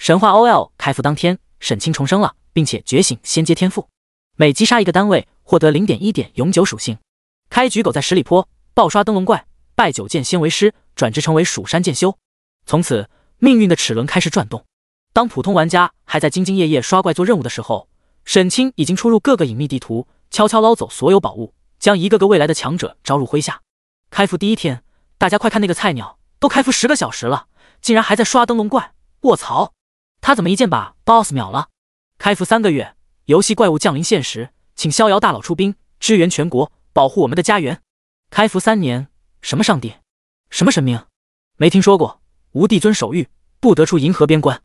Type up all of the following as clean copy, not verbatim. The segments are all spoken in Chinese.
神话 OL 开服当天，沈清重生了，并且觉醒仙阶天赋，每击杀一个单位获得 0.1 点永久属性。开局狗在十里坡爆刷灯笼怪，拜九剑仙为师，转职成为蜀山剑修。从此，命运的齿轮开始转动。当普通玩家还在兢兢业业刷怪做任务的时候，沈清已经出入各个隐秘地图，悄悄捞走所有宝物，将一个个未来的强者招入麾下。开服第一天，大家快看那个菜鸟，都开服10个小时了，竟然还在刷灯笼怪！卧槽，他怎么一剑把 BOSS 秒了？开服3个月，游戏怪物降临现实，请逍遥大佬出兵支援全国，保护我们的家园。开服3年，什么上帝，什么神明，没听说过。无帝尊手谕，不得出银河边关。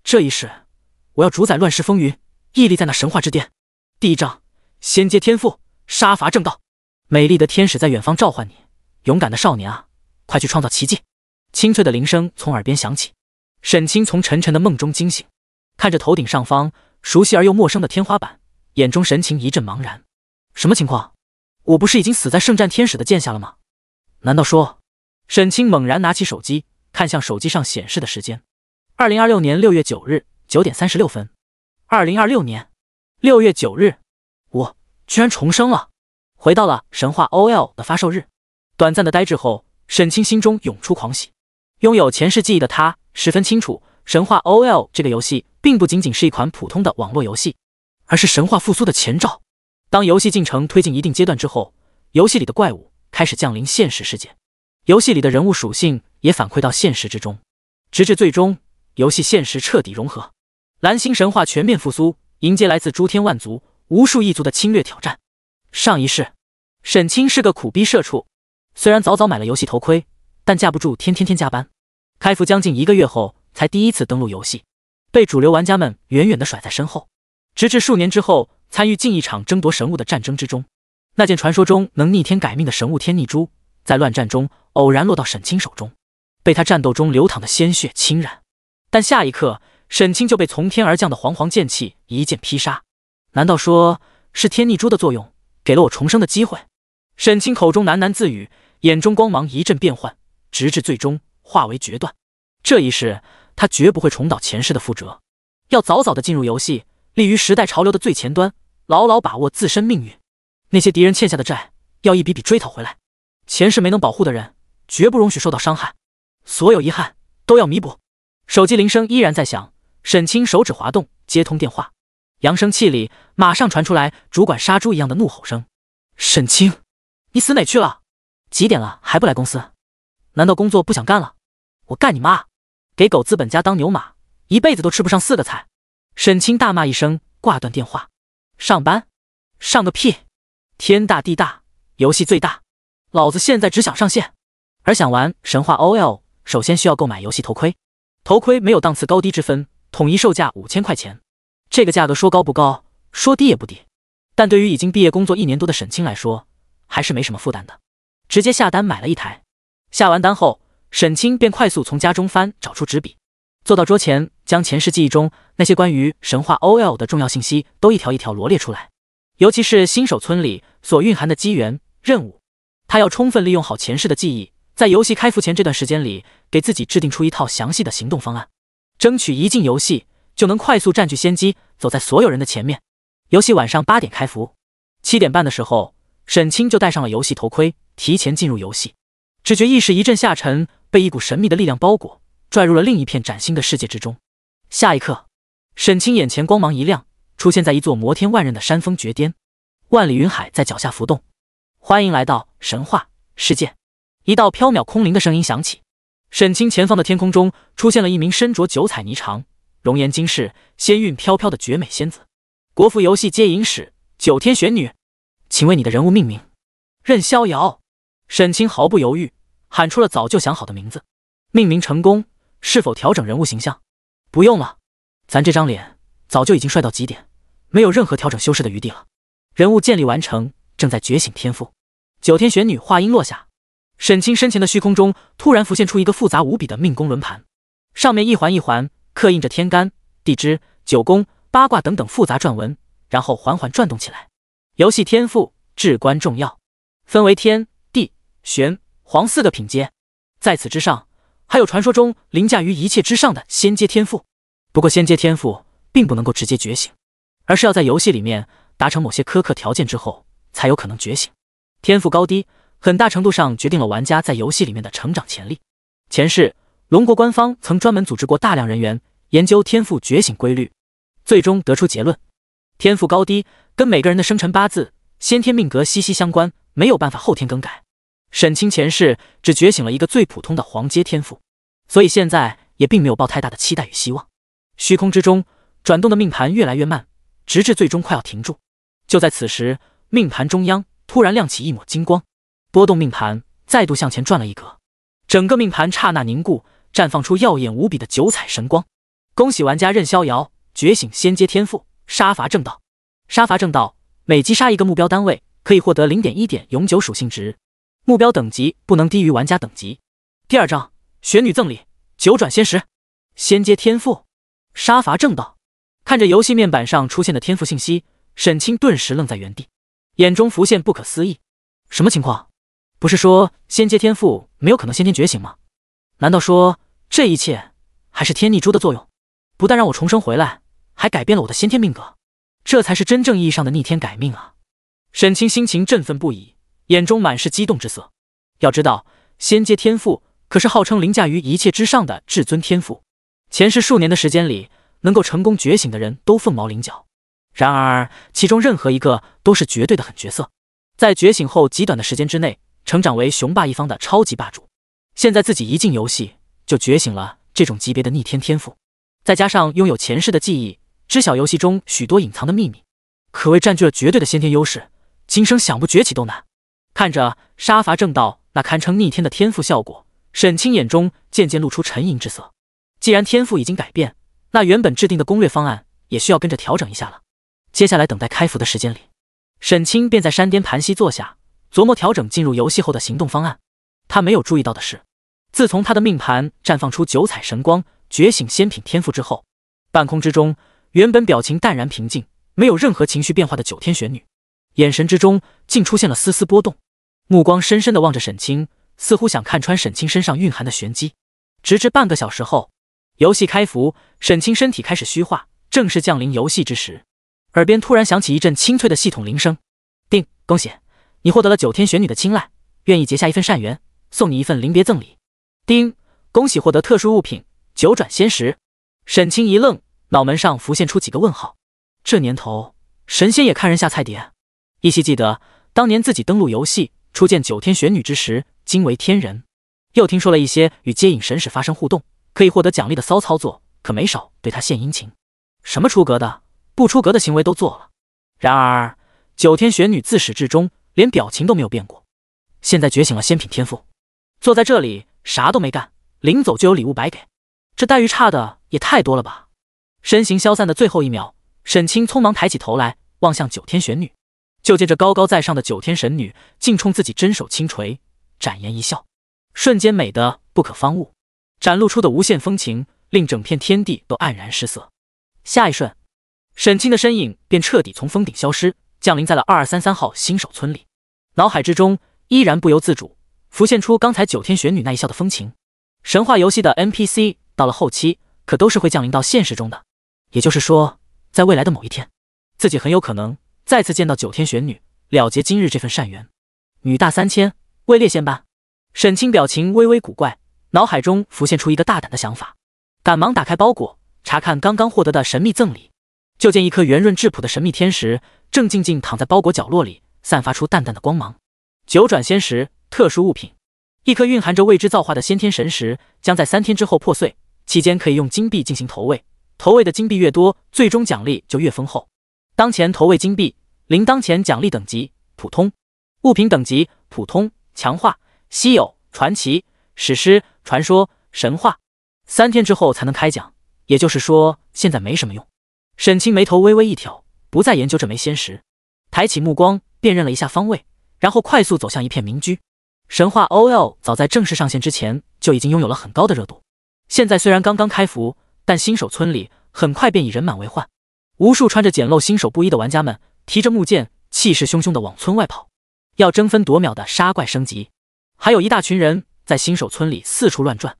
这一世，我要主宰乱世风云，屹立在那神话之巅。第1章，仙阶天赋，杀伐正道。美丽的天使在远方召唤你，勇敢的少年啊，快去创造奇迹！清脆的铃声从耳边响起，沈清从沉沉的梦中惊醒，看着头顶上方熟悉而又陌生的天花板，眼中神情一阵茫然。什么情况？我不是已经死在圣战天使的剑下了吗？难道说……沈清猛然拿起手机，看向手机上显示的时间：2026年6月9日9点36分。2026年6月9日，我居然重生了，回到了神话 OL 的发售日。短暂的呆滞后，沈清心中涌出狂喜。拥有前世记忆的他十分清楚，神话 OL 这个游戏并不仅仅是一款普通的网络游戏，而是神话复苏的前兆。当游戏进程推进一定阶段之后，游戏里的怪物开始降临现实世界，游戏里的人物属性也反馈到现实之中，直至最终游戏现实彻底融合，蓝星神话全面复苏，迎接来自诸天万族、无数异族的侵略挑战。上一世，沈清是个苦逼社畜，虽然早早买了游戏头盔，但架不住天天加班。开服将近1个月后，才第一次登陆游戏，被主流玩家们远远地甩在身后。直至数年之后，参与进一场争夺神物的战争之中，那件传说中能逆天改命的神物天逆珠，在乱战中偶然落到沈清手中，被他战斗中流淌的鲜血侵染。但下一刻，沈清就被从天而降的煌煌剑气一剑劈杀。难道说是天逆珠的作用，给了我重生的机会？沈清口中喃喃自语，眼中光芒一阵变幻，直至最终化为决断。这一世，他绝不会重蹈前世的覆辙，要早早的进入游戏，立于时代潮流的最前端，牢牢把握自身命运。那些敌人欠下的债，要一笔笔追讨回来。前世没能保护的人，绝不容许受到伤害。所有遗憾都要弥补。手机铃声依然在响，沈清手指滑动，接通电话。扬声器里马上传出来主管杀猪一样的怒吼声：“沈清，你死哪去了？几点了还不来公司？难道工作不想干了？我干你妈！给狗资本家当牛马，一辈子都吃不上4个菜！”沈清大骂一声，挂断电话。上班？上个屁！天大地大，游戏最大，老子现在只想上线。而想玩神话 OL， 首先需要购买游戏头盔。头盔没有档次高低之分，统一售价5000块钱。这个价格说高不高，说低也不低。但对于已经毕业工作1年多的沈清来说，还是没什么负担的，直接下单买了一台。下完单后，沈清便快速从家中找出纸笔，坐到桌前，将前世记忆中那些关于神话 OL 的重要信息都一条一条罗列出来。尤其是新手村里所蕴含的机缘任务，他要充分利用好前世的记忆，在游戏开服前这段时间里，给自己制定出一套详细的行动方案，争取一进游戏就能快速占据先机，走在所有人的前面。游戏晚上8点开服，7点半的时候，沈清就戴上了游戏头盔，提前进入游戏。只觉意识一阵下沉，被一股神秘的力量包裹，拽入了另一片崭新的世界之中。下一刻，沈清眼前光芒一亮，出现在一座摩天万仞的山峰绝巅，万里云海在脚下浮动。欢迎来到神话世界！一道飘渺空灵的声音响起。沈清前方的天空中出现了一名身着九彩霓裳、容颜惊世、仙韵飘飘的绝美仙子。国服游戏接引使九天玄女，请为你的人物命名。任逍遥。沈清毫不犹豫喊出了早就想好的名字。命名成功，是否调整人物形象？不用了，咱这张脸早就已经帅到极点，没有任何调整修饰的余地了。人物建立完成，正在觉醒天赋。九天玄女话音落下，沈清身前的虚空中突然浮现出一个复杂无比的命宫轮盘，上面一环一环刻印着天干、地支、九宫、八卦等等复杂篆文，然后缓缓转动起来。游戏天赋至关重要，分为天、地、玄、黄4个品阶，在此之上，还有传说中凌驾于一切之上的仙阶天赋。不过仙阶天赋并不能够直接觉醒，而是要在游戏里面达成某些苛刻条件之后才有可能觉醒。天赋高低很大程度上决定了玩家在游戏里面的成长潜力。前世龙国官方曾专门组织过大量人员研究天赋觉醒规律，最终得出结论：天赋高低跟每个人的生辰八字、先天命格息息相关，没有办法后天更改。沈清前世只觉醒了一个最普通的黄阶天赋，所以现在也并没有抱太大的期待与希望。虚空之中转动的命盘越来越慢，直至最终快要停住。就在此时，命盘中央突然亮起一抹金光，波动命盘再度向前转了一格，整个命盘刹那凝固，绽放出耀眼无比的九彩神光。恭喜玩家任逍遥觉醒仙阶天赋杀伐正道。杀伐正道，每击杀一个目标单位可以获得 0.1 点永久属性值，目标等级不能低于玩家等级。第二章玄女赠礼九转仙石。仙阶天赋杀伐正道。看着游戏面板上出现的天赋信息，沈清顿时愣在原地，眼中浮现不可思议。什么情况？不是说仙阶天赋没有可能先天觉醒吗？难道说这一切还是天逆珠的作用？不但让我重生回来，还改变了我的先天命格，这才是真正意义上的逆天改命啊！沈清心情振奋不已，眼中满是激动之色。要知道，仙阶天赋可是号称凌驾于一切之上的至尊天赋，前世数年的时间里，能够成功觉醒的人都凤毛麟角。然而，其中任何一个都是绝对的狠角色，在觉醒后极短的时间之内，成长为雄霸一方的超级霸主。现在自己一进游戏就觉醒了这种级别的逆天天赋，再加上拥有前世的记忆，知晓游戏中许多隐藏的秘密，可谓占据了绝对的先天优势，今生想不崛起都难。看着杀伐正道那堪称逆天的天赋效果，沈清眼中渐渐露出沉吟之色。既然天赋已经改变，那原本制定的攻略方案也需要跟着调整一下了。接下来等待开服的时间里，沈清便在山巅盘膝坐下，琢磨调整进入游戏后的行动方案。他没有注意到的是，自从他的命盘绽放出九彩神光，觉醒仙品天赋之后，半空之中原本表情淡然平静，没有任何情绪变化的九天玄女，眼神之中竟出现了丝丝波动，目光深深地望着沈清，似乎想看穿沈清身上蕴含的玄机。直至半个小时后，游戏开服，沈清身体开始虚化，正式降临游戏之时，耳边突然响起一阵清脆的系统铃声：叮，恭喜你获得了九天玄女的青睐，愿意结下一份善缘，送你一份临别赠礼。叮，恭喜获得特殊物品九转仙石。沈清一愣，脑门上浮现出几个问号。这年头神仙也看人下菜碟。依稀记得当年自己登录游戏初见九天玄女之时惊为天人，又听说了一些与接引神使发生互动可以获得奖励的骚操作，可没少对他献殷勤，什么出格的不出格的行为都做了。然而九天玄女自始至终连表情都没有变过，现在觉醒了仙品天赋，坐在这里啥都没干，临走就有礼物白给，这待遇差的也太多了吧。身形消散的最后一秒，沈清匆忙抬起头来望向九天玄女，就见这高高在上的九天神女竟冲自己伸手轻垂，展颜一笑，瞬间美得不可方物，展露出的无限风情令整片天地都黯然失色。下一瞬，沈清的身影便彻底从峰顶消失，降临在了2233号新手村里。脑海之中依然不由自主浮现出刚才九天玄女那一笑的风情。神话游戏的 NPC 到了后期可都是会降临到现实中的，也就是说在未来的某一天，自己很有可能再次见到九天玄女，了结今日这份善缘。女大3000，位列仙班。沈清表情微微古怪，脑海中浮现出一个大胆的想法，赶忙打开包裹，查看刚刚获得的神秘赠礼。就见一颗圆润质朴的神秘天石正静静躺在包裹角落里，散发出淡淡的光芒。九转仙石，特殊物品，一颗蕴含着未知造化的先天神石，将在3天之后破碎，期间可以用金币进行投喂，投喂的金币越多，最终奖励就越丰厚。当前投喂金币零，当前奖励等级普通，物品等级普通、强化、稀有、传奇、史诗、传说、神话。3天之后才能开奖，也就是说现在没什么用。沈清眉头微微一挑，不再研究这枚仙石，抬起目光辨认了一下方位，然后快速走向一片民居。神话 OL 早在正式上线之前就已经拥有了很高的热度，现在虽然刚刚开服，但新手村里很快便以人满为患。无数穿着简陋新手布衣的玩家们提着木剑，气势汹汹地往村外跑，要争分夺秒的杀怪升级。还有一大群人在新手村里四处乱转，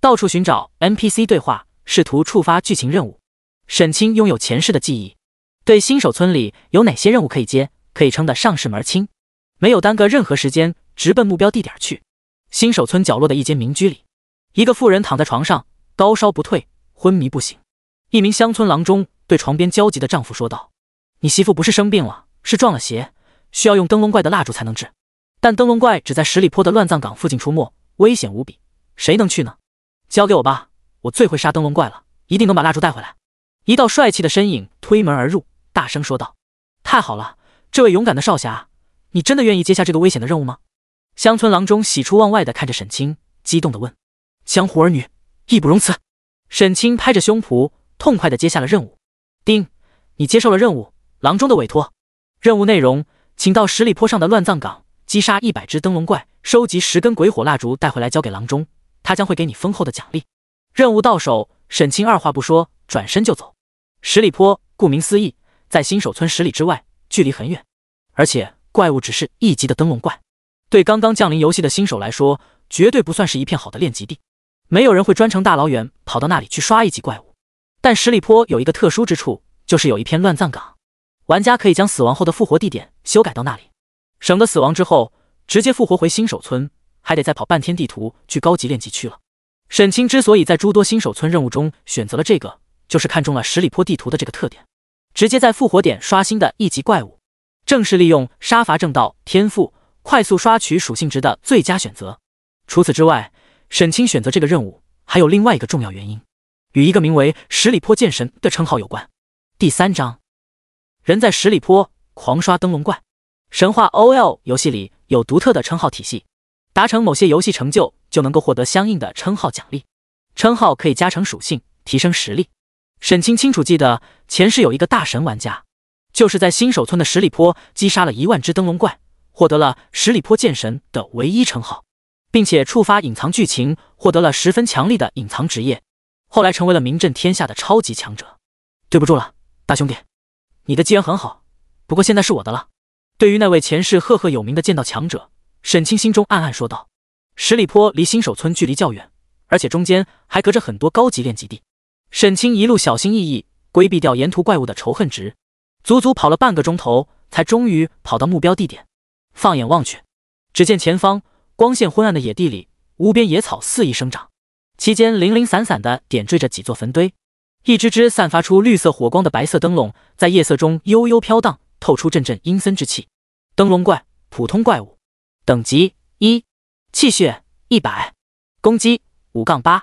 到处寻找 NPC 对话，试图触发剧情任务。沈清拥有前世的记忆，对新手村里有哪些任务可以接，可以称得上是门清。没有耽搁任何时间，直奔目标地点去。新手村角落的一间民居里，一个妇人躺在床上，高烧不退，昏迷不醒。一名乡村郎中对床边焦急的丈夫说道：“你媳妇不是生病了，是撞了邪，需要用灯笼怪的蜡烛才能治。但灯笼怪只在十里坡的乱葬岗附近出没，危险无比，谁能去呢？交给我吧，我最会杀灯笼怪了，一定能把蜡烛带回来。”一道帅气的身影推门而入，大声说道：“太好了，这位勇敢的少侠，你真的愿意接下这个危险的任务吗？”乡村郎中喜出望外地看着沈清，激动地问：“江湖儿女，义不容辞。”沈清拍着胸脯，痛快地接下了任务。丁，你接受了任务，郎中的委托。任务内容，请到十里坡上的乱葬岗击杀100只灯笼怪，收集10根鬼火蜡烛带回来交给郎中，他将会给你丰厚的奖励。任务到手，沈清二话不说，转身就走。十里坡顾名思义，在新手村10里之外，距离很远，而且怪物只是1级的灯笼怪，对刚刚降临游戏的新手来说，绝对不算是一片好的练级地。没有人会专程大老远跑到那里去刷1级怪物。但十里坡有一个特殊之处，就是有一片乱葬岗，玩家可以将死亡后的复活地点修改到那里，省得死亡之后直接复活回新手村，还得再跑半天地图去高级练级区了。沈清之所以在诸多新手村任务中选择了这个，就是看中了十里坡地图的这个特点，直接在复活点刷新的1级怪物，正是利用杀伐正道天赋快速刷取属性值的最佳选择。除此之外，沈清选择这个任务还有另外一个重要原因，与一个名为十里坡剑神的称号有关。第3章，人在十里坡狂刷灯笼怪。神话 OL 游戏里有独特的称号体系，达成某些游戏成就就能够获得相应的称号奖励，称号可以加成属性，提升实力。沈清清楚记得前世有一个大神玩家，就是在新手村的十里坡击杀了1万只灯笼怪，获得了十里坡剑神的唯一称号，并且触发隐藏剧情，获得了10分强力的隐藏职业，后来成为了名震天下的超级强者。对不住了，大兄弟，你的机缘很好，不过现在是我的了。对于那位前世赫赫有名的剑道强者，沈清心中暗暗说道。十里坡离新手村距离较远，而且中间还隔着很多高级练级地。沈清一路小心翼翼，规避掉沿途怪物的仇恨值，足足跑了半个钟头，才终于跑到目标地点。放眼望去，只见前方光线昏暗的野地里，无边野草肆意生长，其间零零散散地点缀着几座坟堆，一只只散发出绿色火光的白色灯笼在夜色中悠悠飘荡，透出阵阵阴森之气。灯笼怪，普通怪物，等级1，气血100，攻击5-8，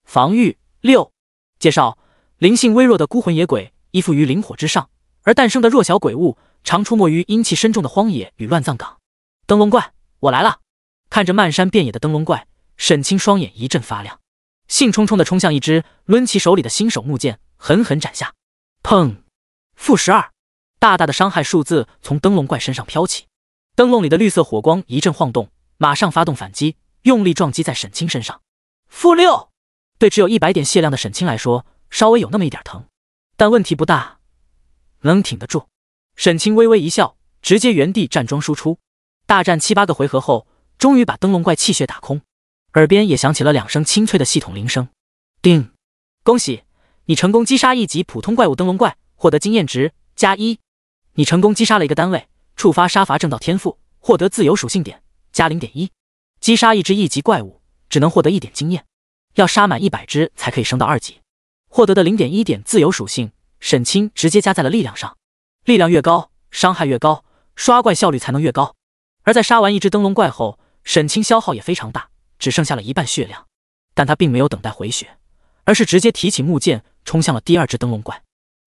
防御6。介绍：灵性微弱的孤魂野鬼依附于灵火之上，而诞生的弱小鬼物常出没于阴气深重的荒野与乱葬岗。灯笼怪，我来了！看着漫山遍野的灯笼怪，沈清双眼一阵发亮，兴冲冲地冲向一只，抡起手里的新手木剑，狠狠斩下。砰！-12，大大的伤害数字从灯笼怪身上飘起，灯笼里的绿色火光一阵晃动，马上发动反击，用力撞击在沈清身上。-6，对只有100点血量的沈清来说，稍微有那么一点疼，但问题不大，能挺得住。沈清微微一笑，直接原地站桩输出。大战7-8个回合后，终于把灯笼怪气血打空，耳边也响起了2声清脆的系统铃声。叮！恭喜你成功击杀1级普通怪物灯笼怪，获得经验值+1。你成功击杀了一个单位，触发杀伐正道天赋，获得自由属性点+0.1。击杀一只1级怪物，只能获得1点经验，要杀满100只才可以升到2级。获得的0.1点自由属性，沈清直接加在了力量上。力量越高，伤害越高，刷怪效率才能越高。而在杀完一只灯笼怪后，沈清消耗也非常大，只剩下了1半血量。但他并没有等待回血，而是直接提起木剑冲向了第2只灯笼怪。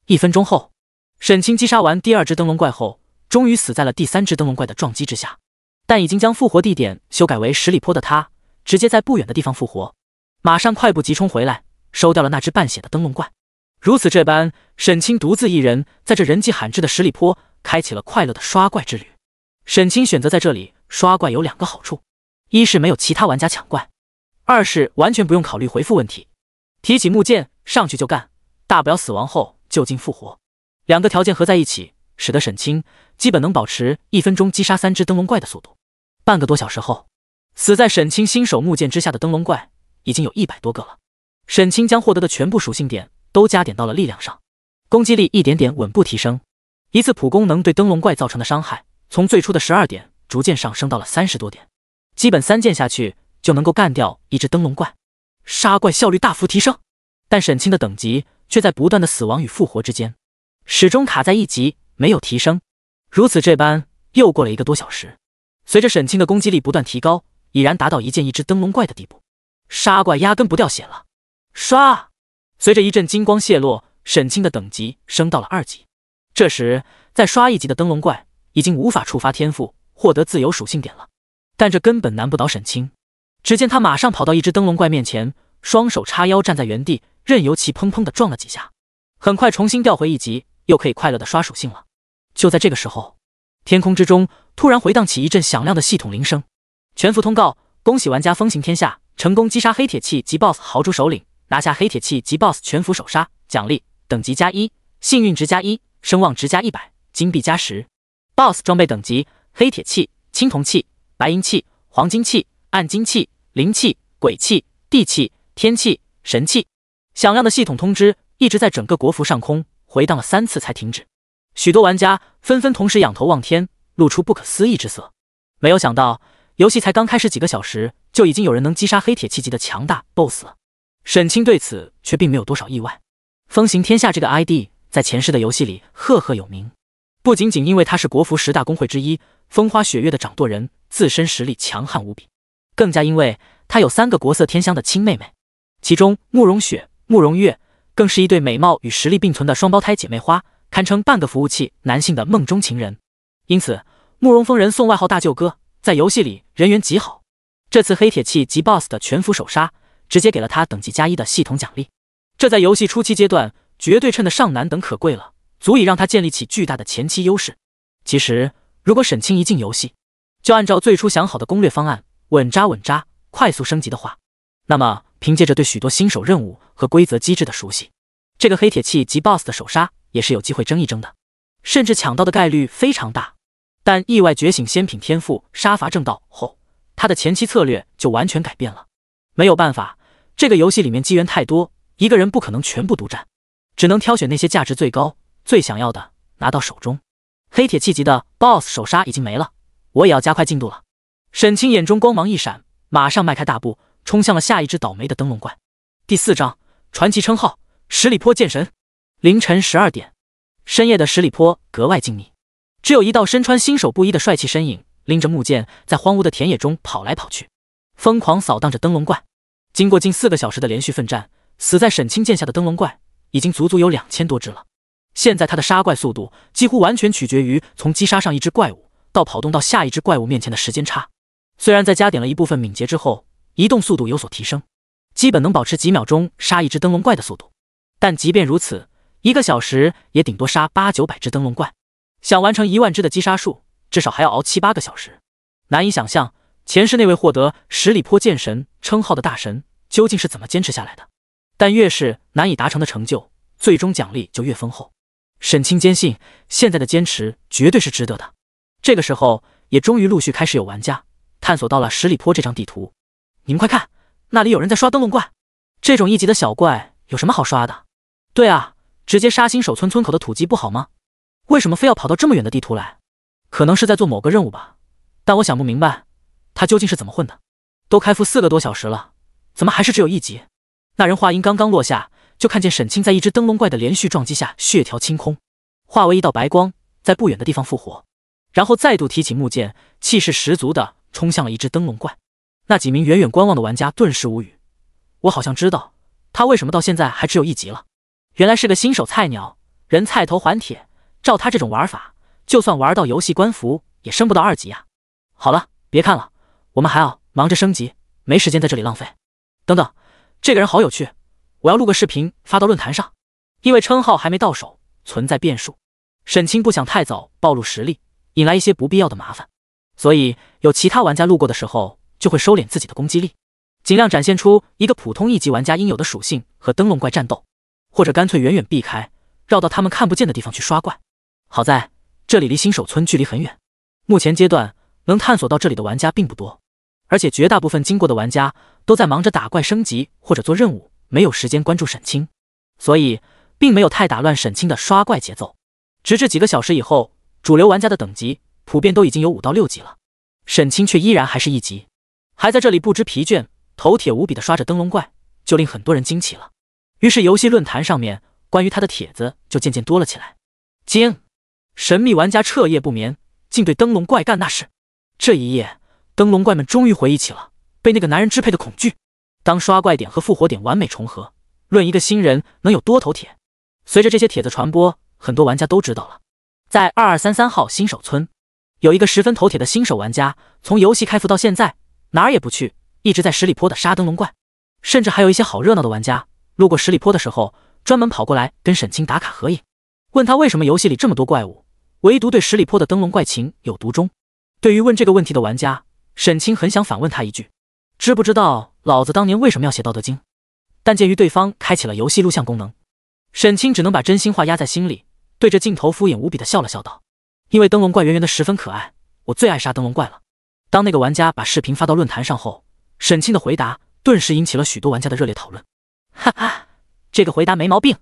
1分钟后，沈清击杀完第2只灯笼怪后，终于死在了第3只灯笼怪的撞击之下。但已经将复活地点修改为十里坡的他，直接在不远的地方复活，马上快步急冲回来，收掉了那只半血的灯笼怪。如此这般，沈清独自一人在这人迹罕至的十里坡开启了快乐的刷怪之旅。沈清选择在这里刷怪有2个好处，一是没有其他玩家抢怪，二是完全不用考虑回复问题，提起木剑上去就干，大不了死亡后就近复活。2个条件合在一起，使得沈清基本能保持1分钟击杀3只灯笼怪的速度。半个多小时后，死在沈清新手木剑之下的灯笼怪已经有100多个了。沈清将获得的全部属性点都加点到了力量上，攻击力一点点稳步提升。一次普攻能对灯笼怪造成的伤害，从最初的12点逐渐上升到了30多点，基本3剑下去就能够干掉一只灯笼怪，杀怪效率大幅提升。但沈清的等级却在不断的死亡与复活之间，始终卡在1级，没有提升。如此这般，又过了1个多小时。随着沈清的攻击力不断提高，已然达到一剑一只灯笼怪的地步，杀怪压根不掉血了。刷！随着一阵金光泄落，沈清的等级升到了2级。这时，再刷1级的灯笼怪已经无法触发天赋，获得自由属性点了。但这根本难不倒沈清。只见他马上跑到一只灯笼怪面前，双手叉腰站在原地，任由其砰砰地撞了几下，很快重新调回1级，又可以快乐地刷属性了。就在这个时候，天空之中突然回荡起一阵响亮的系统铃声。全服通告：恭喜玩家风行天下，成功击杀黑铁器及 BOSS 豪猪首领，拿下黑铁器及 BOSS 全服首杀。奖励：等级+1，幸运值+1，声望值+100，金币+10。BOSS 装备等级：黑铁器、青铜器、白银器、黄金器、暗金器、灵器、鬼器、地器、天器、神器。响亮的系统通知一直在整个国服上空回荡了3次才停止。许多玩家纷纷同时仰头望天，露出不可思议之色。没有想到，游戏才刚开始几个小时，就已经有人能击杀黑铁器级的强大 BOSS 了。沈清对此却并没有多少意外。风行天下这个 ID 在前世的游戏里赫赫有名，不仅仅因为他是国服10大公会之一，风花雪月的掌舵人，自身实力强悍无比，更加因为他有3个国色天香的亲妹妹，其中慕容雪、慕容月更是一对美貌与实力并存的双胞胎姐妹花，堪称半个服务器男性的梦中情人。因此，慕容峰人送外号大舅哥，在游戏里人缘极好。这次黑铁器及 BOSS 的全服首杀，直接给了他等级+1的系统奖励，这在游戏初期阶段绝对称的上难等可贵了，足以让他建立起巨大的前期优势。其实，如果沈清一进游戏，就按照最初想好的攻略方案，稳扎稳扎，快速升级的话，那么凭借着对许多新手任务和规则机制的熟悉，这个黑铁器及 BOSS 的首杀也是有机会争一争的，甚至抢到的概率非常大。但意外觉醒仙品天赋杀伐正道后，他的前期策略就完全改变了。没有办法，这个游戏里面机缘太多，一个人不可能全部独占，只能挑选那些价值最高、最想要的拿到手中。黑铁器级的 BOSS 首杀已经没了，我也要加快进度了。沈清眼中光芒一闪，马上迈开大步冲向了下一只倒霉的灯笼怪。第4章传奇称号十里坡剑神。凌晨12点，深夜的十里坡格外静谧，只有一道身穿新手布衣的帅气身影，拎着木剑在荒芜的田野中跑来跑去，疯狂扫荡着灯笼怪。经过近4个小时的连续奋战，死在沈清剑下的灯笼怪已经足足有2000多只了。现在他的杀怪速度几乎完全取决于从击杀上一只怪物到跑动到下一只怪物面前的时间差。虽然在加点了一部分敏捷之后，移动速度有所提升，基本能保持几秒钟杀一只灯笼怪的速度，但即便如此，1个小时也顶多杀800-900只灯笼怪。想完成1万只的击杀数，至少还要熬7-8个小时。难以想象前世那位获得十里坡剑神称号的大神究竟是怎么坚持下来的。但越是难以达成的成就，最终奖励就越丰厚。沈清坚信现在的坚持绝对是值得的。这个时候，也终于陆续开始有玩家探索到了十里坡这张地图。你们快看，那里有人在刷灯笼怪。这种1级的小怪有什么好刷的？对啊，直接杀新手村村口的土鸡不好吗？为什么非要跑到这么远的地图来？可能是在做某个任务吧，但我想不明白他究竟是怎么混的。都开服4个多小时了，怎么还是只有1级？那人话音刚刚落下，就看见沈清在一只灯笼怪的连续撞击下血条清空，化为一道白光，在不远的地方复活，然后再度提起木剑，气势十足地冲向了一只灯笼怪。那几名远远观望的玩家顿时无语。我好像知道他为什么到现在还只有1级了，原来是个新手菜鸟，人菜头还铁，照他这种玩法，就算玩到游戏官服也升不到2级啊。好了，别看了，我们还要忙着升级，没时间在这里浪费。等等，这个人好有趣，我要录个视频发到论坛上。因为称号还没到手，存在变数，沈清不想太早暴露实力，引来一些不必要的麻烦，所以有其他玩家路过的时候就会收敛自己的攻击力，尽量展现出一个普通1级玩家应有的属性和灯笼怪战斗，或者干脆远远避开，绕到他们看不见的地方去刷怪。好在这里离新手村距离很远，目前阶段能探索到这里的玩家并不多，而且绝大部分经过的玩家都在忙着打怪升级或者做任务，没有时间关注沈清，所以并没有太打乱沈清的刷怪节奏。直至几个小时以后，主流玩家的等级普遍都已经有5到6级了，沈清却依然还是1级，还在这里不知疲倦，头铁无比的刷着灯笼怪，就令很多人惊奇了。于是游戏论坛上面关于他的帖子就渐渐多了起来。惊！神秘玩家彻夜不眠，竟对灯笼怪干那事。这一夜，灯笼怪们终于回忆起了被那个男人支配的恐惧。当刷怪点和复活点完美重合，论一个新人能有多头铁。随着这些帖子传播，很多玩家都知道了，在2233号新手村，有一个十分头铁的新手玩家，从游戏开服到现在哪儿也不去，一直在十里坡的杀灯笼怪。甚至还有一些好热闹的玩家，路过十里坡的时候，专门跑过来跟沈清打卡合影，问他为什么游戏里这么多怪物，唯独对十里坡的灯笼怪情有独钟。对于问这个问题的玩家，沈清很想反问他一句：知不知道老子当年为什么要写道德经？但鉴于对方开启了游戏录像功能，沈清只能把真心话压在心里，对着镜头敷衍无比的笑了笑道：因为灯笼怪圆圆的十分可爱，我最爱杀灯笼怪了。当那个玩家把视频发到论坛上后，沈清的回答顿时引起了许多玩家的热烈讨论。哈哈，这个回答没毛病，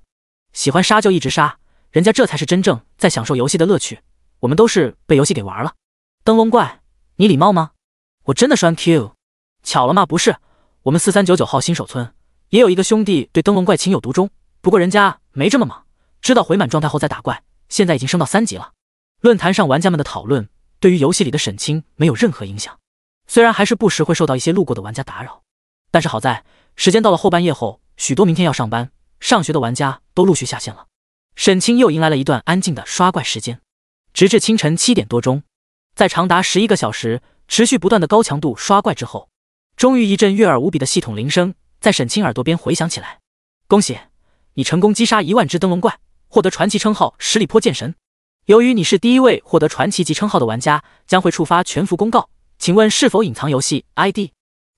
喜欢杀就一直杀，人家这才是真正在享受游戏的乐趣，我们都是被游戏给玩了。灯笼怪，你礼貌吗？我真的栓 Q。巧了吗？不是，我们4399号新手村也有一个兄弟对灯笼怪情有独钟，不过人家没这么忙，知道回满状态后再打怪，现在已经升到3级了。论坛上玩家们的讨论对于游戏里的沈清没有任何影响，虽然还是不时会受到一些路过的玩家打扰，但是好在时间到了后半夜后，许多明天要上班上学的玩家都陆续下线了，沈清又迎来了一段安静的刷怪时间，直至清晨7点多钟，在长达11个小时持续不断的高强度刷怪之后，终于一阵悦耳无比的系统铃声在沈清耳朵边回响起来。恭喜你成功击杀1万只灯笼怪，获得传奇称号十里坡剑神。由于你是第一位获得传奇级称号的玩家，将会触发全服公告，请问是否隐藏游戏 ID？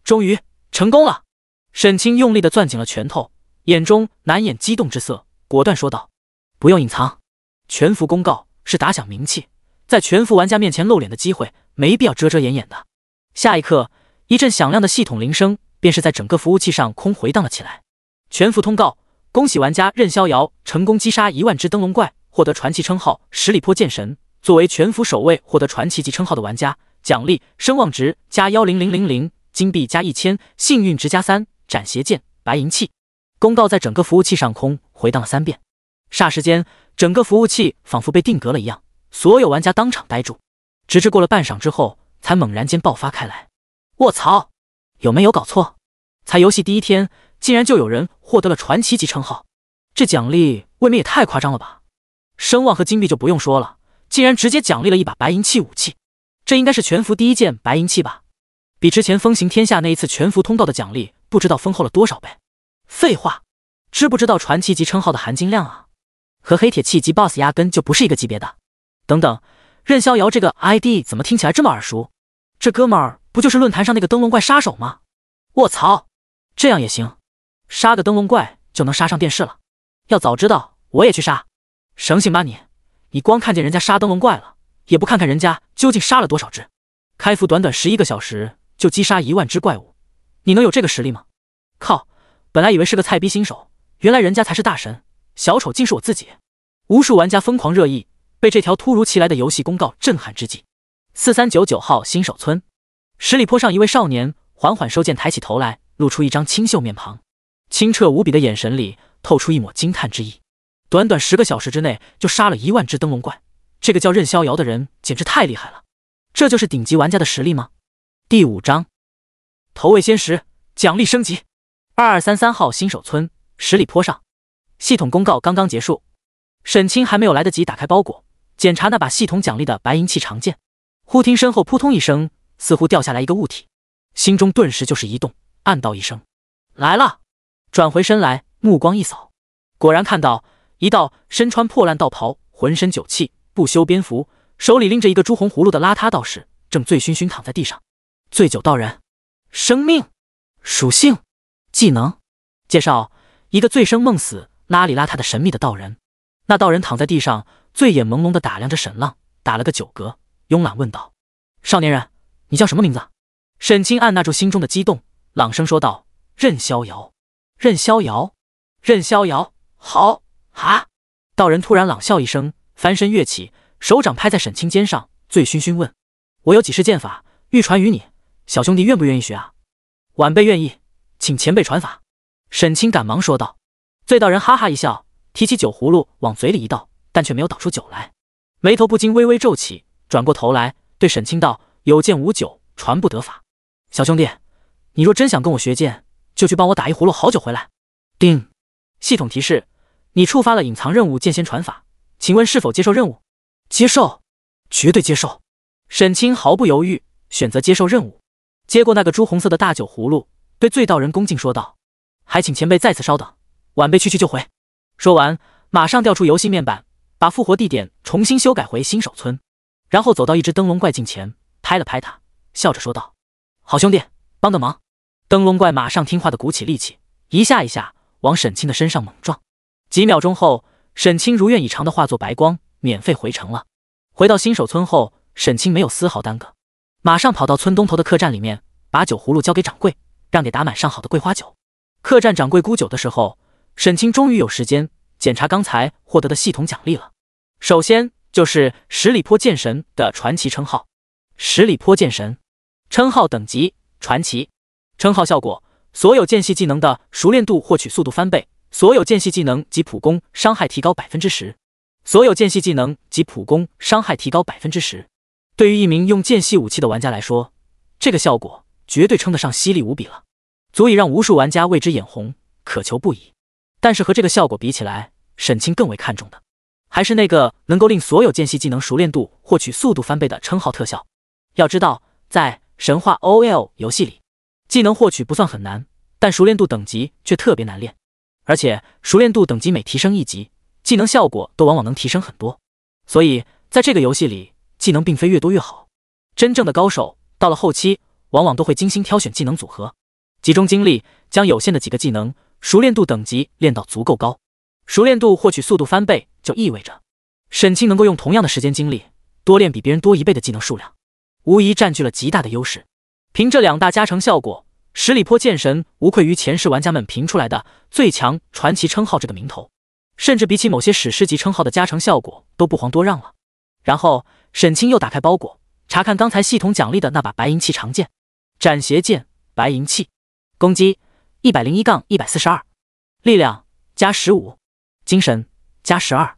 终于成功了！沈清用力地攥紧了拳头，眼中难掩激动之色，果断说道：不用隐藏，全服公告是打响名气，在全服玩家面前露脸的机会，没必要遮遮掩掩的。下一刻，一阵响亮的系统铃声便是在整个服务器上空回荡了起来。全服通告，恭喜玩家任逍遥成功击杀1万只灯笼怪，获得传奇称号十里坡剑神。作为全服首位获得传奇级称号的玩家，奖励声望值加10000，金币加1000，幸运值加3，斩邪剑，白银器。公告在整个服务器上空回荡了3遍，霎时间，整个服务器仿佛被定格了一样，所有玩家当场呆住，直至过了半晌之后，才猛然间爆发开来。卧槽，有没有搞错？才游戏第一天，竟然就有人获得了传奇级称号，这奖励未免也太夸张了吧！声望和金币就不用说了，竟然直接奖励了一把白银器武器，这应该是全服第一件白银器吧？比之前风行天下那一次全服通道的奖励不知道丰厚了多少倍。废话，知不知道传奇级称号的含金量啊？和黑铁器及 BOSS 压根就不是一个级别的。等等，任逍遥这个 ID 怎么听起来这么耳熟？这哥们儿不就是论坛上那个灯笼怪杀手吗？卧槽，这样也行，杀个灯笼怪就能杀上电视了。要早知道我也去杀。省醒吧你光看见人家杀灯笼怪了，也不看看人家究竟杀了多少只。开服短短11个小时就击杀1万只怪物，你能有这个实力吗？靠，本来以为是个菜逼新手，原来人家才是大神，小丑竟是我自己。无数玩家疯狂热议，被这条突如其来的游戏公告震撼之际。4399号新手村，十里坡上一位少年缓缓收剑，抬起头来，露出一张清秀面庞，清澈无比的眼神里透出一抹惊叹之意。短短10个小时之内就杀了1万只灯笼怪，这个叫任逍遥的人简直太厉害了。这就是顶级玩家的实力吗？第5章，头位仙石，奖励升级。2233号新手村，十里坡上，系统公告刚刚结束，沈清还没有来得及打开包裹，检查那把系统奖励的白银器长剑，忽听身后扑通一声，似乎掉下来一个物体，心中顿时就是一动，暗道一声来了。转回身来，目光一扫，果然看到一道身穿破烂道袍，浑身酒气，不修边幅，手里拎着一个朱红葫芦的邋遢道士，正醉醺醺躺在地上。醉酒道人，生命属性技能介绍：一个醉生梦死邋里邋遢的神秘的道人。那道人躺在地上，醉眼朦胧地打量着沈浪，打了个9嗝，慵懒问道：少年人，你叫什么名字？沈清按捺住心中的激动，朗声说道：任逍遥。任逍遥，任逍遥，好哈！道人突然朗笑一声，翻身跃起，手掌拍在沈清肩上，醉醺醺问：“我有几式剑法，欲传于你，小兄弟愿不愿意学啊？”晚辈愿意，请前辈传法。沈清赶忙说道。醉道人哈哈一笑，提起酒葫芦往嘴里一倒，但却没有倒出酒来，眉头不禁微微皱起，转过头来对沈清道：“有剑无酒，传不得法。小兄弟，你若真想跟我学剑，就去帮我打一葫芦好酒回来。”叮！系统提示：你触发了隐藏任务剑仙传法，请问是否接受任务？接受，绝对接受。沈清毫不犹豫，选择接受任务。接过那个朱红色的大酒葫芦，对醉道人恭敬说道：“还请前辈在此稍等，晚辈去就回。”说完，马上调出游戏面板，把复活地点重新修改回新手村，然后走到一只灯笼怪近前，拍了拍它，笑着说道：“好兄弟，帮个忙。”灯笼怪马上听话的鼓起力气，一下一下往沈清的身上猛撞。几秒钟后，沈清如愿以偿的化作白光，免费回城了。回到新手村后，沈清没有丝毫耽搁，马上跑到村东头的客栈里面，把酒葫芦交给掌柜，让给打满上好的桂花酒。客栈掌柜沽酒的时候，沈清终于有时间检查刚才获得的系统奖励了。首先就是十里坡剑神的传奇称号。十里坡剑神称号等级传奇，称号效果：所有剑系技能的熟练度获取速度翻倍，所有剑系技能及普攻伤害提高 10%， 所有剑系技能及普攻伤害提高 10%。 对于一名用剑系武器的玩家来说，这个效果绝对称得上犀利无比了，足以让无数玩家为之眼红，渴求不已。但是和这个效果比起来，沈清更为看重的还是那个能够令所有剑系技能熟练度获取速度翻倍的称号特效。要知道，在神话 OL 游戏里，技能获取不算很难，但熟练度等级却特别难练，而且熟练度等级每提升一级，技能效果都往往能提升很多。所以在这个游戏里，技能并非越多越好，真正的高手到了后期往往都会精心挑选技能组合，集中精力将有限的几个技能熟练度等级练到足够高。熟练度获取速度翻倍，就意味着沈清能够用同样的时间精力多练比别人多1倍的技能数量，无疑占据了极大的优势。凭这2大加成效果，十里坡剑神无愧于前世玩家们评出来的最强传奇称号这个名头，甚至比起某些史诗级称号的加成效果都不遑多让了。然后沈清又打开包裹，查看刚才系统奖励的那把白银器长剑，斩邪剑白银器，攻击 101-142， 力量加15，精神加12，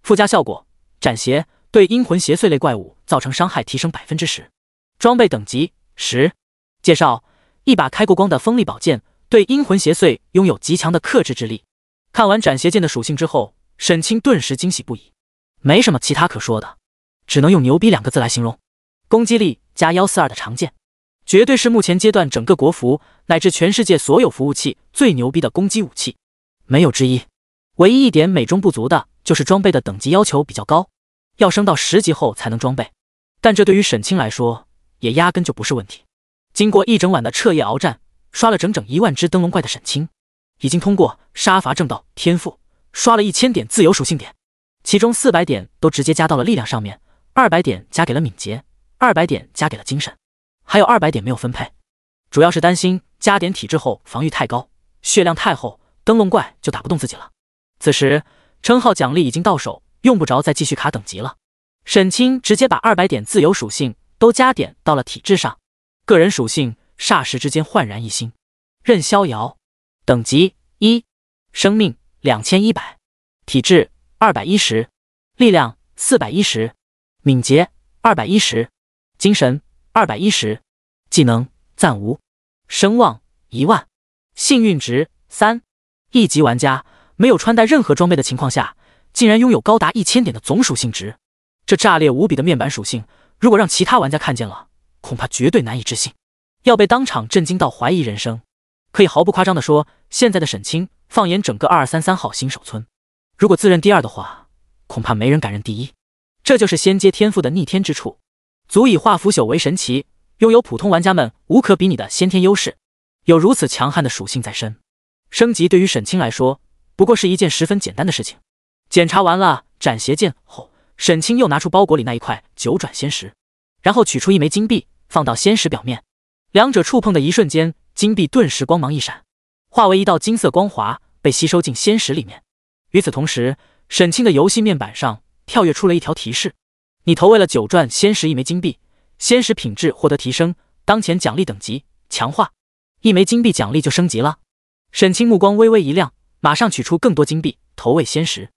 附加效果：斩邪对阴魂邪祟类怪物造成伤害提升 10%， 装备等级10。介绍：一把开过光的锋利宝剑，对阴魂邪祟拥有极强的克制之力。看完斩邪剑的属性之后，沈清顿时惊喜不已，没什么其他可说的，只能用牛逼2个字来形容。攻击力加142的长剑，绝对是目前阶段整个国服乃至全世界所有服务器最牛逼的攻击武器，没有之一。唯一一点美中不足的就是装备的等级要求比较高，要升到10级后才能装备，但这对于沈清来说也压根就不是问题。经过一整晚的彻夜鏖战，刷了整整1万只灯笼怪的沈清，已经通过杀伐正道天赋刷了1000点自由属性点，其中400点都直接加到了力量上面，200点加给了敏捷，200点加给了精神，还有200点没有分配，主要是担心加点体质后防御太高，血量太厚，灯笼怪就打不动自己了。此时称号奖励已经到手，用不着再继续卡等级了。沈清直接把200点自由属性都加点到了体质上，个人属性霎时之间焕然一新。任逍遥，等级1，生命2100，体质210，力量410，敏捷210，精神210，技能暂无，声望10000，幸运值3。一级玩家没有穿戴任何装备的情况下，竟然拥有高达1000点的总属性值，这炸裂无比的面板属性，如果让其他玩家看见了，恐怕绝对难以置信，要被当场震惊到怀疑人生。可以毫不夸张地说，现在的沈清，放眼整个2233号新手村，如果自认第2的话，恐怕没人敢认第1。这就是仙阶天赋的逆天之处，足以化腐朽为神奇，拥有普通玩家们无可比拟的先天优势，有如此强悍的属性在身，升级对于沈清来说不过是一件十分简单的事情。检查完了斩邪剑后，沈清又拿出包裹里那一块9转仙石，然后取出1枚金币放到仙石表面，两者触碰的一瞬间，金币顿时光芒一闪，化为一道金色光华，被吸收进仙石里面。与此同时，沈清的游戏面板上跳跃出了一条提示：你投喂了9转仙石1枚金币，仙石品质获得提升，当前奖励等级强化，1枚金币奖励就升级了。沈清目光微微一亮，马上取出更多金币投喂仙石。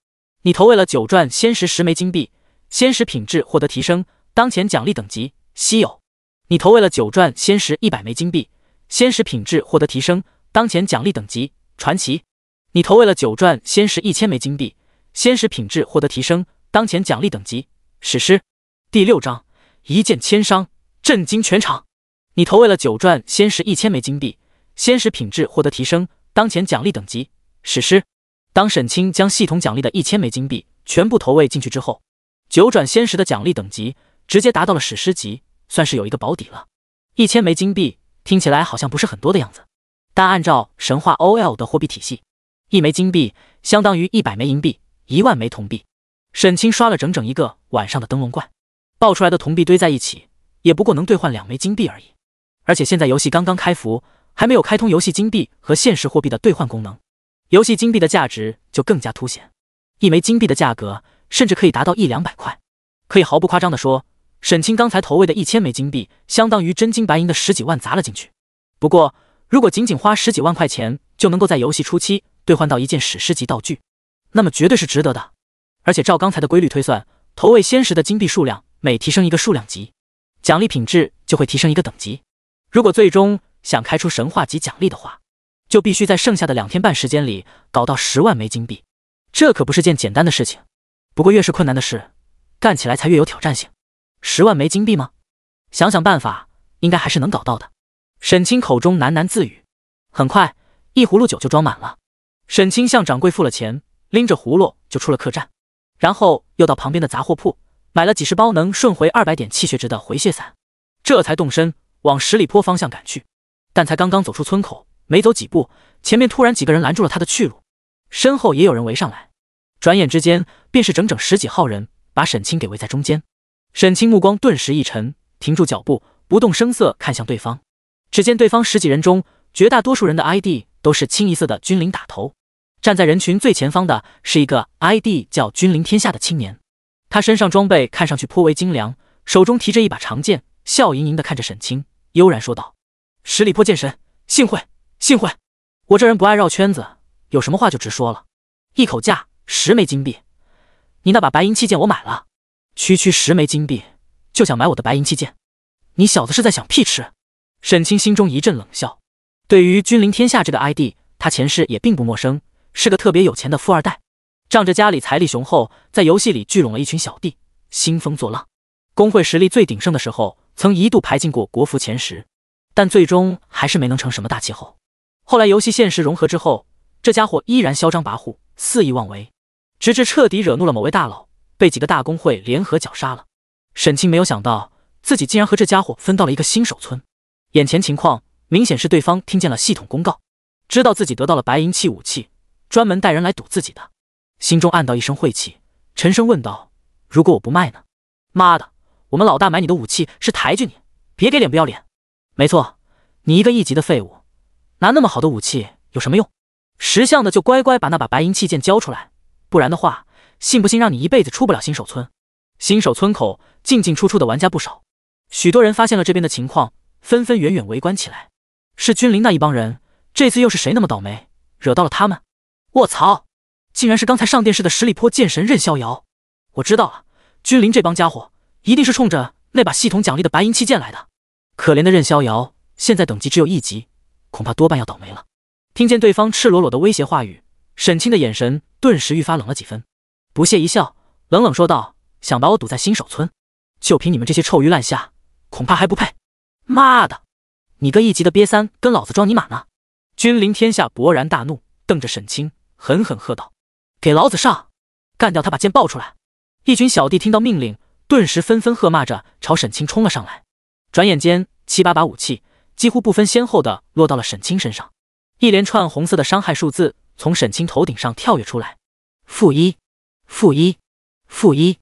你投喂了9转仙石10枚金币，仙石品质获得提升，当前奖励等级稀有。你投喂了9转仙石100枚金币，仙石品质获得提升，当前奖励等级传奇。你投喂了9转仙石1000枚金币，仙石品质获得提升，当前奖励等级史诗。第6章一剑千伤，震惊全场。你投喂了9转仙石1000枚金币，仙石品质获得提升，当前奖励等级史诗。当沈清将系统奖励的1000枚金币全部投喂进去之后，9转仙石的奖励等级直接达到了史诗级，算是有一个保底了。1000枚金币听起来好像不是很多的样子，但按照神话 OL 的货币体系，1枚金币相当于100枚银币，10000枚铜币。沈清刷了整整一个晚上的灯笼怪，爆出来的铜币堆在一起，也不过能兑换2枚金币而已。而且现在游戏刚刚开服，还没有开通游戏金币和现实货币的兑换功能，游戏金币的价值就更加凸显。1枚金币的价格甚至可以达到100-200块。可以毫不夸张地说，沈清刚才投喂的1000枚金币，相当于真金白银的10几万砸了进去。不过，如果仅仅花10几万块钱就能够在游戏初期兑换到一件史诗级道具，那么绝对是值得的。而且照刚才的规律推算，投喂仙石的金币数量每提升一个数量级，奖励品质就会提升一个等级。如果最终想开出神话级奖励的话，就必须在剩下的2天半时间里搞到10万枚金币，这可不是件简单的事情。不过越是困难的事，干起来才越有挑战性。10万枚金币吗？想想办法，应该还是能搞到的。沈清口中喃喃自语。很快，一葫芦酒就装满了。沈清向掌柜付了钱，拎着葫芦就出了客栈，然后又到旁边的杂货铺买了几十包能顺回200点气血值的回血散，这才动身往十里坡方向赶去。但才刚刚走出村口，没走几步，前面突然几个人拦住了他的去路，身后也有人围上来。转眼之间，便是整整10几号人把沈清给围在中间。沈清目光顿时一沉，停住脚步，不动声色看向对方。只见对方10几人中，绝大多数人的 ID 都是清一色的君临打头。站在人群最前方的是一个 ID 叫君临天下的青年，他身上装备看上去颇为精良，手中提着一把长剑，笑盈盈地看着沈清，悠然说道：十里坡剑神，幸会幸会。我这人不爱绕圈子，有什么话就直说了。一口价10枚金币，你那把白银器剑我买了，区10枚金币就想买我的白银器剑，你小子是在想屁吃？沈清心中一阵冷笑。对于君临天下这个 ID， 他前世也并不陌生，是个特别有钱的富二代，仗着家里财力雄厚，在游戏里聚拢了一群小弟，兴风作浪。工会实力最鼎盛的时候，曾一度排进过国服前10，但最终还是没能成什么大气候。后来游戏现实融合之后，这家伙依然嚣张跋扈，肆意妄为，直至彻底惹怒了某位大佬，被几个大公会联合绞杀了。沈清没有想到，自己竟然和这家伙分到了一个新手村。眼前情况明显是对方听见了系统公告，知道自己得到了白银器武器，专门带人来堵自己的。心中暗道一声晦气，沉声问道：如果我不卖呢？妈的，我们老大买你的武器是抬举你，别给脸不要脸。没错，你一个1级的废物，拿那么好的武器有什么用？10项的就乖乖把那把白银器剑交出来，不然的话，信不信让你一辈子出不了新手村。新手村口进进出出的玩家不少，许多人发现了这边的情况，纷纷远远围观起来。是君临那一帮人，这次又是谁那么倒霉，惹到了他们？卧槽，竟然是刚才上电视的十里坡剑神任逍遥。我知道了，君临这帮家伙一定是冲着那把系统奖励的白银器剑来的。可怜的任逍遥，现在等级只有1级，恐怕多半要倒霉了。听见对方赤裸裸的威胁话语，沈清的眼神顿时愈发冷了几分，不屑一笑，冷冷说道：想把我堵在新手村，就凭你们这些臭鱼烂虾，恐怕还不配。妈的，你个1级的瘪三，跟老子装尼玛呢！君临天下勃然大怒，瞪着沈清狠狠喝道：给老子上，干掉他，把剑爆出来！一群小弟听到命令，顿时纷纷喝骂着朝沈清冲了上来。转眼间7、8把武器几乎不分先后的落到了沈清身上，一连串红色的伤害数字从沈清头顶上跳跃出来，-1、-1、-1，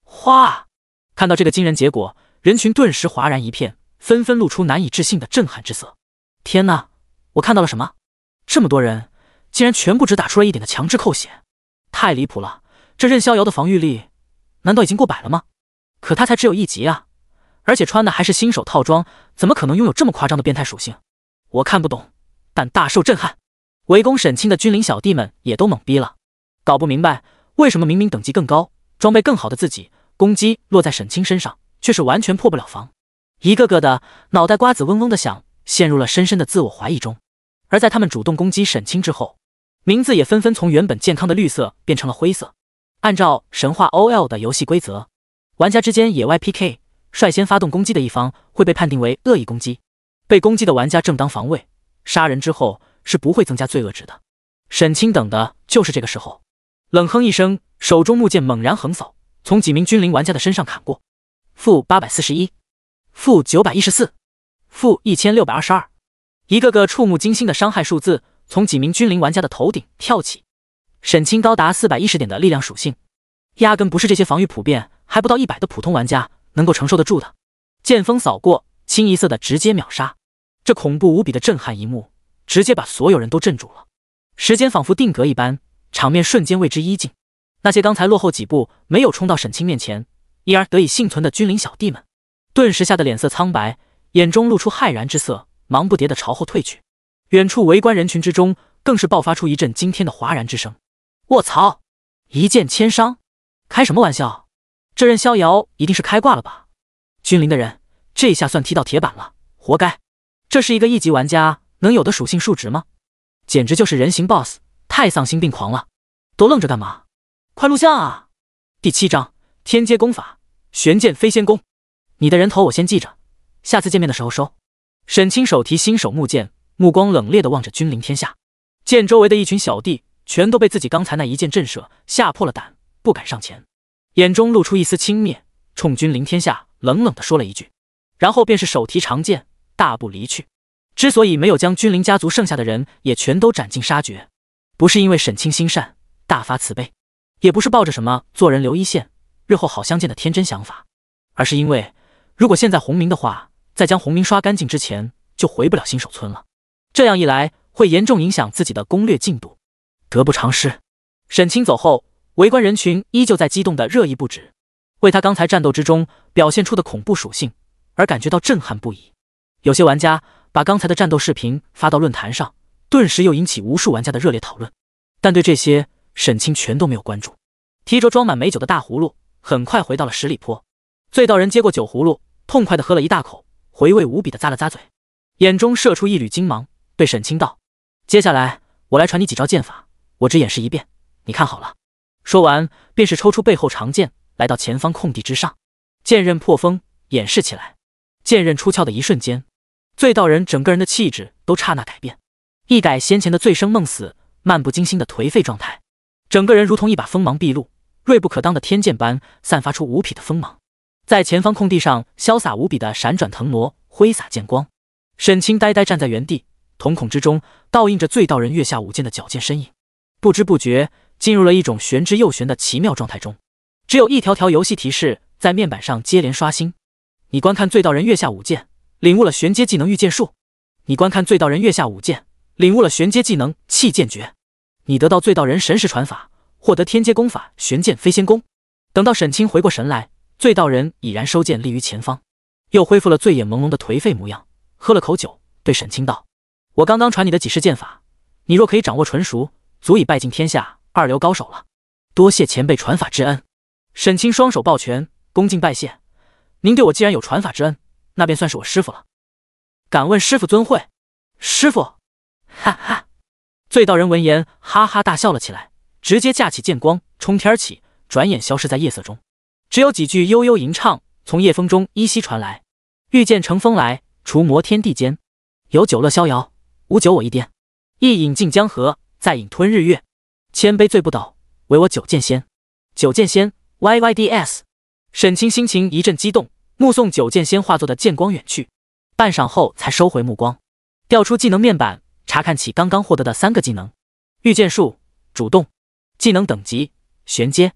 哗！看到这个惊人结果，人群顿时哗然一片，纷纷露出难以置信的震撼之色。天哪，我看到了什么？这么多人，竟然全部只打出了一点的强制扣血，太离谱了！这任逍遥的防御力，难道已经过100了吗？可他才只有1级啊，而且穿的还是新手套装，怎么可能拥有这么夸张的变态属性？我看不懂，但大受震撼。围攻沈清的君临小弟们也都懵逼了，搞不明白为什么明明等级更高、装备更好的自己，攻击落在沈清身上，却是完全破不了防。一个个的脑袋瓜子嗡嗡的响，陷入了深深的自我怀疑中。而在他们主动攻击沈清之后，名字也纷纷从原本健康的绿色变成了灰色。按照神话 OL 的游戏规则，玩家之间野外 PK， 率先发动攻击的一方会被判定为恶意攻击，被攻击的玩家正当防卫，杀人之后是不会增加罪恶值的。沈清等的就是这个时候，冷哼一声，手中木剑猛然横扫，从几名君临玩家的身上砍过。负841，负914，负1622，一个个触目惊心的伤害数字从几名君临玩家的头顶跳起。沈清高达410点的力量属性，压根不是这些防御普遍还不到100的普通玩家能够承受得住的。剑锋扫过，清一色的直接秒杀。这恐怖无比的震撼一幕，直接把所有人都镇住了。时间仿佛定格一般，场面瞬间为之一静。那些刚才落后几步没有冲到沈清面前，因而得以幸存的君临小弟们，顿时吓得脸色苍白，眼中露出骇然之色，忙不迭地朝后退去。远处围观人群之中，更是爆发出一阵惊天的哗然之声。卧槽！一剑千伤？开什么玩笑？这任逍遥一定是开挂了吧？君临的人，这下算踢到铁板了，活该！这是一个1级玩家能有的属性数值吗？简直就是人形 BOSS， 太丧心病狂了！都愣着干嘛？快录像啊！第7章天阶功法，玄剑飞仙功。你的人头我先记着，下次见面的时候收。沈清手提新手木剑，目光冷冽地望着君临天下。见周围的一群小弟全都被自己刚才那一剑震慑，吓破了胆，不敢上前，眼中露出一丝轻蔑，冲君临天下冷冷地说了一句，然后便是手提长剑大步离去。之所以没有将君临家族剩下的人也全都斩尽杀绝，不是因为沈清心善大发慈悲，也不是抱着什么做人留一线日后好相见的天真想法，而是因为如果现在洪明的话，在将洪明刷干净之前就回不了新手村了，这样一来会严重影响自己的攻略进度，得不偿失。沈清走后，围观人群依旧在激动的热议不止，为他刚才战斗之中表现出的恐怖属性而感觉到震撼不已。有些玩家把刚才的战斗视频发到论坛上，顿时又引起无数玩家的热烈讨论。但对这些，沈清全都没有关注，提着装满美酒的大葫芦，很快回到了十里坡。醉道人接过酒葫芦，痛快地喝了一大口，回味无比地咂了咂嘴，眼中射出一缕金芒，对沈清道：“接下来我来传你几招剑法，我只演示一遍，你看好了。”说完，便是抽出背后长剑，来到前方空地之上，剑刃破风，演示起来。剑刃出鞘的一瞬间，醉道人整个人的气质都刹那改变，一改先前的醉生梦死、漫不经心的颓废状态，整个人如同一把锋芒毕露、锐不可当的天剑般，散发出无匹的锋芒，在前方空地上潇洒无比的闪转腾挪，挥洒剑光。沈清呆呆站在原地，瞳孔之中倒映着醉道人月下舞剑的矫健身影，不知不觉进入了一种玄之又玄的奇妙状态中。只有一条条游戏提示在面板上接连刷新：你观看醉道人月下舞剑，领悟了玄阶技能御剑术；你观看醉道人月下舞剑，领悟了玄阶技能气剑诀；你得到醉道人神识传法，获得天阶功法玄剑飞仙功。等到沈清回过神来，醉道人已然收剑立于前方，又恢复了醉眼朦胧的颓废模样，喝了口酒，对沈清道：“我刚刚传你的几式剑法，你若可以掌握纯熟，足以拜进天下二流高手了。多谢前辈传法之恩。”沈清双手抱拳，恭敬拜谢：“您对我既然有传法之恩，那便算是我师傅了。敢问师傅尊讳？”“师傅！”哈哈。醉道人闻言哈哈大笑了起来，直接架起剑光冲天起，转眼消失在夜色中。只有几句悠悠吟唱从夜风中依稀传来：“御剑乘风来，除魔天地间。有酒乐逍遥，无酒我一颠。一饮尽江河，再饮吞日月。千杯醉不倒，唯我酒剑仙。酒剑仙 YYDS。” 沈清心情一阵激动，目送酒剑仙化作的剑光远去，半晌后才收回目光，调出技能面板，查看起刚刚获得的3个技能：御剑术主动，技能等级玄阶，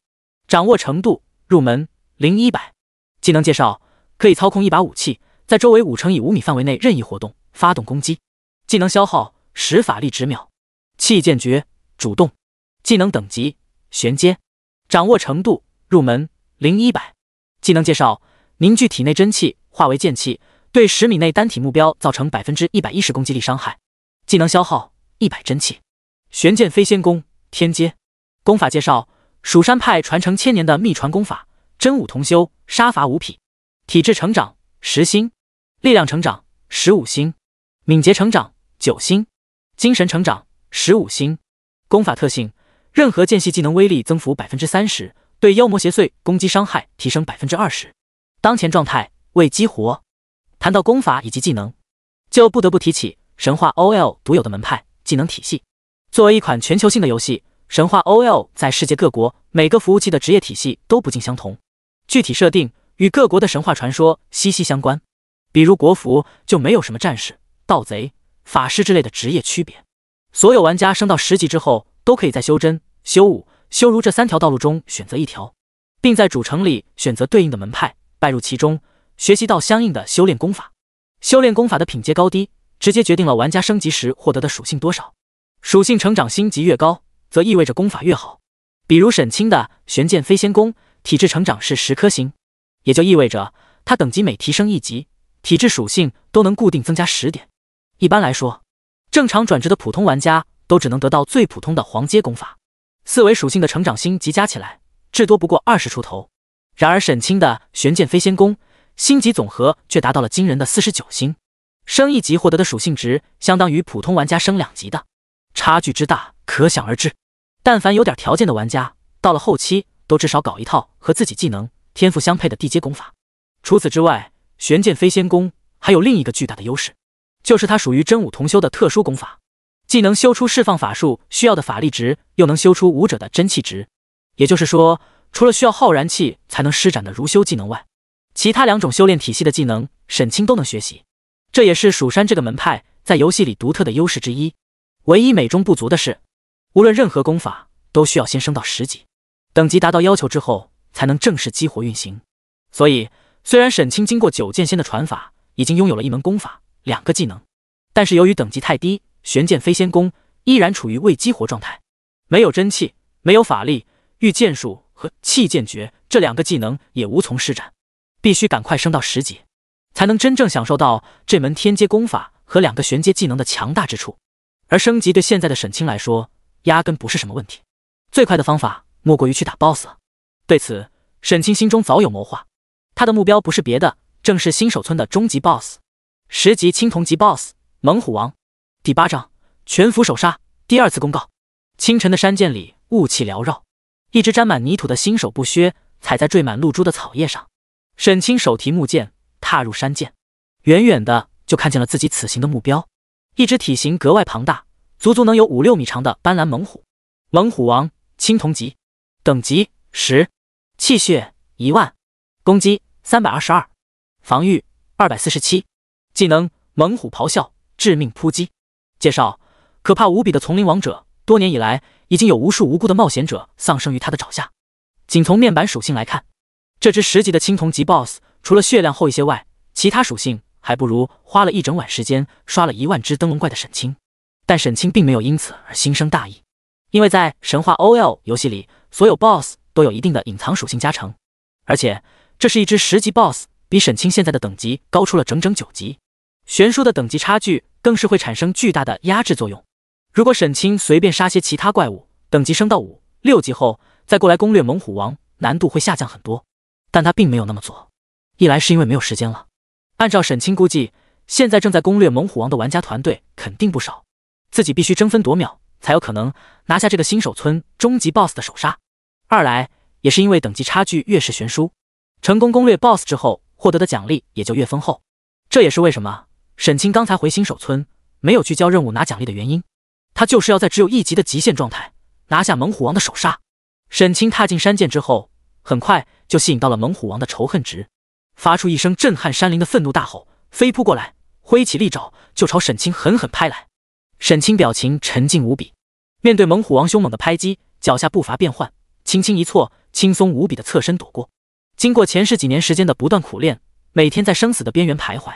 掌握程度入门0100。技能介绍：可以操控一把武器，在周围5乘以5米范围内任意活动，发动攻击。技能消耗10法力值秒，气剑诀主动，技能等级玄阶，掌握程度入门0-100。技能介绍：凝聚体内真气，化为剑气，对10米内单体目标造成110%攻击力伤害。技能消耗100真气。玄剑飞仙功天阶。功法介绍：蜀山派传承1000年的秘传功法，真武同修，杀伐无匹。体质成长10星，力量成长15星，敏捷成长9星，精神成长15星。功法特性：任何间隙技能威力增幅30%，对妖魔邪祟攻击伤害提升20%。当前状态未激活。谈到功法以及技能，就不得不提起神话 OL 独有的门派技能体系。作为一款全球性的游戏，神话 OL 在世界各国每个服务器的职业体系都不尽相同，具体设定与各国的神话传说息息相关。比如国服就没有什么战士、盗贼、法师之类的职业区别。所有玩家升到10级之后，都可以在修真、修武、修儒这3条道路中选择一条，并在主城里选择对应的门派，拜入其中，学习到相应的修炼功法。修炼功法的品阶高低，直接决定了玩家升级时获得的属性多少。属性成长星级越高，则意味着功法越好。比如沈清的玄剑飞仙功，体质成长是10颗星，也就意味着他等级每提升1级，体质属性都能固定增加10点。一般来说，正常转职的普通玩家都只能得到最普通的黄阶功法，4维属性的成长星级加起来至多不过20出头。然而沈清的玄剑飞仙功星级总和却达到了惊人的49星，升1级获得的属性值相当于普通玩家升2级的，差距之大可想而知。但凡有点条件的玩家，到了后期都至少搞一套和自己技能天赋相配的地阶功法。除此之外，玄剑飞仙功还有另一个巨大的优势，就是它属于真武同修的特殊功法，既能修出释放法术需要的法力值，又能修出武者的真气值。也就是说，除了需要浩然气才能施展的如修技能外，其他2种修炼体系的技能沈清都能学习。这也是蜀山这个门派在游戏里独特的优势之一。唯一美中不足的是，无论任何功法都需要先升到10级，等级达到要求之后才能正式激活运行。所以虽然沈清经过9剑仙的传法，已经拥有了一门功法、2个技能，但是由于等级太低，玄剑飞仙功依然处于未激活状态，没有真气，没有法力，御剑术和气剑诀这2个技能也无从施展，必须赶快升到10级，才能真正享受到这门天阶功法和2个玄阶技能的强大之处。而升级对现在的沈清来说压根不是什么问题，最快的方法莫过于去打 BOSS 了。对此，沈清心中早有谋划，他的目标不是别的，正是新手村的终极 BOSS，10级青铜级 BOSS 猛虎王。第8章全服首杀。第2次公告。清晨的山涧里雾气缭绕，一只沾满泥土的新手布靴踩在缀满露珠的草叶上。沈清手提木剑踏入山涧，远远的就看见了自己此行的目标，一只体型格外庞大，足足能有5-6米长的斑斓猛虎。猛虎王青铜级，等级10，气血10000，攻击322，防御247，技能猛虎咆哮，致命扑击。介绍：可怕无比的丛林王者，多年以来已经有无数无辜的冒险者丧生于他的爪下。仅从面板属性来看，这只10级的青铜级 BOSS 除了血量厚一些外，其他属性还不如花了一整晚时间刷了1万只灯笼怪的沈清。但沈清并没有因此而心生大意，因为在神话 OL 游戏里，所有 BOSS 都有一定的隐藏属性加成，而且这是一只10级 BOSS， 比沈清现在的等级高出了整整9级，悬殊的等级差距更是会产生巨大的压制作用。如果沈清随便杀些其他怪物，等级升到5、6级后再过来攻略猛虎王，难度会下降很多。但他并没有那么做，一来是因为没有时间了，按照沈清估计，现在正在攻略猛虎王的玩家团队肯定不少，自己必须争分夺秒才有可能拿下这个新手村终极 BOSS 的首杀。二来也是因为等级差距越是悬殊，成功攻略 BOSS 之后获得的奖励也就越丰厚。这也是为什么沈清刚才回新手村没有去交任务拿奖励的原因，他就是要在只有1级的极限状态拿下猛虎王的首杀。沈清踏进山涧之后，很快就吸引到了猛虎王的仇恨值，发出一声震撼山林的愤怒大吼，飞扑过来，挥起利爪就朝沈清狠狠拍来。沈清表情沉静无比，面对猛虎王凶猛的拍击，脚下步伐变换，轻轻一错，轻松无比的侧身躲过。经过前世几年时间的不断苦练，每天在生死的边缘徘徊，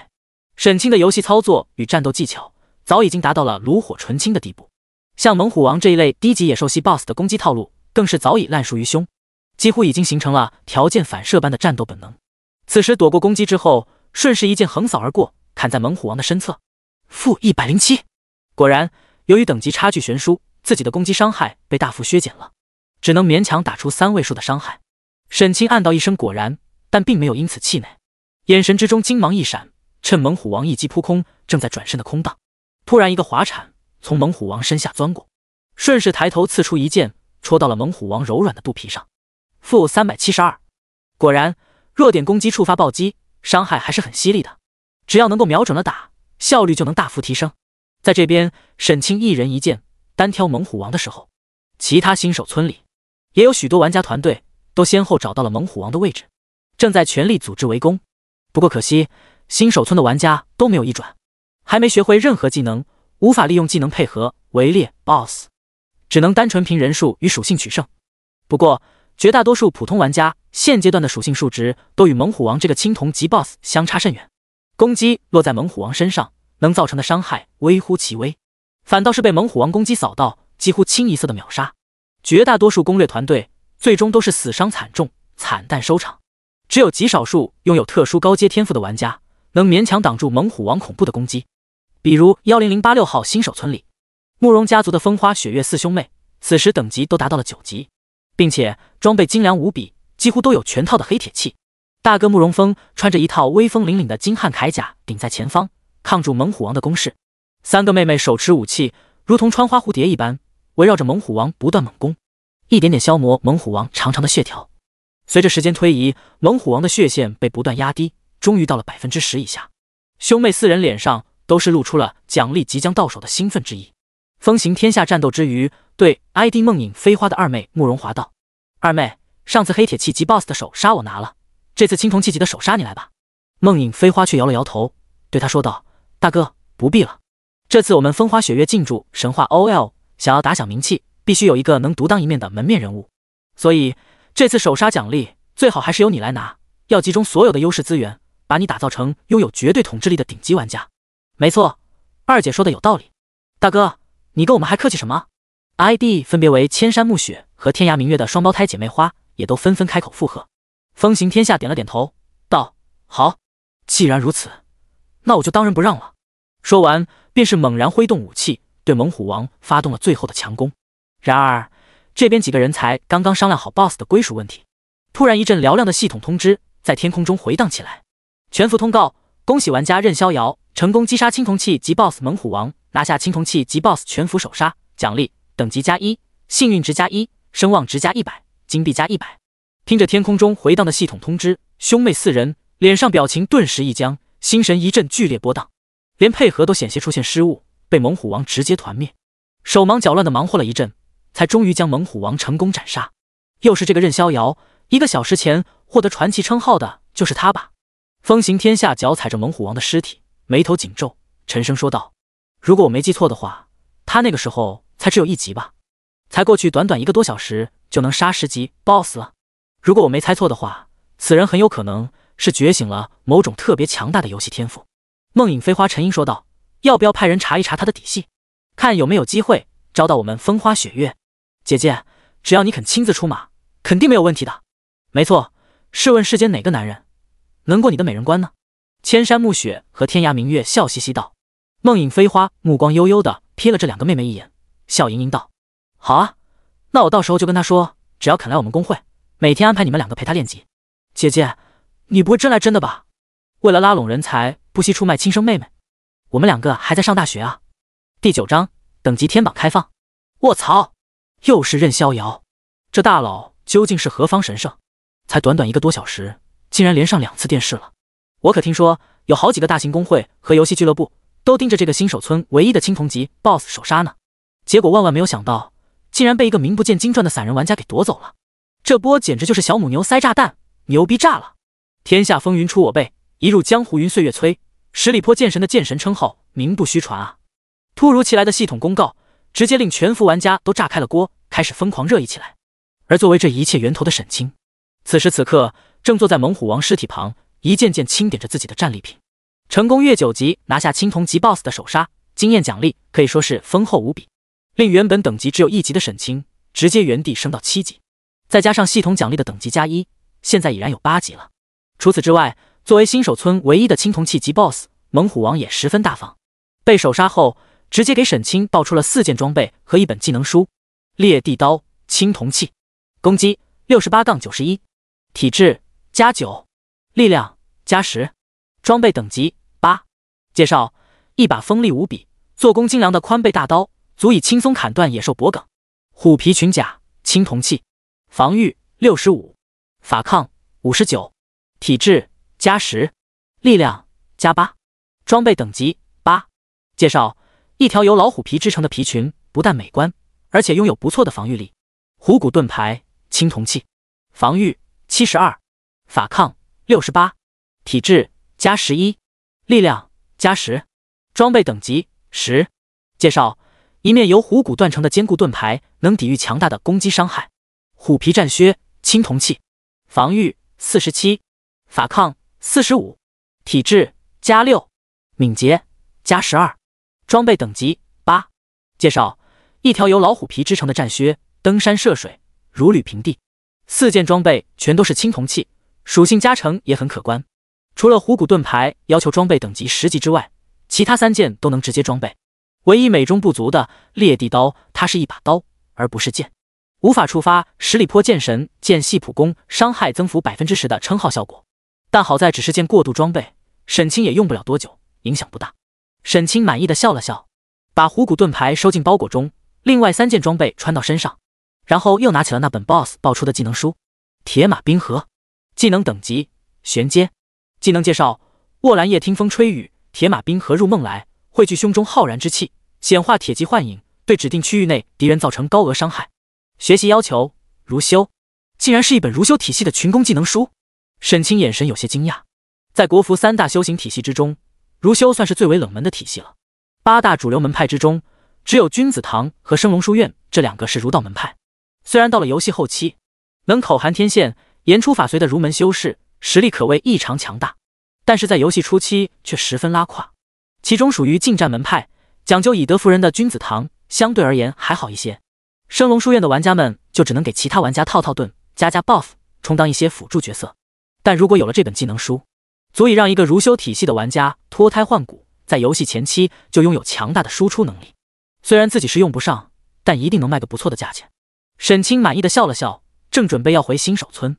沈清的游戏操作与战斗技巧早已经达到了炉火纯青的地步。像猛虎王这一类低级野兽系 BOSS 的攻击套路，更是早已烂熟于胸，几乎已经形成了条件反射般的战斗本能。此时躲过攻击之后，顺势一剑横扫而过，砍在猛虎王的身侧，负107。果然，由于等级差距悬殊，自己的攻击伤害被大幅削减了，只能勉强打出3位数的伤害。沈清暗道一声果然，但并没有因此气馁，眼神之中金芒一闪，趁猛虎王一击扑空，正在转身的空档，突然一个滑铲从猛虎王身下钻过，顺势抬头刺出一剑，戳到了猛虎王柔软的肚皮上，负372。果然，弱点攻击触发暴击，伤害还是很犀利的，只要能够瞄准了打，效率就能大幅提升。在这边，沈清一人一剑单挑猛虎王的时候，其他新手村里也有许多玩家团队都先后找到了猛虎王的位置，正在全力组织围攻。不过可惜，新手村的玩家都没有一转，还没学会任何技能，无法利用技能配合围猎 BOSS， 只能单纯凭人数与属性取胜。不过绝大多数普通玩家现阶段的属性数值都与猛虎王这个青铜级 BOSS 相差甚远，攻击落在猛虎王身上能造成的伤害微乎其微，反倒是被猛虎王攻击扫到，几乎清一色的秒杀。绝大多数攻略团队最终都是死伤惨重，惨淡收场，只有极少数拥有特殊高阶天赋的玩家能勉强挡住猛虎王恐怖的攻击。比如10086号新手村里，慕容家族的风花雪月四兄妹，此时等级都达到了9级，并且装备精良无比，几乎都有全套的黑铁器。大哥慕容峰穿着一套威风凛凛的金汉铠甲顶在前方，抗住猛虎王的攻势。3个妹妹手持武器，如同穿花蝴蝶一般，围绕着猛虎王不断猛攻，一点点消磨猛虎王长长的血条。随着时间推移，猛虎王的血线被不断压低，终于到了10%以下。兄妹4人脸上都是露出了奖励即将到手的兴奋之意。风行天下战斗之余，对 ID 梦影飞花的二妹慕容华道：“二妹，上次黑铁器级 BOSS 的手杀我拿了，这次青铜器级的手杀你来吧。”梦影飞花却摇了摇头，对他说道：“大哥，不必了。这次我们风花雪月进驻神话 OL， 想要打响名气，必须有一个能独当一面的门面人物，所以这次手杀奖励最好还是由你来拿，要集中所有的优势资源，把你打造成拥有绝对统治力的顶级玩家。”没错，二姐说的有道理。大哥，你跟我们还客气什么？ ID 分别为千山暮雪和天涯明月的双胞胎姐妹花也都纷纷开口附和。风行天下点了点头，道：“好，既然如此，那我就当仁不让了。”说完便是猛然挥动武器，对猛虎王发动了最后的强攻。然而这边几个人才刚刚商量好 BOSS 的归属问题，突然一阵嘹亮的系统通知在天空中回荡起来。全服通告，恭喜玩家任逍遥成功击杀青铜器级 BOSS 猛虎王，拿下青铜器级 BOSS 全服手杀，奖励等级+1，幸运值+1，声望值+100，金币+100。听着天空中回荡的系统通知，兄妹4人脸上表情顿时一僵，心神一阵剧烈波荡，连配合都险些出现失误，被猛虎王直接团灭。手忙脚乱的忙活了一阵，才终于将猛虎王成功斩杀。又是这个任逍遥，1个小时前获得传奇称号的就是他吧？风行天下脚踩着猛虎王的尸体，眉头紧皱，沉声说道：“如果我没记错的话，他那个时候才只有1级吧？才过去短短1个多小时就能杀10级 BOSS 了。如果我没猜错的话，此人很有可能是觉醒了某种特别强大的游戏天赋。”梦影飞花沉吟说道：“要不要派人查一查他的底细，看有没有机会招到我们风花雪月？姐姐，只要你肯亲自出马，肯定没有问题的。”没错，试问世间哪个男人能过你的美人关呢？千山暮雪和天涯明月笑嘻嘻道。梦影飞花目光悠悠的瞥了这2个妹妹一眼，笑盈盈道：“好啊，那我到时候就跟他说，只要肯来我们公会，每天安排你们2个陪他练级。”姐姐，你不会真来真的吧？为了拉拢人才，不惜出卖亲生妹妹？我们2个还在上大学啊。第9章等级天榜开放。卧槽，又是任逍遥，这大佬究竟是何方神圣？才短短1个多小时，竟然连上2次电视了。我可听说有好几个大型公会和游戏俱乐部都盯着这个新手村唯一的青铜级 BOSS 手杀呢，结果万万没有想到，竟然被一个名不见经传的散人玩家给夺走了。这波简直就是小母牛塞炸弹，牛逼炸了！天下风云出我辈，一入江湖云岁月催，十里坡剑神的剑神称号名不虚传啊！突如其来的系统公告，直接令全服玩家都炸开了锅，开始疯狂热议起来。而作为这一切源头的沈清，此时此刻正坐在猛虎王尸体旁，一件件清点着自己的战利品。成功越9级拿下青铜级 BOSS 的手杀，经验奖励可以说是丰厚无比。令原本等级只有1级的沈清直接原地升到7级，再加上系统奖励的等级加1，现在已然有8级了。除此之外，作为新手村唯一的青铜器级 BOSS， 猛虎王也十分大方，被首杀后直接给沈清爆出了4件装备和1本技能书：裂地刀、青铜器，攻击 68-91， 体质加9，力量加10，装备等级8。介绍：一把锋利无比、做工精良的宽背大刀，足以轻松砍断野兽脖颈。虎皮裙甲，青铜器，防御65，法抗59，体质加10，力量加8，装备等级8。介绍：一条由老虎皮制成的皮裙，不但美观，而且拥有不错的防御力。虎骨盾牌，青铜器，防御72，法抗68，体质加11，力量加10，装备等级10。介绍：一面由虎骨锻成的坚固盾牌，能抵御强大的攻击伤害。虎皮战靴，青铜器，防御47，法抗45，体质加6，敏捷加12，装备等级8。介绍：一条由老虎皮织成的战靴，登山涉水，如履平地。4件装备全都是青铜器，属性加成也很可观。除了虎骨盾牌要求装备等级10级之外，其他3件都能直接装备。唯一美中不足的裂地刀，它是一把刀，而不是剑，无法触发十里坡剑神剑系普攻伤害增幅 10% 的称号效果。但好在只是件过渡装备，沈清也用不了多久，影响不大。沈清满意的笑了笑，把虎骨盾牌收进包裹中，另外3件装备穿到身上，然后又拿起了那本 BOSS 爆出的技能书：铁马冰河，技能等级玄阶，技能介绍：沃兰叶听风吹雨，铁马冰河入梦来，汇聚胸中浩然之气，显化铁骑幻影，对指定区域内敌人造成高额伤害。学习要求：如修，竟然是一本如修体系的群攻技能书。沈清眼神有些惊讶，在国服3大修行体系之中，如修算是最为冷门的体系了。8大主流门派之中，只有君子堂和升龙书院这2个是儒道门派。虽然到了游戏后期，能口含天线、言出法随的儒门修士实力可谓异常强大，但是在游戏初期却十分拉胯。其中属于近战门派，讲究以德服人的君子堂相对而言还好一些，升龙书院的玩家们就只能给其他玩家套盾，加 buff， 充当一些辅助角色。但如果有了这本技能书，足以让一个儒修体系的玩家脱胎换骨，在游戏前期就拥有强大的输出能力。虽然自己是用不上，但一定能卖个不错的价钱。沈清满意的笑了笑，正准备要回新手村，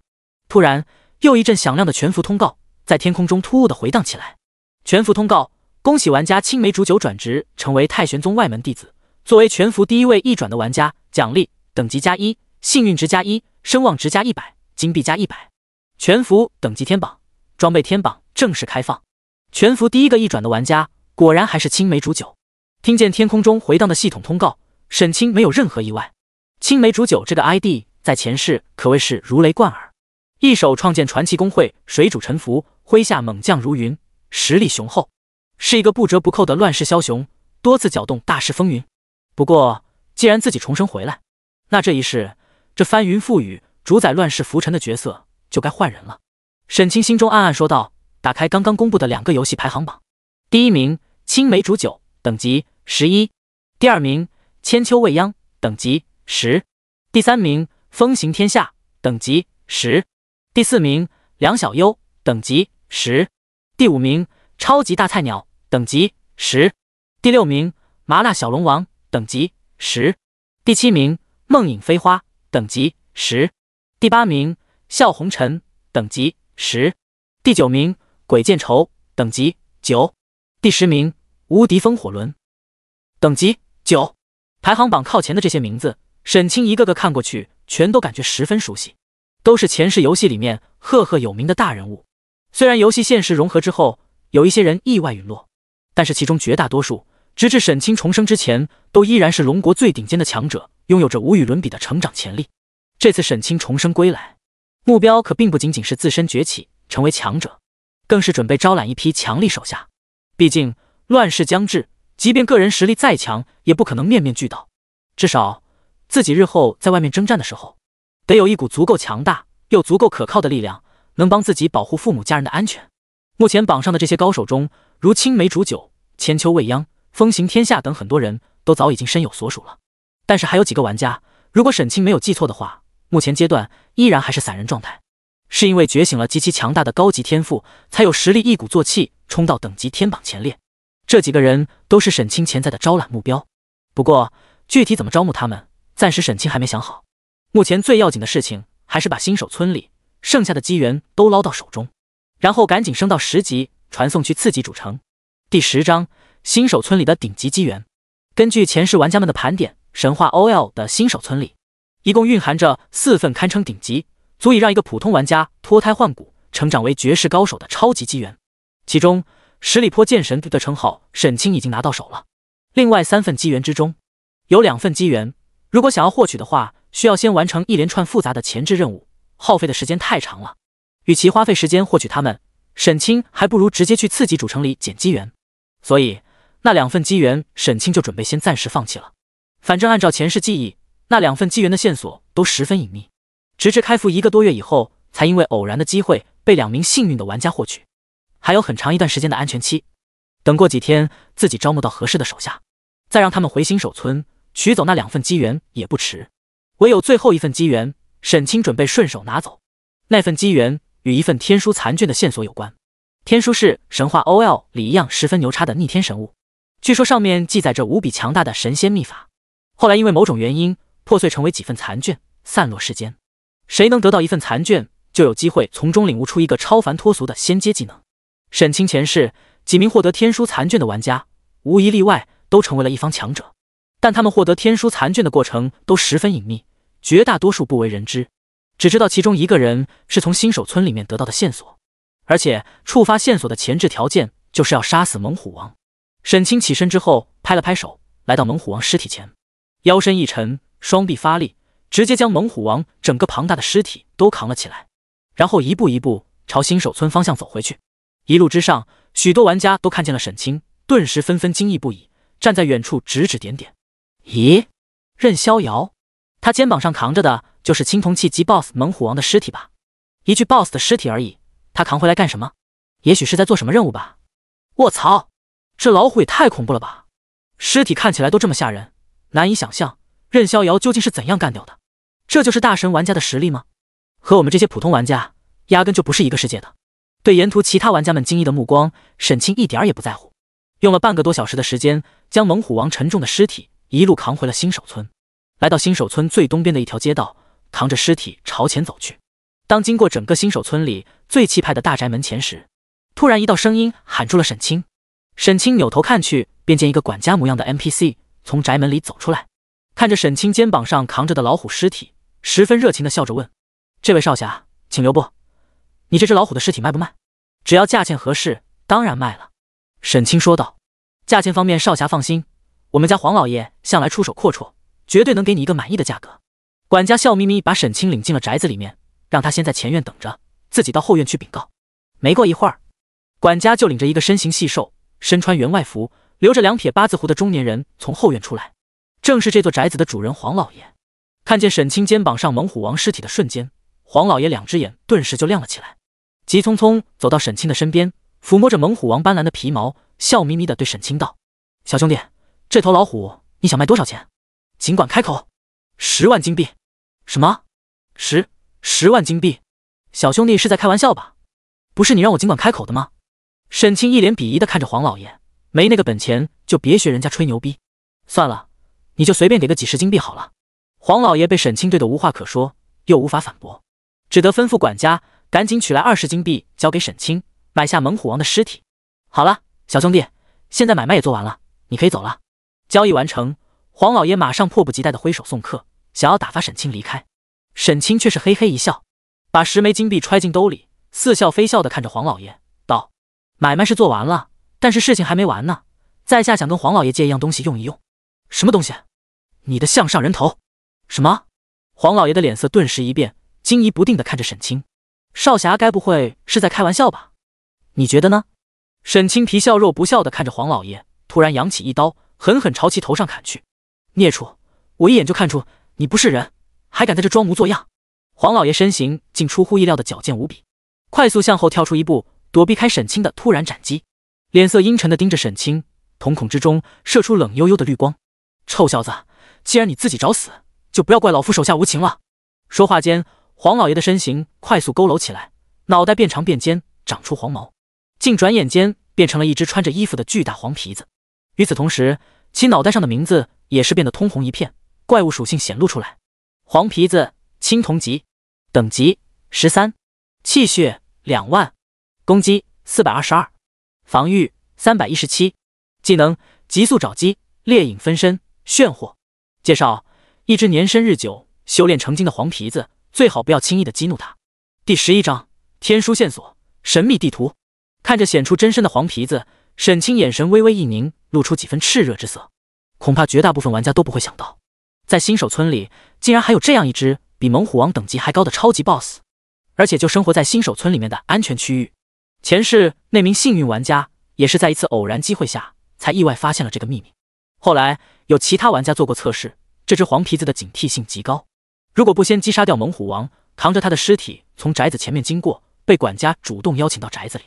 突然又一阵响亮的全服通告在天空中突兀的回荡起来。全服通告：恭喜玩家青梅煮酒转职成为太玄宗外门弟子，作为全服第1位一转的玩家，奖励等级加1，幸运值加1，声望值加100，金币加100。全服等级天榜，装备天榜正式开放。全服第1个一转的玩家果然还是青梅煮酒。听见天空中回荡的系统通告，沈清没有任何意外。青梅煮酒这个 ID 在前世可谓是如雷贯耳，一手创建传奇公会，水煮沉浮，麾下猛将如云，实力雄厚，是一个不折不扣的乱世枭雄，多次搅动大世风云。不过既然自己重生回来，那这一世这翻云覆雨主宰乱世浮沉的角色就该换人了。沈清心中暗暗说道，打开刚刚公布的2个游戏排行榜。第1名青梅煮酒，等级11；第2名千秋未央，等级10；第3名风行天下，等级10；第4名梁小优，等级10；第5名超级大菜鸟，等级10；第6名麻辣小龙王，等级10；第7名梦影飞花，等级10；第8名笑红尘，等级10；第9名鬼见愁，等级9；第10名无敌风火轮，等级9。排行榜靠前的这些名字，沈清一个个看过去，全都感觉十分熟悉，都是前世游戏里面赫赫有名的大人物。虽然游戏现实融合之后，有一些人意外陨落，但是其中绝大多数直至沈清重生之前，都依然是龙国最顶尖的强者，拥有着无与伦比的成长潜力。这次沈清重生归来，目标可并不仅仅是自身崛起成为强者，更是准备招揽一批强力手下。毕竟乱世将至，即便个人实力再强，也不可能面面俱到。至少自己日后在外面征战的时候，得有一股足够强大又足够可靠的力量，能帮自己保护父母家人的安全。目前榜上的这些高手中，如青梅煮酒、千秋未央、风行天下等很多人都早已经身有所属了。但是还有几个玩家，如果沈清没有记错的话，目前阶段依然还是散人状态，是因为觉醒了极其强大的高级天赋，才有实力一鼓作气冲到等级天榜前列。这几个人都是沈清潜在的招揽目标，不过具体怎么招募他们，暂时沈清还没想好。目前最要紧的事情还是把新手村里剩下的机缘都捞到手中，然后赶紧升到10级，传送去次级主城。第10章新手村里的顶级机缘。根据前世玩家们的盘点，神话 OL 的新手村里一共蕴含着4份堪称顶级，足以让一个普通玩家脱胎换骨成长为绝世高手的超级机缘。其中十里坡剑神的称号沈清已经拿到手了，另外3份机缘之中有2份机缘，如果想要获取的话，需要先完成一连串复杂的前置任务，耗费的时间太长了，与其花费时间获取它们，沈清还不如直接去次级主城里捡机缘，所以那2份机缘沈清就准备先暂时放弃了。反正按照前世记忆，那2份机缘的线索都十分隐秘，直至开服1个多月以后，才因为偶然的机会被2名幸运的玩家获取，还有很长一段时间的安全期。等过几天自己招募到合适的手下，再让他们回新手村取走那2份机缘也不迟。唯有最后1份机缘，沈清准备顺手拿走。那份机缘与一份天书残卷的线索有关。天书是神话 OL 里一样十分牛叉的逆天神物，据说上面记载着无比强大的神仙秘法，后来因为某种原因破碎成为几份残卷，散落世间。谁能得到1份残卷，就有机会从中领悟出一个超凡脱俗的仙阶技能。沈清前世几名获得天书残卷的玩家，无一例外都成为了一方强者，但他们获得天书残卷的过程都十分隐秘，绝大多数不为人知，只知道其中1个人是从新手村里面得到的线索，而且触发线索的前置条件就是要杀死猛虎王。沈清起身之后拍了拍手，来到猛虎王尸体前，腰身一沉，双臂发力，直接将猛虎王整个庞大的尸体都扛了起来，然后一步一步朝新手村方向走回去。一路之上，许多玩家都看见了沈清，顿时纷纷惊异不已，站在远处指指点点。咦，任逍遥，他肩膀上扛着的就是青铜器级 BOSS 猛虎王的尸体吧？一具 BOSS 的尸体而已，他扛回来干什么？也许是在做什么任务吧。卧槽，这老虎也太恐怖了吧！尸体看起来都这么吓人，难以想象任逍遥究竟是怎样干掉的。这就是大神玩家的实力吗？和我们这些普通玩家压根就不是一个世界的。对沿途其他玩家们惊异的目光，沈清一点也不在乎，用了半个多小时的时间，将猛虎王沉重的尸体一路扛回了新手村。来到新手村最东边的一条街道，扛着尸体朝前走去。当经过整个新手村里最气派的大宅门前时，突然一道声音喊住了沈清。沈清扭头看去，便见一个管家模样的 NPC 从宅门里走出来，看着沈清肩膀上扛着的老虎尸体，十分热情地笑着问：“这位少侠，请留步，你这只老虎的尸体卖不卖？只要价钱合适，当然卖了。”沈清说道：“价钱方面少侠放心，我们家黄老爷向来出手阔绰，绝对能给你一个满意的价格。”管家笑眯眯把沈清领进了宅子里面，让他先在前院等着，自己到后院去禀告。没过一会儿，管家就领着一个身形细瘦、身穿员外服、留着2撇8字胡的中年人从后院出来，正是这座宅子的主人黄老爷。看见沈清肩膀上猛虎王尸体的瞬间，黄老爷2只眼顿时就亮了起来，急匆匆走到沈清的身边，抚摸着猛虎王斑斓的皮毛，笑眯眯地对沈清道：“小兄弟，这头老虎你想卖多少钱？尽管开口。”10万金币。什么？10万金币？小兄弟是在开玩笑吧？不是你让我尽管开口的吗？沈清一脸鄙夷地看着黄老爷，没那个本钱就别学人家吹牛逼。算了，你就随便给个几十金币好了。黄老爷被沈清对得无话可说，又无法反驳，只得吩咐管家赶紧取来20金币交给沈清，买下猛虎王的尸体。好了，小兄弟，现在买卖也做完了，你可以走了。交易完成，黄老爷马上迫不及待地挥手送客，想要打发沈清离开。沈清却是嘿嘿一笑，把10枚金币揣进兜里，似笑非笑地看着黄老爷道：“买卖是做完了，但是事情还没完呢，在下想跟黄老爷借一样东西用一用。”什么东西？你的项上人头？什么？黄老爷的脸色顿时一变，惊疑不定地看着沈清。少侠该不会是在开玩笑吧？你觉得呢？沈清皮笑肉不笑地看着黄老爷，突然扬起一刀，狠狠朝其头上砍去。孽畜，我一眼就看出你不是人，还敢在这装模作样！黄老爷身形竟出乎意料的矫健无比，快速向后跳出一步，躲避开沈清的突然斩击，脸色阴沉地盯着沈清，瞳孔之中射出冷悠悠的绿光。臭小子，既然你自己找死，就不要怪老夫手下无情了。说话间，黄老爷的身形快速佝偻起来，脑袋变长变尖，长出黄毛，竟转眼间变成了一只穿着衣服的巨大黄皮子。与此同时，其脑袋上的名字也是变得通红一片，怪物属性显露出来。黄皮子，青铜级，等级13，气血2万，攻击422，防御317，技能急速找机，猎影分身，炫惑。介绍：一只年深日久、修炼成精的黄皮子，最好不要轻易的激怒它。第11章天书线索，神秘地图。看着显出真身的黄皮子，沈清眼神微微一凝，露出几分炽热之色。恐怕绝大部分玩家都不会想到，在新手村里竟然还有这样一只比猛虎王等级还高的超级 BOSS， 而且就生活在新手村里面的安全区域。前世那名幸运玩家也是在一次偶然机会下才意外发现了这个秘密。后来有其他玩家做过测试，这只黄皮子的警惕性极高，如果不先击杀掉猛虎王，扛着他的尸体从宅子前面经过，被管家主动邀请到宅子里，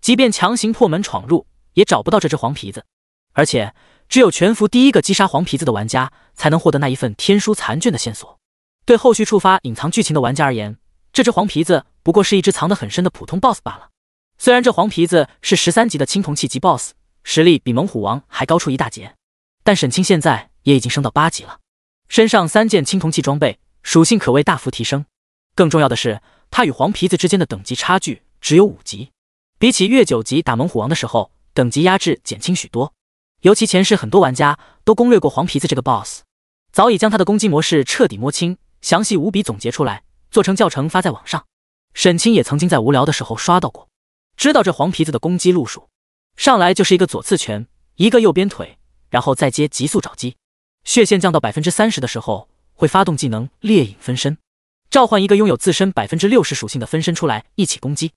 即便强行破门闯入，也找不到这只黄皮子。而且只有全服第一个击杀黄皮子的玩家才能获得那一份天书残卷的线索。对后续触发隐藏剧情的玩家而言，这只黄皮子不过是一只藏得很深的普通 BOSS 罢了。虽然这黄皮子是13级的青铜器级 BOSS， 实力比猛虎王还高出一大截，但沈清现在也已经升到8级了，身上3件青铜器装备，属性可谓大幅提升。更重要的是，他与黄皮子之间的等级差距只有5级，比起越9级打猛虎王的时候，等级压制减轻许多。尤其前世很多玩家都攻略过黄皮子这个 BOSS， 早已将他的攻击模式彻底摸清，详细无比总结出来，做成教程发在网上。沈清也曾经在无聊的时候刷到过，知道这黄皮子的攻击路数，上来就是一个左刺拳，一个右边腿，然后再接急速找机。血线降到 30% 的时候，会发动技能猎影分身，召唤一个拥有自身 60% 属性的分身出来一起攻击。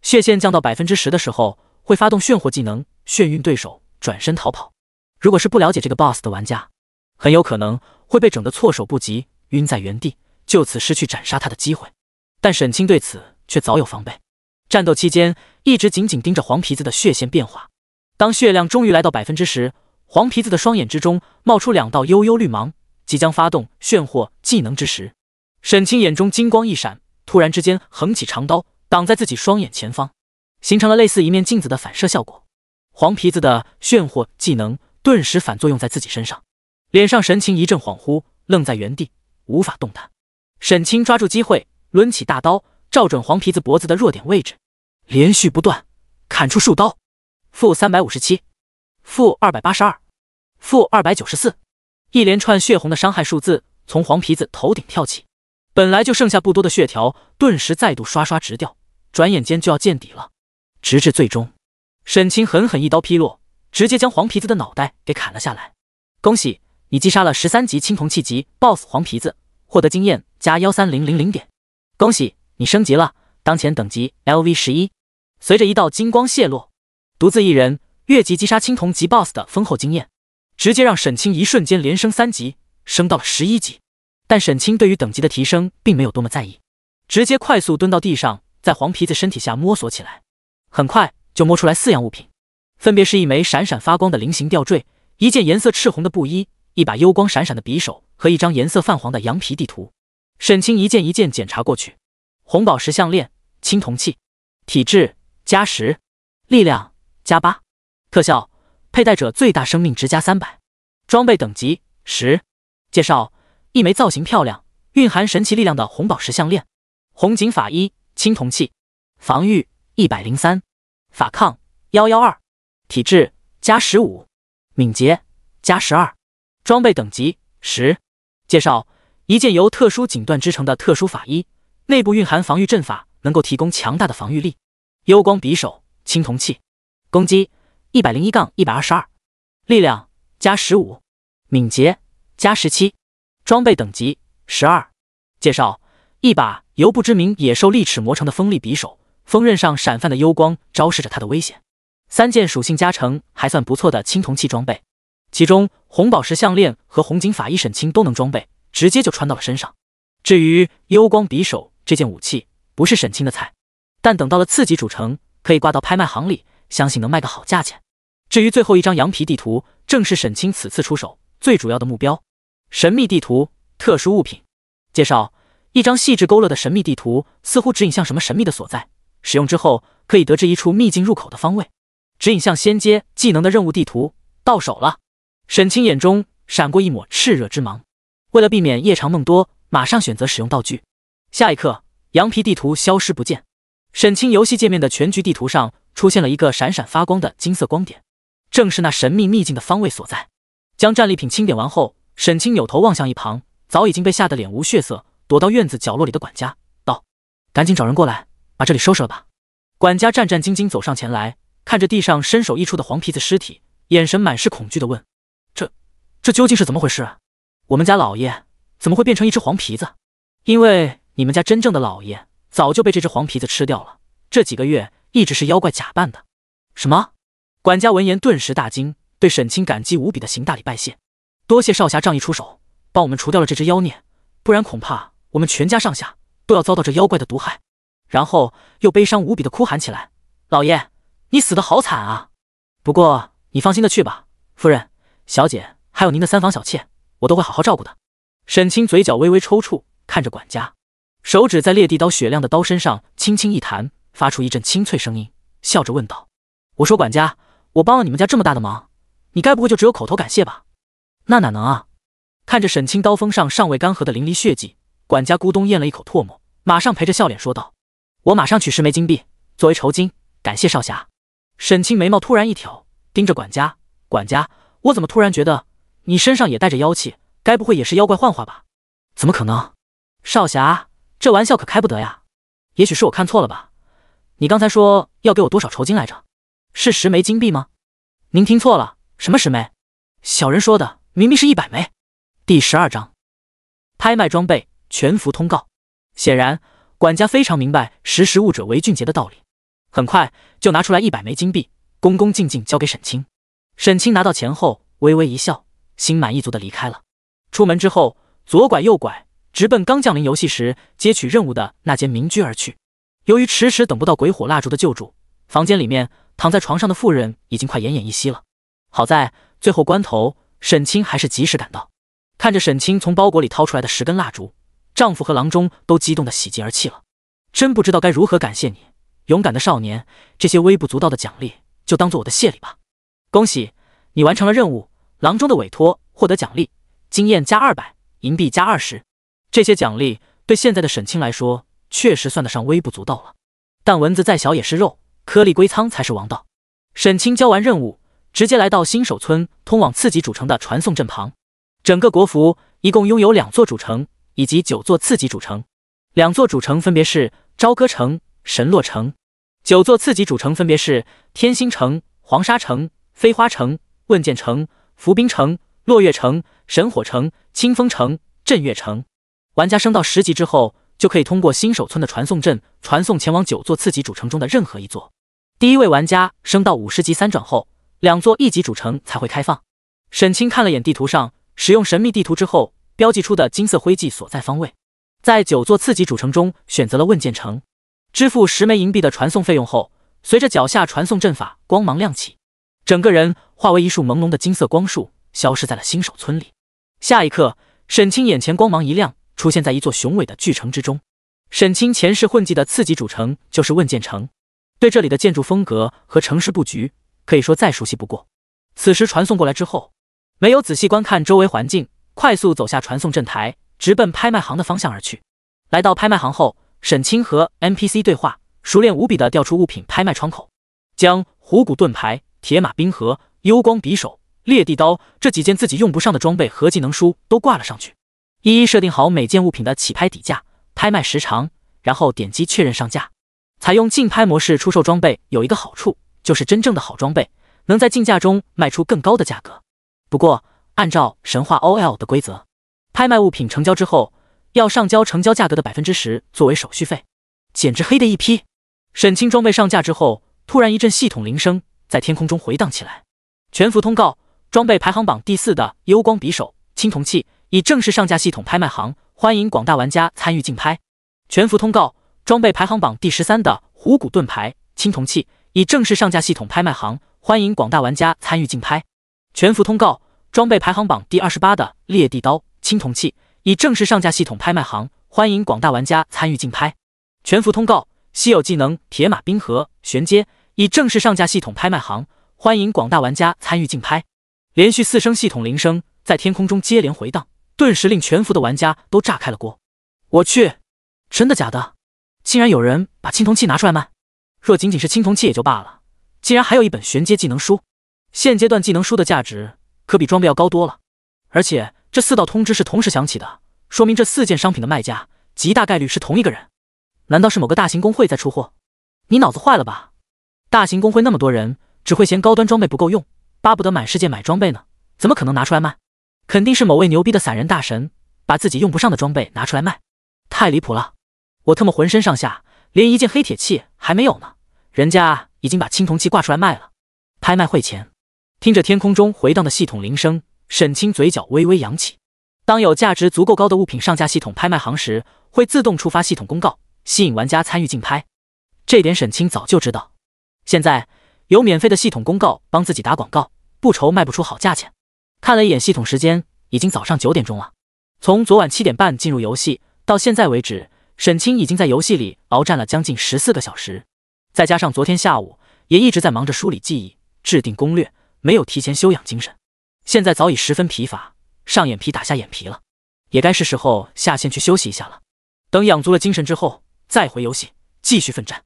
血线降到 10% 的时候，会发动炫惑技能，眩晕对手，转身逃跑。如果是不了解这个 BOSS 的玩家，很有可能会被整得措手不及，晕在原地，就此失去斩杀他的机会。但沈清对此却早有防备，战斗期间一直紧紧盯着黄皮子的血线变化。当血量终于来到 10%， 黄皮子的双眼之中冒出2道幽幽绿芒，即将发动炫惑技能之时，沈清眼中金光一闪，突然之间横起长刀，挡在自己双眼前方，形成了类似一面镜子的反射效果。黄皮子的炫惑技能顿时反作用在自己身上，脸上神情一阵恍惚，愣在原地无法动弹。沈清抓住机会，抡起大刀，照准黄皮子脖子的弱点位置，连续不断砍出数刀。-357，-282，-294，一连串血红的伤害数字从黄皮子头顶跳起，本来就剩下不多的血条顿时再度刷刷直掉，转眼间就要见底了。直至最终，沈清狠狠一刀劈落，直接将黄皮子的脑袋给砍了下来。恭喜你击杀了13级青铜器级 BOSS 黄皮子，获得经验加13000点。恭喜你升级了，当前等级 LV11。随着一道金光泄落，独自一人越级击杀青铜级 BOSS 的丰厚经验，直接让沈清一瞬间连升3级，升到了11级。但沈清对于等级的提升并没有多么在意，直接快速蹲到地上，在黄皮子身体下摸索起来。很快就摸出来4样物品，分别是一枚闪闪发光的菱形吊坠，一件颜色赤红的布衣，一把幽光闪闪的匕首和一张颜色泛黄的羊皮地图。沈清一件一件检查过去。红宝石项链，青铜器，体质+10，力量+8，特效佩戴者最大生命值+300，装备等级10。介绍：一枚造型漂亮、蕴含神奇力量的红宝石项链，红锦法衣，青铜器，防御103，法抗112，体质+15，敏捷+12，装备等级10。介绍：一件由特殊锦缎织成的特殊法衣，内部蕴含防御阵法，能够提供强大的防御力。幽光匕首，青铜器，攻击101-122，力量+15，敏捷+17，装备等级12。介绍：一把由不知名野兽利齿磨成的锋利匕首，锋刃上闪泛的幽光昭示着它的危险。3件属性加成还算不错的青铜器装备，其中红宝石项链和红锦法衣沈清都能装备，直接就穿到了身上。至于幽光匕首这件武器，不是沈清的菜，但等到了次级主城，可以挂到拍卖行里，相信能卖个好价钱。至于最后一张羊皮地图，正是沈清此次出手最主要的目标。神秘地图，特殊物品。介绍：一张细致勾勒的神秘地图，似乎指引向什么神秘的所在。使用之后，可以得知一处秘境入口的方位。指引向仙阶技能的任务地图到手了。沈清眼中闪过一抹炽热之芒，为了避免夜长梦多，马上选择使用道具。下一刻，羊皮地图消失不见。沈清游戏界面的全局地图上出现了一个闪闪发光的金色光点，正是那神秘秘境的方位所在。将战利品清点完后，沈清扭头望向一旁早已经被吓得脸无血色，躲到院子角落里的管家，道：“赶紧找人过来，把这里收拾了吧。”管家战战兢兢走上前来，看着地上身首异处的黄皮子尸体，眼神满是恐惧地问：“这究竟是怎么回事？我们家老爷怎么会变成一只黄皮子？因为你们家真正的老爷早就被这只黄皮子吃掉了，这几个月一直是妖怪假扮的。”什么？管家闻言顿时大惊，对沈清感激无比的行大礼拜谢：“多谢少侠仗义出手，帮我们除掉了这只妖孽，不然恐怕我们全家上下都要遭到这妖怪的毒害。”然后又悲伤无比的哭喊起来：“老爷，你死得好惨啊！不过你放心的去吧，夫人、小姐，还有您的三房小妾，我都会好好照顾的。”沈清嘴角微微抽搐，看着管家，手指在裂地刀雪亮的刀身上轻轻一弹，发出一阵清脆声音，笑着问道：“我说管家，我帮了你们家这么大的忙，你该不会就只有口头感谢吧？”“那哪能啊！”看着沈清刀锋上尚未干涸的淋漓血迹，管家咕咚咽了一口唾沫，马上陪着笑脸说道：“我马上取10枚金币作为酬金，感谢少侠。”沈清眉毛突然一挑，盯着管家：“管家，我怎么突然觉得你身上也带着妖气，该不会也是妖怪幻化吧？”“怎么可能？少侠，这玩笑可开不得呀！也许是我看错了吧？你刚才说要给我多少酬金来着？是10枚金币吗？”“您听错了，什么10枚？小人说的明明是100枚。”第12章，拍卖装备全服通告。显然，管家非常明白识时务者为俊杰的道理，很快就拿出来100枚金币，恭恭敬敬交给沈清。沈清拿到钱后，微微一笑，心满意足地离开了。出门之后，左拐右拐，直奔刚降临游戏时接取任务的那间民居而去。由于迟迟等不到鬼火蜡烛的救助，房间里面躺在床上的妇人已经快奄奄一息了。好在最后关头，沈清还是及时赶到。看着沈清从包裹里掏出来的10根蜡烛，丈夫和郎中都激动得喜极而泣了。真不知道该如何感谢你，勇敢的少年，这些微不足道的奖励就当做我的谢礼吧。恭喜你完成了任务，郎中的委托，获得奖励，经验加200，银币加20。这些奖励对现在的沈清来说，确实算得上微不足道了。但蚊子再小也是肉，颗粒归仓才是王道。沈清交完任务，直接来到新手村通往次级主城的传送阵旁。整个国服一共拥有2座主城以及9座次级主城，2座主城分别是朝歌城、神洛城，9座次级主城分别是天星城、黄沙城、飞花城、问剑城、伏兵城、落月城、神火城、清风城、镇月城。玩家升到10级之后，就可以通过新手村的传送阵传送前往9座次级主城中的任何一座。第一位玩家升到50级3转后，2座1级主城才会开放。沈清看了眼地图上使用神秘地图之后标记出的金色徽记所在方位，在9座次级主城中选择了问剑城。支付10枚银币的传送费用后，随着脚下传送阵法光芒亮起，整个人化为一束朦胧的金色光束，消失在了新手村里。下一刻，沈清眼前光芒一亮，出现在一座雄伟的巨城之中。沈清前世混迹的次级主城就是问剑城，对这里的建筑风格和城市布局可以说再熟悉不过。此时传送过来之后，没有仔细观看周围环境，快速走下传送阵台，直奔拍卖行的方向而去。来到拍卖行后，沈清和 NPC 对话，熟练无比地调出物品拍卖窗口，将虎骨盾牌、铁马冰盒、幽光匕首、裂地刀这几件自己用不上的装备和技能书都挂了上去，一一设定好每件物品的起拍底价、拍卖时长，然后点击确认上架。采用竞拍模式出售装备有一个好处，就是真正的好装备能在竞价中卖出更高的价格。不过按照神话 OL 的规则，拍卖物品成交之后要上交成交价格的 10% 作为手续费，简直黑的一批。沈清装备上架之后，突然一阵系统铃声在天空中回荡起来。全服通告，装备排行榜第4的幽光匕首青铜器已正式上架系统拍卖行，欢迎广大玩家参与竞拍。全服通告，装备排行榜第13的虎骨盾牌青铜器已正式上架系统拍卖行，欢迎广大玩家参与竞拍。全服通告，装备排行榜第28的裂地刀青铜器已正式上架系统拍卖行，欢迎广大玩家参与竞拍。全服通告：稀有技能铁马冰河玄阶已正式上架系统拍卖行，欢迎广大玩家参与竞拍。连续4声系统铃声在天空中接连回荡，顿时令全服的玩家都炸开了锅。我去，真的假的？竟然有人把青铜器拿出来卖！若仅仅是青铜器也就罢了，竟然还有一本玄阶技能书。现阶段技能书的价值可比装备要高多了，而且这4道通知是同时响起的，说明这4件商品的卖家极大概率是同一个人。难道是某个大型公会在出货？你脑子坏了吧？大型公会那么多人，只会嫌高端装备不够用，巴不得满世界买装备呢，怎么可能拿出来卖？肯定是某位牛逼的散人大神把自己用不上的装备拿出来卖，太离谱了！我他妈浑身上下连一件黑铁器还没有呢，人家已经把青铜器挂出来卖了。拍卖会前，听着天空中回荡的系统铃声，沈清嘴角微微扬起。当有价值足够高的物品上架系统拍卖行时，会自动触发系统公告，吸引玩家参与竞拍。这点沈清早就知道，现在有免费的系统公告帮自己打广告，不愁卖不出好价钱。看了一眼系统时间，已经早上9点钟了。从昨晚7点半进入游戏到现在为止，沈清已经在游戏里鏖战了将近14个小时，再加上昨天下午也一直在忙着梳理记忆、制定攻略，没有提前休养精神，现在早已十分疲乏，上眼皮打下眼皮了，也该是时候下线去休息一下了。等养足了精神之后，再回游戏继续奋战。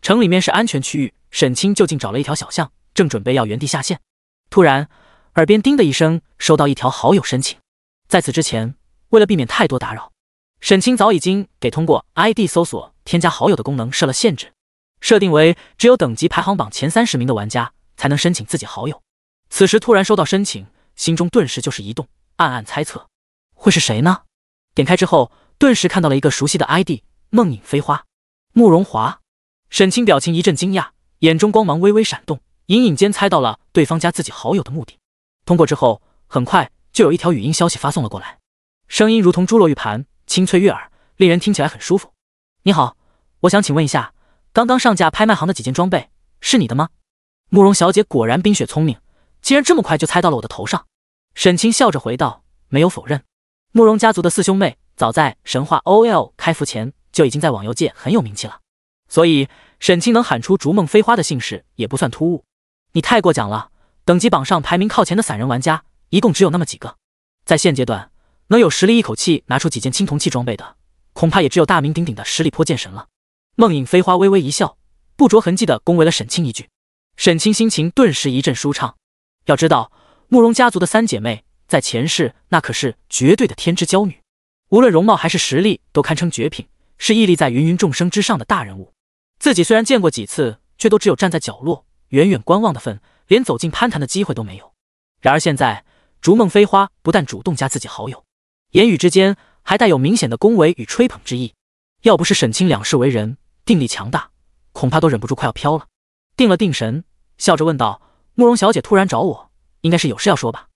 城里面是安全区域，沈清就近找了一条小巷，正准备要原地下线，突然耳边叮的一声，收到一条好友申请。在此之前，为了避免太多打扰，沈清早已经给通过 ID 搜索添加好友的功能设了限制，设定为只有等级排行榜前30名的玩家才能申请自己好友。此时突然收到申请，心中顿时就是一动，暗暗猜测会是谁呢？点开之后，顿时看到了一个熟悉的 ID 梦影飞花，慕容华。沈清表情一阵惊讶，眼中光芒微微闪动，隐隐间猜到了对方加自己好友的目的。通过之后，很快就有一条语音消息发送了过来，声音如同珠落玉盘，清脆悦耳，令人听起来很舒服。你好，我想请问一下，刚刚上架拍卖行的几件装备是你的吗？慕容小姐果然冰雪聪明，竟然这么快就猜到了我的头上。沈清笑着回道，没有否认。慕容家族的4兄妹早在神话 OL 开服前就已经在网游界很有名气了，所以沈清能喊出逐梦飞花的姓氏也不算突兀。你太过奖了，等级榜上排名靠前的散人玩家一共只有那么几个，在现阶段能有实力一口气拿出几件青铜器装备的，恐怕也只有大名鼎鼎的十里坡剑神了。梦影飞花微微一笑，不着痕迹地恭维了沈清一句。沈清心情顿时一阵舒畅。要知道，慕容家族的3姐妹在前世那可是绝对的天之娇女，无论容貌还是实力都堪称绝品，是屹立在芸芸众生之上的大人物。自己虽然见过几次，却都只有站在角落远远观望的份，连走近攀谈的机会都没有。然而现在，逐梦飞花不但主动加自己好友，言语之间还带有明显的恭维与吹捧之意。要不是沈清两世为人，定力强大，恐怕都忍不住快要飘了。定了定神，笑着问道：慕容小姐突然找我，应该是有事要说吧？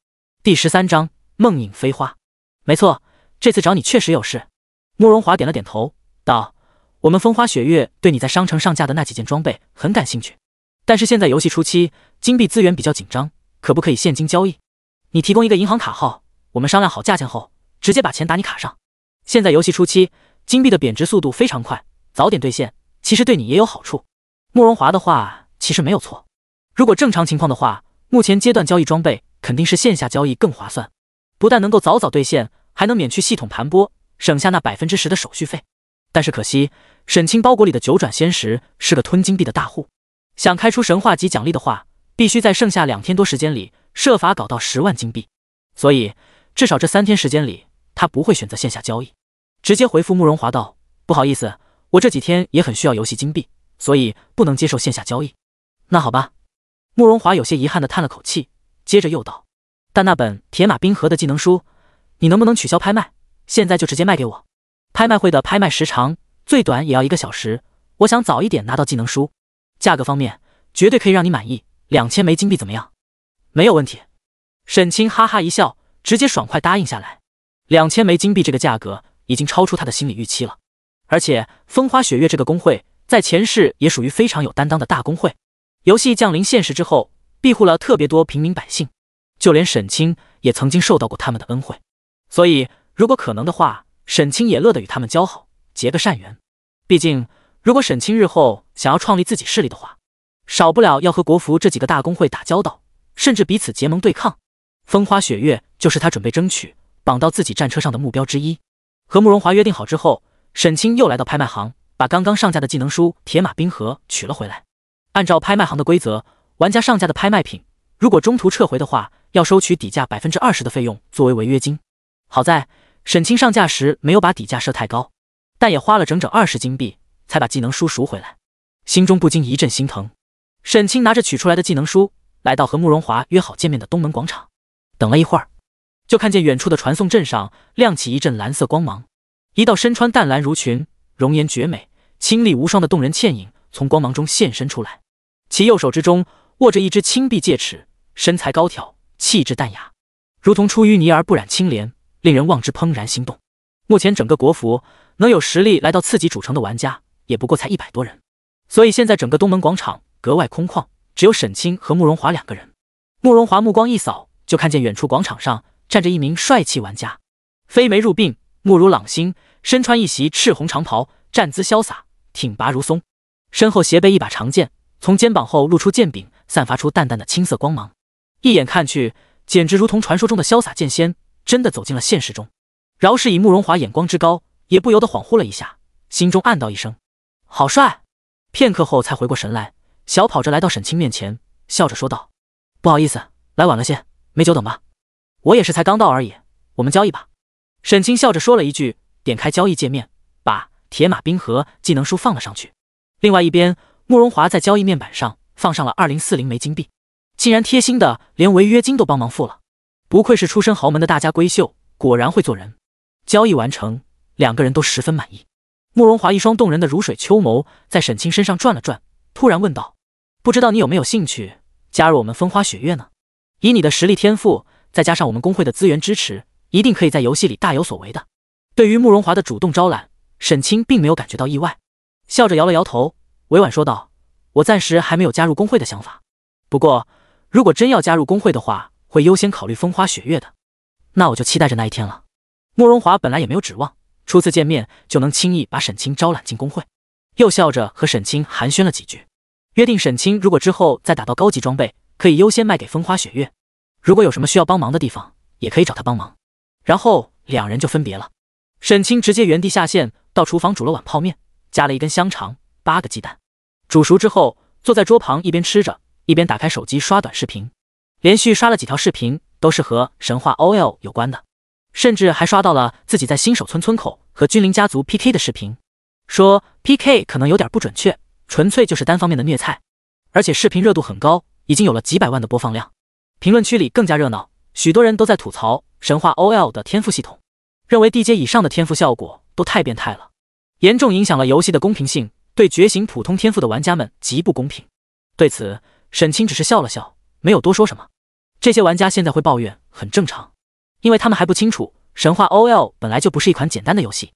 第13章梦影飞花。没错，这次找你确实有事。慕容华点了点头，道：我们风花雪月对你在商城上架的那几件装备很感兴趣，但是现在游戏初期金币资源比较紧张，可不可以现金交易？你提供一个银行卡号，我们商量好价钱后，直接把钱打你卡上。现在游戏初期金币的贬值速度非常快，早点兑现其实对你也有好处。慕容华的话其实没有错，如果正常情况的话，目前阶段交易装备肯定是线下交易更划算，不但能够早早兑现，还能免去系统盘剥，省下那10%的手续费。但是可惜，沈清包裹里的九转仙石是个吞金币的大户，想开出神话级奖励的话，必须在剩下2天多时间里设法搞到10万金币，所以至少这3天时间里，他不会选择线下交易，直接回复慕容华道：不好意思，我这几天也很需要游戏金币，所以不能接受线下交易。那好吧。慕容华有些遗憾地叹了口气，接着又道：但那本铁马冰河的技能书，你能不能取消拍卖，现在就直接卖给我？拍卖会的拍卖时长最短也要1个小时，我想早一点拿到技能书，价格方面绝对可以让你满意，2000枚金币怎么样？没有问题。沈清哈哈一笑，直接爽快答应下来。2000枚金币这个价格已经超出他的心理预期了，而且风花雪月这个公会在前世也属于非常有担当的大公会，游戏降临现实之后，庇护了特别多平民百姓，就连沈清也曾经受到过他们的恩惠，所以如果可能的话，沈清也乐得与他们交好，结个善缘。毕竟，如果沈清日后想要创立自己势力的话，少不了要和国服这几个大公会打交道，甚至彼此结盟对抗。风花雪月就是他准备争取绑到自己战车上的目标之一。和慕容华约定好之后，沈清又来到拍卖行，把刚刚上架的技能书铁马冰河取了回来。按照拍卖行的规则，玩家上架的拍卖品，如果中途撤回的话，要收取底价 20% 的费用作为违约金。好在沈清上架时没有把底价设太高，但也花了整整20金币才把技能书赎回来，心中不禁一阵心疼。沈清拿着取出来的技能书，来到和慕容华约好见面的东门广场。等了一会儿，就看见远处的传送阵上亮起一阵蓝色光芒，一道身穿淡蓝襦裙、容颜绝美、清丽无双的动人倩影从光芒中现身出来，其右手之中握着一只青碧戒尺，身材高挑，气质淡雅，如同出淤泥而不染清廉，令人望之怦然心动。目前整个国服能有实力来到次级主城的玩家也不过才100多人，所以现在整个东门广场格外空旷，只有沈清和慕容华2个人。慕容华目光一扫，就看见远处广场上站着一名帅气玩家，飞眉入鬓，目如朗星，身穿一袭赤红长袍，站姿潇洒，挺拔如松，身后斜背一把长剑，从肩膀后露出剑柄，散发出淡淡的青色光芒，一眼看去简直如同传说中的潇洒剑仙，真的走进了现实中。饶是以慕容华眼光之高，也不由得恍惚了一下，心中暗道一声好帅。片刻后才回过神来，小跑着来到沈清面前，笑着说道：不好意思，来晚了些，没久等吧。我也是才刚到而已，我们交易吧。沈清笑着说了一句，点开交易界面，把铁马冰河技能书放了上去。另外一边，慕容华在交易面板上放上了2040枚金币，竟然贴心的连违约金都帮忙付了。不愧是出身豪门的大家闺秀，果然会做人。交易完成，2个人都十分满意。慕容华一双动人的如水秋眸在沈清身上转了转，突然问道：不知道你有没有兴趣加入我们风花雪月呢？以你的实力天赋，再加上我们公会的资源支持，一定可以在游戏里大有所为的。对于慕容华的主动招揽，沈清并没有感觉到意外，笑着摇了摇头，委婉说道：我暂时还没有加入公会的想法，不过如果真要加入公会的话，会优先考虑风花雪月的。那我就期待着那一天了。慕容华本来也没有指望初次见面就能轻易把沈清招揽进公会，又笑着和沈清寒暄了几句，约定沈清如果之后再打到高级装备，可以优先卖给风花雪月，如果有什么需要帮忙的地方，也可以找他帮忙。然后2人就分别了。沈清直接原地下线，到厨房煮了碗泡面，加了1根香肠，8个鸡蛋，煮熟之后坐在桌旁一边吃着，一边打开手机刷短视频，连续刷了几条视频，都是和神话 OL 有关的，甚至还刷到了自己在新手村村口和君临家族 PK 的视频，说 PK 可能有点不准确，纯粹就是单方面的虐菜，而且视频热度很高，已经有了几百万的播放量。评论区里更加热闹，许多人都在吐槽神话 OL 的天赋系统，认为地阶以上的天赋效果都太变态了，严重影响了游戏的公平性，对觉醒普通天赋的玩家们极不公平。对此，沈清只是笑了笑，没有多说什么。这些玩家现在会抱怨很正常，因为他们还不清楚神话 OL 本来就不是一款简单的游戏，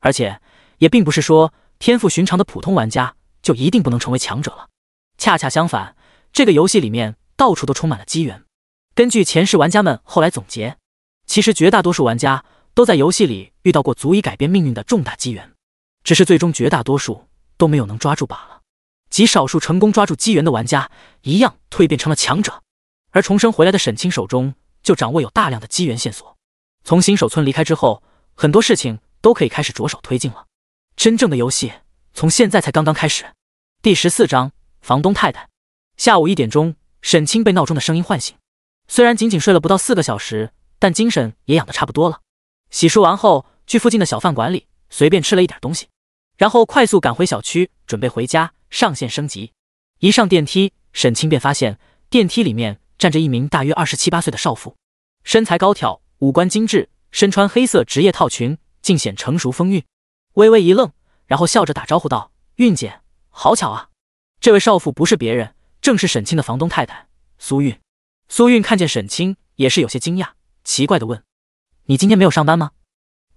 而且也并不是说天赋寻常的普通玩家就一定不能成为强者了。恰恰相反，这个游戏里面到处都充满了机缘。根据前世玩家们后来总结，其实绝大多数玩家都在游戏里遇到过足以改变命运的重大机缘，只是最终绝大多数都没有能抓住罢了。极少数成功抓住机缘的玩家一样蜕变成了强者，而重生回来的沈清手中就掌握有大量的机缘线索。从新手村离开之后，很多事情都可以开始着手推进了。真正的游戏从现在才刚刚开始。第14章房东太太。下午1点钟，沈清被闹钟的声音唤醒，虽然仅仅睡了不到4个小时，但精神也养得差不多了。洗漱完后，去附近的小饭馆里随便吃了一点东西，然后快速赶回小区，准备回家上线升级。一上电梯，沈清便发现电梯里面站着一名大约27、8岁的少妇，身材高挑，五官精致，身穿黑色职业套裙，尽显成熟风韵。微微一愣，然后笑着打招呼道：韵姐，好巧啊。这位少妇不是别人，正是沈清的房东太太苏韵。苏韵看见沈清也是有些惊讶，奇怪地问：你今天没有上班吗？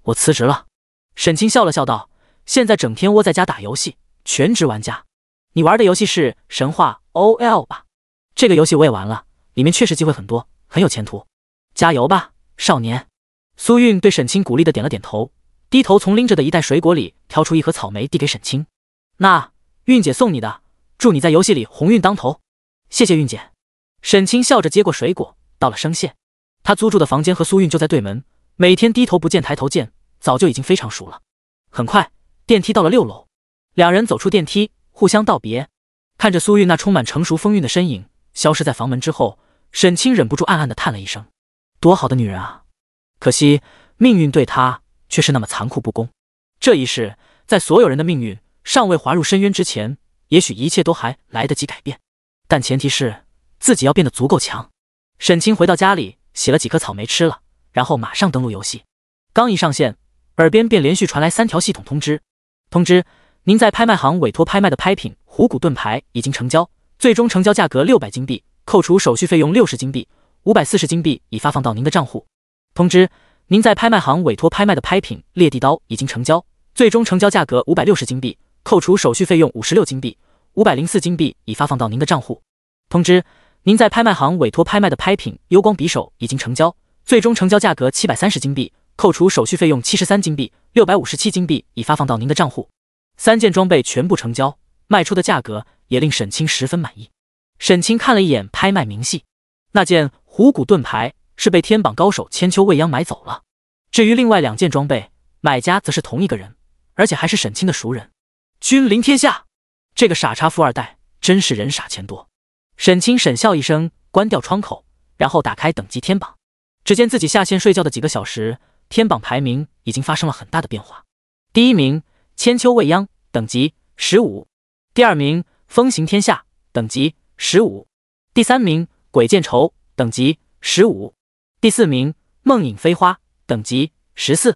我辞职了。沈清笑了笑道：现在整天窝在家打游戏，全职玩家。你玩的游戏是神话 OL 吧？这个游戏我也玩了，里面确实机会很多，很有前途。加油吧，少年。苏韵对沈清鼓励的点了点头，低头从拎着的一袋水果里挑出一盒草莓递给沈清。那，韵姐送你的，祝你在游戏里鸿运当头。谢谢韵姐。沈清笑着接过水果，道了声谢。他租住的房间和苏韵就在对门，每天低头不见抬头见，早就已经非常熟了。很快，电梯到了6楼，两人走出电梯，互相道别。看着苏韵那充满成熟风韵的身影消失在房门之后，沈清忍不住暗暗地叹了一声：多好的女人啊！可惜命运对她却是那么残酷不公。这一世，在所有人的命运尚未滑入深渊之前，也许一切都还来得及改变，但前提是自己要变得足够强。沈清回到家里，洗了几颗草莓吃了，然后马上登录游戏。刚一上线，耳边便连续传来3条系统通知：通知，您在拍卖行委托拍卖的拍品虎骨盾牌已经成交，最终成交价格600金币，扣除手续费用60金币，540金币已发放到您的账户。通知，您在拍卖行委托拍卖的拍品猎地刀已经成交，最终成交价格560金币，扣除手续费用56金币，504金币已发放到您的账户。通知，您在拍卖行委托拍卖的拍品幽光匕首已经成交，最终成交价格730金币，扣除手续费用73金币，657金币已发放到您的账户。3件装备全部成交，卖出的价格也令沈清十分满意。沈清看了一眼拍卖明细，那件虎骨盾牌是被天榜高手千秋未央买走了。至于另外2件装备，买家则是同一个人，而且还是沈清的熟人。君临天下，这个傻叉富二代真是人傻钱多。沈清沈笑一声，关掉窗口，然后打开等级天榜。只见自己下线睡觉的几个小时，天榜排名已经发生了很大的变化。第1名千秋未央，等级15；第2名风行天下，等级15；第3名鬼见愁，等级15；第4名梦影飞花，等级14；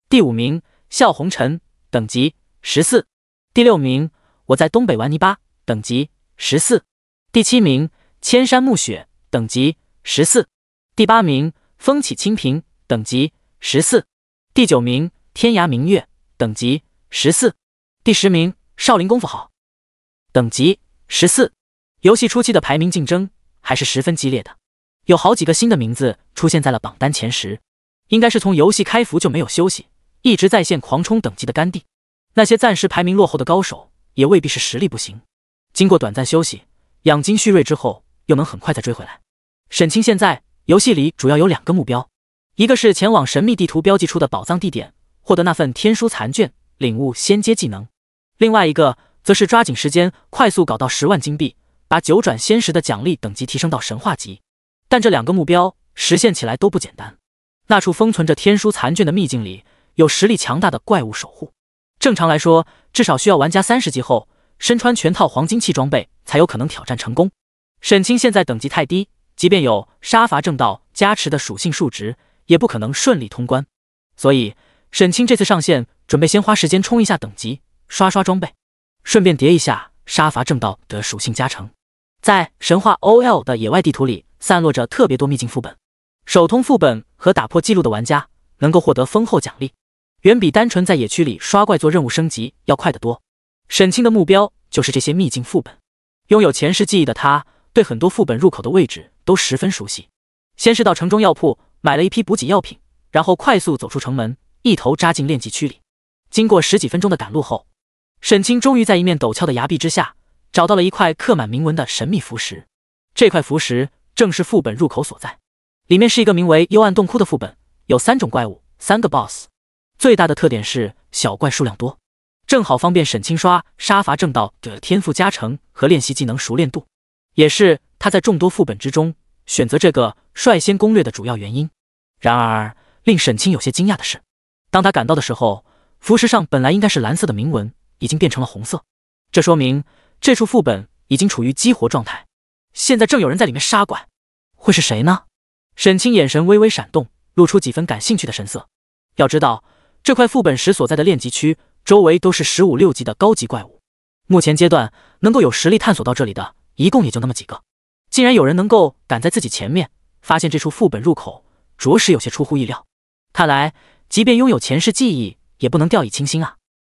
第5名笑红尘，等级14；第6名我在东北玩泥巴，等级14；第7名千山暮雪，等级14；第8名风起清平，等级14；第9名天涯明月，等级14；第10名少林功夫好，等级14。游戏初期的排名竞争还是十分激烈的，有好几个新的名字出现在了榜单前10，应该是从游戏开服就没有休息，一直在线狂冲等级的干弟。那些暂时排名落后的高手也未必是实力不行，经过短暂休息养精蓄锐之后，又能很快再追回来。沈清现在游戏里主要有2个目标，一个是前往神秘地图标记出的宝藏地点，获得那份天书残卷，领悟仙阶技能；另外一个则是抓紧时间快速搞到10万金币，把9转仙石的奖励等级提升到神话级。但这2个目标实现起来都不简单。那处封存着天书残卷的秘境里有实力强大的怪物守护，正常来说至少需要玩家30级后身穿全套黄金器装备才有可能挑战成功。沈清现在等级太低，即便有杀伐正道加持的属性数值，也不可能顺利通关。所以沈清这次上线准备先花时间冲一下等级，刷刷装备，顺便叠一下杀伐正道的属性加成。在神话 OL 的野外地图里散落着特别多秘境副本，首通副本和打破记录的玩家能够获得丰厚奖励，远比单纯在野区里刷怪做任务升级要快得多。沈清的目标就是这些秘境副本，拥有前世记忆的他对很多副本入口的位置都十分熟悉。先是到城中药铺买了一批补给药品，然后快速走出城门，一头扎进炼剂区里。经过10几分钟的赶路后，沈清终于在一面陡峭的崖壁之下找到了一块刻满铭文的神秘符石。这块符石正是副本入口所在，里面是一个名为幽暗洞窟的副本，有3种怪物，3个 BOSS。 最大的特点是小怪数量多，正好方便沈清刷杀伐正道的天赋加成和练习技能熟练度，也是他在众多副本之中选择这个率先攻略的主要原因。然而令沈清有些惊讶的是，当他赶到的时候，符石上本来应该是蓝色的铭文已经变成了红色，这说明这处副本已经处于激活状态，现在正有人在里面杀怪。会是谁呢？沈清眼神微微闪动，露出几分感兴趣的神色。要知道这块副本石所在的炼级区周围都是15、16级的高级怪物，目前阶段能够有实力探索到这里的一共也就那么几个，竟然有人能够赶在自己前面发现这处副本入口，着实有些出乎意料。看来即便拥有前世记忆也不能掉以轻心啊，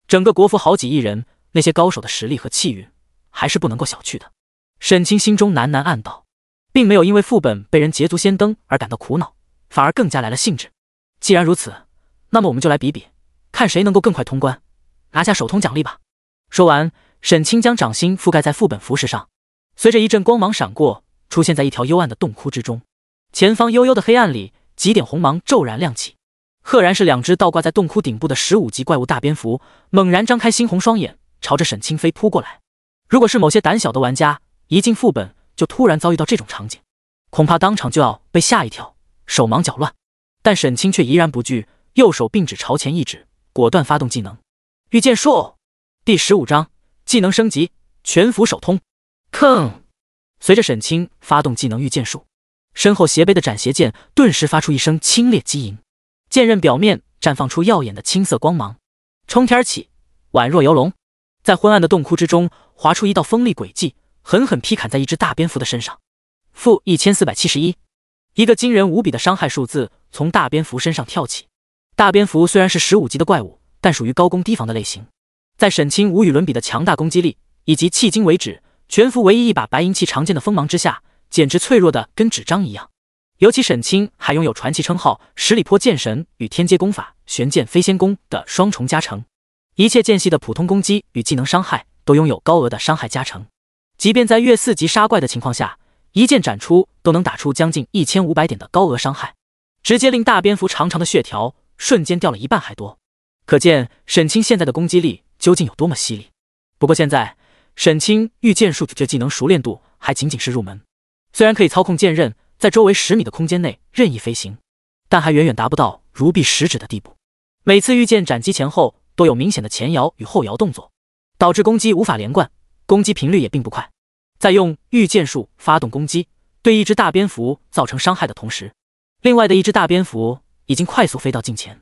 整个国服好几亿人，那些高手的实力和气运还是不能够小觑的。沈清心中喃喃暗道，并没有因为副本被人捷足先登而感到苦恼，反而更加来了兴致。既然如此，那么我们就来比比，看谁能够更快通关，拿下首通奖励吧。说完，沈清将掌心覆盖在副本符石上，随着一阵光芒闪过，出现在一条幽暗的洞窟之中。前方幽幽的黑暗里，几点红芒骤然亮起，赫然是2只倒挂在洞窟顶部的15级怪物大蝙蝠，猛然张开猩红双眼，朝着沈清飞扑过来。如果是某些胆小的玩家，一进副本就突然遭遇到这种场景，恐怕当场就要被吓一跳，手忙脚乱。但沈清却怡然不惧，右手并指朝前一指，果断发动技能御剑术。第15章技能升级，全符手通。吭！随着沈清发动技能御剑术，身后斜背的斩邪剑顿时发出一声清冽激吟，剑刃表面绽放出耀眼的青色光芒，冲天而起，宛若游龙，在昏暗的洞窟之中划出一道锋利轨迹，狠狠劈砍在一只大蝙蝠的身上。负1471，一个惊人无比的伤害数字从大蝙蝠身上跳起。大蝙蝠虽然是15级的怪物，但属于高攻低防的类型，在沈清无与伦比的强大攻击力以及迄今为止全服唯一一把白银器长剑的锋芒之下，简直脆弱的跟纸张一样。尤其沈清还拥有传奇称号十里坡剑神与天阶功法玄剑飞仙功的双重加成，一切剑系的普通攻击与技能伤害都拥有高额的伤害加成，即便在越4级杀怪的情况下，一剑斩出都能打出将近1500点的高额伤害，直接令大蝙蝠长长的血条瞬间掉了一半还多。可见沈清现在的攻击力究竟有多么犀利。不过现在沈清御剑术这技能熟练度还仅仅是入门，虽然可以操控剑刃在周围10米的空间内任意飞行，但还远远达不到如臂使指的地步。每次御剑斩击前后都有明显的前摇与后摇动作，导致攻击无法连贯，攻击频率也并不快。在用御剑术发动攻击，对一只大蝙蝠造成伤害的同时，另外的一只大蝙蝠已经快速飞到近前，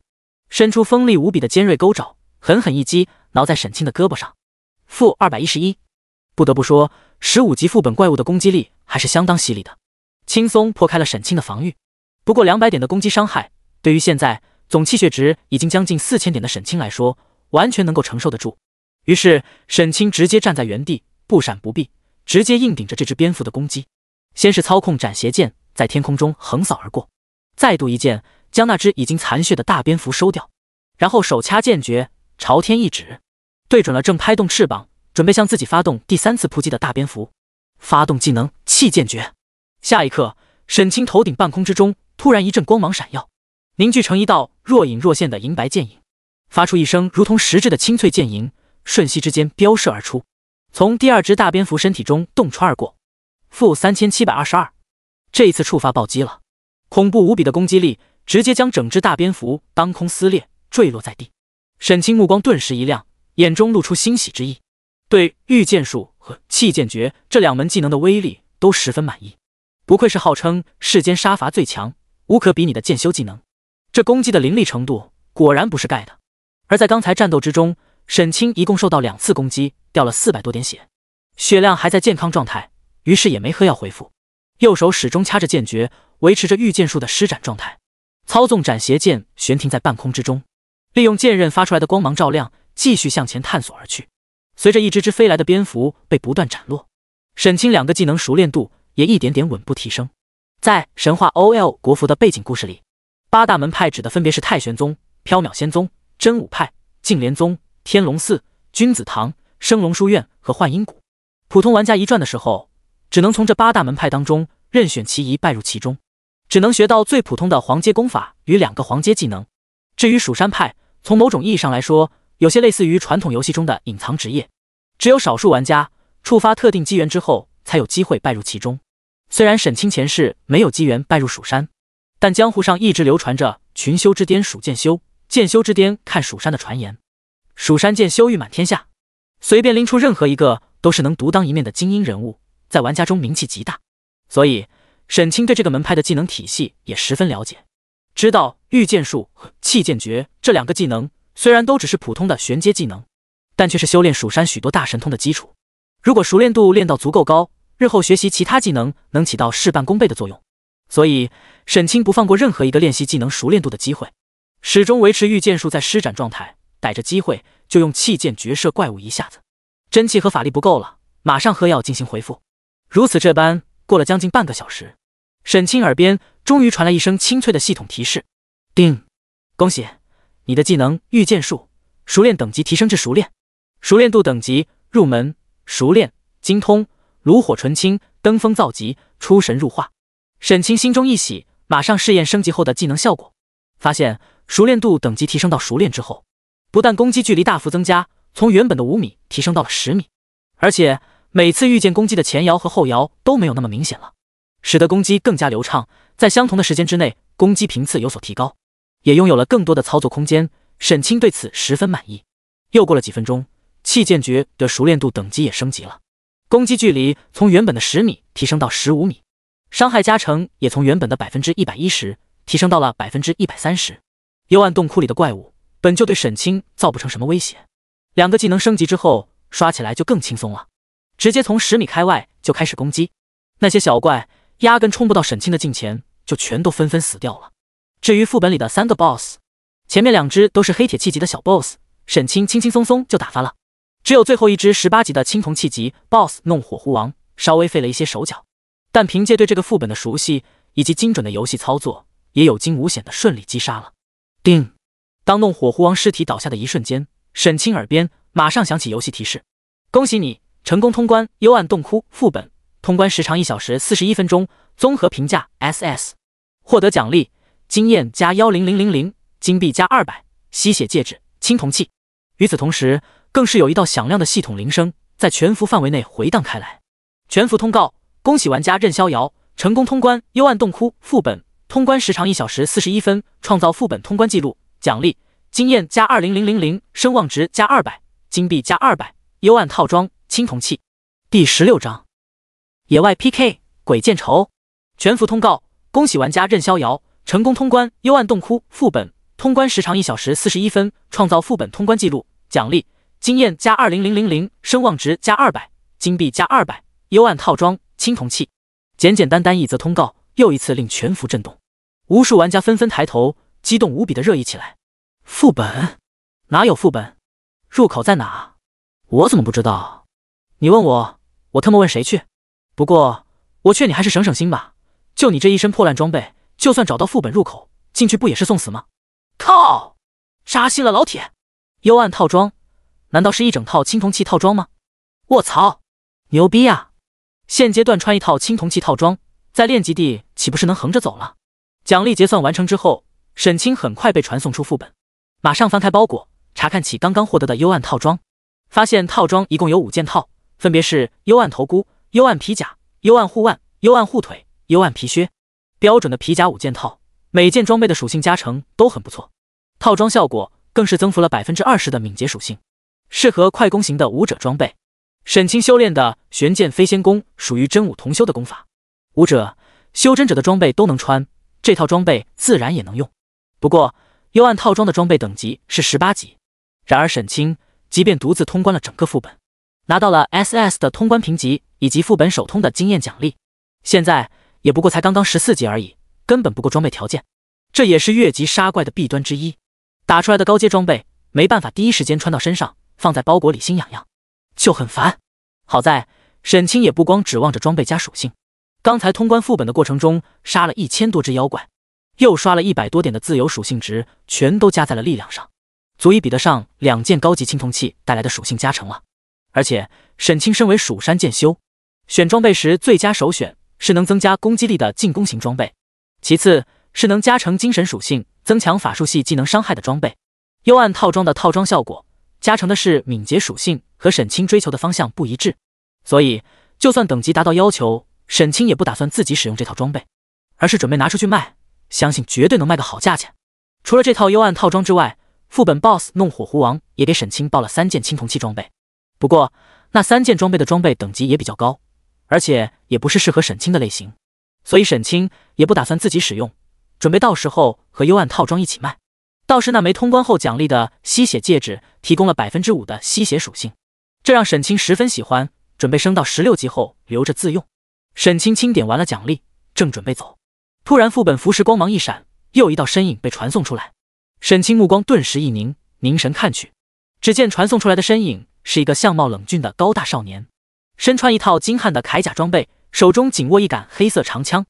伸出锋利无比的尖锐钩爪，狠狠一击挠在沈清的胳膊上。负211，不得不说15级副本怪物的攻击力还是相当犀利的，轻松破开了沈清的防御。不过200点的攻击伤害，对于现在总气血值已经将近4000点的沈清来说，完全能够承受得住。于是沈清直接站在原地，不闪不避，直接硬顶着这只蝙蝠的攻击。先是操控斩邪剑在天空中横扫而过，再度一剑将那只已经残血的大蝙蝠收掉，然后手掐剑诀朝天一指，对准了正拍动翅膀准备向自己发动第3次扑击的大蝙蝠，发动技能气剑诀。下一刻，沈清头顶半空之中突然一阵光芒闪耀，凝聚成一道若隐若现的银白剑影，发出一声如同实质的清脆剑吟，瞬息之间飙射而出，从第2只大蝙蝠身体中洞穿而过。负3722，这一次触发暴击了，恐怖无比的攻击力直接将整只大蝙蝠当空撕裂，坠落在地。沈清目光顿时一亮，眼中露出欣喜之意，对御剑术和气剑诀这2门技能的威力都十分满意。不愧是号称世间杀伐最强、无可比拟的剑修技能，这攻击的凌厉程度果然不是盖的。而在刚才战斗之中，沈清一共受到2次攻击，掉了400多点血，血量还在健康状态，于是也没喝药恢复。右手始终掐着剑诀，维持着御剑术的施展状态，操纵斩邪剑悬停在半空之中，利用剑刃发出来的光芒照亮，继续向前探索而去。随着一只只飞来的蝙蝠被不断斩落，沈清2个技能熟练度也一点点稳步提升。在神话 OL 国服的背景故事里，8大门派指的分别是太玄宗、缥缈仙宗、真武派、净莲宗、天龙寺、君子堂、升龙书院和幻音谷。普通玩家一转的时候，只能从这8大门派当中任选其一拜入其中，只能学到最普通的黄阶功法与2个黄阶技能。至于蜀山派，从某种意义上来说，有些类似于传统游戏中的隐藏职业，只有少数玩家触发特定机缘之后才有机会拜入其中。虽然沈清前世没有机缘拜入蜀山，但江湖上一直流传着群修之巅蜀剑修，剑修之巅看蜀山的传言。蜀山剑修誉满天下，随便拎出任何一个都是能独当一面的精英人物，在玩家中名气极大。所以沈清对这个门派的技能体系也十分了解，知道御剑术和气剑诀这2个技能虽然都只是普通的玄阶技能，但却是修炼蜀山许多大神通的基础。如果熟练度练到足够高，日后学习其他技能能起到事半功倍的作用。所以沈清不放过任何一个练习技能熟练度的机会，始终维持御剑术在施展状态，逮着机会就用气剑决射怪物一下子。真气和法力不够了，马上喝药进行回复。如此这般，过了将近半个小时，沈清耳边终于传来一声清脆的系统提示：叮。恭喜，你的技能御剑术熟练等级提升至熟练，熟练度等级入门、熟练、精通、炉火纯青、登峰造极、出神入化。沈清心中一喜，马上试验升级后的技能效果，发现熟练度等级提升到熟练之后，不但攻击距离大幅增加，从原本的5米提升到了10米，而且每次御剑攻击的前摇和后摇都没有那么明显了，使得攻击更加流畅，在相同的时间之内，攻击频次有所提高，也拥有了更多的操作空间。沈清对此十分满意。又过了几分钟，气剑诀的熟练度等级也升级了，攻击距离从原本的10米提升到15米，伤害加成也从原本的 110% 提升到了 130%。幽暗洞窟里的怪物本就对沈清造不成什么威胁，2个技能升级之后，刷起来就更轻松了，直接从10米开外就开始攻击。那些小怪压根冲不到沈清的近前，就全都纷纷死掉了。至于副本里的3个 BOSS， 前面2只都是黑铁气级的小 BOSS， 沈清轻轻松松就打发了，只有最后一只18级的青铜气级 BOSS 弄火狐王稍微费了一些手脚，但凭借对这个副本的熟悉以及精准的游戏操作，也有惊无险的顺利击杀了。叮！当弄火狐王尸体倒下的一瞬间，沈清耳边马上响起游戏提示：恭喜你成功通关幽暗洞窟副本，通关时长1小时41分钟，综合评价 SS， 获得奖励经验加10000，金币加200，吸血戒指、青铜器。与此同时，更是有一道响亮的系统铃声在全服范围内回荡开来。全服通告：恭喜玩家任逍遥成功通关幽暗洞窟副本，通关时长1小时41分，创造副本通关记录。奖励经验加20000，声望值加200，金币加200，幽暗套装、青铜器。第16章野外 PK 鬼见愁。全服通告：恭喜玩家任逍遥成功通关幽暗洞窟副本，通关时长1小时41分，创造副本通关记录。奖励经验加20000，声望值加200，金币加200，幽暗套装、青铜器。简简单单一则通告，又一次令全服震动，无数玩家纷纷抬头，激动无比的热议起来。副本？哪有副本？入口在哪？我怎么不知道？你问我，我特么问谁去？不过我劝你还是省省心吧，就你这一身破烂装备，就算找到副本入口，进去不也是送死吗？靠！扎心了老铁！幽暗套装，难道是一整套青铜器套装吗？卧槽，牛逼啊！现阶段穿一套青铜器套装，在练级地岂不是能横着走了？奖励结算完成之后，沈清很快被传送出副本，马上翻开包裹，查看起刚刚获得的幽暗套装，发现套装一共有5件套，分别是幽暗头箍、幽暗皮甲、幽暗护腕、幽暗护腿、幽暗皮靴。标准的皮甲5件套，每件装备的属性加成都很不错，套装效果更是增幅了 20% 的敏捷属性，适合快攻型的武者装备。沈清修炼的玄剑飞仙功属于真武同修的功法，武者、修真者的装备都能穿，这套装备自然也能用。不过幽暗套装的装备等级是18级，然而沈清即便独自通关了整个副本，拿到了 SS 的通关评级以及副本首通的经验奖励，现在也不过才刚刚14级而已，根本不够装备条件，这也是越级杀怪的弊端之一。打出来的高阶装备没办法第一时间穿到身上，放在包裹里心痒痒，就很烦。好在沈清也不光指望着装备加属性，刚才通关副本的过程中杀了1000多只妖怪，又刷了100多点的自由属性值，全都加在了力量上，足以比得上2件高级青铜器带来的属性加成了。而且沈清身为蜀山剑修，选装备时最佳首选是能增加攻击力的进攻型装备，其次是能加成精神属性、增强法术系技能伤害的装备。幽暗套装的套装效果加成的是敏捷属性，和沈清追求的方向不一致，所以就算等级达到要求，沈清也不打算自己使用这套装备，而是准备拿出去卖，相信绝对能卖个好价钱。除了这套幽暗套装之外，副本 BOSS 弄火狐王也给沈清报了3件青铜器装备，不过那3件装备的装备等级也比较高，而且也不是适合沈清的类型，所以沈清也不打算自己使用，准备到时候和幽暗套装一起卖。倒是那枚通关后奖励的吸血戒指提供了 5% 的吸血属性，这让沈清十分喜欢，准备升到16级后留着自用。沈清清点完了奖励，正准备走，突然副本符石光芒一闪，又一道身影被传送出来。沈清目光顿时一凝，凝神看去，只见传送出来的身影是一个相貌冷峻的高大少年，身穿一套精悍的铠甲装备，手中紧握一杆黑色长枪。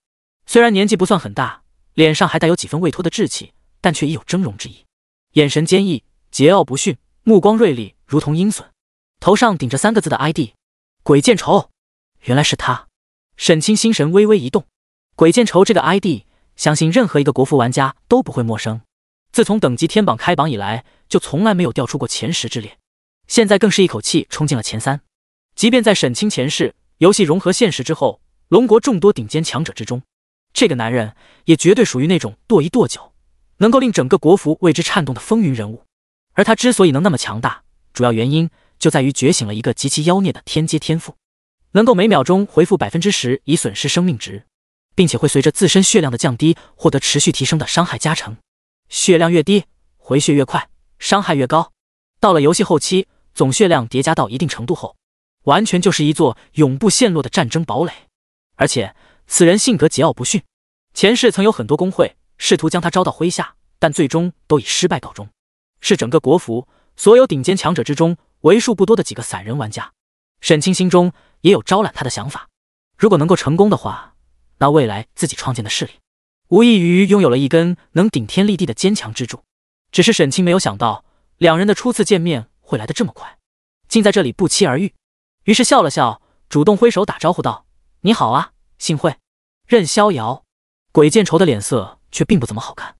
虽然年纪不算很大，脸上还带有几分未脱的稚气，但却已有峥嵘之意，眼神坚毅，桀骜不驯，目光锐利，如同鹰隼，头上顶着3个字的 ID， 鬼见愁。原来是他，沈清心神微微一动。鬼见愁这个 ID， 相信任何一个国服玩家都不会陌生。自从等级天榜开榜以来，就从来没有掉出过前10之列，现在更是一口气冲进了前3。即便在沈清前世游戏融合现实之后，龙国众多顶尖强者之中，这个男人也绝对属于那种跺一跺脚能够令整个国服为之颤动的风云人物。而他之所以能那么强大，主要原因就在于觉醒了一个极其妖孽的天阶天赋，能够每秒钟回复 10% 以损失生命值，并且会随着自身血量的降低获得持续提升的伤害加成。血量越低，回血越快，伤害越高。到了游戏后期，总血量叠加到一定程度后，完全就是一座永不陷落的战争堡垒。而且此人性格桀骜不驯，前世曾有很多公会试图将他招到麾下，但最终都以失败告终，是整个国服所有顶尖强者之中为数不多的几个散人玩家。沈清心中也有招揽他的想法，如果能够成功的话，那未来自己创建的势力无异于拥有了一根能顶天立地的坚强支柱。只是沈清没有想到两人的初次见面会来得这么快，竟在这里不期而遇，于是笑了笑，主动挥手打招呼道：“你好啊，幸会。”任逍遥。鬼见愁的脸色却并不怎么好看，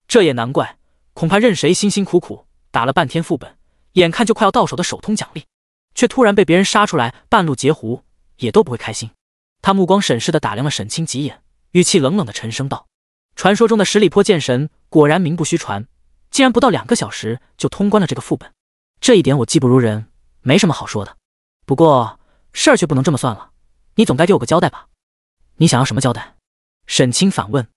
这也难怪，恐怕任谁辛辛苦苦打了半天副本，眼看就快要到手的首通奖励，却突然被别人杀出来半路截胡，也都不会开心。他目光审视地打量了沈清几眼，语气冷冷地沉声道：“传说中的十里坡剑神果然名不虚传，竟然不到2个小时就通关了这个副本，这一点我技不如人，没什么好说的。不过事儿却不能这么算了，你总该给我个交代吧？你想要什么交代？”沈清反问。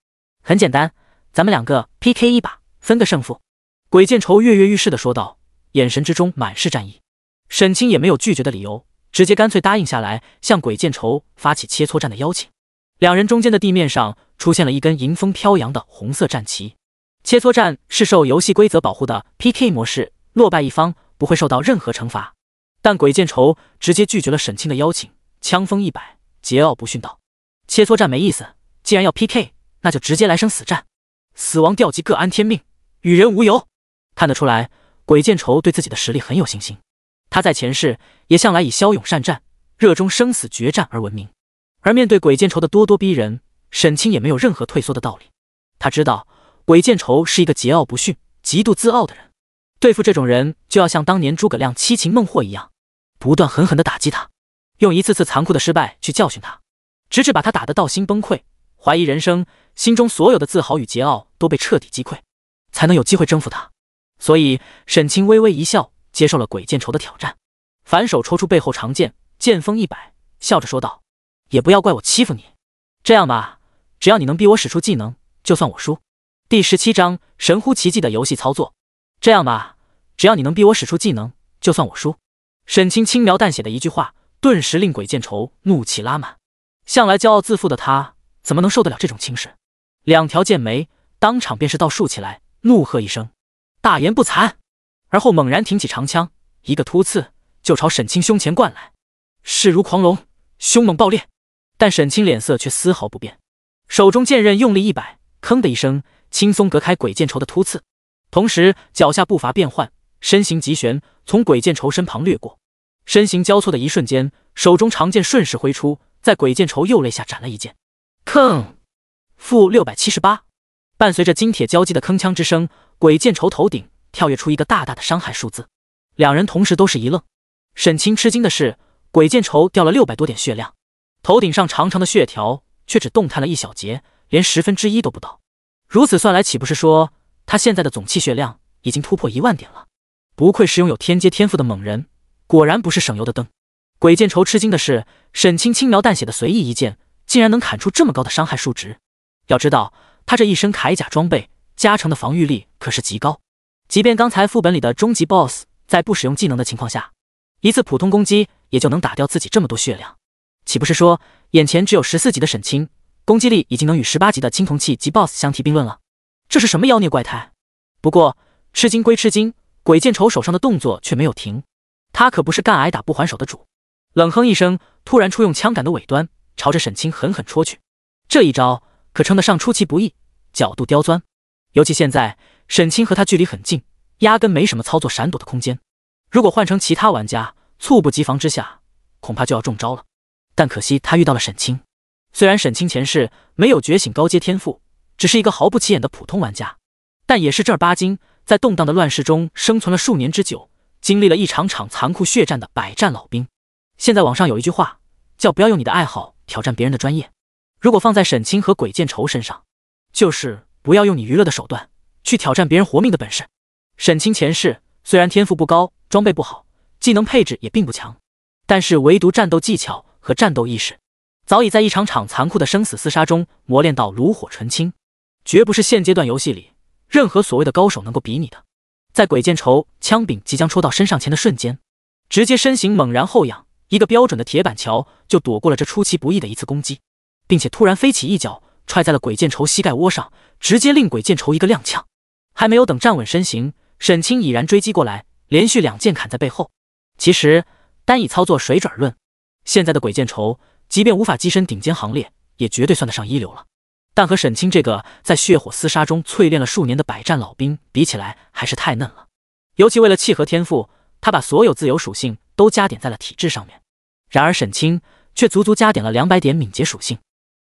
很简单，咱们2个 PK 一把，分个胜负。鬼见愁跃跃欲试地说道，眼神之中满是战意。沈清也没有拒绝的理由，直接干脆答应下来，向鬼见愁发起切磋战的邀请。两人中间的地面上出现了一根迎风飘扬的红色战旗。切磋战是受游戏规则保护的 PK 模式，落败一方不会受到任何惩罚。但鬼见愁直接拒绝了沈清的邀请，枪锋一摆，桀骜不驯道：“切磋战没意思，既然要 PK， 那就直接来生死战，死亡掉级各安天命，与人无尤。”看得出来，鬼见愁对自己的实力很有信心。他在前世也向来以骁勇善战、热衷生死决战而闻名，而面对鬼见愁的咄咄逼人，沈清也没有任何退缩的道理。他知道鬼见愁是一个桀骜不驯、极度自傲的人，对付这种人就要像当年诸葛亮七擒孟获一样，不断狠狠地打击他，用一次次残酷的失败去教训他，直至把他打得道心崩溃，怀疑人生，心中所有的自豪与桀骜都被彻底击溃，才能有机会征服他。所以沈清微微一笑，接受了鬼见愁的挑战，反手抽出背后长剑，剑锋一摆，笑着说道：“也不要怪我欺负你，这样吧，只要你能逼我使出技能，就算我输。”第17章神乎其技的游戏操作。这样吧，只要你能逼我使出技能，就算我输。沈清轻描淡写的一句话，顿时令鬼见愁怒气拉满。向来骄傲自负的他，怎么能受得了这种轻视？2条剑眉当场便是倒竖起来，怒喝一声：“大言不惭！”而后猛然挺起长枪，一个突刺就朝沈清胸前灌来，势如狂龙，凶猛爆裂。但沈清脸色却丝毫不变，手中剑刃用力一摆，吭的一声，轻松隔开鬼见愁的突刺，同时脚下步伐变换，身形急旋，从鬼见愁身旁掠过。身形交错的一瞬间，手中长剑顺势挥出，在鬼见愁右肋下斩了一剑。吭！负678。伴随着金铁交击的铿锵之声，鬼见愁头顶跳跃出一个大大的伤害数字。两人同时都是一愣。沈清吃惊的是，鬼见愁掉了600多点血量，头顶上长长的血条却只动弹了1小节，连1/10都不到。如此算来，岂不是说他现在的总气血量已经突破1万点了？不愧是拥有天阶天赋的猛人，果然不是省油的灯。鬼见愁吃惊的是，沈清轻描淡写的随意一剑，竟然能砍出这么高的伤害数值。要知道，他这一身铠甲装备加成的防御力可是极高，即便刚才副本里的终极 BOSS 在不使用技能的情况下，一次普通攻击也就能打掉自己这么多血量，岂不是说眼前只有14级的沈清，攻击力已经能与18级的青铜器级 BOSS 相提并论了？这是什么妖孽怪胎？不过吃惊归吃惊，鬼见愁手上的动作却没有停，他可不是干挨打不还手的主。冷哼一声，突然出用枪杆的尾端朝着沈清狠狠戳去。这一招可称得上出其不意，角度刁钻。尤其现在沈清和他距离很近，压根没什么操作闪躲的空间。如果换成其他玩家，猝不及防之下，恐怕就要中招了。但可惜他遇到了沈清。虽然沈清前世没有觉醒高阶天赋，只是一个毫不起眼的普通玩家，但也是正儿八经在动荡的乱世中生存了数年之久，经历了一场场残酷血战的百战老兵。现在网上有一句话叫不要用你的爱好挑战别人的专业，如果放在沈清和鬼见愁身上，就是不要用你娱乐的手段去挑战别人活命的本事。沈清前世虽然天赋不高，装备不好，技能配置也并不强，但是唯独战斗技巧和战斗意识早已在一场场残酷的生死厮杀中磨练到炉火纯青，绝不是现阶段游戏里任何所谓的高手能够比拟的。在鬼见愁枪柄即将戳到身上前的瞬间，直接身形猛然后仰，一个标准的铁板桥就躲过了这出其不意的一次攻击，并且突然飞起一脚踹在了鬼见愁膝盖窝上，直接令鬼见愁一个踉跄。还没有等站稳身形，沈清已然追击过来，连续2剑砍在背后。其实单以操作水准论，现在的鬼见愁即便无法跻身顶尖行列，也绝对算得上一流了。但和沈清这个在血火厮杀中淬炼了数年的百战老兵比起来，还是太嫩了。尤其为了契合天赋，他把所有自由属性都加点在了体质上面。然而沈清却足足加点了200点敏捷属性，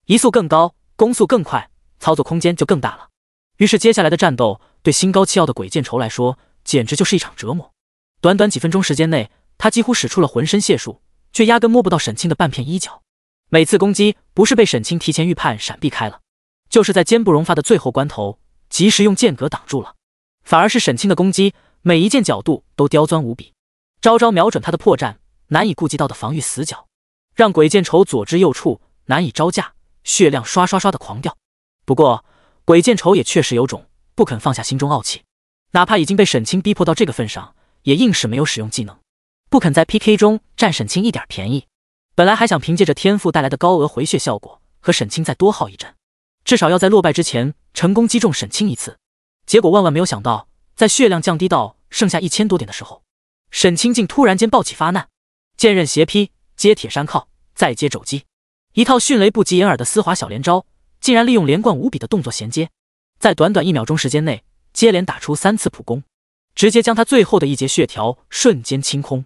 移速更高，攻速更快，操作空间就更大了。于是接下来的战斗对心高气傲的鬼见愁来说，简直就是一场折磨。短短几分钟时间内，他几乎使出了浑身解数，却压根摸不到沈清的半片衣角。每次攻击不是被沈清提前预判闪避开了，就是在坚不容发的最后关头及时用剑格挡住了。反而是沈清的攻击每一剑角度都刁钻无比，招招瞄准他的破绽难以顾及到的防御死角，让鬼见愁左支右绌，难以招架，血量刷刷刷的狂掉。不过鬼见愁也确实有种不肯放下心中傲气，哪怕已经被沈清逼迫到这个份上，也硬是没有使用技能，不肯在 PK 中占沈清一点便宜。本来还想凭借着天赋带来的高额回血效果和沈清再多耗一阵，至少要在落败之前成功击中沈清一次。结果万万没有想到，在血量降低到剩下1000多点的时候，沈清竟突然间暴起发难，剑刃斜劈，接铁山靠，再接肘击，一套迅雷不及掩耳的丝滑小连招，竟然利用连贯无比的动作衔接，在短短1秒钟时间内接连打出3次普攻，直接将他最后的一节血条瞬间清空，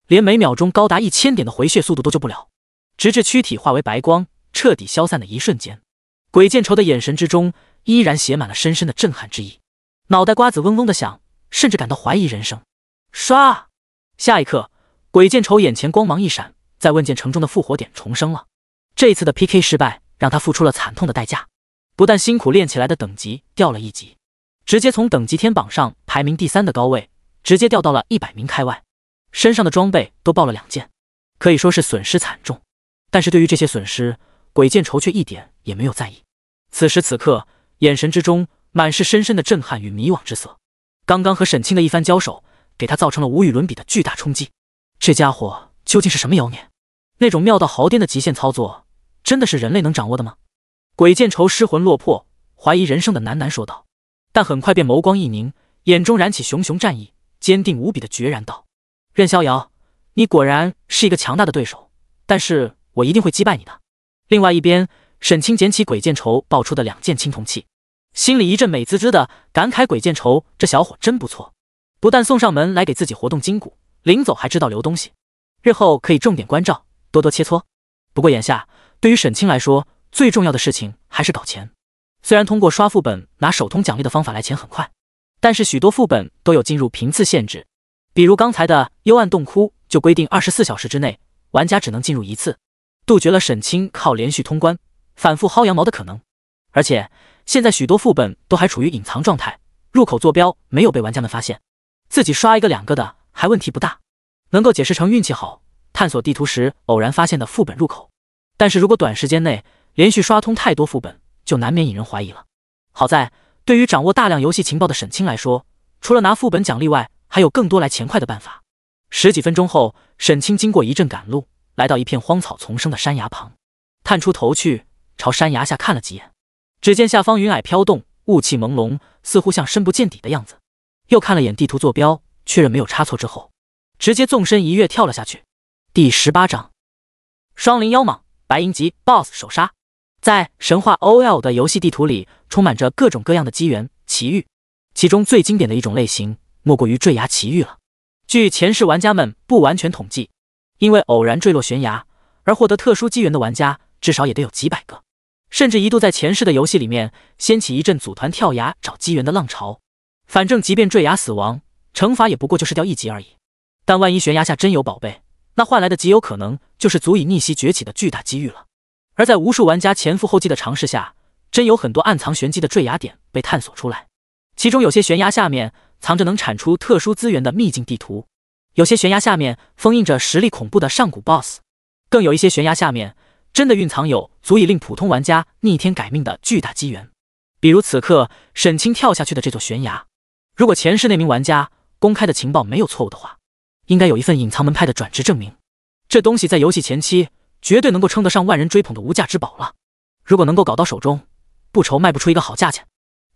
连每秒钟高达1000点的回血速度都救不了，直至躯体化为白光彻底消散的一瞬间，鬼见愁的眼神之中依然写满了深深的震撼之意，脑袋瓜子嗡嗡的响，甚至感到怀疑人生。唰！下一刻，鬼见愁眼前光芒一闪，在问剑城中的复活点重生了。这一次的 PK 失败让他付出了惨痛的代价，不但辛苦练起来的等级掉了1级，直接从等级天榜上排名第3的高位直接掉到了100名开外，身上的装备都爆了2件，可以说是损失惨重。但是对于这些损失，鬼见愁却一点也没有在意。此时此刻，眼神之中满是深深的震撼与迷惘之色。刚刚和沈清的一番交手，给他造成了无与伦比的巨大冲击。这家伙究竟是什么妖孽？那种妙到毫巅的极限操作，真的是人类能掌握的吗？鬼见愁失魂落魄，怀疑人生的喃喃说道。但很快便眸光一凝，眼中燃起熊熊战意，坚定无比的决然道：任逍遥，你果然是一个强大的对手，但是我一定会击败你的。另外一边，沈清捡起鬼见愁爆出的2件青铜器，心里一阵美滋滋的感慨，鬼见愁这小伙真不错，不但送上门来给自己活动筋骨，临走还知道留东西，日后可以重点关照，多多切磋。不过眼下对于沈清来说，最重要的事情还是搞钱。虽然通过刷副本拿手通奖励的方法来钱很快，但是许多副本都有进入频次限制，比如刚才的幽暗洞窟就规定24小时之内玩家只能进入1次，杜绝了沈清靠连续通关反复薅羊毛的可能。而且现在许多副本都还处于隐藏状态，入口坐标没有被玩家们发现，自己刷1个2个的还问题不大，能够解释成运气好，探索地图时偶然发现的副本入口。但是如果短时间内连续刷通太多副本，就难免引人怀疑了。好在对于掌握大量游戏情报的沈清来说，除了拿副本奖励外，还有更多来钱快的办法。10几分钟后，沈清经过一阵赶路，来到一片荒草丛生的山崖旁，探出头去朝山崖下看了几眼，只见下方云霭飘动，雾气朦胧，似乎像深不见底的样子。又看了眼地图坐标，确认没有差错之后，直接纵身一跃跳了下去。第18章双鳞妖蟒白银级 BOSS 首杀。在神话 OL 的游戏地图里，充满着各种各样的机缘奇遇，其中最经典的一种类型，莫过于坠崖奇遇了。据前世玩家们不完全统计，因为偶然坠落悬崖而获得特殊机缘的玩家，至少也得有几百个，甚至一度在前世的游戏里面掀起一阵组团跳崖找机缘的浪潮。反正即便坠崖死亡，惩罚也不过就是掉1级而已。但万一悬崖下真有宝贝，那换来的极有可能就是足以逆袭崛起的巨大机遇了。而在无数玩家前赴后继的尝试下，真有很多暗藏玄机的坠崖点被探索出来。其中有些悬崖下面藏着能产出特殊资源的秘境地图，有些悬崖下面封印着实力恐怖的上古 BOSS， 更有一些悬崖下面真的蕴藏有足以令普通玩家逆天改命的巨大机缘。比如此刻沈清跳下去的这座悬崖，如果前世那名玩家公开的情报没有错误的话，应该有一份隐藏门派的转职证明。这东西在游戏前期绝对能够称得上万人追捧的无价之宝了。如果能够搞到手中，不愁卖不出一个好价钱。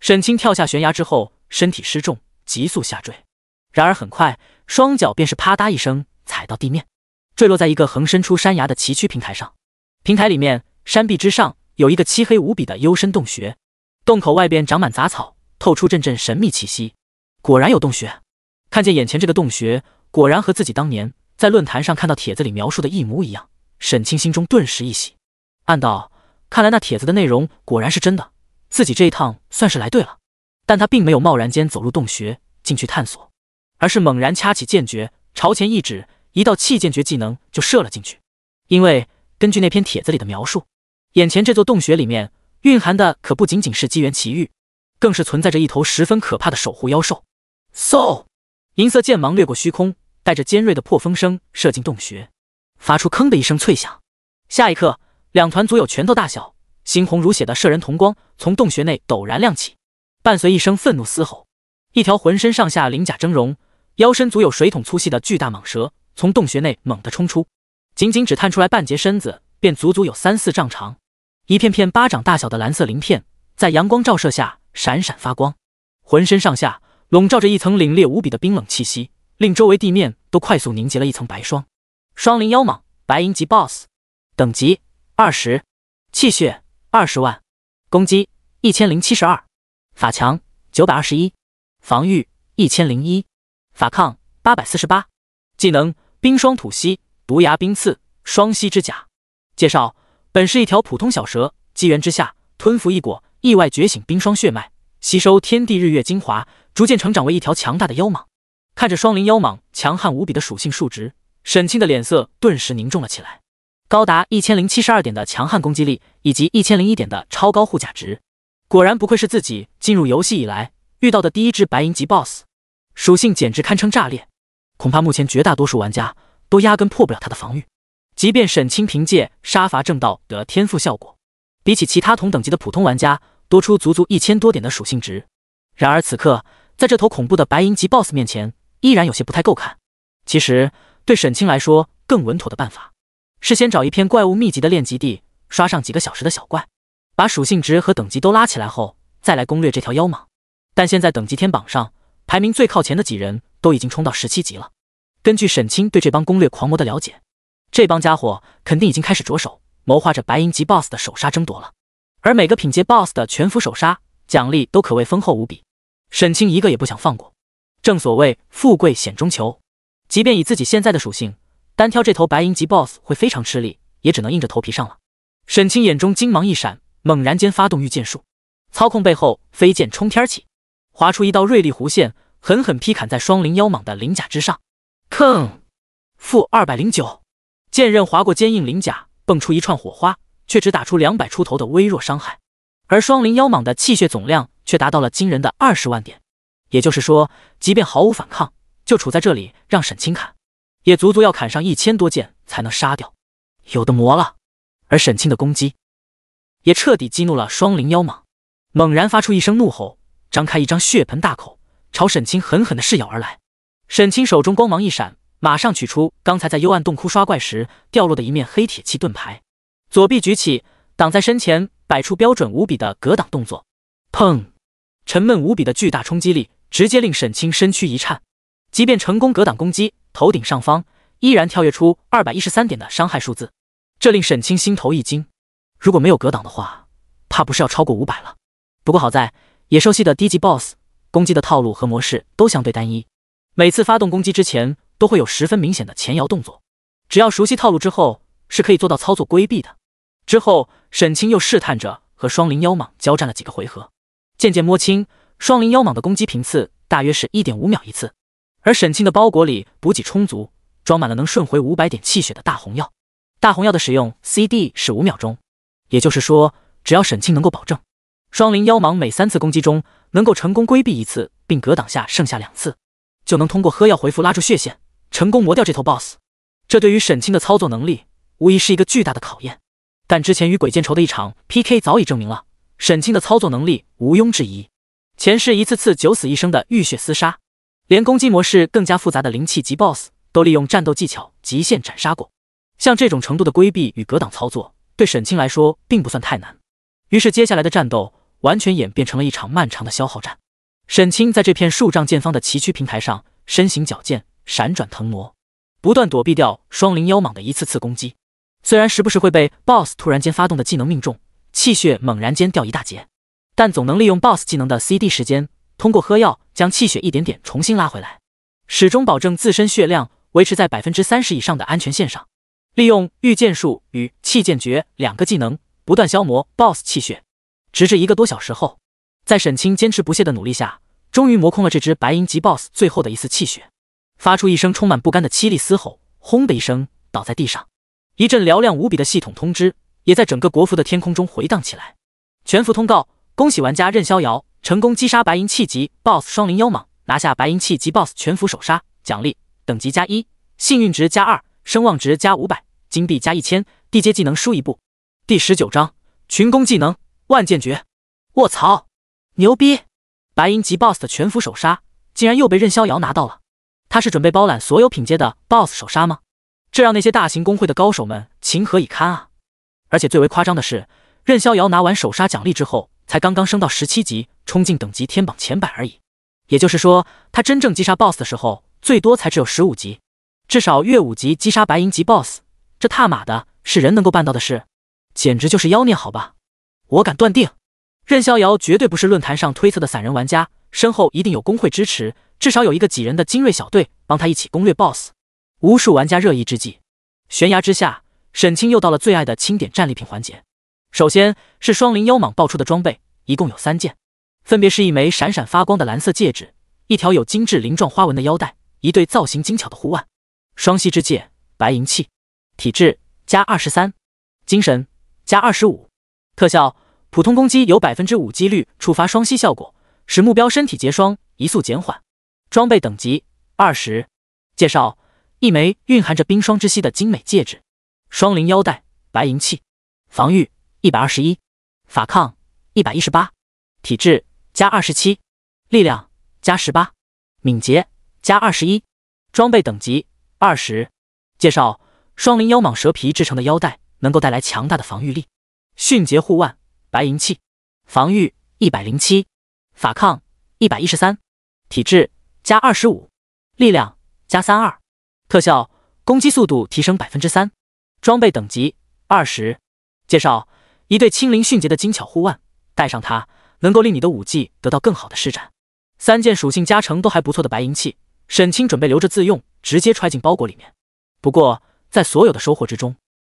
沈清跳下悬崖之后，身体失重，急速下坠。然而很快，双脚便是啪嗒一声踩到地面，坠落在一个横伸出山崖的崎岖平台上。平台里面，山壁之上有一个漆黑无比的幽深洞穴，洞口外边长满杂草，透出阵阵神秘气息。果然有洞穴。看见眼前这个洞穴，果然和自己当年在论坛上看到帖子里描述的一模一样，沈清心中顿时一喜，暗道：看来那帖子的内容果然是真的，自己这一趟算是来对了。但他并没有贸然间走入洞穴进去探索，而是猛然掐起剑诀，朝前一指，一道气剑诀技能就射了进去。因为根据那篇帖子里的描述，眼前这座洞穴里面蕴含的可不仅仅是机缘奇遇，更是存在着一头十分可怕的守护妖兽。嗖！银色剑芒掠过虚空，带着尖锐的破风声射进洞穴，发出铿的一声脆响。下一刻，两团足有拳头大小、猩红如血的摄人瞳光从洞穴内陡然亮起，伴随一声愤怒嘶吼，一条浑身上下鳞甲峥嵘、腰身足有水桶粗细的巨大蟒蛇从洞穴内猛地冲出，仅仅只探出来半截身子，便足足有3-4丈长。一片片巴掌大小的蓝色鳞片在阳光照射下闪闪发光，浑身上下笼罩着一层凛冽无比的冰冷气息，令周围地面都快速凝结了一层白霜。双鳞妖蟒，白银级 BOSS， 等级20，气血20万，攻击1072，法强921，防御1001，法抗848，技能冰霜吐息，毒牙冰刺，双息之甲。介绍：本是一条普通小蛇，机缘之下吞服异果，意外觉醒冰霜血脉，吸收天地日月精华，逐渐成长为一条强大的妖蟒。看着双鳞妖蟒强悍无比的属性数值，沈清的脸色顿时凝重了起来。高达1072点的强悍攻击力，以及1001点的超高护甲值，果然不愧是自己进入游戏以来遇到的第一只白银级 BOSS， 属性简直堪称炸裂，恐怕目前绝大多数玩家都压根破不了他的防御。即便沈清凭借杀伐正道的天赋效果，比起其他同等级的普通玩家多出足足1000多点的属性值，然而此刻在这头恐怖的白银级 BOSS 面前，依然有些不太够看。其实对沈清来说，更稳妥的办法是先找一片怪物密集的练级地，刷上几个小时的小怪，把属性值和等级都拉起来后，再来攻略这条妖蟒。但现在等级天榜上排名最靠前的几人都已经冲到17级了。根据沈清对这帮攻略狂魔的了解，这帮家伙肯定已经开始着手谋划着白银级 BOSS 的首杀争夺了。而每个品阶 BOSS 的全服首杀奖励都可谓丰厚无比，沈清一个也不想放过。正所谓富贵险中求，即便以自己现在的属性，单挑这头白银级 BOSS 会非常吃力，也只能硬着头皮上了。沈清眼中金芒一闪，猛然间发动御剑术，操控背后飞剑冲天起，划出一道锐利弧线，狠狠劈砍在双鳞妖蟒的鳞甲之上。吭！负209，剑刃划过坚硬鳞甲，蹦出一串火花，却只打出200出头的微弱伤害。而双鳞妖蟒的气血总量却达到了惊人的20万点，也就是说，即便毫无反抗，就处在这里让沈清砍，也足足要砍上1000多剑才能杀掉，有的磨了。而沈清的攻击也彻底激怒了双鳞妖蟒，猛然发出一声怒吼，张开一张血盆大口，朝沈清狠狠地噬咬而来。沈清手中光芒一闪，马上取出刚才在幽暗洞窟刷怪时掉落的一面黑铁器盾牌，左臂举起，挡在身前，摆出标准无比的格挡动作。砰！沉闷无比的巨大冲击力直接令沈清身躯一颤，即便成功格挡攻击，头顶上方依然跳跃出213点的伤害数字，这令沈清心头一惊。如果没有格挡的话，怕不是要超过500了。不过好在野兽系的低级 BOSS 攻击的套路和模式都相对单一，每次发动攻击之前都会有十分明显的前摇动作，只要熟悉套路之后，是可以做到操作规避的。之后，沈清又试探着和双灵妖蟒交战了几个回合，渐渐摸清双灵妖蟒的攻击频次大约是 1.5 秒一次，而沈清的包裹里补给充足，装满了能瞬回500点气血的大红药。大红药的使用 CD 是5秒钟，也就是说，只要沈清能够保证双灵妖蟒每3次攻击中能够成功规避1次，并格挡下剩下2次，就能通过喝药回复拉住血线，成功磨掉这头 BOSS。这对于沈清的操作能力无疑是一个巨大的考验。但之前与鬼见愁的一场 PK 早已证明了沈清的操作能力毋庸置疑。前世一次次九死一生的浴血厮杀，连攻击模式更加复杂的灵气级 BOSS 都利用战斗技巧极限斩杀过。像这种程度的规避与格挡操作，对沈清来说并不算太难。于是接下来的战斗完全演变成了一场漫长的消耗战。沈清在这片数丈见方的崎岖平台上身形矫健，闪转腾挪，不断躲避掉双灵妖蟒的一次次攻击。虽然时不时会被 BOSS 突然间发动的技能命中，气血猛然间掉一大截，但总能利用 BOSS 技能的 CD 时间，通过喝药将气血一点点重新拉回来，始终保证自身血量维持在 30% 以上的安全线上。利用御剑术与气剑诀2个技能不断消磨 BOSS 气血，直至1个多小时后，在沈清坚持不懈的努力下，终于磨空了这只白银级 BOSS 最后的一丝气血，发出一声充满不甘的凄厉嘶吼，轰的一声倒在地上。一阵嘹亮无比的系统通知也在整个国服的天空中回荡起来。全服通告：恭喜玩家任逍遥成功击杀白银气级 BOSS 双灵妖蟒，拿下白银气级 BOSS 全服首杀，奖励等级+1，幸运值+2，声望值+500，金币+1000，地阶技能输1步。第19章群攻技能万剑诀。卧槽，牛逼！白银级 BOSS 的全服首杀竟然又被任逍遥拿到了，他是准备包揽所有品阶的 BOSS 首杀吗？这让那些大型公会的高手们情何以堪啊！而且最为夸张的是，任逍遥拿完首杀奖励之后，才刚刚升到17级，冲进等级天榜前100而已。也就是说，他真正击杀 BOSS 的时候，最多才只有15级。至少越5级击杀白银级 BOSS， 这他妈的是人能够办到的事，简直就是妖孽好吧！我敢断定，任逍遥绝对不是论坛上推测的散人玩家，身后一定有公会支持，至少有一个几人的精锐小队帮他一起攻略 BOSS。无数玩家热议之际，悬崖之下，沈清又到了最爱的清点战利品环节。首先是双灵妖蟒爆出的装备，一共有3件，分别是一枚闪闪发光的蓝色戒指，一条有精致鳞状花纹的腰带，一对造型精巧的护腕。双息之戒，白银器，体质+23，精神+25，特效普通攻击有 5% 几率触发双息效果，使目标身体结霜，移速减缓。装备等级20。介绍：一枚蕴含着冰霜之息的精美戒指，双灵腰带，白银器，防御121，法抗118，体质+27，力量+18，敏捷+21。装备等级20。介绍：双灵妖蟒蛇皮制成的腰带能够带来强大的防御力。迅捷护腕，白银器，防御107，法抗113，体质+25，力量+32。特效：攻击速度提升 3%。装备等级20。介绍：一对轻灵迅捷的精巧护腕，戴上它能够令你的武技得到更好的施展。3件属性加成都还不错的白银器，沈清准备留着自用，直接揣进包裹里面。不过在所有的收获之中，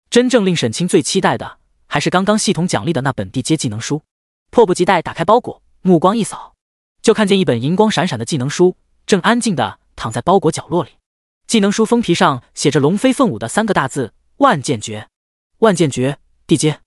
真正令沈清最期待的还是刚刚系统奖励的那本地阶技能书。迫不及待打开包裹，目光一扫，就看见一本银光闪闪的技能书正安静地躺在包裹角落里。技能书封皮上写着龙飞凤舞的3个大字：万剑诀。万剑诀地阶。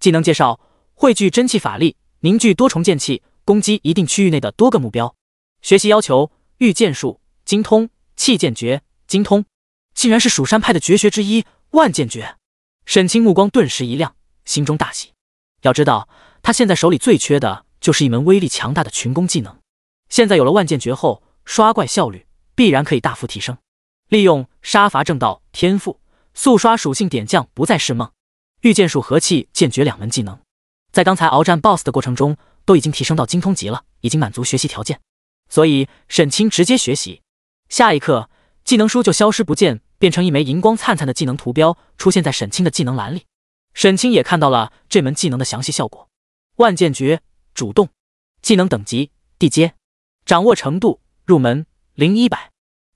技能介绍：汇聚真气法力，凝聚多重剑气，攻击一定区域内的多个目标。学习要求：御剑术精通，气剑诀精通。竟然是蜀山派的绝学之一万剑诀。沈清目光顿时一亮，心中大喜。要知道，他现在手里最缺的就是一门威力强大的群攻技能。现在有了万剑诀后，刷怪效率必然可以大幅提升。利用杀伐正道天赋，速刷属性点将不再是梦。御剑术和气剑诀2门技能，在刚才鏖战 BOSS 的过程中都已经提升到精通级了，已经满足学习条件，所以沈清直接学习。下一刻，技能书就消失不见，变成一枚银光灿灿的技能图标出现在沈清的技能栏里。沈清也看到了这门技能的详细效果。万剑诀主动，技能等级地阶。掌握程度，入门0100。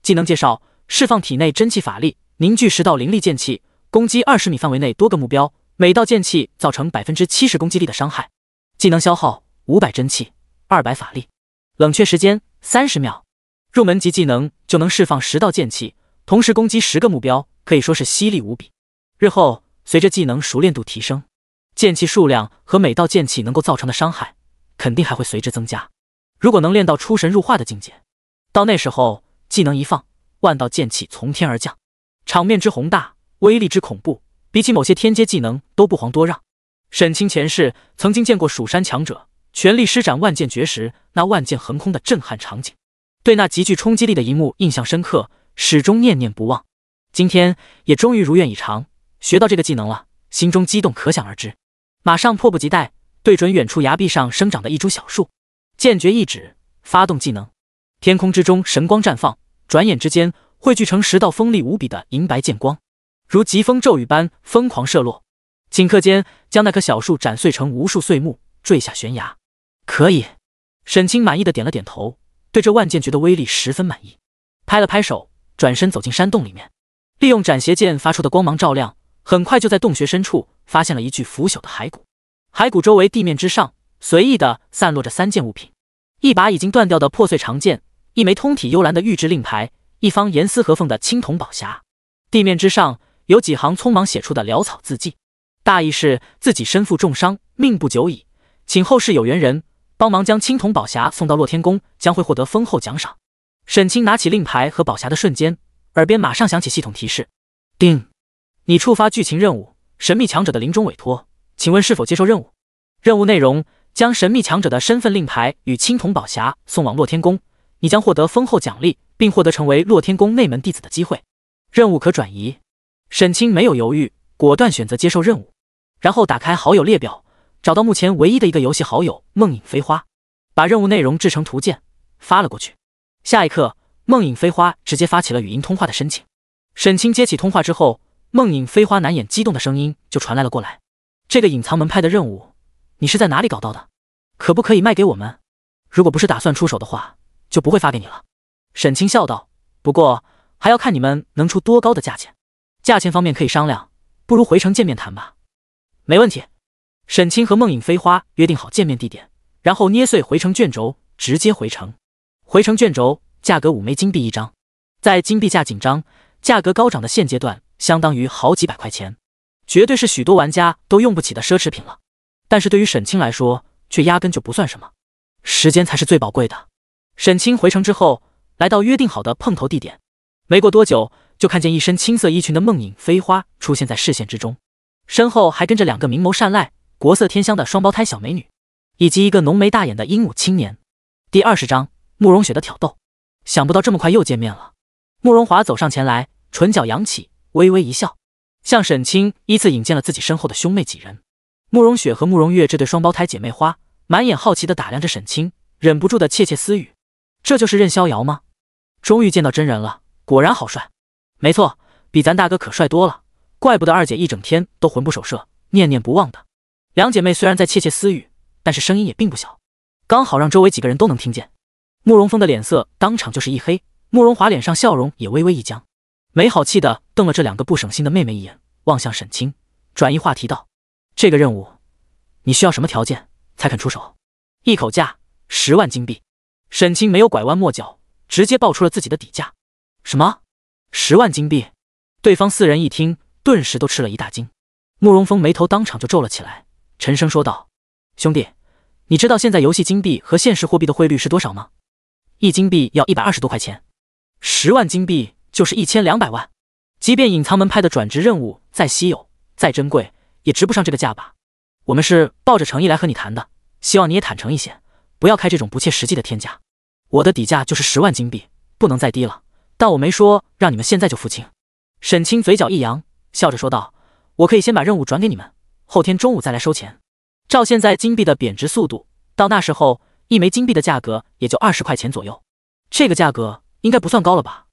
技能介绍：释放体内真气法力，凝聚10道灵力剑气，攻击20米范围内多个目标，每道剑气造成70%攻击力的伤害。技能消耗500真气，200法力。冷却时间30秒。入门级技能就能释放10道剑气，同时攻击10个目标，可以说是犀利无比。日后随着技能熟练度提升，剑气数量和每道剑气能够造成的伤害肯定还会随之增加。如果能练到出神入化的境界，到那时候技能一放，万道剑气从天而降，场面之宏大，威力之恐怖，比起某些天阶技能都不遑多让。沈清前世曾经见过蜀山强者全力施展万剑诀时那万剑横空的震撼场景，对那极具冲击力的一幕印象深刻，始终念念不忘。今天也终于如愿以偿，学到这个技能了，心中激动可想而知。马上迫不及待对准远处崖壁上生长的一株小树，剑诀一指，发动技能。天空之中神光绽放，转眼之间汇聚成10道锋利无比的银白剑光，如疾风骤雨般疯狂射落，顷刻间将那棵小树斩碎成无数碎木，坠下悬崖。可以。沈清满意的点了点头，对这万剑诀的威力十分满意，拍了拍手，转身走进山洞里面，利用斩邪剑发出的光芒照亮，很快就在洞穴深处发现了一具腐朽的骸骨。骸骨周围地面之上随意的散落着3件物品，一把已经断掉的破碎长剑，一枚通体幽蓝的玉质令牌，一方严丝合缝的青铜宝匣。地面之上有几行匆忙写出的潦草字迹，大意是自己身负重伤，命不久矣，请后世有缘人帮忙将青铜宝匣送到洛天宫，将会获得丰厚奖赏。沈清拿起令牌和宝匣的瞬间，耳边马上响起系统提示：叮，你触发剧情任务神秘强者的临终委托，请问是否接受任务？任务内容：将神秘强者的身份令牌与青铜宝匣送往洛天宫，你将获得丰厚奖励，并获得成为洛天宫内门弟子的机会。任务可转移。沈清没有犹豫，果断选择接受任务，然后打开好友列表，找到目前唯一的一个游戏好友梦影飞花，把任务内容制成图件发了过去。下一刻，梦影飞花直接发起了语音通话的申请。沈清接起通话之后，梦影飞花难掩激动的声音就传来了过来：这个隐藏门派的任务你是在哪里搞到的？可不可以卖给我们？如果不是打算出手的话，就不会发给你了。沈清笑道：不过还要看你们能出多高的价钱，价钱方面可以商量，不如回城见面谈吧。没问题。沈清和梦影飞花约定好见面地点，然后捏碎回城卷轴，直接回城。回城卷轴价格5枚金币一张，在金币价紧张、价格高涨的现阶段，相当于好几百块钱，绝对是许多玩家都用不起的奢侈品了。但是对于沈清来说，却压根就不算什么，时间才是最宝贵的。沈清回城之后，来到约定好的碰头地点，没过多久，就看见一身青色衣裙的梦影飞花出现在视线之中，身后还跟着2个明眸善睐、国色天香的双胞胎小美女，以及一个浓眉大眼的英武青年。第20章慕容雪的挑逗。想不到这么快又见面了。慕容华走上前来，唇角扬起，微微一笑，向沈清依次引荐了自己身后的兄妹几人。慕容雪和慕容月这对双胞胎姐妹花满眼好奇地打量着沈清，忍不住的窃窃私语：这就是任逍遥吗？终于见到真人了，果然好帅。没错，比咱大哥可帅多了，怪不得二姐一整天都魂不守舍，念念不忘的。两姐妹虽然在窃窃私语，但是声音也并不小，刚好让周围几个人都能听见。慕容峰的脸色当场就是一黑，慕容华脸上笑容也微微一僵，没好气的瞪了这2个不省心的妹妹一眼，望向沈清，转移话题道：这个任务你需要什么条件才肯出手？一口价10万金币。沈清没有拐弯抹角，直接报出了自己的底价。什么？10万金币？对方4人一听，顿时都吃了一大惊。慕容峰眉头当场就皱了起来，沉声说道：兄弟，你知道现在游戏金币和现实货币的汇率是多少吗？1金币要120多块钱，10万金币就是1200万。即便隐藏门派的转职任务再稀有、再珍贵，也值不上这个价吧？我们是抱着诚意来和你谈的，希望你也坦诚一些，不要开这种不切实际的天价。我的底价就是10万金币，不能再低了，但我没说让你们现在就付清。沈清嘴角一扬，笑着说道：我可以先把任务转给你们，后天中午再来收钱。照现在金币的贬值速度，到那时候1枚金币的价格也就20块钱左右，这个价格应该不算高了吧？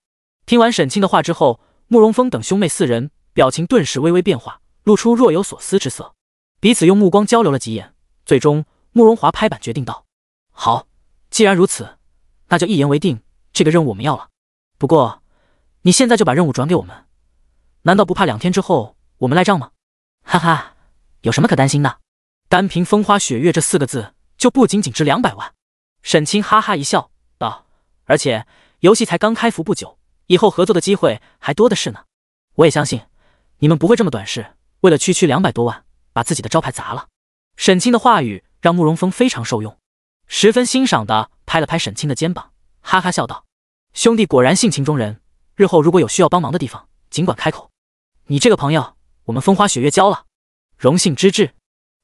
听完沈清的话之后，慕容峰等兄妹4人表情顿时微微变化，露出若有所思之色，彼此用目光交流了几眼，最终慕容华拍板决定道：好，既然如此，那就一言为定，这个任务我们要了。不过，你现在就把任务转给我们，难道不怕2天之后我们赖账吗？哈哈，有什么可担心的？单凭风花雪月这4个字，就不仅仅值200万。沈清哈哈一笑道：“而且游戏才刚开服不久，以后合作的机会还多的是呢。我也相信你们不会这么短视，为了区200多万，把自己的招牌砸了。”沈清的话语让慕容峰非常受用，十分欣赏地拍了拍沈清的肩膀，哈哈笑道：“兄弟果然性情中人，日后如果有需要帮忙的地方，尽管开口。你这个朋友，我们风花雪月交了，荣幸之至。”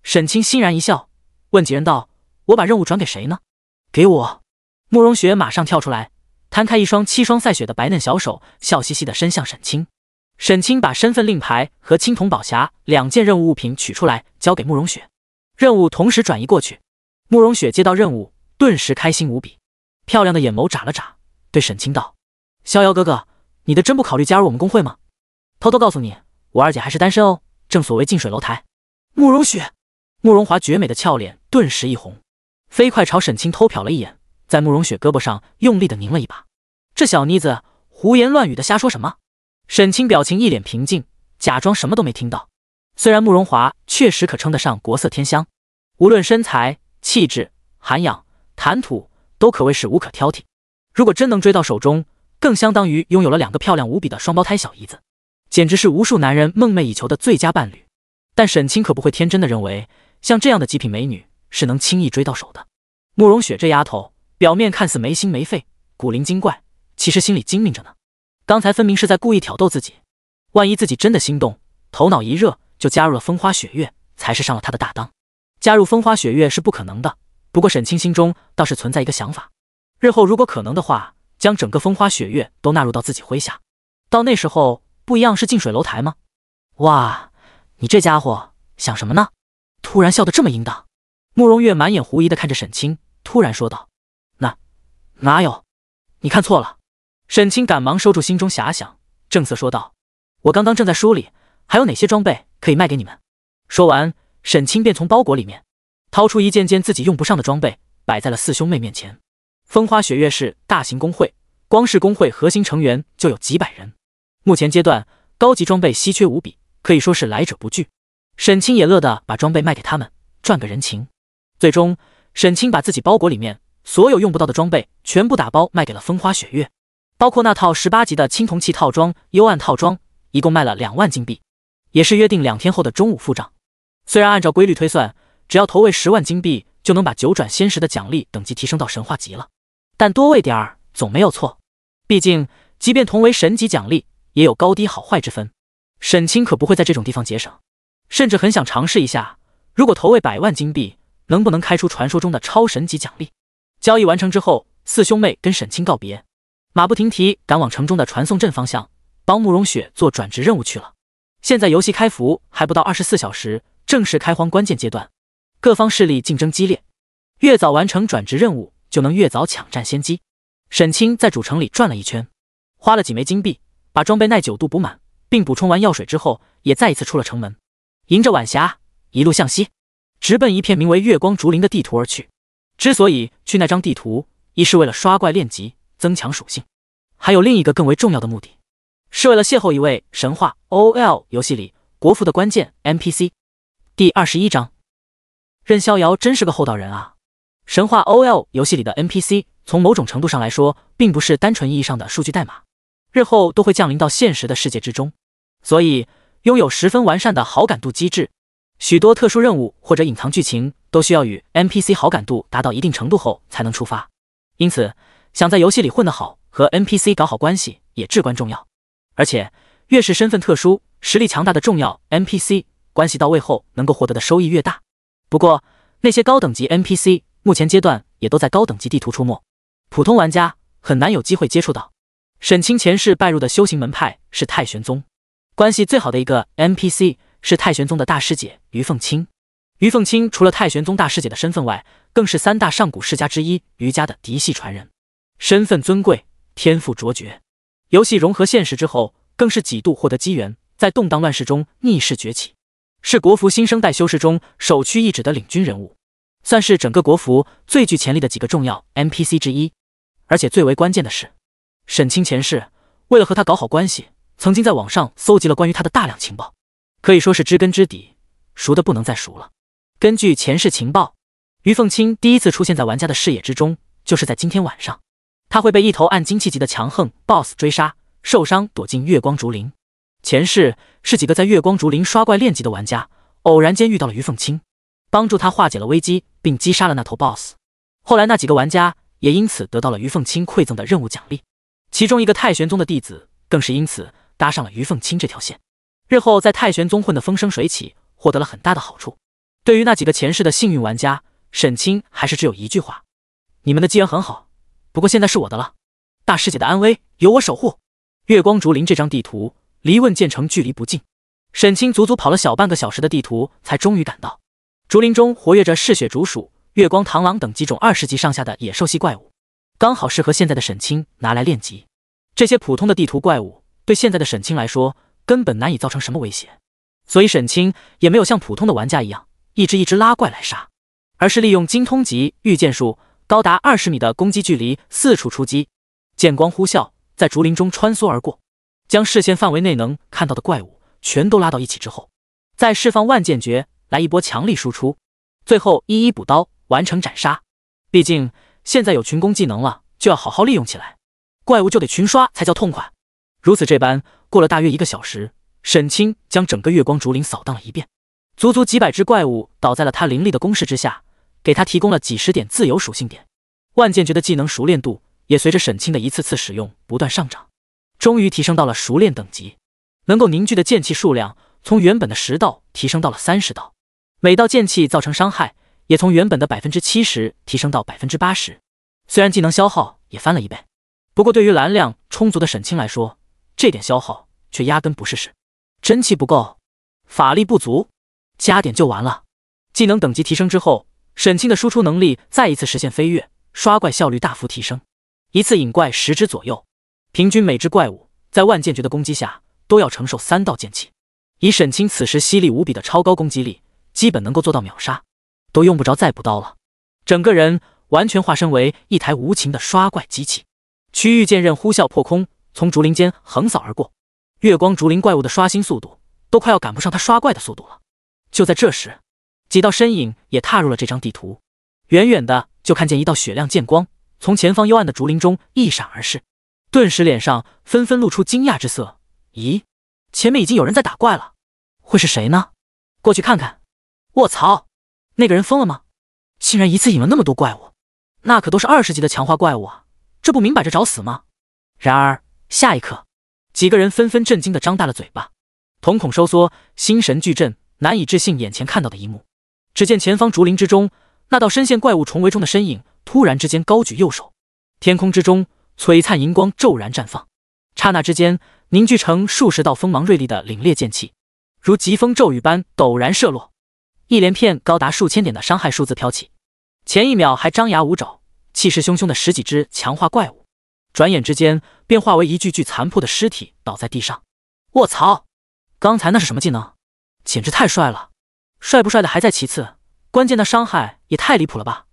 沈清欣然一笑，问几人道：“我把任务转给谁呢？”“给我。”慕容雪马上跳出来，摊开一双7双赛雪的白嫩小手，笑嘻嘻地伸向沈清。沈清把身份令牌和青铜宝匣2件任务物品取出来，交给慕容雪。任务同时转移过去。慕容雪接到任务，顿时开心无比，漂亮的眼眸眨了眨，对沈清道：“逍遥哥哥，你的真不考虑加入我们公会吗？偷偷告诉你，我二姐还是单身哦，正所谓近水楼台。”慕容雪，慕容华绝美的俏脸顿时一红，飞快朝沈清偷瞟了一眼，在慕容雪胳膊上用力地拧了一把。这小妮子胡言乱语的瞎说什么？沈清表情一脸平静，假装什么都没听到。虽然慕容华确实可称得上国色天香，无论身材、气质、涵养、谈吐，都可谓是无可挑剔。如果真能追到手中，更相当于拥有了2个漂亮无比的双胞胎小姨子，简直是无数男人梦寐以求的最佳伴侣。但沈清可不会天真的认为，像这样的极品美女是能轻易追到手的。慕容雪这丫头，表面看似没心没肺、古灵精怪，其实心里精明着呢。刚才分明是在故意挑逗自己，万一自己真的心动，头脑一热就加入了风花雪月，才是上了他的大当。加入风花雪月是不可能的，不过沈清心中倒是存在一个想法，日后如果可能的话，将整个风花雪月都纳入到自己麾下，到那时候不一样是近水楼台吗？哇，你这家伙想什么呢？突然笑得这么淫荡。慕容月满眼狐疑地看着沈清，突然说道：“哪有？你看错了。”沈清赶忙收住心中遐想，正色说道：“我刚刚正在梳理，还有哪些装备可以卖给你们。”说完，沈清便从包裹里面掏出一件件自己用不上的装备，摆在了4兄妹面前。风花雪月是大型公会，光是公会核心成员就有几百人，目前阶段高级装备稀缺无比，可以说是来者不拒。沈清也乐得把装备卖给他们，赚个人情。最终，沈清把自己包裹里面所有用不到的装备全部打包卖给了风花雪月，包括那套18级的青铜器套装、幽暗套装，一共卖了2万金币，也是约定2天后的中午付账。虽然按照规律推算，只要投喂10万金币就能把9转仙石的奖励等级提升到神话级了，但多喂点儿总没有错。毕竟，即便同为神级奖励，也有高低好坏之分。沈清可不会在这种地方节省，甚至很想尝试一下，如果投喂100万金币，能不能开出传说中的超神级奖励。交易完成之后，4兄妹跟沈清告别，马不停蹄赶往城中的传送阵方向，帮慕容雪做转职任务去了。现在游戏开服还不到24小时，正是开荒关键阶段，各方势力竞争激烈，越早完成转职任务，就能越早抢占先机。沈清在主城里转了一圈，花了几枚金币，把装备耐久度补满，并补充完药水之后，也再一次出了城门，迎着晚霞，一路向西，直奔一片名为月光竹林的地图而去。之所以去那张地图，一是为了刷怪练级增强属性，还有另一个更为重要的目的，是为了邂逅一位神话 OL 游戏里国服的关键 NPC。 第21章，任逍遥真是个厚道人啊。神话 OL 游戏里的 NPC 从某种程度上来说，并不是单纯意义上的数据代码，日后都会降临到现实的世界之中，所以拥有十分完善的好感度机制。许多特殊任务或者隐藏剧情都需要与 NPC 好感度达到一定程度后才能触发，因此想在游戏里混得好，和 NPC 搞好关系也至关重要。而且越是身份特殊、实力强大的重要 NPC， 关系到位后能够获得的收益越大。不过那些高等级 NPC 目前阶段也都在高等级地图出没，普通玩家很难有机会接触到。沈清前世拜入的修行门派是太玄宗，关系最好的一个 NPC 是太玄宗的大师姐于凤清。于凤清除了太玄宗大师姐的身份外，更是3大上古世家之一于家的嫡系传人，身份尊贵，天赋卓绝。游戏融合现实之后，更是几度获得机缘，在动荡乱世中逆势崛起，是国服新生代修士中首屈一指的领军人物，算是整个国服最具潜力的几个重要 NPC 之一。而且最为关键的是，沈清前世为了和他搞好关系，曾经在网上搜集了关于他的大量情报，可以说是知根知底，熟的不能再熟了。根据前世情报，于凤清第一次出现在玩家的视野之中，就是在今天晚上。他会被一头暗金气级的强横 BOSS 追杀，受伤躲进月光竹林。前世是几个在月光竹林刷怪练级的玩家，偶然间遇到了于凤清，帮助他化解了危机，并击杀了那头 BOSS。后来那几个玩家也因此得到了于凤清馈赠的任务奖励，其中一个太玄宗的弟子更是因此搭上了于凤清这条线，日后在太玄宗混得风生水起，获得了很大的好处。对于那几个前世的幸运玩家，沈清还是只有一句话：你们的机缘很好，不过现在是我的了，大师姐的安危由我守护。月光竹林这张地图离问剑城距离不近，沈清足足跑了小半个小时的地图，才终于赶到。竹林中活跃着嗜血竹鼠、月光螳螂等几种20级上下的野兽系怪物，刚好适合现在的沈清拿来练级。这些普通的地图怪物对现在的沈清来说根本难以造成什么威胁，所以沈清也没有像普通的玩家一样一只一只拉怪来杀，而是利用精通级御剑术，高达20米的攻击距离四处出击，剑光呼啸，在竹林中穿梭而过，将视线范围内能看到的怪物全都拉到一起之后，再释放万剑诀来一波强力输出，最后一一补刀完成斩杀。毕竟现在有群攻技能了，就要好好利用起来，怪物就得群刷才叫痛快。如此这般，过了大约1个小时，沈清将整个月光竹林扫荡了一遍，足足几百只怪物倒在了他凌厉的攻势之下，给他提供了几十点自由属性点。万剑诀的技能熟练度也随着沈清的一次次使用不断上涨，终于提升到了熟练等级，能够凝聚的剑气数量从原本的10道提升到了30道，每道剑气造成伤害也从原本的 70% 提升到 80%。 虽然技能消耗也翻了1倍，不过对于蓝量充足的沈清来说，这点消耗却压根不是事。真气不够，法力不足，加点就完了。技能等级提升之后，沈清的输出能力再一次实现飞跃，刷怪效率大幅提升，一次引怪10只左右，平均每只怪物在万剑诀的攻击下都要承受3道剑气。以沈清此时犀利无比的超高攻击力，基本能够做到秒杀，都用不着再补刀了。整个人完全化身为一台无情的刷怪机器，区域剑刃呼啸破空，从竹林间横扫而过。月光竹林怪物的刷新速度都快要赶不上他刷怪的速度了。就在这时，几道身影也踏入了这张地图，远远的就看见一道雪亮剑光从前方幽暗的竹林中一闪而逝，顿时脸上纷纷露出惊讶之色。咦，前面已经有人在打怪了，会是谁呢？过去看看。卧槽，那个人疯了吗？竟然一次引了那么多怪物，那可都是20级的强化怪物啊，这不明摆着找死吗？然而下一刻，几个人纷纷震惊地张大了嘴巴，瞳孔收缩，心神俱震，难以置信眼前看到的一幕。只见前方竹林之中，那道深陷怪物重围中的身影突然之间高举右手，天空之中璀璨银光骤然绽放，刹那之间凝聚成数十道锋芒锐利的凛冽剑气，如疾风骤雨般陡然射落，一连片高达数千点的伤害数字飘起。前一秒还张牙舞爪、气势汹汹的10几只强化怪物，转眼之间便化为一具具残破的尸体倒在地上。卧槽，刚才那是什么技能？简直太帅了！帅不帅的还在其次，关键那伤害也太离谱了吧！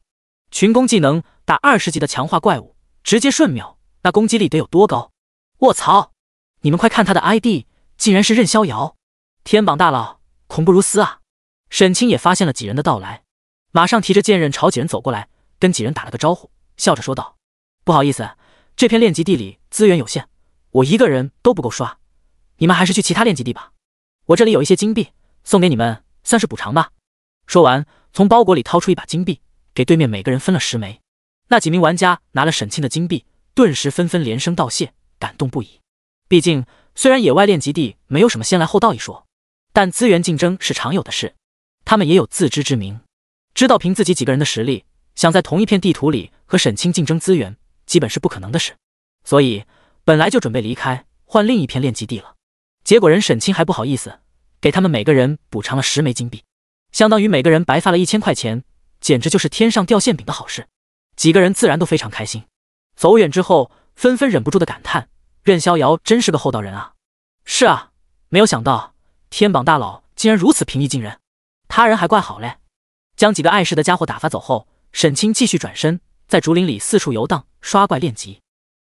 群攻技能打20级的强化怪物，直接瞬秒，那攻击力得有多高？卧槽！你们快看他的 ID， 竟然是任逍遥！天榜大佬，恐怖如斯啊！沈清也发现了几人的到来，马上提着剑刃朝几人走过来，跟几人打了个招呼，笑着说道：不好意思，这片练级地里资源有限，我一个人都不够刷，你们还是去其他练级地吧，我这里有一些金币送给你们，算是补偿吧。说完，从包裹里掏出一把金币，给对面每个人分了10枚。那几名玩家拿了沈清的金币，顿时纷纷连声道谢，感动不已。毕竟虽然野外练级地没有什么先来后到一说，但资源竞争是常有的事，他们也有自知之明，知道凭自己几个人的实力，想在同一片地图里和沈清竞争资源，基本是不可能的事。所以本来就准备离开，换另一片练级地了。结果人沈清还不好意思，给他们每个人补偿了10枚金币，相当于每个人白发了1000块钱，简直就是天上掉馅饼的好事。几个人自然都非常开心。走远之后，纷纷忍不住的感叹：任逍遥真是个厚道人啊！是啊，没有想到天榜大佬竟然如此平易近人，他人还怪好嘞。将几个碍事的家伙打发走后，沈清继续转身在竹林里四处游荡，刷怪练级。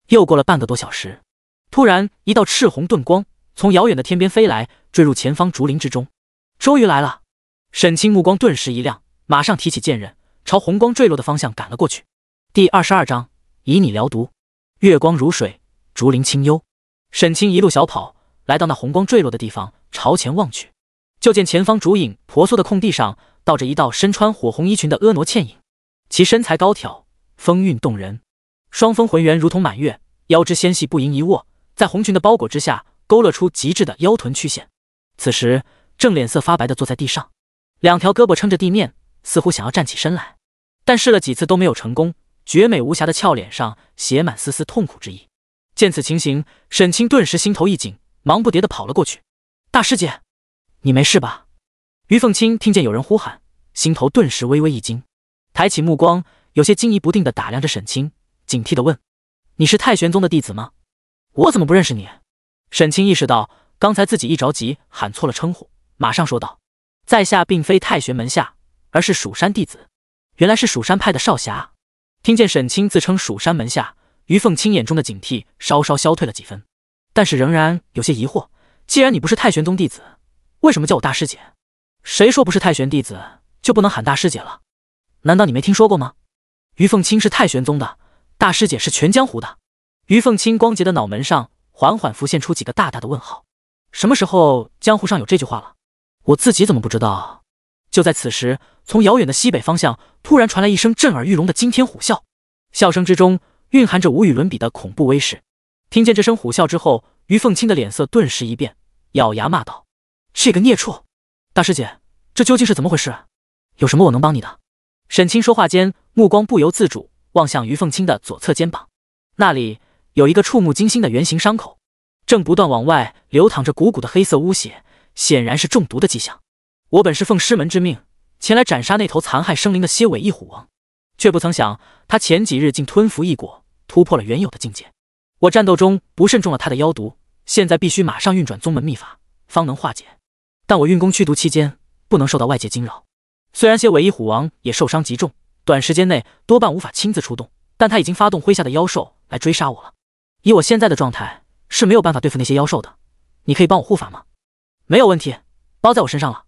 又过了半个多小时，突然一道赤红盾光从遥远的天边飞来，坠入前方竹林之中。终于来了！沈清目光顿时一亮，马上提起剑刃，朝红光坠落的方向赶了过去。第22章，以你疗毒。月光如水，竹林清幽。沈清一路小跑，来到那红光坠落的地方，朝前望去，就见前方竹影婆娑的空地上倒着一道身穿火红衣裙的婀娜倩影，其身材高挑，风韵动人，双峰浑圆如同满月，腰肢纤细不盈一握，在红裙的包裹之下勾勒出极致的腰臀曲线。此时正脸色发白地坐在地上，两条胳膊撑着地面，似乎想要站起身来，但试了几次都没有成功，绝美无瑕的俏脸上写满丝丝痛苦之意。见此情形，沈清顿时心头一紧，忙不迭地跑了过去。大师姐，你没事吧？于凤清听见有人呼喊，心头顿时微微一惊，抬起目光，有些惊疑不定地打量着沈清，警惕地问：你是太玄宗的弟子吗？我怎么不认识你？沈清意识到刚才自己一着急喊错了称呼，马上说道：在下并非太玄门下，而是蜀山弟子。原来是蜀山派的少侠。听见沈清自称蜀山门下，于凤清眼中的警惕稍稍消退了几分，但是仍然有些疑惑，既然你不是太玄宗弟子，为什么叫我大师姐？谁说不是太玄弟子就不能喊大师姐了？难道你没听说过吗？于凤清是太玄宗的，大师姐是全江湖的。于凤清光洁的脑门上缓缓浮现出几个大大的问号。什么时候江湖上有这句话了？我自己怎么不知道？就在此时，从遥远的西北方向突然传来一声震耳欲聋的惊天虎啸，笑声之中蕴含着无与伦比的恐怖威势。听见这声虎啸之后，于凤清的脸色顿时一变，咬牙骂道：这个孽畜！大师姐，这究竟是怎么回事？有什么我能帮你的？沈清说话间，目光不由自主望向于凤清的左侧肩膀，那里有一个触目惊心的圆形伤口，正不断往外流淌着鼓鼓的黑色污血，显然是中毒的迹象。我本是奉师门之命前来斩杀那头残害生灵的蝎尾翼虎王，却不曾想他前几日竟吞服异果，突破了原有的境界。我战斗中不慎中了他的妖毒，现在必须马上运转宗门秘法，方能化解。但我运功驱毒期间不能受到外界惊扰。虽然蝎尾翼虎王也受伤极重，短时间内多半无法亲自出动，但他已经发动麾下的妖兽来追杀我了。以我现在的状态是没有办法对付那些妖兽的，你可以帮我护法吗？没有问题，包在我身上了。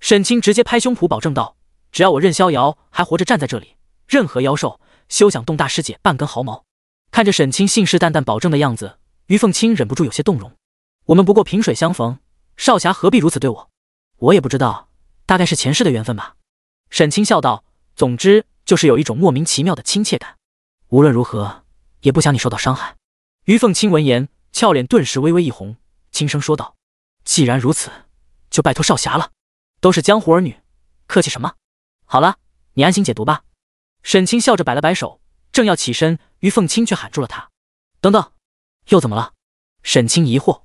沈清直接拍胸脯保证道：只要我任逍遥还活着站在这里，任何妖兽休想动大师姐半根毫毛。看着沈清信誓旦旦保证的样子，于凤清忍不住有些动容。我们不过萍水相逢，少侠何必如此对我？我也不知道，大概是前世的缘分吧。沈清笑道：总之就是有一种莫名其妙的亲切感，无论如何也不想你受到伤害。于凤清闻言，俏脸顿时微微一红，轻声说道：既然如此，就拜托少侠了。都是江湖儿女，客气什么？好了，你安心解毒吧。沈清笑着摆了摆手，正要起身，于凤清却喊住了他：等等，又怎么了？沈清疑惑。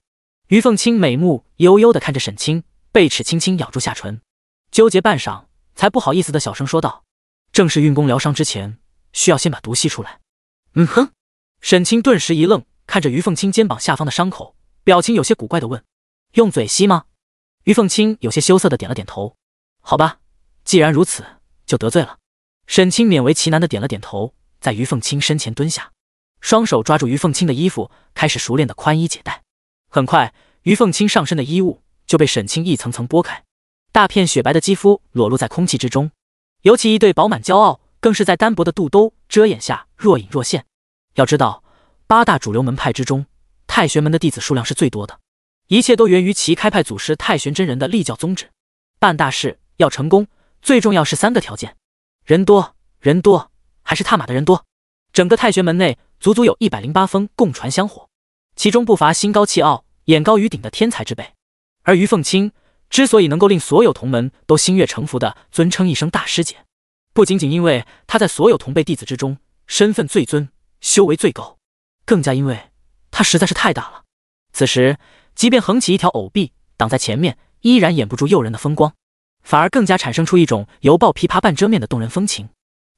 于凤清美目悠悠地看着沈清，贝齿轻轻咬住下唇，纠结半晌，才不好意思的小声说道：正是运功疗伤之前，需要先把毒吸出来。嗯哼。沈清顿时一愣，看着于凤清肩膀下方的伤口，表情有些古怪地问：用嘴吸吗？于凤清有些羞涩地点了点头。好吧，既然如此，就得罪了。沈清勉为其难地点了点头，在于凤清身前蹲下，双手抓住于凤清的衣服，开始熟练地宽衣解带。很快，于凤清上身的衣物就被沈清一层层拨开，大片雪白的肌肤裸露在空气之中，尤其一对饱满骄傲更是在单薄的肚兜遮掩下若隐若现。要知道，8大主流门派之中，太玄门的弟子数量是最多的，一切都源于其开派祖师太玄真人的立教宗旨。办大事要成功，最重要是3个条件：人多，人多，还是他妈的人多。整个太玄门内足足有108峰共传香火，其中不乏心高气傲、眼高于顶的天才之辈。而于凤清之所以能够令所有同门都心悦诚服地尊称一声大师姐，不仅仅因为她在所有同辈弟子之中身份最尊，修为最高，更加因为她实在是太大了。此时即便横起一条藕壁挡在前面，依然掩不住诱人的风光，反而更加产生出一种犹抱琵琶半遮面的动人风情。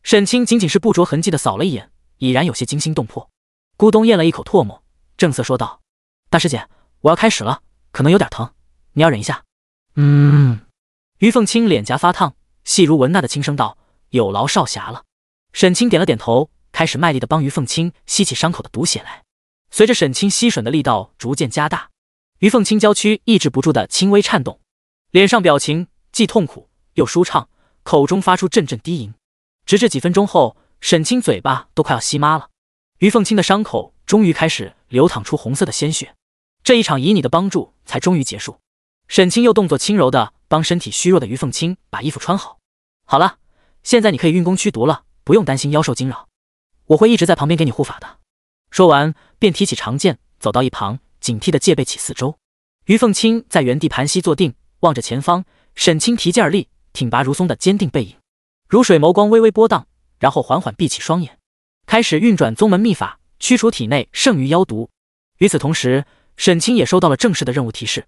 沈清仅仅是不着痕迹地扫了一眼，已然有些惊心动魄，咕咚咽了一口唾沫，正色说道：大师姐，我要开始了，可能有点疼，你要忍一下。于凤清脸颊发烫，细如蚊那的轻声道：有劳少侠了。沈清点了点头，开始卖力地帮于凤青吸起伤口的毒血来。随着沈清吸吮的力道逐渐加大，于凤青娇躯抑制不住的轻微颤动，脸上表情既痛苦又舒畅，口中发出阵阵低吟。直至几分钟后，沈清嘴巴都快要吸麻了。于凤青的伤口终于开始流淌出红色的鲜血，这一场以你的帮助才终于结束。沈清又动作轻柔的帮身体虚弱的于凤青把衣服穿好。好了，现在你可以运功驱毒了，不用担心妖兽惊扰，我会一直在旁边给你护法的。说完便提起长剑，走到一旁，警惕的戒备起四周。于凤青在原地盘膝坐定，望着前方。沈清提剑而立，挺拔如松的坚定背影，如水眸光微微波荡，然后缓缓闭起双眼，开始运转宗门秘法，驱除体内剩余妖毒。与此同时，沈清也收到了正式的任务提示：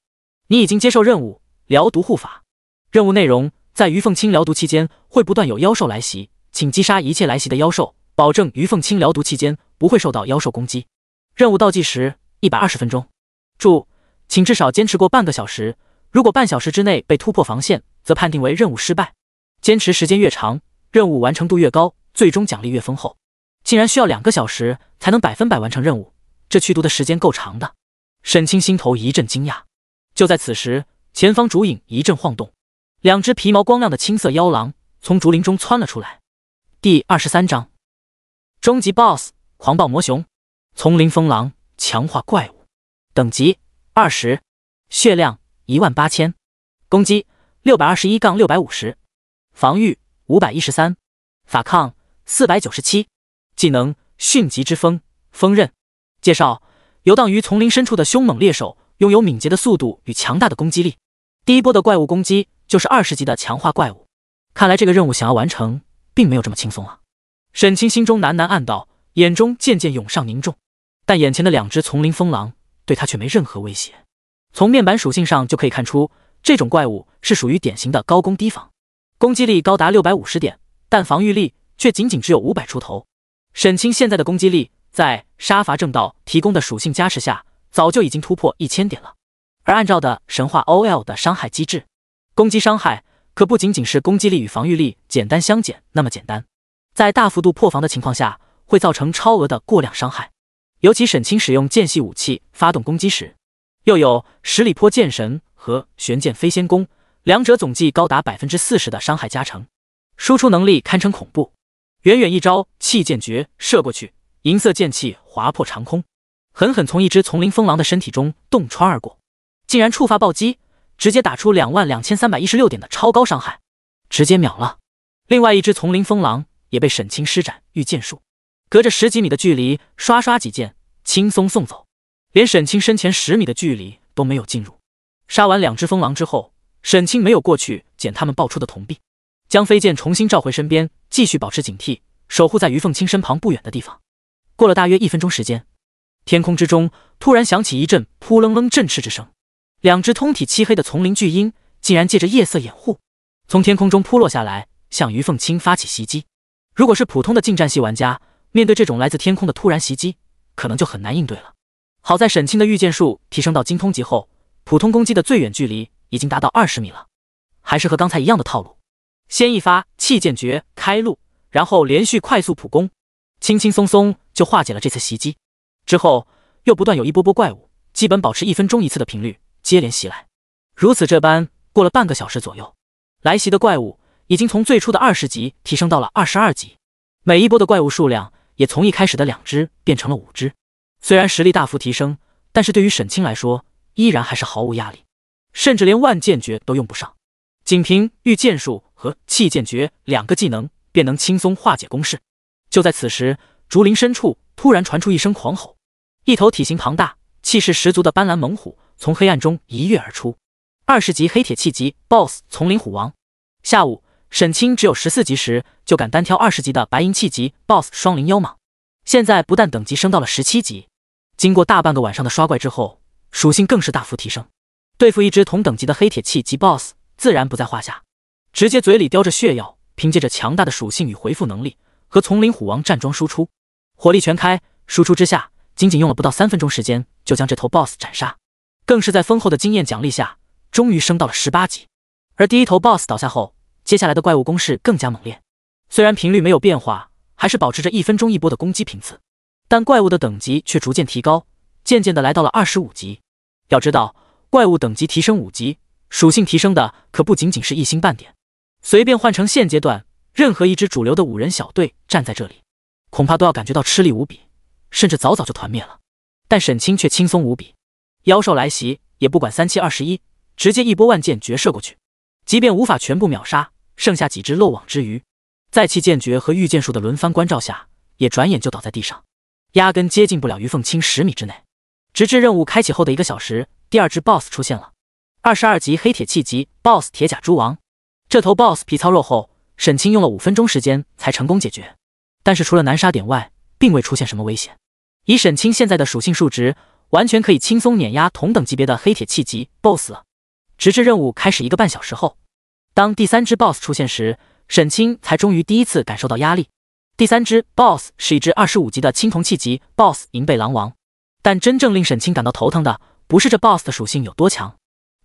你已经接受任务，疗毒护法。任务内容：在于凤青疗毒期间，会不断有妖兽来袭，请击杀一切来袭的妖兽，保证于凤青疗毒期间不会受到妖兽攻击。任务倒计时120分钟。注：请至少坚持过半个小时，如果半小时之内被突破防线，则判定为任务失败。坚持时间越长，任务完成度越高，最终奖励越丰厚。竟然需要2个小时才能100%完成任务，这驱毒的时间够长的。沈清心头一阵惊讶。就在此时，前方竹影一阵晃动，2只皮毛光亮的青色妖狼从竹林中窜了出来。第23章终极 BOSS 狂暴魔熊，丛林风狼，强化怪物，等级20，血量18000，攻击621-650，防御513，法抗497，技能迅疾之风，锋刃。介绍：游荡于丛林深处的凶猛猎手，拥有敏捷的速度与强大的攻击力。第一波的怪物攻击就是20级的强化怪物，看来这个任务想要完成并没有这么轻松啊。沈清心中喃喃暗道，眼中渐渐涌上凝重。但眼前的2只丛林风狼对他却没任何威胁。从面板属性上就可以看出，这种怪物是属于典型的高攻低防，攻击力高达650点，但防御力却仅仅只有500出头。沈清现在的攻击力在杀伐正道提供的属性加持下，早就已经突破1000点了。而按照的神话 OL 的伤害机制，攻击伤害可不仅仅是攻击力与防御力简单相减那么简单，在大幅度破防的情况下，会造成超额的过量伤害。尤其沈清使用剑系武器发动攻击时，又有十里坡剑神和玄剑飞仙功，两者总计高达 40% 的伤害加成，输出能力堪称恐怖。远远一招气剑诀射过去，银色剑气划破长空，狠狠从一只丛林风狼的身体中洞穿而过，竟然触发暴击，直接打出22316点的超高伤害，直接秒了。另外一只丛林风狼也被沈清施展御剑术，隔着10几米的距离刷刷几剑轻松送走，连沈清身前10米的距离都没有进入。杀完2只风狼之后，沈清没有过去捡他们爆出的铜币，将飞剑重新召回身边，继续保持警惕，守护在于凤青身旁不远的地方。过了大约1分钟时间，天空之中突然响起一阵扑棱棱振翅之声，2只通体漆黑的丛林巨鹰竟然借着夜色掩护，从天空中扑落下来，向于凤青发起袭击。如果是普通的近战系玩家，面对这种来自天空的突然袭击，可能就很难应对了。好在沈清的御剑术提升到精通级后，普通攻击的最远距离已经达到20米了，还是和刚才一样的套路，先一发气剑诀开路，然后连续快速普攻，轻轻松松就化解了这次袭击。之后又不断有一波波怪物，基本保持1分钟一次的频率接连袭来，如此这般过了半个小时左右，来袭的怪物已经从最初的20级提升到了22级，每一波的怪物数量也从一开始的2只变成了5只。虽然实力大幅提升，但是对于沈清来说依然还是毫无压力，甚至连万剑诀都用不上，仅凭御剑术和气剑诀2个技能便能轻松化解攻势。就在此时，竹林深处突然传出一声狂吼，一头体型庞大、气势十足的斑斓猛虎从黑暗中一跃而出，20级黑铁气级 BOSS 丛林虎王。下午沈清只有14级时就敢单挑20级的白银气级 BOSS 双灵妖蟒，现在不但等级升到了17级，经过大半个晚上的刷怪之后，属性更是大幅提升，对付一只同等级的黑铁气级 BOSS 自然不在话下，直接嘴里叼着血药，凭借着强大的属性与回复能力和丛林虎王站桩输出，火力全开，输出之下仅仅用了不到3分钟时间就将这头 BOSS 斩杀，更是在丰厚的经验奖励下终于升到了18级。而第一头 BOSS 倒下后，接下来的怪物攻势更加猛烈，虽然频率没有变化，还是保持着1分钟1波的攻击频次，但怪物的等级却逐渐提高，渐渐的来到了25级。要知道，怪物等级提升5级，属性提升的可不仅仅是1星半点。随便换成现阶段，任何一支主流的5人小队站在这里，恐怕都要感觉到吃力无比，甚至早早就团灭了。但沈清却轻松无比，妖兽来袭也不管3721，直接1波万箭绝射过去。即便无法全部秒杀，剩下几只漏网之鱼，在气剑诀和御剑术的轮番关照下，也转眼就倒在地上，压根接近不了于凤清10米之内。直至任务开启后的1个小时，第2只 BOSS 出现了，22级黑铁气级 BOSS 铁甲蛛王。这头 BOSS 皮糙肉厚，沈清用了5分钟时间才成功解决，但是除了难杀点外，并未出现什么危险。以沈清现在的属性数值，完全可以轻松碾压同等级别的黑铁气级 BOSS 了。直至任务开始1个半小时后，当第3只 BOSS 出现时，沈清才终于第一次感受到压力。第3只 BOSS 是一只25级的青铜气级 BOSS 银背狼王，但真正令沈清感到头疼的，不是这 BOSS 的属性有多强，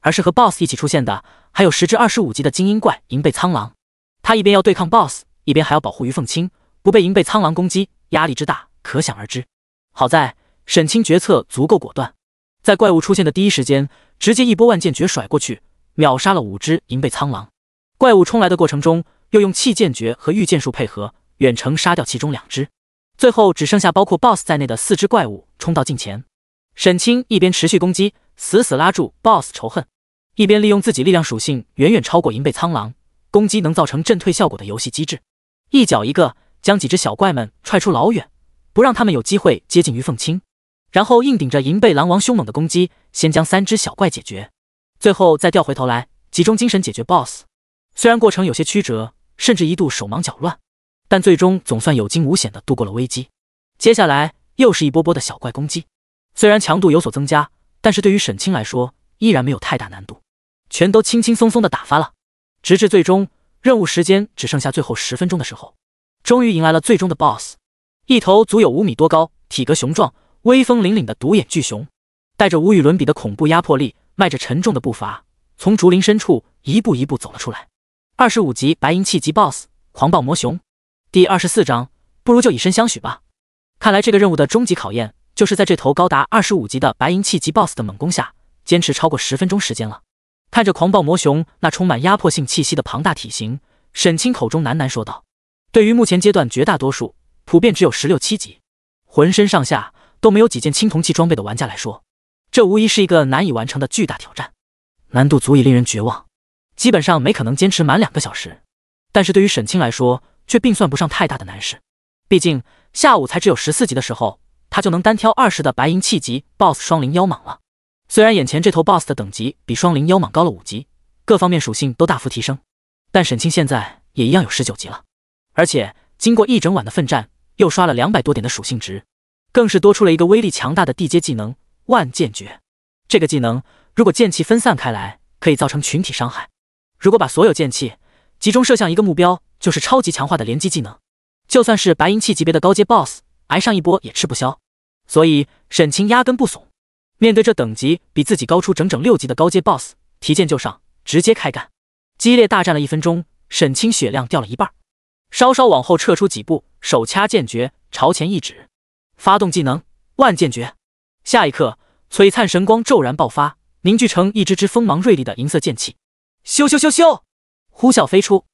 而是和 BOSS 一起出现的还有10只25级的精英怪银背苍狼。他一边要对抗 BOSS， 一边还要保护于凤清，不被银背苍狼攻击，压力之大可想而知。好在沈清决策足够果断，在怪物出现的第一时间，直接1波万箭诀甩过去，秒杀了5只银背苍狼。怪物冲来的过程中，又用气剑诀和御剑术配合，远程杀掉其中2只，最后只剩下包括 BOSS 在内的4只怪物冲到近前。沈清一边持续攻击，死死拉住 BOSS 仇恨，一边利用自己力量属性远远超过银背苍狼，攻击能造成震退效果的游戏机制，一脚一个将几只小怪们踹出老远，不让他们有机会接近于凤清，然后硬顶着银背狼王凶猛的攻击，先将3只小怪解决，最后再调回头来集中精神解决 BOSS。 虽然过程有些曲折，甚至一度手忙脚乱，但最终总算有惊无险地度过了危机。接下来又是一波波的小怪攻击，虽然强度有所增加，但是对于沈清来说依然没有太大难度，全都轻轻松松地打发了。直至最终任务时间只剩下最后10分钟的时候，终于迎来了最终的 BOSS， 一头足有5米多高，体格雄壮，威风凛凛的独眼巨熊，带着无与伦比的恐怖压迫力，迈着沉重的步伐，从竹林深处一步一步走了出来。25级白银气级 BOSS 狂暴魔熊。第24章，不如就以身相许吧。看来这个任务的终极考验，就是在这头高达25级的白银气级 BOSS 的猛攻下，坚持超过10分钟时间了。看着狂暴魔熊那充满压迫性气息的庞大体型，沈清口中喃喃说道：对于目前阶段绝大多数普遍只有16、17级，浑身上下都没有几件青铜器装备的玩家来说，这无疑是一个难以完成的巨大挑战，难度足以令人绝望，基本上没可能坚持满2个小时。但是对于沈清来说，却并算不上太大的难事。毕竟下午才只有14级的时候，他就能单挑20的白银气级 BOSS 双灵妖蟒了。虽然眼前这头 BOSS 的等级比双灵妖蟒高了5级，各方面属性都大幅提升，但沈清现在也一样有19级了。而且经过一整晚的奋战，又刷了200多点的属性值，更是多出了一个威力强大的地阶技能万剑诀。这个技能如果剑气分散开来，可以造成群体伤害，如果把所有剑气集中射向一个目标，就是超级强化的连击技能，就算是白银器级别的高阶 BOSS 挨上一波也吃不消。所以沈清压根不怂，面对这等级比自己高出整整6级的高阶 BOSS， 提剑就上，直接开干。激烈大战了1分钟，沈清血量掉了一半，稍稍往后撤出几步，手掐剑诀朝前一指，发动技能万剑诀。下一刻，璀璨神光骤然爆发，凝聚成一支支锋芒锐利的银色剑气，咻咻咻咻，呼啸飞出，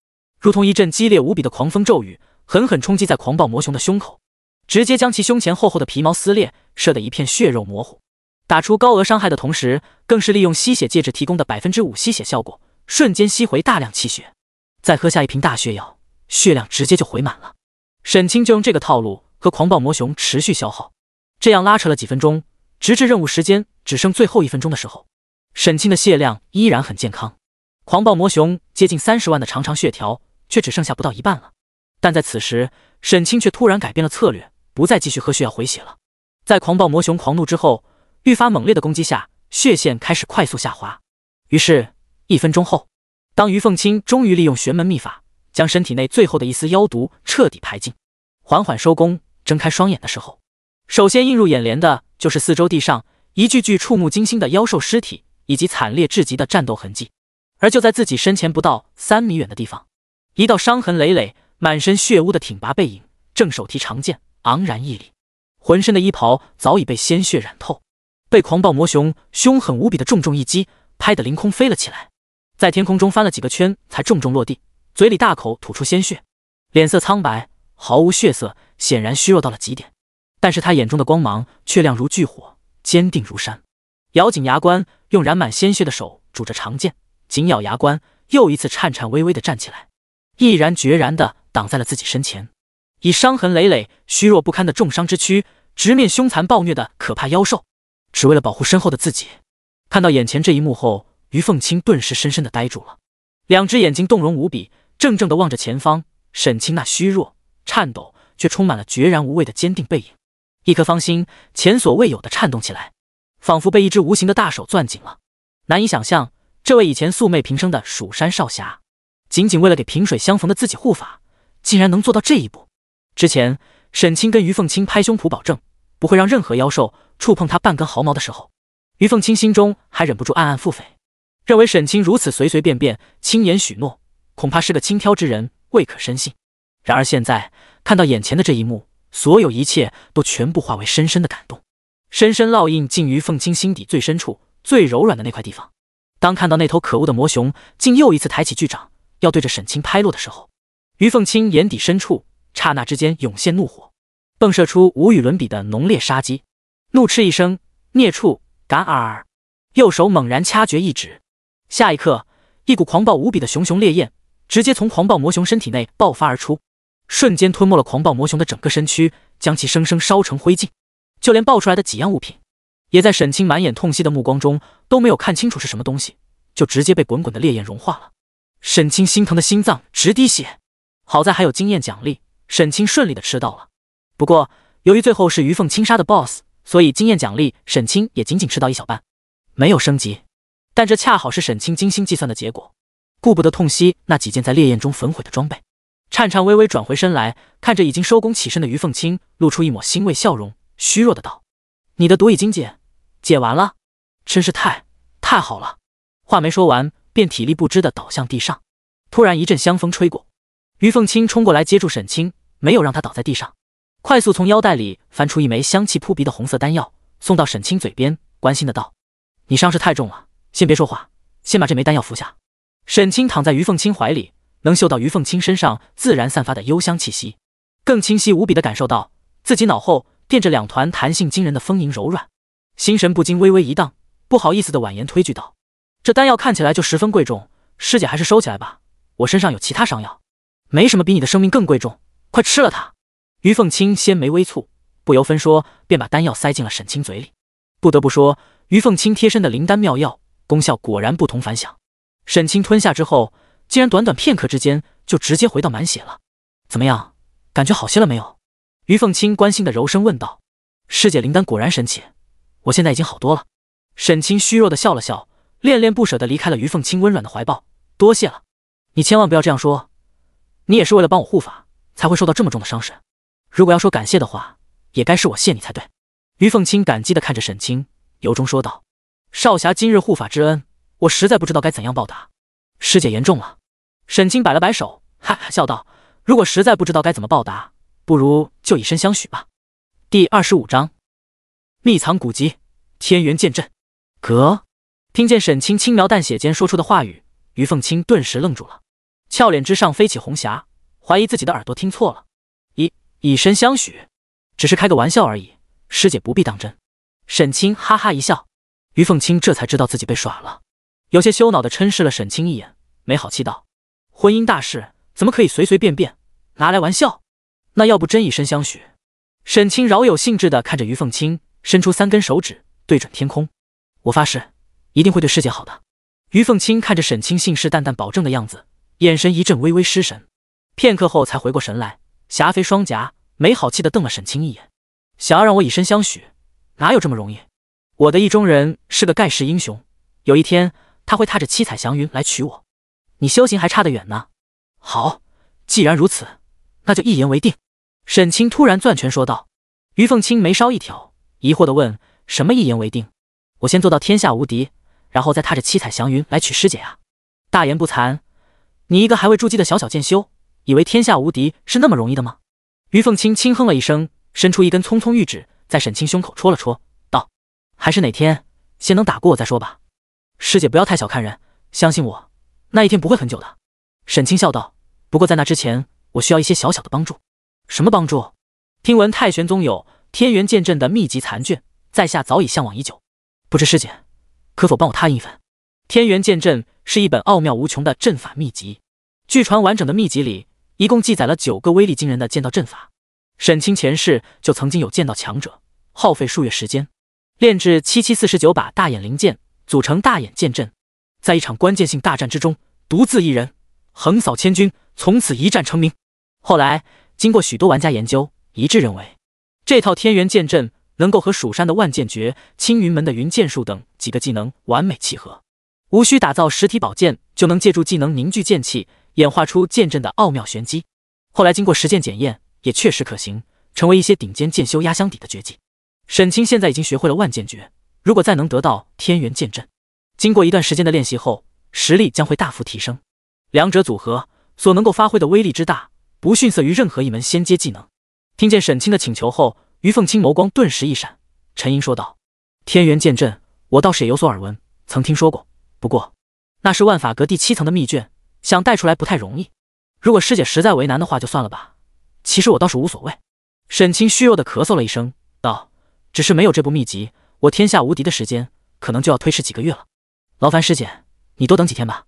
如同一阵激烈无比的狂风骤雨，狠狠冲击在狂暴魔熊的胸口，直接将其胸前厚厚的皮毛撕裂，射得一片血肉模糊。打出高额伤害的同时，更是利用吸血戒指提供的 5% 吸血效果，瞬间吸回大量气血。再喝下一瓶大血药，血量直接就回满了。沈清就用这个套路和狂暴魔熊持续消耗，这样拉扯了几分钟，直至任务时间只剩最后1分钟的时候，沈清的血量依然很健康。狂暴魔熊接近30万的长长血条却只剩下不到一半了。但在此时，沈清却突然改变了策略，不再继续喝血药回血了。在狂暴魔熊狂怒之后，愈发猛烈的攻击下，血线开始快速下滑。于是1分钟后，当于凤清终于利用玄门秘法将身体内最后的一丝妖毒彻底排尽，缓缓收工，睁开双眼的时候，首先映入眼帘的就是四周地上一具具触目惊心的妖兽尸体以及惨烈至极的战斗痕迹。而就在自己身前不到3米远的地方，一道伤痕累累、满身血污的挺拔背影正手提长剑，昂然屹立，浑身的衣袍早已被鲜血染透，被狂暴魔熊凶狠无比的重重一击，拍得凌空飞了起来，在天空中翻了几个圈才重重落地，嘴里大口吐出鲜血，脸色苍白，毫无血色，显然虚弱到了极点。但是他眼中的光芒却亮如炬火，坚定如山，咬紧牙关，用染满鲜血的手拄着长剑，紧咬牙关，又一次颤颤巍巍地站起来，毅然决然地挡在了自己身前，以伤痕累累、虚弱不堪的重伤之躯，直面凶残暴虐的可怕妖兽，只为了保护身后的自己。看到眼前这一幕后，于凤青顿时深深地呆住了，两只眼睛动容无比，怔怔地望着前方。沈清那虚弱、颤抖却充满了决然无畏的坚定背影，一颗芳心前所未有的颤动起来，仿佛被一只无形的大手攥紧了。难以想象，这位以前素昧平生的蜀山少侠，仅仅为了给萍水相逢的自己护法，竟然能做到这一步。之前沈清跟于凤青拍胸脯保证不会让任何妖兽触碰他半根毫毛的时候，于凤青心中还忍不住暗暗腹诽，认为沈清如此随随便便轻言许诺，恐怕是个轻佻之人，未可深信。然而现在看到眼前的这一幕，所有一切都全部化为深深的感动，深深烙印进于凤青心底最深处、最柔软的那块地方。当看到那头可恶的魔熊竟又一次抬起巨掌要对着沈清拍落的时候，于凤青眼底深处刹那之间涌现怒火，迸射出无与伦比的浓烈杀机，怒斥一声：“孽畜，敢尔！”右手猛然掐诀一指，下一刻，一股狂暴无比的熊熊烈焰直接从狂暴魔熊身体内爆发而出，瞬间吞没了狂暴魔熊的整个身躯，将其生生烧成灰烬。就连爆出来的几样物品，也在沈清满眼痛惜的目光中都没有看清楚是什么东西，就直接被滚滚的烈焰融化了。沈清心疼的心脏直滴血，好在还有经验奖励，沈清顺利的吃到了。不过由于最后是于凤青杀的 BOSS， 所以经验奖励沈清也仅仅吃到一小半，没有升级。但这恰好是沈清精心计算的结果，顾不得痛惜那几件在烈焰中焚毁的装备，颤颤巍巍转回身来，看着已经收工起身的于凤青，露出一抹欣慰笑容，虚弱的道：“你的毒已经解完了，真是太好了。”话没说完，便体力不支的倒向地上。突然一阵香风吹过，于凤青冲过来接住沈清，没有让他倒在地上，快速从腰带里翻出一枚香气扑鼻的红色丹药，送到沈清嘴边，关心的道：“你伤势太重了，先别说话，先把这枚丹药服下。”沈清躺在于凤青怀里，能嗅到于凤青身上自然散发的幽香气息，更清晰无比的感受到自己脑后垫着两团弹性惊人的丰盈柔软，心神不禁微微一荡，不好意思的婉言推拒道：“这丹药看起来就十分贵重，师姐还是收起来吧，我身上有其他伤药，没什么比你的生命更贵重，快吃了它。”于凤青纤眉微蹙，不由分说便把丹药塞进了沈清嘴里。不得不说，于凤青贴身的灵丹妙药功效果然不同凡响。沈清吞下之后，竟然短短片刻之间就直接回到满血了。怎么样，感觉好些了没有？于凤青关心的柔声问道。师姐灵丹果然神奇，我现在已经好多了。沈清虚弱的笑了笑，恋恋不舍地离开了于凤青温软的怀抱。多谢了，你千万不要这样说，你也是为了帮我护法才会受到这么重的伤势，如果要说感谢的话，也该是我谢你才对。于凤青感激地看着沈清，由衷说道：“少侠今日护法之恩，我实在不知道该怎样报答。师姐言重了。”沈清摆了摆手，哈哈笑道：“如果实在不知道该怎么报答，不如就以身相许吧。”第25章秘藏古籍，天元剑阵。听见沈清轻描淡写间说出的话语，于凤青顿时愣住了，俏脸之上飞起红霞，怀疑自己的耳朵听错了。以身相许，只是开个玩笑而已，师姐不必当真。沈清哈哈一笑，于凤青这才知道自己被耍了，有些羞恼地嗔视了沈清一眼，没好气道：“婚姻大事怎么可以随随便便拿来玩笑？那要不真以身相许？”沈清饶有兴致地看着于凤青，伸出3根手指对准天空：“我发誓一定会对师姐好的。”于凤青看着沈清信誓旦旦保证的样子，眼神一阵微微失神，片刻后才回过神来，霞飞双颊，没好气地瞪了沈清一眼：“想要让我以身相许，哪有这么容易？我的意中人是个盖世英雄，有一天他会踏着七彩祥云来娶我，你修行还差得远呢。”“好，既然如此，那就一言为定。”沈清突然攥拳说道。于凤青眉梢一挑，疑惑地问：“什么一言为定？我先做到天下无敌，然后再踏着七彩祥云来娶师姐啊？大言不惭，你一个还未筑基的小小剑修，以为天下无敌是那么容易的吗？”于凤清轻哼了一声，伸出一根葱葱玉指，在沈清胸口戳了戳，道：“还是哪天先能打过我再说吧。师姐不要太小看人，相信我，那一天不会很久的。”沈清笑道：“不过在那之前，我需要一些小小的帮助。”“什么帮助？”“听闻太玄宗有天元剑阵的秘籍残卷，在下早已向往已久，不知师姐可否帮我拓印一份？”天元剑阵是一本奥妙无穷的阵法秘籍，据传完整的秘籍里一共记载了9个威力惊人的剑道阵法。沈清前世就曾经有剑道强者，耗费数月时间，炼制7749把大眼灵剑，组成大眼剑阵，在一场关键性大战之中，独自一人横扫千军，从此一战成名。后来经过许多玩家研究，一致认为这套天元剑阵能够和蜀山的万剑诀、青云门的云剑术等几个技能完美契合，无需打造实体宝剑，就能借助技能凝聚剑气，演化出剑阵的奥妙玄机。后来经过实践检验，也确实可行，成为一些顶尖剑修压箱底的绝技。沈清现在已经学会了万剑诀，如果再能得到天元剑阵，经过一段时间的练习后，实力将会大幅提升。两者组合所能够发挥的威力之大，不逊色于任何一门仙阶技能。听见沈清的请求后，于凤清眸光顿时一闪，沉吟说道：“天元剑阵，我倒是也有所耳闻，曾听说过。不过，那是万法阁第7层的秘卷，想带出来不太容易。如果师姐实在为难的话，就算了吧。其实我倒是无所谓。”沈清虚弱的咳嗽了一声，道：“只是没有这部秘籍，我天下无敌的时间可能就要推迟几个月了。劳烦师姐，你多等几天吧。”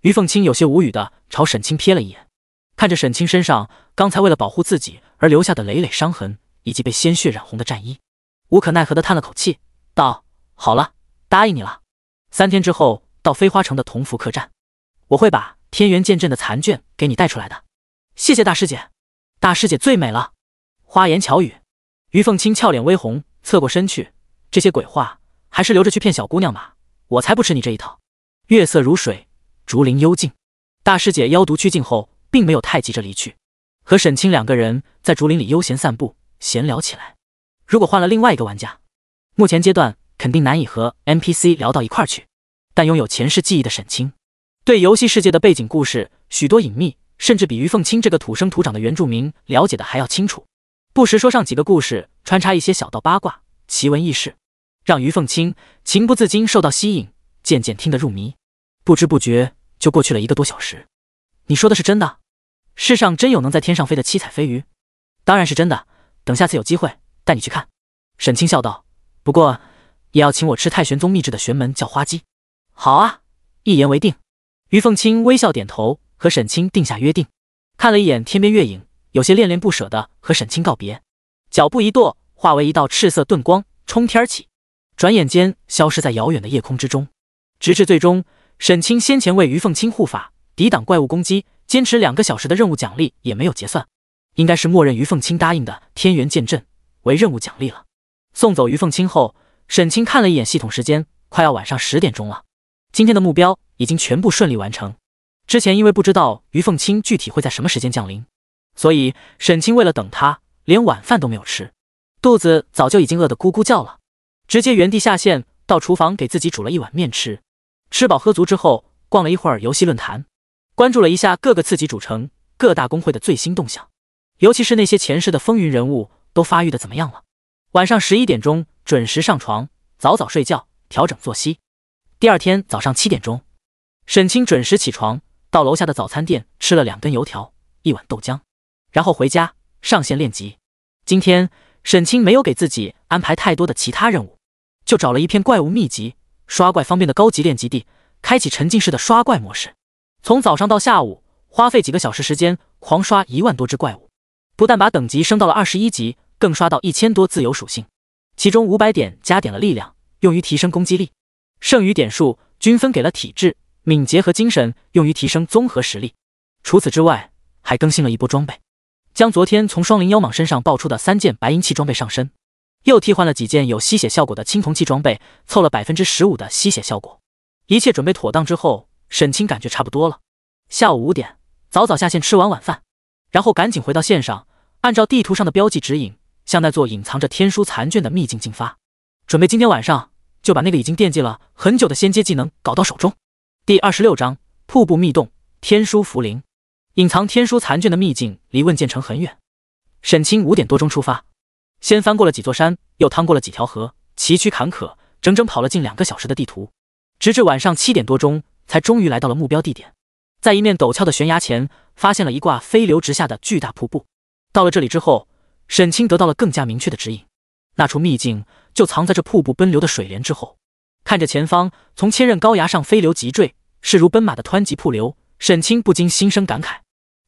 于凤清有些无语的朝沈清瞥了一眼，看着沈清身上刚才为了保护自己而留下的累累伤痕，以及被鲜血染红的战衣，无可奈何的叹了口气，道：“好了，答应你了。3天之后到飞花城的同福客栈，我会把天元剑阵的残卷给你带出来的。谢谢大师姐，大师姐最美了。”花言巧语，于凤清俏脸微红，侧过身去，这些鬼话还是留着去骗小姑娘吧，我才不吃你这一套。月色如水，竹林幽静。大师姐妖毒趋尽后，并没有太急着离去，和沈清2个人在竹林里悠闲散步，闲聊起来。如果换了另外一个玩家，目前阶段肯定难以和 NPC 聊到一块儿去，但拥有前世记忆的沈清，对游戏世界的背景故事许多隐秘，甚至比于凤清这个土生土长的原住民了解的还要清楚，不时说上几个故事，穿插一些小道八卦、奇闻异事，让于凤清情不自禁受到吸引，渐渐听得入迷。不知不觉就过去了1个多小时。你说的是真的？世上真有能在天上飞的七彩飞鱼？当然是真的，等下次有机会带你去看。沈清笑道：“不过也要请我吃太玄宗秘制的玄门叫花鸡。”好啊，一言为定。于凤清微笑点头，和沈清定下约定。看了一眼天边月影，有些恋恋不舍的和沈清告别，脚步一跺，化为一道赤色遁光，冲天起，转眼间消失在遥远的夜空之中。直至最终，沈清先前为于凤清护法，抵挡怪物攻击，坚持2个小时的任务奖励也没有结算，应该是默认于凤清答应的天元剑阵为任务奖励了。送走于凤清后，沈清看了一眼系统时间，快要晚上10点钟了。今天的目标已经全部顺利完成。之前因为不知道于凤清具体会在什么时间降临，所以沈清为了等他，连晚饭都没有吃，肚子早就已经饿得咕咕叫了，直接原地下线到厨房给自己煮了一碗面吃。吃饱喝足之后，逛了一会儿游戏论坛，关注了一下各个次级主城、各大公会的最新动向，尤其是那些前世的风云人物都发育的怎么样了。晚上11点钟准时上床，早早睡觉，调整作息。第二天早上7点钟，沈清准时起床，到楼下的早餐店吃了2根油条、1碗豆浆，然后回家上线练级。今天沈清没有给自己安排太多的其他任务，就找了一片怪物秘籍，刷怪方便的高级练级地，开启沉浸式的刷怪模式。从早上到下午，花费几个小时时间，狂刷1万多只怪物，不但把等级升到了21级，更刷到1000多自由属性，其中500点加点了力量，用于提升攻击力，剩余点数均分给了体质、敏捷和精神，用于提升综合实力。除此之外，还更新了一波装备，将昨天从双灵妖蟒身上爆出的3件白银器装备上身，又替换了几件有吸血效果的青铜器装备，凑了 15% 的吸血效果。一切准备妥当之后，沈清感觉差不多了。下午5点，早早下线吃完晚饭，然后赶紧回到线上，按照地图上的标记指引，向那座隐藏着天书残卷的秘境进发，准备今天晚上就把那个已经惦记了很久的仙阶技能搞到手中。第26章瀑布密洞，天书茯苓。隐藏天书残卷的秘境离问剑城很远，沈清5点多钟出发，先翻过了几座山，又趟过了几条河，崎岖坎坷，整整跑了近2个小时的地图，直至晚上7点多钟，才终于来到了目标地点。在一面陡峭的悬崖前，发现了一挂飞流直下的巨大瀑布。到了这里之后，沈清得到了更加明确的指引，那处秘境就藏在这瀑布奔流的水帘之后。看着前方从千仞高崖上飞流急坠，势如奔马的湍急瀑流，沈清不禁心生感慨，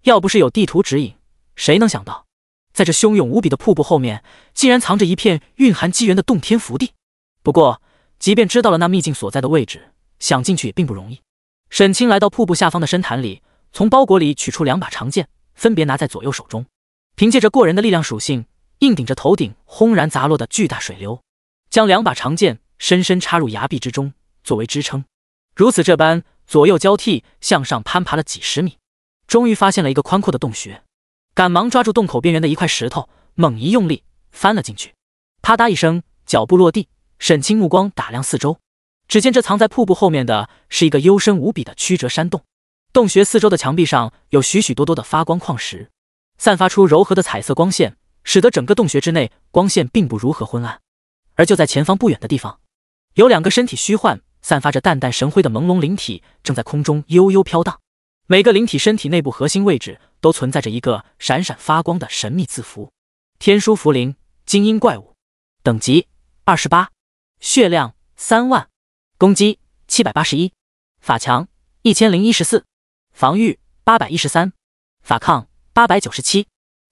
要不是有地图指引，谁能想到在这汹涌无比的瀑布后面，竟然藏着一片蕴含机缘的洞天福地。不过即便知道了那秘境所在的位置，想进去也并不容易。沈清来到瀑布下方的深潭里，从包裹里取出2把长剑，分别拿在左右手中，凭借着过人的力量属性，硬顶着头顶轰然砸落的巨大水流，将2把长剑深深插入崖壁之中，作为支撑。如此这般左右交替向上攀爬了几十米，终于发现了一个宽阔的洞穴，赶忙抓住洞口边缘的一块石头，猛一用力翻了进去。啪嗒一声，脚步落地，沈清目光打量四周，只见这藏在瀑布后面的是一个幽深无比的曲折山洞。洞穴四周的墙壁上有许许多多的发光矿石，散发出柔和的彩色光线，使得整个洞穴之内光线并不如何昏暗。而就在前方不远的地方，有2个身体虚幻、散发着淡淡神辉的朦胧灵体正在空中悠悠飘荡。每个灵体身体内部核心位置都存在着一个闪闪发光的神秘字符。天书茯苓，精英怪物，等级28，血量3万，攻击781，法强1014，防御813，法抗897，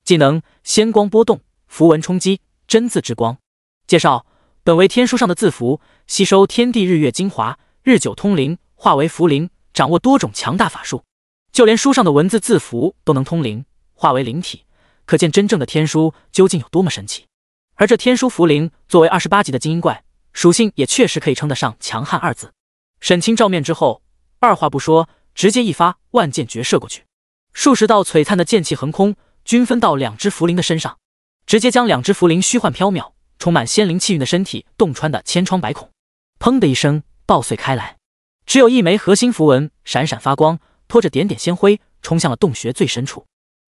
技能仙光波动，符文冲击，真字之光。介绍：本为天书上的字符，吸收天地日月精华，日久通灵，化为符灵，掌握多种强大法术，就连书上的文字字符都能通灵，化为灵体，可见真正的天书究竟有多么神奇。而这天书茯苓作为28级的精英怪，属性也确实可以称得上强悍2字。沈清照面之后，二话不说，直接一发万箭绝射过去，数十道璀璨的剑气横空，均分到2只茯苓的身上，直接将2只茯苓虚幻缥缈、充满仙灵气运的身体洞穿的千疮百孔，砰的一声爆碎开来。只有一枚核心符文闪闪发光，拖着点点仙辉冲向了洞穴最深处。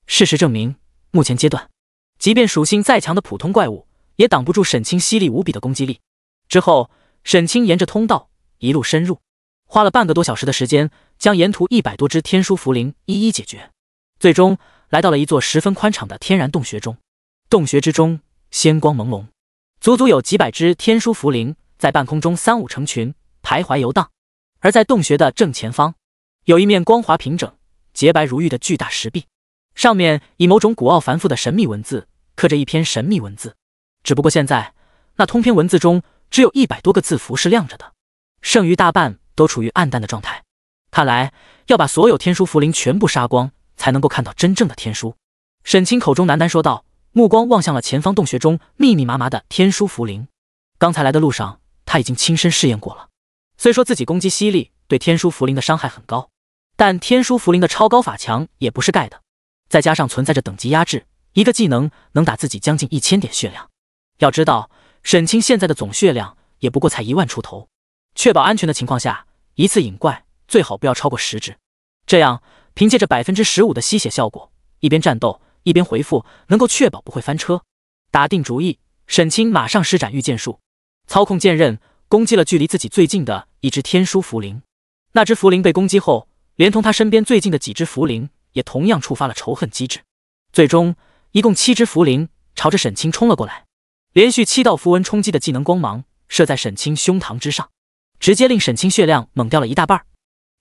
事实证明，目前阶段，即便属性再强的普通怪物，也挡不住沈清犀利无比的攻击力。之后，沈清沿着通道一路深入，花了半个多小时的时间，将沿途100多只天书茯苓一一解决，最终来到了一座十分宽敞的天然洞穴中。洞穴之中仙光朦胧，足足有几百只天书茯苓在半空中3、5成群徘徊游荡。而在洞穴的正前方，有一面光滑平整、洁白如玉的巨大石壁，上面以某种古奥繁复的神秘文字刻着一篇神秘文字。只不过现在那通篇文字中只有100多个字符是亮着的，剩余大半都处于暗淡的状态。看来要把所有天书茯苓全部杀光，才能够看到真正的天书。沈清口中喃喃说道，目光望向了前方洞穴中密密麻麻的天书茯苓。刚才来的路上，他已经亲身试验过了。虽说自己攻击犀利，对天书茯苓的伤害很高，但天书茯苓的超高法强也不是盖的，再加上存在着等级压制，一个技能能打自己将近1000点血量。要知道，沈清现在的总血量也不过才1万出头，确保安全的情况下，一次引怪最好不要超过10只，这样凭借着15%的吸血效果，一边战斗一边回复，能够确保不会翻车。打定主意，沈清马上施展御剑术，操控剑刃攻击了距离自己最近的一只天书茯苓。那只茯苓被攻击后，连同他身边最近的几只茯苓也同样触发了仇恨机制，最终一共7只茯苓朝着沈清冲了过来。连续7道符文冲击的技能光芒射在沈清胸膛之上，直接令沈清血量猛掉了一大半。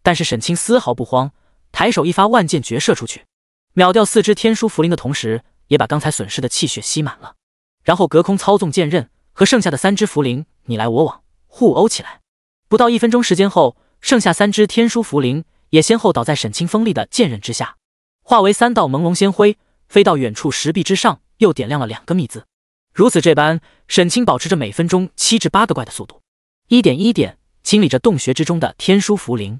但是沈清丝毫不慌，抬手一发万箭绝射出去，秒掉4只天书茯苓的同时，也把刚才损失的气血吸满了，然后隔空操纵剑刃，和剩下的3只茯苓你来我往，互殴起来。不到1分钟时间后，剩下3只天书茯苓也先后倒在沈清锋利的剑刃之下，化为3道朦胧仙辉，飞到远处石壁之上，又点亮了2个密字。如此这般，沈清保持着每分钟7至8个怪的速度，一点一点清理着洞穴之中的天书茯苓。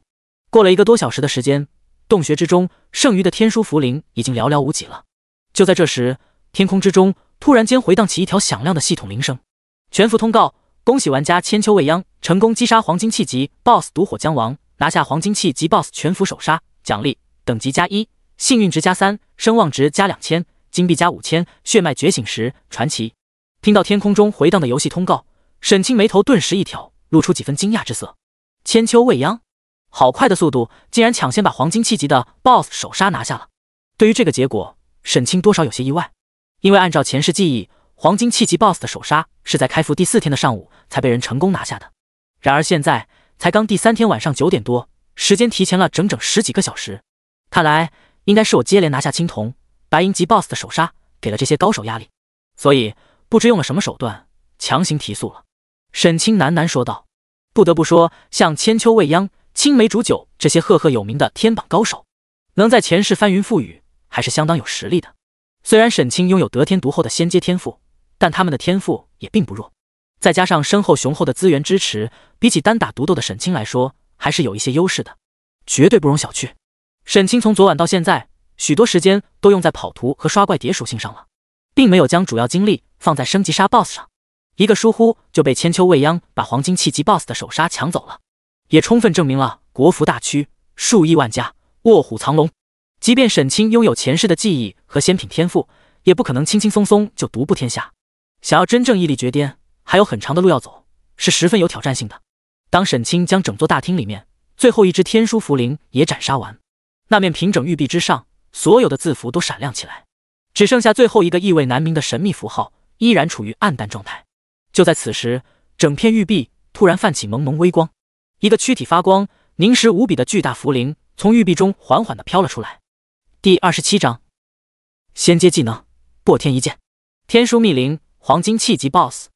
过了1个多小时的时间，洞穴之中剩余的天书茯苓已经寥寥无几了。就在这时，天空之中突然间回荡起一条响亮的系统铃声：全服通告，恭喜玩家千秋未央成功击杀黄金器级 BOSS 毒火将王，拿下黄金器级 BOSS 全服首杀，奖励等级+1，幸运值+3，声望值+2000，金币加5000，血脉觉醒时传奇。听到天空中回荡的游戏通告，沈清眉头顿时一挑，露出几分惊讶之色。千秋未央，好快的速度，竟然抢先把黄金7级的 BOSS 首杀拿下了。对于这个结果，沈清多少有些意外，因为按照前世记忆，黄金7级 BOSS 的首杀是在开服第4天的上午才被人成功拿下的。然而现在才刚第3天晚上9点多，时间提前了整整10几个小时。看来应该是我接连拿下青铜、白银级 BOSS 的首杀，给了这些高手压力，所以不知用了什么手段，强行提速了。沈清喃喃说道。不得不说，像千秋未央、青梅煮酒这些赫赫有名的天榜高手，能在前世翻云覆雨，还是相当有实力的。虽然沈清拥有得天独厚的仙阶天赋，但他们的天赋也并不弱，再加上身后雄厚的资源支持，比起单打独斗的沈清来说，还是有一些优势的，绝对不容小觑。沈清从昨晚到现在，许多时间都用在跑图和刷怪碟属性上了，并没有将主要精力放在升级杀 BOSS 上。一个疏忽就被千秋未央把黄金7级 BOSS 的首杀抢走了，也充分证明了国服大区数亿万家，卧虎藏龙。即便沈清拥有前世的记忆和仙品天赋，也不可能轻轻松松就独步天下。想要真正屹立绝巅，还有很长的路要走，是十分有挑战性的。当沈清将整座大厅里面最后一只天书符灵也斩杀完，那面平整玉璧之上，所有的字符都闪亮起来，只剩下最后一个意味难明的神秘符号依然处于暗淡状态。就在此时，整片玉璧突然泛起蒙蒙微光，一个躯体发光、凝实无比的巨大符灵从玉璧中缓缓地飘了出来。第27章，仙阶技能破天一剑，天书密灵，黄金7级 BOSS，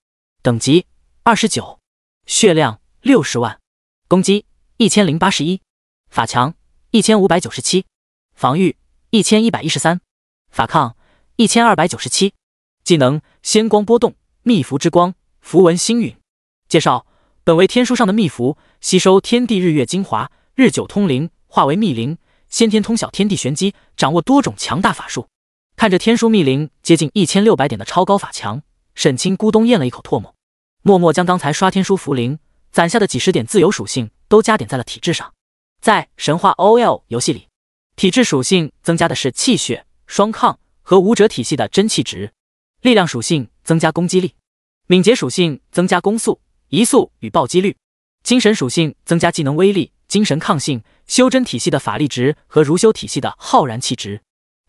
等级29，血量60万，攻击1081，法强1597，防御1113，法抗1297。技能仙光波动，秘符之光，符文星陨。介绍：本为天书上的秘符，吸收天地日月精华，日久通灵，化为密灵，先天通晓天地玄机，掌握多种强大法术。看着天书密灵接近1600点的超高法强，沈清咕咚咽了一口唾沫，默默将刚才刷天书符灵攒下的几十点自由属性都加点在了体质上。在神话 OL 游戏里，体质属性增加的是气血、双抗和武者体系的真气值，力量属性增加攻击力，敏捷属性增加攻速、移速与暴击率，精神属性增加技能威力、精神抗性，修真体系的法力值和如修体系的浩然气值。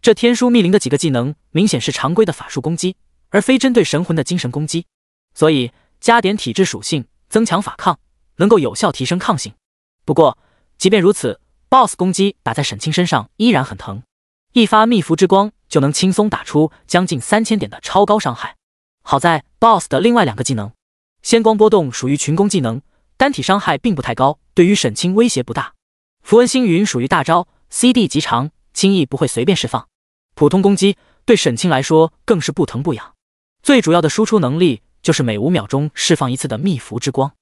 这天书密灵的几个技能明显是常规的法术攻击，而非针对神魂的精神攻击，所以加点体质属性增强法抗，能够有效提升抗性。不过即便如此， BOSS 攻击打在沈清身上依然很疼，一发秘符之光就能轻松打出将近3000点的超高伤害。好在 BOSS 的另外2个技能，仙光波动属于群攻技能，单体伤害并不太高，对于沈清威胁不大。符文星云属于大招 ，CD 极长，轻易不会随便释放。普通攻击对沈清来说更是不疼不痒，最主要的输出能力就是每5秒钟释放一次的秘符之光。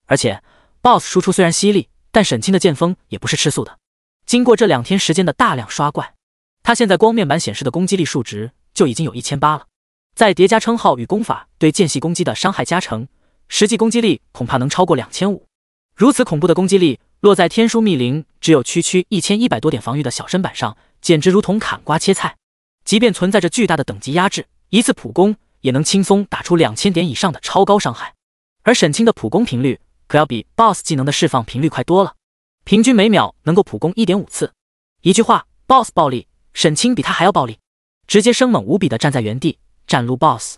而且 BOSS 输出虽然犀利，但沈清的剑锋也不是吃素的。经过这2天时间的大量刷怪，他现在光面板显示的攻击力数值就已经有1800了，再叠加称号与功法对间隙攻击的伤害加成，实际攻击力恐怕能超过2500。如此恐怖的攻击力落在天书密灵只有区1100多点防御的小身板上，简直如同砍瓜切菜。即便存在着巨大的等级压制，一次普攻也能轻松打出2000点以上的超高伤害。而沈清的普攻频率可要比 BOSS 技能的释放频率快多了，平均每秒能够普攻 1.5 次。一句话， BOSS 暴力，沈清比他还要暴力，直接生猛无比的站在原地战撸 BOSS，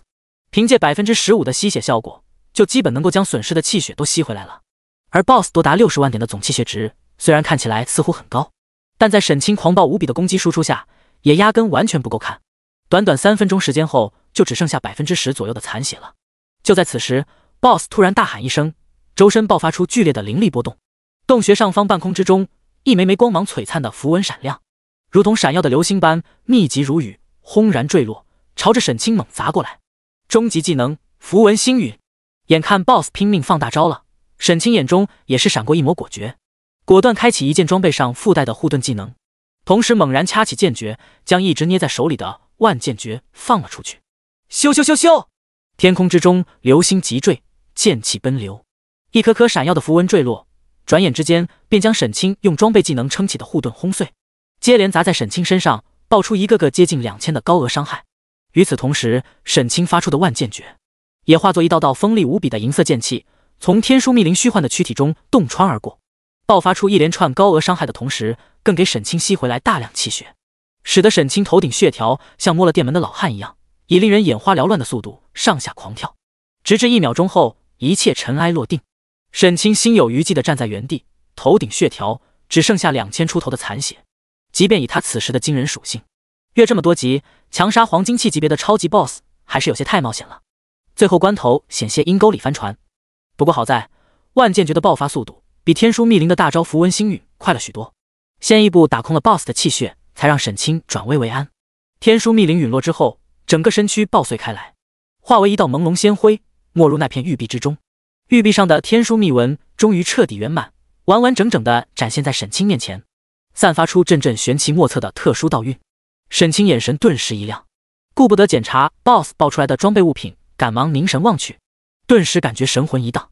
凭借 15% 的吸血效果，就基本能够将损失的气血都吸回来了。而 BOSS 多达60万点的总气血值，虽然看起来似乎很高，但在沈清狂暴无比的攻击输出下，也压根完全不够看。短短3分钟时间后，就只剩下 10% 左右的残血了。就在此时， BOSS 突然大喊一声，周身爆发出剧烈的灵力波动，洞穴上方半空之中，一枚枚光芒璀璨的符文闪亮，如同闪耀的流星般密集如雨，轰然坠落，朝着沈清猛砸过来。终极技能符文星陨。眼看 BOSS 拼命放大招了，沈清眼中也是闪过一抹果决，果断开启一件装备上附带的护盾技能，同时猛然掐起剑诀，将一直捏在手里的万剑诀放了出去。咻咻咻咻，天空之中流星急坠，剑气奔流，一颗颗闪耀的符文坠落，转眼之间便将沈清用装备技能撑起的护盾轰碎，接连砸在沈清身上，爆出一个个接近2000的高额伤害。与此同时，沈清发出的万剑诀也化作一道道锋利无比的银色剑气，从天书密林虚幻的躯体中洞穿而过，爆发出一连串高额伤害的同时，更给沈清吸回来大量气血，使得沈清头顶血条像摸了电门的老汉一样，以令人眼花缭乱的速度上下狂跳，直至1秒钟后，一切尘埃落定。沈清心有余悸地站在原地，头顶血条只剩下2000出头的残血。即便以他此时的惊人属性，越这么多级强杀黄金器级别的超级 BOSS 还是有些太冒险了。最后关头险些阴沟里翻船，不过好在万剑诀的爆发速度比天书密林的大招符文星陨快了许多，先一步打空了 BOSS 的气血，才让沈清转危为安。天书密林陨落之后，整个身躯爆碎开来，化为一道朦胧仙辉，没入那片玉壁之中。玉壁上的天书密文终于彻底圆满，完完整整地展现在沈清面前，散发出阵阵玄奇莫测的特殊道韵。沈清眼神顿时一亮，顾不得检查 BOSS 爆出来的装备物品，赶忙凝神望去，顿时感觉神魂一荡，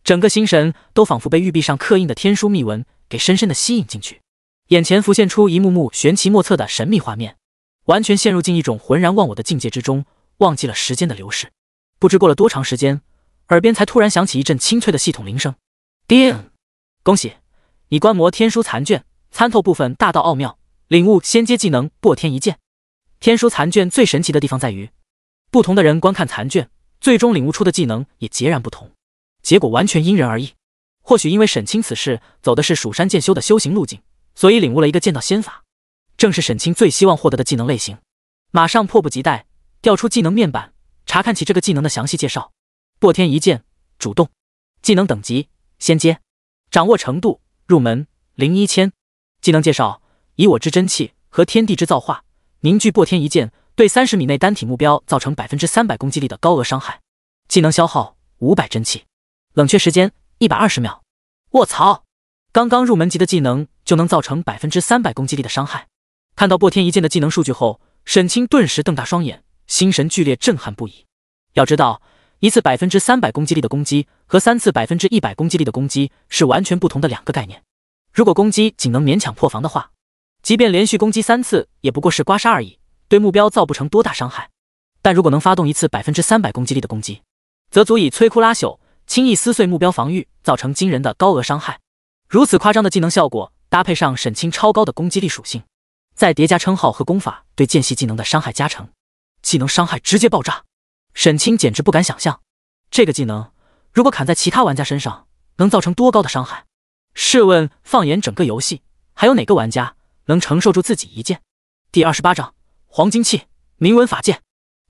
整个心神都仿佛被玉壁上刻印的天书密文给深深地吸引进去，眼前浮现出一幕幕玄奇莫测的神秘画面，完全陷入进一种浑然忘我的境界之中，忘记了时间的流逝。不知过了多长时间，耳边才突然响起一阵清脆的系统铃声。叮！恭喜你观摩天书残卷，参透部分大道奥妙，领悟仙阶技能破天一剑。天书残卷最神奇的地方在于，不同的人观看残卷，最终领悟出的技能也截然不同，结果完全因人而异。或许因为沈清此事走的是蜀山剑修的修行路径，所以领悟了一个剑道仙法，正是沈清最希望获得的技能类型。马上迫不及待调出技能面板，查看起这个技能的详细介绍。破天一剑，主动，技能等级仙阶，掌握程度入门01000。技能介绍：以我之真气和天地之造化凝聚破天一剑，对30米内单体目标造成300%攻击力的高额伤害。技能消耗500真气，冷却时间120秒。卧槽！刚刚入门级的技能就能造成300%攻击力的伤害。看到破天一剑的技能数据后，沈清顿时瞪大双眼，心神剧烈，震撼不已。要知道，一次300%攻击力的攻击和3次100%攻击力的攻击是完全不同的两个概念。如果攻击仅能勉强破防的话，即便连续攻击3次也不过是刮痧而已，对目标造不成多大伤害。但如果能发动一次300%攻击力的攻击，则足以摧枯拉朽，轻易撕碎目标防御，造成惊人的高额伤害。如此夸张的技能效果，搭配上沈清超高的攻击力属性，再叠加称号和功法对间隙技能的伤害加成，技能伤害直接爆炸。沈清简直不敢想象，这个技能如果砍在其他玩家身上，能造成多高的伤害。试问放眼整个游戏，还有哪个玩家能承受住自己一剑？第28章黄金器铭文法剑。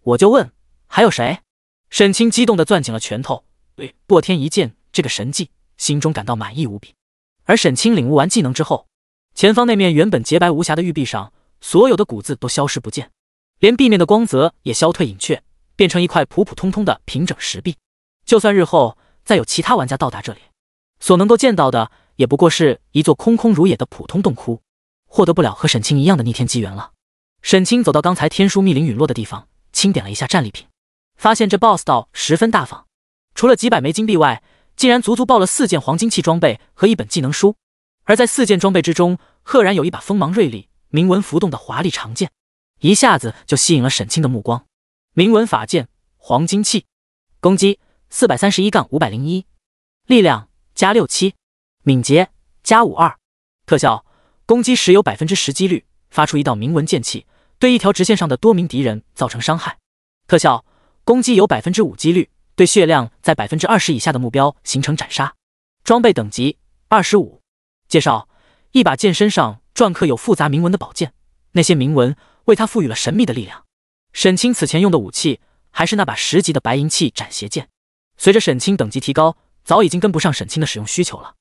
我就问，还有谁？沈清激动地攥紧了拳头，对破天一剑这个神技心中感到满意无比。而沈清领悟完技能之后，前方那面原本洁白无瑕的玉壁上，所有的古字都消失不见，连壁面的光泽也消退隐却，变成一块普普通通的平整石壁。就算日后再有其他玩家到达这里，所能够见到的也不过是一座空空如也的普通洞窟，获得不了和沈清一样的逆天机缘了。沈清走到刚才天书密林陨落的地方，清点了一下战利品，发现这 BOSS 道十分大方，除了几百枚金币外，竟然足足爆了4件黄金器装备和1本技能书。而在4件装备之中，赫然有一把锋芒锐利、铭文浮动的华丽长剑，一下子就吸引了沈清的目光。铭文法剑，黄金器，攻击431-501，力量加67，敏捷加52，特效攻击时有10%几率发出一道铭文剑气，对一条直线上的多名敌人造成伤害。特效攻击有5%几率对血量在20%以下的目标形成斩杀。装备等级25。介绍：一把剑身上篆刻有复杂铭文的宝剑，那些铭文为他赋予了神秘的力量。沈清此前用的武器还是那把10级的白银器斩邪剑，随着沈清等级提高，早已经跟不上沈清的使用需求了。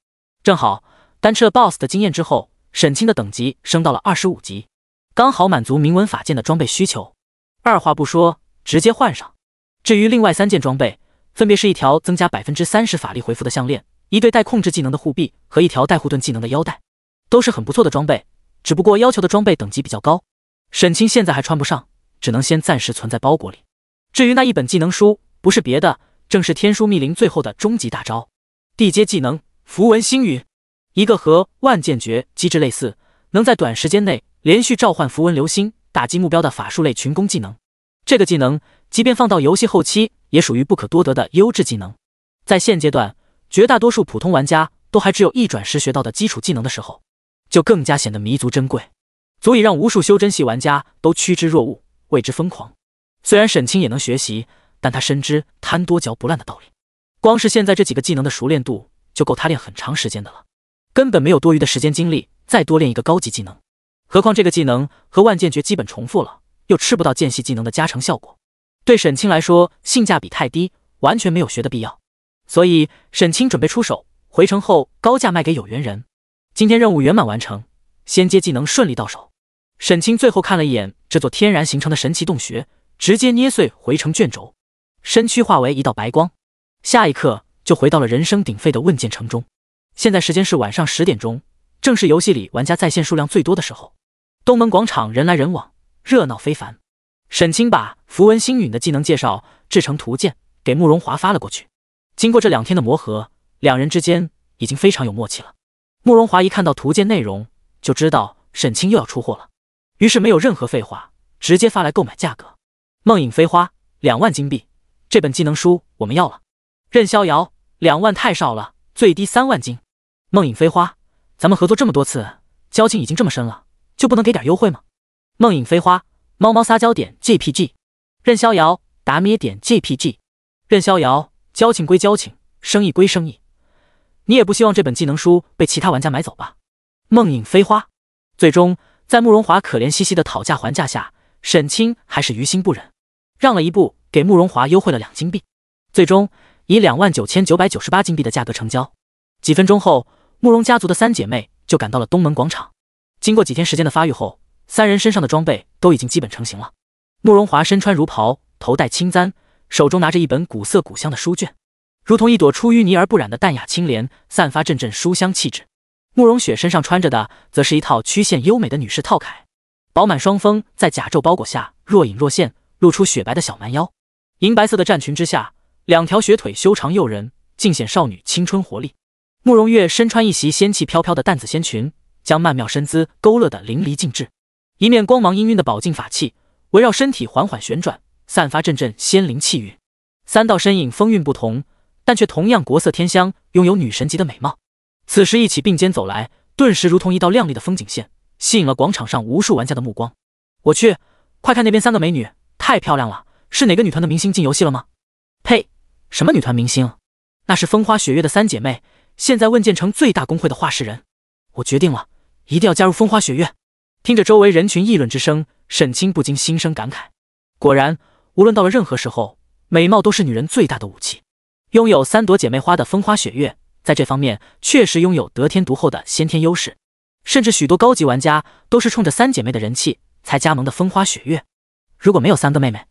正好单吃了 BOSS 的经验之后，沈清的等级升到了25级，刚好满足铭文法剑的装备需求。二话不说，直接换上。至于另外3件装备，分别是一条增加30%法力回复的项链，一对带控制技能的护臂和一条带护盾技能的腰带，都是很不错的装备，只不过要求的装备等级比较高，沈清现在还穿不上，只能先暂时存在包裹里。至于那1本技能书，不是别的，正是天书密林最后的终极大招地阶技能符文星陨，一个和万剑诀机制类似，能在短时间内连续召唤符文流星，打击目标的法术类群攻技能。这个技能即便放到游戏后期，也属于不可多得的优质技能。在现阶段，绝大多数普通玩家都还只有一转十学到的基础技能的时候，就更加显得弥足珍贵，足以让无数修真系玩家都趋之若鹜，为之疯狂。虽然沈清也能学习，但他深知贪多嚼不烂的道理。光是现在这几个技能的熟练度，就够他练很长时间的了，根本没有多余的时间精力再多练一个高级技能。何况这个技能和万剑诀基本重复了，又吃不到间隙技能的加成效果，对沈清来说性价比太低，完全没有学的必要。所以沈清准备出手，回城后高价卖给有缘人。今天任务圆满完成，仙阶技能顺利到手。沈清最后看了一眼这座天然形成的神奇洞穴，直接捏碎回城卷轴，身躯化为一道白光，下一刻就回到了人声鼎沸的问剑城中。现在时间是晚上10点钟，正是游戏里玩家在线数量最多的时候。东门广场人来人往，热闹非凡。沈清把符文星陨的技能介绍制成图鉴给慕容华发了过去。经过这2天的磨合，两人之间已经非常有默契了。慕容华一看到图鉴内容，就知道沈清又要出货了，于是没有任何废话，直接发来购买价格：梦影飞花2万金币，这本技能书我们要了。任逍遥2万太少了，最低3万金。梦影飞花，咱们合作这么多次，交情已经这么深了，就不能给点优惠吗？梦影飞花，猫猫撒娇点 JPG。任逍遥打咩点 JPG。任逍遥，交情归交情，生意归生意，你也不希望这本技能书被其他玩家买走吧？梦影飞花。最终在慕容华可怜兮兮的讨价还价下，沈清还是于心不忍，让了一步，给慕容华优惠了2金币，最终以29998金币的价格成交。几分钟后，慕容家族的3姐妹就赶到了东门广场。经过几天时间的发育后，3人身上的装备都已经基本成型了。慕容华身穿儒袍，头戴青簪，手中拿着一本古色古香的书卷，如同一朵出淤泥而不染的淡雅青莲，散发阵阵书香气质。慕容雪身上穿着的则是一套曲线优美的女士套铠，饱满双峰在甲胄包裹下若隐若现，露出雪白的小蛮腰。银白色的战裙之下，2条雪腿修长诱人，尽显少女青春活力。慕容月身穿一袭仙气飘飘的淡紫仙裙，将曼妙身姿勾勒得淋漓尽致。一面光芒氤氲的宝镜法器围绕身体缓缓旋转，散发阵阵仙灵气韵。3道身影风韵不同，但却同样国色天香，拥有女神级的美貌。此时一起并肩走来，顿时如同一道亮丽的风景线，吸引了广场上无数玩家的目光。我去，快看那边3个美女，太漂亮了，是哪个女团的明星进游戏了吗？呸，什么女团明星？那是风花雪月的3姐妹，现在问剑城最大公会的话事人。我决定了，一定要加入风花雪月。听着周围人群议论之声，沈清不禁心生感慨。果然，无论到了任何时候，美貌都是女人最大的武器。拥有3朵姐妹花的风花雪月，在这方面确实拥有得天独厚的先天优势，甚至许多高级玩家都是冲着3姐妹的人气才加盟的风花雪月。如果没有3个妹妹，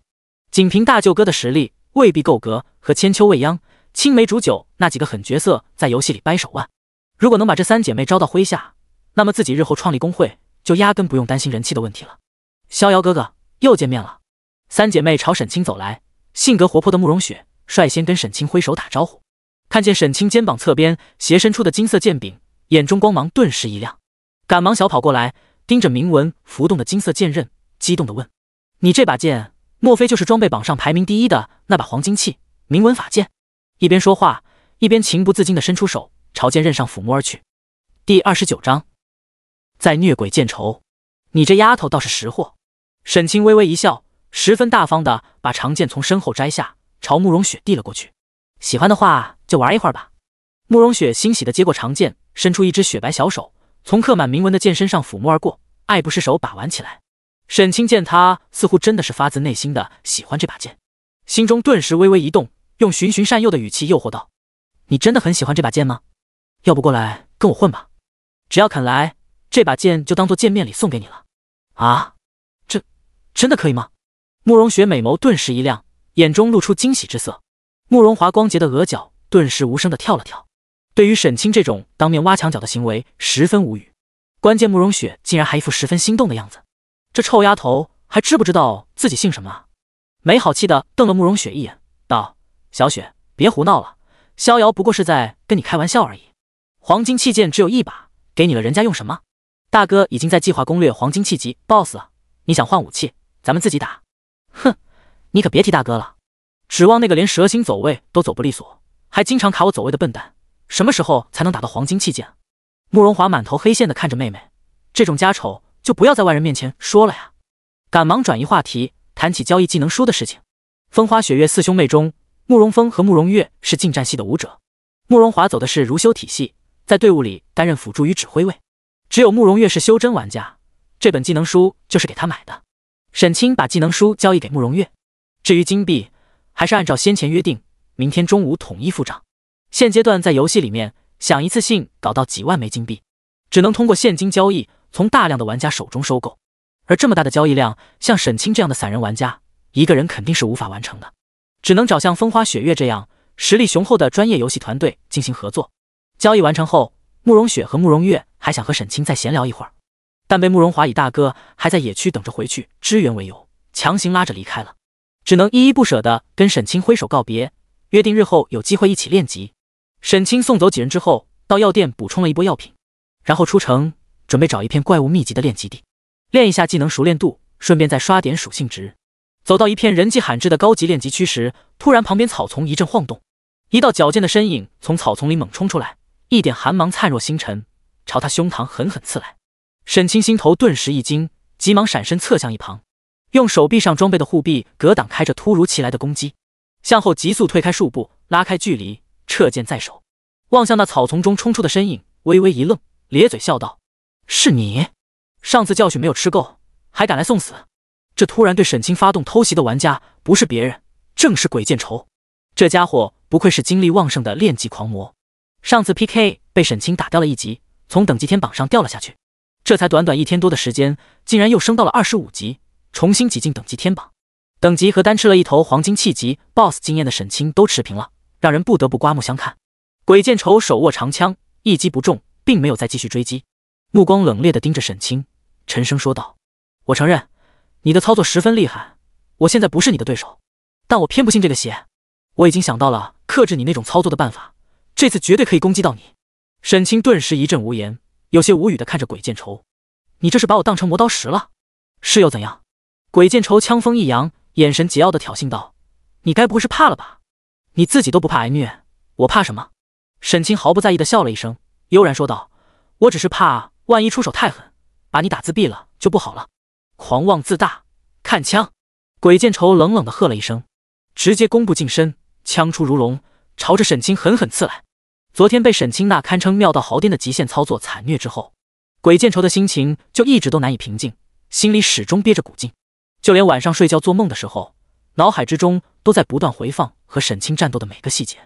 仅凭大舅哥的实力未必够格和千秋未央、青梅煮酒那几个狠角色在游戏里掰手腕。如果能把这3姐妹招到麾下，那么自己日后创立公会就压根不用担心人气的问题了。逍遥哥哥，又见面了。3姐妹朝沈清走来，性格活泼的慕容雪率先跟沈清挥手打招呼。看见沈清肩膀侧边斜伸出的金色剑柄，眼中光芒顿时一亮，赶忙小跑过来，盯着铭文浮动的金色剑刃，激动地问：你这把剑莫非就是装备榜上排名第1的那把黄金器铭文法剑？一边说话一边情不自禁地伸出手朝剑刃上抚摸而去。第29章，在虐鬼见愁。你这丫头倒是识货。沈清微微一笑，十分大方地把长剑从身后摘下，朝慕容雪递了过去。喜欢的话就玩一会儿吧。慕容雪欣喜地接过长剑，伸出一只雪白小手，从刻满铭文的剑身上抚摸而过，爱不释手把玩起来。沈清见他似乎真的是发自内心的喜欢这把剑，心中顿时微微一动，用循循善诱的语气诱惑道：你真的很喜欢这把剑吗？要不过来跟我混吧，只要肯来，这把剑就当做见面礼送给你了。啊，这真的可以吗？慕容雪美眸顿时一亮，眼中露出惊喜之色。慕容华光洁的额角顿时无声地跳了跳，对于沈清这种当面挖墙脚的行为十分无语。关键慕容雪竟然还一副十分心动的样子，这臭丫头还知不知道自己姓什么啊？没好气地瞪了慕容雪一眼，道：小雪，别胡闹了，逍遥不过是在跟你开玩笑而已。黄金器剑只有1把，给你了人家用什么？大哥已经在计划攻略黄金器级 BOSS 了，你想换武器，咱们自己打。哼，你可别提大哥了，指望那个连蛇形走位都走不利索，还经常卡我走位的笨蛋，什么时候才能打到黄金器剑？慕容华满头黑线的看着妹妹，这种家丑就不要在外人面前说了呀。赶忙转移话题，谈起交易技能书的事情。风花雪月四兄妹中，慕容峰和慕容月是近战系的武者，慕容华走的是如修体系，在队伍里担任辅助与指挥位。只有慕容月是修真玩家，这本技能书就是给他买的。沈清把技能书交易给慕容月，至于金币，还是按照先前约定，明天中午统一付账。现阶段在游戏里面想一次性搞到几万枚金币，只能通过现金交易从大量的玩家手中收购，而这么大的交易量，像沈清这样的散人玩家，一个人肯定是无法完成的，只能找像风花雪月这样实力雄厚的专业游戏团队进行合作。交易完成后，慕容雪和慕容月还想和沈清再闲聊一会儿，但被慕容华以大哥还在野区等着回去支援为由，强行拉着离开了，只能依依不舍地跟沈清挥手告别，约定日后有机会一起练级。沈清送走几人之后，到药店补充了一波药品，然后出城准备找一片怪物密集的练级地，练一下技能熟练度，顺便再刷点属性值。走到一片人迹罕至的高级练级区时，突然旁边草丛一阵晃动，一道矫健的身影从草丛里猛冲出来，一点寒芒灿若星辰，朝他胸膛狠狠刺来。沈清心头顿时一惊，急忙闪身侧向一旁，用手臂上装备的护臂格挡开这突如其来的攻击，向后急速退开数步，拉开距离，掣剑在手，望向那草丛中冲出的身影，微微一愣，咧嘴笑道：“是你？上次教训没有吃够，还敢来送死？”这突然对沈清发动偷袭的玩家，不是别人，正是鬼见愁。这家伙不愧是精力旺盛的练级狂魔，上次 PK 被沈清打掉了一级，从等级天榜上掉了下去，这才短短1天多的时间，竟然又升到了25级，重新挤进等级天榜。等级和单吃了一头黄金气级 BOSS 经验的沈清都持平了，让人不得不刮目相看。鬼见愁手握长枪，一击不中，并没有再继续追击，目光冷冽地盯着沈清，沉声说道：“我承认你的操作十分厉害，我现在不是你的对手，但我偏不信这个邪。我已经想到了克制你那种操作的办法，这次绝对可以攻击到你。”沈清顿时一阵无言，有些无语地看着鬼见愁：“你这是把我当成磨刀石了？是又怎样？”鬼见愁枪锋一扬，眼神桀骜地挑衅道：“你该不会是怕了吧？你自己都不怕挨虐，我怕什么？”沈清毫不在意地笑了一声，悠然说道：“我只是怕万一出手太狠，把你打自闭了就不好了。”狂妄自大，看枪！鬼见愁冷冷地喝了一声，直接弓步近身，枪出如龙，朝着沈清狠狠刺来。昨天被沈清那堪称妙到毫巅的极限操作惨虐之后，鬼见愁的心情就一直都难以平静，心里始终憋着股劲，就连晚上睡觉做梦的时候，脑海之中都在不断回放和沈清战斗的每个细节，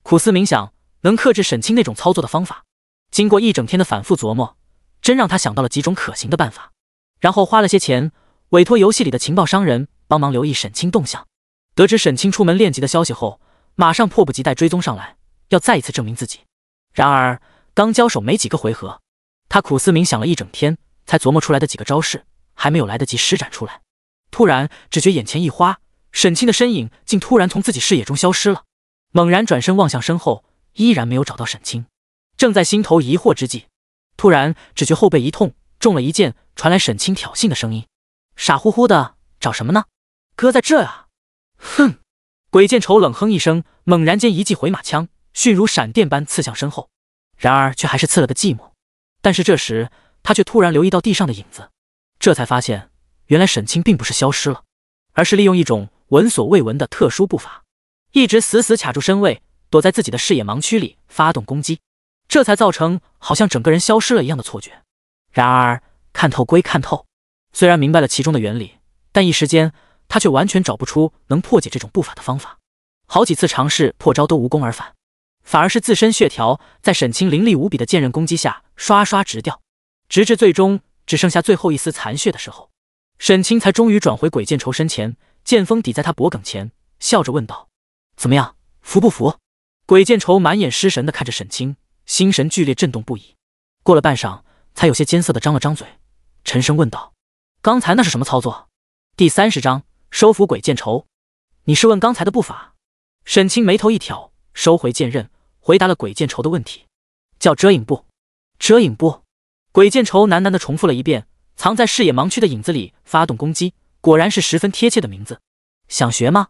苦思冥想能克制沈清那种操作的方法。经过一整天的反复琢磨，真让他想到了几种可行的办法，然后花了些钱委托游戏里的情报商人帮忙留意沈清动向。得知沈清出门练级的消息后，马上迫不及待追踪上来，要再一次证明自己。然而刚交手没几个回合，他苦思冥想了一整天才琢磨出来的几个招式还没有来得及施展出来，突然只觉眼前一花，沈清的身影竟突然从自己视野中消失了。猛然转身望向身后，依然没有找到沈清。正在心头疑惑之际，突然只觉后背一痛，中了一箭，传来沈清挑衅的声音：“傻乎乎的找什么呢？哥在这啊！”哼！鬼见愁冷哼一声，猛然间一记回马枪，迅如闪电般刺向身后，然而却还是刺了个寂寞。但是这时他却突然留意到地上的影子，这才发现原来沈清并不是消失了，而是利用一种闻所未闻的特殊步伐，一直死死卡住身位，躲在自己的视野盲区里发动攻击，这才造成好像整个人消失了一样的错觉。然而看透归看透，虽然明白了其中的原理，但一时间他却完全找不出能破解这种步伐的方法，好几次尝试破招都无功而返，反而是自身血条在沈清凌厉无比的剑刃攻击下刷刷直掉，直至最终只剩下最后一丝残血的时候，沈清才终于转回鬼见愁身前，剑锋抵在他脖颈前，笑着问道：“怎么样，服不服？”鬼见愁满眼失神地看着沈清，心神剧烈震动不已，过了半晌才有些艰涩地张了张嘴，沉声问道：“刚才那是什么操作？”第30章收服鬼见愁。你是问刚才的步伐？沈清眉头一挑，收回剑刃，回答了鬼见愁的问题：“叫遮影步。”遮影步。鬼见愁喃喃地重复了一遍，藏在视野盲区的影子里发动攻击，果然是十分贴切的名字。想学吗？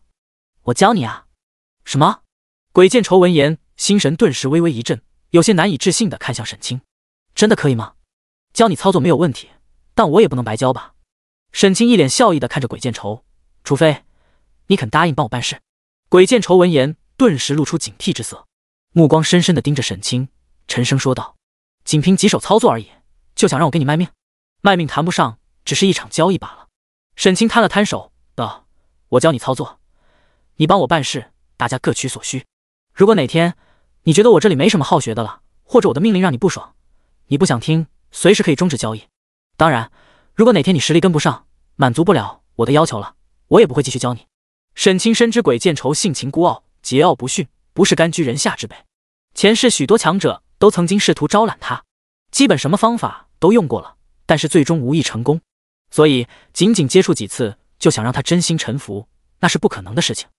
我教你啊。什么？鬼见愁闻言，心神顿时微微一震，有些难以置信地看向沈清。真的可以吗？教你操作没有问题，但我也不能白教吧？沈清一脸笑意地看着鬼见愁，除非你肯答应帮我办事。鬼见愁闻言，顿时露出警惕之色，目光深深地盯着沈清，沉声说道：仅凭几手操作而已，就想让我给你卖命？卖命谈不上，只是一场交易罢了。沈清摊了摊手道：我教你操作，你帮我办事，大家各取所需。如果哪天你觉得我这里没什么好学的了，或者我的命令让你不爽，你不想听，随时可以终止交易。当然，如果哪天你实力跟不上，满足不了我的要求了，我也不会继续教你。沈清深知鬼见愁性情孤傲，桀骜不驯，不是甘居人下之辈。前世许多强者都曾经试图招揽他，基本什么方法都用过了，但是最终无意成功。所以仅仅接触几次就想让他真心臣服，那是不可能的事情，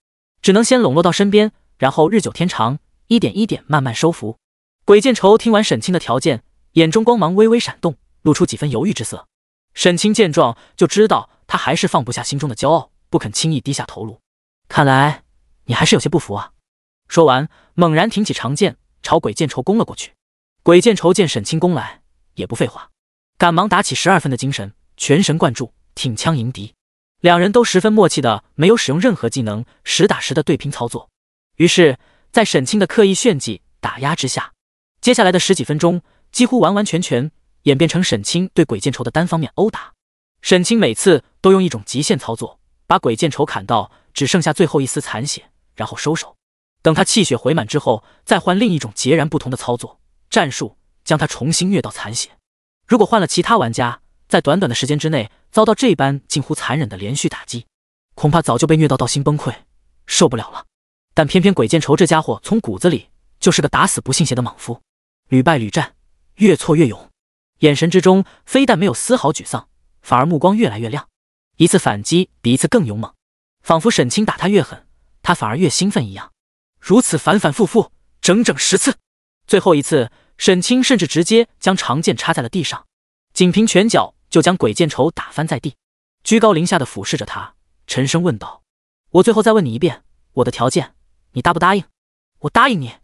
只能先笼络到身边，然后日久天长，一点一点慢慢收服。鬼见愁听完沈清的条件，眼中光芒微微闪动，露出几分犹豫之色。沈清见状就知道他还是放不下心中的骄傲，不肯轻易低下头颅。看来你还是有些不服啊。说完，猛然挺起长剑，朝鬼见愁攻了过去。鬼见愁见沈清攻来，也不废话，赶忙打起12分的精神，全神贯注，挺枪迎敌。两人都十分默契的，没有使用任何技能，实打实的对拼操作。于是，在沈清的刻意炫技打压之下，接下来的10几分钟几乎完完全全演变成沈清对鬼见愁的单方面殴打。沈清每次都用一种极限操作，把鬼见愁砍到只剩下最后一丝残血，然后收手。等他气血回满之后，再换另一种截然不同的操作战术，将他重新虐到残血。如果换了其他玩家，在短短的时间之内遭到这般近乎残忍的连续打击，恐怕早就被虐到心崩溃，受不了了。但偏偏鬼见愁这家伙从骨子里就是个打死不信邪的莽夫，屡败屡战，越挫越勇，眼神之中非但没有丝毫沮丧，反而目光越来越亮，一次反击比一次更勇猛，仿佛沈清打他越狠，他反而越兴奋一样。如此反反复复，整整10次。最后一次，沈清甚至直接将长剑插在了地上，仅凭拳脚就将鬼见愁打翻在地，居高临下的俯视着他，沉声问道：我最后再问你一遍，我的条件你答不答应？我答应你。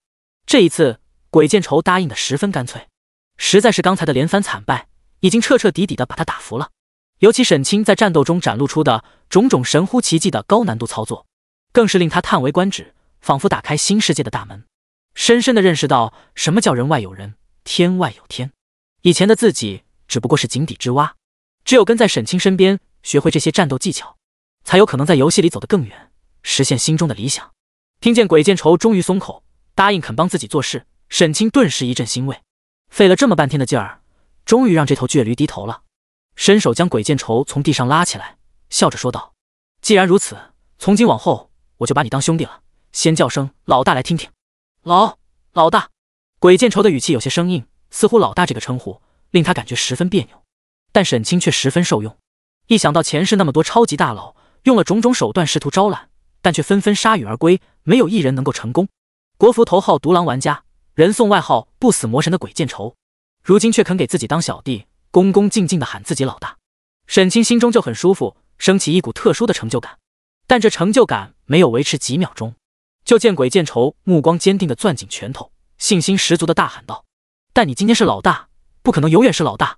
这一次鬼见愁答应的十分干脆，实在是刚才的连番惨败已经彻彻底底的把他打服了。尤其沈清在战斗中展露出的种种神乎其技的高难度操作，更是令他叹为观止，仿佛打开新世界的大门，深深的认识到什么叫人外有人，天外有天。以前的自己只不过是井底之蛙，只有跟在沈清身边，学会这些战斗技巧，才有可能在游戏里走得更远，实现心中的理想。听见鬼见愁终于松口，答应肯帮自己做事，沈清顿时一阵欣慰，费了这么半天的劲儿，终于让这头倔驴低头了。伸手将鬼见愁从地上拉起来，笑着说道：既然如此，从今往后我就把你当兄弟了，先叫声老大来听听。老大。鬼见愁的语气有些生硬，似乎老大这个称呼令他感觉十分别扭，但沈清却十分受用。一想到前世那么多超级大佬用了种种手段试图招揽，但却纷纷铩羽而归，没有一人能够成功。国服头号独狼玩家，人送外号不死魔神的鬼见愁，如今却肯给自己当小弟，恭恭敬敬地喊自己老大。沈清心中就很舒服，升起一股特殊的成就感。但这成就感没有维持几秒钟，就见鬼见愁目光坚定地攥紧拳头，信心十足地大喊道：但你今天是老大，不可能永远是老大，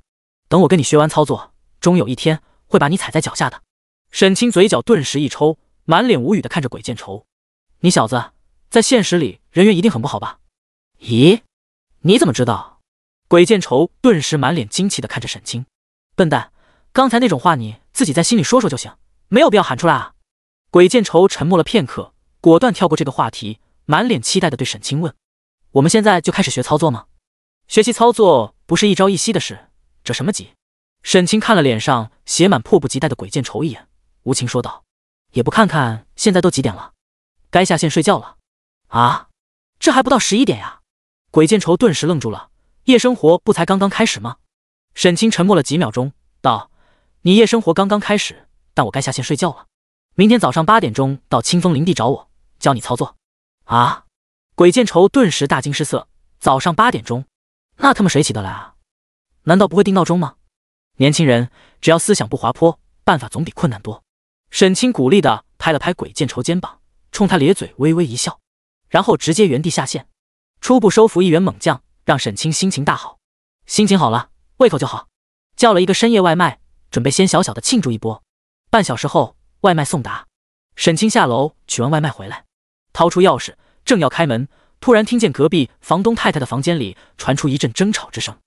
等我跟你学完操作，终有一天会把你踩在脚下的。沈清嘴角顿时一抽，满脸无语地看着鬼见愁：你小子在现实里人缘一定很不好吧？咦，你怎么知道？鬼见愁顿时满脸惊奇地看着沈清：笨蛋，刚才那种话你自己在心里说说就行，没有必要喊出来啊。鬼见愁沉默了片刻，果断跳过这个话题，满脸期待地对沈清问：我们现在就开始学操作吗？学习操作不是一朝一夕的事，着什么急？沈清看了脸上写满迫不及待的鬼见愁一眼，无情说道：也不看看现在都几点了，该下线睡觉了。啊，这还不到11点呀。鬼见愁顿时愣住了，夜生活不才刚刚开始吗？沈清沉默了几秒钟道：你夜生活刚刚开始，但我该下线睡觉了，明天早上8点钟到清风林地找我，教你操作。啊！鬼见愁顿时大惊失色，早上8点钟，那他们谁起得来啊？难道不会定闹钟吗？年轻人，只要思想不滑坡，办法总比困难多。沈清鼓励地拍了拍鬼见愁肩膀，冲他咧嘴微微一笑，然后直接原地下线，初步收服一员猛将，让沈清心情大好。心情好了，胃口就好。叫了一个深夜外卖，准备先小小的庆祝一波。半小时后，外卖送达。沈清下楼取完外卖回来，掏出钥匙，正要开门，突然听见隔壁房东太太的房间里传出一阵争吵之声，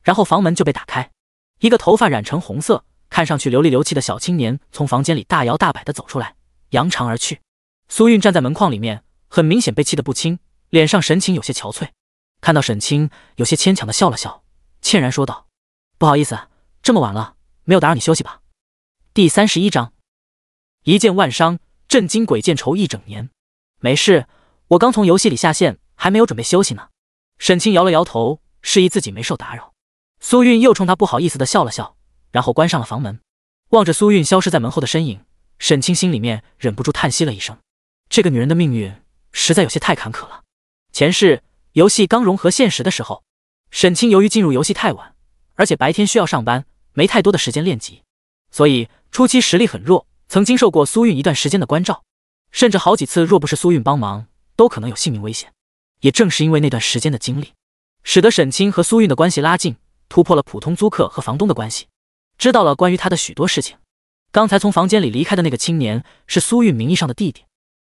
然后房门就被打开，一个头发染成红色，看上去流里流气的小青年从房间里大摇大摆地走出来，扬长而去。苏韵站在门框里面，很明显被气得不轻，脸上神情有些憔悴。看到沈清，有些牵强地笑了笑，歉然说道：“不好意思，这么晚了，没有打扰你休息吧？”第31章，一箭万伤，震惊鬼见愁一整年。没事，我刚从游戏里下线，还没有准备休息呢。沈清摇了摇头，示意自己没受打扰。苏韵又冲他不好意思地笑了笑，然后关上了房门。望着苏韵消失在门后的身影，沈清心里面忍不住叹息了一声，这个女人的命运实在有些太坎坷了。前世游戏刚融合现实的时候，沈清由于进入游戏太晚，而且白天需要上班，没太多的时间练级，所以初期实力很弱，曾经受过苏韵一段时间的关照，甚至好几次若不是苏韵帮忙，都可能有性命危险。也正是因为那段时间的经历，使得沈清和苏韵的关系拉近，突破了普通租客和房东的关系，知道了关于他的许多事情。刚才从房间里离开的那个青年是苏韵名义上的弟弟，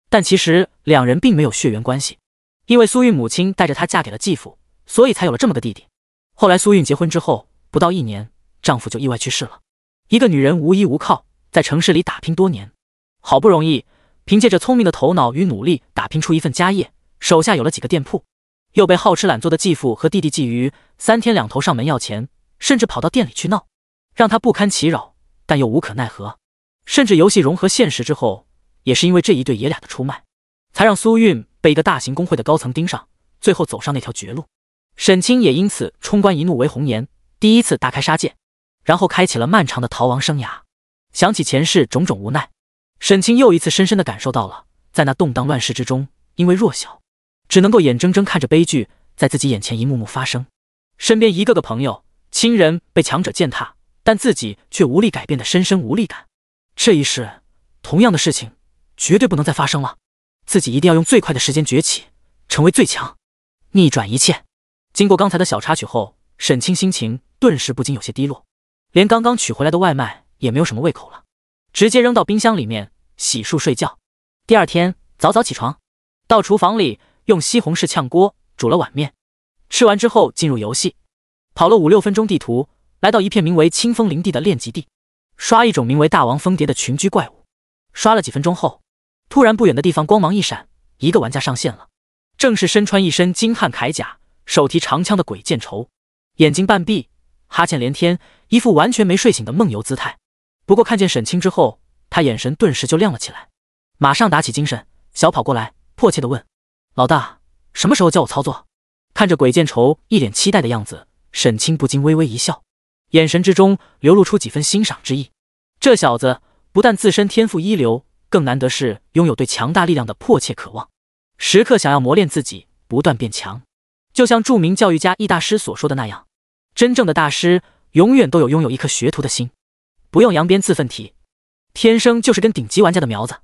但其实两人并没有血缘关系，因为苏韵母亲带着她嫁给了继父，所以才有了这么个弟弟。后来苏韵结婚之后，不到1年，丈夫就意外去世了。一个女人无依无靠，在城市里打拼多年，好不容易凭借着聪明的头脑与努力打拼出一份家业，手下有了几个店铺，又被好吃懒做的继父和弟弟觊觎，3天2头上门要钱，甚至跑到店里去闹，让他不堪其扰，但又无可奈何。甚至游戏融合现实之后，也是因为这一对爷俩的出卖，才让苏韵被一个大型工会的高层盯上，最后走上那条绝路。沈清也因此冲冠一怒为红颜，第一次大开杀戒，然后开启了漫长的逃亡生涯。想起前世种种无奈，沈清又一次深深地感受到了，在那动荡乱世之中，因为弱小，只能够眼睁睁看着悲剧在自己眼前一幕幕发生，身边一个个朋友、亲人被强者践踏，但自己却无力改变的深深无力感。这一世，同样的事情绝对不能再发生了，自己一定要用最快的时间崛起，成为最强，逆转一切。经过刚才的小插曲后，沈清心情顿时不禁有些低落，连刚刚取回来的外卖也没有什么胃口了，直接扔到冰箱里面洗漱睡觉。第二天早早起床，到厨房里用西红柿炝锅煮了碗面，吃完之后进入游戏，跑了5-6分钟地图，来到一片名为清风林地的练级地，刷一种名为大王蜂蝶的群居怪物。刷了几分钟后，突然不远的地方光芒一闪，一个玩家上线了，正是身穿一身金汉铠甲，手提长枪的鬼见愁，眼睛半闭，哈欠连天，一副完全没睡醒的梦游姿态。不过看见沈清之后，他眼神顿时就亮了起来，马上打起精神，小跑过来迫切地问：“老大，什么时候教我操作？”看着鬼见愁一脸期待的样子，沈清不禁微微一笑，眼神之中流露出几分欣赏之意。这小子不但自身天赋一流，更难得是拥有对强大力量的迫切渴望，时刻想要磨练自己，不断变强。就像著名教育家易大师所说的那样，真正的大师永远都有拥有一颗学徒的心，不用扬鞭自奋蹄，天生就是跟顶级玩家的苗子，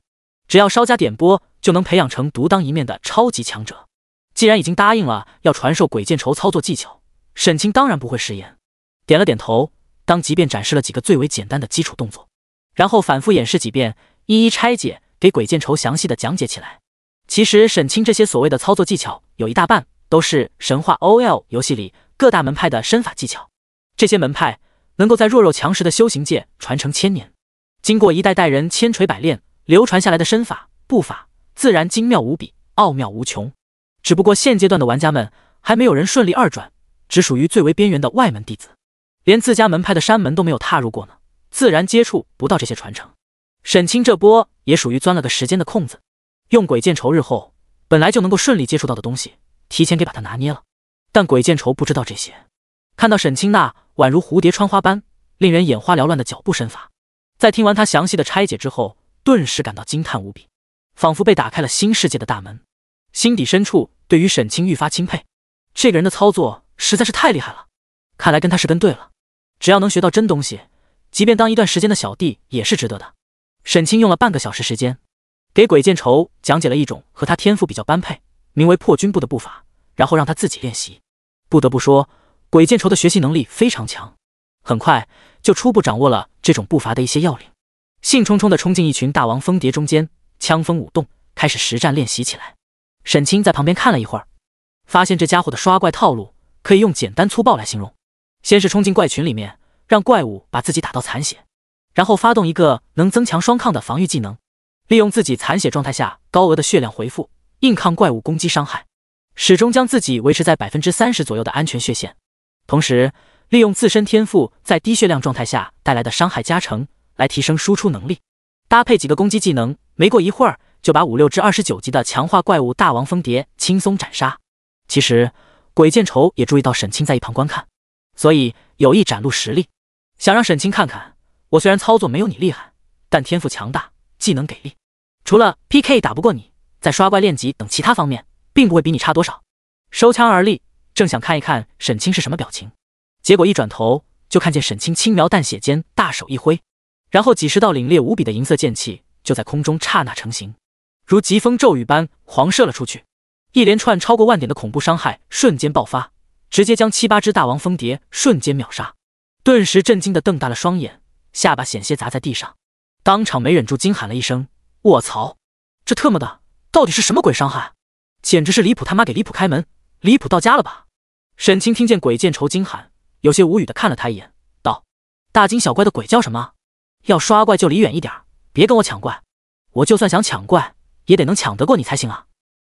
只要稍加点拨，就能培养成独当一面的超级强者。既然已经答应了要传授鬼见愁操作技巧，沈清当然不会食言，点了点头，当即便展示了几个最为简单的基础动作，然后反复演示几遍，一一拆解，给鬼见愁详细的讲解起来。其实沈清这些所谓的操作技巧，有一大半都是神话 OL 游戏里各大门派的身法技巧，这些门派能够在弱肉强食的修行界传承千年，经过一代代人千锤百炼，流传下来的身法步法自然精妙无比，奥妙无穷。只不过现阶段的玩家们还没有人顺利二转，只属于最为边缘的外门弟子，连自家门派的山门都没有踏入过呢，自然接触不到这些传承。沈清这波也属于钻了个时间的空子，用鬼见愁日后本来就能够顺利接触到的东西，提前给把它拿捏了。但鬼见愁不知道这些，看到沈清那宛如蝴蝶穿花般令人眼花缭乱的脚步身法，在听完他详细的拆解之后，顿时感到惊叹无比，仿佛被打开了新世界的大门。心底深处对于沈清愈发钦佩，这个人的操作实在是太厉害了，看来跟他是跟对了，只要能学到真东西，即便当一段时间的小弟也是值得的。沈清用了半个小时时间，给鬼见愁讲解了一种和他天赋比较般配，名为破军步的步法，然后让他自己练习。不得不说，鬼见愁的学习能力非常强，很快就初步掌握了这种步伐的一些要领，兴冲冲地冲进一群大王蜂蝶中间，枪锋舞动，开始实战练习起来。沈清在旁边看了一会儿，发现这家伙的刷怪套路可以用简单粗暴来形容。先是冲进怪群里面，让怪物把自己打到残血，然后发动一个能增强双抗的防御技能，利用自己残血状态下高额的血量回复，硬抗怪物攻击伤害，始终将自己维持在 30% 左右的安全血线，同时利用自身天赋在低血量状态下带来的伤害加成来提升输出能力，搭配几个攻击技能，没过一会儿就把56至29级的强化怪物大王蜂蝶轻松斩杀。其实鬼见愁也注意到沈清在一旁观看，所以有意展露实力，想让沈清看看，我虽然操作没有你厉害，但天赋强大，技能给力，除了 PK 打不过你，在刷怪练级等其他方面并不会比你差多少。收枪而立，正想看一看沈清是什么表情，结果一转头就看见沈清轻描淡写间大手一挥，然后几十道凛冽无比的银色剑气就在空中刹那成型，如疾风骤雨般狂射了出去，一连串超过10000点的恐怖伤害瞬间爆发，直接将7、8只大王蜂蝶瞬间秒杀。顿时震惊的瞪大了双眼，下巴险些砸在地上，当场没忍住惊喊了一声：卧槽，这特么的到底是什么鬼伤害？简直是离谱他妈给离谱开门，离谱到家了吧！沈清听见鬼见愁惊喊，有些无语的看了他一眼，道：大惊小怪的鬼叫什么？要刷怪就离远一点，别跟我抢怪，我就算想抢怪也得能抢得过你才行啊！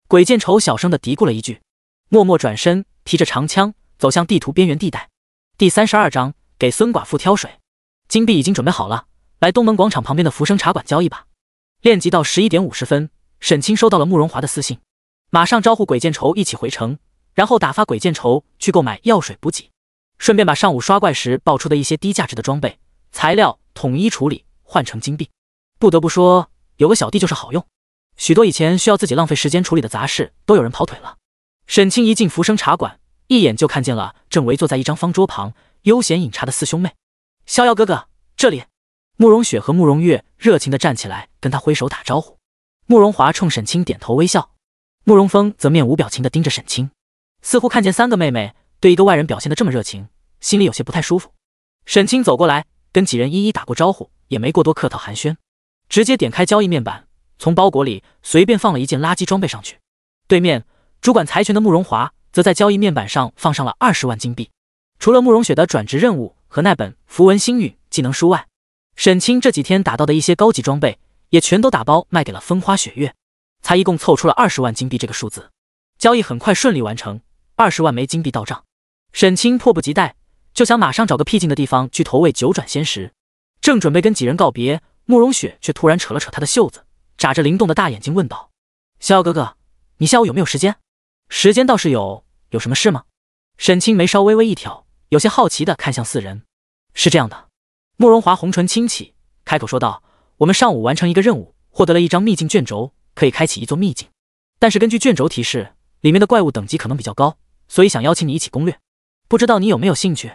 鬼见愁小声的嘀咕了一句，默默转身提着长枪走向地图边缘地带。第32章给孙寡妇挑水。金币已经准备好了，来东门广场旁边的福生茶馆交易吧。练级到11点50分，沈清收到了慕容华的私信，马上招呼鬼见愁一起回城，然后打发鬼见愁去购买药水补给，顺便把上午刷怪时爆出的一些低价值的装备材料统一处理，换成金币。不得不说，有个小弟就是好用，许多以前需要自己浪费时间处理的杂事都有人跑腿了。沈清一进福生茶馆，一眼就看见了正围坐在一张方桌旁悠闲饮茶的四兄妹。逍遥哥哥，这里。慕容雪和慕容月热情地站起来跟他挥手打招呼。慕容华冲沈清点头微笑，慕容峰则面无表情地盯着沈清，似乎看见3个妹妹对一个外人表现得这么热情，心里有些不太舒服。沈清走过来跟几人一一打过招呼，也没过多客套寒暄，直接点开交易面板，从包裹里随便放了一件垃圾装备上去。对面主管财权的慕容华则在交易面板上放上了20万金币。除了慕容雪的转职任务和那本符文星语技能书外，沈清这几天打到的一些高级装备也全都打包卖给了风花雪月，才一共凑出了20万金币这个数字。交易很快顺利完成，20万枚金币到账。沈清迫不及待，就想马上找个僻静的地方去投喂九转仙石。正准备跟几人告别，慕容雪却突然扯了扯他的袖子，眨着灵动的大眼睛问道：逍遥哥哥，你下午有没有时间？时间倒是有，有什么事吗？沈清眉梢微微一挑，有些好奇地看向4人。是这样的，慕容华红唇轻启，开口说道：我们上午完成一个任务，获得了一张秘境卷轴，可以开启一座秘境，但是根据卷轴提示，里面的怪物等级可能比较高，所以想邀请你一起攻略，不知道你有没有兴趣？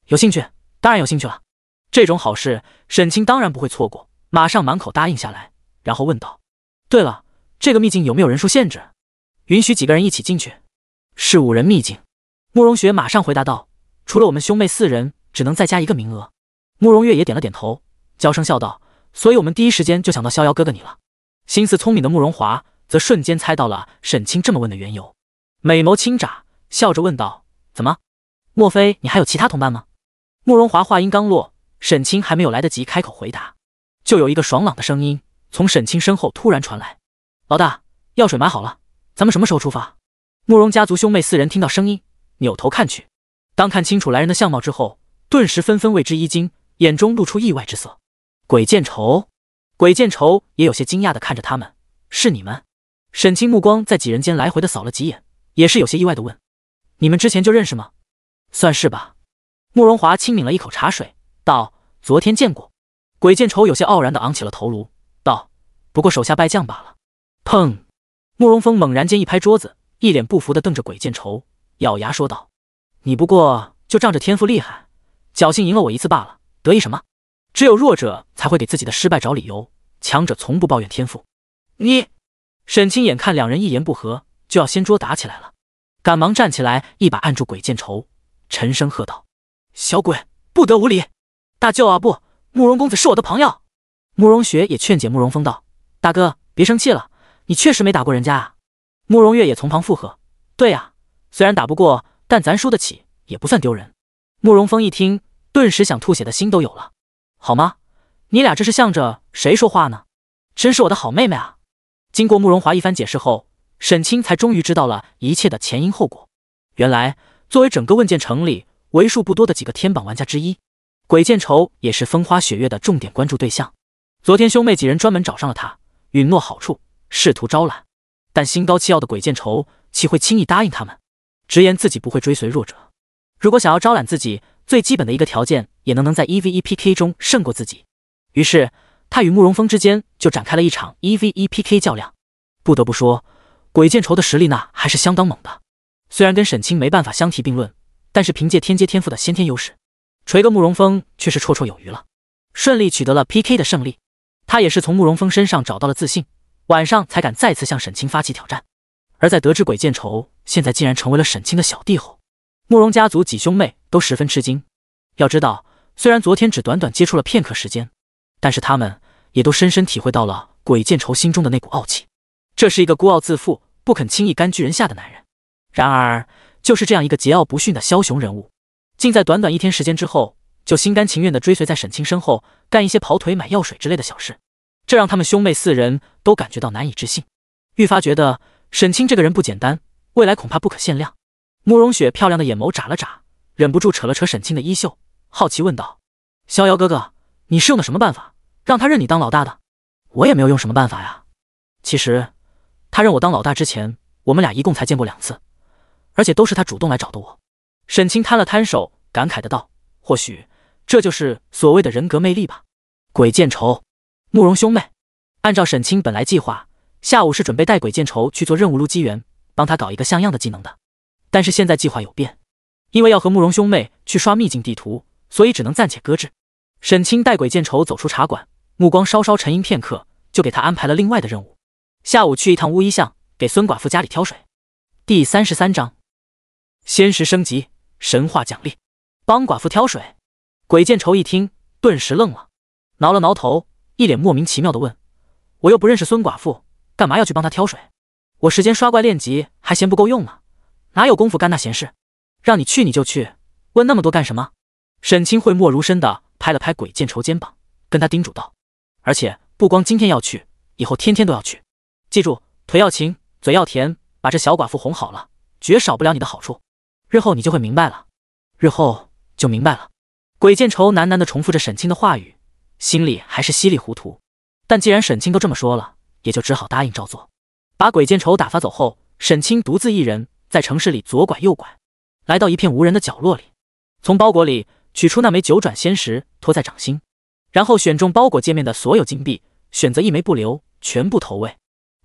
有兴趣，当然有兴趣了。这种好事沈清当然不会错过，马上满口答应下来，然后问道：对了，这个秘境有没有人数限制？允许几个人一起进去？是5人秘境。慕容雪马上回答道：除了我们兄妹4人，只能再加1个名额。慕容月也点了点头，娇声笑道：所以我们第一时间就想到逍遥哥哥你了。心思聪明的慕容华则瞬间猜到了沈清这么问的缘由，美眸轻眨，笑着问道：怎么，莫非你还有其他同伴吗？慕容华话音刚落，沈清还没有来得及开口回答，就有一个爽朗的声音从沈清身后突然传来：老大，药水买好了，咱们什么时候出发？慕容家族兄妹4人听到声音，扭头看去，当看清楚来人的相貌之后，顿时纷纷为之一惊，眼中露出意外之色。鬼见愁，鬼见愁也有些惊讶地看着他们：是你们？沈清目光在几人间来回的扫了几眼，也是有些意外地问：你们之前就认识吗？算是吧。慕容华轻抿了一口茶水，道：昨天见过。鬼见愁有些傲然地昂起了头颅，道：不过手下败将罢了。砰！慕容峰猛然间一拍桌子，一脸不服地瞪着鬼见愁，咬牙说道：你不过就仗着天赋厉害，侥幸赢了我一次罢了，得意什么？只有弱者才会给自己的失败找理由，强者从不抱怨天赋。你……沈清眼看两人一言不合，就要掀桌打起来了，赶忙站起来，一把按住鬼见愁，沉声喝道：“小鬼，不得无礼！大舅啊，不，慕容公子是我的朋友。”慕容雪也劝解慕容峰道：“大哥，别生气了，你确实没打过人家啊。”慕容月也从旁附和：“对啊，虽然打不过，但咱输得起，也不算丢人。”慕容峰一听，顿时想吐血的心都有了。好吗？你俩这是向着谁说话呢？真是我的好妹妹啊！经过慕容华一番解释后，沈清才终于知道了一切的前因后果。原来，作为整个问剑城里为数不多的几个天榜玩家之一，鬼见愁也是风花雪月的重点关注对象。昨天兄妹几人专门找上了他，允诺好处，试图招揽。但心高气傲的鬼见愁岂会轻易答应他们？直言自己不会追随弱者。如果想要招揽自己，最基本的一个条件也能在 1v1 PK 中胜过自己。于是他与慕容峰之间就展开了一场 1v1 PK 较量。不得不说，鬼见愁的实力那还是相当猛的。虽然跟沈清没办法相提并论，但是凭借天阶天赋的先天优势，锤个慕容峰却是绰绰有余了，顺利取得了 PK 的胜利。他也是从慕容峰身上找到了自信，晚上才敢再次向沈清发起挑战。而在得知鬼见愁现在竟然成为了沈清的小弟后，慕容家族几兄妹都十分吃惊。要知道，虽然昨天只短短接触了片刻时间，但是他们也都深深体会到了鬼见愁心中的那股傲气。这是一个孤傲自负、不肯轻易甘居人下的男人。然而，就是这样一个桀骜不驯的枭雄人物，竟在短短1天时间之后，就心甘情愿地追随在沈清身后，干一些跑腿、买药水之类的小事，这让他们兄妹4人都感觉到难以置信，愈发觉得沈清这个人不简单，未来恐怕不可限量。慕容雪漂亮的眼眸眨了眨，忍不住扯了扯沈清的衣袖，好奇问道：“逍遥哥哥，你是用的什么办法，让他认你当老大的？”“我也没有用什么办法呀。其实，他认我当老大之前，我们俩一共才见过2次，而且都是他主动来找的我。”沈清摊了摊手，感慨的道：“或许这就是所谓的人格魅力吧。”鬼见愁，慕容兄妹，按照沈清本来计划，下午是准备带鬼见愁去做任务撸机缘，帮他搞一个像样的技能的。但是现在计划有变，因为要和慕容兄妹去刷秘境地图，所以只能暂且搁置。沈清带鬼见愁走出茶馆，目光稍稍沉吟片刻，就给他安排了另外的任务。下午去一趟巫医巷，给孙寡妇家里挑水。第33章，仙石升级，神话奖励，帮寡妇挑水。鬼见愁一听，顿时愣了，挠了挠头，一脸莫名其妙的问：“我又不认识孙寡妇，干嘛要去帮她挑水？我时间刷怪练级还嫌不够用呢，哪有功夫干那闲事？让你去你就去，问那么多干什么？”沈清讳莫如深的拍了拍鬼见愁肩膀，跟他叮嘱道：“而且不光今天要去，以后天天都要去。记住，腿要勤，嘴要甜，把这小寡妇哄好了，绝少不了你的好处。日后你就会明白了，日后就明白了。”鬼见愁喃喃地重复着沈清的话语，心里还是稀里糊涂。但既然沈清都这么说了，也就只好答应照做。把鬼见愁打发走后，沈清独自一人在城市里左拐右拐，来到一片无人的角落里，从包裹里取出那枚9转仙石，托在掌心，然后选中包裹界面的所有金币，选择1枚不留，全部投喂。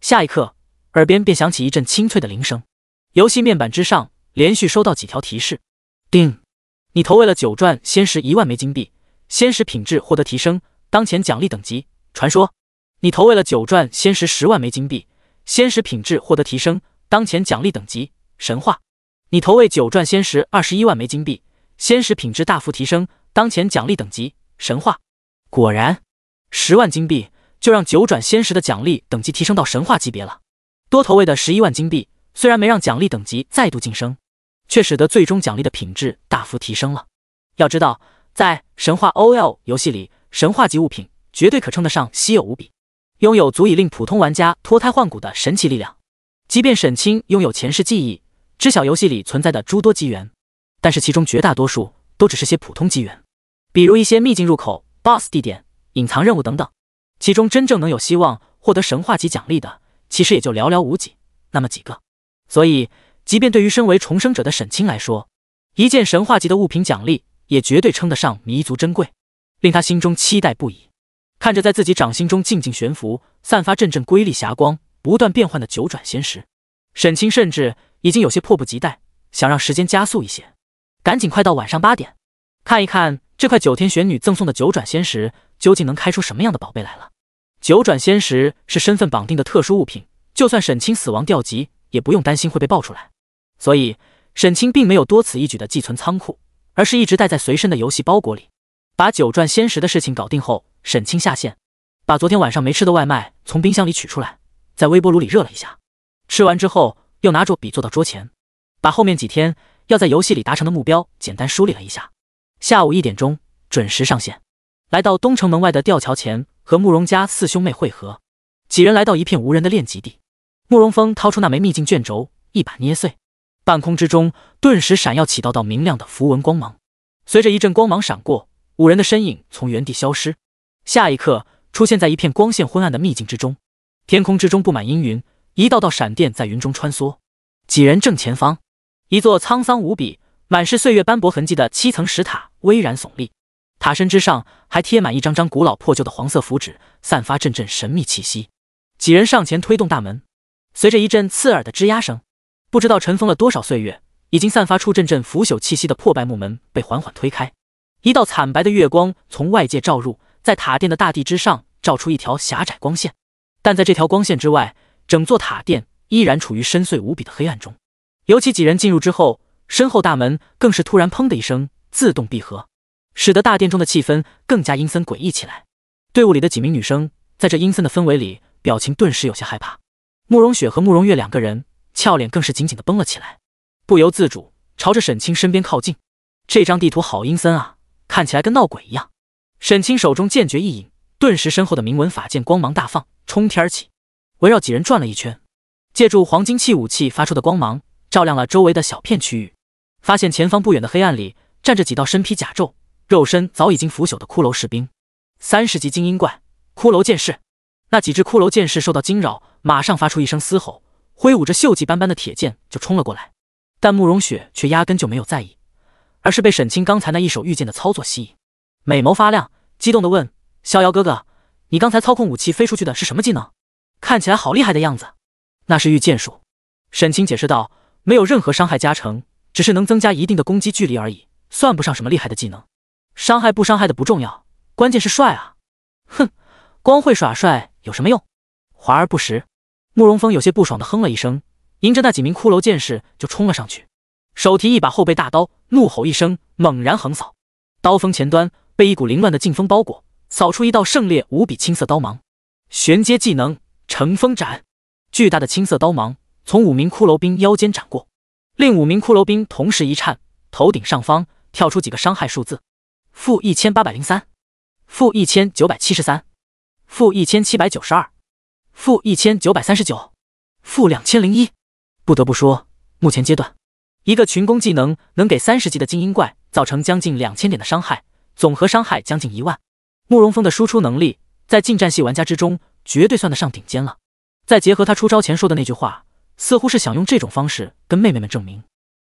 下一刻，耳边便响起一阵清脆的铃声，游戏面板之上连续收到几条提示：叮，你投喂了9转仙石1万枚金币，仙石品质获得提升，当前奖励等级传说。你投喂了9转仙石10万枚金币，仙石品质获得提升，当前奖励等级神话。你投喂9转仙石21万枚金币，仙石品质大幅提升，当前奖励等级神话。果然，10万金币就让9转仙石的奖励等级提升到神话级别了。多投喂的11万金币虽然没让奖励等级再度晋升，却使得最终奖励的品质大幅提升了。要知道，在神话 OL 游戏里，神话级物品绝对可称得上稀有无比，拥有足以令普通玩家脱胎换骨的神奇力量。即便沈清拥有前世记忆，知晓游戏里存在的诸多机缘，但是其中绝大多数都只是些普通机缘，比如一些秘境入口、BOSS 地点、隐藏任务等等。其中真正能有希望获得神话级奖励的，其实也就寥寥无几，那么几个。所以，即便对于身为重生者的沈清来说，一件神话级的物品奖励也绝对称得上弥足珍贵，令他心中期待不已。看着在自己掌心中静静悬浮、散发阵阵瑰丽霞光、不断变换的9转仙石，沈清甚至已经有些迫不及待，想让时间加速一些，赶紧快到晚上8点，看一看这块9天玄女赠送的9转仙石究竟能开出什么样的宝贝来了。九转仙石是身份绑定的特殊物品，就算沈清死亡掉级，也不用担心会被爆出来。所以沈清并没有多此一举的寄存仓库，而是一直带在随身的游戏包裹里。把九转仙石的事情搞定后，沈清下线，把昨天晚上没吃的外卖从冰箱里取出来，在微波炉里热了一下。吃完之后，又拿着笔坐到桌前，把后面几天要在游戏里达成的目标简单梳理了一下。下午1点钟准时上线，来到东城门外的吊桥前，和慕容家4兄妹会合。几人来到一片无人的练级地，慕容峰掏出那枚秘境卷轴，一把捏碎，半空之中顿时闪耀起道道明亮的符文光芒。随着一阵光芒闪过，5人的身影从原地消失，下一刻出现在一片光线昏暗的秘境之中。天空之中布满阴云，一道道闪电在云中穿梭。几人正前方，一座沧桑无比、满是岁月斑驳痕迹的7层石塔巍然耸立，塔身之上还贴满一张张古老破旧的黄色符纸，散发阵阵神秘气息。几人上前推动大门，随着一阵刺耳的吱呀声，不知道尘封了多少岁月，已经散发出阵阵腐朽气息的破败木门被缓缓推开。一道惨白的月光从外界照入，在塔殿的大地之上照出一条狭窄光线，但在这条光线之外，整座塔殿依然处于深邃无比的黑暗中。尤其几人进入之后，身后大门更是突然砰的一声自动闭合，使得大殿中的气氛更加阴森诡异起来。队伍里的几名女生在这阴森的氛围里，表情顿时有些害怕。慕容雪和慕容月2个人俏脸更是紧紧地绷了起来，不由自主朝着沈清身边靠近。这张地图好阴森啊，看起来跟闹鬼一样。沈清手中剑诀一引，顿时身后的铭文法剑光芒大放，冲天起，围绕几人转了一圈，借助黄金器武器发出的光芒，照亮了周围的小片区域。发现前方不远的黑暗里站着几道身披甲胄、肉身早已经腐朽的骷髅士兵，30级精英怪骷髅剑士。那几只骷髅剑士受到惊扰，马上发出一声嘶吼，挥舞着锈迹斑斑的铁剑就冲了过来。但慕容雪却压根就没有在意，而是被沈清刚才那一手御剑的操作吸引，美眸发亮，激动地问：逍遥哥哥，你刚才操控武器飞出去的是什么技能？看起来好厉害的样子。那是御剑术。沈清解释道，没有任何伤害加成，只是能增加一定的攻击距离而已，算不上什么厉害的技能。伤害不伤害的不重要，关键是帅啊。哼，光会耍帅有什么用？华而不实。慕容峰有些不爽地哼了一声，迎着那几名骷髅剑士就冲了上去，手提一把后背大刀，怒吼一声，猛然横扫。刀锋前端被一股凌乱的劲风包裹，扫出一道盛烈无比青色刀芒。玄阶技能乘风斩。巨大的青色刀芒从5名骷髅兵腰间斩过，另5名骷髅兵同时一颤，头顶上方跳出几个伤害数字：-1803、-1973、-1792、-1939、-2001。不得不说，目前阶段，一个群攻技能能给30级的精英怪造成将近2000点的伤害，总和伤害将近1万。慕容峰的输出能力在近战系玩家之中绝对算得上顶尖了。再结合他出招前说的那句话，似乎是想用这种方式跟妹妹们证明，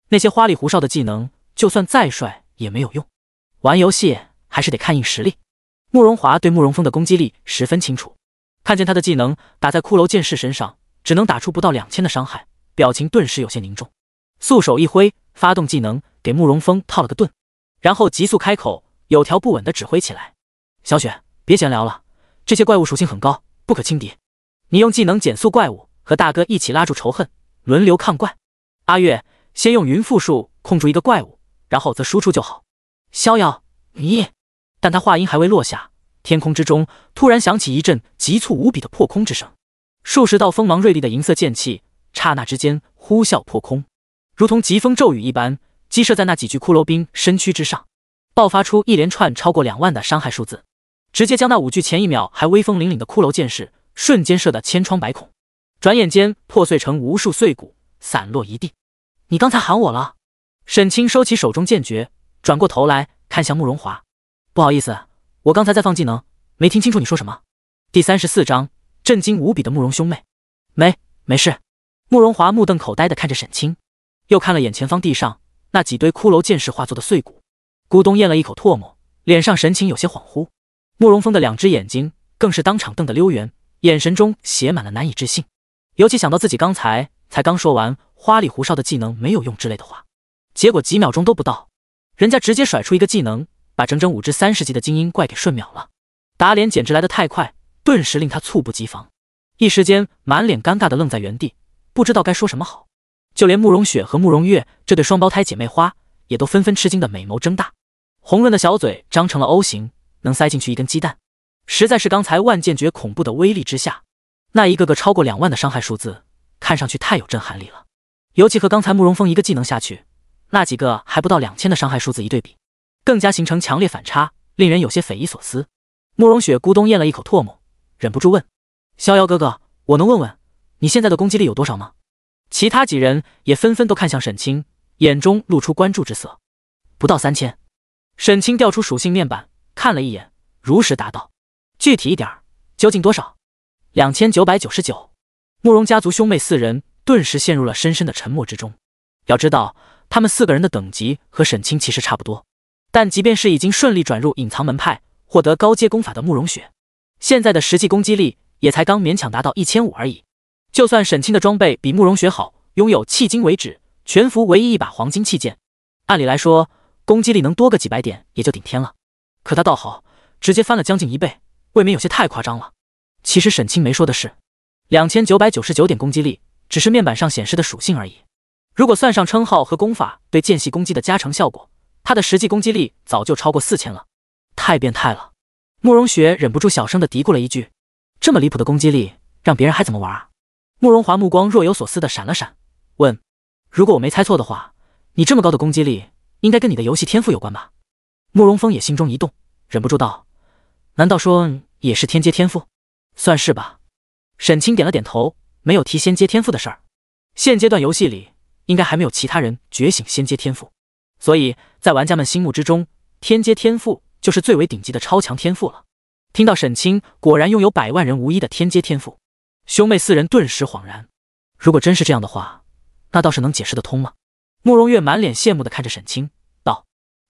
那些花里胡哨的技能就算再帅也没有用，玩游戏还是得看硬实力。慕容华对慕容峰的攻击力十分清楚，看见他的技能打在骷髅剑士身上，只能打出不到2000的伤害，表情顿时有些凝重，素手一挥，发动技能给慕容峰套了个盾，然后急速开口，有条不紊地指挥起来：小雪，别闲聊了，这些怪物属性很高，不可轻敌。你用技能减速怪物，和大哥一起拉住仇恨，轮流抗怪。阿月，先用云附术控住一个怪物，然后则输出就好。逍遥，你……但他话音还未落下，天空之中突然响起一阵急促无比的破空之声，数十道锋芒锐利的银色剑气刹那之间呼啸破空，如同疾风骤雨一般击射在那几具骷髅兵身躯之上，爆发出一连串超过2万的伤害数字，直接将那5具前1秒还威风凛凛的骷髅剑士瞬间射得千疮百孔，转眼间破碎成无数碎骨，散落一地。你刚才喊我了？沈清收起手中剑诀，转过头来看向慕容华，不好意思，我刚才在放技能，没听清楚你说什么。第34章，震惊无比的慕容兄妹。没事。慕容华目瞪口呆地看着沈清，又看了眼前方地上那几堆骷髅剑士化作的碎骨，咕咚咽了一口唾沫，脸上神情有些恍惚。慕容峰的2只眼睛更是当场瞪得溜圆，眼神中写满了难以置信，尤其想到自己刚才才刚说完花里胡哨的技能没有用之类的话，结果几秒钟都不到，人家直接甩出一个技能，把整整5只30级的精英怪给瞬秒了。打脸简直来得太快，顿时令他猝不及防，一时间满脸尴尬的愣在原地，不知道该说什么好。就连慕容雪和慕容月这对双胞胎姐妹花也都纷纷吃惊的美眸睁大，红润的小嘴张成了 O 型，能塞进去一根鸡蛋。实在是刚才万剑诀恐怖的威力之下，那一个个超过2万的伤害数字，看上去太有震撼力了。尤其和刚才慕容峰一个技能下去，那几个还不到2000的伤害数字一对比，更加形成强烈反差，令人有些匪夷所思。慕容雪咕咚咽了一口唾沫，忍不住问：逍遥哥哥，我能问问你现在的攻击力有多少吗？其他几人也纷纷都看向沈清，眼中露出关注之色。不到3000。沈清调出属性面板看了一眼，如实答道：具体一点，究竟多少？2999。慕容家族兄妹4人顿时陷入了深深的沉默之中。要知道，他们4个人的等级和沈清其实差不多，但即便是已经顺利转入隐藏门派，获得高阶功法的慕容雪，现在的实际攻击力也才刚勉强达到1500而已。就算沈清的装备比慕容雪好，拥有迄今为止全服唯一一把黄金器剑，按理来说攻击力能多个几百点也就顶天了。可他倒好，直接翻了将近1倍，未免有些太夸张了。其实沈清没说的是，2999点攻击力只是面板上显示的属性而已。如果算上称号和功法对间隙攻击的加成效果，他的实际攻击力早就超过4000了，太变态了。慕容雪忍不住小声的嘀咕了一句：这么离谱的攻击力，让别人还怎么玩啊？慕容华目光若有所思的闪了闪，问：如果我没猜错的话，你这么高的攻击力，应该跟你的游戏天赋有关吧？慕容峰也心中一动，忍不住道：难道说也是天阶天赋？算是吧。沈清点了点头，没有提仙阶天赋的事儿。现阶段游戏里应该还没有其他人觉醒仙阶天赋，所以在玩家们心目之中，天阶天赋就是最为顶级的超强天赋了。听到沈清果然拥有100万人无一的天阶天赋，兄妹4人顿时恍然。如果真是这样的话，那倒是能解释得通吗？慕容月满脸羡慕地看着沈清，道：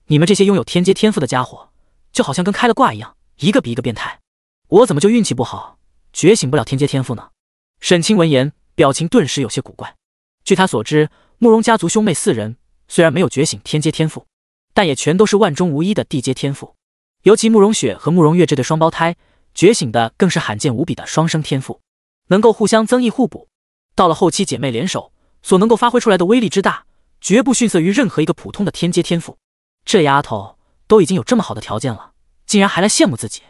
你们这些拥有天阶天赋的家伙，就好像跟开了挂一样，一个比一个变态。我怎么就运气不好，觉醒不了天阶天赋呢？沈清闻言，表情顿时有些古怪。据他所知，慕容家族兄妹4人虽然没有觉醒天阶天赋，但也全都是万中无一的地阶天赋。尤其慕容雪和慕容月这对双胞胎，觉醒的更是罕见无比的双生天赋，能够互相增益互补。到了后期姐妹联手，所能够发挥出来的威力之大，绝不逊色于任何一个普通的天阶天赋。这丫头都已经有这么好的条件了，竟然还来羡慕自己。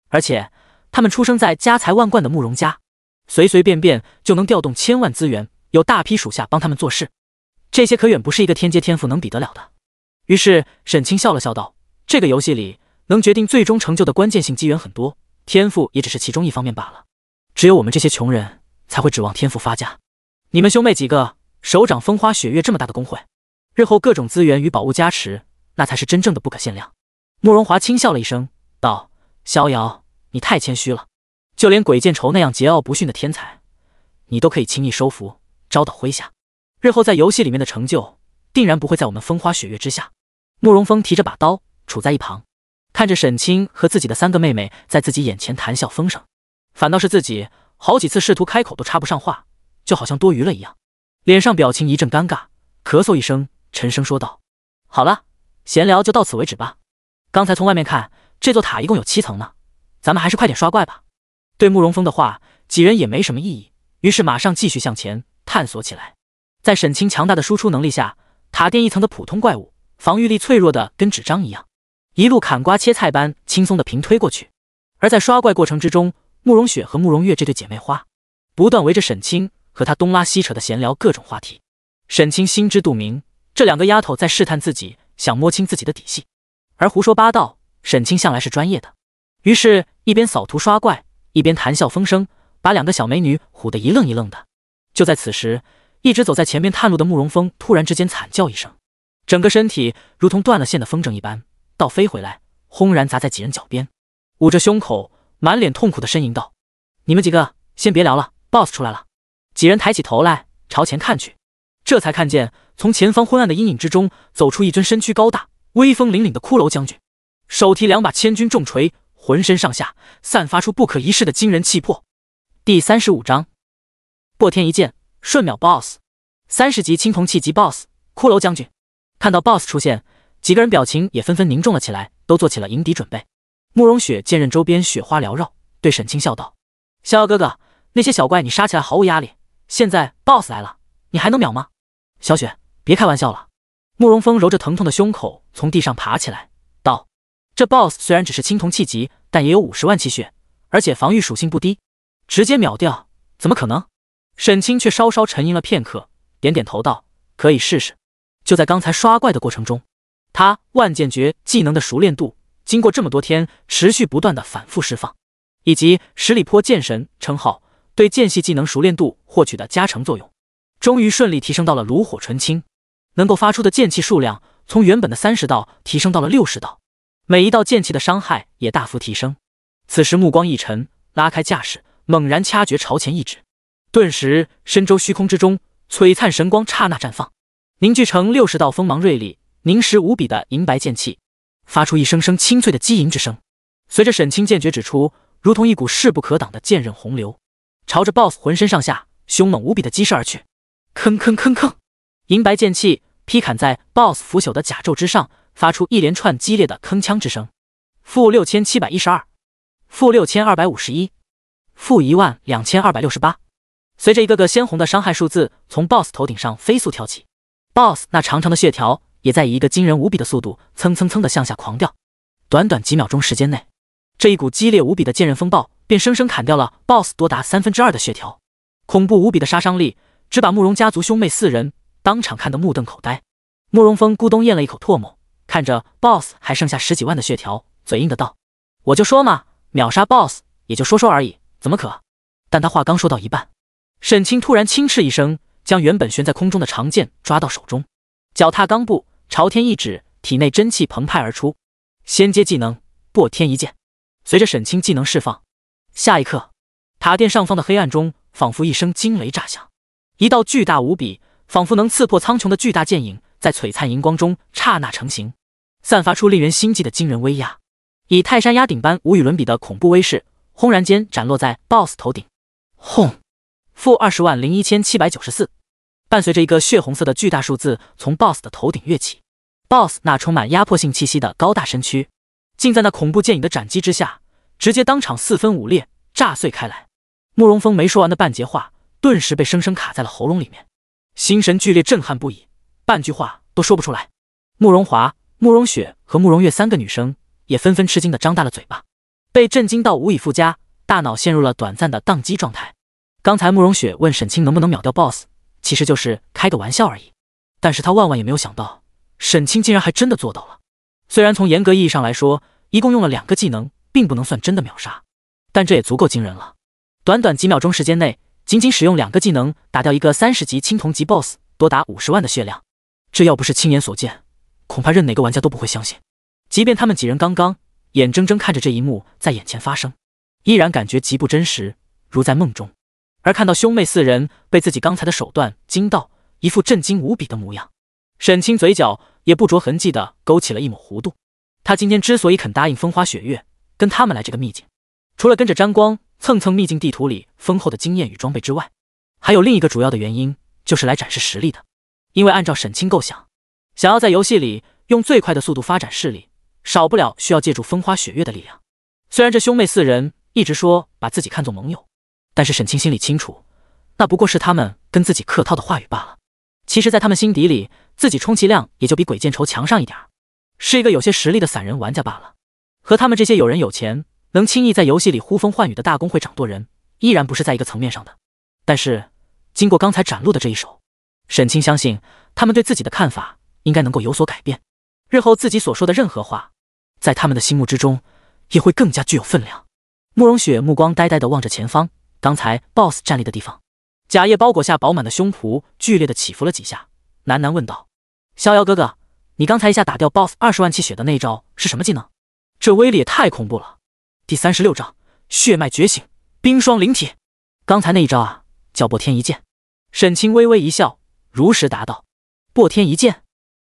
而且他们出生在家财万贯的慕容家，随随便便就能调动千万资源，有大批属下帮他们做事，这些可远不是一个天阶天赋能比得了的。于是沈清笑了笑道：这个游戏里能决定最终成就的关键性机缘很多，天赋也只是其中一方面罢了。只有我们这些穷人才会指望天赋发家。你们兄妹几个手掌风花雪月这么大的工会，日后各种资源与宝物加持，那才是真正的不可限量。慕容华轻笑了一声，道：逍遥，你太谦虚了，就连鬼见愁那样桀骜不驯的天才，你都可以轻易收服，招到麾下。日后在游戏里面的成就，定然不会在我们风花雪月之下。慕容峰提着把刀，杵在一旁，看着沈清和自己的3个妹妹在自己眼前谈笑风生，反倒是自己好几次试图开口都插不上话，就好像多余了一样，脸上表情一阵尴尬，咳嗽一声，沉声说道：好了，闲聊就到此为止吧。刚才从外面看，这座塔一共有7层呢，咱们还是快点刷怪吧。对慕容峰的话，几人也没什么异议，于是马上继续向前探索起来。在沈清强大的输出能力下，塔殿1层的普通怪物防御力脆弱的跟纸张一样，一路砍瓜切菜般轻松的平推过去。而在刷怪过程之中，慕容雪和慕容月这对姐妹花不断围着沈清和她东拉西扯的闲聊各种话题。沈清心知肚明，这2个丫头在试探自己，想摸清自己的底细，而胡说八道沈清向来是专业的，于是一边扫图刷怪，一边谈笑风生，把2个小美女唬得一愣一愣的。就在此时，一直走在前面探路的慕容峰突然之间惨叫一声，整个身体如同断了线的风筝一般倒飞回来，轰然砸在几人脚边，捂着胸口满脸痛苦的呻吟道：你们几个先别聊了， BOSS 出来了。几人抬起头来朝前看去，这才看见从前方昏暗的阴影之中走出一尊身躯高大威风凛凛的骷髅将军，手提2把千钧重锤，浑身上下散发出不可一世的惊人气魄。第35章破天一剑瞬秒 BOSS。 30级青铜器级 BOSS 骷髅将军。看到 BOSS 出现，几个人表情也纷纷凝重了起来，都做起了迎敌准备。慕容雪见任周边雪花缭绕，对沈清笑道：逍遥哥哥，那些小怪你杀起来毫无压力，现在 BOSS 来了，你还能秒吗？小雪，别开玩笑了。慕容峰揉着疼痛的胸口，从地上爬起来，道：“这 BOSS 虽然只是青铜气级，但也有50万气血，而且防御属性不低，直接秒掉，怎么可能？”沈清却稍稍沉吟了片刻，点点头道：“可以试试。”就在刚才刷怪的过程中，他万剑诀技能的熟练度，经过这么多天持续不断的反复释放，以及十里坡剑神称号对剑系技能熟练度获取的加成作用，终于顺利提升到了炉火纯青，能够发出的剑气数量从原本的30道提升到了60道，每一道剑气的伤害也大幅提升。此时目光一沉，拉开架势，猛然掐诀朝前一指，顿时深州虚空之中璀璨神光刹那绽放，凝聚成60道锋芒锐利、凝实无比的银白剑气，发出一声声清脆的击银之声。随着沈清剑诀指出，如同一股势不可挡的剑刃洪流，朝着 BOSS 浑身上下凶猛无比的击射而去。吭吭吭吭，银白剑气劈砍在 BOSS 腐朽的甲胄之上，发出一连串激烈的铿锵之声。-6712，-6251，-12268。随着一个个鲜红的伤害数字从 BOSS 头顶上飞速跳起， BOSS 那长长的血条也在以一个惊人无比的速度蹭蹭蹭的向下狂掉。短短几秒钟时间内，这一股激烈无比的剑刃风暴便生生砍掉了 BOSS 多达2/3的血条，恐怖无比的杀伤力只把慕容家族兄妹4人当场看得目瞪口呆。慕容峰咕咚咽了一口唾沫，看着 BOSS 还剩下10几万的血条，嘴硬的道：“我就说嘛，秒杀 BOSS 也就说说而已，怎么可？”但他话刚说到一半，沈清突然轻斥一声，将原本悬在空中的长剑抓到手中，脚踏钢步，朝天一指，体内真气澎湃而出。仙阶技能破天一剑。随着沈清技能释放，下一刻，塔殿上方的黑暗中仿佛一声惊雷炸响，一道巨大无比，仿佛能刺破苍穹的巨大剑影在璀璨荧光中刹那成型，散发出令人心悸的惊人威压，以泰山压顶般无与伦比的恐怖威势，轰然间斩落在 BOSS 头顶。轰！-201794。伴随着一个血红色的巨大数字从 BOSS 的头顶跃起， BOSS 那充满压迫性气息的高大身躯，竟在那恐怖剑影的斩击之下，直接当场4分5裂，炸碎开来。慕容峰没说完的半截话，顿时被生生卡在了喉咙里面，心神剧烈，震撼不已，半句话都说不出来。慕容华、慕容雪和慕容月3个女生也纷纷吃惊的张大了嘴巴，被震惊到无以复加，大脑陷入了短暂的宕机状态。刚才慕容雪问沈清能不能秒掉 BOSS， 其实就是开个玩笑而已，但是他万万也没有想到，沈清竟然还真的做到了。虽然从严格意义上来说，一共用了2个技能，并不能算真的秒杀，但这也足够惊人了。短短几秒钟时间内，仅仅使用2个技能打掉一个30级青铜级 BOSS， 多达50万的血量，这要不是亲眼所见，恐怕任哪个玩家都不会相信。即便他们几人刚刚眼睁睁看着这一幕在眼前发生，依然感觉极不真实，如在梦中。而看到兄妹4人被自己刚才的手段惊到，一副震惊无比的模样，沈清嘴角也不着痕迹地勾起了一抹弧度。他今天之所以肯答应风花雪月跟他们来这个秘境，除了跟着沾光蹭蹭秘境地图里丰厚的经验与装备之外，还有另一个主要的原因，就是来展示实力的。因为按照沈清构想，想要在游戏里用最快的速度发展势力，少不了需要借助风花雪月的力量。虽然这兄妹4人一直说把自己看作盟友，但是沈清心里清楚，那不过是他们跟自己客套的话语罢了。其实在他们心底里，自己充其量也就比鬼见愁强上一点，是一个有些实力的散人玩家罢了。和他们这些有人有钱，能轻易在游戏里呼风唤雨的大公会掌舵人，依然不是在一个层面上的。但是经过刚才展露的这一手，沈清相信他们对自己的看法应该能够有所改变，日后自己所说的任何话，在他们的心目之中也会更加具有分量。慕容雪目光呆呆地望着前方，刚才 BOSS 站立的地方，甲叶包裹下饱满的胸脯剧烈地起伏了几下，喃喃问道：“逍遥哥哥，你刚才一下打掉 BOSS 20万气血的那一招是什么技能？这威力也太恐怖了！”第36章血脉觉醒，冰霜灵体。刚才那一招啊，叫破天一剑。沈清微微一笑，如实答道：“破天一剑，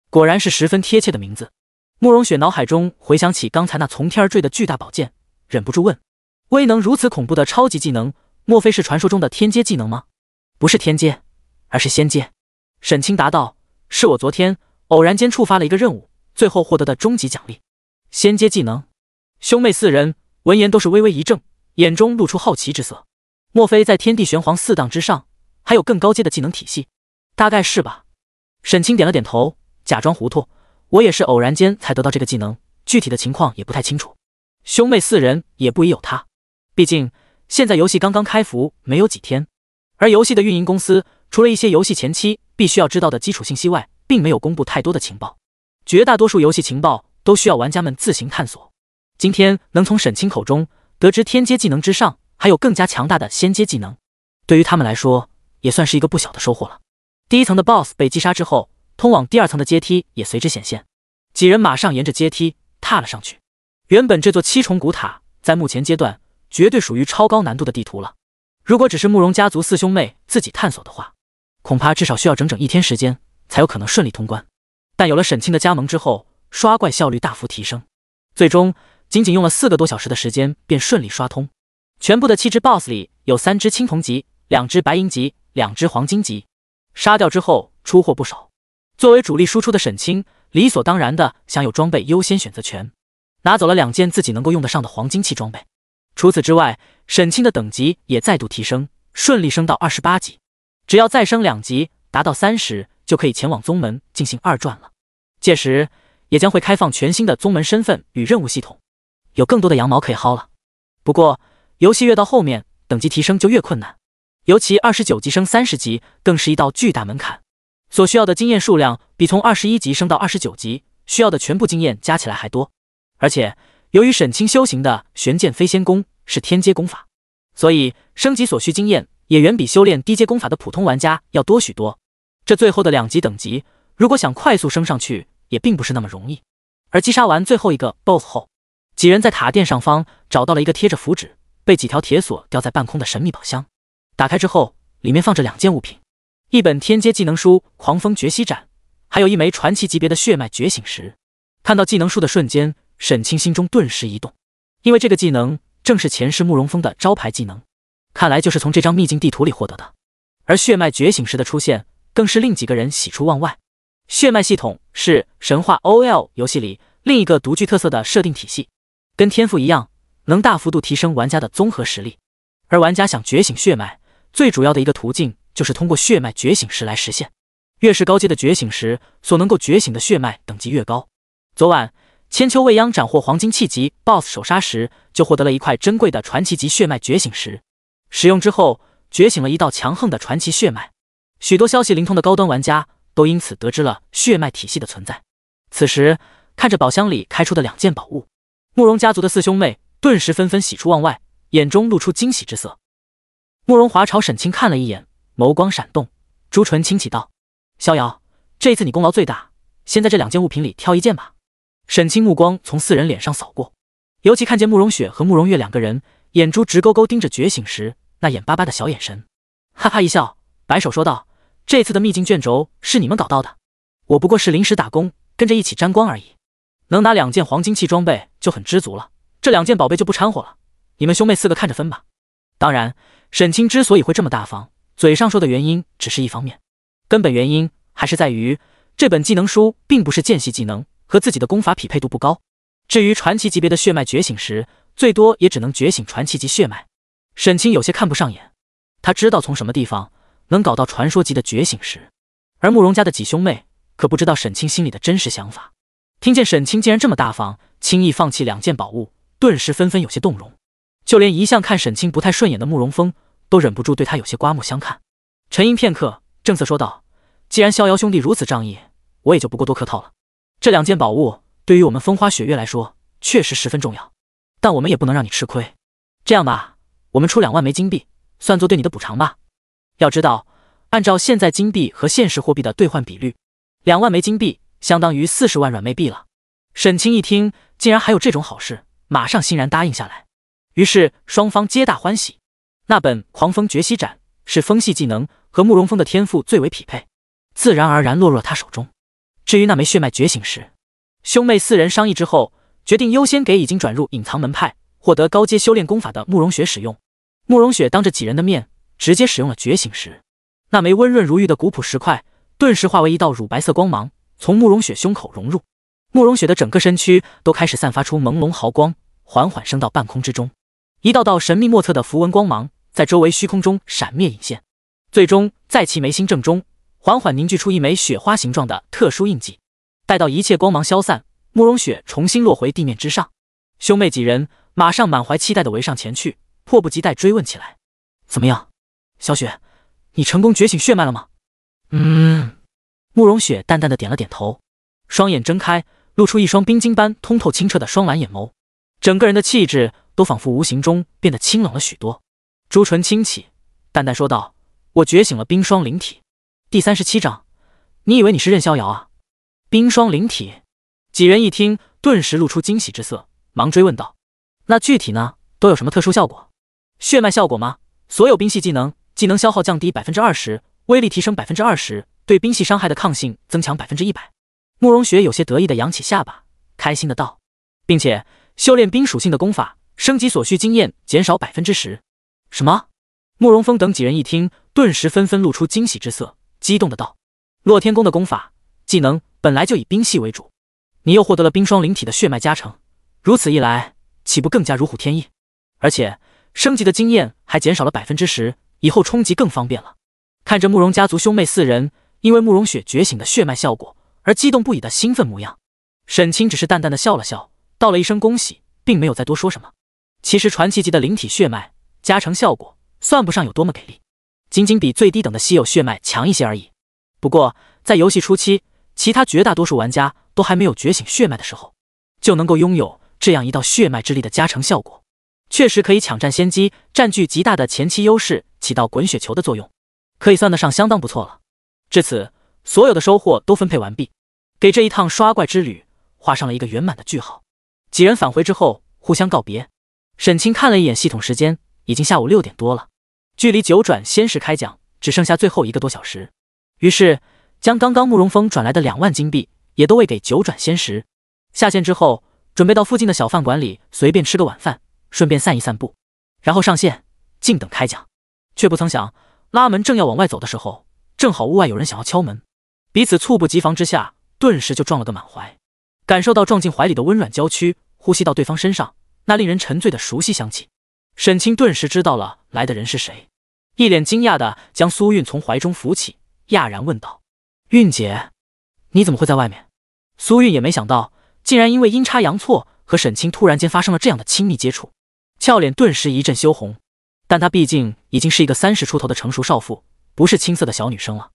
果然是十分贴切的名字。”慕容雪脑海中回想起刚才那从天而坠的巨大宝剑，忍不住问：“威能如此恐怖的超级技能，莫非是传说中的天阶技能吗？”“不是天阶，而是仙阶。”沈清答道：“是我昨天偶然间触发了一个任务，最后获得的终极奖励。仙阶技能。”兄妹4人闻言都是微微一怔，眼中露出好奇之色。莫非在天地玄黄四档之上，还有更高阶的技能体系？大概是吧。沈清点了点头，假装糊涂。我也是偶然间才得到这个技能，具体的情况也不太清楚。兄妹四人也不疑有他，毕竟现在游戏刚刚开服没有几天，而游戏的运营公司除了一些游戏前期必须要知道的基础信息外，并没有公布太多的情报。绝大多数游戏情报都需要玩家们自行探索。今天能从沈清口中得知天阶技能之上还有更加强大的仙阶技能，对于他们来说也算是一个不小的收获了。第一层的 BOSS 被击杀之后，通往第二层的阶梯也随之显现，几人马上沿着阶梯踏了上去。原本这座7重古塔在目前阶段绝对属于超高难度的地图了，如果只是慕容家族4兄妹自己探索的话，恐怕至少需要整整1天时间才有可能顺利通关。但有了沈清的加盟之后，刷怪效率大幅提升，最终仅仅用了4个多小时的时间便顺利刷通。全部的7只 BOSS 里有3只青铜级，2只白银级，2只黄金级，杀掉之后出货不少。作为主力输出的沈清理所当然的享有装备优先选择权，拿走了2件自己能够用得上的黄金器装备。除此之外，沈清的等级也再度提升，顺利升到28级，只要再升2级达到30，就可以前往宗门进行2转了。届时也将会开放全新的宗门身份与任务系统，有更多的羊毛可以薅了。不过游戏越到后面，等级提升就越困难，尤其29级升30级更是一道巨大门槛，所需要的经验数量比从21级升到29级需要的全部经验加起来还多。而且由于沈清修行的玄剑飞仙功是天阶功法，所以升级所需经验也远比修炼低阶功法的普通玩家要多许多。这最后的2级等级，如果想快速升上去也并不是那么容易。而击杀完最后一个 BOSS 后，几人在塔殿上方找到了一个贴着符纸被几条铁锁吊在半空的神秘宝箱。打开之后，里面放着2件物品，一本天阶技能书狂风绝息斩，还有一枚传奇级别的血脉觉醒石。看到技能书的瞬间，沈清心中顿时一动，因为这个技能正是前世慕容峰的招牌技能，看来就是从这张秘境地图里获得的。而血脉觉醒石的出现更是令几个人喜出望外。血脉系统是神话 OL 游戏里另一个独具特色的设定体系，跟天赋一样，能大幅度提升玩家的综合实力。而玩家想觉醒血脉，最主要的一个途径就是通过血脉觉醒石来实现。越是高阶的觉醒石，所能够觉醒的血脉等级越高。昨晚千秋未央斩获黄金器级 BOSS 首杀时，就获得了一块珍贵的传奇级血脉觉醒石，使用之后觉醒了一道强横的传奇血脉。许多消息灵通的高端玩家都因此得知了血脉体系的存在。此时看着宝箱里开出的2件宝物，慕容家族的4兄妹顿时纷纷喜出望外，眼中露出惊喜之色。慕容华朝沈清看了一眼，眸光闪动，朱唇轻启道：逍遥，这次你功劳最大，先在这2件物品里挑1件吧。沈清目光从4人脸上扫过，尤其看见慕容雪和慕容月2个人眼珠直勾勾盯着觉醒时那眼巴巴的小眼神，哈哈一笑，摆手说道：这次的秘境卷轴是你们搞到的，我不过是临时打工，跟着一起沾光而已。能拿2件黄金器装备就很知足了，这2件宝贝就不掺和了，你们兄妹4个看着分吧。当然，沈清之所以会这么大方，嘴上说的原因只是一方面，根本原因还是在于这本技能书并不是剑系技能，和自己的功法匹配度不高。至于传奇级别的血脉觉醒时，最多也只能觉醒传奇级血脉。沈清有些看不上眼，他知道从什么地方能搞到传说级的觉醒石，而慕容家的几兄妹可不知道沈清心里的真实想法。听见沈清竟然这么大方，轻易放弃2件宝物，顿时纷纷有些动容。就连一向看沈清不太顺眼的慕容峰都忍不住对他有些刮目相看。沉吟片刻，正色说道：既然逍遥兄弟如此仗义，我也就不过多客套了。这2件宝物对于我们风花雪月来说确实十分重要，但我们也不能让你吃亏。这样吧，我们出2万枚金币，算作对你的补偿吧。要知道，按照现在金币和现实货币的兑换比率，2万枚金币相当于40万软妹币了。沈清一听竟然还有这种好事，马上欣然答应下来。于是双方皆大欢喜。那本狂风绝息斩是风系技能，和慕容峰的天赋最为匹配，自然而然落入了他手中。至于那枚血脉觉醒石，兄妹4人商议之后，决定优先给已经转入隐藏门派、获得高阶修炼功法的慕容雪使用。慕容雪当着几人的面直接使用了觉醒石，那枚温润如玉的古朴石块顿时化为一道乳白色光芒，从慕容雪胸口融入。慕容雪的整个身躯都开始散发出朦胧毫光，缓缓升到半空之中。一道道神秘莫测的符文光芒在在周围虚空中闪灭隐现，最终在其眉心正中缓缓凝聚出一枚雪花形状的特殊印记。待到一切光芒消散，慕容雪重新落回地面之上，兄妹几人马上满怀期待地围上前去，迫不及待追问起来：“怎么样，小雪，你成功觉醒血脉了吗？”慕容雪淡淡的点了点头，双眼睁开，露出一双冰晶般通透清澈的双蓝眼眸，整个人的气质都仿佛无形中变得清冷了许多。朱唇轻启，淡淡说道：“我觉醒了冰霜灵体。”第37章，你以为你是任逍遥啊？冰霜灵体，几人一听，顿时露出惊喜之色，忙追问道：“那具体呢，都有什么特殊效果？血脉效果吗？所有冰系技能消耗降低 20%， 威力提升 20%， 对冰系伤害的抗性增强 100%。”慕容雪有些得意的扬起下巴，开心的道：“并且修炼冰属性的功法，升级所需经验减少 10%。” 什么？慕容峰等几人一听，顿时纷纷露出惊喜之色，激动的道：“洛天宫的功法技能本来就以冰系为主，你又获得了冰霜灵体的血脉加成，如此一来，岂不更加如虎添翼？而且升级的经验还减少了 10%， 以后冲击更方便了。”看着慕容家族兄妹4人因为慕容雪觉醒的血脉效果而激动不已的兴奋模样，沈清只是淡淡的笑了笑，道了一声恭喜，并没有再多说什么。其实传奇级的灵体血脉加成效果算不上有多么给力，仅仅比最低等的稀有血脉强一些而已。不过在游戏初期，其他绝大多数玩家都还没有觉醒血脉的时候，就能够拥有这样一道血脉之力的加成效果，确实可以抢占先机，占据极大的前期优势，起到滚雪球的作用，可以算得上相当不错了。至此，所有的收获都分配完毕，给这一趟刷怪之旅画上了一个圆满的句号。几人返回之后互相告别，沈清看了一眼系统时间，已经下午6点多了，距离九转仙石开奖只剩下最后1个多小时，于是将刚刚慕容峰转来的2万金币也都喂给九转仙石。下线之后，准备到附近的小饭馆里随便吃个晚饭，顺便散一散步，然后上线静等开奖。却不曾想，拉门正要往外走的时候，正好屋外有人想要敲门，彼此猝不及防之下，顿时就撞了个满怀，感受到撞进怀里的温软娇躯，呼吸到对方身上那令人沉醉的熟悉香气。沈清顿时知道了来的人是谁，一脸惊讶的将苏韵从怀中扶起，讶然问道：“韵姐，你怎么会在外面？”苏韵也没想到，竟然因为阴差阳错和沈清突然间发生了这样的亲密接触，俏脸顿时一阵羞红。但她毕竟已经是一个30出头的成熟少妇，不是青涩的小女生了，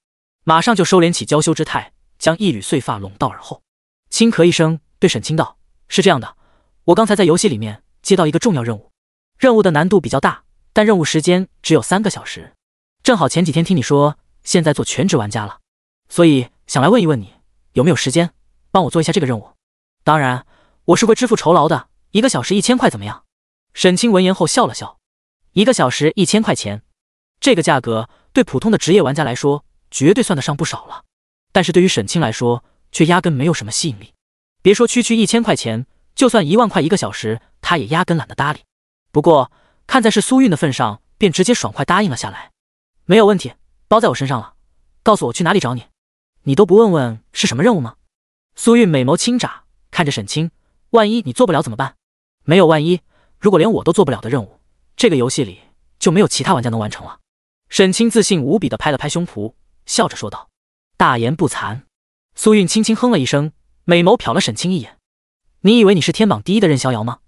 马上就收敛起娇羞之态，将一缕碎发拢到耳后，轻咳一声，对沈清道：“是这样的，我刚才在游戏里面接到一个重要任务，任务的难度比较大，但任务时间只有3个小时。正好前几天听你说现在做全职玩家了，所以想来问一问你，有没有时间帮我做一下这个任务？当然，我是会支付酬劳的，1个小时1000块怎么样？”沈清闻言后笑了笑，1个小时1000块钱，这个价格对普通的职业玩家来说绝对算得上不少了，但是对于沈清来说却压根没有什么吸引力。别说区1000块钱，就算1万块1个小时，他也压根懒得搭理。不过看在是苏韵的份上，便直接爽快答应了下来。没有问题，包在我身上了，告诉我去哪里找你。你都不问问是什么任务吗？苏韵美眸轻眨，看着沈清，万一你做不了怎么办？没有万一，如果连我都做不了的任务，这个游戏里就没有其他玩家能完成了。沈清自信无比地拍了拍胸脯，笑着说道：“大言不惭。”苏韵轻轻哼了一声，美眸瞟了沈清一眼：“你以为你是天榜第1的任逍遥吗？”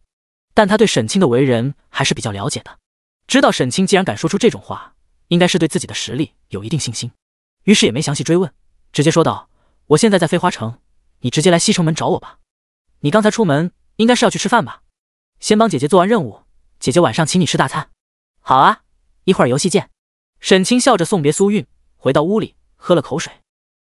但他对沈清的为人还是比较了解的，知道沈清既然敢说出这种话，应该是对自己的实力有一定信心，于是也没详细追问，直接说道：“我现在在飞花城，你直接来西城门找我吧。你刚才出门应该是要去吃饭吧？先帮姐姐做完任务，姐姐晚上请你吃大餐。”“好啊，一会儿游戏见。”沈清笑着送别苏韵，回到屋里喝了口水，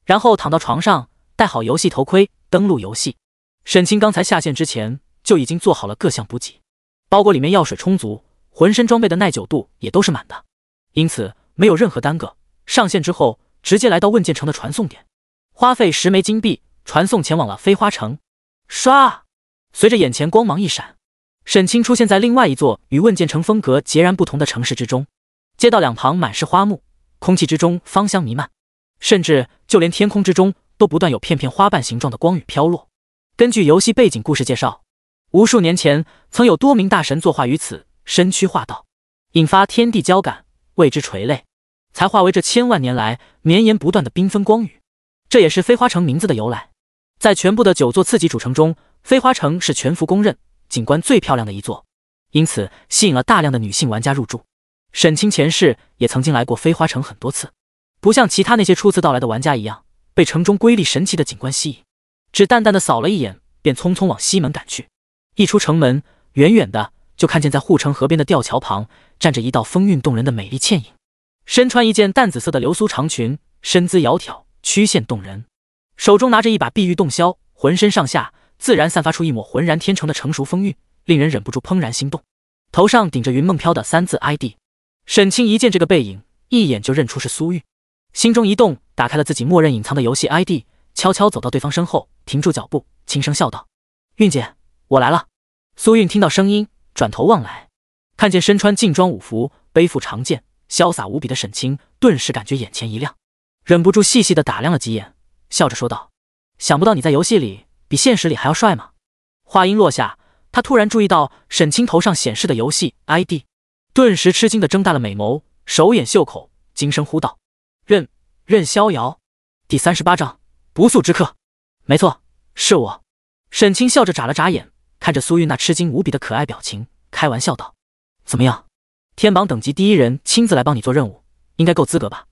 然后躺到床上，戴好游戏头盔，登录游戏。沈清刚才下线之前就已经做好了各项补给，包裹里面药水充足，浑身装备的耐久度也都是满的，因此没有任何耽搁。上线之后直接来到问剑城的传送点，花费10枚金币传送前往了飞花城。唰，随着眼前光芒一闪，沈清出现在另外一座与问剑城风格截然不同的城市之中。街道两旁满是花木，空气之中芳香弥漫，甚至就连天空之中都不断有片片花瓣形状的光雨飘落。根据游戏背景故事介绍，无数年前曾有多名大神作化于此，身躯化道，引发天地交感，为之垂泪，才化为这千万年来绵延不断的缤纷光雨。这也是飞花城名字的由来。在全部的9座次级主城中，飞花城是全服公认景观最漂亮的一座，因此吸引了大量的女性玩家入住。沈清前世也曾经来过飞花城很多次，不像其他那些初次到来的玩家一样被城中瑰丽神奇的景观吸引，只淡淡的扫了一眼，便匆匆往西门赶去。一出城门，远远的就看见在护城河边的吊桥旁站着一道风韵动人的美丽倩影，身穿一件淡紫色的流苏长裙，身姿窈窕，曲线动人，手中拿着一把碧玉洞箫，浑身上下自然散发出一抹浑然天成的成熟风韵，令人忍不住怦然心动。头上顶着云梦飘的3字 ID。 沈清一见这个背影，一眼就认出是苏韵，心中一动，打开了自己默认隐藏的游戏 ID， 悄悄走到对方身后，停住脚步，轻声笑道：“韵姐，我来了。”苏韵听到声音，转头望来，看见身穿劲装武服，背负长剑，潇洒无比的沈清，顿时感觉眼前一亮，忍不住细细的打量了几眼，笑着说道：“想不到你在游戏里比现实里还要帅吗？”话音落下，他突然注意到沈清头上显示的游戏 ID， 顿时吃惊的睁大了美眸，手掩袖口，惊声呼道：“任逍遥，第38章不速之客。”“没错，是我。”沈清笑着眨了眨眼，看着苏韵那吃惊无比的可爱表情，开玩笑道：“怎么样，天榜等级第1人亲自来帮你做任务，应该够资格吧？”“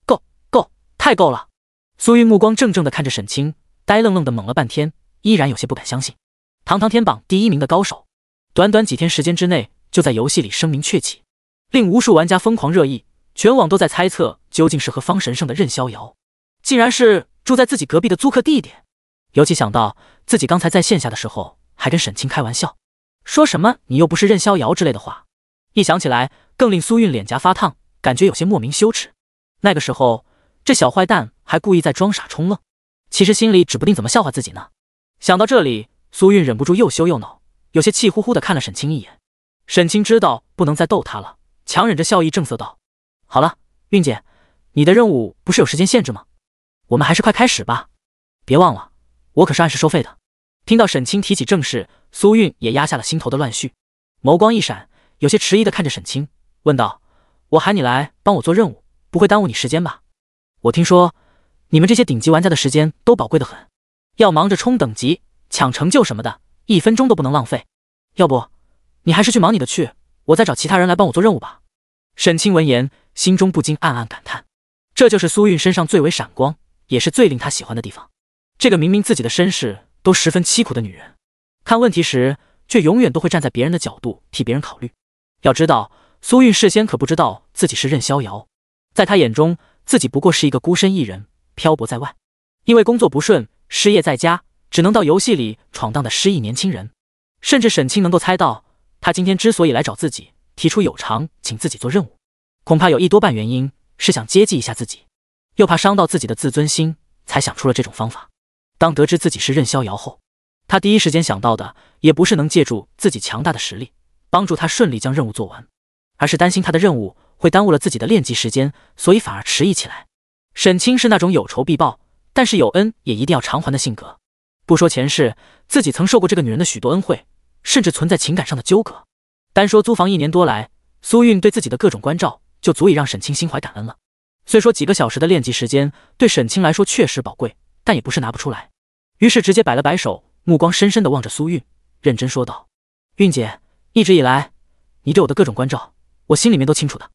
够，太够了。”苏韵目光怔怔地看着沈清，呆愣愣地猛了半天，依然有些不敢相信。堂堂天榜第1名的高手，短短几天时间之内就在游戏里声名鹊起，令无数玩家疯狂热议，全网都在猜测究竟是何方神圣的任逍遥，竟然是住在自己隔壁的租客弟弟。尤其想到自己刚才在线下的时候还跟沈清开玩笑，说什么你又不是任逍遥之类的话，一想起来更令苏韵脸颊发烫，感觉有些莫名羞耻。那个时候这小坏蛋还故意在装傻充愣，其实心里指不定怎么笑话自己呢。想到这里，苏韵忍不住又羞又恼，有些气呼呼地看了沈清一眼。沈清知道不能再逗他了，强忍着笑意正色道：“好了，韵姐，你的任务不是有时间限制吗？我们还是快开始吧，别忘了我可是按时收费的。”听到沈清提起正事，苏韵也压下了心头的乱絮，眸光一闪，有些迟疑地看着沈清，问道：“我喊你来帮我做任务，不会耽误你时间吧？我听说你们这些顶级玩家的时间都宝贵得很，要忙着冲等级、抢成就什么的，1分钟都不能浪费。要不你还是去忙你的去，我再找其他人来帮我做任务吧。”沈清闻言，心中不禁暗暗感叹，这就是苏韵身上最为闪光，也是最令他喜欢的地方。这个明明自己的身世都十分凄苦的女人，看问题时却永远都会站在别人的角度替别人考虑。要知道，苏韵事先可不知道自己是任逍遥，在他眼中，自己不过是一个孤身一人，漂泊在外，因为工作不顺，失业在家，只能到游戏里闯荡的失意年轻人。甚至沈清能够猜到，他今天之所以来找自己，提出有偿请自己做任务，恐怕有1多半原因是想接济一下自己，又怕伤到自己的自尊心，才想出了这种方法。当得知自己是任逍遥后，他第一时间想到的也不是能借助自己强大的实力帮助他顺利将任务做完，而是担心他的任务会耽误了自己的练级时间，所以反而迟疑起来。沈清是那种有仇必报，但是有恩也一定要偿还的性格。不说前世自己曾受过这个女人的许多恩惠，甚至存在情感上的纠葛，单说租房1年多来，苏韵对自己的各种关照就足以让沈清心怀感恩了。虽说几个小时的练级时间对沈清来说确实宝贵，但也不是拿不出来，于是直接摆了摆手，目光深深地望着苏韵，认真说道：“韵姐，一直以来你对我的各种关照，我心里面都清楚的，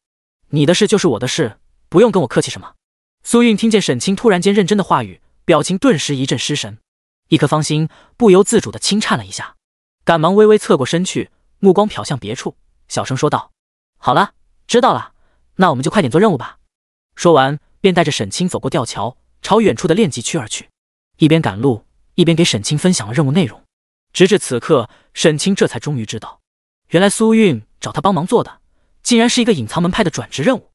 你的事就是我的事，不用跟我客气什么。”苏韵听见沈清突然间认真的话语，表情顿时一阵失神，一颗芳心不由自主地轻颤了一下，赶忙微微侧过身去，目光瞟向别处，小声说道：“好了，知道了，那我们就快点做任务吧。”说完便带着沈清走过吊桥，朝远处的练级区而去，一边赶路一边给沈清分享了任务内容。直至此刻，沈清这才终于知道，原来苏韵找他帮忙做的竟然是一个隐藏门派的转职任务。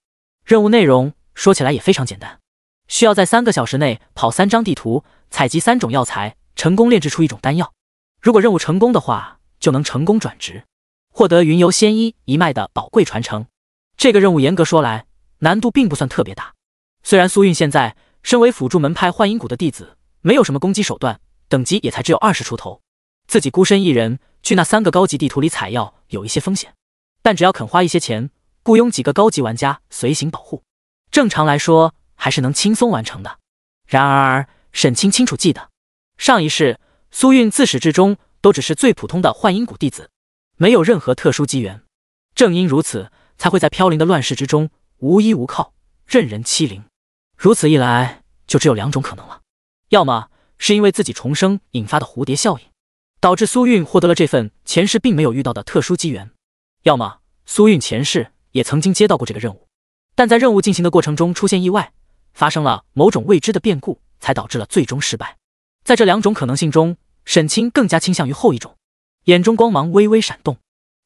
任务内容说起来也非常简单，需要在3个小时内跑3张地图，采集3种药材，成功炼制出1种丹药。如果任务成功的话，就能成功转职，获得云游仙医一脉的宝贵传承。这个任务严格说来，难度并不算特别大。虽然苏韵现在身为辅助门派幻音谷的弟子，没有什么攻击手段，等级也才只有20出头，自己孤身一人去那3个高级地图里采药有一些风险，但只要肯花一些钱，雇佣几个高级玩家随行保护。正常来说，还是能轻松完成的。然而，沈清清楚记得，上一世苏韵自始至终都只是最普通的幻音谷弟子，没有任何特殊机缘。正因如此，才会在飘零的乱世之中无依无靠，任人欺凌。如此一来，就只有两种可能了：要么是因为自己重生引发的蝴蝶效应，导致苏韵获得了这份前世并没有遇到的特殊机缘；要么苏韵前世也曾经接到过这个任务，但在任务进行的过程中出现意外，发生了某种未知的变故，才导致了最终失败。在这两种可能性中，沈清更加倾向于后一种，眼中光芒微微闪动，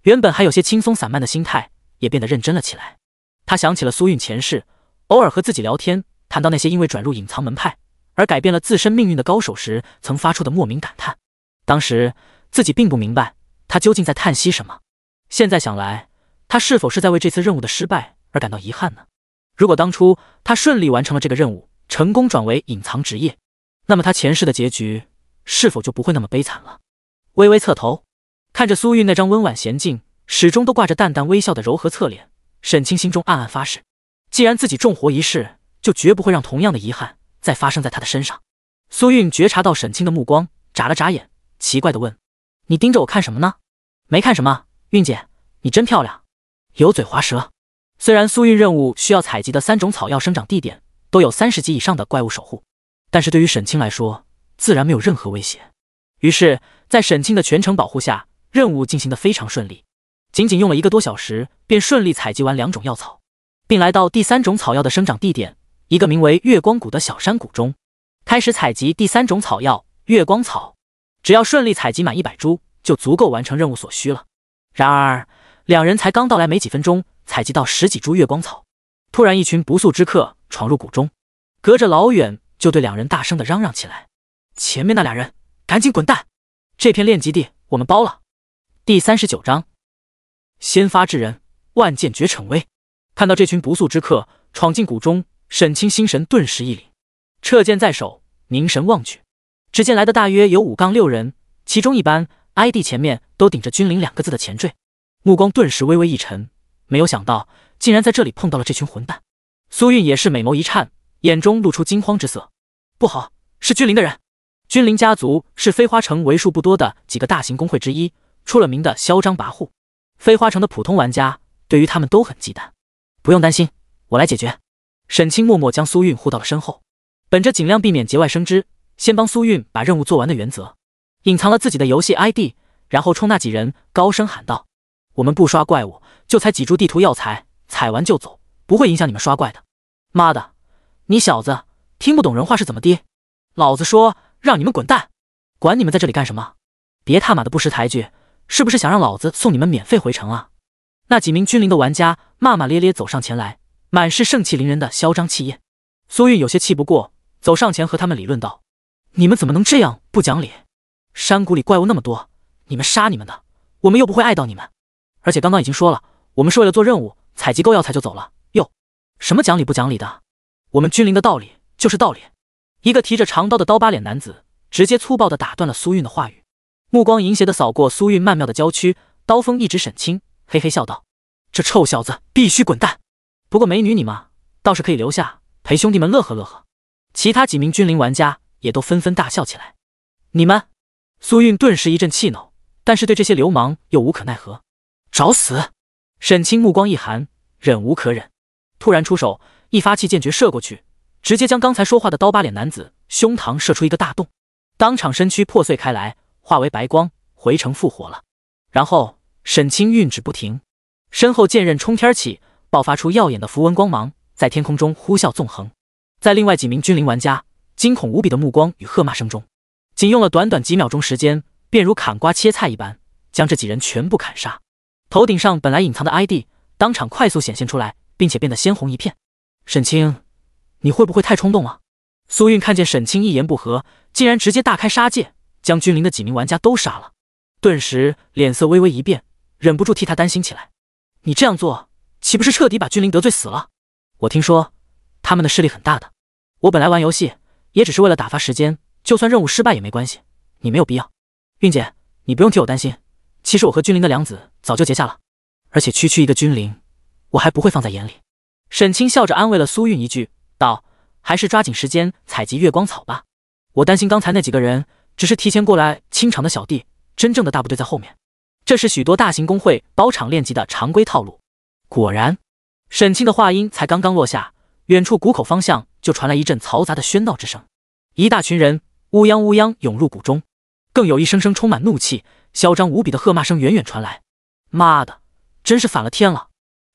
原本还有些轻松散漫的心态也变得认真了起来。他想起了苏韵前世偶尔和自己聊天，谈到那些因为转入隐藏门派而改变了自身命运的高手时曾发出的莫名感叹。当时自己并不明白他究竟在叹息什么，现在想来，他是否是在为这次任务的失败而感到遗憾呢？如果当初他顺利完成了这个任务，成功转为隐藏职业，那么他前世的结局是否就不会那么悲惨了？微微侧头，看着苏韵那张温婉娴静、始终都挂着淡淡微笑的柔和侧脸，沈清心中暗暗发誓，既然自己重活一世，就绝不会让同样的遗憾再发生在他的身上。苏韵觉察到沈清的目光，眨了眨眼，奇怪地问：“你盯着我看什么呢？”“没看什么，韵姐，你真漂亮。”油嘴滑舌。虽然苏韵任务需要采集的3种草药生长地点都有30级以上的怪物守护，但是对于沈清来说，自然没有任何威胁。于是，在沈清的全程保护下，任务进行得非常顺利，仅仅用了1个多小时，便顺利采集完2种药草，并来到第3种草药的生长地点，一个名为月光谷的小山谷中，开始采集第3种草药月光草。只要顺利采集满100株，就足够完成任务所需了。然而，两人才刚到来没几分钟，采集到10几株月光草，突然一群不速之客闯入谷中，隔着老远就对两人大声地嚷嚷起来：“前面那俩人，赶紧滚蛋！这片炼级地我们包了。”第39章，先发制人，万剑绝尘威。看到这群不速之客闯进谷中，沈清心神顿时一凛，掣剑在手，凝神望去，只见来的大约有5-6人，其中一班 ID 前面都顶着君临2个字的前缀，目光顿时微微一沉，没有想到竟然在这里碰到了这群混蛋。苏韵也是美眸一颤，眼中露出惊慌之色。不好，是君临的人。君临家族是飞花城为数不多的几个大型公会之一，出了名的嚣张跋扈，飞花城的普通玩家对于他们都很忌惮。不用担心，我来解决。沈清默默将苏韵护到了身后，本着尽量避免节外生枝，先帮苏韵把任务做完的原则，隐藏了自己的游戏 ID， 然后冲那几人高声喊道：“我们不刷怪物，就采几株地图药材，采完就走，不会影响你们刷怪的。”妈的，你小子听不懂人话是怎么的？老子说让你们滚蛋，管你们在这里干什么？别他妈的不识抬举，是不是想让老子送你们免费回城啊？那几名君临的玩家骂骂咧咧走上前来，满是盛气凌人的嚣张气焰。苏韵有些气不过，走上前和他们理论道：“你们怎么能这样不讲理？山谷里怪物那么多，你们杀你们的，我们又不会碍到你们。而且刚刚已经说了，我们是为了做任务，采集够药材就走了。哟，什么讲理不讲理的？我们君临的道理就是道理。”一个提着长刀的刀疤脸男子直接粗暴地打断了苏韵的话语，目光淫邪地扫过苏韵曼妙的娇躯，刀锋一直沈清，嘿嘿笑道：“这臭小子必须滚蛋！不过美女你嘛，倒是可以留下陪兄弟们乐呵乐呵。”其他几名君临玩家也都纷纷大笑起来。你们！苏韵顿时一阵气恼，但是对这些流氓又无可奈何。找死！沈清目光一寒，忍无可忍，突然出手，一发气剑诀射过去，直接将刚才说话的刀疤脸男子胸膛射出一个大洞，当场身躯破碎开来，化为白光，回城复活了。然后沈清运指不停，身后剑刃冲天起，爆发出耀眼的符文光芒，在天空中呼啸纵横。在另外几名君临玩家惊恐无比的目光与喝骂声中，仅用了短短几秒钟时间，便如砍瓜切菜一般将这几人全部砍杀。头顶上本来隐藏的 ID 当场快速显现出来，并且变得鲜红一片。沈清，你会不会太冲动了？苏韵看见沈清一言不合，竟然直接大开杀戒，将君临的几名玩家都杀了，顿时脸色微微一变，忍不住替他担心起来。你这样做，岂不是彻底把君临得罪死了？我听说他们的势力很大的，我本来玩游戏也只是为了打发时间，就算任务失败也没关系，你没有必要。韵姐，你不用替我担心，其实我和君临的梁子早就结下了，而且区区一个君临，我还不会放在眼里。沈清笑着安慰了苏韵一句，道：“还是抓紧时间采集月光草吧。我担心刚才那几个人只是提前过来清场的小弟，真正的大部队在后面。这是许多大型工会包场练级的常规套路。”果然，沈清的话音才刚刚落下，远处谷口方向就传来一阵嘈杂的喧闹之声，一大群人乌泱乌泱涌入谷中，更有一声声充满怒气、嚣张无比的喝骂声远远传来。妈的，真是反了天了！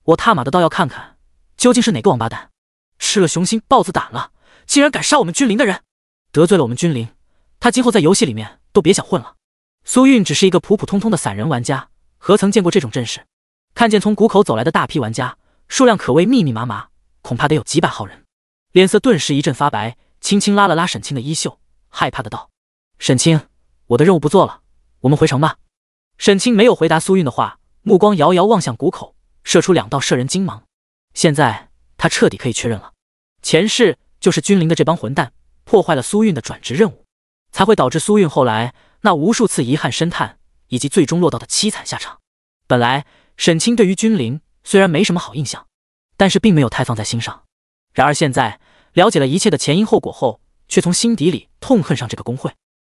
我他妈的倒要看看，究竟是哪个王八蛋，吃了雄心豹子胆了，竟然敢杀我们君临的人！得罪了我们君临，他今后在游戏里面都别想混了。苏韵只是一个普普通通的散人玩家，何曾见过这种阵势？看见从谷口走来的大批玩家，数量可谓密密麻麻，恐怕得有几百号人，脸色顿时一阵发白，轻轻拉了拉沈清的衣袖，害怕的道：“沈清，我的任务不做了，我们回城吧。”沈清没有回答苏韵的话，目光遥遥望向谷口，射出2道射人精芒。现在他彻底可以确认了，前世就是君临的这帮混蛋破坏了苏韵的转职任务，才会导致苏韵后来那无数次遗憾深叹，以及最终落到的凄惨下场。本来沈清对于君临虽然没什么好印象，但是并没有太放在心上。然而现在了解了一切的前因后果后，却从心底里痛恨上这个工会，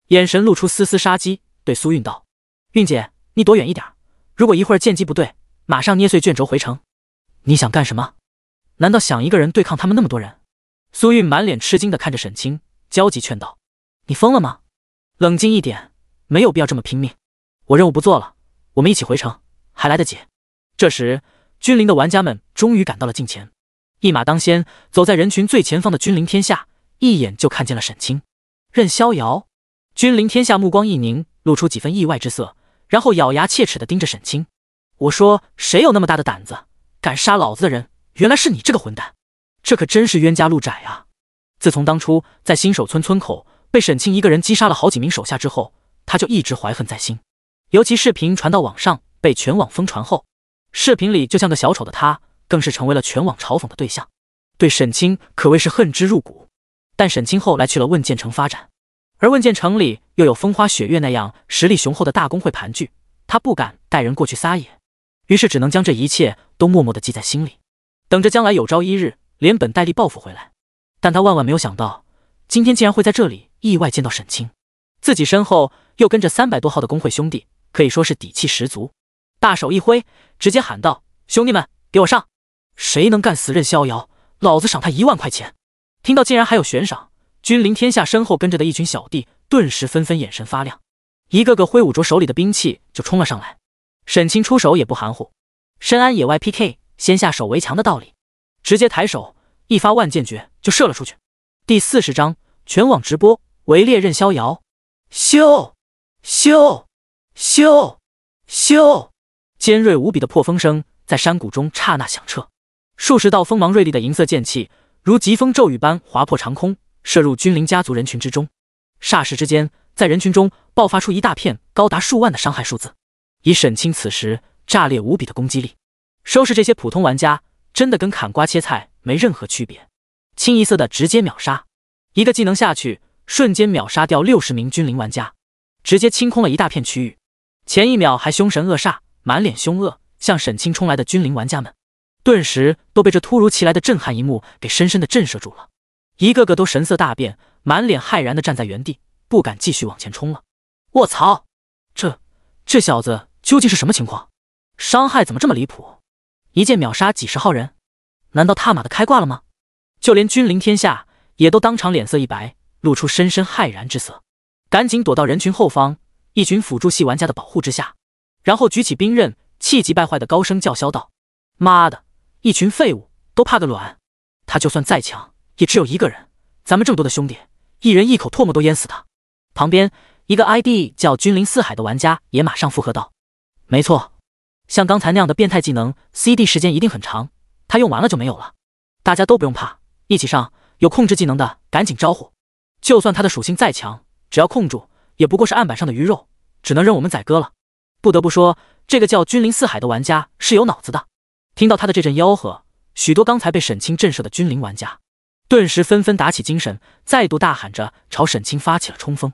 眼神露出丝丝杀机，对苏韵道：“韵姐，你躲远一点，如果一会儿见机不对，马上捏碎卷轴回城。”你想干什么？难道想一个人对抗他们那么多人？苏韵满脸吃惊地看着沈清，焦急劝道：“你疯了吗？冷静一点，没有必要这么拼命。我任务不做了，我们一起回城，还来得及。”这时，君临的玩家们终于赶到了近前，一马当先，走在人群最前方的君临天下一眼就看见了沈清、任逍遥。君临天下目光一凝，露出几分意外之色，然后咬牙切齿地盯着沈清：“我说，谁有那么大的胆子，敢杀老子的人？原来是你这个混蛋！这可真是冤家路窄啊！”自从当初在新手村村口被沈清一个人击杀了好几名手下之后，他就一直怀恨在心。尤其视频传到网上被全网疯传后，视频里就像个小丑的他，更是成为了全网嘲讽的对象，对沈清可谓是恨之入骨。但沈清后来去了问剑城发展，而问剑城里又有风花雪月那样实力雄厚的大公会盘踞，他不敢带人过去撒野，于是只能将这一切都默默地记在心里，等着将来有朝一日连本带利报复回来。但他万万没有想到，今天竟然会在这里意外见到沈清，自己身后又跟着300多号的工会兄弟，可以说是底气十足。大手一挥，直接喊道：“兄弟们，给我上！谁能干死任逍遥，老子赏他1万块钱！”听到竟然还有悬赏，君临天下身后跟着的一群小弟顿时纷纷眼神发亮，一个个挥舞着手里的兵器就冲了上来。沈清出手也不含糊，深谙野外 PK 先下手为强的道理，直接抬手一发万剑诀就射了出去。第40章全网直播，围猎任逍遥。咻咻咻咻！尖锐无比的破风声在山谷中刹那响彻，数十道锋芒锐利的银色剑气如疾风骤雨般划破长空，射入君临家族人群之中。霎时之间，在人群中爆发出一大片高达数万的伤害数字。以沈清此时炸裂无比的攻击力，收拾这些普通玩家真的跟砍瓜切菜没任何区别，清一色的直接秒杀。一个技能下去，瞬间秒杀掉60名君临玩家，直接清空了一大片区域。前一秒还凶神恶煞、满脸凶恶向沈清冲来的君临玩家们，顿时都被这突如其来的震撼一幕给深深的震慑住了，一个个都神色大变，满脸骇然的站在原地，不敢继续往前冲了。卧槽，这小子究竟是什么情况？伤害怎么这么离谱？一剑秒杀几十号人，难道他妈的开挂了吗？就连君临天下也都当场脸色一白，露出深深骇然之色，赶紧躲到人群后方一群辅助系玩家的保护之下，然后举起兵刃，气急败坏的高声叫嚣道：“妈的，一群废物，都怕个卵！他就算再强，也只有一个人，咱们这么多的兄弟，一人一口唾沫都淹死他。”旁边一个 ID 叫君临四海的玩家也马上附和道：“没错，像刚才那样的变态技能 CD 时间一定很长，他用完了就没有了。大家都不用怕，一起上，有控制技能的赶紧招呼。就算他的属性再强，只要控住，也不过是案板上的鱼肉，只能任我们宰割了。”不得不说，这个叫君临四海的玩家是有脑子的。听到他的这阵吆喝，许多刚才被沈清震慑的君临玩家顿时纷纷打起精神，再度大喊着朝沈清发起了冲锋。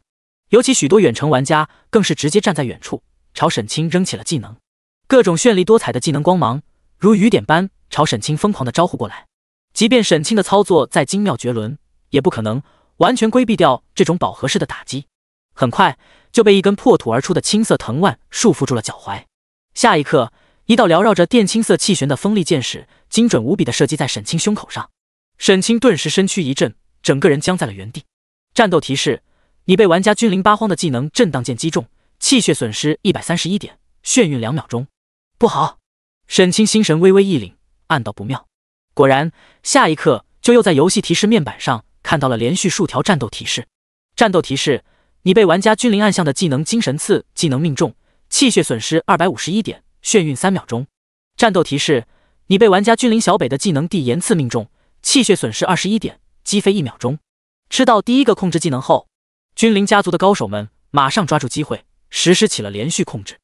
尤其许多远程玩家更是直接站在远处朝沈清扔起了技能，各种绚丽多彩的技能光芒如雨点般朝沈清疯狂的招呼过来。即便沈清的操作再精妙绝伦，也不可能完全规避掉这种饱和式的打击。很快就被一根破土而出的青色藤蔓束缚住了脚踝。下一刻，一道缭绕着靛青色气旋的锋利箭矢精准无比的射击在沈清胸口上。沈清顿时身躯一震，整个人僵在了原地。战斗提示：你被玩家君临八荒的技能震荡剑击中，气血损失131点，眩晕2秒钟。不好！沈清心神微微一凛，暗道不妙。果然，下一刻就又在游戏提示面板上看到了连续数条战斗提示。战斗提示：你被玩家君临暗象的技能精神刺技能命中，气血损失251点，眩晕3秒钟。战斗提示：你被玩家君临小北的技能地炎刺命中，气血损失21点，击飞1秒钟。吃到第一个控制技能后，君临家族的高手们马上抓住机会，实施起了连续控制，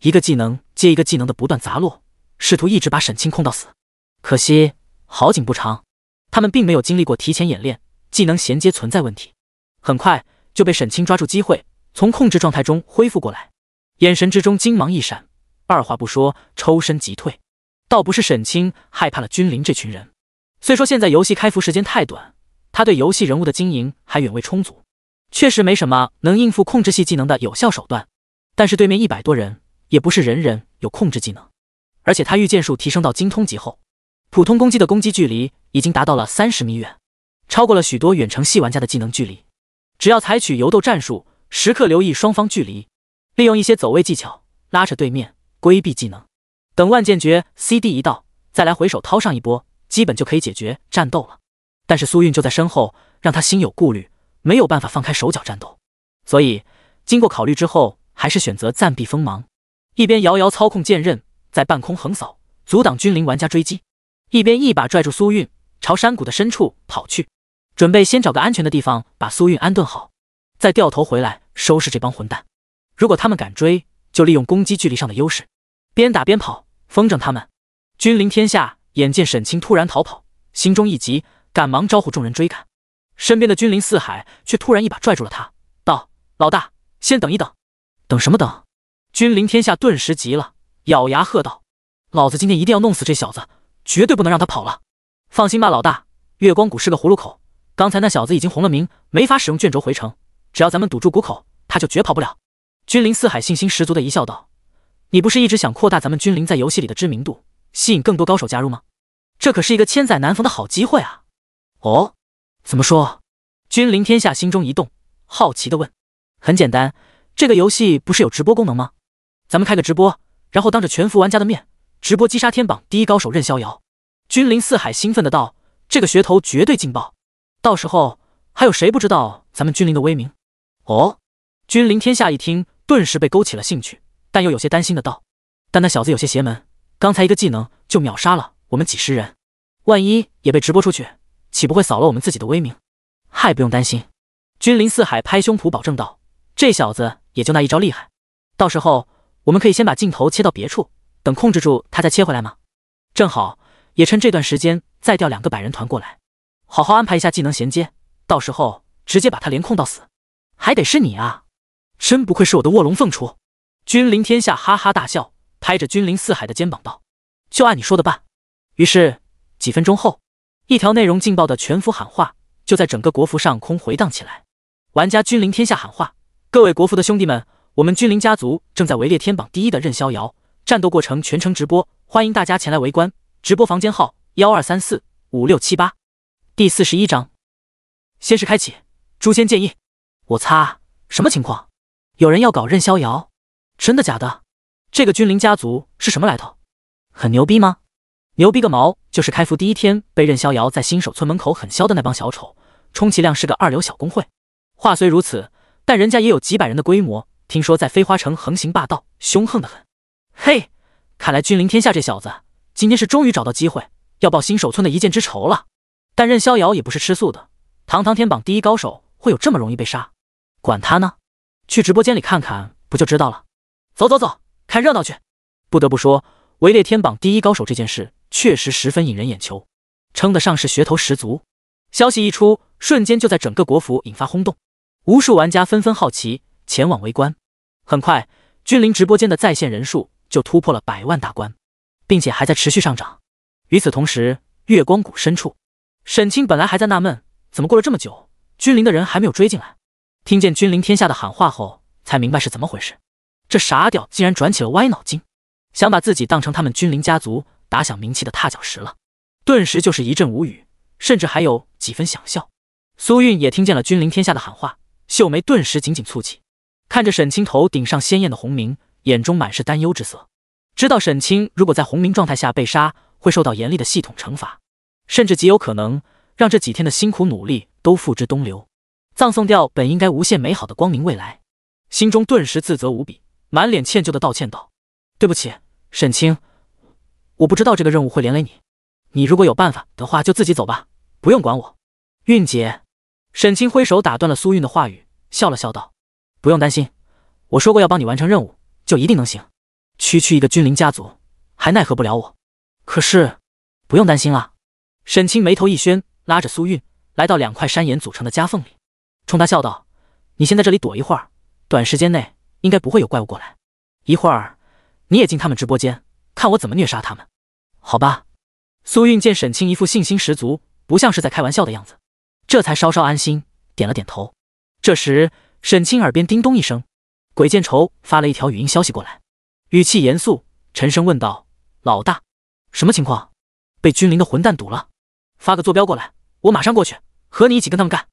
一个技能接一个技能的不断砸落，试图一直把沈清控到死。可惜好景不长，他们并没有经历过提前演练，技能衔接存在问题，很快就被沈清抓住机会，从控制状态中恢复过来，眼神之中金芒一闪，二话不说抽身即退。倒不是沈清害怕了君临这群人，虽说现在游戏开服时间太短，他对游戏人物的经营还远未充足，确实没什么能应付控制系技能的有效手段，但是对面100多人也不是人人有控制技能，而且他御剑术提升到精通级后，普通攻击的攻击距离已经达到了30米远，超过了许多远程系玩家的技能距离。只要采取游斗战术，时刻留意双方距离，利用一些走位技巧拉扯对面，规避技能，等万剑诀 CD 一到，再来回手掏上一波，基本就可以解决战斗了。但是苏韵就在身后，让他心有顾虑，没有办法放开手脚战斗，所以经过考虑之后，还是选择暂避锋芒，一边遥遥操控剑刃在半空横扫，阻挡君临玩家追击，一边一把拽住苏韵，朝山谷的深处跑去，准备先找个安全的地方把苏韵安顿好，再掉头回来收拾这帮混蛋。如果他们敢追，就利用攻击距离上的优势，边打边跑，风筝他们。君临天下眼见沈清突然逃跑，心中一急，赶忙招呼众人追赶。身边的君临四海却突然一把拽住了他，道：老大，先等一等。等什么等？君临天下顿时急了，咬牙喝道：老子今天一定要弄死这小子，绝对不能让他跑了。放心吧老大，月光谷是个葫芦口，刚才那小子已经红了名，没法使用卷轴回城，只要咱们堵住谷口，他就绝跑不了。君临四海信心十足的一笑道：你不是一直想扩大咱们君临在游戏里的知名度，吸引更多高手加入吗？这可是一个千载难逢的好机会啊。哦，怎么说？君临天下心中一动，好奇地问。很简单，这个游戏不是有直播功能吗？咱们开个直播，然后当着全服玩家的面直播击杀天榜第一高手任逍遥。君临四海兴奋的道：这个噱头绝对劲爆，到时候还有谁不知道咱们君临的威名？哦，君临天下一听，顿时被勾起了兴趣，但又有些担心的道：但那小子有些邪门，刚才一个技能就秒杀了我们几十人，万一也被直播出去，岂不会扫了我们自己的威名？嗨，不用担心。君临四海拍胸脯保证道：这小子也就那一招厉害，到时候我们可以先把镜头切到别处，等控制住他再切回来吗？正好也趁这段时间再调2个百人团过来，好好安排一下技能衔接，到时候直接把他连控到死。还得是你啊，真不愧是我的卧龙凤雏。君临天下哈哈大笑，拍着君临四海的肩膀道：就按你说的办。于是几分钟后，一条内容劲爆的全服喊话就在整个国服上空回荡起来。玩家君临天下喊话：各位国服的兄弟们，我们君临家族正在围猎天榜第一的任逍遥，战斗过程全程直播，欢迎大家前来围观，直播房间号12345678。第41章，先是开启诛仙剑意。我擦，什么情况？有人要搞任逍遥？真的假的？这个君临家族是什么来头？很牛逼吗？牛逼个毛，就是开服第一天被任逍遥在新手村门口狠削的那帮小丑，充其量是个2流小工会。话虽如此，但人家也有几百人的规模，听说在飞花城横行霸道，凶横的很。嘿，看来君临天下这小子今天是终于找到机会，要报新手村的一箭之仇了。但任逍遥也不是吃素的，堂堂天榜第一高手会有这么容易被杀？管他呢，去直播间里看看不就知道了。走走走，看热闹去。不得不说，围猎天榜第一高手这件事确实十分引人眼球，称得上是噱头十足。消息一出，瞬间就在整个国服引发轰动，无数玩家纷纷好奇前往围观。很快，君临直播间的在线人数就突破了100万大关，并且还在持续上涨。与此同时，月光谷深处，沈清本来还在纳闷，怎么过了这么久，君临的人还没有追进来。听见君临天下的喊话后，才明白是怎么回事。这傻屌竟然转起了歪脑筋，想把自己当成他们君临家族打响名气的踏脚石了。顿时就是一阵无语，甚至还有几分想笑。苏韵也听见了君临天下的喊话，秀眉顿时紧紧蹙起，看着沈清头顶上鲜艳的红名，眼中满是担忧之色。知道沈清如果在红名状态下被杀，会受到严厉的系统惩罚，甚至极有可能让这几天的辛苦努力都付之东流，葬送掉本应该无限美好的光明未来。心中顿时自责无比，满脸歉疚的道歉道：“对不起，沈清，我不知道这个任务会连累你。你如果有办法的话，就自己走吧，不用管我。”韵姐，沈清挥手打断了苏韵的话语，笑了笑道：“不用担心，我说过要帮你完成任务，就一定能行。区区一个君临家族，还奈何不了我。可是，不用担心啊。”沈清眉头一宣，拉着苏韵来到2块山岩组成的夹缝里，冲他笑道：“你先在这里躲一会儿，短时间内应该不会有怪物过来。一会儿你也进他们直播间，看我怎么虐杀他们。”好吧。苏韵见沈清一副信心十足，不像是在开玩笑的样子，这才稍稍安心，点了点头。这时，沈清耳边叮咚一声，鬼见愁发了一条语音消息过来，语气严肃，沉声问道：“老大，什么情况？被君临的混蛋堵了？发个坐标过来，我马上过去，和你一起跟他们干。”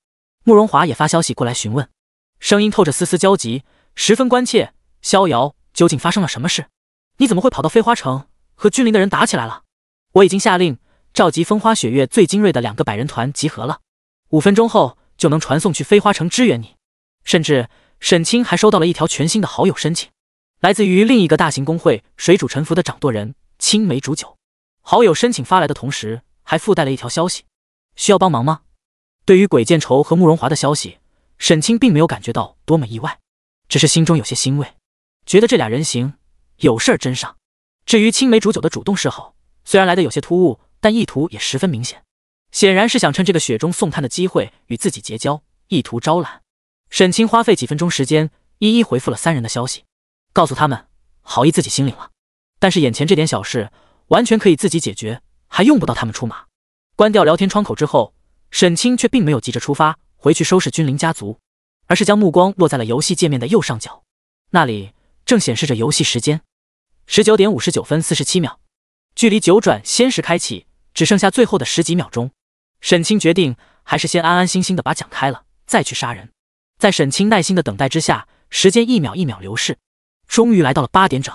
慕容华也发消息过来询问，声音透着丝丝焦急，十分关切：“逍遥，究竟发生了什么事？你怎么会跑到飞花城和君临的人打起来了？我已经下令召集风花雪月最精锐的2个百人团集合了，5分钟后就能传送去飞花城支援你。”甚至沈清还收到了一条全新的好友申请，来自于另一个大型公会水主沉浮的掌舵人青梅煮酒。好友申请发来的同时，还附带了一条消息：“需要帮忙吗？”对于鬼见愁和慕容华的消息，沈清并没有感觉到多么意外，只是心中有些欣慰，觉得这俩人行，有事儿真上。至于青梅煮酒的主动示好，虽然来得有些突兀，但意图也十分明显，显然是想趁这个雪中送炭的机会与自己结交，意图招揽。沈清花费几分钟时间，一一回复了3人的消息，告诉他们好意自己心领了，但是眼前这点小事完全可以自己解决，还用不到他们出马。关掉聊天窗口之后，沈清却并没有急着出发回去收拾君临家族，而是将目光落在了游戏界面的右上角，那里正显示着游戏时间19点59分47秒，距离9转仙时开启只剩下最后的10几秒钟。沈清决定还是先安安心心的把奖开了，再去杀人。在沈清耐心的等待之下，时间一秒一秒流逝，终于来到了8点整。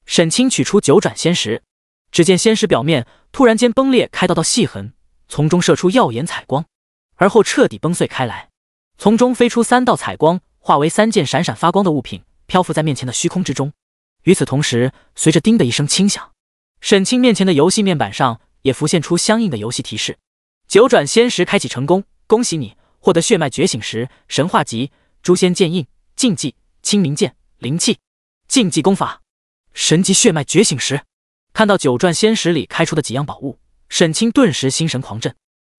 沈清取出9转仙石，只见仙石表面突然间崩裂开道细痕，从中射出耀眼彩光，而后彻底崩碎开来，从中飞出3道彩光，化为3件闪闪发光的物品，漂浮在面前的虚空之中。与此同时，随着叮的一声轻响，沈清面前的游戏面板上也浮现出相应的游戏提示：9转仙石开启成功，恭喜你获得血脉觉醒石、神话级、诛仙剑印、禁忌、清明剑、灵气、禁忌功法、神级血脉觉醒石。看到9转仙石里开出的几样宝物，沈清顿时心神狂震，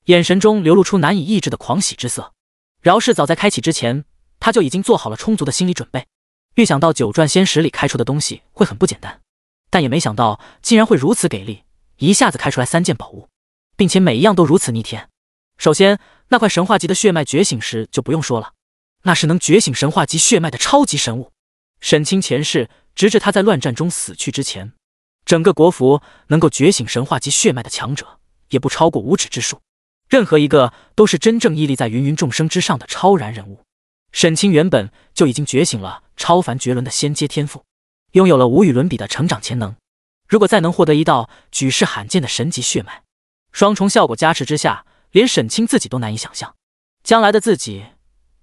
眼神中流露出难以抑制的狂喜之色。饶是早在开启之前，他就已经做好了充足的心理准备，预想到9转仙石里开出的东西会很不简单，但也没想到竟然会如此给力，一下子开出来3件宝物，并且每一样都如此逆天。首先，那块神话级的血脉觉醒石就不用说了，那是能觉醒神话级血脉的超级神物。沈清前世，直至他在乱战中死去之前，整个国服能够觉醒神话级血脉的强者，也不超过5指之数，任何一个都是真正屹立在芸芸众生之上的超然人物。沈清原本就已经觉醒了超凡绝伦的仙阶天赋，拥有了无与伦比的成长潜能，如果再能获得一道举世罕见的神级血脉，双重效果加持之下，连沈清自己都难以想象，将来的自己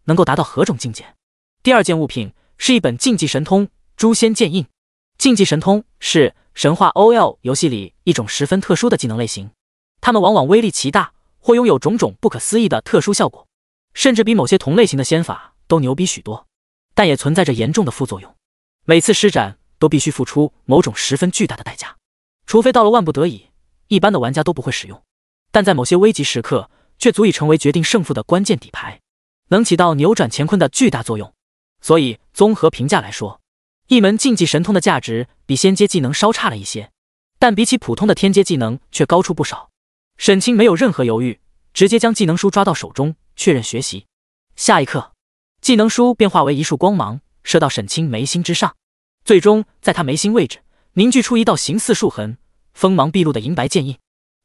能够达到何种境界。第2件物品是一本竞技神通诛仙剑印。竞技神通是神话 OL 游戏里一种十分特殊的技能类型，它们往往威力奇大，或拥有种种不可思议的特殊效果，甚至比某些同类型的仙法都牛逼许多，但也存在着严重的副作用，每次施展都必须付出某种十分巨大的代价，除非到了万不得已，一般的玩家都不会使用，但在某些危急时刻却足以成为决定胜负的关键底牌，能起到扭转乾坤的巨大作用。所以综合评价来说，一门竞技神通的价值比仙阶技能稍差了一些。但比起普通的天阶技能却高出不少。沈清没有任何犹豫，直接将技能书抓到手中，确认学习。下一刻，技能书便化为一束光芒，射到沈清眉心之上，最终在他眉心位置凝聚出一道形似竖痕、锋芒毕露的银白剑印。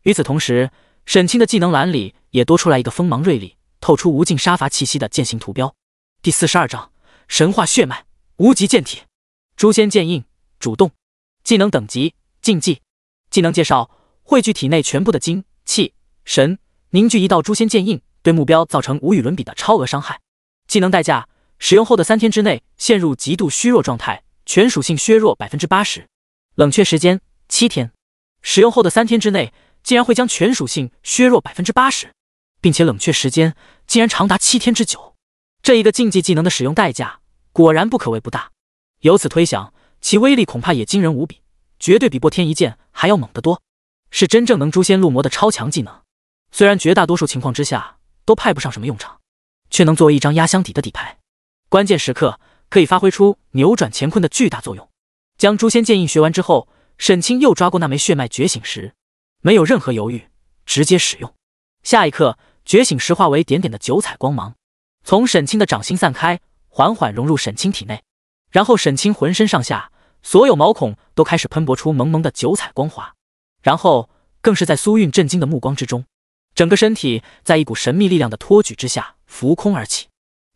与此同时，沈清的技能栏里也多出来一个锋芒锐利、透出无尽杀伐气息的剑形图标。第42章神话血脉无极剑体诛仙剑印主动技能等级禁忌技能介绍：汇聚体内全部的精气神，凝聚一道诛仙剑印，对目标造成无与伦比的超额伤害。技能代价：使用后的3天之内陷入极度虚弱状态，全属性削弱 80%。 冷却时间7天，使用后的3天之内竟然会将全属性削弱 80%， 并且冷却时间竟然长达7天之久。这一个禁忌技能的使用代价果然不可谓不大，由此推想，其威力恐怕也惊人无比，绝对比破天一剑还要猛得多，是真正能诛仙戮魔的超强技能。虽然绝大多数情况之下都派不上什么用场，却能作为一张压箱底的底牌，关键时刻可以发挥出扭转乾坤的巨大作用。将诛仙剑印学完之后，沈清又抓过那枚血脉觉醒石，没有任何犹豫，直接使用。下一刻，觉醒石化为点点的九彩光芒，从沈清的掌心散开，缓缓融入沈清体内。然后沈清浑身上下所有毛孔都开始喷薄出蒙蒙的九彩光华，然后更是在苏韵震惊的目光之中，整个身体在一股神秘力量的托举之下浮空而起。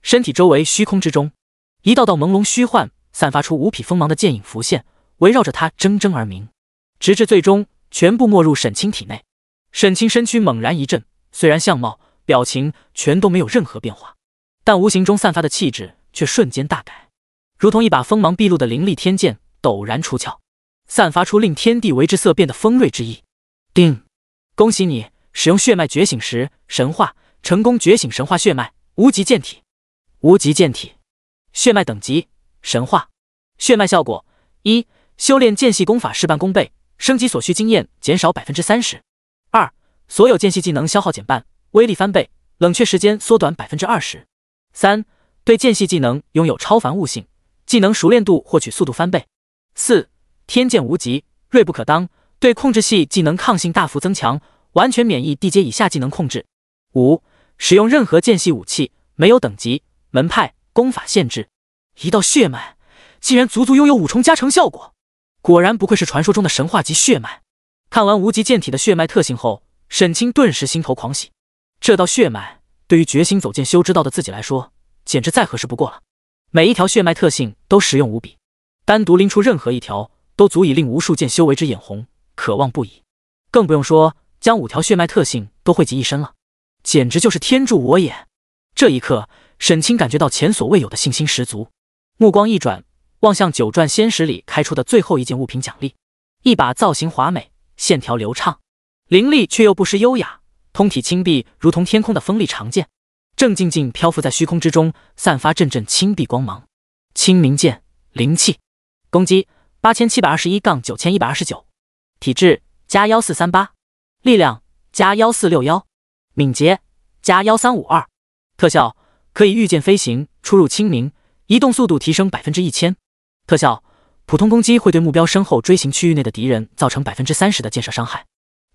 身体周围虚空之中，一道道朦胧虚幻散发出无匹锋芒的剑影浮现，围绕着他铮铮而鸣，直至最终全部没入沈清体内。沈清身躯猛然一震，虽然相貌表情全都没有任何变化，但无形中散发的气质却瞬间大改，如同一把锋芒毕露的凌厉天剑陡然出鞘，散发出令天地为之色变的锋锐之意。叮！恭喜你使用血脉觉醒时神化，成功觉醒神化血脉无极剑体。无极剑体血脉等级神化。血脉效果： 1. 修炼间隙功法事半功倍，升级所需经验减少 30%。 2. 所有间隙技能消耗减半，威力翻倍，冷却时间缩短 20%。 3. 对间隙技能拥有超凡悟性，技能熟练度获取速度翻倍。 4. 天剑无极，锐不可当，对控制系技能抗性大幅增强，完全免疫地阶以下技能控制。 5. 使用任何间隙武器，没有等级、门派、功法限制。一道血脉竟然足足拥有5重加成效果，果然不愧是传说中的神话级血脉。看完无极剑体的血脉特性后，沈清顿时心头狂喜。这道血脉对于决心走剑修之道的自己来说，简直再合适不过了。每一条血脉特性都实用无比，单独拎出任何一条，都足以令无数剑修为之眼红，渴望不已。更不用说将5条血脉特性都汇集一身了，简直就是天助我也。这一刻，沈清感觉到前所未有的信心十足，目光一转，望向九转仙石里开出的最后一件物品奖励，一把造型华美、线条流畅、凌厉却又不失优雅、通体轻臂如同天空的锋利长剑，正静静漂浮在虚空之中，散发阵阵青碧光芒。清明剑，灵气，攻击 8721-9129， 体质加1438，力量加1461，敏捷加1352，特效可以御剑飞行，出入清明，移动速度提升 1000%。 特效普通攻击会对目标身后锥形区域内的敌人造成 30% 的建设伤害。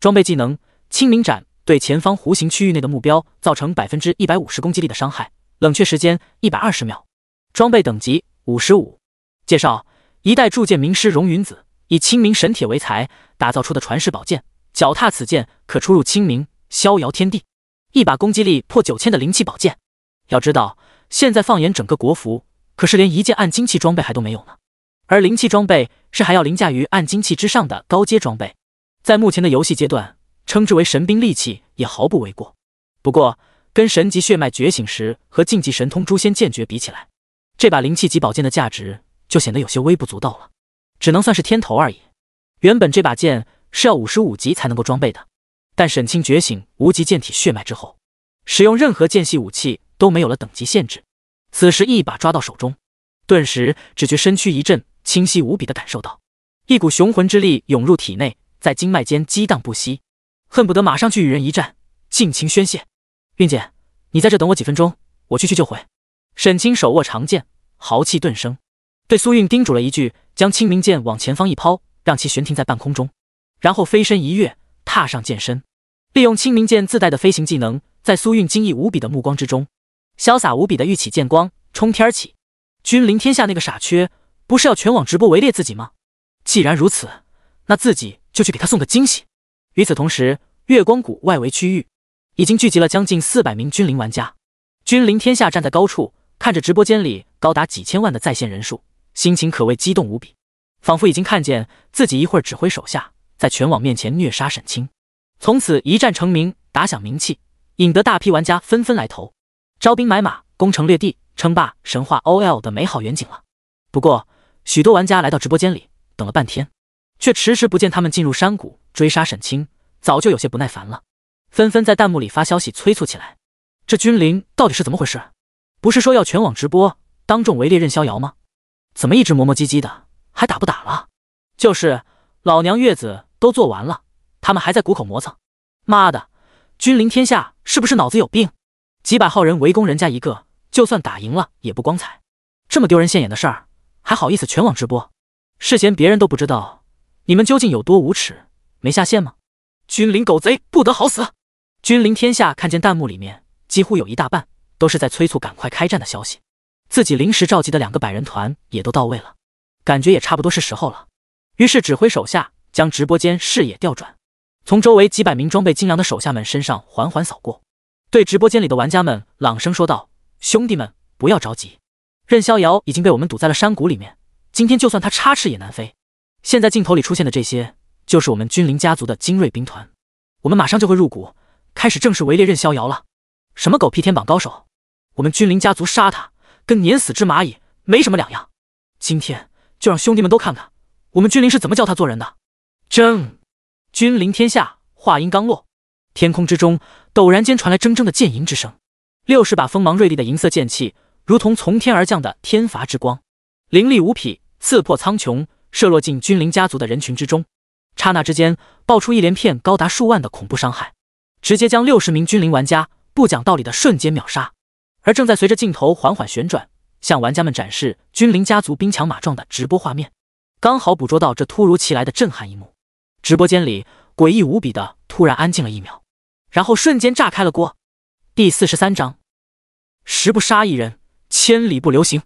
装备技能清明斩，对前方弧形区域内的目标造成 150% 攻击力的伤害，冷却时间120秒。装备等级55。介绍：一代铸剑名师荣云子以清明神铁为材打造出的传世宝剑，脚踏此剑可出入清明，逍遥天地，一把攻击力破9000的灵气宝剑。要知道，现在放眼整个国服，可是连一件暗金器装备还都没有呢，而灵气装备是还要凌驾于暗金器之上的高阶装备，在目前的游戏阶段，称之为神兵利器也毫不为过。不过，跟神级血脉觉醒石和竞技神通诛仙剑诀比起来，这把灵气级宝剑的价值就显得有些微不足道了，只能算是天头而已。原本这把剑是要55级才能够装备的，但沈清觉醒无极剑体血脉之后，使用任何间隙武器都没有了等级限制。此时一把抓到手中，顿时只觉身躯一震，清晰无比地感受到一股雄浑之力涌入体内，在经脉间激荡不息，恨不得马上去与人一战，尽情宣泄。韵姐，你在这等我几分钟，我去就回。沈清手握长剑，豪气顿生，对苏韵叮嘱了一句，将清明剑往前方一抛，让其悬停在半空中。然后飞身一跃，踏上剑身，利用清明剑自带的飞行技能，在苏韵惊异无比的目光之中，潇洒无比的御起剑光，冲天起。君临天下那个傻缺，不是要全网直播围猎自己吗？既然如此，那自己就去给他送个惊喜。与此同时，月光谷外围区域已经聚集了将近400名君临玩家。君临天下站在高处，看着直播间里高达几千万的在线人数，心情可谓激动无比，仿佛已经看见自己一会儿指挥手下在全网面前虐杀沈清，从此一战成名，打响名气，引得大批玩家纷纷来投，招兵买马，攻城略地，称霸神话 OL 的美好远景了。不过，许多玩家来到直播间里，等了半天，却迟迟不见他们进入山谷追杀沈清，早就有些不耐烦了，纷纷在弹幕里发消息催促起来。这君临到底是怎么回事？不是说要全网直播，当众围猎任逍遥吗？怎么一直磨磨唧唧的，还打不打了？就是，老娘月子都做完了，他们还在谷口磨蹭。妈的，君临天下是不是脑子有病？几百号人围攻人家一个，就算打赢了也不光彩，这么丢人现眼的事儿，还好意思全网直播？是嫌别人都不知道你们究竟有多无耻，没下线吗？君临狗贼不得好死！君临天下看见弹幕里面几乎有一大半都是在催促赶快开战的消息，自己临时召集的2个百人团也都到位了，感觉也差不多是时候了。于是指挥手下将直播间视野调转，从周围几百名装备精良的手下们身上缓缓扫过，对直播间里的玩家们朗声说道：兄弟们，不要着急，任逍遥已经被我们堵在了山谷里面，今天就算他插翅也难飞。现在镜头里出现的这些，就是我们君临家族的精锐兵团，我们马上就会入谷，开始正式围猎任逍遥了。什么狗屁天榜高手，我们君临家族杀他，跟碾死只蚂蚁没什么两样。今天就让兄弟们都看看，我们君临是怎么教他做人的。铮！君临天下话音刚落，天空之中陡然间传来铮铮的剑吟之声，60把锋芒锐利的银色剑气，如同从天而降的天罚之光，凌厉无匹，刺破苍穹，射落进君临家族的人群之中。刹那之间，爆出一连片高达数万的恐怖伤害，直接将60名君临玩家不讲道理的瞬间秒杀。而正在随着镜头缓缓旋转，向玩家们展示君临家族兵强马壮的直播画面，刚好捕捉到这突如其来的震撼一幕。直播间里诡异无比的突然安静了1秒，然后瞬间炸开了锅。第43章，十不杀一人，千里不留行。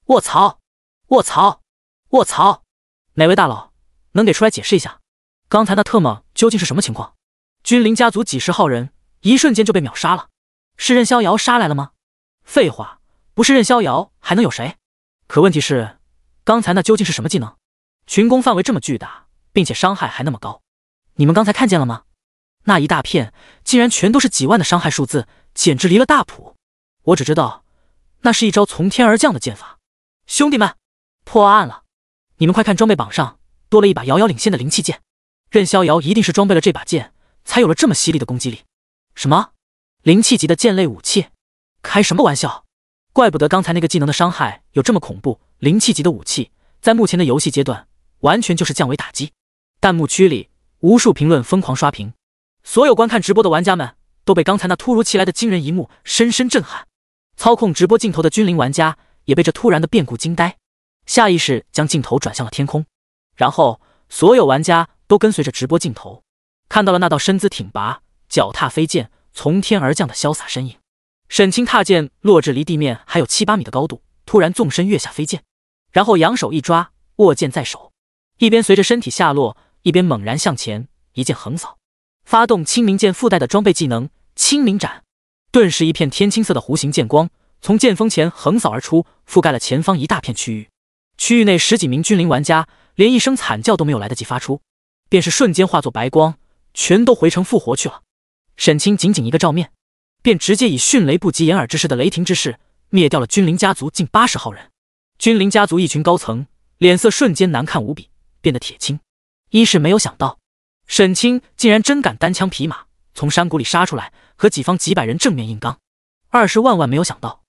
卧槽！卧槽！卧槽！哪位大佬能给出来解释一下，刚才那特么究竟是什么情况？君临家族几十号人一瞬间就被秒杀了，是任逍遥杀来了吗？废话，不是任逍遥还能有谁？可问题是，刚才那究竟是什么技能？群攻范围这么巨大，并且伤害还那么高，你们刚才看见了吗？那一大片竟然全都是几万的伤害数字，简直离了大谱。我只知道那是一招从天而降的剑法。兄弟们，破案了！你们快看装备榜上多了一把遥遥领先的灵气剑，任逍遥一定是装备了这把剑，才有了这么犀利的攻击力。什么？灵气级的剑类武器？开什么玩笑！怪不得刚才那个技能的伤害有这么恐怖，灵气级的武器在目前的游戏阶段完全就是降维打击。弹幕区里无数评论疯狂刷屏，所有观看直播的玩家们都被刚才那突如其来的惊人一幕深深震撼。操控直播镜头的君临玩家也被这突然的变故惊呆，下意识将镜头转向了天空，然后所有玩家都跟随着直播镜头看到了那道身姿挺拔、脚踏飞剑从天而降的潇洒身影。沈清踏剑落至离地面还有7、8米的高度，突然纵身跃下飞剑，然后扬手一抓，握剑在手，一边随着身体下落，一边猛然向前一剑横扫，发动清明剑附带的装备技能清明斩。顿时一片天青色的弧形剑光从剑锋前横扫而出，覆盖了前方一大片区域。区域内10几名君临玩家连一声惨叫都没有来得及发出，便是瞬间化作白光，全都回城复活去了。沈清仅仅一个照面，便直接以迅雷不及掩耳之势的雷霆之势灭掉了君临家族近80号人。君临家族一群高层脸色瞬间难看无比，变得铁青。一是没有想到沈清竟然真敢单枪匹马从山谷里杀出来和己方几百人正面硬刚，二是万万没有想到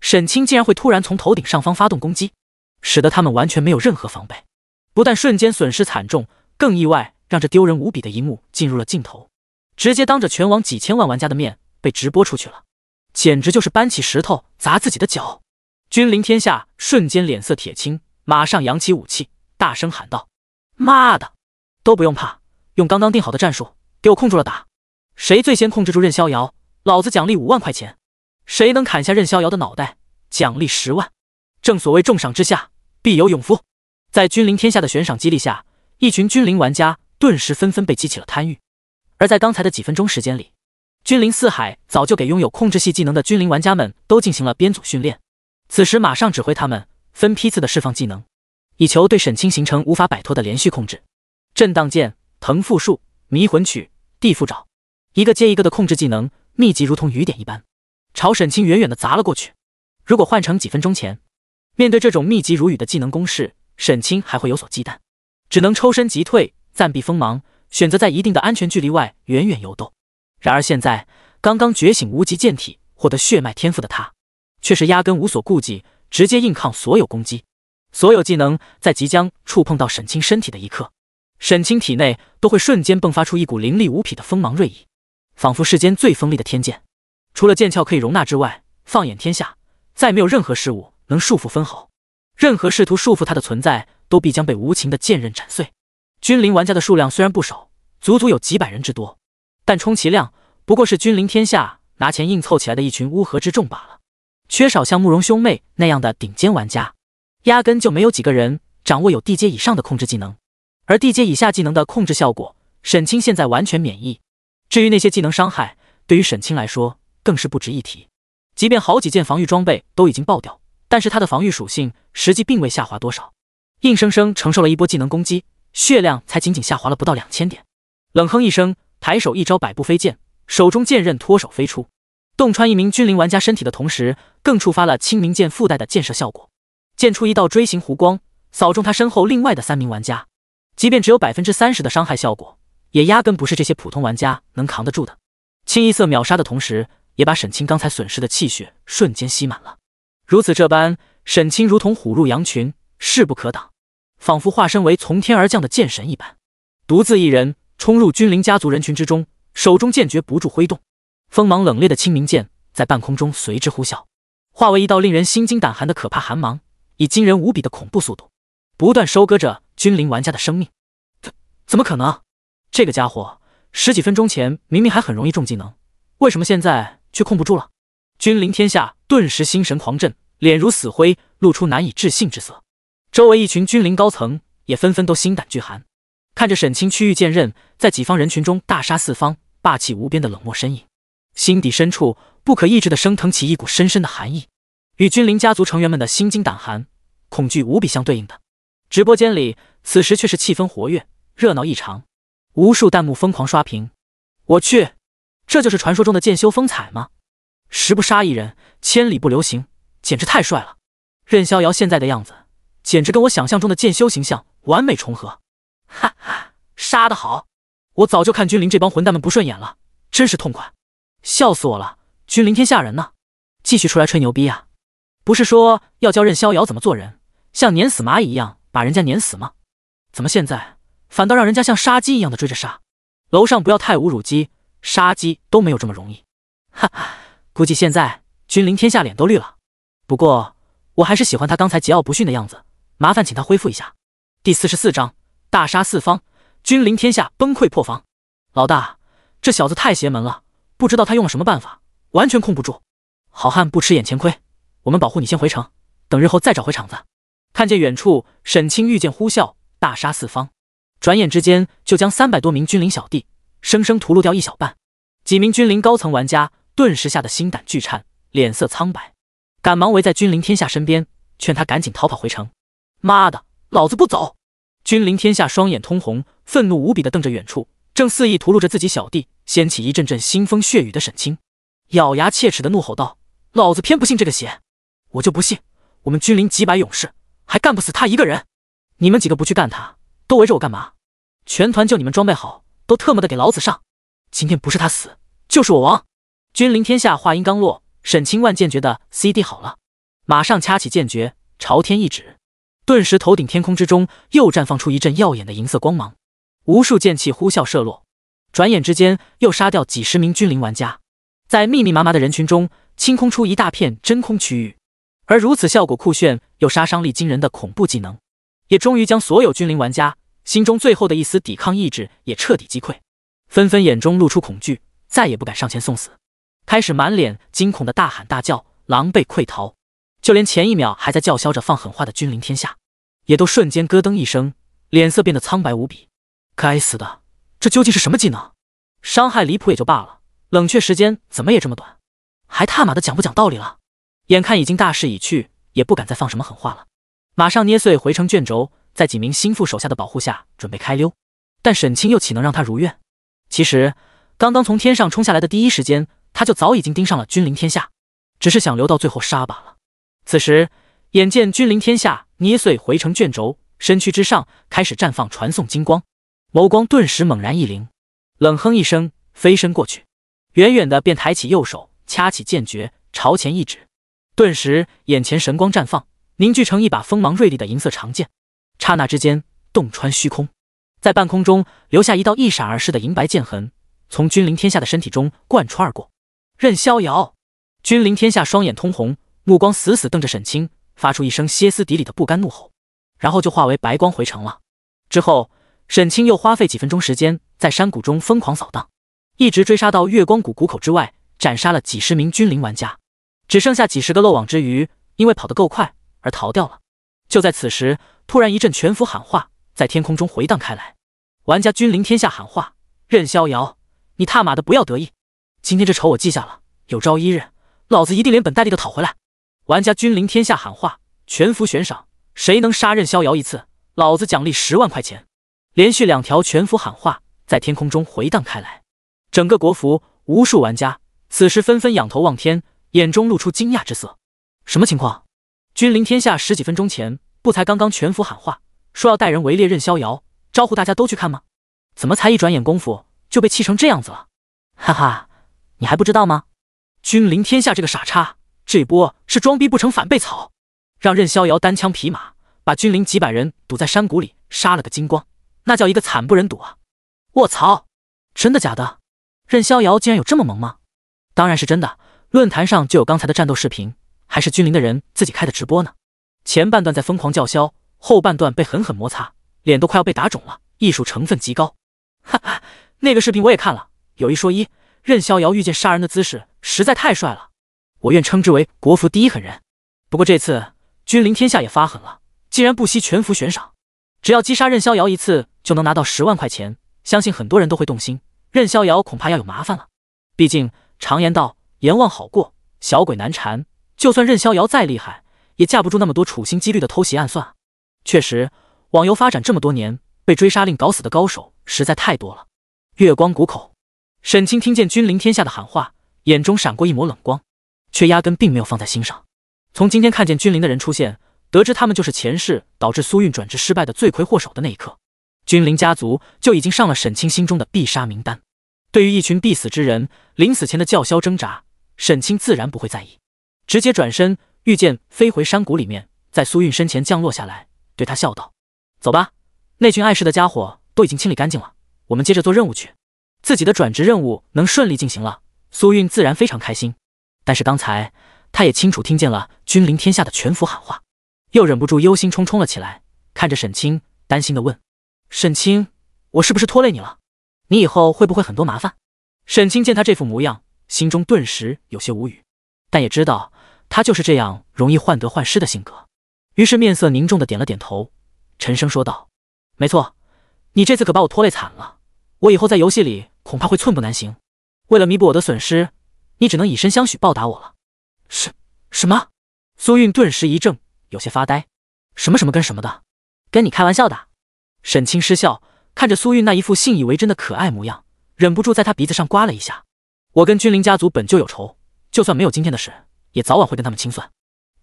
沈清竟然会突然从头顶上方发动攻击，使得他们完全没有任何防备，不但瞬间损失惨重，更意外让这丢人无比的一幕进入了镜头，直接当着全网几千万玩家的面被直播出去了，简直就是搬起石头砸自己的脚。君临天下瞬间脸色铁青，马上扬起武器，大声喊道：妈的，都不用怕，用刚刚定好的战术，给我控住了打。谁最先控制住任逍遥，老子奖励5万块钱。谁能砍下任逍遥的脑袋，奖励10万。正所谓重赏之下，必有勇夫。在君临天下的悬赏激励下，一群君临玩家顿时纷纷被激起了贪欲。而在刚才的几分钟时间里，君临四海早就给拥有控制系技能的君临玩家们都进行了编组训练，此时马上指挥他们分批次的释放技能，以求对沈清形成无法摆脱的连续控制。震荡剑、腾复术、迷魂曲、地缚爪，一个接一个的控制技能密集如同雨点一般，朝沈清远远的砸了过去。如果换成几分钟前，面对这种密集如雨的技能攻势，沈清还会有所忌惮，只能抽身急退，暂避锋芒，选择在一定的安全距离外远远游斗。然而现在，刚刚觉醒无极剑体获得血脉天赋的他，却是压根无所顾忌，直接硬抗所有攻击。所有技能在即将触碰到沈清身体的一刻，沈清体内都会瞬间迸发出一股凌厉无匹的锋芒锐意，仿佛世间最锋利的天剑。除了剑鞘可以容纳之外，放眼天下，再没有任何事物能束缚分毫。任何试图束缚他的存在，都必将被无情的剑刃斩碎。君临玩家的数量虽然不少，足足有几百人之多，但充其量不过是君临天下拿钱硬凑起来的一群乌合之众罢了。缺少像慕容兄妹那样的顶尖玩家，压根就没有几个人掌握有地阶以上的控制技能，而地阶以下技能的控制效果，沈清现在完全免疫。至于那些技能伤害，对于沈清来说更是不值一提。即便好几件防御装备都已经爆掉，但是他的防御属性实际并未下滑多少，硬生生承受了一波技能攻击，血量才仅仅下滑了不到2000点。冷哼一声，抬手一招百步飞剑，手中剑刃脱手飞出，洞穿一名君临玩家身体的同时，更触发了清明剑附带的箭射效果，溅出一道锥形弧光，扫中他身后另外的3名玩家。即便只有30%的伤害效果，也压根不是这些普通玩家能扛得住的。清一色秒杀的同时，也把沈清刚才损失的气血瞬间吸满了。如此这般，沈清如同虎入羊群，势不可挡，仿佛化身为从天而降的剑神一般，独自一人冲入君临家族人群之中，手中剑诀不住挥动，锋芒冷冽的清明剑在半空中随之呼啸，化为一道令人心惊胆寒的可怕寒芒，以惊人无比的恐怖速度不断收割着君临玩家的生命。怎么可能？这个家伙10几分钟前明明还很容易中技能，为什么现在却控不住了？君临天下顿时心神狂震，脸如死灰，露出难以置信之色。周围一群君临高层也纷纷都心胆俱寒，看着沈清区域剑刃在己方人群中大杀四方，霸气无边的冷漠身影，心底深处不可抑制地升腾起一股深深的寒意，与君临家族成员们的心惊胆寒、恐惧无比相对应的。直播间里此时却是气氛活跃，热闹异常，无数弹幕疯狂刷屏。我去，这就是传说中的剑修风采吗？十不杀一人，千里不留行，简直太帅了！任逍遥现在的样子，简直跟我想象中的剑修形象完美重合。哈哈，杀得好！我早就看君临这帮混蛋们不顺眼了，真是痛快，笑死我了！君临天下人呢？继续出来吹牛逼啊！不是说要教任逍遥怎么做人，像碾死蚂蚁一样把人家碾死吗？怎么现在反倒让人家像杀鸡一样的追着杀？楼上不要太侮辱鸡，杀鸡都没有这么容易。哈哈，估计现在君临天下脸都绿了。不过我还是喜欢他刚才桀骜不驯的样子，麻烦请他恢复一下。第44章大杀四方，君临天下崩溃破防。老大，这小子太邪门了，不知道他用了什么办法，完全控不住。好汉不吃眼前亏，我们保护你先回城，等日后再找回场子。看见远处沈清御剑呼啸，大杀四方，转眼之间就将300多名君临小弟生生屠戮掉一小半。几名君临高层玩家顿时吓得心胆俱颤，脸色苍白，赶忙围在君临天下身边，劝他赶紧逃跑回城。妈的，老子不走！君临天下双眼通红，愤怒无比地瞪着远处正肆意屠戮着自己小弟，掀起一阵阵腥风血雨的沈清，咬牙切齿地怒吼道：老子偏不信这个邪，我就不信我们君临几百勇士还干不死他一个人！你们几个不去干他，都围着我干嘛？全团就你们装备好，都特么的给老子上！今天不是他死，就是我亡！君临天下话音刚落，沈清万剑诀的 CD 好了，马上掐起剑诀，朝天一指，顿时头顶天空之中又绽放出一阵耀眼的银色光芒，无数剑气呼啸射落，转眼之间又杀掉几十名君临玩家，在密密麻麻的人群中清空出一大片真空区域。而如此效果酷炫又杀伤力惊人的恐怖技能，也终于将所有君临玩家心中最后的一丝抵抗意志也彻底击溃，纷纷眼中露出恐惧，再也不敢上前送死，开始满脸惊恐的大喊大叫，狼狈溃逃。就连前一秒还在叫嚣着放狠话的君临天下，也都瞬间咯噔一声，脸色变得苍白无比。该死的，这究竟是什么技能？伤害离谱也就罢了，冷却时间怎么也这么短，还他妈的讲不讲道理了？眼看已经大势已去，也不敢再放什么狠话了，马上捏碎回城卷轴，在几名心腹手下的保护下准备开溜。但沈清又岂能让他如愿？其实刚刚从天上冲下来的第一时间，他就早已经盯上了君临天下，只是想留到最后杀罢了。此时眼见君临天下捏碎回城卷轴，身躯之上开始绽放传送金光，眸光顿时猛然一灵，冷哼一声，飞身过去，远远的便抬起右手，掐起剑诀，朝前一指，顿时眼前神光绽放，凝聚成一把锋芒锐利的银色长剑，刹那之间洞穿虚空，在半空中留下一道一闪而逝的银白剑痕，从君临天下的身体中贯穿而过。任逍遥！君临天下双眼通红，目光死死瞪着沈清，发出一声歇斯底里的不甘怒吼，然后就化为白光回城了。之后沈清又花费几分钟时间在山谷中疯狂扫荡，一直追杀到月光谷谷口之外，斩杀了几十名君临玩家，只剩下几十个漏网之鱼因为跑得够快而逃掉了。就在此时，突然一阵全服喊话在天空中回荡开来，玩家君临天下喊话：任逍遥，你他妈的不要得意，今天这仇我记下了，有朝一日老子一定连本带利的讨回来。玩家君临天下喊话：全服悬赏，谁能杀任逍遥一次，老子奖励10万块钱。连续2条全服喊话在天空中回荡开来，整个国服无数玩家此时纷纷仰头望天，眼中露出惊讶之色。什么情况？君临天下10几分钟前不才刚刚全服喊话，说要带人围猎任逍遥，招呼大家都去看吗？怎么才一转眼功夫就被气成这样子了？哈哈，你还不知道吗？君临天下这个傻叉，这波是装逼不成反被草，让任逍遥单枪匹马把君临几百人堵在山谷里杀了个精光，那叫一个惨不忍睹啊！卧槽，真的假的？任逍遥竟然有这么萌吗？当然是真的，论坛上就有刚才的战斗视频，还是君临的人自己开的直播呢。前半段在疯狂叫嚣，后半段被狠狠摩擦，脸都快要被打肿了，艺术成分极高。哈哈，那个视频我也看了，有一说一，任逍遥遇见杀人的姿势实在太帅了，我愿称之为国服第一狠人。不过这次君临天下也发狠了，竟然不惜全服悬赏，只要击杀任逍遥一次就能拿到10万块钱，相信很多人都会动心，任逍遥恐怕要有麻烦了。毕竟常言道，阎王好过，小鬼难缠，就算任逍遥再厉害，也架不住那么多处心积虑的偷袭暗算。确实，网游发展这么多年，被追杀令搞死的高手实在太多了。月光谷口，沈清听见君临天下的喊话，眼中闪过一抹冷光，却压根并没有放在心上。从今天看见君临的人出现，得知他们就是前世导致苏韵转职失败的罪魁祸首的那一刻，君临家族就已经上了沈清心中的必杀名单。对于一群必死之人临死前的叫嚣挣扎，沈清自然不会在意，直接转身御剑飞回山谷里面，在苏韵身前降落下来，对他笑道：走吧，那群碍事的家伙都已经清理干净了，我们接着做任务去。自己的转职任务能顺利进行了，苏韵自然非常开心。但是刚才他也清楚听见了君临天下的全服喊话，又忍不住忧心忡忡了起来，看着沈清担心地问：沈清，我是不是拖累你了？你以后会不会很多麻烦？沈清见他这副模样，心中顿时有些无语，但也知道他就是这样容易患得患失的性格，于是面色凝重地点了点头，沉声说道：没错，你这次可把我拖累惨了，我以后在游戏里恐怕会寸步难行，为了弥补我的损失，你只能以身相许报答我了。什么？苏韵顿时一怔，有些发呆。什么跟什么的？跟你开玩笑的。沈清失笑，看着苏韵那一副信以为真的可爱模样，忍不住在她鼻子上刮了一下。我跟君临家族本就有仇，就算没有今天的事，也早晚会跟他们清算。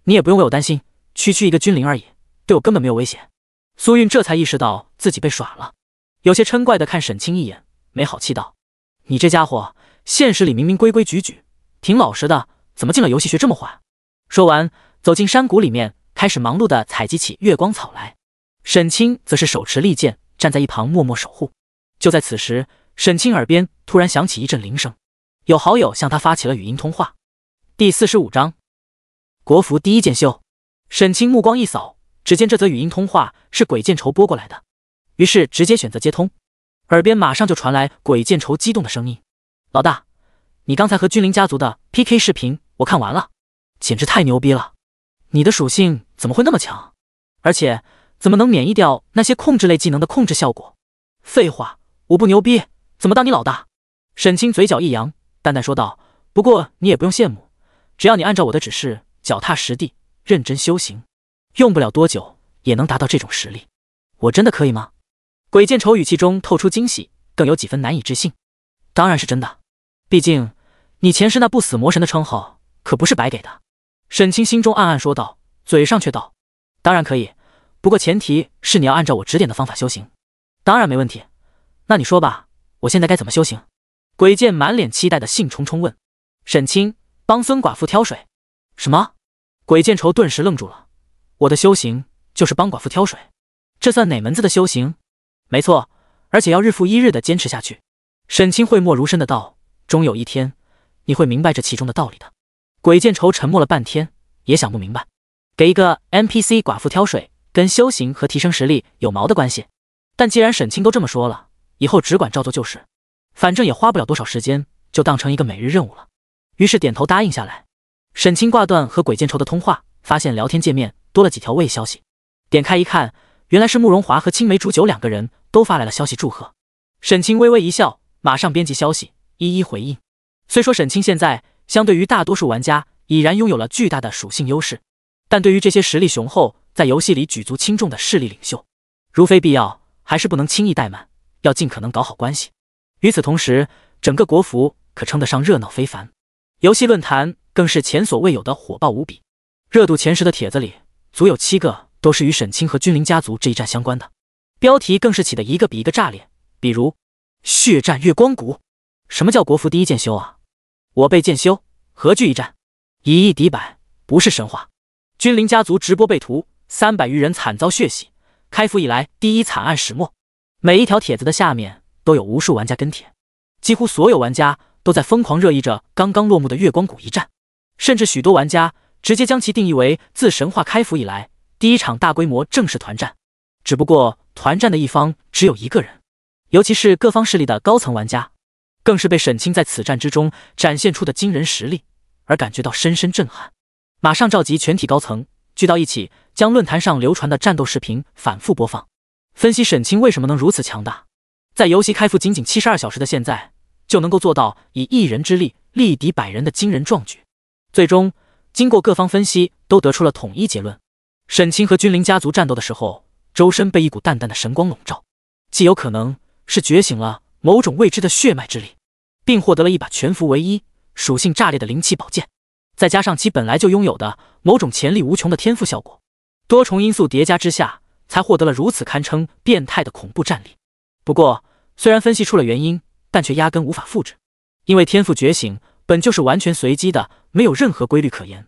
你也不用为我担心，区区一个君临而已，对我根本没有威胁。苏韵这才意识到自己被耍了，有些嗔怪地看沈清一眼，没好气道：你这家伙，现实里明明规规矩矩，挺老实的，怎么进了游戏学这么坏？说完，走进山谷里面，开始忙碌地采集起月光草来。沈清则是手持利剑，站在一旁默默守护。就在此时，沈清耳边突然响起一阵铃声，有好友向他发起了语音通话。第45章，国服第一剑秀。沈清目光一扫，只见这则语音通话是鬼见愁拨过来的。于是直接选择接通，耳边马上就传来鬼见愁激动的声音：“老大，你刚才和君临家族的 PK 视频我看完了，简直太牛逼了！你的属性怎么会那么强？而且怎么能免疫掉那些控制类技能的控制效果？废话，我不牛逼怎么当你老大？”沈清嘴角一扬，淡淡说道：“不过你也不用羡慕，只要你按照我的指示脚踏实地，认真修行，用不了多久也能达到这种实力。我真的可以吗？”鬼见愁语气中透出惊喜，更有几分难以置信。“当然是真的，毕竟你前世那不死魔神的称号可不是白给的。”沈清心中暗暗说道，嘴上却道：“当然可以，不过前提是你要按照我指点的方法修行。”“当然没问题，那你说吧，我现在该怎么修行？”鬼见满脸期待的兴冲冲问。沈清：“帮孙寡妇挑水。”“什么？”鬼见愁顿时愣住了。“我的修行就是帮寡妇挑水，这算哪门子的修行？”“没错，而且要日复一日的坚持下去。”沈清讳莫如深的道：“终有一天，你会明白这其中的道理的。”鬼见愁沉默了半天，也想不明白，给一个 NPC 寡妇挑水跟修行和提升实力有毛的关系。但既然沈清都这么说了，以后只管照做就是，反正也花不了多少时间，就当成一个每日任务了。于是点头答应下来。沈清挂断和鬼见愁的通话，发现聊天界面多了几条未消息，点开一看，原来是慕容华和青梅煮酒两个人都发来了消息祝贺。沈清微微一笑，马上编辑消息一一回应。虽说沈清现在相对于大多数玩家已然拥有了巨大的属性优势，但对于这些实力雄厚，在游戏里举足轻重的势力领袖，如非必要，还是不能轻易怠慢，要尽可能搞好关系。与此同时，整个国服可称得上热闹非凡，游戏论坛更是前所未有的火爆无比。热度前10的帖子里，足有7个都是与沈清和君临家族这一战相关的，标题更是起的一个比一个炸裂。比如血战月光谷，什么叫国服第一剑修啊？我辈剑修何惧一战？以一敌百，不是神话。君临家族直播被屠，300余人惨遭血洗，开服以来第一惨案始末。每一条帖子的下面都有无数玩家跟帖，几乎所有玩家都在疯狂热议着刚刚落幕的月光谷一战，甚至许多玩家直接将其定义为自神话开服以来第一场大规模正式团战。只不过团战的一方只有1个人，尤其是各方势力的高层玩家，更是被沈清在此战之中展现出的惊人实力而感觉到深深震撼。马上召集全体高层聚到一起，将论坛上流传的战斗视频反复播放，分析沈清为什么能如此强大，在游戏开服仅仅72小时的现在，就能够做到以一人之力力敌100人的惊人壮举。最终经过各方分析，都得出了统一结论：沈清和君临家族战斗的时候，周身被一股淡淡的神光笼罩，极有可能是觉醒了某种未知的血脉之力，并获得了一把全服唯一、属性炸裂的灵气宝剑，再加上其本来就拥有的某种潜力无穷的天赋效果，多重因素叠加之下，才获得了如此堪称变态的恐怖战力。不过虽然分析出了原因，但却压根无法复制，因为天赋觉醒本就是完全随机的，没有任何规律可言。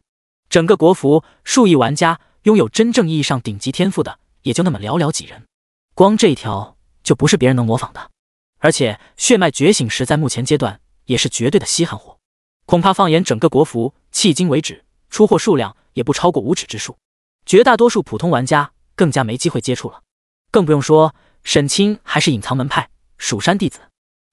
整个国服数亿玩家拥有真正意义上顶级天赋的也就那么寥寥几人，光这一条就不是别人能模仿的。而且血脉觉醒时在目前阶段也是绝对的稀罕货，恐怕放眼整个国服迄今为止，出货数量也不超过5指之数，绝大多数普通玩家更加没机会接触了。更不用说沈清还是隐藏门派蜀山弟子，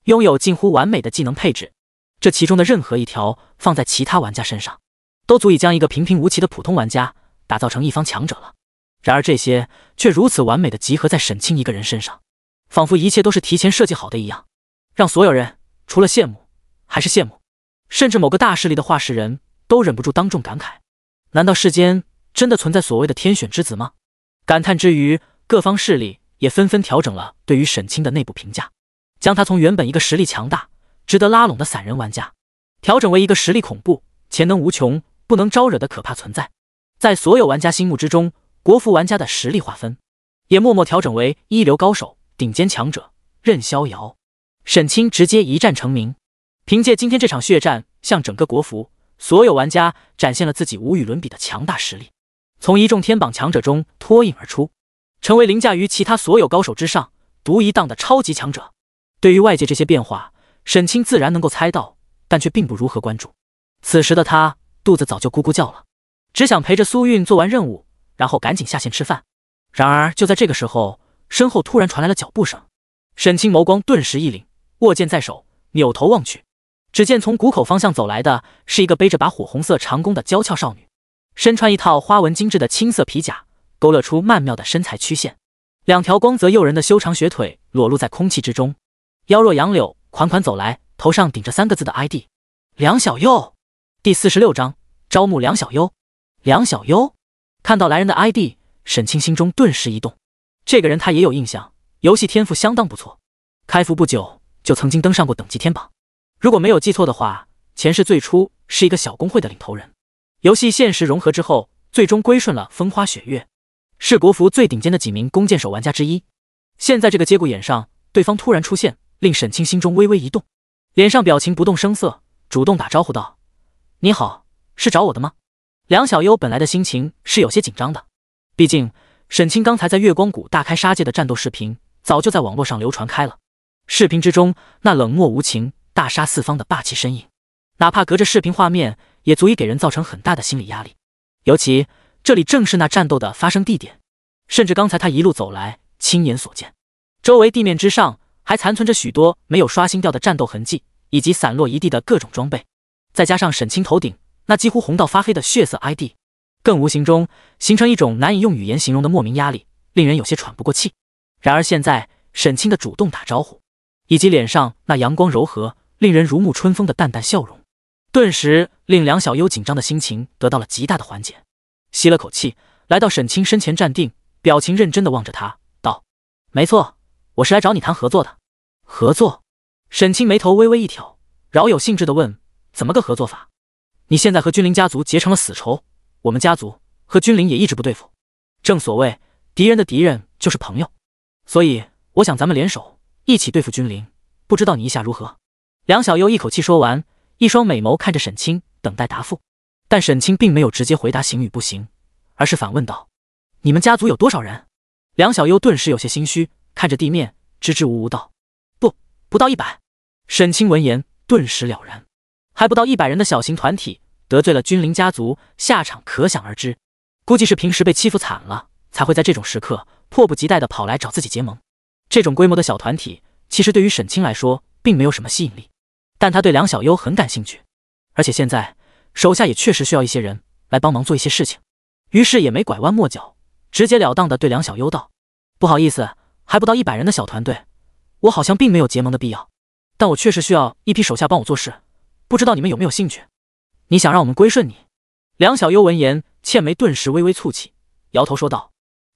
拥有近乎完美的技能配置，这其中的任何一条放在其他玩家身上，都足以将一个平平无奇的普通玩家打造成一方强者了。然而这些却如此完美的集合在沈清一个人身上，仿佛一切都是提前设计好的一样，让所有人除了羡慕还是羡慕，甚至某个大势力的话事人都忍不住当众感慨：难道世间真的存在所谓的天选之子吗？感叹之余，各方势力也纷纷调整了对于沈清的内部评价，将他从原本一个实力强大、值得拉拢的散人玩家，调整为一个实力恐怖、潜能无穷、不能招惹的可怕存在。在所有玩家心目之中，国服玩家的实力划分也默默调整为一流高手、顶尖强者、任逍遥。沈清直接一战成名，凭借今天这场血战，向整个国服所有玩家展现了自己无与伦比的强大实力，从一众天榜强者中脱颖而出，成为凌驾于其他所有高手之上、独一档的超级强者。对于外界这些变化，沈清自然能够猜到，但却并不如何关注。此时的他肚子早就咕咕叫了，只想陪着苏韵做完任务，然后赶紧下线吃饭。然而就在这个时候，身后突然传来了脚步声。沈清眸光顿时一凛，握剑在手，扭头望去，只见从谷口方向走来的是一个背着把火红色长弓的娇俏少女，身穿一套花纹精致的青色皮甲，勾勒出曼妙的身材曲线，两条光泽诱人的修长雪腿裸露在空气之中，腰若杨柳，款款走来，头上顶着3个字的 ID： 梁小优。第46章招募梁小优。梁小优看到来人的 ID， 沈清心中顿时一动，这个人他也有印象，游戏天赋相当不错，开服不久就曾经登上过等级天榜，如果没有记错的话，前世最初是一个小公会的领头人，游戏现实融合之后，最终归顺了风花雪月，是国服最顶尖的几名弓箭手玩家之一。现在这个节骨眼上，对方突然出现，令沈清心中微微一动，脸上表情不动声色，主动打招呼道：你好，是找我的吗？梁小优本来的心情是有些紧张的，毕竟沈清刚才在月光谷大开杀戒的战斗视频早就在网络上流传开了，视频之中那冷漠无情、大杀四方的霸气身影，哪怕隔着视频画面也足以给人造成很大的心理压力，尤其这里正是那战斗的发生地点，甚至刚才他一路走来亲眼所见，周围地面之上还残存着许多没有刷新掉的战斗痕迹，以及散落一地的各种装备，再加上沈清头顶那几乎红到发黑的血色 ID， 更无形中形成一种难以用语言形容的莫名压力，令人有些喘不过气。然而现在沈清的主动打招呼，以及脸上那阳光柔和、令人如沐春风的淡淡笑容，顿时令梁小优紧张的心情得到了极大的缓解。吸了口气，来到沈清身前站定，表情认真地望着他，道：没错，我是来找你谈合作的。合作？沈清眉头微微一挑，饶有兴致地问：怎么个合作法？你现在和君临家族结成了死仇，我们家族和君临也一直不对付，正所谓敌人的敌人就是朋友，所以我想咱们联手一起对付君临，不知道你意下如何？梁小优一口气说完，一双美眸看着沈清，等待答复。但沈清并没有直接回答行与不行，而是反问道：你们家族有多少人？梁小优顿时有些心虚，看着地面支支吾吾道：不到100。沈清闻言顿时了然，还不到100人的小型团体得罪了君临家族，下场可想而知，估计是平时被欺负惨了，才会在这种时刻迫不及待地跑来找自己结盟。这种规模的小团体其实对于沈清来说并没有什么吸引力，但他对梁小优很感兴趣，而且现在手下也确实需要一些人来帮忙做一些事情，于是也没拐弯抹角，直截了当地对梁小优道：不好意思，还不到100人的小团队，我好像并没有结盟的必要，但我确实需要一批手下帮我做事，不知道你们有没有兴趣？你想让我们归顺你？梁小优闻言，倩眉顿时微微蹙起，摇头说道：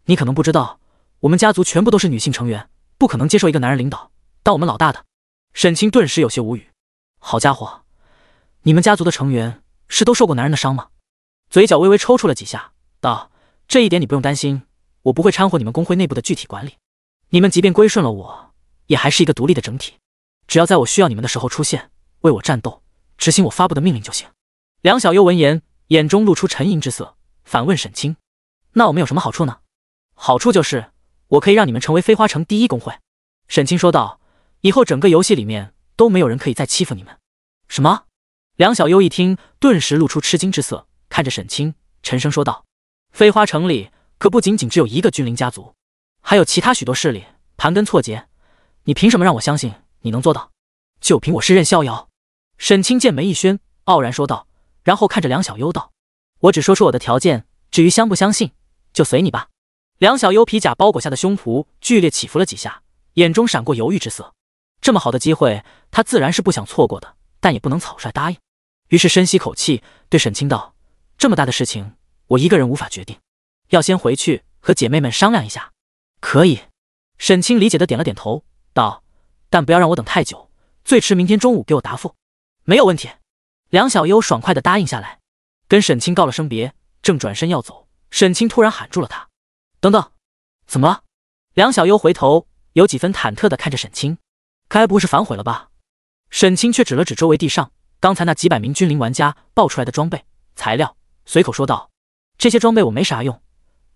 你可能不知道，我们家族全部都是女性成员，不可能接受一个男人领导，当我们老大的。沈清顿时有些无语，好家伙，你们家族的成员是都受过男人的伤吗？嘴角微微抽搐了几下，道：这一点你不用担心，我不会掺和你们工会内部的具体管理，你们即便归顺了我，也还是一个独立的整体，只要在我需要你们的时候出现，为我战斗，执行我发布的命令就行。梁小优闻言，眼中露出沉吟之色，反问沈清：那我们有什么好处呢？好处就是我可以让你们成为飞花城第1公会。沈清说道：以后整个游戏里面都没有人可以再欺负你们。什么？梁小优一听，顿时露出吃惊之色，看着沈清，沉声说道：飞花城里可不仅仅只有一个君临家族，还有其他许多势力盘根错节，你凭什么让我相信你能做到？就凭我是任逍遥？沈清剑眉一宣，傲然说道，然后看着梁小优道：我只说出我的条件，至于相不相信就随你吧。梁小优皮甲包裹下的胸脯剧烈起伏了几下，眼中闪过犹豫之色，这么好的机会他自然是不想错过的，但也不能草率答应，于是深吸口气，对沈清道：这么大的事情我一个人无法决定，要先回去和姐妹们商量一下。可以。沈清理解的点了点头，道：但不要让我等太久，最迟明天中午给我答复。没有问题。梁小优爽快地答应下来，跟沈清告了声别，正转身要走，沈清突然喊住了他：等等。怎么了？梁小优回头，有几分忐忑地看着沈清，该不会是反悔了吧？沈清却指了指周围地上刚才那几百名君临玩家爆出来的装备材料，随口说道：这些装备我没啥用，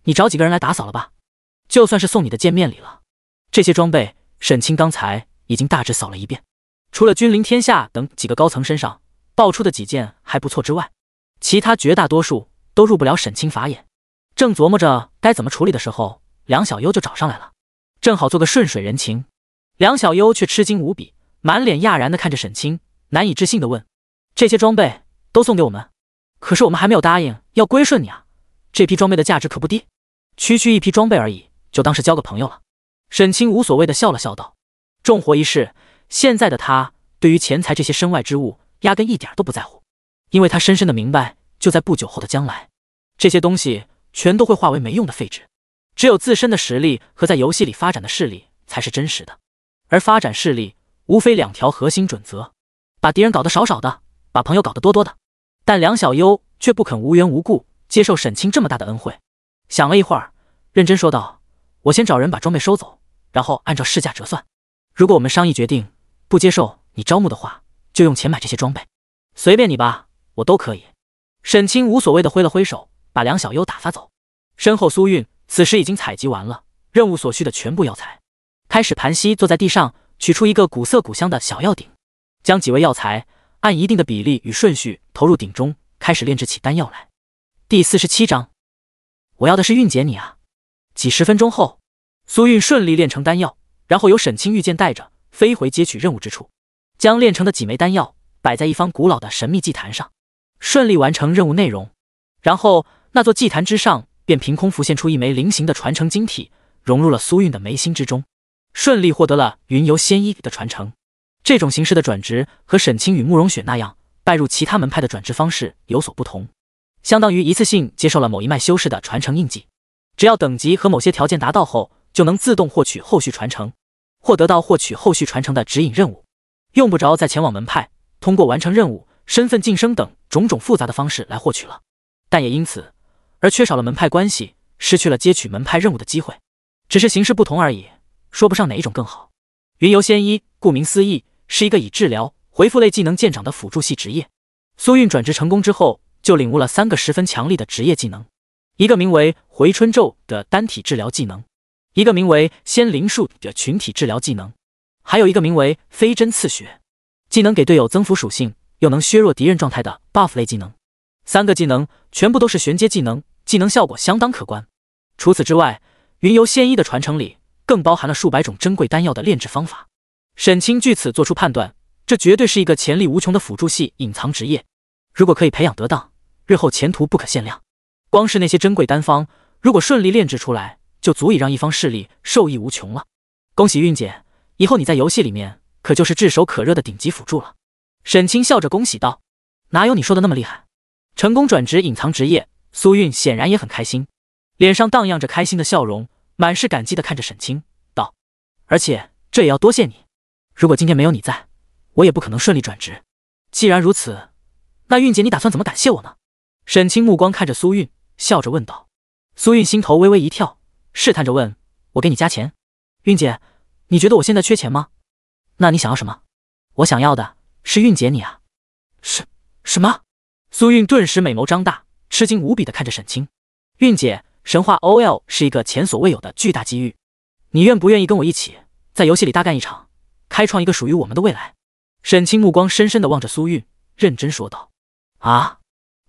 你找几个人来打扫了吧，就算是送你的见面礼了。这些装备沈清刚才已经大致扫了一遍，除了君临天下等几个高层身上爆出的几件还不错之外，其他绝大多数都入不了沈清法眼。正琢磨着该怎么处理的时候，梁小优就找上来了。正好做个顺水人情。梁小优却吃惊无比，满脸讶然地看着沈清，难以置信地问：这些装备都送给我们，可是我们还没有答应要归顺你啊，这批装备的价值可不低，区区一批装备而已，就当是交个朋友了。沈清无所谓地笑了笑道：重活一世，现在的他对于钱财这些身外之物压根一点都不在乎，因为他深深地明白，就在不久后的将来，这些东西全都会化为没用的废纸，只有自身的实力和在游戏里发展的势力才是真实的。而发展势力无非两条核心准则，把敌人搞得少少的，把朋友搞得多多的。但梁小优却不肯无缘无故接受沈清这么大的恩惠，想了一会儿，认真说道：我先找人把装备收走，然后按照市价折算，如果我们商议决定不接受你招募的话，就用钱买这些装备，随便你吧，我都可以。沈清无所谓的挥了挥手，把梁小优打发走。身后苏韵此时已经采集完了任务所需的全部药材，开始盘膝坐在地上，取出一个古色古香的小药鼎，将几味药材按一定的比例与顺序投入鼎中，开始炼制起丹药来。第47章，我要的是韵姐你啊。几十分钟后，苏韵顺利炼成丹药，然后由沈清御剑带着飞回接取任务之处，将炼成的几枚丹药摆在一方古老的神秘祭坛上，顺利完成任务内容。然后那座祭坛之上便凭空浮现出一枚菱形的传承晶体，融入了苏韵的眉心之中，顺利获得了云游仙医的传承。这种形式的转职和沈清与慕容雪那样拜入其他门派的转职方式有所不同，相当于一次性接受了某一脉修士的传承印记，只要等级和某些条件达到后，就能自动获取后续传承，或得到获取后续传承的指引任务，用不着再前往门派通过完成任务、身份晋升等种种复杂的方式来获取了。但也因此而缺少了门派关系，失去了接取门派任务的机会，只是形式不同而已，说不上哪一种更好。云游仙医顾名思义是一个以治疗、回复类技能见长的辅助系职业。苏韵转职成功之后，就领悟了3个十分强力的职业技能，一个名为回春咒的单体治疗技能，一个名为仙灵术的群体治疗技能，还有一个名为飞针刺血，既能给队友增幅属性，又能削弱敌人状态的 buff 类技能。3个技能全部都是玄阶技能，技能效果相当可观。除此之外，云游仙医的传承里更包含了数百种珍贵丹药的炼制方法。沈清据此做出判断，这绝对是一个潜力无穷的辅助系隐藏职业，如果可以培养得当，日后前途不可限量。光是那些珍贵丹方，如果顺利炼制出来，就足以让一方势力受益无穷了。恭喜韵姐，以后你在游戏里面可就是炙手可热的顶级辅助了。沈清笑着恭喜道：哪有你说的那么厉害。成功转职隐藏职业，苏韵显然也很开心，脸上荡漾着开心的笑容，满是感激地看着沈清道：而且这也要多谢你，如果今天没有你在，我也不可能顺利转职。既然如此，那韵姐你打算怎么感谢我呢？沈清目光看着苏韵，笑着问道。苏韵心头微微一跳，试探着问：我给你加钱？韵姐，你觉得我现在缺钱吗？那你想要什么？我想要的是韵姐你啊。什么？苏韵顿时美眸张大，吃惊无比地看着沈清。韵姐，神话 OL 是一个前所未有的巨大机遇，你愿不愿意跟我一起在游戏里大干一场，开创一个属于我们的未来？沈清目光深深地望着苏韵，认真说道。啊！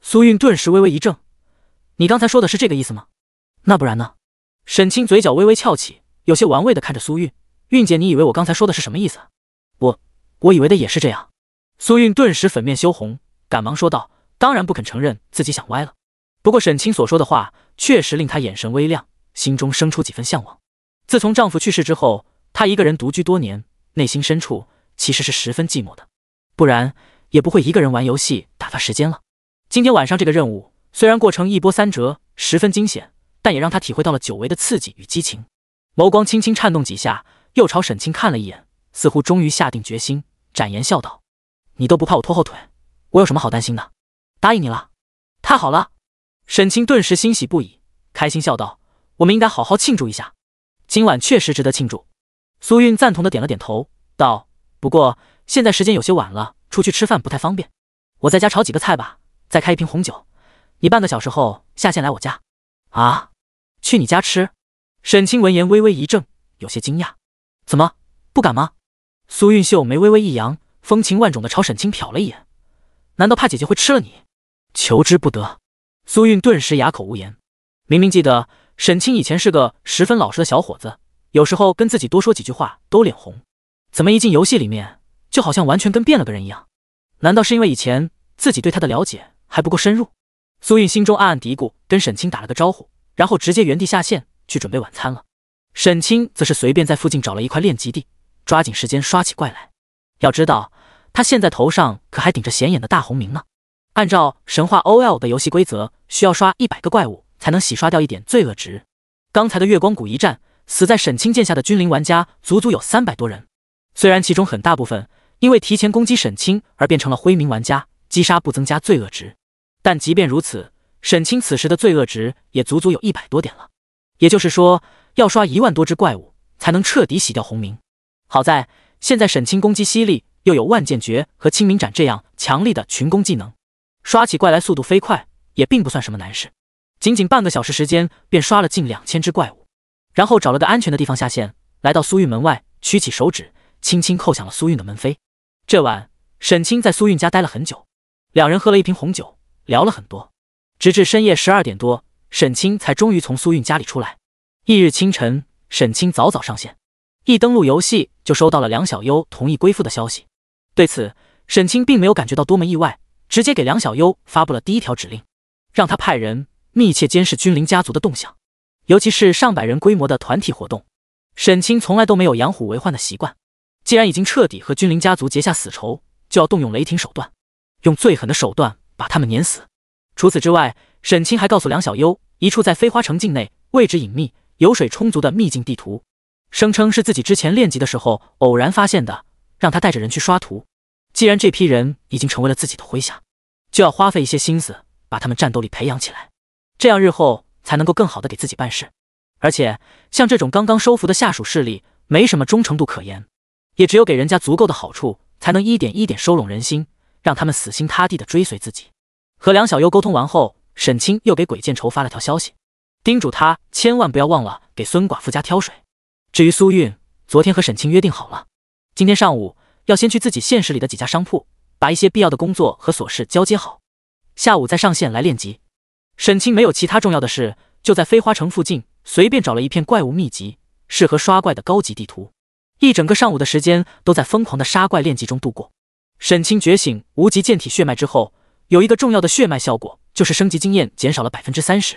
苏韵顿时微微一怔，你刚才说的是这个意思吗？那不然呢？沈清嘴角微微翘起，有些玩味地看着苏韵。韵姐，你以为我刚才说的是什么意思？我以为的也是这样。苏韵顿时粉面羞红，赶忙说道，当然不肯承认自己想歪了。不过沈清所说的话确实令她眼神微亮，心中生出几分向往。自从丈夫去世之后，她一个人独居多年，内心深处其实是十分寂寞的，不然也不会一个人玩游戏打发时间了。今天晚上这个任务虽然过程一波三折，十分惊险，但也让她体会到了久违的刺激与激情。眸光轻轻颤动几下，又朝沈清看了一眼，似乎终于下定决心，展颜笑道：你都不怕我拖后腿，我有什么好担心的？答应你了。太好了。沈清顿时欣喜不已，开心笑道：我们应该好好庆祝一下，今晚确实值得庆祝。苏韵赞同的点了点头，道：不过现在时间有些晚了，出去吃饭不太方便，我在家炒几个菜吧，再开一瓶红酒，你半个小时后下线来我家。啊？去你家吃？沈清闻言微微一怔，有些惊讶。怎么，不敢吗？苏韵秀眉微微一扬，风情万种的朝沈清瞟了一眼。难道怕姐姐会吃了你？求之不得。苏韵顿时哑口无言。明明记得沈清以前是个十分老实的小伙子，有时候跟自己多说几句话都脸红，怎么一进游戏里面就好像完全跟变了个人一样？难道是因为以前自己对他的了解还不够深入？苏韵心中暗暗嘀咕，跟沈清打了个招呼，然后直接原地下线去准备晚餐了。沈清则是随便在附近找了一块练级地，抓紧时间刷起怪来。要知道，他现在头上可还顶着显眼的大红名呢。按照神话 OL 的游戏规则，需要刷100个怪物才能洗刷掉一点罪恶值。刚才的月光谷一战，死在沈清剑下的君临玩家足足有300多人。虽然其中很大部分因为提前攻击沈清而变成了灰名玩家，击杀不增加罪恶值，但即便如此，沈清此时的罪恶值也足足有100多点了。也就是说，要刷1万多只怪物才能彻底洗掉红名。好在现在沈清攻击犀利，又有万剑诀和清明斩这样强力的群攻技能，刷起怪来速度飞快，也并不算什么难事。仅仅半个小时时间便刷了近2000只怪物，然后找了个安全的地方下线，来到苏韵门外，曲起手指轻轻扣响了苏韵的门扉。这晚沈清在苏韵家待了很久，两人喝了一瓶红酒，聊了很多，直至深夜12点多，沈清才终于从苏韵家里出来。翌日清晨，沈清早早上线，一登录游戏就收到了梁小优同意归附的消息。对此，沈清并没有感觉到多么意外，直接给梁小优发布了第一条指令，让他派人密切监视君临家族的动向，尤其是上百人规模的团体活动。沈清从来都没有养虎为患的习惯，既然已经彻底和君临家族结下死仇，就要动用雷霆手段，用最狠的手段把他们碾死。除此之外，沈清还告诉梁小优一处在飞花城境内位置隐秘、有水充足的秘境地图，声称是自己之前练级的时候偶然发现的，让他带着人去刷图。既然这批人已经成为了自己的麾下，就要花费一些心思把他们战斗力培养起来，这样日后才能够更好的给自己办事。而且像这种刚刚收服的下属势力没什么忠诚度可言，也只有给人家足够的好处，才能一点一点收拢人心，让他们死心塌地的追随自己。和梁小优沟通完后，沈清又给鬼见愁发了条消息，叮嘱他千万不要忘了给孙寡妇家挑水。至于苏韵，昨天和沈清约定好了，今天上午要先去自己县市里的几家商铺，把一些必要的工作和琐事交接好，下午再上线来练级。沈清没有其他重要的事，就在飞花城附近随便找了一片怪物秘籍，适合刷怪的高级地图，一整个上午的时间都在疯狂的杀怪练级中度过。沈清觉醒无极剑体血脉之后，有一个重要的血脉效果，就是升级经验减少了 30%，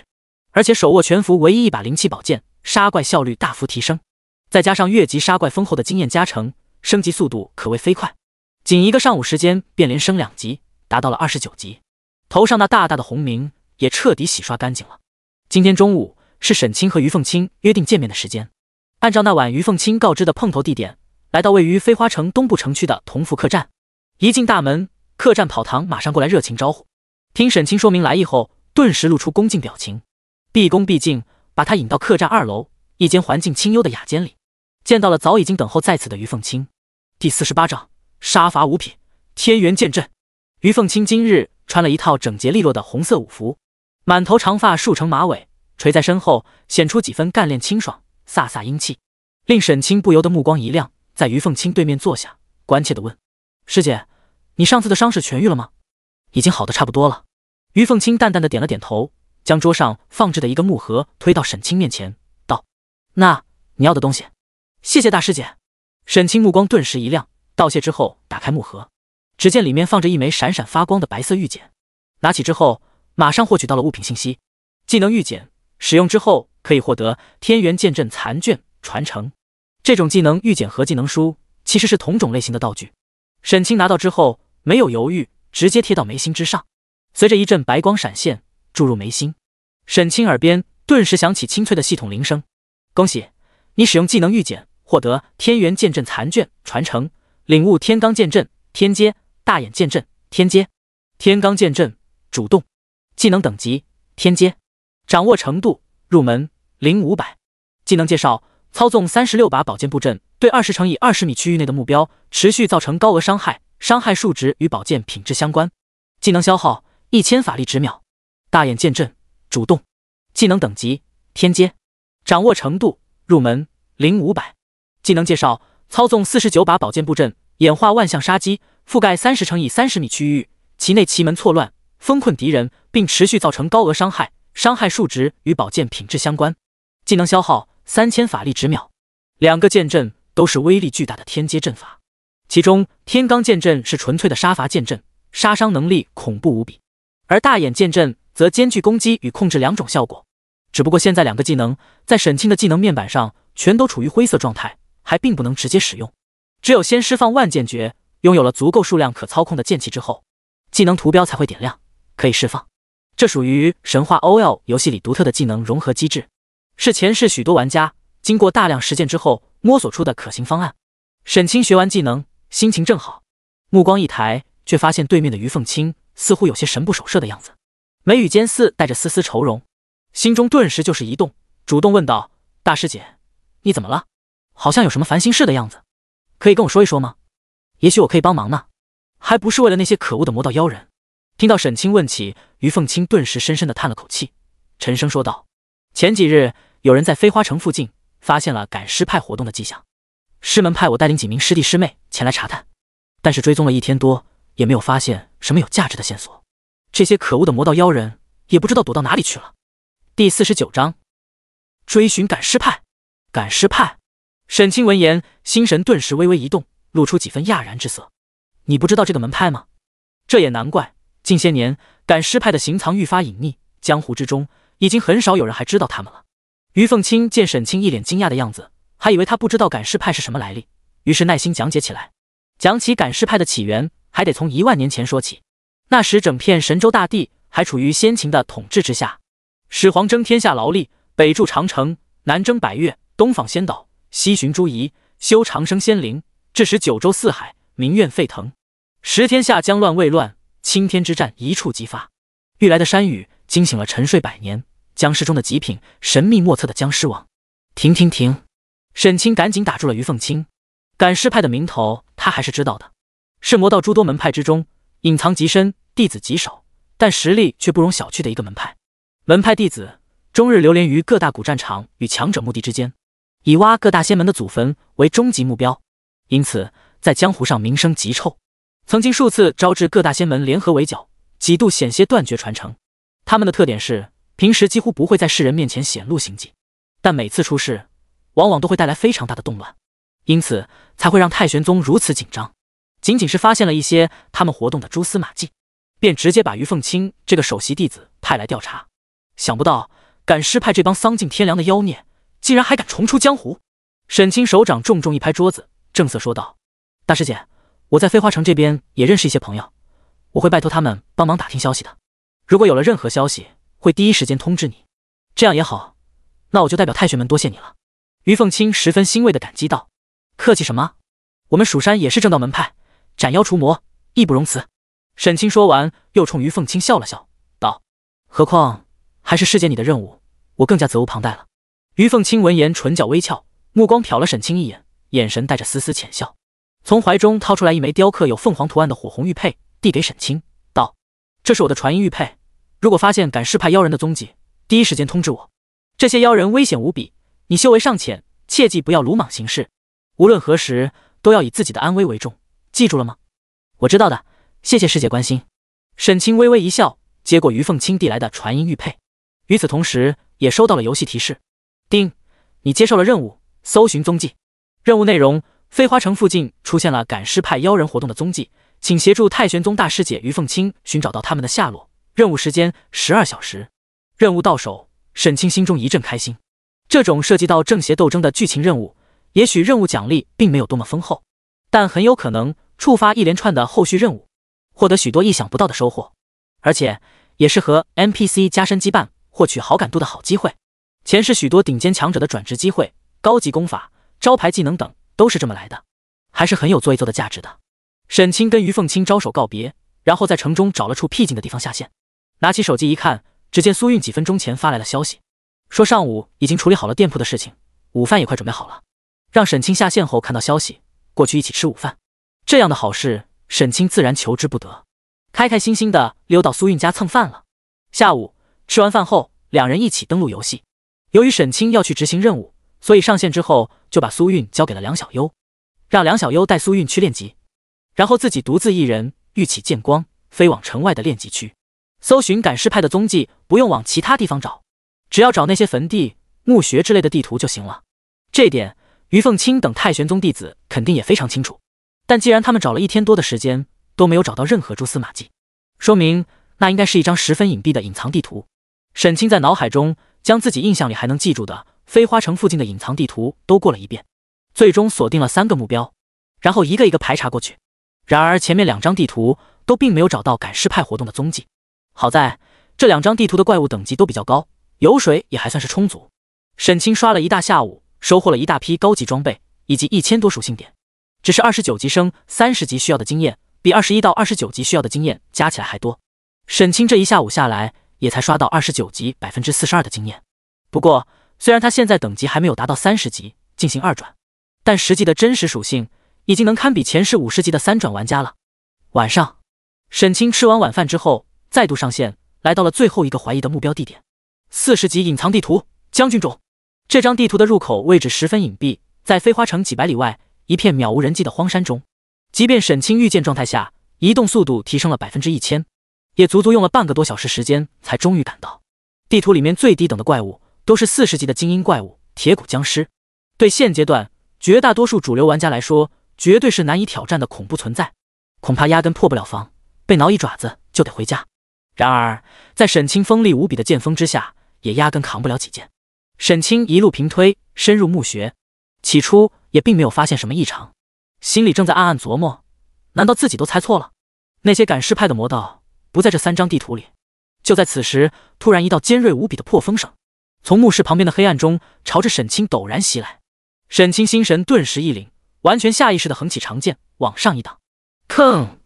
而且手握全服唯一一把灵气宝剑，杀怪效率大幅提升，再加上越级杀怪丰厚的经验加成，升级速度可谓飞快，仅一个上午时间便连升2级，达到了29级。头上那大大的红名也彻底洗刷干净了。今天中午是沈清和于凤清约定见面的时间，按照那晚于凤清告知的碰头地点，来到位于飞花城东部城区的同福客栈。一进大门，客栈跑堂马上过来热情招呼，听沈清说明来意后，顿时露出恭敬表情，毕恭毕敬把他引到客栈2楼一间环境清幽的雅间里，见到了早已经等候在此的于凤清。第48章杀伐无匹，天元剑阵。于凤清今日穿了一套整洁利落的红色舞服，满头长发束成马尾，垂在身后，显出几分干练清爽，飒飒英气，令沈清不由得目光一亮，在于凤清对面坐下，关切地问：“师姐，你上次的伤势痊愈了吗？”“已经好的差不多了。”于凤清淡淡的点了点头，将桌上放置的一个木盒推到沈清面前，道：“那你要的东西。”“谢谢大师姐。”沈清目光顿时一亮，道谢之后打开木盒，只见里面放着一枚闪闪发光的白色玉简，拿起之后马上获取到了物品信息。技能玉简使用之后可以获得天元剑阵残卷传承，这种技能玉简和技能书其实是同种类型的道具。沈清拿到之后没有犹豫，直接贴到眉心之上，随着一阵白光闪现注入眉心，沈清耳边顿时响起清脆的系统铃声：“恭喜你使用技能玉简，获得天元剑阵残卷传承，领悟天罡剑阵天阶，大眼剑阵天阶。天罡剑阵主动，技能等级天阶，掌握程度入门0500。技能介绍：操纵36把宝剑布阵，对20乘以20米区域内的目标持续造成高额伤害，伤害数值与宝剑品质相关。技能消耗1000法力值秒。大眼剑阵主动，技能等级天阶，掌握程度入门0500。技能介绍：操纵49把宝剑布阵，演化万象杀机，覆盖30乘以30米区域，其内奇门错乱，封困敌人，并持续造成高额伤害，伤害数值与宝剑品质相关。技能消耗3000法力值秒。2个剑阵都是威力巨大的天阶阵法，其中天罡剑阵是纯粹的杀伐剑阵，杀伤能力恐怖无比，而大眼剑阵则兼具攻击与控制2种效果。只不过现在2个技能在沈清的技能面板上全都处于灰色状态，还并不能直接使用。只有先释放万剑诀，拥有了足够数量可操控的剑气之后，技能图标才会点亮，可以释放。这属于神话 OL 游戏里独特的技能融合机制，是前世许多玩家经过大量实践之后摸索出的可行方案。沈清学完技能，心情正好，目光一抬，却发现对面的于凤清似乎有些神不守舍的样子，眉宇间似带着丝丝愁容，心中顿时就是一动，主动问道：“大师姐，你怎么了？好像有什么烦心事的样子，可以跟我说一说吗？也许我可以帮忙呢，还不是为了那些可恶的魔道妖人。”听到沈清问起，于凤清顿时深深地叹了口气，沉声说道：“前几日有人在飞花城附近发现了赶尸派活动的迹象，师门派我带领几名师弟师妹前来查探，但是追踪了1天多，也没有发现什么有价值的线索。这些可恶的魔道妖人也不知道躲到哪里去了。”第49章，追寻赶尸派。赶尸派？沈清闻言，心神顿时微微一动，露出几分讶然之色。你不知道这个门派吗？这也难怪，近些年赶尸派的行藏愈发隐匿，江湖之中已经很少有人还知道他们了。于凤清见沈清一脸惊讶的样子，还以为他不知道赶尸派是什么来历，于是耐心讲解起来。讲起赶尸派的起源，还得从1万年前说起。那时整片神州大地还处于先秦的统治之下，始皇征天下劳力，北筑长城，南征百越，东访仙岛，西寻诸夷，修长生仙灵，致使9州4海民怨沸腾，十天下将乱未乱，青天之战一触即发。遇来的山雨惊醒了沉睡100年僵尸中的极品神秘莫测的僵尸王。停！沈清赶紧打住了于凤清。赶尸派的名头他还是知道的，是魔道诸多门派之中隐藏极深，弟子极少，但实力却不容小觑的一个门派。门派弟子终日流连于各大古战场与强者墓地之间，以挖各大仙门的祖坟为终极目标，因此在江湖上名声极臭，曾经数次招致各大仙门联合围剿，几度险些断绝传承。他们的特点是平时几乎不会在世人面前显露行迹，但每次出事往往都会带来非常大的动乱，因此才会让太玄宗如此紧张。仅仅是发现了一些他们活动的蛛丝马迹，便直接把于凤清这个首席弟子派来调查。想不到赶尸派这帮丧尽天良的妖孽竟然还敢重出江湖。沈清手掌重重一拍桌子，正色说道：“大师姐，我在飞花城这边也认识一些朋友，我会拜托他们帮忙打听消息的。如果有了任何消息，会第一时间通知你。这样也好，那我就代表太玄门多谢你了。”于凤清十分欣慰地感激道：“客气什么？我们蜀山也是正道门派，斩妖除魔，义不容辞。”沈清说完，又冲于凤清笑了笑，道：“何况还是师姐你的任务，我更加责无旁贷了。”于凤清闻言，唇角微翘，目光瞟了沈清一眼，眼神带着丝丝浅笑，从怀中掏出来一枚雕刻有凤凰图案的火红玉佩，递给沈清，道：“这是我的传音玉佩，如果发现赶尸派妖人的踪迹，第一时间通知我。这些妖人危险无比，你修为尚浅，切记不要鲁莽行事，无论何时都要以自己的安危为重，记住了吗？”“我知道的，谢谢师姐关心。”沈清微微一笑，接过于凤清递来的传音玉佩，与此同时也收到了游戏提示：“丁，你接受了任务，搜寻踪迹。任务内容：飞花城附近出现了赶尸派妖人活动的踪迹，请协助太玄宗大师姐于凤清寻找到他们的下落。任务时间12小时。”任务到手，沈清心中一阵开心。这种涉及到正邪斗争的剧情任务，也许任务奖励并没有多么丰厚，但很有可能触发一连串的后续任务，获得许多意想不到的收获，而且也是和 NPC 加深羁绊、获取好感度的好机会。前世许多顶尖强者的转职机会、高级功法、招牌技能等都是这么来的，还是很有做一做的价值的。沈清跟于凤清招手告别，然后在城中找了处僻静的地方下线。拿起手机一看，只见苏韵几分钟前发来了消息，说上午已经处理好了店铺的事情，午饭也快准备好了，让沈清下线后看到消息过去一起吃午饭。这样的好事，沈清自然求之不得，开开心心的溜到苏韵家蹭饭了。下午吃完饭后，两人一起登录游戏。由于沈清要去执行任务，所以上线之后就把苏韵交给了梁小优，让梁小优带苏韵去练级，然后自己独自一人御起剑光，飞往城外的练级区，搜寻赶尸派的踪迹。不用往其他地方找，只要找那些坟地、墓穴之类的地图就行了。这点于凤卿等太玄宗弟子肯定也非常清楚，但既然他们找了1天多的时间都没有找到任何蛛丝马迹，说明那应该是一张十分隐蔽的隐藏地图。沈清在脑海中将自己印象里还能记住的飞花城附近的隐藏地图都过了一遍，最终锁定了3个目标，然后一个一个排查过去。然而前面2张地图都并没有找到赶尸派活动的踪迹。好在这2张地图的怪物等级都比较高，油水也还算是充足。沈清刷了一大下午，收获了一大批高级装备以及1000多属性点。只是29级升30级需要的经验，比21到29级需要的经验加起来还多。沈清这一下午下来也才刷到29级 42% 的经验。不过虽然他现在等级还没有达到30级进行2转，但实际的真实属性已经能堪比前世50级的3转玩家了。晚上，沈清吃完晚饭之后再度上线，来到了最后一个怀疑的目标地点，40级隐藏地图将军冢。这张地图的入口位置十分隐蔽，在飞花城几百里外一片渺无人迹的荒山中。即便沈清御剑状态下移动速度提升了 1000%， 也足足用了半个多小时时间才终于赶到。地图里面最低等的怪物都是40级的精英怪物铁骨僵尸，对现阶段绝大多数主流玩家来说绝对是难以挑战的恐怖存在，恐怕压根破不了防，被挠一爪子就得回家。然而在沈清锋利无比的剑锋之下，也压根扛不了几剑。沈清一路平推深入墓穴，起初也并没有发现什么异常，心里正在暗暗琢磨，难道自己都猜错了？那些赶尸派的魔道不在这3张地图里。就在此时，突然一道尖锐无比的破风声从墓室旁边的黑暗中朝着沈清陡然袭来。沈清心神顿时一凛，完全下意识地横起长剑往上一挡，吭！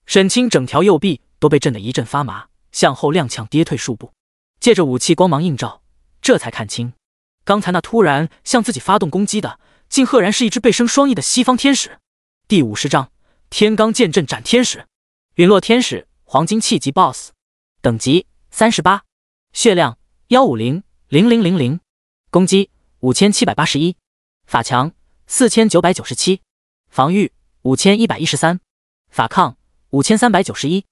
沈清整条右臂都被震得一阵发麻，向后踉跄跌退数步，借着武器光芒映照，这才看清刚才那突然向自己发动攻击的，竟赫然是一只背生双翼的西方天使。第50章天罡剑阵斩天使。陨落天使黄金器级 BOSS， 等级38，血量1500000，攻击5781，法强4997，防御5113，法抗5391，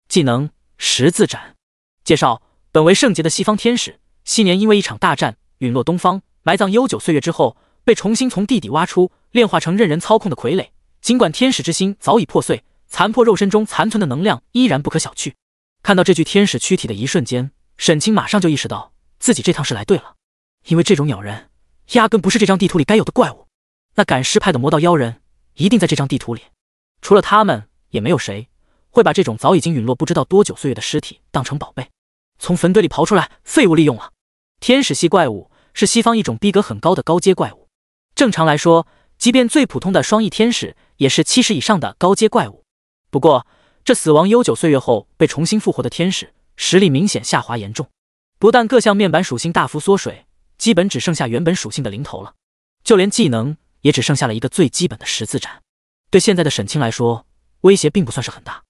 技能十字斩。介绍：本为圣洁的西方天使，昔年因为一场大战陨落东方，埋葬悠久岁月之后，被重新从地底挖出，炼化成任人操控的傀儡。尽管天使之心早已破碎，残破肉身中残存的能量依然不可小觑。看到这具天使躯体的一瞬间，沈清马上就意识到自己这趟是来对了，因为这种鸟人压根不是这张地图里该有的怪物。那赶尸派的魔道妖人一定在这张地图里，除了他们也没有谁会把这种早已经陨落不知道多久岁月的尸体当成宝贝，从坟堆里刨出来废物利用了。天使系怪物是西方一种逼格很高的高阶怪物，正常来说即便最普通的双翼天使也是70以上的高阶怪物。不过这死亡悠久岁月后被重新复活的天使实力明显下滑严重，不但各项面板属性大幅缩水，基本只剩下原本属性的零头了，就连技能也只剩下了一个最基本的十字斩。对现在的沈清来说，威胁并不算是很大。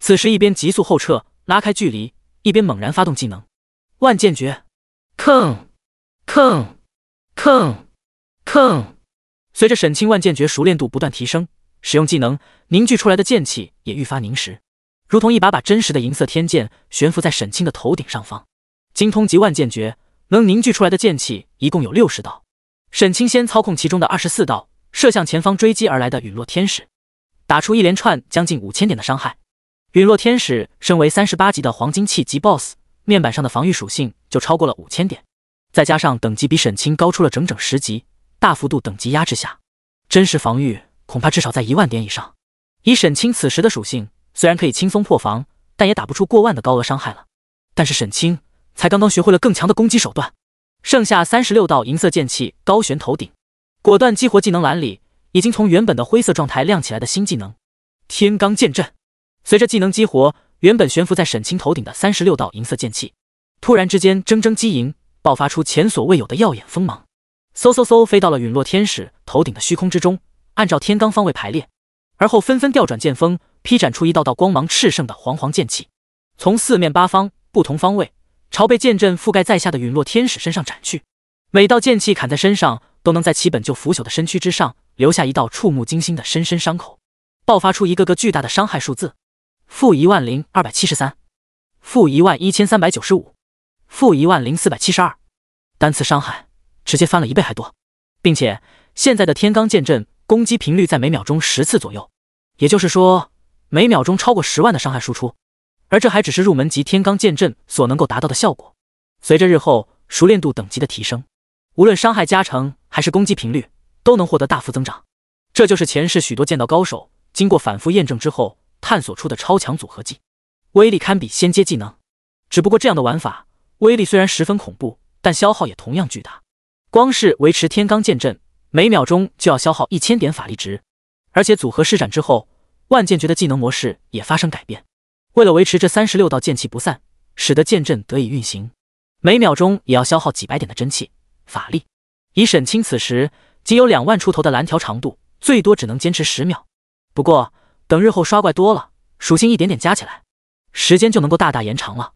此时一边急速后撤拉开距离，一边猛然发动技能万剑诀，吭吭吭吭。随着沈清万剑诀熟练度不断提升，使用技能凝聚出来的剑气也愈发凝实，如同一把把真实的银色天剑悬浮在沈清的头顶上方。精通级万剑诀能凝聚出来的剑气一共有60道，沈清先操控其中的24道，射向前方追击而来的陨落天使，打出一连串将近5000点的伤害。陨落天使身为38级的黄金器级 BOSS， 面板上的防御属性就超过了5000点，再加上等级比沈清高出了整整10级，大幅度等级压制下，真实防御恐怕至少在10000点以上。以沈清此时的属性，虽然可以轻松破防，但也打不出过万的高额伤害了。但是沈清才刚刚学会了更强的攻击手段，剩下36道银色剑气高悬头顶，果断激活技能栏里已经从原本的灰色状态亮起来的新技能天罡剑阵。随着技能激活，原本悬浮在沈清头顶的36道银色剑气突然之间铮铮激盈，爆发出前所未有的耀眼锋芒，嗖嗖嗖飞到了陨落天使头顶的虚空之中，按照天罡方位排列，而后纷纷调转剑锋，劈斩出一道道光芒炽盛的黄黄剑气，从四面八方不同方位朝被剑阵覆盖在下的陨落天使身上斩去。每道剑气砍在身上，都能在其本就腐朽的身躯之上留下一道触目惊心的深深伤口，爆发出一个个巨大的伤害数字：-10273，-11395，-10472，单次伤害直接翻了1倍还多，并且现在的天罡剑阵攻击频率在每秒钟10次左右，也就是说每秒钟超过10万的伤害输出，而这还只是入门级天罡剑阵所能够达到的效果。随着日后熟练度等级的提升，无论伤害加成还是攻击频率都能获得大幅增长。这就是前世许多剑道高手经过反复验证之后探索出的超强组合技，威力堪比仙阶技能。只不过这样的玩法威力虽然十分恐怖，但消耗也同样巨大。光是维持天罡剑阵，每秒钟就要消耗1000点法力值，而且组合施展之后，万剑诀的技能模式也发生改变。为了维持这36道剑气不散，使得剑阵得以运行，每秒钟也要消耗几百点的真气法力。以沈清此时仅有2万出头的蓝条长度，最多只能坚持10秒。不过等日后刷怪多了，属性一点点加起来，时间就能够大大延长了。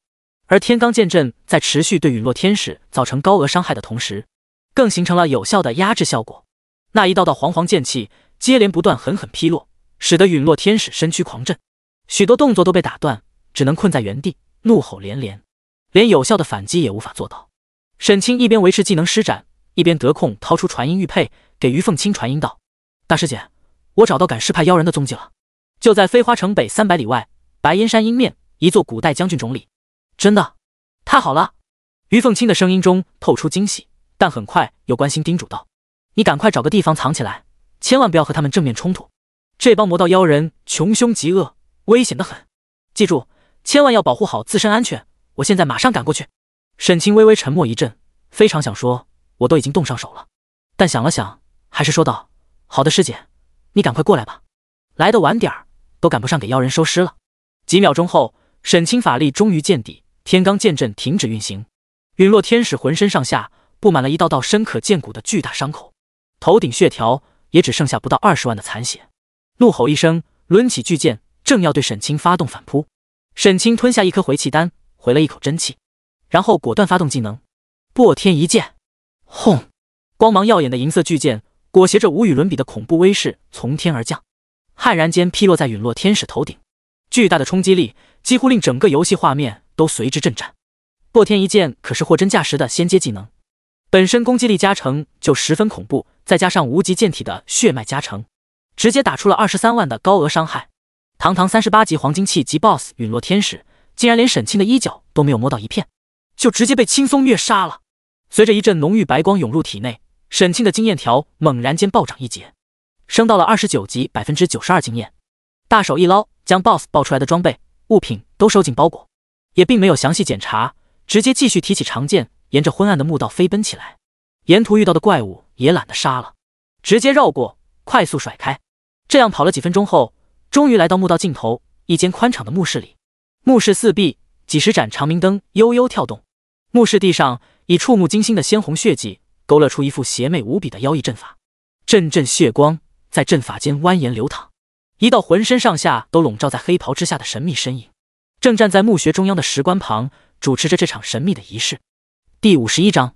而天罡剑阵在持续对陨落天使造成高额伤害的同时，更形成了有效的压制效果。那一道道煌煌剑气接连不断狠狠劈落，使得陨落天使身躯狂震，许多动作都被打断，只能困在原地，怒吼连连，连有效的反击也无法做到。沈清一边维持技能施展，一边得空掏出传音玉佩给于凤青传音道：大师姐，我找到赶尸派妖人的踪迹了，就在飞花城北300里外白烟山阴面一座古代将军冢里。真的？太好了！于凤青的声音中透出惊喜，但很快又关心叮嘱道：你赶快找个地方藏起来，千万不要和他们正面冲突。这帮魔道妖人穷凶极恶，危险得很，记住，千万要保护好自身安全。我现在马上赶过去。沈清微微沉默一阵，非常想说我都已经动上手了，但想了想，还是说道：好的师姐，你赶快过来吧，来得晚点儿都赶不上给妖人收尸了。几秒钟后，沈清法力终于见底，天罡剑阵停止运行。陨落天使浑身上下布满了一道道深可见骨的巨大伤口，头顶血条也只剩下不到20万的残血。怒吼一声，抡起巨剑，正要对沈清发动反扑。沈清吞下一颗回气丹，回了一口真气，然后果断发动技能破天一剑。轰！光芒耀眼的银色巨剑裹挟着无与伦比的恐怖威势从天而降，悍然间劈落在陨落天使头顶。巨大的冲击力几乎令整个游戏画面都随之震颤。破天一剑可是货真价实的仙阶技能，本身攻击力加成就十分恐怖，再加上无极剑体的血脉加成，直接打出了23万的高额伤害。堂堂38级黄金器级 BOSS 陨落天使，竟然连沈清的衣角都没有摸到一片，就直接被轻松虐杀了。随着一阵浓郁白光涌入体内，沈清的经验条猛然间暴涨一截，升到了29级，92%经验。大手一捞，将 BOSS 爆出来的装备物品都收进包裹，也并没有详细检查，直接继续提起长剑，沿着昏暗的墓道飞奔起来。沿途遇到的怪物也懒得杀了，直接绕过，快速甩开。这样跑了几分钟后，终于来到墓道尽头一间宽敞的墓室里。墓室四壁几十盏长明灯悠悠跳动，墓室地上以触目惊心的鲜红血迹勾勒出一副邪魅无比的妖异阵法，阵阵血光在阵法间蜿蜒流淌。一道浑身上下都笼罩在黑袍之下的神秘身影，正站在墓穴中央的石棺旁，主持着这场神秘的仪式。第51章，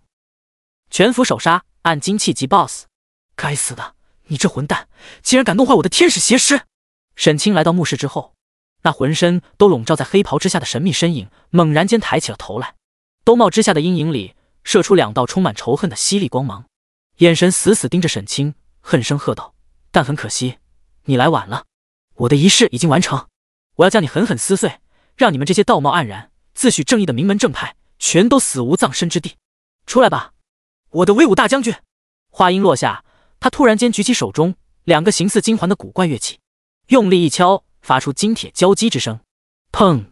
全服首杀，暗金气级 BOSS。该死的，你这混蛋，竟然敢弄坏我的天使邪尸！沈清来到墓室之后，那浑身都笼罩在黑袍之下的神秘身影猛然间抬起了头来，兜帽之下的阴影里射出2道充满仇恨的犀利光芒，眼神死死盯着沈清，恨声喝道：但很可惜，你来晚了，我的仪式已经完成，我要将你狠狠撕碎，让你们这些道貌岸然自诩正义的名门正派全都死无葬身之地。出来吧，我的威武大将军！话音落下，他突然间举起手中2个形似金环的古怪乐器，用力一敲，发出金铁交击之声。砰！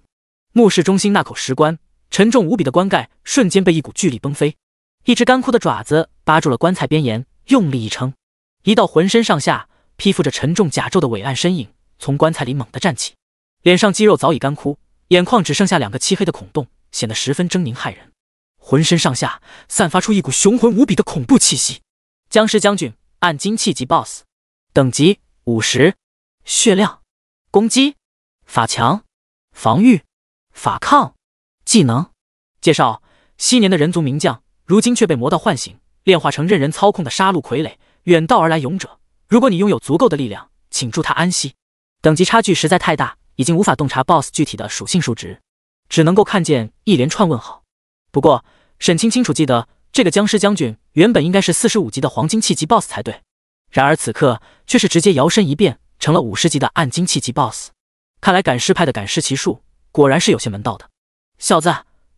墓室中心那口石棺沉重无比的棺盖瞬间被一股巨力崩飞，一只干枯的爪子扒住了棺材边沿，用力一撑，一道浑身上下披覆着沉重甲胄的伟岸身影从棺材里猛地站起，脸上肌肉早已干枯，眼眶只剩下2个漆黑的孔洞，显得十分狰狞骇人，浑身上下散发出一股雄浑无比的恐怖气息。僵尸将军，暗金气级 BOSS， 等级50，血量，攻击，法强，防御，法抗，技能。介绍：昔年的人族名将，如今却被魔道唤醒，炼化成任人操控的杀戮傀儡，远道而来勇者。如果你拥有足够的力量，请助他安息。等级差距实在太大，已经无法洞察 BOSS 具体的属性数值，只能够看见一连串问号。不过沈清清楚记得，这个僵尸将军原本应该是45级的黄金气级 BOSS 才对，然而此刻却是直接摇身一变成了50级的暗精气级 BOSS。看来赶尸派的赶尸奇术果然是有些门道的。小子，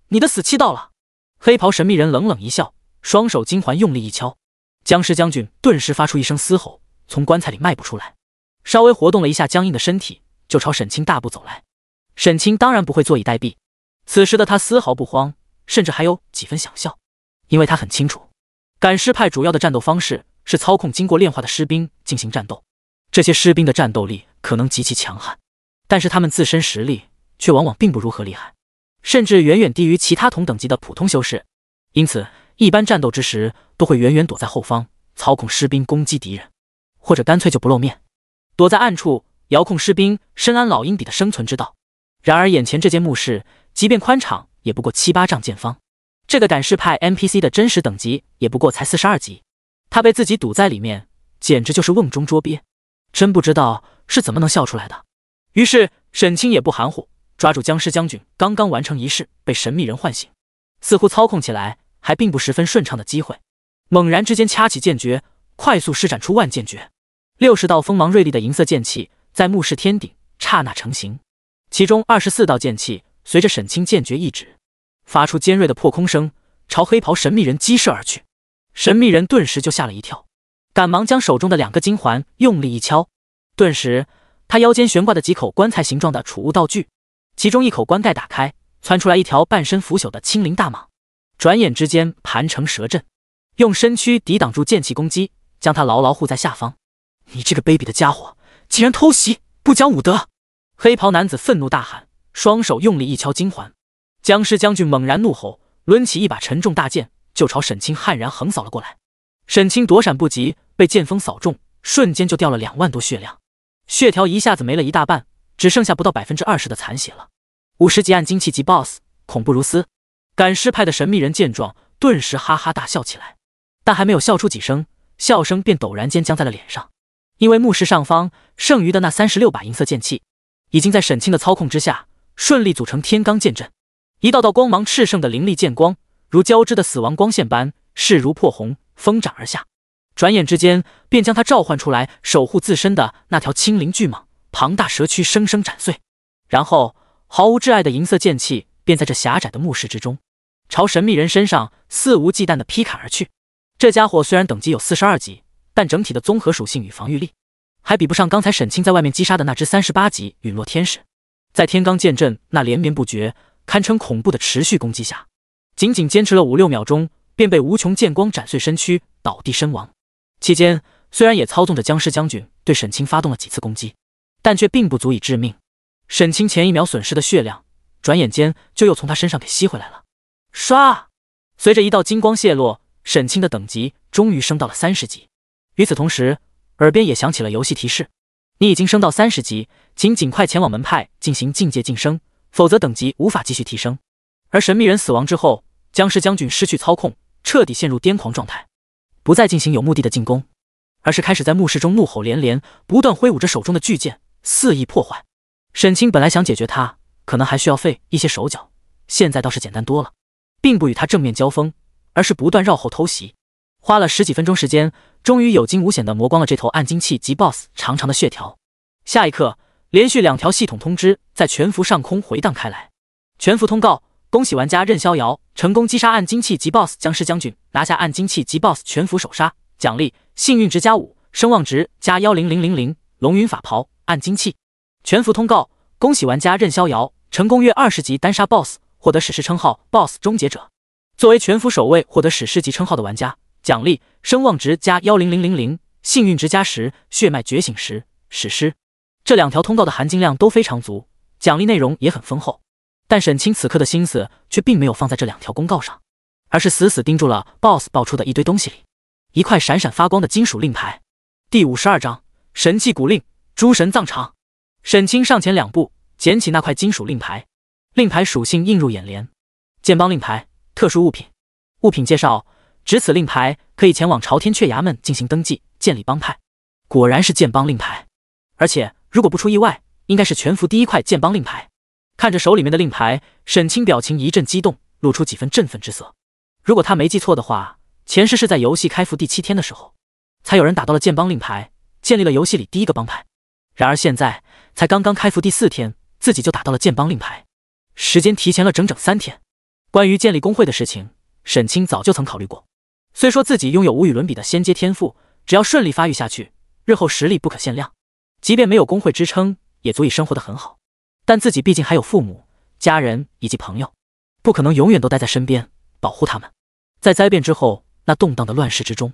你的死期到了！黑袍神秘人冷冷一笑，双手金环用力一敲，僵尸将军顿时发出一声嘶吼，从棺材里迈步出来，稍微活动了一下僵硬的身体，就朝沈清大步走来。沈清当然不会坐以待毙，此时的他丝毫不慌，甚至还有几分想笑，因为他很清楚，赶尸派主要的战斗方式是操控经过炼化的尸兵进行战斗。这些尸兵的战斗力可能极其强悍，但是他们自身实力却往往并不如何厉害，甚至远远低于其他同等级的普通修士。因此一般战斗之时都会远远躲在后方，操控尸兵攻击敌人，或者干脆就不露面，躲在暗处遥控尸兵，深谙老鹰底的生存之道。然而眼前这间墓室即便宽敞也不过7、8丈见方，这个赶尸派 NPC 的真实等级也不过才42级，他被自己堵在里面，简直就是瓮中捉鳖，真不知道是怎么能笑出来的。于是沈清也不含糊，抓住僵尸将军刚刚完成仪式被神秘人唤醒，似乎操控起来还并不十分顺畅的机会，猛然之间掐起剑诀，快速施展出万剑诀，60道锋芒锐利的银色剑气在墓室天顶刹那成型，其中24道剑气随着沈清剑诀一指，发出尖锐的破空声，朝黑袍神秘人击射而去。神秘人顿时就吓了一跳，赶忙将手中的2个金环用力一敲，顿时他腰间悬挂的几口棺材形状的储物道具，其中一口棺盖打开，窜出来一条半身腐朽的青鳞大蟒，转眼之间盘成蛇阵，用身躯抵挡住剑气攻击，将他牢牢护在下方。你这个卑鄙的家伙，竟然偷袭，不讲武德！黑袍男子愤怒大喊，双手用力一敲金环。僵尸将军猛然怒吼，抡起一把沉重大剑，就朝沈清悍然横扫了过来。沈清躲闪不及，被剑锋扫中，瞬间就掉了2万多血量，血条一下子没了一大半，只剩下不到20%的残血了。50级暗精气级 BOSS， 恐怖如斯。赶尸派的神秘人见状，顿时哈哈大笑起来，但还没有笑出几声，笑声便陡然间僵在了脸上，因为墓室上方剩余的那36把银色剑气，已经在沈清的操控之下，顺利组成天罡剑阵。一道道光芒炽盛的凌厉剑光，如交织的死亡光线般势如破红，疯斩而下，转眼之间便将他召唤出来守护自身的那条青鳞巨蟒庞大蛇躯生生斩碎。然后毫无挚爱的银色剑气便在这狭窄的墓室之中，朝神秘人身上肆无忌惮地劈砍而去。这家伙虽然等级有42级，但整体的综合属性与防御力还比不上刚才沈清在外面击杀的那只38级陨落天使。在天罡剑阵那连绵不绝堪称恐怖的持续攻击下，仅仅坚持了5、6秒钟，便被无穷剑光斩碎身躯，倒地身亡。期间虽然也操纵着僵尸将军对沈清发动了几次攻击，但却并不足以致命。沈清前一秒损失的血量，转眼间就又从他身上给吸回来了。唰！随着一道金光泄落，沈清的等级终于升到了30级。与此同时，耳边也响起了游戏提示：你已经升到30级，请尽快前往门派进行境界晋升，否则等级无法继续提升。而神秘人死亡之后，僵尸将军失去操控，彻底陷入癫狂状态，不再进行有目的的进攻，而是开始在墓室中怒吼连连，不断挥舞着手中的巨剑，肆意破坏。沈清本来想解决他，可能还需要费一些手脚，现在倒是简单多了，并不与他正面交锋，而是不断绕后偷袭。花了10几分钟时间，终于有惊无险地磨光了这头暗精气级 BOSS 长长的血条。下一刻，连续2条系统通知在全服上空回荡开来。全服通告：恭喜玩家任逍遥成功击杀暗精气级 BOSS 僵尸将军，拿下暗精气级 BOSS 全服首杀。奖励：幸运值+5，声望值+10000，龙云法袍暗精气。全服通告：恭喜玩家任逍遥成功越20级单杀 BOSS， 获得史诗称号 BOSS 终结者。作为全服首位获得史诗级称号的玩家，奖励：声望值+10000，幸运值+10，血脉觉醒石史诗。这2条通告的含金量都非常足，奖励内容也很丰厚。但沈清此刻的心思却并没有放在这2条公告上，而是死死盯住了 BOSS 爆出的一堆东西里，一块闪闪发光的金属令牌。第52章神器古令，诸神葬场。沈清上前2步，捡起那块金属令牌，令牌属性映入眼帘：剑帮令牌，特殊物品。物品介绍：执此令牌可以前往朝天阙衙门进行登记，建立帮派。果然是剑帮令牌，而且如果不出意外，应该是全服第一块剑帮令牌。看着手里面的令牌，沈清表情一阵激动，露出几分振奋之色。如果他没记错的话，前世是在游戏开服第7天的时候，才有人打到了剑帮令牌，建立了游戏里第一个帮派。然而现在才刚刚开服第4天，自己就打到了剑帮令牌，时间提前了整整3天。关于建立工会的事情，沈清早就曾考虑过。虽说自己拥有无与伦比的仙阶天赋，只要顺利发育下去，日后实力不可限量，即便没有工会支撑，也足以生活得很好。但自己毕竟还有父母、家人以及朋友，不可能永远都待在身边保护他们。在灾变之后那动荡的乱世之中，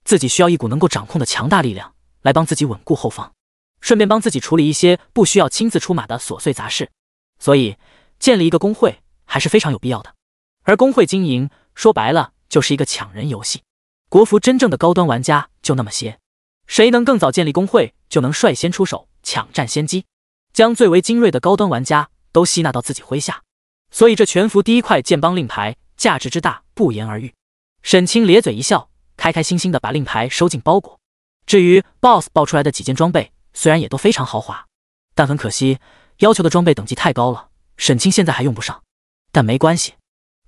自己需要一股能够掌控的强大力量来帮自己稳固后方，顺便帮自己处理一些不需要亲自出马的琐碎杂事。所以建立一个工会还是非常有必要的。而工会经营说白了就是一个抢人游戏，国服真正的高端玩家就那么些，谁能更早建立工会，就能率先出手抢占先机，将最为精锐的高端玩家都吸纳到自己麾下。所以这全服第1块剑帮令牌价值之大不言而喻。沈清咧嘴一笑，开开心心地把令牌收进包裹。至于 BOSS 爆出来的几件装备，虽然也都非常豪华，但很可惜要求的装备等级太高了，沈清现在还用不上。但没关系，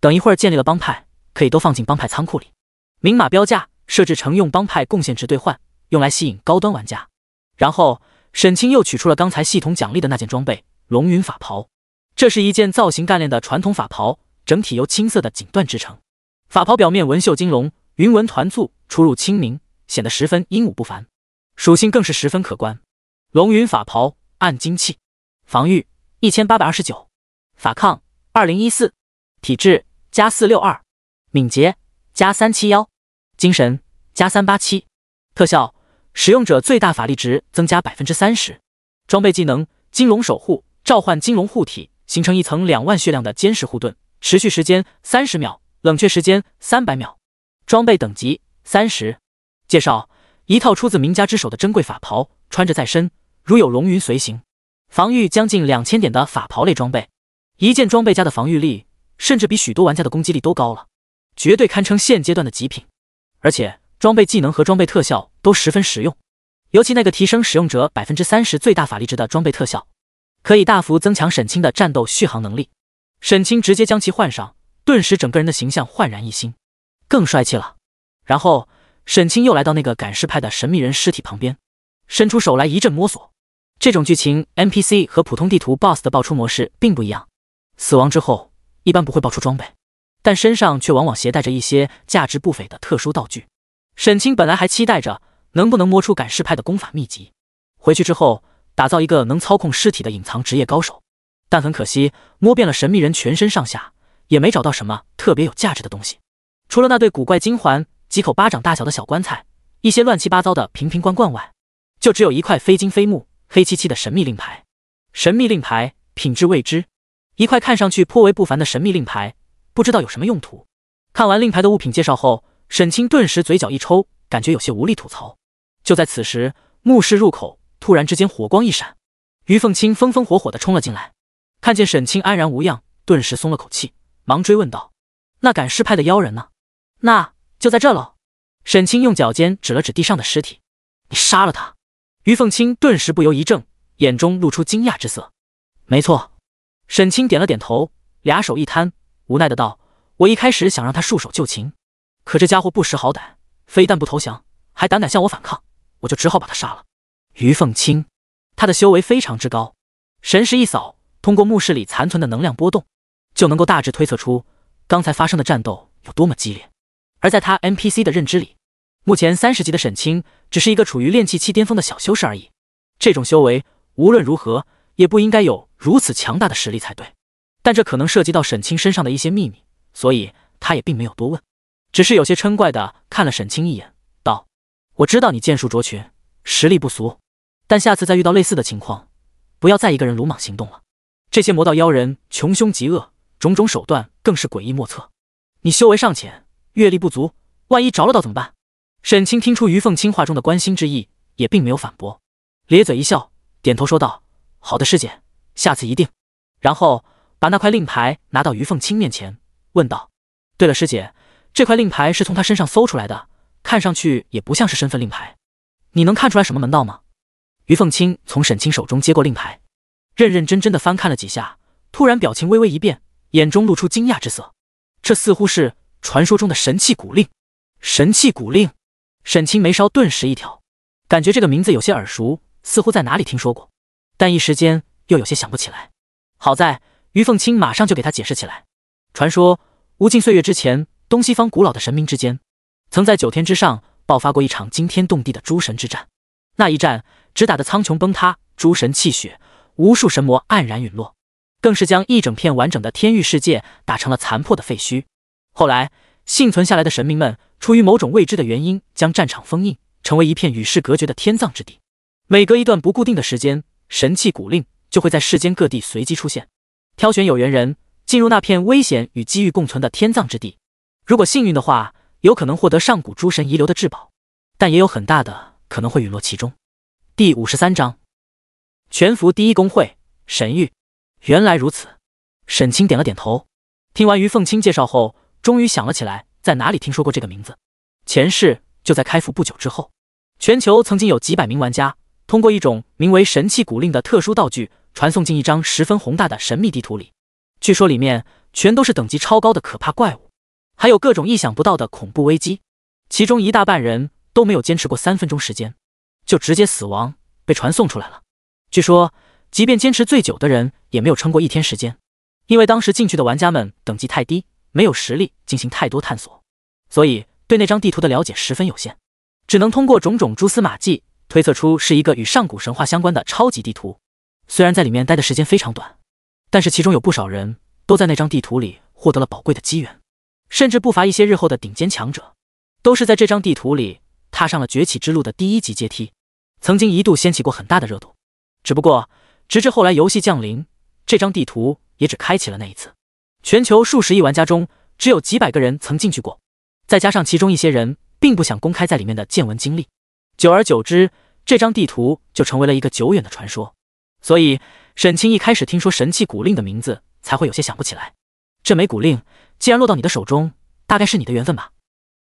等一会儿建立了帮派，可以都放进帮派仓库里，明码标价，设置成用帮派贡献值兑换，用来吸引高端玩家。然后沈清又取出了刚才系统奖励的那件装备龙云法袍。这是一件造型干练的传统法袍，整体由青色的锦缎制成。法袍表面纹绣金龙，云纹团簇，出入清明，显得十分英武不凡，属性更是十分可观。龙云法袍暗精气，防御1829，法抗2014，体质+462，敏捷+371，精神+387，特效使用者最大法力值增加30%。装备技能金龙守护，召唤金龙护体，形成一层2万血量的监视护盾，持续时间30秒，冷却时间300秒。装备等级30。介绍：一套出自名家之手的珍贵法袍，穿着在身，如有龙云随行。防御将近2000点的法袍类装备，一件装备家的防御力甚至比许多玩家的攻击力都高了，绝对堪称现阶段的极品。而且装备技能和装备特效都十分实用，尤其那个提升使用者30%最大法力值的装备特效，可以大幅增强沈清的战斗续航能力。沈清直接将其换上，顿时整个人的形象焕然一新，更帅气了。然后沈清又来到那个赶尸派的神秘人尸体旁边，伸出手来一阵摸索。这种剧情 NPC 和普通地图 BOSS 的爆出模式并不一样，死亡之后一般不会爆出装备，但身上却往往携带着一些价值不菲的特殊道具。沈清本来还期待着能不能摸出赶尸派的功法秘籍，回去之后打造一个能操控尸体的隐藏职业高手，但很可惜摸遍了神秘人全身上下，也没找到什么特别有价值的东西，除了那对古怪金环、几口巴掌大小的小棺材，一些乱七八糟的瓶瓶罐罐外，就只有一块非金非木、黑漆漆的神秘令牌。神秘令牌，品质未知，一块看上去颇为不凡的神秘令牌，不知道有什么用途。看完令牌的物品介绍后，沈清顿时嘴角一抽，感觉有些无力吐槽。就在此时，墓室入口突然之间火光一闪，于凤清风风火火地冲了进来，看见沈清安然无恙，顿时松了口气，忙追问道：“那赶尸派的妖人呢？”“那就在这喽。”沈清用脚尖指了指地上的尸体。“你杀了他？”于凤清顿时不由一怔，眼中露出惊讶之色。“没错。”沈清点了点头，俩手一摊，无奈的道：“我一开始想让他束手就擒，可这家伙不识好歹，非但不投降，还胆敢向我反抗，我就只好把他杀了。”于凤清，他的修为非常之高，神识一扫，通过墓室里残存的能量波动，就能够大致推测出刚才发生的战斗有多么激烈。而在他 NPC 的认知里，目前30级的沈清只是一个处于炼气期巅峰的小修士而已，这种修为无论如何也不应该有如此强大的实力才对。但这可能涉及到沈清身上的一些秘密，所以他也并没有多问，只是有些嗔怪的看了沈清一眼，道：“我知道你剑术卓群，实力不俗，但下次再遇到类似的情况，不要再一个人鲁莽行动了。这些魔道妖人穷凶极恶，种种手段更是诡异莫测。你修为尚浅，阅历不足，万一着了道怎么办？”沈清听出于凤清话中的关心之意，也并没有反驳，咧嘴一笑，点头说道：“好的，师姐，下次一定。”然后把那块令牌拿到于凤清面前，问道：“对了，师姐，这块令牌是从他身上搜出来的，看上去也不像是身份令牌，你能看出来什么门道吗？”于凤清从沈清手中接过令牌，认认真真的翻看了几下，突然表情微微一变，眼中露出惊讶之色。这似乎是传说中的神器古令。神器古令，沈清眉梢顿时一挑，感觉这个名字有些耳熟，似乎在哪里听说过，但一时间又有些想不起来。好在于凤清马上就给他解释起来。传说无尽岁月之前，东西方古老的神明之间，曾在9天之上爆发过一场惊天动地的诸神之战。那一战只打得苍穹崩塌，诸神泣血，无数神魔黯然陨落，更是将一整片完整的天域世界打成了残破的废墟。后来幸存下来的神明们出于某种未知的原因，将战场封印，成为一片与世隔绝的天葬之地。每隔一段不固定的时间，神器古令就会在世间各地随机出现，挑选有缘人进入那片危险与机遇共存的天葬之地。如果幸运的话，有可能获得上古诸神遗留的至宝，但也有很大的可能会陨落其中。第53章，全服第一公会神域。原来如此，沈清点了点头。听完于凤清介绍后，终于想了起来，在哪里听说过这个名字。前世就在开服不久之后，全球曾经有几百名玩家通过一种名为神器古令的特殊道具传送进一张十分宏大的神秘地图里。据说里面全都是等级超高的可怕怪物，还有各种意想不到的恐怖危机，其中一大半人都没有坚持过3分钟时间，就直接死亡，被传送出来了。据说即便坚持最久的人也没有撑过1天时间，因为当时进去的玩家们等级太低，没有实力进行太多探索，所以对那张地图的了解十分有限，只能通过种种蛛丝马迹推测出是一个与上古神话相关的超级地图。虽然在里面待的时间非常短，但是其中有不少人都在那张地图里获得了宝贵的机缘，甚至不乏一些日后的顶尖强者，都是在这张地图里踏上了崛起之路的第1级阶梯，曾经一度掀起过很大的热度。只不过直至后来游戏降临，这张地图也只开启了那一次，全球数十亿玩家中只有几百个人曾进去过，再加上其中一些人并不想公开在里面的见闻经历，久而久之，这张地图就成为了一个久远的传说。所以沈清一开始听说神器古令的名字才会有些想不起来。这枚古令既然落到你的手中，大概是你的缘分吧。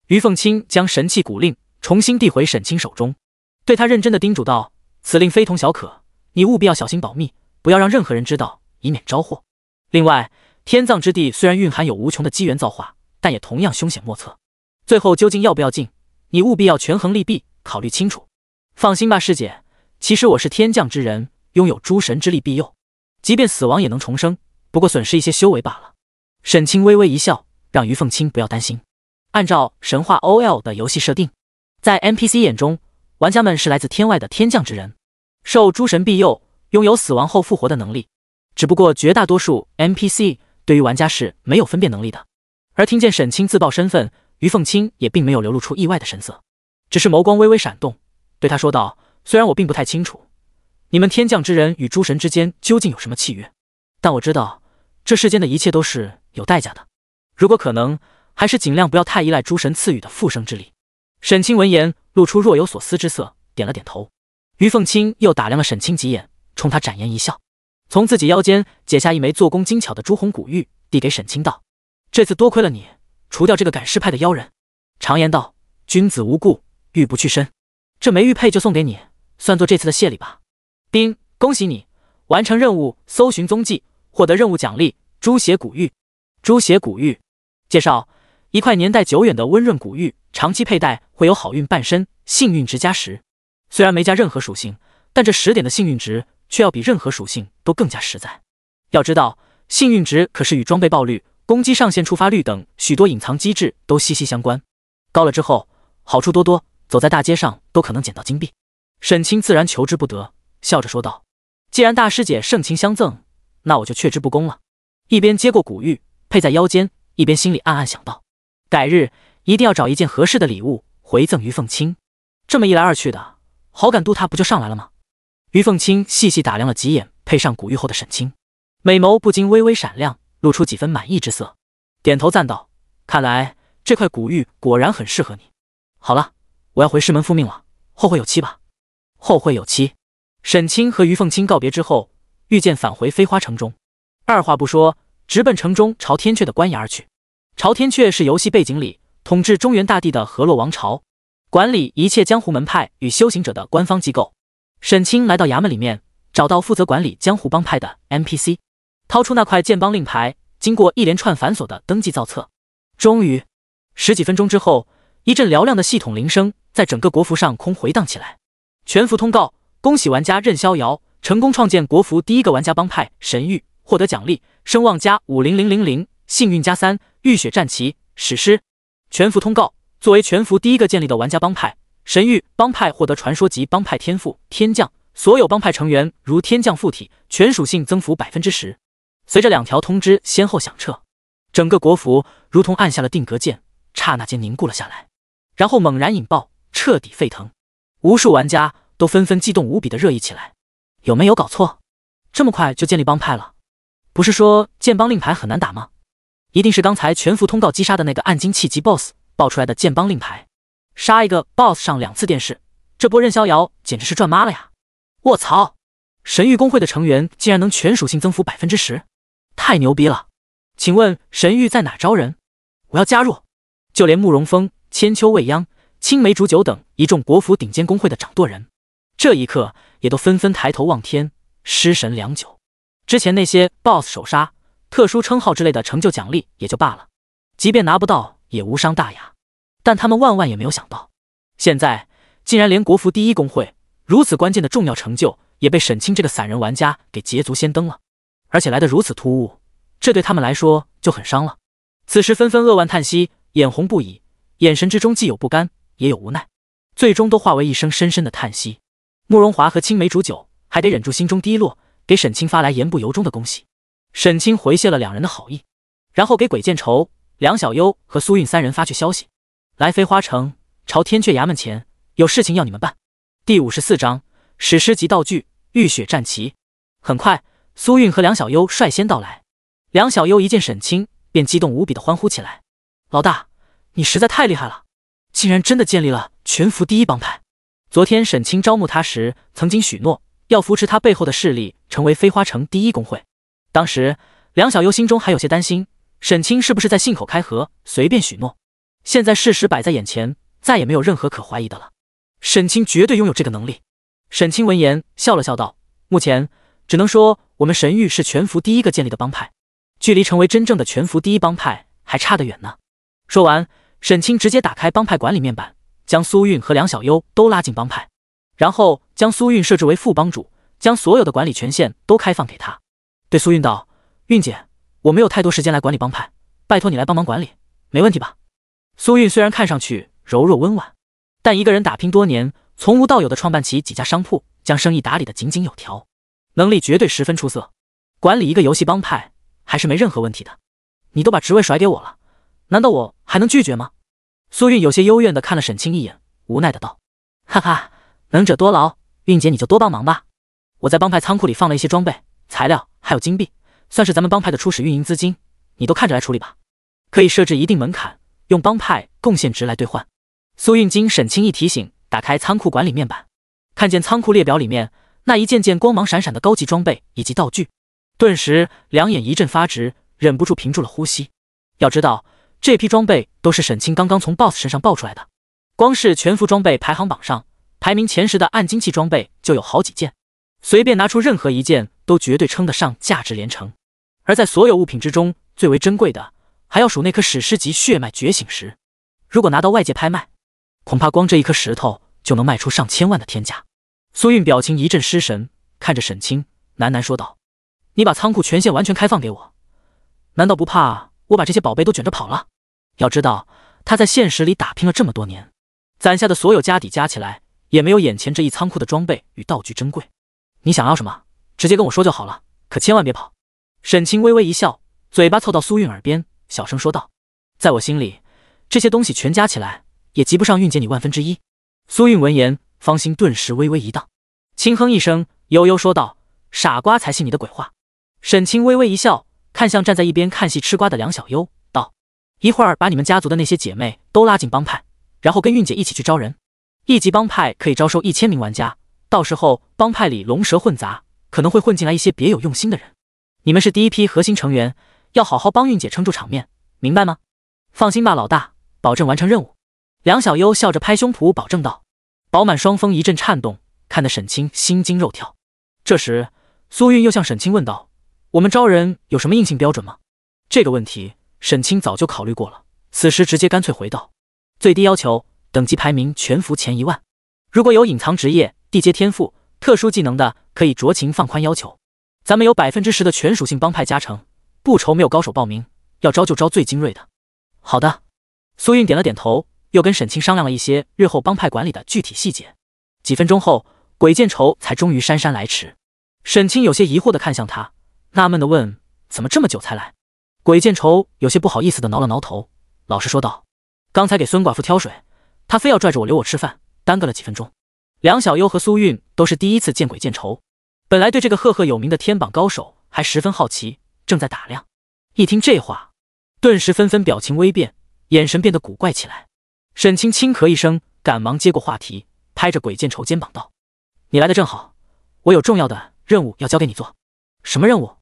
于凤清将神器古令重新递回沈清手中，对他认真的叮嘱道：此令非同小可，你务必要小心保密，不要让任何人知道，以免招祸。另外，天葬之地虽然蕴含有无穷的机缘造化，但也同样凶险莫测，最后究竟要不要进，你务必要权衡利弊，考虑清楚。放心吧，师姐，其实我是天降之人，拥有诸神之力庇佑，即便死亡也能重生，不过损失一些修为罢了。沈清微微一笑，让于凤清不要担心。按照神话 OL 的游戏设定，在 NPC 眼中，玩家们是来自天外的天降之人，受诸神庇佑，拥有死亡后复活的能力。只不过绝大多数 NPC 对于玩家是没有分辨能力的。而听见沈清自报身份，于凤清也并没有流露出意外的神色，只是眸光微微闪动，对他说道：虽然我并不太清楚你们天降之人与诸神之间究竟有什么契约，但我知道这世间的一切都是有代价的，如果可能，还是尽量不要太依赖诸神赐予的复生之力。沈清闻言露出若有所思之色，点了点头。于凤清又打量了沈清几眼，冲他展颜一笑，从自己腰间解下一枚做工精巧的朱红古玉，递给沈清道：这次多亏了你，除掉这个赶尸派的妖人。常言道，君子无故，玉不去身，这枚玉佩就送给你，算作这次的谢礼吧。丁，恭喜你完成任务，搜寻踪迹，获得任务奖励猪血古玉。猪血古玉介绍：一块年代久远的温润古玉，长期佩戴会有好运伴身，幸运值加10。虽然没加任何属性，但这10点的幸运值却要比任何属性都更加实在。要知道，幸运值可是与装备爆率、攻击上限触发率等许多隐藏机制都息息相关，高了之后好处多多，走在大街上都可能捡到金币。沈清自然求之不得，笑着说道：既然大师姐盛情相赠，那我就却之不恭了。一边接过古玉佩在腰间，一边心里暗暗想到，改日一定要找一件合适的礼物回赠于凤清，这么一来二去的，好感度他不就上来了吗？于凤清细细打量了几眼配上古玉后的沈清，美眸不禁微微闪亮，露出几分满意之色，点头赞道：看来这块古玉果然很适合你。好了，我要回师门复命了，后会有期吧。后会有期。沈清和于凤清告别之后，御剑返回飞花城中，二话不说，直奔城中朝天阙的官衙而去。朝天阙是游戏背景里统治中原大地的河洛王朝，管理一切江湖门派与修行者的官方机构。沈清来到衙门里面，找到负责管理江湖帮派的 NPC， 掏出那块剑帮令牌，经过一连串繁琐的登记造册，终于10几分钟之后，一阵嘹亮的系统铃声在整个国服上空回荡起来。全服通告：恭喜玩家任逍遥成功创建国服第一个玩家帮派神域，获得奖励声望加50000，幸运加3，浴血战旗史诗。全服通告：作为全服第一个建立的玩家帮派神域帮派，获得传说级帮派天赋天降，所有帮派成员如天降附体，全属性增幅10%。随着2条通知先后响彻，整个国服如同按下了定格键，刹那间凝固了下来，然后猛然引爆，彻底沸腾。无数玩家都纷纷激动无比的热议起来。有没有搞错？这么快就建立帮派了？不是说剑帮令牌很难打吗？一定是刚才全服通告击杀的那个暗金气级 BOSS 爆出来的剑帮令牌。杀一个 BOSS 上2次电视，这波任逍遥简直是赚妈了呀！卧槽！神域公会的成员竟然能全属性增幅10%，太牛逼了！请问神域在哪招人？我要加入！就连慕容峰、千秋未央、青梅煮酒等一众国服顶尖公会的掌舵人，这一刻也都纷纷抬头望天，失神良久。之前那些 BOSS 首杀、特殊称号之类的成就奖励也就罢了，即便拿不到也无伤大雅，但他们万万也没有想到，现在竟然连国服第一公会如此关键的重要成就也被沈清这个散人玩家给捷足先登了，而且来得如此突兀，这对他们来说就很伤了。此时纷纷扼腕叹息，眼红不已，眼神之中既有不甘也有无奈，最终都化为一声深深的叹息。慕容华和青梅煮酒还得忍住心中低落，给沈清发来言不由衷的恭喜。沈清回谢了2人的好意，然后给鬼见愁、梁小优和苏韵3人发去消息，来飞花城朝天阙衙门前，有事情要你们办。第54章史诗级道具浴血战旗。很快苏韵和梁小优率先到来，梁小优一见沈清便激动无比的欢呼起来，老大，你实在太厉害了，竟然真的建立了全服第一帮派。昨天沈清招募他时曾经许诺要扶持他背后的势力成为飞花城第一公会，当时梁小优心中还有些担心沈清是不是在信口开河随便许诺，现在事实摆在眼前，再也没有任何可怀疑的了，沈清绝对拥有这个能力。沈清闻言笑了笑道，目前只能说我们神域是全服第一个建立的帮派，距离成为真正的全服第一帮派还差得远呢。说完，沈清直接打开帮派管理面板，将苏韵和梁小优都拉进帮派，然后将苏韵设置为副帮主，将所有的管理权限都开放给他。对苏韵道，韵姐，我没有太多时间来管理帮派，拜托你来帮忙管理，没问题吧？苏韵虽然看上去柔弱温婉，但一个人打拼多年，从无到有的创办起几家商铺，将生意打理得井井有条，能力绝对十分出色，管理一个游戏帮派还是没任何问题的。你都把职位甩给我了，难道我还能拒绝吗？苏韵有些幽怨地看了沈清一眼，无奈的道，哈哈，能者多劳，韵姐你就多帮忙吧。我在帮派仓库里放了一些装备、材料还有金币，算是咱们帮派的初始运营资金，你都看着来处理吧。可以设置一定门槛，用帮派贡献值来兑换。苏韵经沈清一提醒，打开仓库管理面板，看见仓库列表里面那一件件光芒闪闪的高级装备以及道具，顿时两眼一阵发直，忍不住屏住了呼吸。要知道这批装备都是沈清刚刚从 BOSS 身上爆出来的，光是全服装备排行榜上排名前10的暗金器装备就有好几件，随便拿出任何一件都绝对称得上价值连城。而在所有物品之中最为珍贵的还要数那颗史诗级血脉觉醒石，如果拿到外界拍卖，恐怕光这一颗石头就能卖出上千万的天价。苏韵表情一阵失神，看着沈清喃喃说道，你把仓库权限完全开放给我，难道不怕我把这些宝贝都卷着跑了？要知道他在现实里打拼了这么多年，攒下的所有家底加起来也没有眼前这一仓库的装备与道具珍贵。你想要什么直接跟我说就好了，可千万别跑。沈清微微一笑，嘴巴凑到苏韵耳边小声说道，在我心里这些东西全加起来也及不上韵姐你1/1000。苏韵闻言芳心顿时微微一荡，轻哼一声，悠悠说道，傻瓜才信你的鬼话。沈清微微一笑，看向站在一边看戏吃瓜的梁小优道，一会儿把你们家族的那些姐妹都拉进帮派，然后跟韵姐一起去招人，一级帮派可以招收1000名玩家，到时候帮派里龙蛇混杂，可能会混进来一些别有用心的人，你们是第一批核心成员，要好好帮韵姐撑住场面，明白吗？放心吧老大，保证完成任务。梁小优笑着拍胸脯保证道。饱满双峰一阵颤动，看得沈清心惊肉跳。这时苏韵又向沈清问道，我们招人有什么硬性标准吗？这个问题沈清早就考虑过了，此时直接干脆回道，最低要求等级排名全服前1万。如果有隐藏职业、地阶天赋、特殊技能的，可以酌情放宽要求。咱们有10%的全属性帮派加成，不愁没有高手报名，要招就招最精锐的。好的。苏韵点了点头，又跟沈清商量了一些日后帮派管理的具体细节。几分钟后，鬼见愁才终于姗姗来迟。沈清有些疑惑地看向他，纳闷地问：“怎么这么久才来？”鬼见愁有些不好意思地挠了挠头，老实说道：“刚才给孙寡妇挑水，她非要拽着我留我吃饭，耽搁了几分钟。”梁小优和苏韵都是第一次见鬼见愁，本来对这个赫赫有名的天榜高手还十分好奇，正在打量。一听这话，顿时纷纷表情微变，眼神变得古怪起来。沈清轻咳一声，赶忙接过话题，拍着鬼见愁肩膀道：“你来的正好，我有重要的任务要交给你做。”“什么任务？”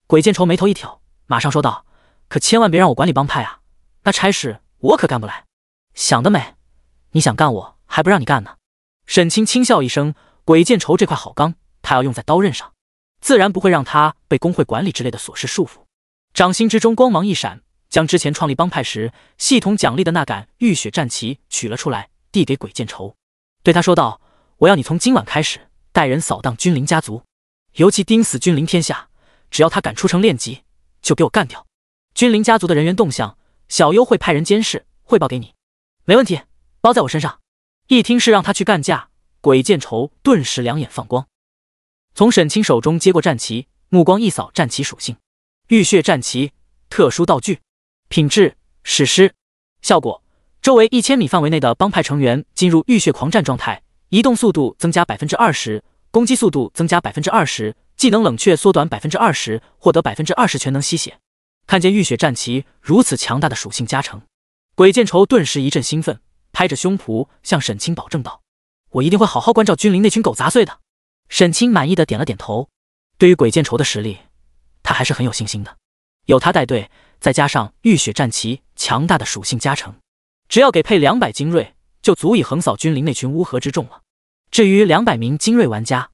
鬼见愁眉头一挑，马上说道：“可千万别让我管理帮派啊，那差事我可干不来。”“想得美，你想干我还不让你干呢。”沈清轻笑一声，鬼见愁这块好钢，他要用在刀刃上，自然不会让他被工会管理之类的琐事束缚。掌心之中光芒一闪，将之前创立帮派时系统奖励的那杆浴血战旗取了出来，递给鬼见愁，对他说道：“我要你从今晚开始带人扫荡君临家族，尤其盯死君临天下，只要他敢出城练级，就给我干掉。君临家族的人员动向，小优会派人监视，汇报给你。”“没问题，包在我身上。”一听是让他去干架，鬼见愁顿时两眼放光，从沈清手中接过战旗，目光一扫战旗属性：浴血战旗，特殊道具，品质史诗，效果周围1000米范围内的帮派成员进入浴血狂战状态，移动速度增加 20%， 攻击速度增加 20%， 技能冷却缩短 20%， 获得 20% 全能吸血。看见浴血战旗如此强大的属性加成，鬼见愁顿时一阵兴奋，拍着胸脯向沈清保证道：“我一定会好好关照君临那群狗杂碎的。”沈清满意的点了点头，对于鬼见愁的实力，他还是很有信心的。有他带队，再加上浴血战旗强大的属性加成，只要给配200精锐，就足以横扫君临那群乌合之众了。至于200名精锐玩家，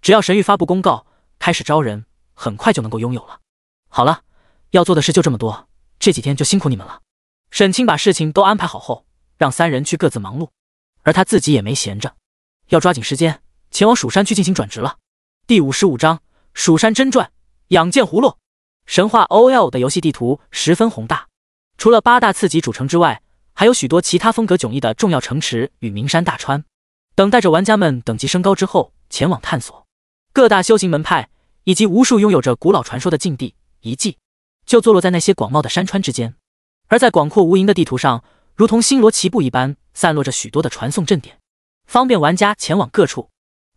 只要神域发布公告，开始招人，很快就能够拥有了。好了，要做的事就这么多，这几天就辛苦你们了。沈清把事情都安排好后，让3人去各自忙碌，而他自己也没闲着，要抓紧时间前往蜀山去进行转职了。第55章蜀山真传，养剑葫芦。神话 OL 的游戏地图十分宏大，除了8大次级主城之外，还有许多其他风格迥异的重要城池与名山大川，等待着玩家们等级升高之后前往探索。各大修行门派以及无数拥有着古老传说的禁地遗迹，就坐落在那些广袤的山川之间。而在广阔无垠的地图上，如同星罗棋布一般，散落着许多的传送阵点，方便玩家前往各处。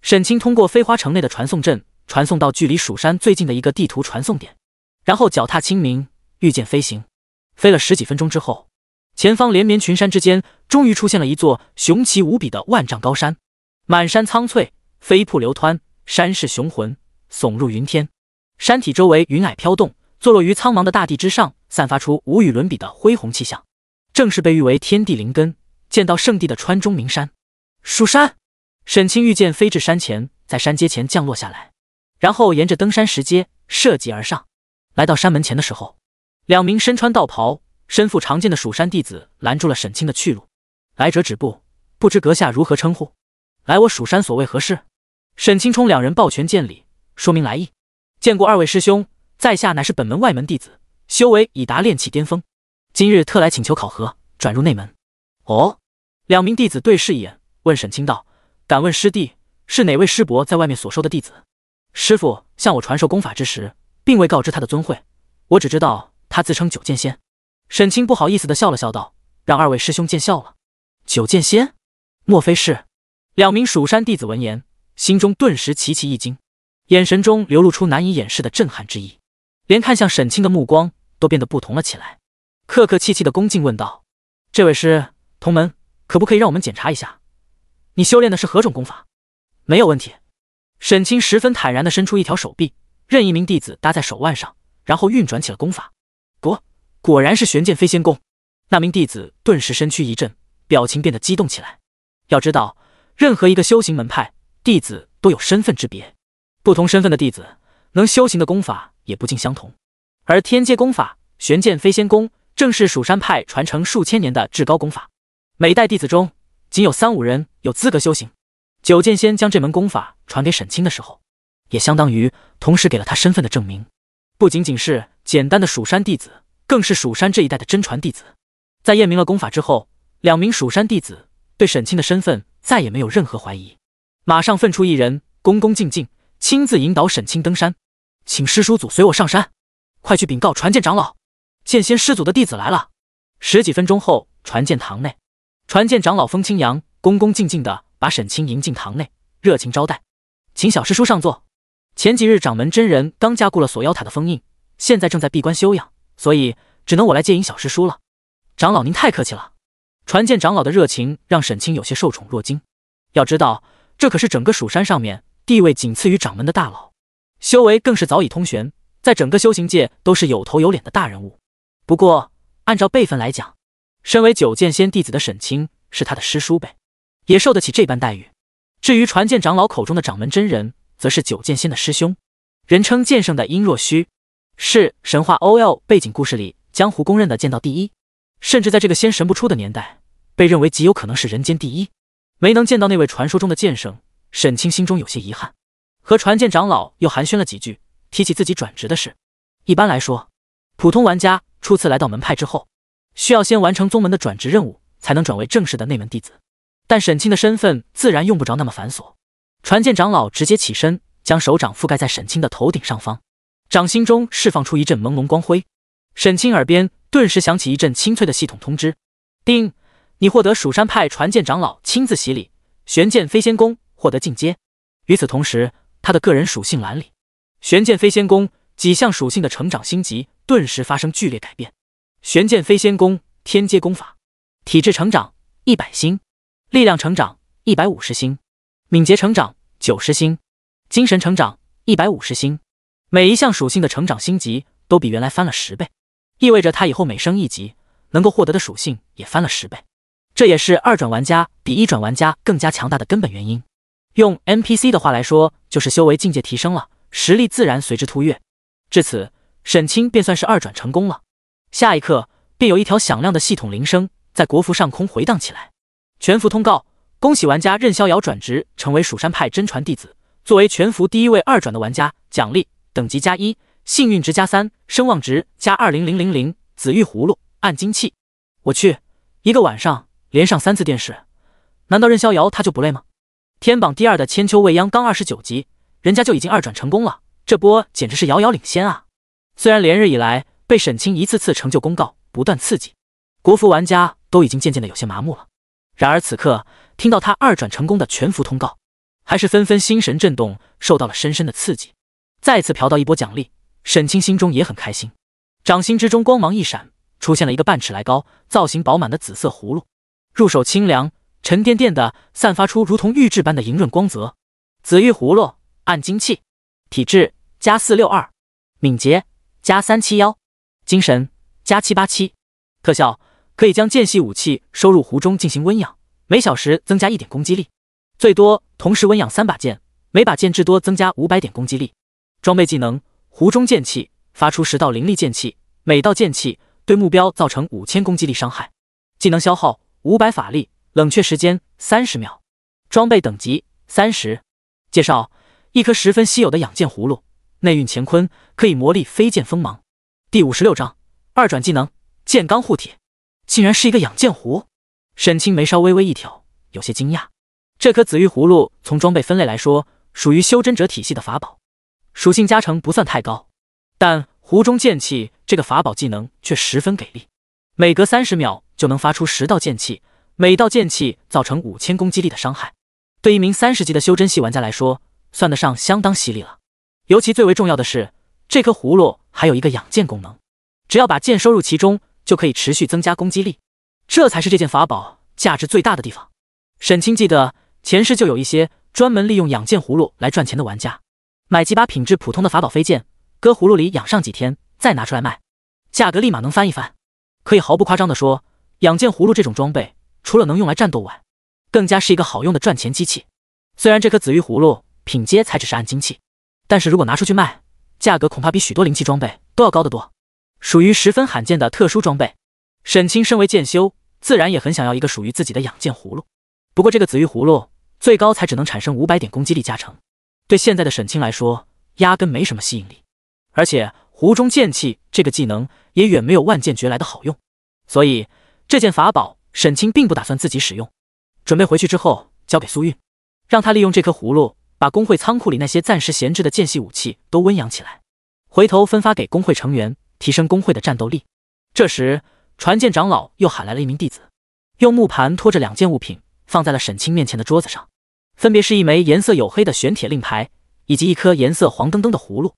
沈清通过飞花城内的传送阵传送到距离蜀山最近的一个地图传送点，然后脚踏清明，御剑飞行，飞了10几分钟之后，前方连绵群山之间终于出现了一座雄奇无比的万丈高山，满山苍翠，飞瀑流湍，山势雄浑，耸入云天。山体周围云霭飘动，坐落于苍茫的大地之上，散发出无与伦比的恢宏气象，正是被誉为天地灵根、剑道圣地的川中名山蜀山。沈清御剑飞至山前，在山阶前降落下来，然后沿着登山石阶涉级而上。来到山门前的时候，2名身穿道袍、身负长剑的蜀山弟子拦住了沈清的去路。来者止步，不知阁下如何称呼？来我蜀山所谓何事？沈清冲2人抱拳见礼，说明来意。见过2位师兄，在下乃是本门外门弟子，修为已达炼气巅峰，今日特来请求考核，转入内门。哦，2名弟子对视一眼，问沈清道：“敢问师弟是哪位师伯在外面所收的弟子？”师父向我传授功法之时，并未告知他的尊讳，我只知道他自称九剑仙。沈清不好意思地笑了笑道：“让2位师兄见笑了。”九剑仙？莫非是？2名蜀山弟子闻言，心中顿时齐齐一惊，眼神中流露出难以掩饰的震撼之意，连看向沈清的目光都变得不同了起来，客客气气地恭敬问道：“这位师同门，可不可以让我们检查一下，你修炼的是何种功法？”“没有问题。”沈清十分坦然地伸出一条手臂，任一名弟子搭在手腕上，然后运转起了功法。果然是玄剑飞仙功。那名弟子顿时身躯一震，表情变得激动起来。要知道，任何一个修行门派弟子都有身份之别，不同身份的弟子能修行的功法也不尽相同。而天阶功法玄剑飞仙功正是蜀山派传承数千年的至高功法，每代弟子中仅有3、5人有资格修行。九剑仙将这门功法传给沈清的时候，也相当于同时给了他身份的证明，不仅仅是简单的蜀山弟子，更是蜀山这一代的真传弟子。在验明了功法之后，2名蜀山弟子对沈清的身份再也没有任何怀疑，马上分出1人，恭恭敬敬亲自引导沈清登山。请师叔祖随我上山，快去禀告传剑长老，剑仙师祖的弟子来了。10几分钟后，传剑堂内，传剑长老风清扬恭恭敬敬地把沈清迎进堂内，热情招待，请小师叔上座。前几日掌门真人刚加固了锁妖塔的封印，现在正在闭关休养，所以只能我来接引小师叔了。长老您太客气了。传剑长老的热情让沈清有些受宠若惊。要知道，这可是整个蜀山上面地位仅次于掌门的大佬，修为更是早已通玄，在整个修行界都是有头有脸的大人物。不过按照辈分来讲，身为九剑仙弟子的沈清是他的师叔辈，也受得起这般待遇。至于传剑长老口中的掌门真人，则是九剑仙的师兄，人称剑圣的殷若虚，是神话 OL 背景故事里江湖公认的剑道第一，甚至在这个仙神不出的年代，被认为极有可能是人间第一。没能见到那位传说中的剑圣，沈清心中有些遗憾，和传剑长老又寒暄了几句，提起自己转职的事。一般来说，普通玩家初次来到门派之后，需要先完成宗门的转职任务，才能转为正式的内门弟子。但沈清的身份自然用不着那么繁琐。传剑长老直接起身，将手掌覆盖在沈清的头顶上方，掌心中释放出一阵朦胧光辉。沈清耳边顿时响起一阵清脆的系统通知：叮，你获得蜀山派传剑长老亲自洗礼，玄剑飞仙功获得进阶。与此同时，他的个人属性栏里，玄剑飞仙功几项属性的成长星级顿时发生剧烈改变。玄剑飞仙功天阶功法，体质成长100星，力量成长150星，敏捷成长90星，精神成长150星。每一项属性的成长星级都比原来翻了10倍，意味着他以后每升1级能够获得的属性也翻了10倍。这也是2转玩家比1转玩家更加强大的根本原因。用 NPC 的话来说，就是修为境界提升了，实力自然随之突跃。至此，沈清便算是2转成功了。下一刻，便有一条响亮的系统铃声在国服上空回荡起来。全服通告，恭喜玩家任逍遥转职成为蜀山派真传弟子，作为全服第1位2转的玩家，奖励等级+1，幸运值+3，声望值+20000，紫玉葫芦，暗精气。我去，一个晚上连上3次电视，难道任逍遥他就不累吗？天榜第2的千秋未央刚29级，人家就已经2转成功了，这波简直是遥遥领先啊！虽然连日以来被沈清一次次成就公告不断刺激，国服玩家都已经渐渐的有些麻木了，然而此刻听到他2转成功的全服通告，还是纷纷心神震动，受到了深深的刺激。再次嫖到一波奖励，沈清心中也很开心，掌心之中光芒一闪，出现了一个半尺来高、造型饱满的紫色葫芦，入手清凉沉甸甸的，散发出如同玉质般的莹润光泽。紫玉葫芦，暗精气，体质+462，敏捷+371，精神+787。特效可以将间隙武器收入壶中进行温养，每小时增加1点攻击力，最多同时温养3把剑，每把剑至多增加500点攻击力。装备技能：壶中剑气，发出10道灵力剑气，每道剑气对目标造成5000攻击力伤害。技能消耗500法力，冷却时间30秒。装备等级30。介绍：一颗十分稀有的养剑葫芦，内蕴乾坤，可以磨砺飞剑锋芒。第56章2转技能剑罡护体，竟然是一个养剑壶。沈清眉梢微微一挑，有些惊讶。这颗紫玉葫芦从装备分类来说，属于修真者体系的法宝，属性加成不算太高，但壶中剑气这个法宝技能却十分给力，每隔30秒就能发出10道剑气，每道剑气造成5000攻击力的伤害。对一名30级的修真系玩家来说，算得上相当犀利了。尤其最为重要的是，这颗葫芦还有一个养剑功能，只要把剑收入其中，就可以持续增加攻击力，这才是这件法宝价值最大的地方。沈清记得前世就有一些专门利用养剑葫芦来赚钱的玩家，买几把品质普通的法宝飞剑，搁葫芦里养上几天，再拿出来卖，价格立马能翻一番。可以毫不夸张地说，养剑葫芦这种装备，除了能用来战斗外，更加是一个好用的赚钱机器。虽然这颗紫玉葫芦品阶才只是暗精气，但是如果拿出去卖，价格恐怕比许多灵气装备都要高得多，属于十分罕见的特殊装备。沈清身为剑修，自然也很想要一个属于自己的养剑葫芦。不过这个紫玉葫芦最高才只能产生500点攻击力加成，对现在的沈清来说压根没什么吸引力。而且湖中剑气这个技能也远没有万剑诀来的好用，所以这件法宝沈清并不打算自己使用，准备回去之后交给苏韵，让他利用这颗葫芦把工会仓库里那些暂时闲置的剑系武器都温养起来，回头分发给工会成员，提升工会的战斗力。这时传剑长老又喊来了一名弟子，用木盘托着2件物品放在了沈清面前的桌子上，分别是一枚颜色黝黑的玄铁令牌，以及一颗颜色黄澄澄的葫芦。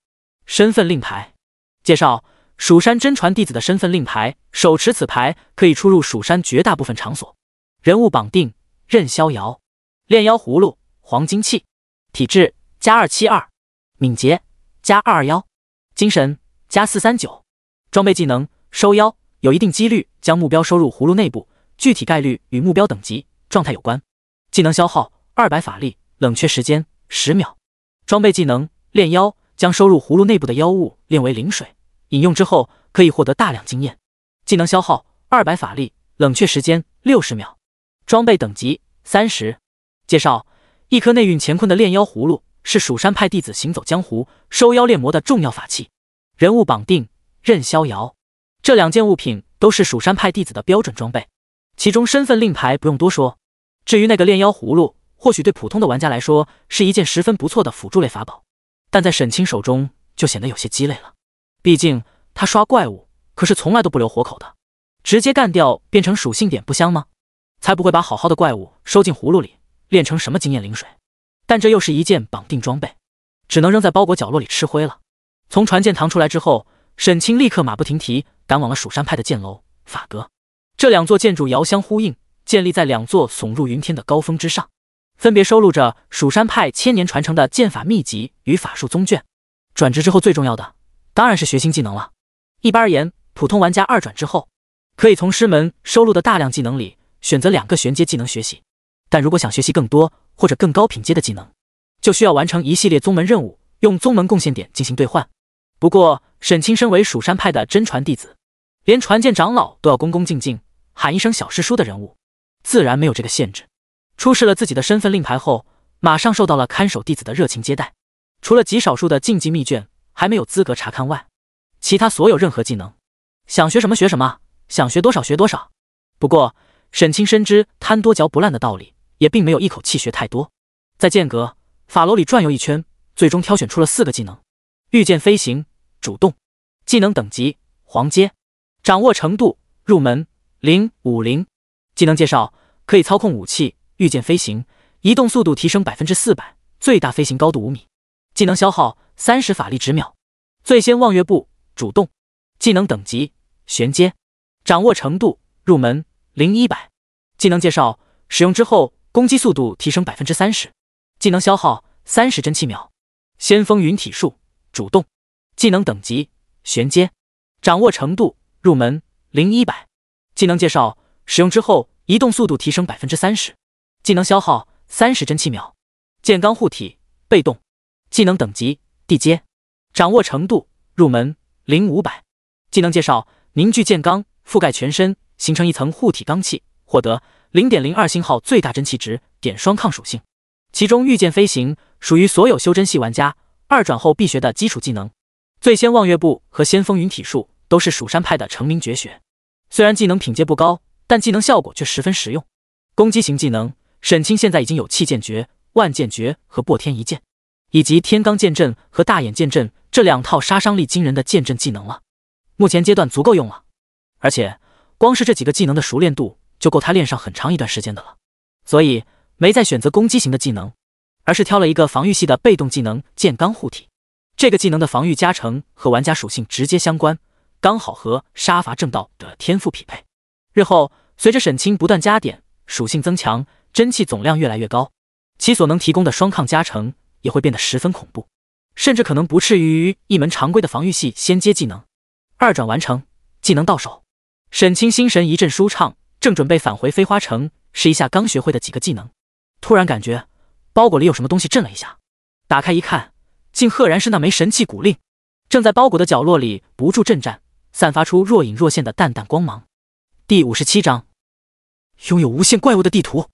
身份令牌介绍：蜀山真传弟子的身份令牌，手持此牌可以出入蜀山绝大部分场所。人物绑定：任逍遥。炼妖葫芦：黄金器。体质：+272，敏捷+221，精神+439。装备技能：收妖，有一定几率将目标收入葫芦内部，具体概率与目标等级、状态有关。技能消耗200法力，冷却时间10秒。装备技能：炼妖，将收入葫芦内部的妖物炼为灵水，饮用之后可以获得大量经验。技能消耗200法力，冷却时间60秒。装备等级30。介绍：一颗内蕴乾坤的炼妖葫芦是蜀山派弟子行走江湖、收妖炼魔的重要法器。人物绑定：任逍遥。这2件物品都是蜀山派弟子的标准装备，其中身份令牌不用多说，至于那个炼妖葫芦，或许对普通的玩家来说是一件十分不错的辅助类法宝，但在沈清手中就显得有些鸡肋了。毕竟他刷怪物可是从来都不留活口的，直接干掉变成属性点不香吗？才不会把好好的怪物收进葫芦里炼成什么经验灵水。但这又是一件绑定装备，只能扔在包裹角落里吃灰了。从传剑堂出来之后，沈清立刻马不停蹄赶往了蜀山派的剑楼法阁。这2座建筑遥相呼应，建立在2座耸入云天的高峰之上，分别收录着蜀山派千年传承的剑法秘籍与法术宗卷。转职之后最重要的当然是学新技能了。一般而言，普通玩家2转之后，可以从师门收录的大量技能里选择2个玄阶技能学习，但如果想学习更多或者更高品阶的技能，就需要完成一系列宗门任务，用宗门贡献点进行兑换。不过沈清身为蜀山派的真传弟子，连传剑长老都要恭恭敬敬喊一声小师叔的人物，自然没有这个限制。出示了自己的身份令牌后，马上受到了看守弟子的热情接待。除了极少数的禁忌秘卷还没有资格查看外，其他所有任何技能想学什么学什么，想学多少学多少。不过沈清深知贪多嚼不烂的道理，也并没有一口气学太多。在剑阁法楼里转悠一圈，最终挑选出了4个技能。御剑飞行，主动。技能等级黄阶，掌握程度入门050。技能介绍：可以操控武器御剑飞行，移动速度提升400%，最大飞行高度5米。技能消耗30法力10秒。最先望月步，主动。技能等级玄阶，掌握程度入门0100。技能介绍：使用之后攻击速度提升30%，技能消耗30真气秒。先锋云体术，主动。技能等级玄阶，掌握程度入门0100。技能介绍：使用之后移动速度提升30%，技能消耗30真气秒。剑罡护体，被动。技能等级地阶，掌握程度入门0500。技能介绍：凝聚剑罡，覆盖全身，形成一层护体罡气，获得 0.02 星号最大真气值，点双抗属性。其中御剑飞行属于所有修真系玩家2转后必学的基础技能。最先望月步和先锋云体术都是蜀山派的成名绝学，虽然技能品阶不高，但技能效果却十分实用。攻击型技能，沈清现在已经有气剑诀、万剑诀和破天一剑，以及天罡剑阵和大眼剑阵这2套杀伤力惊人的剑阵技能了，目前阶段足够用了。而且光是这几个技能的熟练度就够他练上很长一段时间的了，所以没再选择攻击型的技能，而是挑了一个防御系的被动技能剑罡护体。这个技能的防御加成和玩家属性直接相关，刚好和杀伐正道的天赋匹配。日后随着沈清不断加点，属性增强，真气总量越来越高，其所能提供的双抗加成也会变得十分恐怖，甚至可能不次于一门常规的防御系先阶技能。2转完成，技能到手，沈清心神一阵舒畅，正准备返回飞花城试一下刚学会的几个技能，突然感觉包裹里有什么东西震了一下，打开一看，竟赫然是那枚神器古令，正在包裹的角落里不住震颤，散发出若隐若现的淡淡光芒。第57章拥有无限怪物的地图。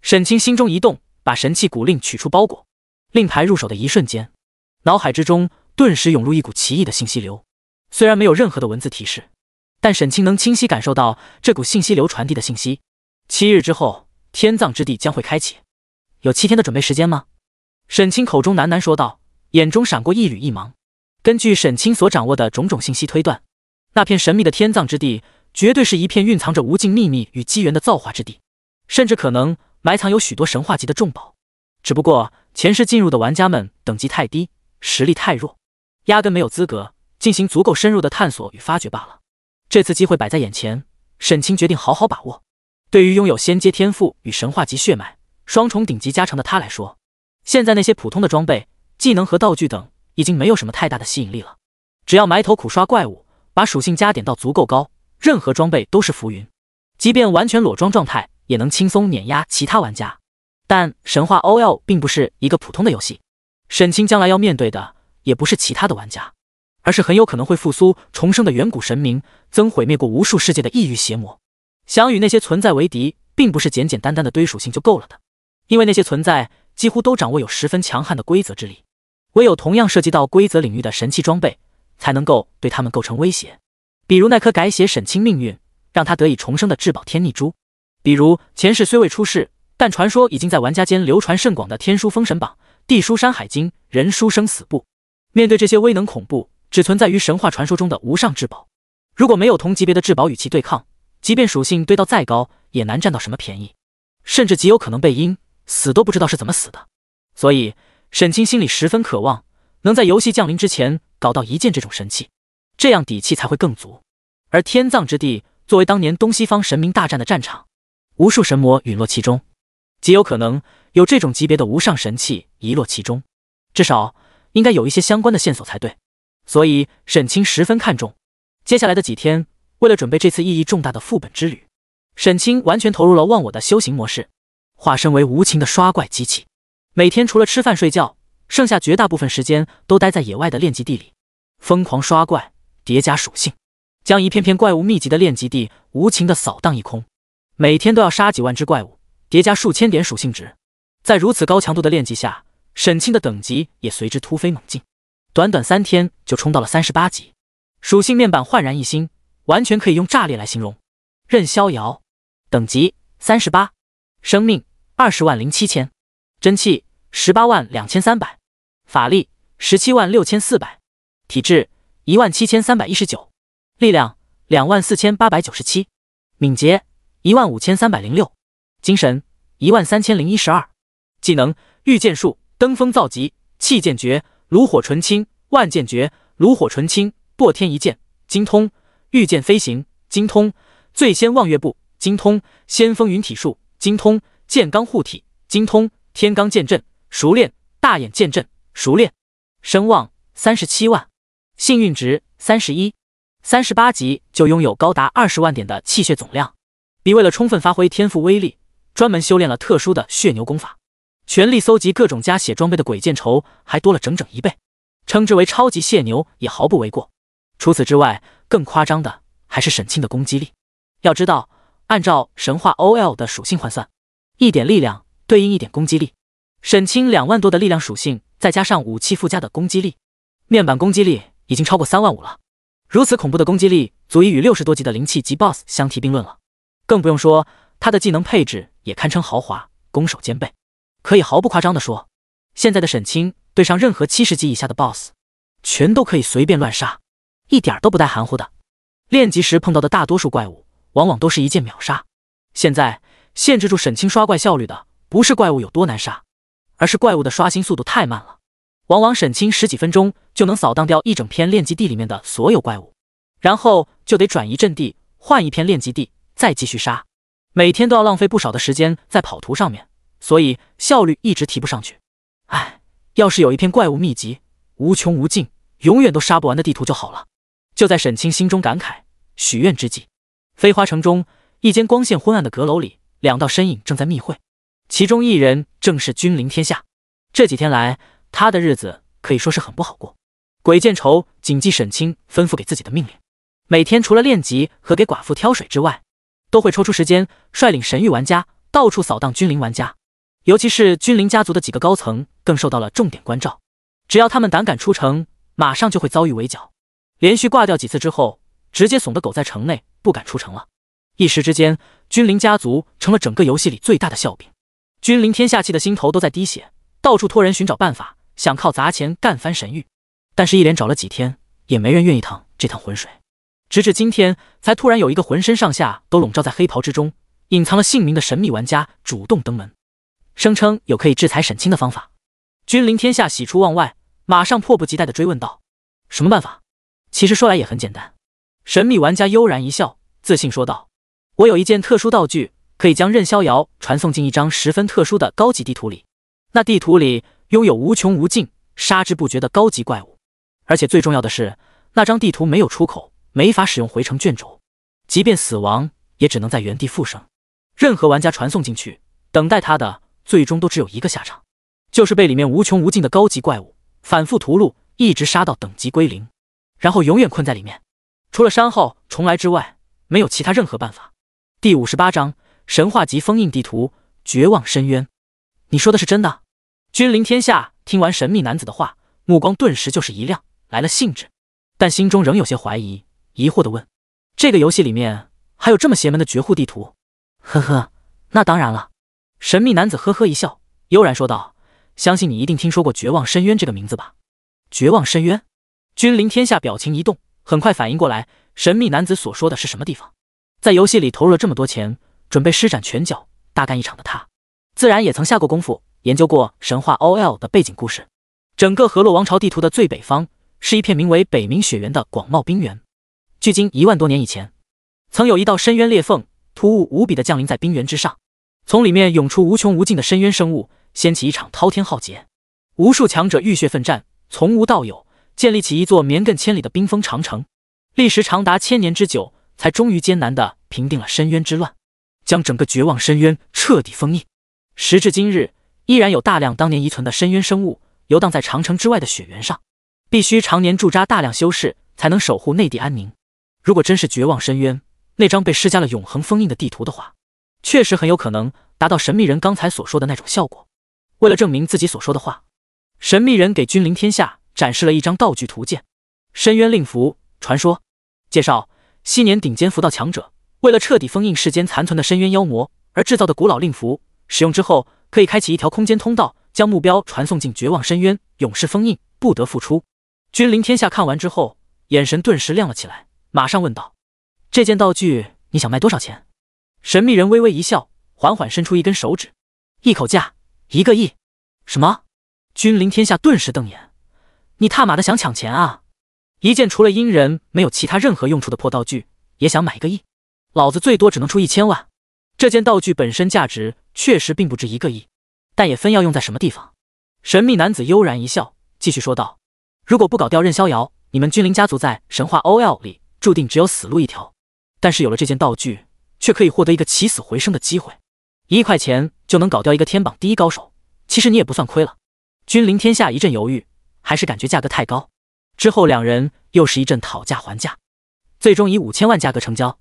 沈清心中一动，把神器古令取出包裹，令牌入手的一瞬间，脑海之中顿时涌入一股奇异的信息流。虽然没有任何的文字提示，但沈清能清晰感受到这股信息流传递的信息。7日之后，天葬之地将会开启，有7天的准备时间吗？沈清口中喃喃说道，眼中闪过一缕异芒。根据沈清所掌握的种种信息推断，那片神秘的天葬之地绝对是一片蕴藏着无尽秘密与机缘的造化之地，甚至可能埋藏有许多神话级的重宝。只不过前世进入的玩家们等级太低，实力太弱，压根没有资格进行足够深入的探索与发掘罢了。这次机会摆在眼前，沈清决定好好把握。对于拥有仙阶天赋与神话级血脉双重顶级加成的他来说，现在那些普通的装备、技能和道具等已经没有什么太大的吸引力了。只要埋头苦刷怪物，把属性加点到足够高，任何装备都是浮云，即便完全裸装状态也能轻松碾压其他玩家。但神话 OL 并不是一个普通的游戏，沈清将来要面对的也不是其他的玩家，而是很有可能会复苏重生的远古神明，曾毁灭过无数世界的异域邪魔。想与那些存在为敌，并不是简简单单的堆属性就够了的，因为那些存在几乎都掌握有十分强悍的规则之力，唯有同样涉及到规则领域的神器装备，才能够对他们构成威胁。比如那颗改写沈清命运，让他得以重生的至宝天逆珠；比如前世虽未出世，但传说已经在玩家间流传甚广的天书封神榜、地书山海经、人书生死簿。面对这些威能恐怖、只存在于神话传说中的无上至宝，如果没有同级别的至宝与其对抗，即便属性堆到再高，也难占到什么便宜，甚至极有可能被阴，死都不知道是怎么死的。所以沈清心里十分渴望能在游戏降临之前搞到一件这种神器，这样底气才会更足。而天葬之地作为当年东西方神明大战的战场，无数神魔陨落其中，极有可能有这种级别的无上神器遗落其中，至少应该有一些相关的线索才对。所以沈清十分看重接下来的几天，为了准备这次意义重大的副本之旅，沈清完全投入了忘我的修行模式，化身为无情的刷怪机器，每天除了吃饭睡觉，剩下绝大部分时间都待在野外的炼级地里，疯狂刷怪，叠加属性，将一片片怪物密集的炼级地无情地扫荡一空。每天都要杀几万只怪物，叠加数千点属性值，在如此高强度的炼级下，沈清的等级也随之突飞猛进，短短3天就冲到了38级，属性面板焕然一新，完全可以用炸裂来形容。任逍遥，等级38，生命20万07千，真气182300，法力176400，体质17319，力量24897，敏捷15306，精神13012，技能御剑术、登峰造极、气剑诀、炉火纯青、万剑诀、炉火纯青、堕天一剑，精通；御剑飞行，精通；醉仙望月步，精通；仙风云体术，精通；剑罡护体，精通；天罡剑阵，熟练；大眼剑阵，熟练。声望37万，幸运值31， 38级就拥有高达20万点的气血总量，比为了充分发挥天赋威力，专门修炼了特殊的血牛功法，全力搜集各种加血装备的鬼见愁还多了整整1倍，称之为超级血牛也毫不为过。除此之外，更夸张的还是沈清的攻击力。要知道，按照神话 OL 的属性换算，1点力量对应1点攻击力。沈清2万多的力量属性，再加上武器附加的攻击力，面板攻击力已经超过3万5了。如此恐怖的攻击力，足以与60多级的灵气级 BOSS 相提并论了。更不用说他的技能配置也堪称豪华，攻守兼备。可以毫不夸张地说，现在的沈清对上任何70级以下的 BOSS， 全都可以随便乱杀，一点都不带含糊的。练级时碰到的大多数怪物，往往都是一剑秒杀。现在限制住沈清刷怪效率的，不是怪物有多难杀，而是怪物的刷新速度太慢了。往往沈清10几分钟就能扫荡掉一整片炼级地里面的所有怪物，然后就得转移阵地，换一片炼级地，再继续杀。每天都要浪费不少的时间在跑图上面，所以效率一直提不上去。唉，要是有一片怪物密集、无穷无尽、永远都杀不完的地图就好了。就在沈清心中感慨许愿之际，飞花城中一间光线昏暗的阁楼里，2道身影正在密会，其中一人正是君临天下。这几天来，他的日子可以说是很不好过。鬼见愁谨记沈清吩咐给自己的命令，每天除了练级和给寡妇挑水之外，都会抽出时间率领神域玩家到处扫荡君临玩家，尤其是君临家族的几个高层更受到了重点关照，只要他们胆敢出城，马上就会遭遇围剿。连续挂掉几次之后，直接怂的狗在城内不敢出城了。一时之间，君临家族成了整个游戏里最大的笑柄。君临天下气的心头都在滴血，到处托人寻找办法，想靠砸钱干翻神域，但是一连找了几天，也没人愿意趟这趟浑水。直至今天，才突然有一个浑身上下都笼罩在黑袍之中，隐藏了姓名的神秘玩家主动登门，声称有可以制裁沈清的方法。君临天下喜出望外，马上迫不及待地追问道：“什么办法？”其实说来也很简单。神秘玩家悠然一笑，自信说道：“我有一件特殊道具，可以将任逍遥传送进一张十分特殊的高级地图里。那地图里拥有无穷无尽、杀之不绝的高级怪物，而且最重要的是，那张地图没有出口，没法使用回城卷轴，即便死亡也只能在原地复生。任何玩家传送进去，等待他的最终都只有一个下场，就是被里面无穷无尽的高级怪物反复屠戮，一直杀到等级归零，然后永远困在里面。除了删号重来之外，没有其他任何办法。”第58章神话级封印地图绝望深渊。你说的是真的？君临天下听完神秘男子的话，目光顿时就是一亮，来了兴致，但心中仍有些怀疑，疑惑地问：“这个游戏里面还有这么邪门的绝户地图？”呵呵，那当然了。神秘男子呵呵一笑，悠然说道：“相信你一定听说过绝望深渊这个名字吧？”绝望深渊？君临天下表情一动，很快反应过来，神秘男子所说的是什么地方。在游戏里投入了这么多钱，准备施展拳脚大干一场的他，自然也曾下过功夫研究过神话 OL 的背景故事。整个河洛王朝地图的最北方是一片名为北冥雪原的广袤冰原。距今1万多年以前，曾有一道深渊裂缝突兀无比地降临在冰原之上，从里面涌出无穷无尽的深渊生物，掀起一场滔天浩劫。无数强者浴血奋战，从无到有，建立起一座绵亘千里的冰封长城，历时长达1000年之久，才终于艰难地平定了深渊之乱，将整个绝望深渊彻底封印。时至今日，依然有大量当年遗存的深渊生物游荡在长城之外的雪原上，必须常年驻扎大量修士，才能守护内地安宁。如果真是绝望深渊那张被施加了永恒封印的地图的话，确实很有可能达到神秘人刚才所说的那种效果。为了证明自己所说的话，神秘人给君临天下展示了一张道具图鉴：深渊令符传说。介绍：昔年顶尖符道强者为了彻底封印世间残存的深渊妖魔而制造的古老令符，使用之后可以开启一条空间通道，将目标传送进绝望深渊，永世封印，不得复出。君临天下看完之后，眼神顿时亮了起来，马上问道：“这件道具你想卖多少钱？”神秘人微微一笑，缓缓伸出一根手指，一口价1个亿。什么？君临天下顿时瞪眼，你他妈的想抢钱啊？一件除了阴人没有其他任何用处的破道具，也想买1个亿？老子最多只能出1000万。这件道具本身价值确实并不值1个亿，但也分要用在什么地方。神秘男子悠然一笑，继续说道：“如果不搞掉任逍遥，你们君临家族在神话 OL 里注定只有死路一条。但是有了这件道具，却可以获得一个起死回生的机会，1块钱就能搞掉一个天榜第1高手，其实你也不算亏了。”君临天下一阵犹豫，还是感觉价格太高。之后两人又是一阵讨价还价，最终以5000万价格成交。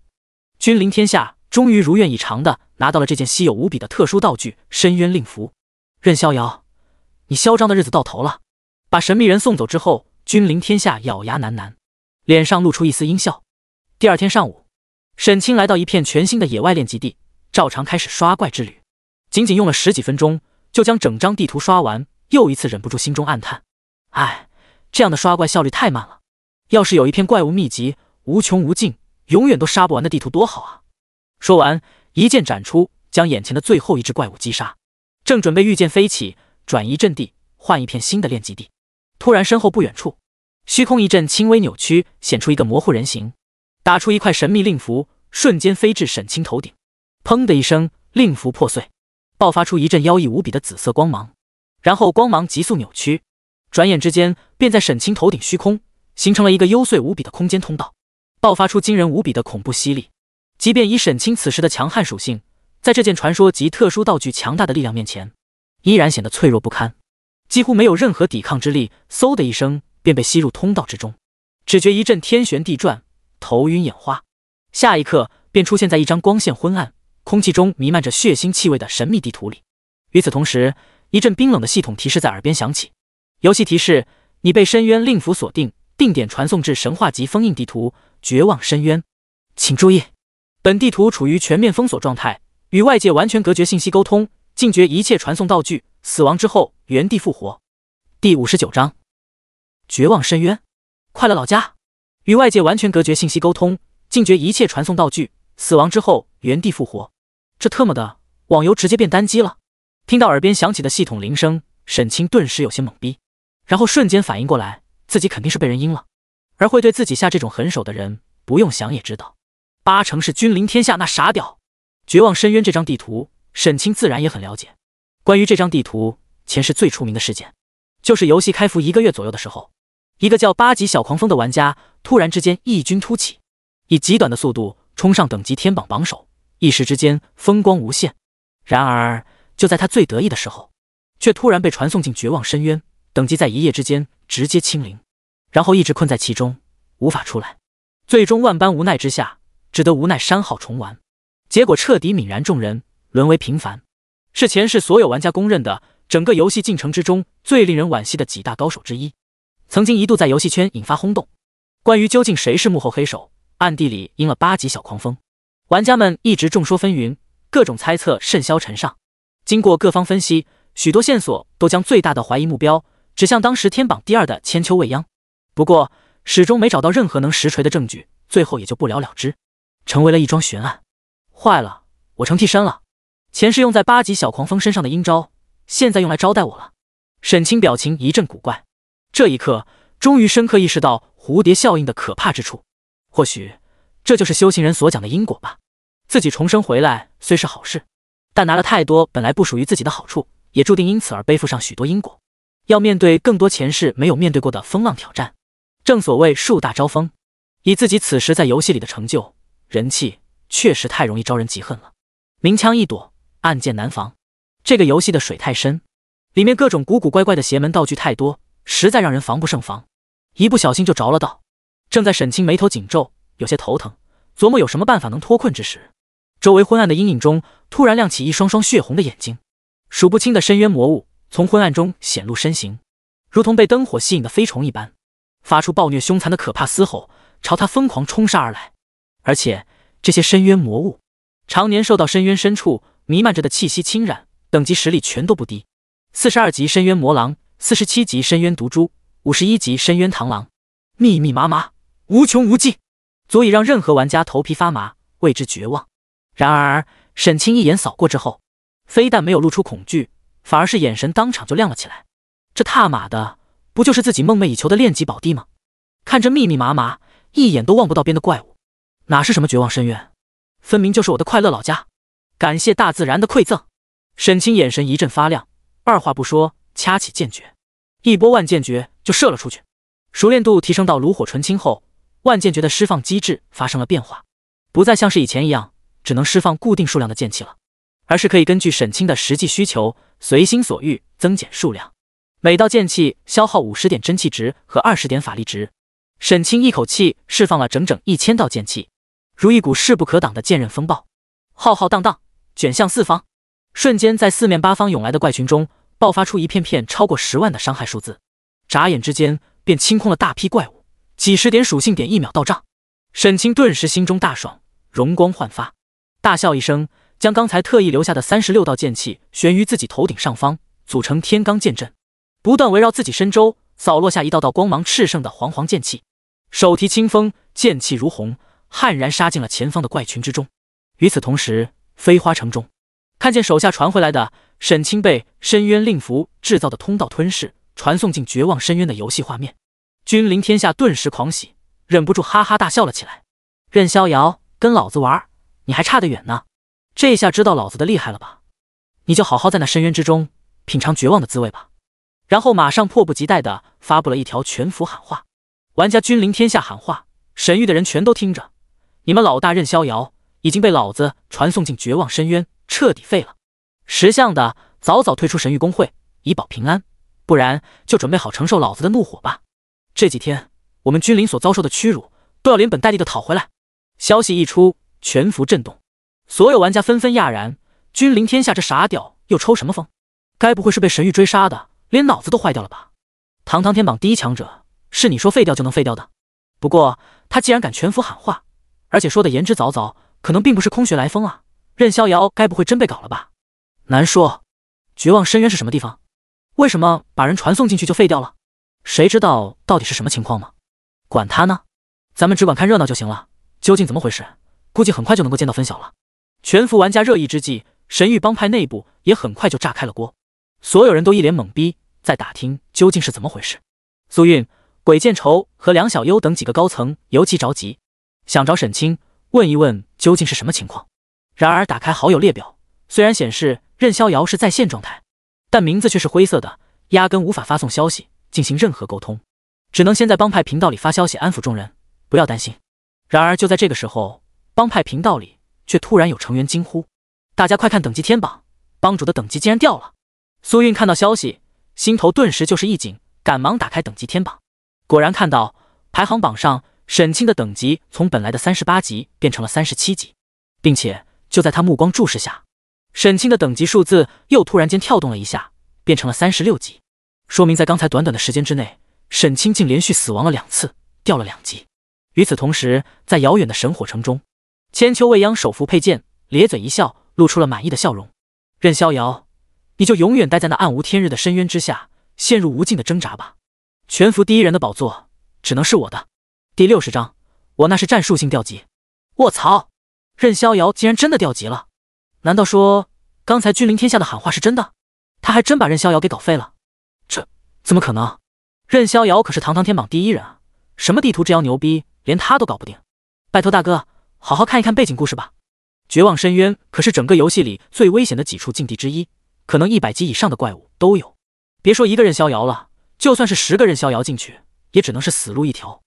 君临天下终于如愿以偿的拿到了这件稀有无比的特殊道具深渊令符。任逍遥，你嚣张的日子到头了。把神秘人送走之后，君临天下咬牙喃喃，脸上露出一丝阴笑。第二天上午，沈清来到一片全新的野外练级地，照常开始刷怪之旅。仅仅用了10几分钟，就将整张地图刷完，又一次忍不住心中暗叹：哎，这样的刷怪效率太慢了。要是有一片怪物秘籍，无穷无尽，永远都杀不完的地图多好啊！说完，一剑斩出，将眼前的最后一只怪物击杀。正准备御剑飞起，转移阵地，换一片新的练级地，突然身后不远处，虚空一阵轻微扭曲，显出一个模糊人形，打出一块神秘令符，瞬间飞至沈清头顶。砰的一声，令符破碎，爆发出一阵妖异无比的紫色光芒，然后光芒急速扭曲，转眼之间便在沈清头顶虚空形成了一个幽邃无比的空间通道，爆发出惊人无比的恐怖吸力。即便以沈清此时的强悍属性，在这件传说级特殊道具强大的力量面前，依然显得脆弱不堪，几乎没有任何抵抗之力，嗖的一声便被吸入通道之中，只觉一阵天旋地转，头晕眼花。下一刻便出现在一张光线昏暗、空气中弥漫着血腥气味的神秘地图里。与此同时，一阵冰冷的系统提示在耳边响起：游戏提示，你被深渊令符锁定，定点传送至神话级封印地图绝望深渊。请注意，本地图处于全面封锁状态，与外界完全隔绝信息沟通，禁绝一切传送道具，死亡之后原地复活。第59章绝望深渊。快乐老家，与外界完全隔绝信息沟通，禁绝一切传送道具，死亡之后原地复活。这特么的，网游直接变单机了。听到耳边响起的系统铃声，沈清顿时有些懵逼，然后瞬间反应过来，自己肯定是被人阴了。而会对自己下这种狠手的人，不用想也知道，8成是君临天下那傻屌。绝望深渊这张地图，沈清自然也很了解。关于这张地图，前世最出名的事件，就是游戏开服1个月左右的时候，一个叫8级小狂风的玩家突然之间异军突起，以极短的速度冲上等级天榜榜首，一时之间风光无限。然而就在他最得意的时候，却突然被传送进绝望深渊，等级在一夜之间直接清零，然后一直困在其中无法出来，最终万般无奈之下，只得无奈删号重玩，结果彻底泯然众人，沦为平凡，是前世所有玩家公认的整个游戏进程之中最令人惋惜的几大高手之一，曾经一度在游戏圈引发轰动。关于究竟谁是幕后黑手，暗地里阴了8级小狂风，玩家们一直众说纷纭，各种猜测甚嚣尘上。经过各方分析，许多线索都将最大的怀疑目标指向当时天榜第2的千秋未央，不过始终没找到任何能实锤的证据，最后也就不了了之，成为了一桩悬案。坏了，我成替身了，前世用在8级小狂风身上的阴招，现在用来招待我了。沈清表情一阵古怪，这一刻终于深刻意识到蝴蝶效应的可怕之处。或许这就是修行人所讲的因果吧。自己重生回来虽是好事，但拿了太多本来不属于自己的好处，也注定因此而背负上许多因果，要面对更多前世没有面对过的风浪挑战。正所谓树大招风，以自己此时在游戏里的成就、人气，确实太容易招人嫉恨了。明枪易躲，暗箭难防。这个游戏的水太深，里面各种古古怪怪的邪门道具太多，实在让人防不胜防，一不小心就着了道。正在沈清眉头紧皱，有些头疼，琢磨有什么办法能脱困之时，周围昏暗的阴影中突然亮起一双双血红的眼睛，数不清的深渊魔物从昏暗中显露身形，如同被灯火吸引的飞虫一般，发出暴虐凶残的可怕嘶吼，朝他疯狂冲杀而来。而且这些深渊魔物常年受到深渊深处弥漫着的气息侵染，等级实力全都不低，42级深渊魔狼，47级深渊毒蛛，51级深渊螳螂，密密麻麻，无穷无尽，足以让任何玩家头皮发麻，为之绝望。然而沈清一眼扫过之后，非但没有露出恐惧，反而是眼神当场就亮了起来。这他妈的不就是自己梦寐以求的炼级宝地吗？看着密密麻麻一眼都望不到边的怪物，哪是什么绝望深渊，分明就是我的快乐老家。感谢大自然的馈赠。沈清眼神一阵发亮，二话不说掐起剑诀，一波万剑诀就射了出去。熟练度提升到炉火纯青后，万剑诀的释放机制发生了变化，不再像是以前一样只能释放固定数量的剑气了，而是可以根据沈清的实际需求随心所欲增减数量。每道剑气消耗50点真气值和20点法力值，沈清一口气释放了整整1000道剑气，如一股势不可挡的剑刃风暴，浩浩荡荡卷向四方，瞬间在四面八方涌来的怪群中爆发出一片片超过10万的伤害数字，眨眼之间便清空了大批怪物，几十点属性点1秒到账。沈清顿时心中大爽，容光焕发，大笑一声，将刚才特意留下的36道剑气悬于自己头顶上方，组成天罡剑阵，不断围绕自己身周扫落下一道道光芒炽盛的煌煌剑气，手提清风，剑气如虹，悍然杀进了前方的怪群之中。与此同时，飞花城中看见手下传回来的沈清被深渊令符制造的通道吞噬，传送进绝望深渊的游戏画面，君临天下顿时狂喜，忍不住哈哈大笑了起来。任逍遥，跟老子玩，你还差得远呢，这下知道老子的厉害了吧？你就好好在那深渊之中品尝绝望的滋味吧。然后马上迫不及待地发布了一条全服喊话，玩家君临天下喊话，神域的人全都听着，你们老大任逍遥已经被老子传送进绝望深渊，彻底废了，识相的早早退出神域公会，以保平安，不然就准备好承受老子的怒火吧。这几天我们君临所遭受的屈辱，都要连本带利的讨回来。消息一出，全服震动，所有玩家纷纷讶然：君临天下这傻屌又抽什么风？该不会是被神域追杀的，连脑子都坏掉了吧？堂堂天榜第一强者，是你说废掉就能废掉的？不过他既然敢全服喊话，而且说的言之凿凿，可能并不是空穴来风啊。任逍遥该不会真被搞了吧？难说。绝望深渊是什么地方？为什么把人传送进去就废掉了？谁知道到底是什么情况吗？管他呢，咱们只管看热闹就行了。究竟怎么回事？估计很快就能够见到分晓了。全服玩家热议之际，神域帮派内部也很快就炸开了锅，所有人都一脸懵逼，在打听究竟是怎么回事。苏韵、鬼见愁和梁小优等几个高层尤其着急，想找沈清问一问究竟是什么情况。然而打开好友列表，虽然显示任逍遥是在线状态，但名字却是灰色的，压根无法发送消息进行任何沟通，只能先在帮派频道里发消息安抚众人，不要担心。然而就在这个时候，帮派频道里却突然有成员惊呼：大家快看等级天榜，帮主的等级竟然掉了！苏韵看到消息，心头顿时就是一紧，赶忙打开等级天榜，果然看到排行榜上沈清的等级从本来的38级变成了37级，并且就在他目光注视下，沈清的等级数字又突然间跳动了一下，变成了36级，说明在刚才短短的时间之内，沈清竟连续死亡了2次，掉了2级。与此同时，在遥远的神火城中，千秋未央手扶佩剑，咧嘴一笑，露出了满意的笑容。任逍遥，你就永远待在那暗无天日的深渊之下，陷入无尽的挣扎吧。全服第一人的宝座只能是我的。第60章，我那是战术性掉级。卧槽！任逍遥竟然真的掉级了？难道说刚才君临天下的喊话是真的？他还真把任逍遥给搞废了？这怎么可能？任逍遥可是堂堂天榜第一人啊，什么地图之妖牛逼，连他都搞不定。拜托大哥，好好看一看背景故事吧。绝望深渊可是整个游戏里最危险的几处境地之一，可能100级以上的怪物都有。别说一个任逍遥了，就算是10个任逍遥进去，也只能是死路一条。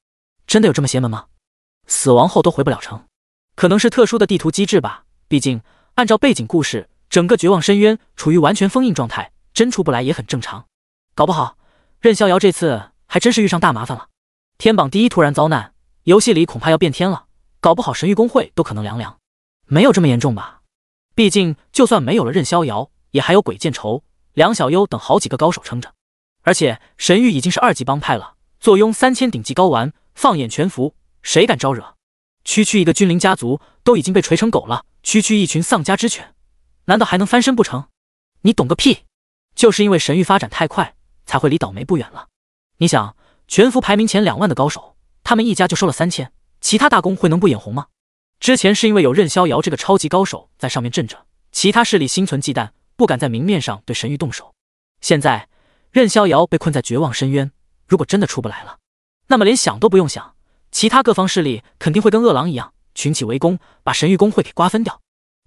真的有这么邪门吗？死亡后都回不了城，可能是特殊的地图机制吧。毕竟按照背景故事，整个绝望深渊处于完全封印状态，真出不来也很正常。搞不好任逍遥这次还真是遇上大麻烦了。天榜第一突然遭难，游戏里恐怕要变天了，搞不好神域公会都可能凉凉。没有这么严重吧？毕竟就算没有了任逍遥，也还有鬼见愁、梁小优等好几个高手撑着。而且神域已经是2级帮派了，坐拥3000顶级睾丸，放眼全服，谁敢招惹？区区一个君临家族都已经被锤成狗了，区区一群丧家之犬，难道还能翻身不成？你懂个屁！就是因为神域发展太快，才会离倒霉不远了。你想，全服排名前2万的高手，他们一家就收了3000，其他大公会能不眼红吗？之前是因为有任逍遥这个超级高手在上面镇着，其他势力心存忌惮，不敢在明面上对神域动手。现在任逍遥被困在绝望深渊，如果真的出不来了，那么连想都不用想，其他各方势力肯定会跟饿狼一样群起围攻，把神域公会给瓜分掉。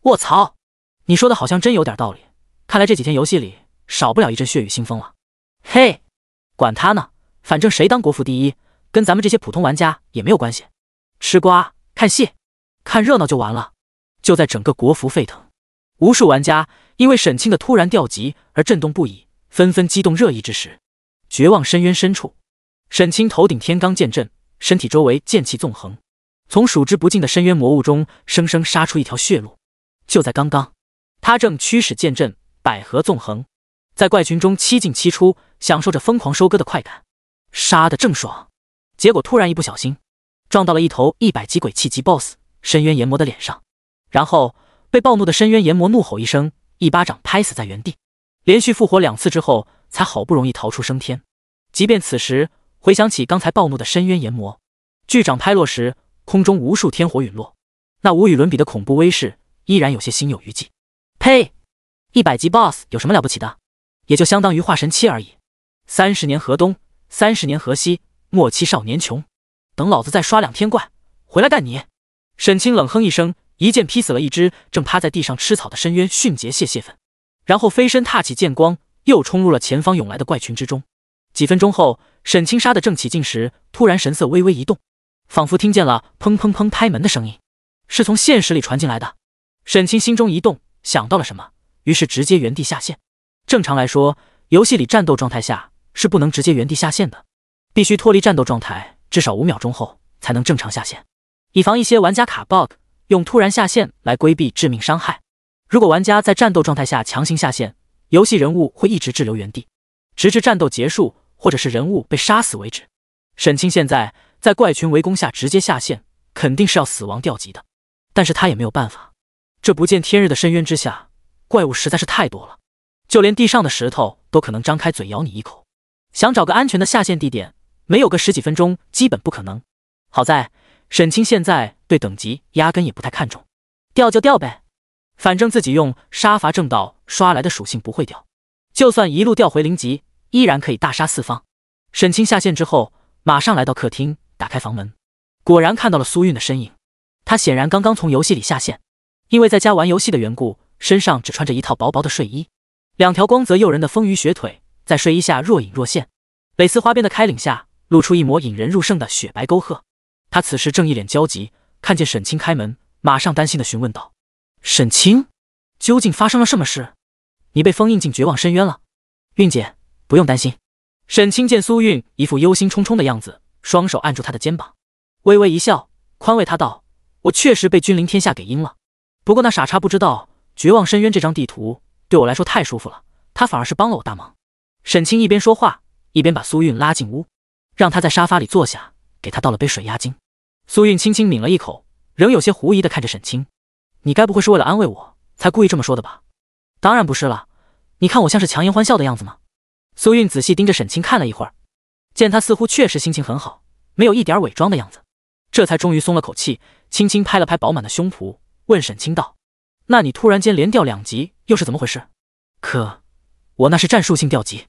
卧槽，你说的好像真有点道理，看来这几天游戏里少不了一阵血雨腥风了。嘿，管他呢，反正谁当国服第一，跟咱们这些普通玩家也没有关系。吃瓜看戏看热闹就完了。就在整个国服沸腾，无数玩家因为沈清的突然掉级而震动不已，纷纷激动热议之时，绝望深渊深处，沈清头顶天罡剑阵，身体周围剑气纵横，从数之不尽的深渊魔物中生生杀出一条血路。就在刚刚，他正驱使剑阵，百合纵横，在怪群中7进7出，享受着疯狂收割的快感，杀得正爽。结果突然一不小心撞到了一头100级鬼气级 BOSS 深渊炎魔的脸上，然后被暴怒的深渊炎魔怒吼一声，一巴掌拍死在原地。连续复活2次之后，才好不容易逃出升天。即便此时回想起刚才暴怒的深渊炎魔，巨掌拍落时，空中无数天火陨落，那无与伦比的恐怖威势依然有些心有余悸。呸！100级 BOSS 有什么了不起的？也就相当于化神期而已。30年河东，30年河西，莫欺少年穷。等老子再刷2天怪，回来干你！沈清冷哼一声，一剑劈死了一只正趴在地上吃草的深渊迅捷泄粉，然后飞身踏起剑光，又冲入了前方涌来的怪群之中。几分钟后，沈清杀得正起劲时，突然神色微微一动，仿佛听见了砰砰砰拍门的声音，是从现实里传进来的。沈清心中一动，想到了什么，于是直接原地下线。正常来说，游戏里战斗状态下是不能直接原地下线的，必须脱离战斗状态至少5秒钟后才能正常下线，以防一些玩家卡 bug，用突然下线来规避致命伤害。如果玩家在战斗状态下强行下线，游戏人物会一直滞留原地，直至战斗结束或者是人物被杀死为止。沈清现在在怪群围攻下直接下线，肯定是要死亡掉级的，但是他也没有办法。这不见天日的深渊之下，怪物实在是太多了，就连地上的石头都可能张开嘴咬你一口。想找个安全的下线地点，没有个10几分钟基本不可能。好在沈清现在对等级压根也不太看重，掉就掉呗，反正自己用杀伐正道刷来的属性不会掉，就算一路掉回0级，依然可以大杀四方。沈清下线之后，马上来到客厅，打开房门，果然看到了苏韵的身影。他显然刚刚从游戏里下线，因为在家玩游戏的缘故，身上只穿着一套薄薄的睡衣，2条光泽诱人的丰腴雪腿在睡衣下若隐若现，蕾丝花边的开领下露出一抹引人入胜的雪白沟壑。他此时正一脸焦急，看见沈清开门，马上担心地询问道：“沈清，究竟发生了什么事？你被封印进绝望深渊了？”“韵姐，不用担心。”沈清见苏韵一副忧心忡忡的样子，双手按住她的肩膀，微微一笑，宽慰她道：“我确实被君临天下给阴了，不过那傻叉不知道，绝望深渊这张地图对我来说太舒服了，他反而是帮了我大忙。”沈清一边说话，一边把苏韵拉进屋，让她在沙发里坐下，给她倒了杯水压惊。苏韵轻轻抿了一口，仍有些狐疑地看着沈清：“你该不会是为了安慰我才故意这么说的吧？”“当然不是了，你看我像是强颜欢笑的样子吗？”苏韵仔细盯着沈清看了一会儿，见他似乎确实心情很好，没有一点伪装的样子，这才终于松了口气，轻轻拍了拍饱满的胸脯，问沈清道：“那你突然间连掉2级又是怎么回事？”“可我那是战术性掉级。”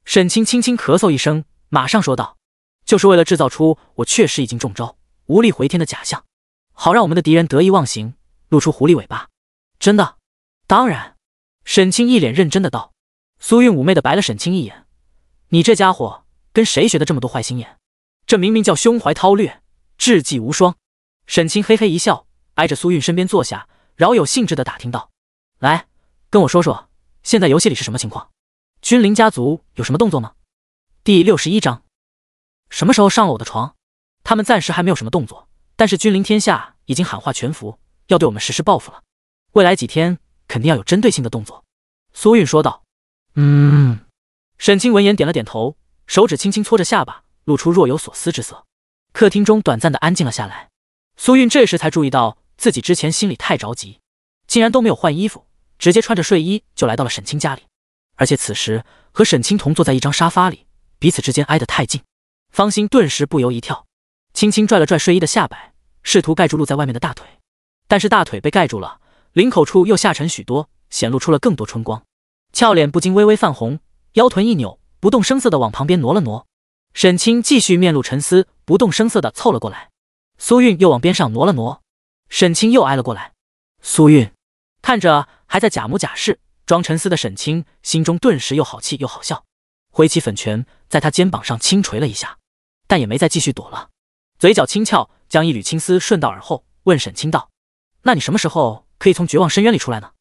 沈清轻轻咳嗽一声，马上说道：“就是为了制造出我确实已经中招，无力回天的假象，好让我们的敌人得意忘形，露出狐狸尾巴。”“真的？”“当然。”沈清一脸认真的道。苏韵妩媚的白了沈清一眼：“你这家伙跟谁学的这么多坏心眼？这明明叫胸怀韬略，智计无双。”沈清嘿嘿一笑，挨着苏韵身边坐下，饶有兴致的打听道：“来，跟我说说，现在游戏里是什么情况？君临家族有什么动作吗？”第61章，什么时候上了我的床？他们暂时还没有什么动作，但是君临天下已经喊话全服，要对我们实施报复了。未来几天肯定要有针对性的动作。”苏韵说道。沈清闻言点了点头，手指轻轻搓着下巴，露出若有所思之色。客厅中短暂的安静了下来。苏韵这时才注意到自己之前心里太着急，竟然都没有换衣服，直接穿着睡衣就来到了沈清家里，而且此时和沈清同坐在一张沙发里，彼此之间挨得太近，芳心顿时不由一跳，轻轻拽了拽睡衣的下摆，试图盖住露在外面的大腿，但是大腿被盖住了，领口处又下沉许多，显露出了更多春光，俏脸不禁微微泛红，腰臀一扭，不动声色地往旁边挪了挪。沈清继续面露沉思，不动声色地凑了过来。苏韵又往边上挪了挪，沈清又挨了过来。苏韵看着还在假模假式装沉思的沈清，心中顿时又好气又好笑，挥起粉拳在他肩膀上轻捶了一下，但也没再继续躲了，嘴角轻翘，将一缕青丝顺到耳后，问沈清道：“那你什么时候可以从绝望深渊里出来呢？”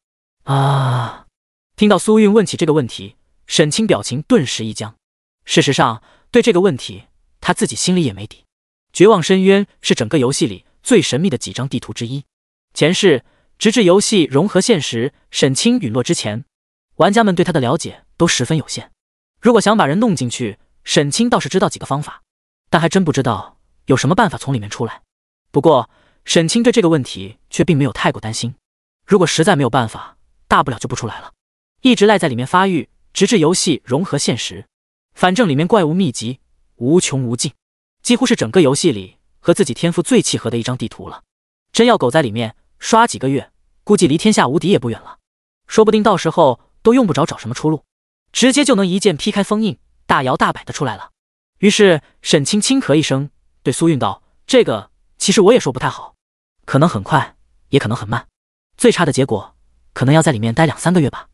听到苏韵问起这个问题，沈清表情顿时一僵。事实上，对这个问题他自己心里也没底。绝望深渊是整个游戏里最神秘的几张地图之一，前世直至游戏融合现实，沈清陨落之前，玩家们对他的了解都十分有限。如果想把人弄进去，沈清倒是知道几个方法，但还真不知道有什么办法从里面出来。不过沈清对这个问题却并没有太过担心，如果实在没有办法，大不了就不出来了，一直赖在里面发育，直至游戏融合现实。反正里面怪物秘籍无穷无尽，几乎是整个游戏里和自己天赋最契合的一张地图了。真要苟在里面刷几个月，估计离天下无敌也不远了，说不定到时候都用不着找什么出路，直接就能一剑劈开封印，大摇大摆的出来了。于是沈清轻咳一声，对苏韵道：“这个其实我也说不太好，可能很快，也可能很慢，最差的结果可能要在里面待2、3个月吧。”“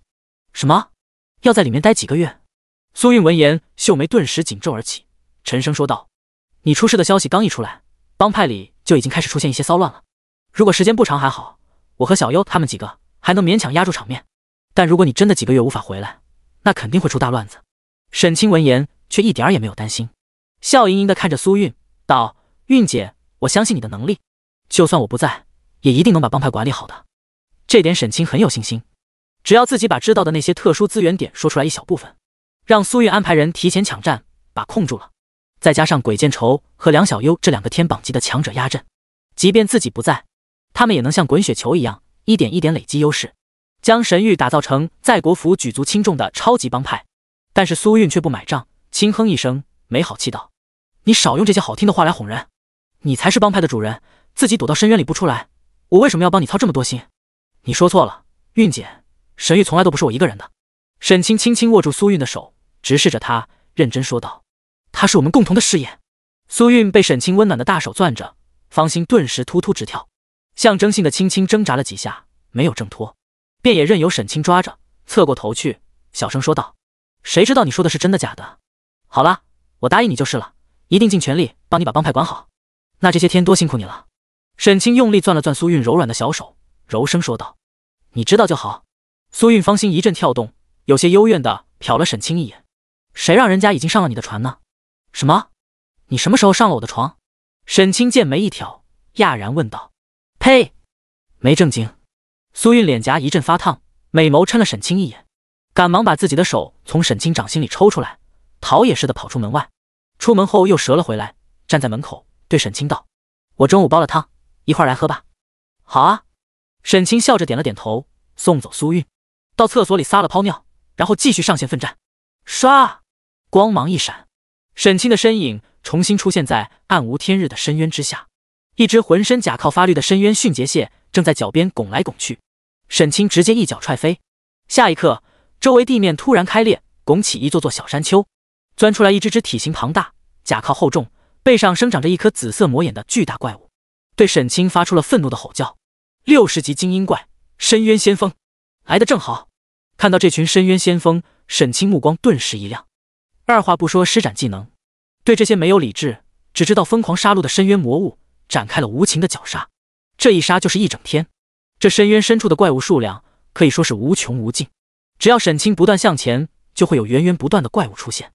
什么？要在里面待几个月？”苏韵闻言，秀眉顿时紧皱而起，沉声说道：“你出事的消息刚一出来，帮派里就已经开始出现一些骚乱了。如果时间不长还好，我和小优他们几个还能勉强压住场面，但如果你真的几个月无法回来，那肯定会出大乱子。”沈清闻言却一点儿也没有担心，笑盈盈地看着苏韵道：“韵姐，我相信你的能力，就算我不在，也一定能把帮派管理好的。这点沈清很有信心，只要自己把知道的那些特殊资源点说出来一小部分，让苏运安排人提前抢占，把控住了，再加上鬼见愁和梁小优这两个天榜级的强者压阵，即便自己不在，他们也能像滚雪球一样，一点一点累积优势，将神域打造成在国府举足轻重的超级帮派。但是苏运却不买账，轻哼一声，没好气道：“你少用这些好听的话来哄人，你才是帮派的主人，自己躲到深渊里不出来，我为什么要帮你操这么多心？你说错了，运姐，神域从来都不是我一个人的。”沈清轻轻握住苏运的手，直视着他，认真说道：“他是我们共同的事业。”苏运被沈清温暖的大手攥着，芳心顿时突突直跳，象征性的轻轻挣扎了几下，没有挣脱，便也任由沈清抓着，侧过头去，小声说道：“谁知道你说的是真的假的？好了，我答应你就是了，一定尽全力帮你把帮派管好。那这些天多辛苦你了。”沈清用力攥了攥苏运柔软的小手，柔声说道：“你知道就好。”苏运芳心一阵跳动，有些幽怨地瞟了沈清一眼：“谁让人家已经上了你的船呢？”“什么？你什么时候上了我的床？”沈清剑眉一挑，讶然问道：“呸，没正经。”苏运脸颊一阵发烫，美眸嗔了沈清一眼，赶忙把自己的手从沈清掌心里抽出来，逃也似的跑出门外。出门后又折了回来，站在门口对沈清道：“我中午煲了汤，一会儿来喝吧。”“好啊。”沈清笑着点了点头，送走苏运，到厕所里撒了泡尿，然后继续上线奋战。唰，光芒一闪，沈清的身影重新出现在暗无天日的深渊之下，一只浑身甲靠发绿的深渊迅捷蟹正在脚边拱来拱去。沈清直接一脚踹飞，下一刻，周围地面突然开裂，拱起一座座小山丘，钻出来一只体型庞大、甲靠厚重、背上生长着一颗紫色魔眼的巨大怪物，对沈清发出了愤怒的吼叫：“60级精英怪，深渊先锋，来得正好！”看到这群深渊先锋，沈清目光顿时一亮，二话不说施展技能，对这些没有理智、只知道疯狂杀戮的深渊魔物展开了无情的绞杀。这一杀就是一整天，这深渊深处的怪物数量可以说是无穷无尽，只要沈清不断向前，就会有源源不断的怪物出现。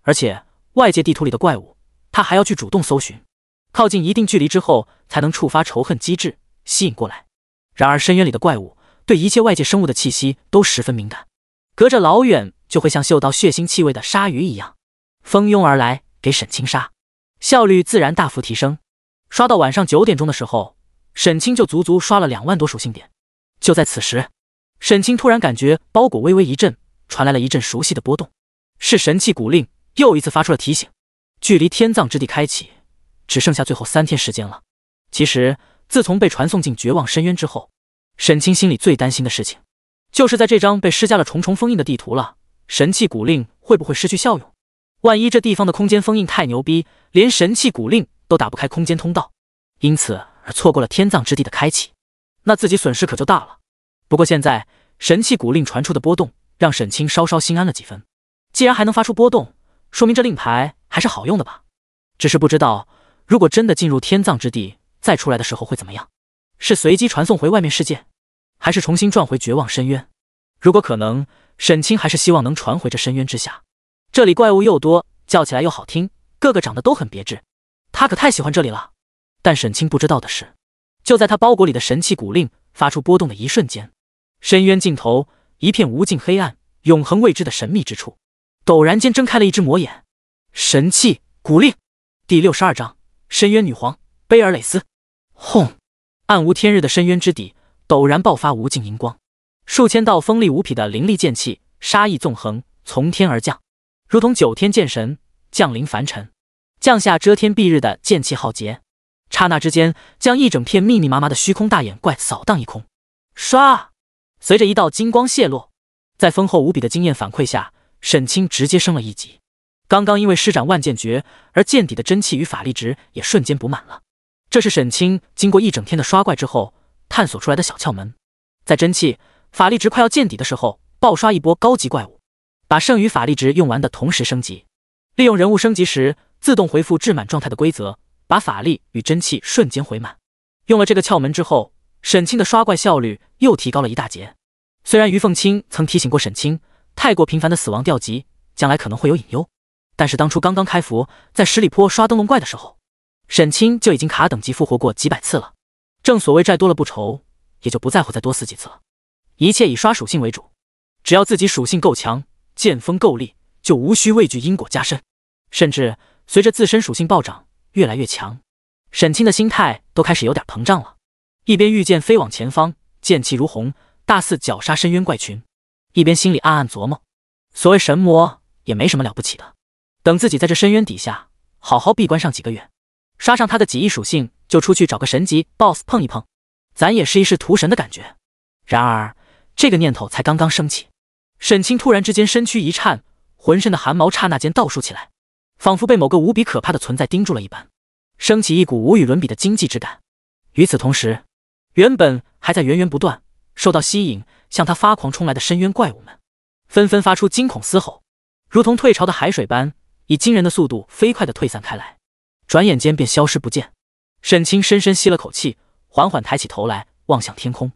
而且外界地图里的怪物，他还要去主动搜寻，靠近一定距离之后才能触发仇恨机制，吸引过来。然而深渊里的怪物对一切外界生物的气息都十分敏感，隔着老远就会像嗅到血腥气味的鲨鱼一样蜂拥而来，给沈清杀，效率自然大幅提升。刷到晚上9点钟的时候，沈清就足足刷了2万多属性点。就在此时，沈清突然感觉包裹微微一震，传来了一阵熟悉的波动，是神器古令又一次发出了提醒。距离天葬之地开启只剩下最后3天时间了。其实自从被传送进绝望深渊之后，沈清心里最担心的事情就是在这张被施加了重重封印的地图了，神器古令会不会失去效用？万一这地方的空间封印太牛逼，连神器古令都打不开空间通道，因此而错过了天葬之地的开启，那自己损失可就大了。不过现在神器古令传出的波动让沈清稍稍心安了几分，既然还能发出波动，说明这令牌还是好用的吧。只是不知道如果真的进入天葬之地再出来的时候会怎么样，是随机传送回外面世界，还是重新转回绝望深渊？如果可能，沈清还是希望能传回这深渊之下，这里怪物又多，叫起来又好听，个个长得都很别致，他可太喜欢这里了。但沈清不知道的是，就在他包裹里的神器古令发出波动的一瞬间，深渊尽头一片无尽黑暗，永恒未知的神秘之处，陡然间睁开了一只魔眼。神器古令第62章深渊女皇贝尔蕾丝。轰！暗无天日的深渊之底陡然爆发无尽银光，数千道锋利无匹的凌厉剑气杀意纵横，从天而降，如同9天剑神降临凡尘，降下遮天蔽日的剑气浩劫，刹那之间将一整片密密麻麻的虚空大眼怪扫荡一空。唰！随着一道金光泄落，在丰厚无比的经验反馈下，沈清直接升了1级。刚刚因为施展万剑诀而剑底的真气与法力值也瞬间补满了。这是沈清经过一整天的刷怪之后探索出来的小窍门，在真气、法力值快要见底的时候，爆刷一波高级怪物，把剩余法力值用完的同时升级，利用人物升级时自动回复至满状态的规则，把法力与真气瞬间回满。用了这个窍门之后，沈清的刷怪效率又提高了一大截。虽然于凤清曾提醒过沈清，太过频繁的死亡掉级将来可能会有隐忧，但是当初刚刚开服在十里坡刷灯笼怪的时候，沈清就已经卡等级复活过几百次了。正所谓债多了不愁，也就不在乎再多死几次了。一切以刷属性为主，只要自己属性够强，剑锋够力，就无需畏惧因果加深，甚至随着自身属性暴涨，越来越强。沈清的心态都开始有点膨胀了，一边御剑飞往前方，剑气如虹，大肆绞杀深渊怪群，一边心里暗暗琢磨：所谓神魔也没什么了不起的，等自己在这深渊底下好好闭关上几个月，刷上他的几亿属性，就出去找个神级 BOSS 碰一碰，咱也试一试屠神的感觉。然而这个念头才刚刚升起，沈清突然之间身躯一颤，浑身的汗毛刹那间倒竖起来，仿佛被某个无比可怕的存在盯住了一般，升起一股无与伦比的惊悸之感。与此同时，原本还在源源不断受到吸引向他发狂冲来的深渊怪物们纷纷发出惊恐嘶吼，如同退潮的海水般以惊人的速度飞快地退散开来，转眼间便消失不见。沈清深深吸了口气，缓缓抬起头来望向天空，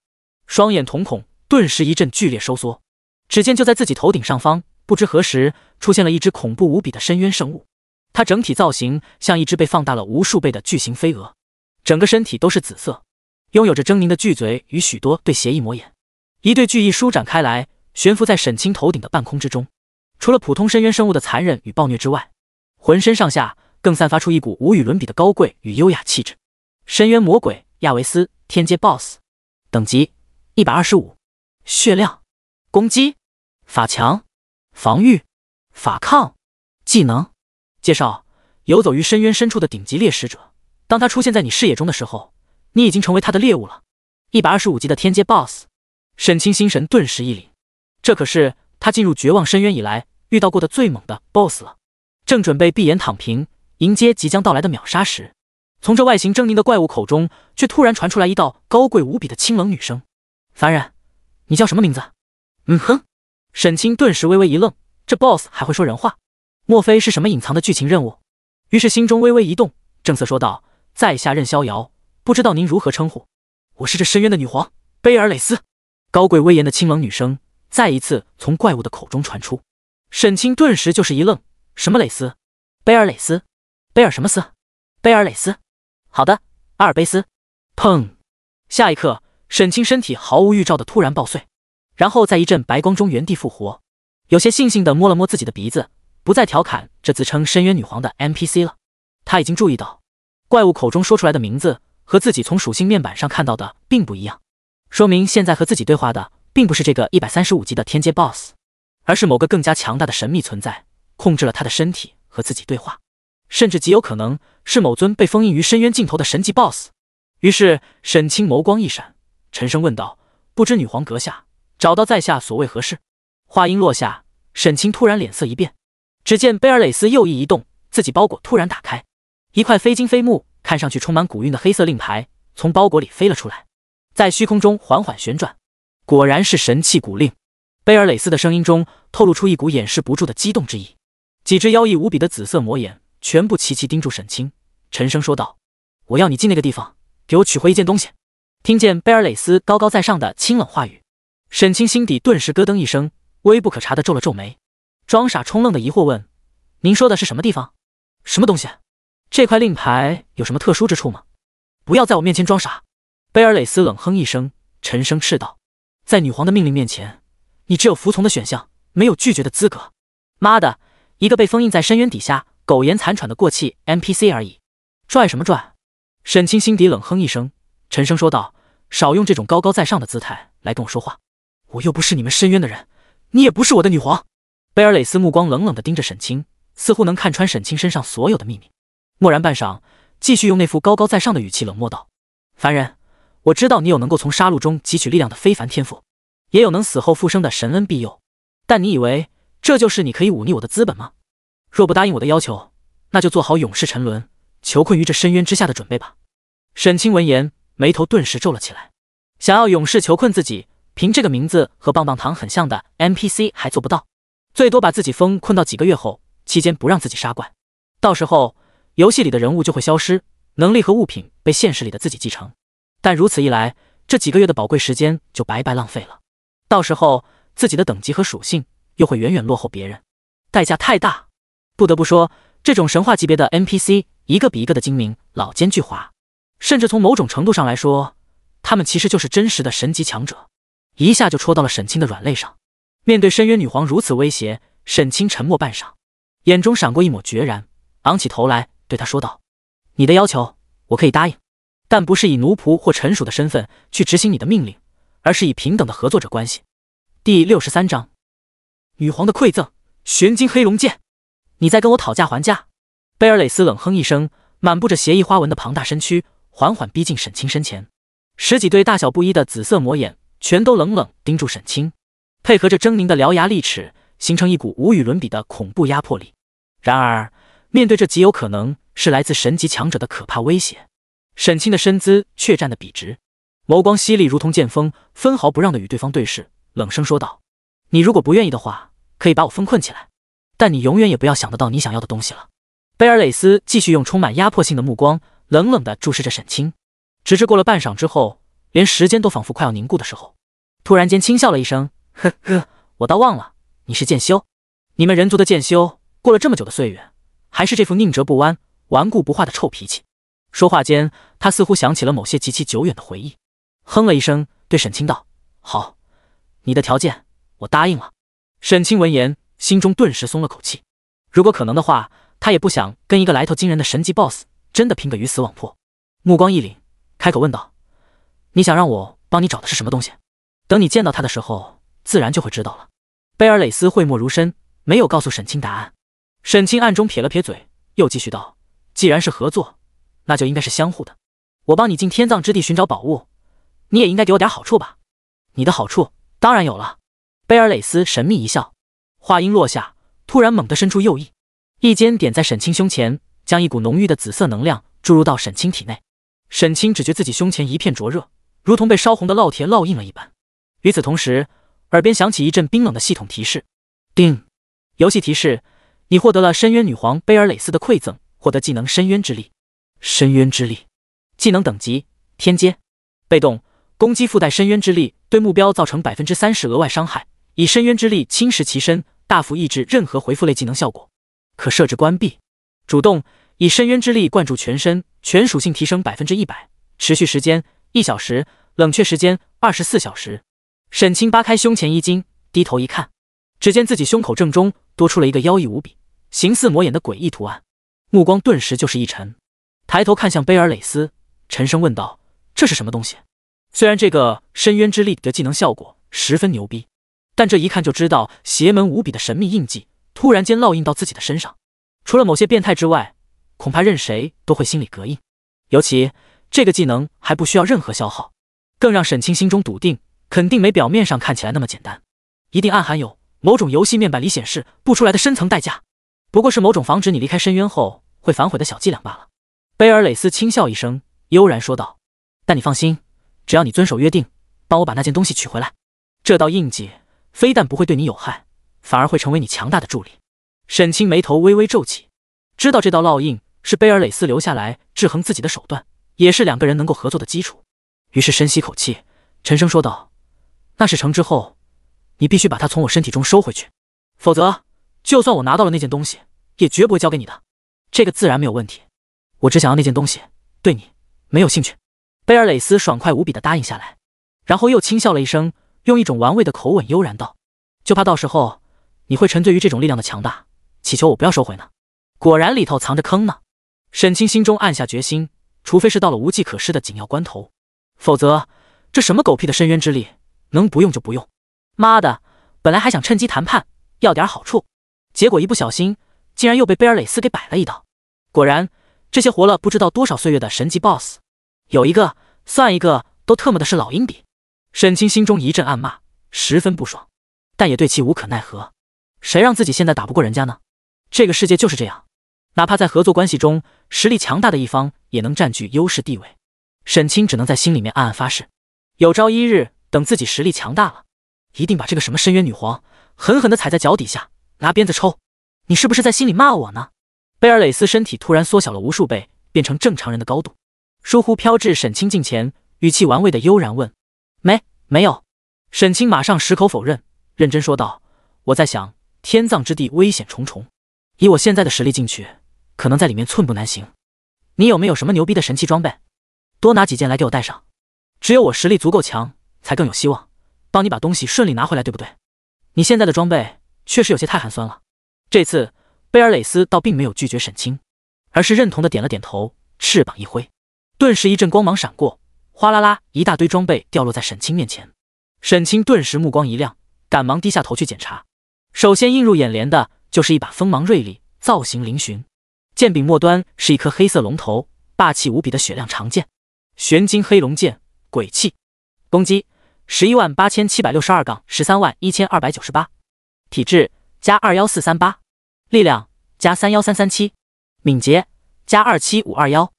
双眼瞳孔顿时一阵剧烈收缩。只见就在自己头顶上方，不知何时出现了一只恐怖无比的深渊生物，它整体造型像一只被放大了无数倍的巨型飞蛾，整个身体都是紫色，拥有着狰狞的巨嘴与许多对邪异魔眼，一对巨翼舒展开来，悬浮在沈清头顶的半空之中。除了普通深渊生物的残忍与暴虐之外，浑身上下更散发出一股无与伦比的高贵与优雅气质。深渊魔鬼亚维斯，天阶 BOSS， 等级125，血量、攻击、法强、防御、法抗、技能。介绍：游走于深渊深处的顶级猎食者，当他出现在你视野中的时候，你已经成为他的猎物了。125级的天阶 BOSS， 沈清心神顿时一凛，这可是他进入绝望深渊以来遇到过的最猛的 BOSS 了。正准备闭眼躺平，迎接即将到来的秒杀时，从这外形狰狞的怪物口中却突然传出来一道高贵无比的清冷女声：凡人，你叫什么名字？哼。沈清顿时微微一愣，这 BOSS 还会说人话，莫非是什么隐藏的剧情任务？于是心中微微一动，正色说道：在下任逍遥，不知道您如何称呼？我是这深渊的女皇贝尔蕾丝。高贵威严的清冷女声再一次从怪物的口中传出。沈清顿时就是一愣，什么蕾丝？贝尔蕾丝？贝尔什么丝？贝尔蕾丝？好的，阿尔卑斯。砰！下一刻，沈清身体毫无预兆的突然爆碎，然后在一阵白光中原地复活，有些悻悻地摸了摸自己的鼻子，不再调侃这自称深渊女皇的 NPC 了。他已经注意到，怪物口中说出来的名字和自己从属性面板上看到的并不一样，说明现在和自己对话的并不是这个135级的天阶 BOSS， 而是某个更加强大的神秘存在，控制了他的身体和自己对话，甚至极有可能是某尊被封印于深渊尽头的神级 BOSS。 于是沈清眸光一闪，沉声问道：不知女皇阁下找到在下所谓何事？话音落下，沈清突然脸色一变，只见贝尔蕾丝右翼一动，自己包裹突然打开，一块非金非木看上去充满古韵的黑色令牌从包裹里飞了出来，在虚空中缓缓旋转，果然是神器古令。贝尔蕾丝的声音中透露出一股掩饰不住的激动之意，几只妖异无比的紫色魔眼全部齐齐盯住沈清，沉声说道：我要你进那个地方，给我取回一件东西。听见贝尔蕾丝高高在上的清冷话语，沈清心底顿时咯噔一声，微不可察地皱了皱眉，装傻充愣的疑惑问：您说的是什么地方？什么东西？这块令牌有什么特殊之处吗？不要在我面前装傻！贝尔蕾丝冷哼一声，沉声斥道：在女皇的命令面前，你只有服从的选项，没有拒绝的资格。妈的，一个被封印在深渊底下苟延残喘的过气 NPC 而已，拽什么拽？沈清心底冷哼一声，沉声说道：少用这种高高在上的姿态来跟我说话，我又不是你们深渊的人，你也不是我的女皇。贝尔蕾丝目光冷冷地盯着沈清，似乎能看穿沈清身上所有的秘密。默然半晌，继续用那副高高在上的语气冷漠道：凡人，我知道你有能够从杀戮中汲取力量的非凡天赋，也有能死后复生的神恩庇佑，但你以为这就是你可以忤逆我的资本吗？若不答应我的要求，那就做好永世沉沦、囚困于这深渊之下的准备吧。沈清闻言，眉头顿时皱了起来，想要永世囚困自己，凭这个名字和棒棒糖很像的 NPC 还做不到，最多把自己封困到几个月后，期间不让自己杀怪，到时候游戏里的人物就会消失，能力和物品被现实里的自己继承，但如此一来，这几个月的宝贵时间就白白浪费了，到时候自己的等级和属性又会远远落后别人，代价太大。不得不说，这种神话级别的 NPC 一个比一个的精明，老奸巨猾，甚至从某种程度上来说，他们其实就是真实的神级强者，一下就戳到了沈清的软肋上。面对深渊女皇如此威胁，沈清沉默半晌，眼中闪过一抹决然，昂起头来对他说道：“你的要求我可以答应，但不是以奴仆或臣属的身份去执行你的命令，而是以平等的合作者关系。”第63章，女皇的馈赠——玄金黑龙剑，你在跟我讨价还价？贝尔蕾丝冷哼一声，满布着邪异花纹的庞大身躯缓缓逼近沈清身前，十几对大小不一的紫色魔眼全都冷冷盯住沈清，配合着狰狞的獠牙利齿，形成一股无与伦比的恐怖压迫力。然而，面对这极有可能是来自神级强者的可怕威胁，沈清的身姿却站得笔直，眸光犀利如同剑锋，分毫不让地与对方对视，冷声说道：“你如果不愿意的话，可以把我封困起来，但你永远也不要想得到你想要的东西了。”贝尔蕾丝继续用充满压迫性的目光冷冷地注视着沈清，直至过了半晌之后，连时间都仿佛快要凝固的时候，突然间轻笑了一声：“呵呵，我倒忘了，你是剑修。你们人族的剑修，过了这么久的岁月，还是这副宁折不弯、顽固不化的臭脾气。”说话间，他似乎想起了某些极其久远的回忆，哼了一声，对沈清道：“好，你的条件我答应了。”沈清闻言，心中顿时松了口气。如果可能的话，他也不想跟一个来头惊人的神级 BOSS 真的拼个鱼死网破。目光一凛，开口问道：“你想让我帮你找的是什么东西？等你见到他的时候，自然就会知道了。”贝尔蕾丝讳莫如深，没有告诉沈清答案。沈清暗中撇了撇嘴，又继续道：“既然是合作，那就应该是相互的。我帮你进天葬之地寻找宝物，你也应该给我点好处吧？”“你的好处当然有了。”贝尔蕾丝神秘一笑，话音落下，突然猛地伸出右翼，一尖点在沈清胸前，将一股浓郁的紫色能量注入到沈清体内。沈清只觉自己胸前一片灼热，如同被烧红的烙铁烙印了一般。与此同时，耳边响起一阵冰冷的系统提示：“叮，游戏提示，你获得了深渊女皇贝尔蕾丝的馈赠，获得技能深渊之力。深渊之力，技能等级天阶，被动攻击附带深渊之力，对目标造成 30% 额外伤害，以深渊之力侵蚀其身，大幅抑制任何回复类技能效果。可设置关闭。主动以深渊之力灌注全身，全属性提升 100%， 持续时间1小时，冷却时间24小时。”沈清扒开胸前衣襟，低头一看，只见自己胸口正中多出了一个妖异无比、形似魔眼的诡异图案，目光顿时就是一沉，抬头看向贝尔蕾丝，沉声问道：“这是什么东西？”虽然这个深渊之力的技能效果十分牛逼，但这一看就知道邪门无比的神秘印记突然间烙印到自己的身上，除了某些变态之外，恐怕任谁都会心里膈应。尤其这个技能还不需要任何消耗，更让沈清心中笃定，肯定没表面上看起来那么简单，一定暗含有某种游戏面板里显示不出来的深层代价，不过是某种防止你离开深渊后会反悔的小伎俩罢了。贝尔蕾丝轻笑一声，悠然说道：“但你放心，只要你遵守约定，帮我把那件东西取回来，这道印记非但不会对你有害，反而会成为你强大的助力。”沈清眉头微微皱起，知道这道烙印是贝尔蕾丝留下来制衡自己的手段，也是两个人能够合作的基础，于是深吸口气，沉声说道：“那事成之后，你必须把它从我身体中收回去，否则就算我拿到了那件东西，也绝不会交给你的。”“这个自然没有问题，我只想要那件东西，对你没有兴趣。”贝尔蕾丝爽快无比地答应下来，然后又轻笑了一声，用一种玩味的口吻悠然道：“就怕到时候你会沉醉于这种力量的强大，祈求我不要收回呢。”果然里头藏着坑呢。沈清心中暗下决心，除非是到了无计可施的紧要关头，否则这什么狗屁的深渊之力，能不用就不用。妈的，本来还想趁机谈判要点好处，结果一不小心竟然又被贝尔蕾丝给摆了一道。果然这些活了不知道多少岁月的神级 BOSS， 有一个算一个都特么的是老阴笔。沈清心中一阵暗骂，十分不爽，但也对其无可奈何。谁让自己现在打不过人家呢？这个世界就是这样，哪怕在合作关系中，实力强大的一方也能占据优势地位。沈清只能在心里面暗暗发誓，有朝一日等自己实力强大了，一定把这个什么深渊女皇狠狠地踩在脚底下，拿鞭子抽。你是不是在心里骂我呢？贝尔蕾丝身体突然缩小了无数倍，变成正常人的高度，疏忽飘至沈清近前，语气玩味的悠然问：“没有。”沈清马上矢口否认，认真说道：“我在想，天葬之地危险重重，以我现在的实力进去，可能在里面寸步难行。你有没有什么牛逼的神器装备？多拿几件来给我带上。”只有我实力足够强，才更有希望帮你把东西顺利拿回来，对不对？你现在的装备确实有些太寒酸了。这次贝尔蕾丝倒并没有拒绝沈清，而是认同的点了点头，翅膀一挥，顿时一阵光芒闪过，哗啦啦一大堆装备掉落在沈清面前。沈清顿时目光一亮，赶忙低下头去检查。首先映入眼帘的就是一把锋芒锐利、造型嶙峋，剑柄末端是一颗黑色龙头，霸气无比的雪亮长剑，玄金黑龙剑，鬼气。攻击118762-131298，体质加21438，力量加31337，敏捷加27521，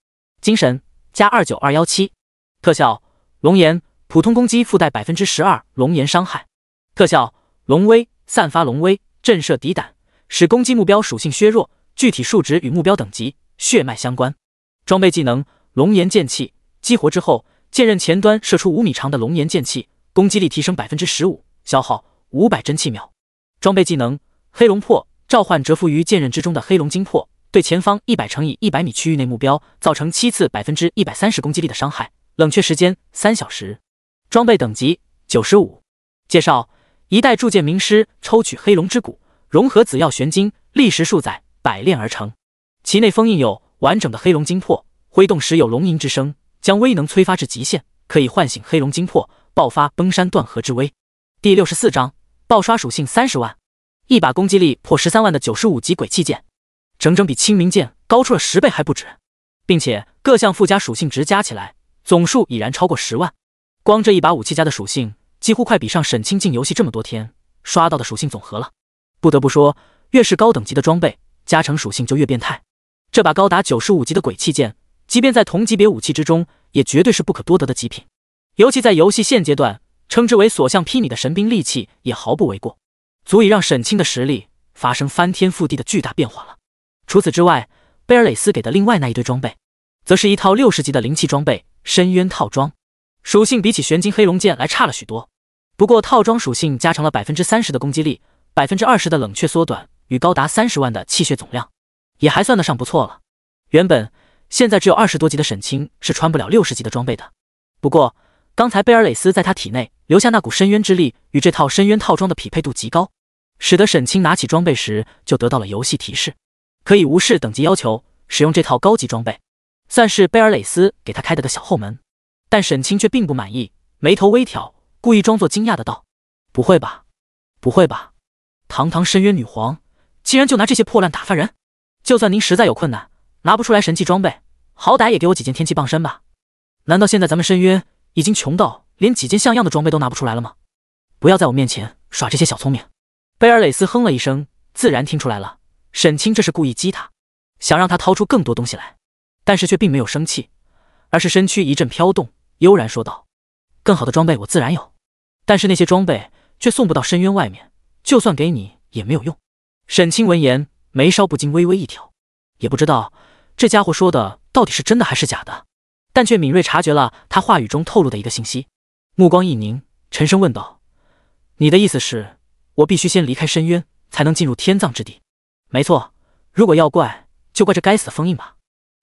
精神加29217。特效龙炎，普通攻击附带12%龙炎伤害。特效龙威，散发龙威，震慑敌胆，使攻击目标属性削弱，具体数值与目标等级、血脉相关。装备技能龙炎剑气，激活之后，剑刃前端射出5米长的龙炎剑气，攻击力提升15%，消耗500真气秒。装备技能黑龙破，召唤蛰伏于剑刃之中的黑龙精魄，对前方100乘以100米区域内目标造成7次130%攻击力的伤害，冷却时间3小时。装备等级95。介绍：一代铸剑名师抽取黑龙之骨，融合紫药玄晶，历时数载百炼而成，其内封印有完整的黑龙精魄，挥动时有龙吟之声，将威能催发至极限，可以唤醒黑龙精魄，爆发崩山断河之威。第64章爆刷属性30万，一把攻击力破13万的95级鬼气剑，整整比清明剑高出了10倍还不止，并且各项附加属性值加起来，总数已然超过10万。光这一把武器加的属性，几乎快比上沈清进游戏这么多天刷到的属性总和了。不得不说，越是高等级的装备，加成属性就越变态。这把高达95级的鬼气剑，即便在同级别武器之中，也绝对是不可多得的极品。尤其在游戏现阶段，称之为所向披靡的神兵利器也毫不为过，足以让沈清的实力发生翻天覆地的巨大变化了。除此之外，贝尔蕾丝给的另外那一堆装备，则是一套60级的灵气装备深渊套装，属性比起玄金黑龙剑来差了许多。不过套装属性加成了30%的攻击力，20%的冷却缩短与高达30万的气血总量，也还算得上不错了。原本现在只有20多级的沈清是穿不了60级的装备的，不过刚才贝尔蕾丝在他体内留下那股深渊之力，与这套深渊套装的匹配度极高，使得沈清拿起装备时就得到了游戏提示，可以无视等级要求使用这套高级装备，算是贝尔蕾丝给他开的个小后门。但沈清却并不满意，眉头微挑，故意装作惊讶的道：“不会吧，不会吧，堂堂深渊女皇，竟然就拿这些破烂打发人？就算您实在有困难，拿不出来神器装备，好歹也给我几件天气傍身吧。难道现在咱们深渊已经穷到连几件像样的装备都拿不出来了吗？不要在我面前耍这些小聪明。”贝尔蕾丝哼了一声，自然听出来了，沈清这是故意激他，想让他掏出更多东西来，但是却并没有生气，而是身躯一阵飘动，悠然说道：“更好的装备我自然有，但是那些装备却送不到深渊外面，就算给你也没有用。”沈清闻言，眉梢不禁微微一挑，也不知道这家伙说的到底是真的还是假的，但却敏锐察觉了他话语中透露的一个信息，目光一凝，沉声问道：“你的意思是，我必须先离开深渊，才能进入天葬之地？”“没错，如果要怪，就怪这该死的封印吧。”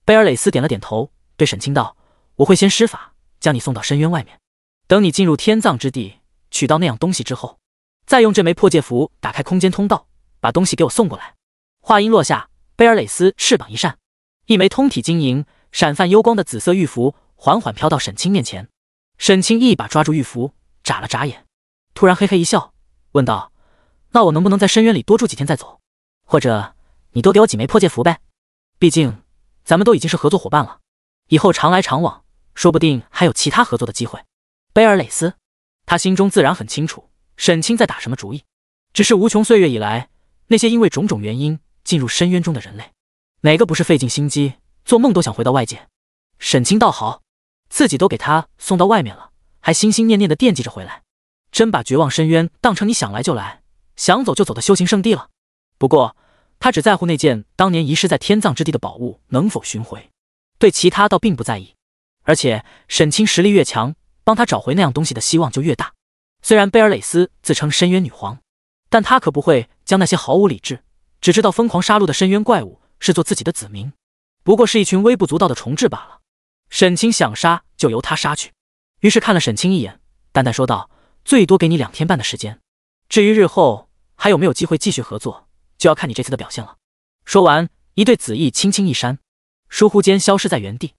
贝尔蕾丝点了点头，对沈清道：“我会先施法将你送到深渊外面，等你进入天葬之地，取到那样东西之后，再用这枚破戒符打开空间通道，把东西给我送过来。”话音落下，贝尔蕾丝翅膀一扇，一枚通体晶莹、闪泛幽光的紫色玉符缓缓飘到沈清面前。沈清一把抓住玉符，眨了眨眼，突然嘿嘿一笑，问道：“那我能不能在深渊里多住几天再走？或者你多给我几枚破戒符呗？毕竟咱们都已经是合作伙伴了，以后常来常往，说不定还有其他合作的机会。”贝尔蕾丝，他心中自然很清楚沈清在打什么主意，只是无穷岁月以来，那些因为种种原因进入深渊中的人类，哪个不是费尽心机，做梦都想回到外界？沈清倒好，自己都给他送到外面了，还心心念念的惦记着回来，真把绝望深渊当成你想来就来，想走就走的修行圣地了。不过他只在乎那件当年遗失在天葬之地的宝物能否寻回，对其他倒并不在意。而且沈清实力越强，帮他找回那样东西的希望就越大。虽然贝尔蕾丝自称深渊女皇，但他可不会将那些毫无理智、只知道疯狂杀戮的深渊怪物视作自己的子民，不过是一群微不足道的虫豸罢了。沈清想杀就由他杀去，于是看了沈清一眼，淡淡说道：“最多给你2天半的时间，至于日后还有没有机会继续合作，就要看你这次的表现了。”说完，一对紫翼轻轻一扇，倏忽间消失在原地，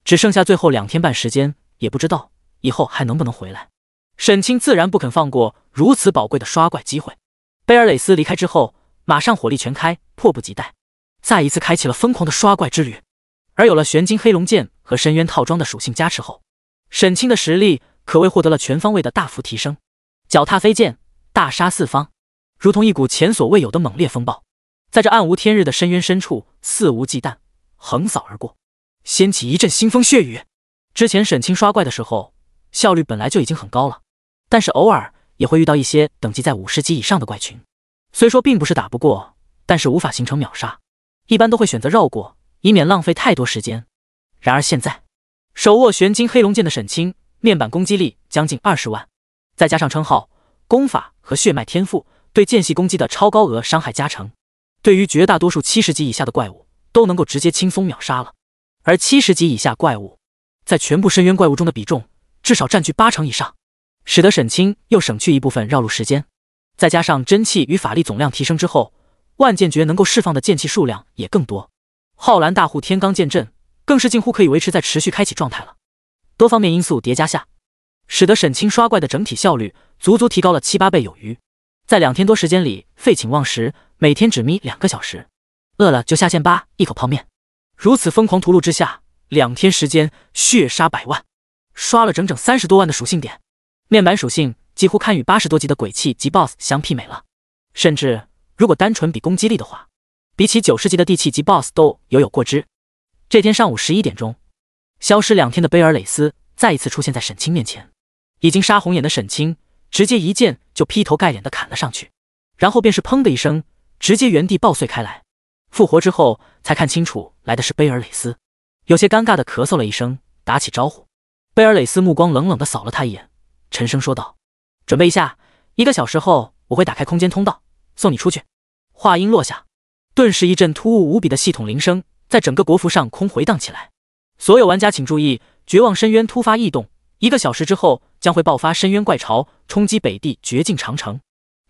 只剩下最后2天半时间，也不知道以后还能不能回来。沈清自然不肯放过如此宝贵的刷怪机会。贝尔蕾丝离开之后，马上火力全开，迫不及待，再一次开启了疯狂的刷怪之旅。而有了玄金黑龙剑和深渊套装的属性加持后，沈清的实力可谓获得了全方位的大幅提升。脚踏飞剑，大杀四方，如同一股前所未有的猛烈风暴，在这暗无天日的深渊深处肆无忌惮横扫而过，掀起一阵腥风血雨。之前沈清刷怪的时候，效率本来就已经很高了，但是偶尔也会遇到一些等级在50级以上的怪群，虽说并不是打不过，但是无法形成秒杀，一般都会选择绕过，以免浪费太多时间。然而现在，手握玄金黑龙剑的沈清，面板攻击力将近20万，再加上称号、功法和血脉天赋对间隙攻击的超高额伤害加成，对于绝大多数70级以下的怪物都能够直接轻松秒杀了。而70级以下怪物在全部深渊怪物中的比重至少占据80%以上，使得沈清又省去一部分绕路时间。再加上真气与法力总量提升之后，万剑诀能够释放的剑气数量也更多。浩然大护天罡剑阵更是近乎可以维持在持续开启状态了。多方面因素叠加下，使得沈清刷怪的整体效率足足提高了7-8倍有余。在2天多时间里废寝忘食，每天只眯2个小时，饿了就下线吧一口泡面。如此疯狂屠戮之下，2天时间血杀100万，刷了整整30多万的属性点，面板属性几乎堪与80多级的鬼泣级 BOSS 相媲美了。甚至如果单纯比攻击力的话，比起90级的地气级 BOSS 都有过之。这天上午11点钟，消失2天的贝尔蕾丝再一次出现在沈清面前。已经杀红眼的沈清直接一剑就劈头盖脸的砍了上去，然后便是砰的一声，直接原地爆碎开来。复活之后才看清楚来的是贝尔蕾丝，有些尴尬的咳嗽了一声，打起招呼。贝尔蕾丝目光冷冷的扫了他一眼，沉声说道：“准备一下，1个小时后我会打开空间通道，送你出去。”话音落下，顿时一阵突兀无比的系统铃声在整个国服上空回荡起来。所有玩家请注意，绝望深渊突发异动，1个小时之后将会爆发深渊怪潮，冲击北地绝境长城。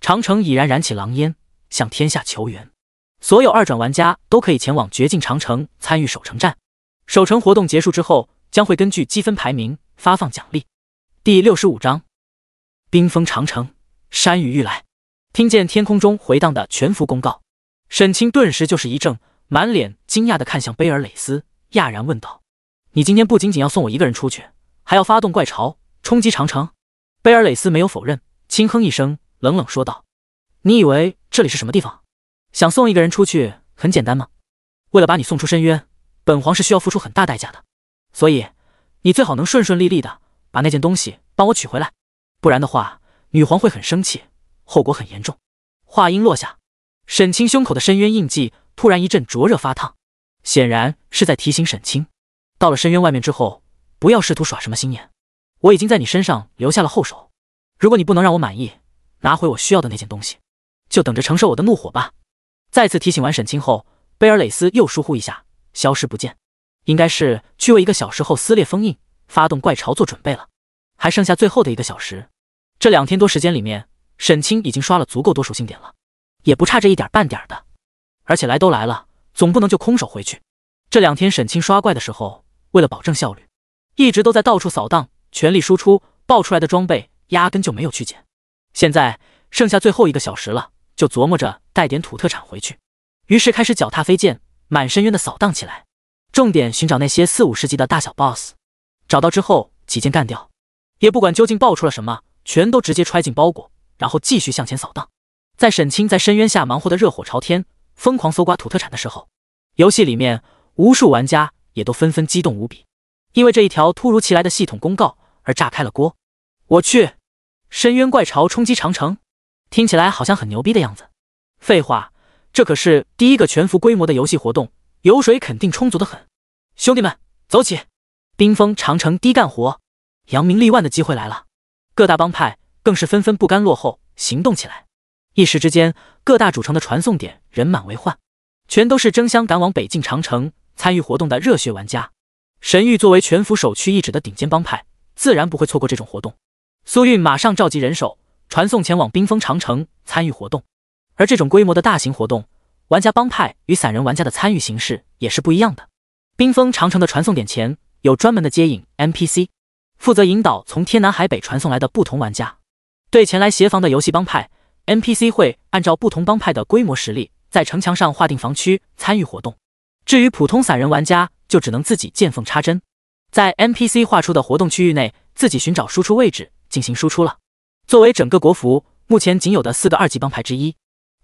长城已然燃起狼烟，向天下求援。所有2转玩家都可以前往绝境长城参与守城战。守城活动结束之后，将会根据积分排名发放奖励。第65章，冰封长城，山雨欲来。听见天空中回荡的全服公告，沈清顿时就是一怔，满脸惊讶地看向贝尔蕾丝，讶然问道：“你今天不仅仅要送我一个人出去，还要发动怪潮，冲击长城？”贝尔蕾丝没有否认，轻哼一声，冷冷说道：“你以为这里是什么地方？想送一个人出去很简单吗？为了把你送出深渊，本皇是需要付出很大代价的，所以你最好能顺顺利利的把那件东西帮我取回来，不然的话，女皇会很生气，后果很严重。”话音落下，沈清胸口的深渊印记突然一阵灼热发烫，显然是在提醒沈清，到了深渊外面之后，不要试图耍什么心眼，我已经在你身上留下了后手，如果你不能让我满意，拿回我需要的那件东西，就等着承受我的怒火吧。再次提醒完沈清后，贝尔蕾丝又疏忽一下，消失不见，应该是去为1个小时后撕裂封印，发动怪潮做准备了。还剩下最后的1个小时，这2天多时间里面，沈清已经刷了足够多属性点了，也不差这一点半点的。而且来都来了，总不能就空手回去。这2天沈清刷怪的时候，为了保证效率，一直都在到处扫荡，全力输出，爆出来的装备压根就没有去捡。现在剩下最后1个小时了，就琢磨着带点土特产回去，于是开始脚踏飞剑，满深渊的扫荡起来，重点寻找那些40-50级的大小 BOSS， 找到之后几剑干掉，也不管究竟爆出了什么，全都直接揣进包裹，然后继续向前扫荡。在沈清在深渊下忙活的热火朝天，疯狂搜刮土特产的时候，游戏里面无数玩家也都纷纷激动无比，因为这一条突如其来的系统公告而炸开了锅。我去，深渊怪潮冲击长城，听起来好像很牛逼的样子。废话，这可是第1个全服规模的游戏活动，油水肯定充足的很。兄弟们，走起！冰封长城低干活，扬名立万的机会来了。各大帮派更是纷纷不甘落后，行动起来。一时之间，各大主城的传送点人满为患，全都是争相赶往北境长城参与活动的热血玩家。神域作为全服首屈一指的顶尖帮派，自然不会错过这种活动。苏运马上召集人手，传送前往冰封长城参与活动。而这种规模的大型活动，玩家帮派与散人玩家的参与形式也是不一样的。冰封长城的传送点前有专门的接引 NPC， 负责引导从天南海北传送来的不同玩家。对前来协防的游戏帮派， NPC 会按照不同帮派的规模实力，在城墙上划定防区参与活动。至于普通散人玩家，就只能自己见缝插针，在 NPC 画出的活动区域内自己寻找输出位置进行输出了。作为整个国服目前仅有的4个2级帮派之一，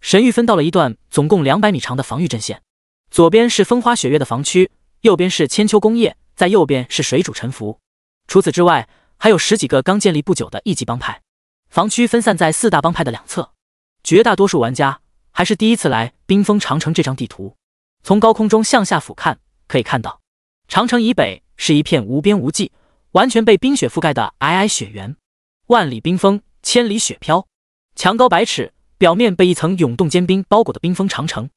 神域分到了一段总共200米长的防御阵线，左边是风花雪月的防区，右边是千秋工业，在右边是水主沉浮。除此之外，还有10几个刚建立不久的1级帮派，防区分散在4大帮派的两侧。绝大多数玩家还是第一次来冰封长城这张地图。从高空中向下俯瞰，可以看到长城以北是一片无边无际，完全被冰雪覆盖的皑皑雪原，万里冰封，千里雪飘，墙高100尺，表面被一层涌动坚冰包裹的冰封长城，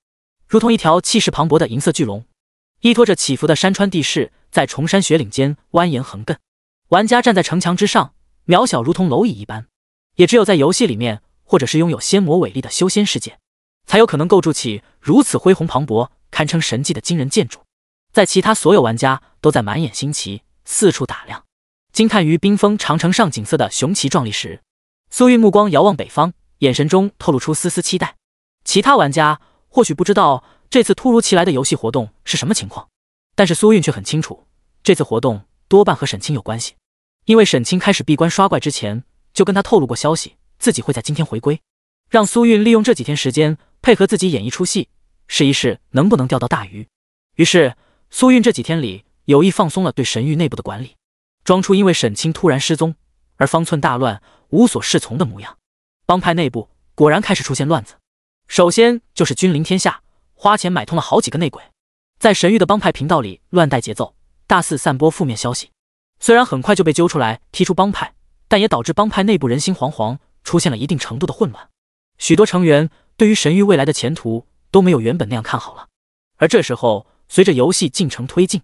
如同一条气势磅礴的银色巨龙，依托着起伏的山川地势，在崇山雪岭间蜿蜒横亘。玩家站在城墙之上，渺小如同蝼蚁一般。也只有在游戏里面，或者是拥有仙魔伟力的修仙世界，才有可能构筑起如此恢宏磅礴、堪称神迹的惊人建筑。在其他所有玩家都在满眼新奇，四处打量，惊叹于冰封长城上景色的雄奇壮丽时，苏运目光遥望北方，眼神中透露出丝丝期待。其他玩家或许不知道这次突如其来的游戏活动是什么情况，但是苏运却很清楚，这次活动多半和沈清有关系。因为沈清开始闭关刷怪之前，就跟他透露过消息，自己会在今天回归，让苏运利用这几天时间配合自己演一出戏，试一试能不能钓到大鱼。于是苏运这几天里有意放松了对神域内部的管理，装出因为沈清突然失踪而方寸大乱、无所适从的模样。帮派内部果然开始出现乱子，首先就是君临天下花钱买通了好几个内鬼，在神域的帮派频道里乱带节奏，大肆散播负面消息。虽然很快就被揪出来踢出帮派，但也导致帮派内部人心惶惶，出现了一定程度的混乱。许多成员对于神域未来的前途都没有原本那样看好了。而这时候，随着游戏进程推进，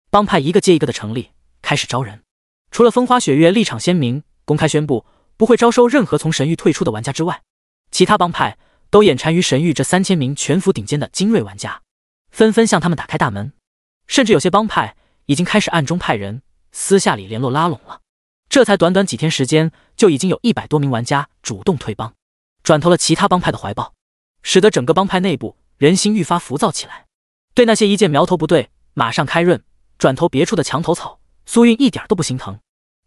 帮派一个接一个的成立，开始招人。除了风花雪月立场鲜明，公开宣布不会招收任何从神域退出的玩家之外，其他帮派都眼馋于神域这3000名全服顶尖的精锐玩家，纷纷向他们打开大门。甚至有些帮派已经开始暗中派人私下里联络拉拢了。这才短短几天时间，就已经有100多名玩家主动退帮，转投了其他帮派的怀抱，使得整个帮派内部人心愈发浮躁起来。对那些一见苗头不对马上开刃转投别处的墙头草，苏运一点都不心疼。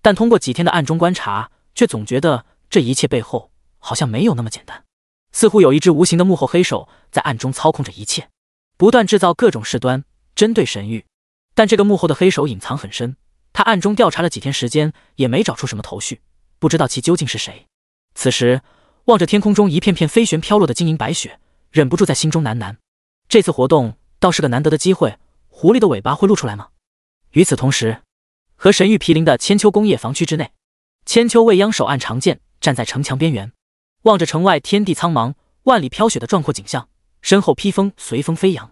但通过几天的暗中观察，却总觉得这一切背后好像没有那么简单，似乎有一只无形的幕后黑手在暗中操控着一切，不断制造各种事端针对神域。但这个幕后的黑手隐藏很深，他暗中调查了几天时间，也没找出什么头绪，不知道其究竟是谁。此时望着天空中一片片飞旋飘落的晶莹白雪，忍不住在心中喃喃，这次活动倒是个难得的机会，狐狸的尾巴会露出来吗？与此同时，和神域毗邻的千秋工业防区之内，千秋未央手按长剑站在城墙边缘，望着城外天地苍茫、万里飘雪的壮阔景象，身后披风随风飞扬，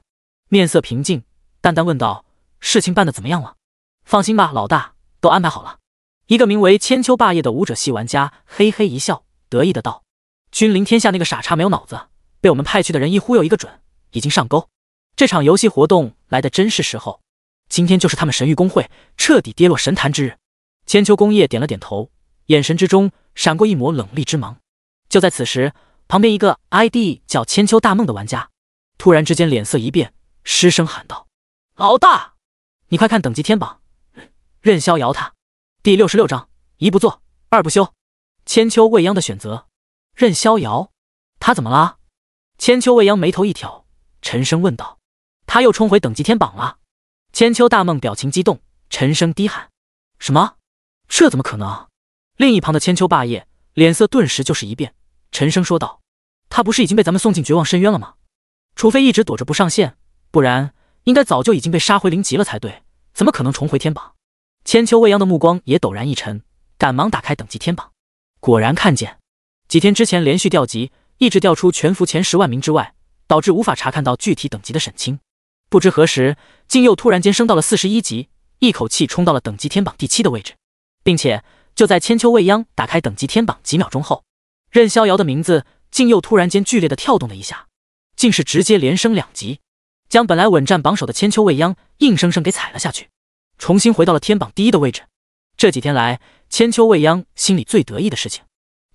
面色平静，淡淡问道：事情办得怎么样了？放心吧，老大，都安排好了。一个名为千秋霸业的武者系玩家嘿嘿一笑，得意的道：君临天下那个傻叉没有脑子，被我们派去的人一忽悠一个准，已经上钩。这场游戏活动来的真是时候，今天就是他们神域公会彻底跌落神坛之日。千秋工业点了点头，眼神之中闪过一抹冷厉之芒。就在此时，旁边一个 ID 叫千秋大梦的玩家突然之间脸色一变，失声喊道：老大，你快看等级天榜，任逍遥他第66章，一不做二不休。千秋未央的选择，任逍遥，他怎么了？千秋未央眉头一挑，沉声问道：他又冲回等级天榜了？千秋大梦表情激动，沉声低喊：什么？这怎么可能？另一旁的千秋霸业脸色顿时就是一变，沉声说道：他不是已经被咱们送进绝望深渊了吗？除非一直躲着不上线，不然应该早就已经被杀回0级了才对，怎么可能重回天榜？千秋未央的目光也陡然一沉，赶忙打开等级天榜，果然看见几天之前连续掉级，一直掉出全服前10万名之外，导致无法查看到具体等级的沈清，不知何时竟又突然间升到了41级，一口气冲到了等级天榜第7的位置。并且就在千秋未央打开等级天榜几秒钟后，任逍遥的名字竟又突然间剧烈的跳动了一下，竟是直接连升2级，将本来稳占榜首的千秋未央硬生生给踩了下去，重新回到了天榜第1的位置。这几天来，千秋未央心里最得意的事情，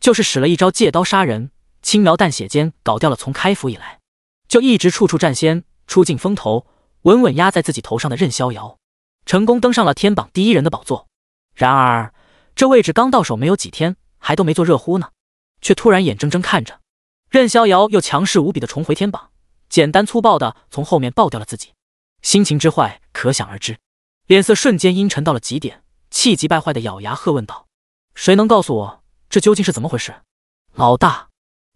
就是使了一招借刀杀人，轻描淡写间搞掉了从开服以来就一直处处占先、出尽风头、稳稳压在自己头上的任逍遥，成功登上了天榜第1人的宝座。然而这位置刚到手没有几天，还都没做热乎呢，却突然眼睁睁看着任逍遥又强势无比的重回天榜，简单粗暴的从后面爆掉了自己，心情之坏可想而知，脸色瞬间阴沉到了极点，气急败坏的咬牙喝问道：“谁能告诉我这究竟是怎么回事？”老大，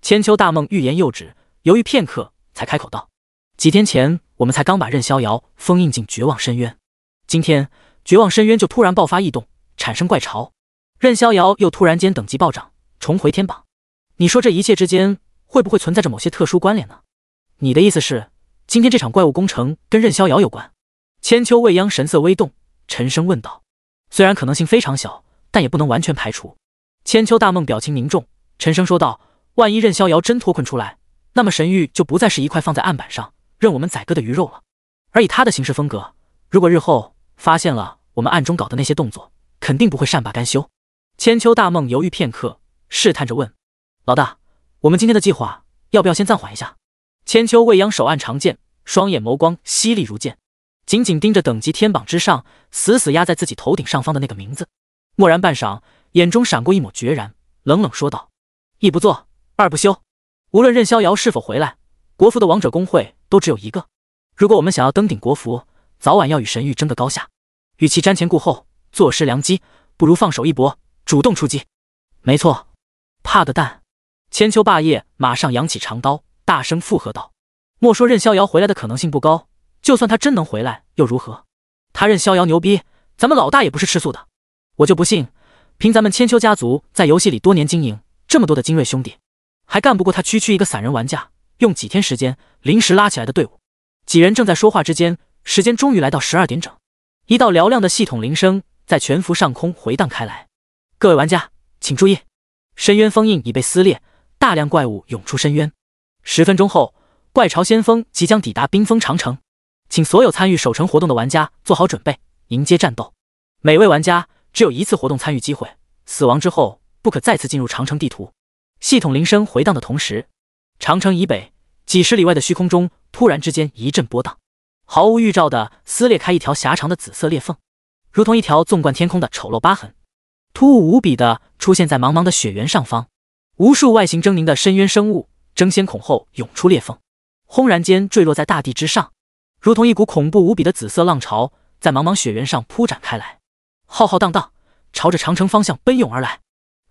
千秋大梦欲言又止，犹豫片刻才开口道：“几天前我们才刚把任逍遥封印进绝望深渊，今天绝望深渊就突然爆发异动，产生怪潮，任逍遥又突然间等级暴涨，重回天榜。你说这一切之间会不会存在着某些特殊关联呢？你的意思是，今天这场怪物工程跟任逍遥有关？”千秋未央神色微动，沉声问道。虽然可能性非常小，但也不能完全排除。千秋大梦表情凝重，沉声说道：“万一任逍遥真脱困出来，那么神域就不再是一块放在案板上任我们宰割的鱼肉了。而以他的行事风格，如果日后发现了我们暗中搞的那些动作，肯定不会善罢甘休。”千秋大梦犹豫片刻，试探着问：“老大，我们今天的计划要不要先暂缓一下？”千秋未央手按长剑，双眼眸光犀利如剑，紧紧盯着等级天榜之上死死压在自己头顶上方的那个名字，默然半晌，眼中闪过一抹决然，冷冷说道：“一不做，二不休。无论任逍遥是否回来，国服的王者公会都只有一个。如果我们想要登顶国服，早晚要与神域争个高下。与其瞻前顾后，坐失良机，不如放手一搏，主动出击。”“没错。”“怕个蛋！”千秋霸业马上扬起长刀，大声附和道：“莫说任逍遥回来的可能性不高，就算他真能回来又如何？他任逍遥牛逼，咱们老大也不是吃素的。我就不信，凭咱们千秋家族在游戏里多年经营，这么多的精锐兄弟，还干不过他区区一个散人玩家用几天时间临时拉起来的队伍。”几人正在说话之间，时间终于来到12点整，一道嘹亮的系统铃声在全服上空回荡开来：“各位玩家请注意，深渊封印已被撕裂，大量怪物涌出深渊。10分钟后，怪潮先锋即将抵达冰封长城，请所有参与守城活动的玩家做好准备，迎接战斗。每位玩家只有1次活动参与机会，死亡之后不可再次进入长城地图。”系统铃声回荡的同时，长城以北几十里外的虚空中突然之间一阵波荡，毫无预兆地撕裂开一条狭长的紫色裂缝，如同一条纵贯天空的丑陋疤痕，突兀无比地出现在茫茫的雪原上方。无数外形狰狞的深渊生物争先恐后涌出裂缝，轰然间坠落在大地之上，如同一股恐怖无比的紫色浪潮在茫茫雪原上铺展开来，浩浩荡荡朝着长城方向奔涌而来。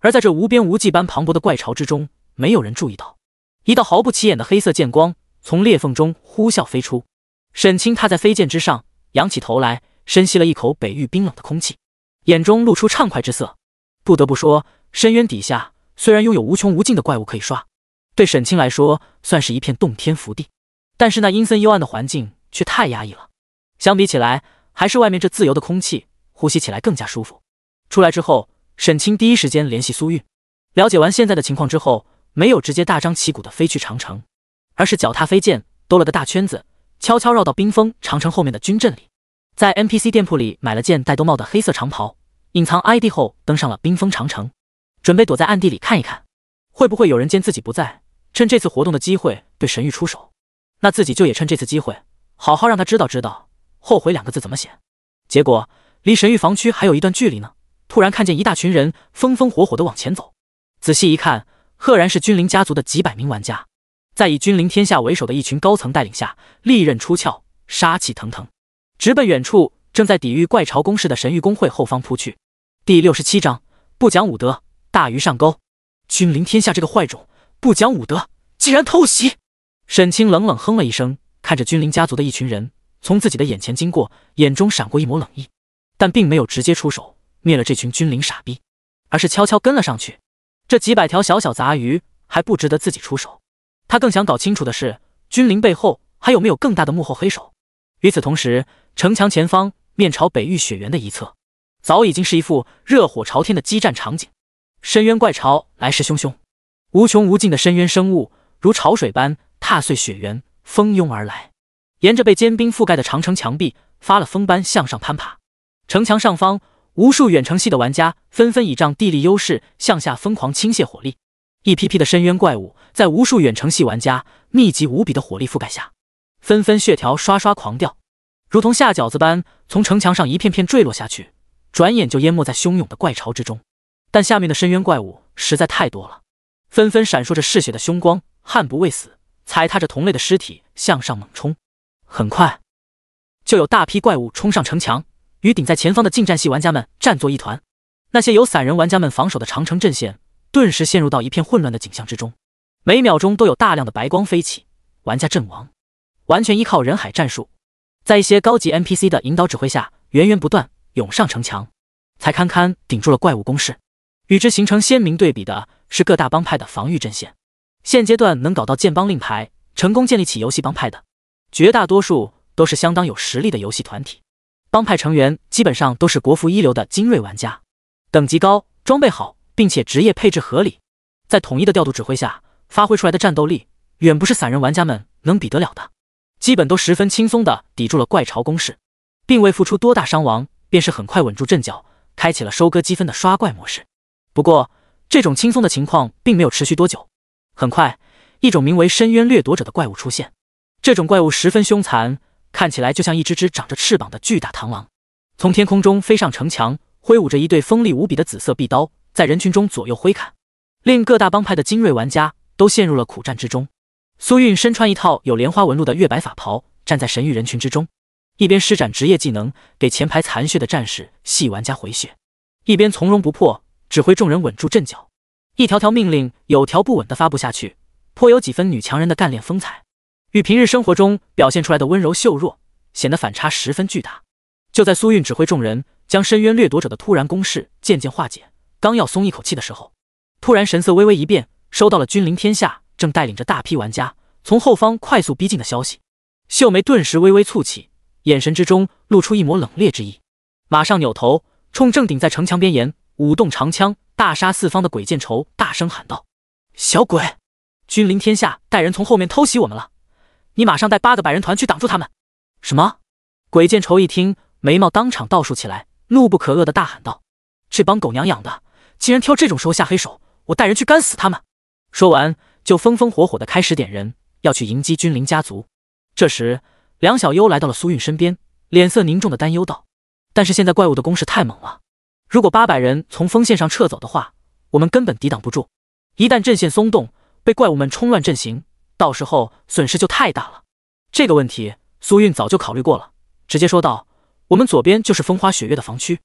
而在这无边无际般磅礴的怪潮之中，没有人注意到一道毫不起眼的黑色剑光从裂缝中呼啸飞出。沈清踏在飞剑之上，仰起头来，深吸了一口北域冰冷的空气，眼中露出畅快之色。不得不说，深渊底下虽然拥有无穷无尽的怪物可以刷，对沈清来说算是一片洞天福地，但是那阴森幽暗的环境却太压抑了。相比起来，还是外面这自由的空气，呼吸起来更加舒服。出来之后，沈清第一时间联系苏玉，了解完现在的情况之后，没有直接大张旗鼓的飞去长城，而是脚踏飞剑兜了个大圈子，悄悄绕到冰封长城后面的军阵里，在 NPC 店铺里买了件戴兜帽的黑色长袍，隐藏 ID 后登上了冰封长城，准备躲在暗地里看一看，会不会有人见自己不在，趁这次活动的机会对神域出手。那自己就也趁这次机会好好让他知道知道后悔2个字怎么写。结果离神域防区还有一段距离呢，突然看见一大群人风风火火地往前走，仔细一看，赫然是君临家族的几百名玩家，在以君临天下为首的一群高层带领下，利刃出鞘，杀气腾腾，直奔远处正在抵御怪潮攻势的神域公会后方扑去。第67章不讲武德，大鱼上钩。君临天下这个坏种，不讲武德，竟然偷袭！沈清冷冷哼了一声，看着君临家族的一群人从自己的眼前经过，眼中闪过一抹冷意，但并没有直接出手灭了这群君临傻逼，而是悄悄跟了上去。这几百条小小杂鱼还不值得自己出手，他更想搞清楚的是君临背后还有没有更大的幕后黑手。与此同时，城墙前方面朝北域雪原的一侧，早已经是一副热火朝天的激战场景。深渊怪潮来势汹汹，无穷无尽的深渊生物如潮水般踏碎雪原，蜂拥而来，沿着被坚冰覆盖的长城墙壁发了疯般向上攀爬。城墙上方，无数远程系的玩家纷纷倚仗地利优势向下疯狂倾泻火力，一批批的深渊怪物在无数远程系玩家密集无比的火力覆盖下，纷纷血条刷刷狂掉，如同下饺子般从城墙上一片片坠落下去，转眼就淹没在汹涌的怪潮之中。但下面的深渊怪物实在太多了，纷纷闪烁着嗜血的凶光，悍不畏死，踩踏着同类的尸体向上猛冲。很快就有大批怪物冲上城墙，与顶在前方的近战系玩家们战作一团。那些由散人玩家们防守的长城阵线顿时陷入到一片混乱的景象之中，每秒钟都有大量的白光飞起，玩家阵亡，完全依靠人海战术，在一些高级 NPC 的引导指挥下源源不断涌上城墙，才堪堪顶住了怪物攻势。与之形成鲜明对比的是各大帮派的防御阵线。现阶段能搞到建帮令牌，成功建立起游戏帮派的，绝大多数都是相当有实力的游戏团体。帮派成员基本上都是国服一流的精锐玩家，等级高，装备好，并且职业配置合理，在统一的调度指挥下发挥出来的战斗力远不是散人玩家们能比得了的，基本都十分轻松地抵住了怪潮攻势，并未付出多大伤亡，便是很快稳住阵脚，开启了收割积分的刷怪模式。不过这种轻松的情况并没有持续多久，很快一种名为深渊掠夺者的怪物出现。这种怪物十分凶残，看起来就像一只只长着翅膀的巨大螳螂，从天空中飞上城墙，挥舞着一对锋利无比的紫色臂刀，在人群中左右挥砍，令各大帮派的精锐玩家都陷入了苦战之中。苏韵身穿一套有莲花纹路的月白法袍，站在神域人群之中，一边施展职业技能给前排残血的战士系玩家回血，一边从容不迫指挥众人稳住阵脚，一条条命令有条不紊地发布下去，颇有几分女强人的干练风采，与平日生活中表现出来的温柔秀弱显得反差十分巨大。就在苏韵指挥众人将深渊掠夺者的突然攻势渐渐化解，刚要松一口气的时候，突然神色微微一变，收到了君临天下正带领着大批玩家从后方快速逼近的消息。秀眉顿时微微蹙起，眼神之中露出一抹冷冽之意，马上扭头冲正顶在城墙边沿舞动长枪大杀四方的鬼见愁大声喊道：小鬼，君临天下带人从后面偷袭我们了，你马上带8个百人团去挡住他们。什么？鬼见愁一听，眉毛当场倒竖起来，怒不可遏地大喊道：这帮狗娘养的竟然挑这种时候下黑手，我带人去干死他们。说完就风风火火地开始点人，要去迎击君临家族。这时梁小优来到了苏韵身边，脸色凝重地担忧道：但是现在怪物的攻势太猛了，如果800人从锋线上撤走的话，我们根本抵挡不住，一旦阵线松动，被怪物们冲乱阵型，到时候损失就太大了。这个问题苏韵早就考虑过了，直接说道：我们左边就是风花雪月的防区，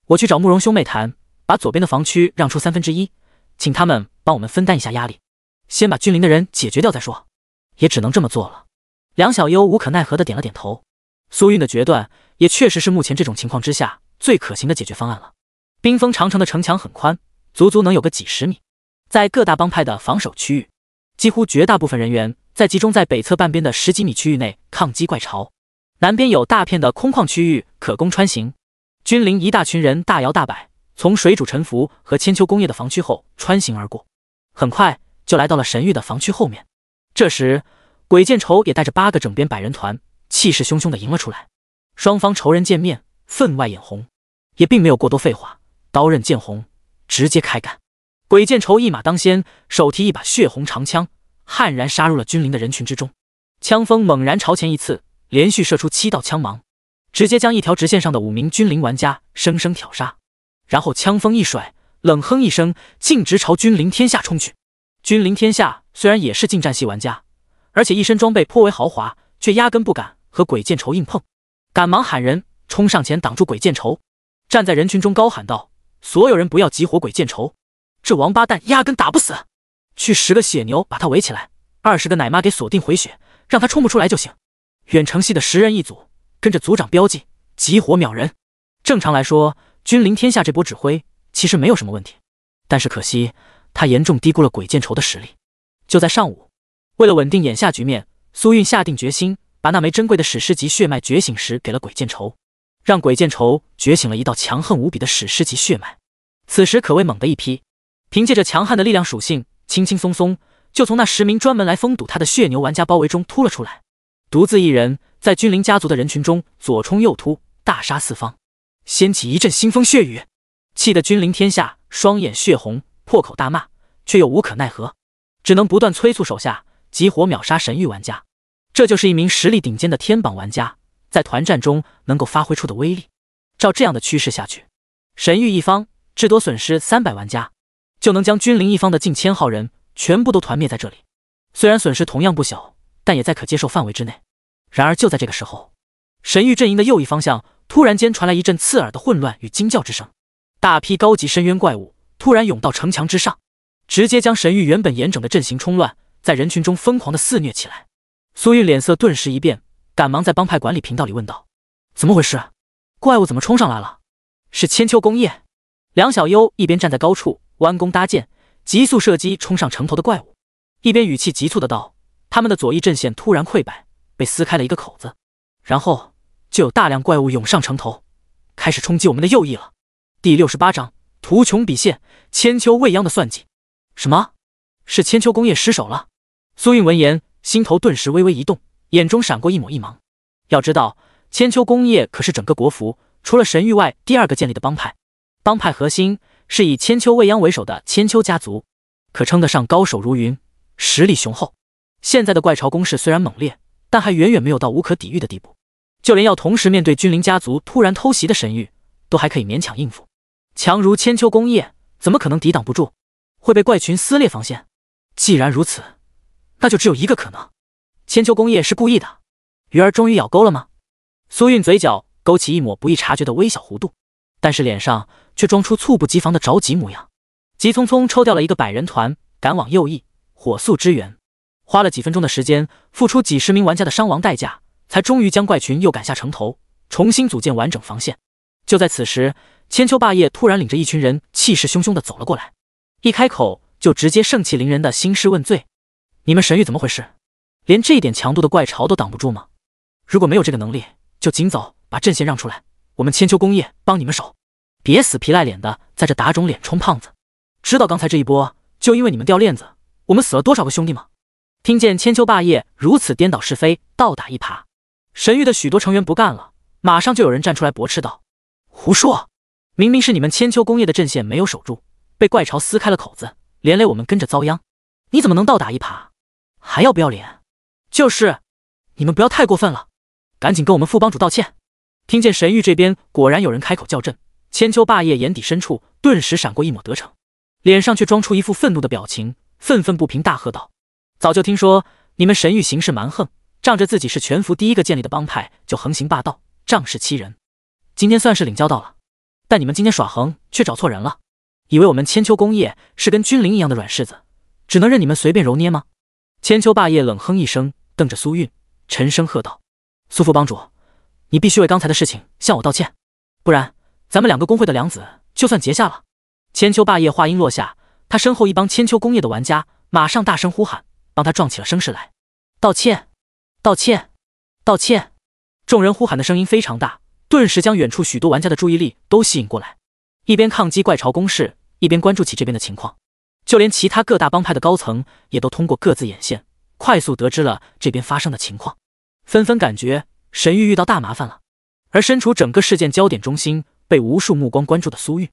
我去找慕容兄妹谈，把左边的防区让出1/3，请他们帮我们分担一下压力，先把君临的人解决掉再说。也只能这么做了。梁小优无可奈何地点了点头，苏韵的决断也确实是目前这种情况之下最可行的解决方案了。冰封长城的城墙很宽，足足能有个几十米，在各大帮派的防守区域，几乎绝大部分人员在集中在北侧半边的10几米区域内抗击怪潮，南边有大片的空旷区域可供穿行。君临一大群人大摇大摆从水主沉浮和千秋工业的防区后穿行而过，很快就来到了神域的防区后面。这时鬼见愁也带着8个整编百人团气势汹汹地迎了出来，双方仇人见面分外眼红，也并没有过多废话，刀刃见红直接开干。鬼见愁一马当先，手提一把血红长枪，悍然杀入了君临的人群之中，枪锋猛然朝前一刺，连续射出7道枪芒，直接将一条直线上的5名君临玩家生生挑杀，然后枪锋一甩，冷哼一声，径直朝君临天下冲去。君临天下虽然也是近战系玩家，而且一身装备颇为豪华，却压根不敢和鬼见愁硬碰，赶忙喊人冲上前挡住鬼见愁，站在人群中高喊道：所有人不要急火鬼见愁，这王八蛋压根打不死，去10个血牛把他围起来，20个奶妈给锁定回血，让他冲不出来就行。远程系的10人一组，跟着组长标记，急火秒人。正常来说，君临天下这波指挥其实没有什么问题，但是可惜他严重低估了鬼见愁的实力。就在上午，为了稳定眼下局面，苏韵下定决心把那枚珍贵的史诗级血脉觉醒石给了鬼见愁，让鬼见愁觉醒了一道强横无比的史诗级血脉。此时可谓猛的一批，凭借着强悍的力量属性，轻轻松松就从那10名专门来封堵他的血牛玩家包围中突了出来，独自一人在君临家族的人群中左冲右突，大杀四方，掀起一阵腥风血雨，气得君临天下双眼血红，破口大骂，却又无可奈何，只能不断催促手下激活秒杀神域玩家。这就是一名实力顶尖的天榜玩家在团战中能够发挥出的威力。照这样的趋势下去，神域一方至多损失300玩家，就能将君临一方的近1000号人全部都团灭在这里。虽然损失同样不小，但也在可接受范围之内。然而就在这个时候，神域阵营的右翼方向突然间传来一阵刺耳的混乱与惊叫之声，大批高级深渊怪物突然涌到城墙之上，直接将神域原本严整的阵型冲乱，在人群中疯狂的肆虐起来。苏韵脸色顿时一变，赶忙在帮派管理频道里问道：怎么回事？怪物怎么冲上来了？是千秋工业。梁小优一边站在高处弯弓搭箭，急速射击冲上城头的怪物，一边语气急促的道：他们的左翼阵线突然溃败，被撕开了一个口子，然后就有大量怪物涌上城头，开始冲击我们的右翼了。第68章图穷匕现，千秋未央的算计。什么？是千秋工业失手了？苏韵闻言心头顿时微微一动，眼中闪过一抹异芒。要知道，千秋工业可是整个国服除了神域外第2个建立的帮派，帮派核心是以千秋未央为首的千秋家族，可称得上高手如云，实力雄厚。现在的怪巢攻势虽然猛烈，但还远远没有到无可抵御的地步，就连要同时面对君临家族突然偷袭的神域，都还可以勉强应付。强如千秋工业，怎么可能抵挡不住？会被怪群撕裂防线？既然如此，那就只有一个可能，千秋工业是故意的。鱼儿终于咬钩了吗？苏韵嘴角勾起一抹不易察觉的微小弧度，但是脸上却装出猝不及防的着急模样，急匆匆抽调了一个100人团赶往右翼，火速支援。花了几分钟的时间，付出几10名玩家的伤亡代价，才终于将怪群又赶下城头，重新组建完整防线。就在此时，千秋霸业突然领着一群人气势汹汹地走了过来，一开口就直接盛气凌人的兴师问罪：你们神域怎么回事？连这一点强度的怪巢都挡不住吗？如果没有这个能力，就尽早把阵线让出来，我们千秋工业帮你们守，别死皮赖脸的在这打肿脸充胖子。知道刚才这一波就因为你们掉链子，我们死了多少个兄弟吗？听见千秋霸业如此颠倒是非，倒打一耙，神域的许多成员不干了，马上就有人站出来驳斥道：胡说！明明是你们千秋工业的阵线没有守住，被怪巢撕开了口子，连累我们跟着遭殃，你怎么能倒打一耙？还要不要脸？就是，你们不要太过分了，赶紧跟我们副帮主道歉。听见神域这边果然有人开口叫阵，千秋霸业眼底深处顿时闪过一抹得逞，脸上却装出一副愤怒的表情，愤愤不平大喝道：早就听说你们神域行事蛮横，仗着自己是全服第1个建立的帮派就横行霸道，仗势欺人，今天算是领教到了。但你们今天耍横却找错人了，以为我们千秋工业是跟君临一样的软柿子，只能任你们随便揉捏吗？千秋霸业冷哼一声，瞪着苏韵，沉声喝道：苏副帮主，你必须为刚才的事情向我道歉，不然咱们2个工会的梁子就算结下了。千秋霸业话音落下，他身后一帮千秋工业的玩家马上大声呼喊，帮他壮起了声势来。道歉，道歉，道歉！众人呼喊的声音非常大，顿时将远处许多玩家的注意力都吸引过来，一边抗击怪巢攻势，一边关注起这边的情况。就连其他各大帮派的高层也都通过各自眼线，快速得知了这边发生的情况，纷纷感觉神域遇到大麻烦了。而身处整个事件焦点中心，被无数目光关注的苏韵，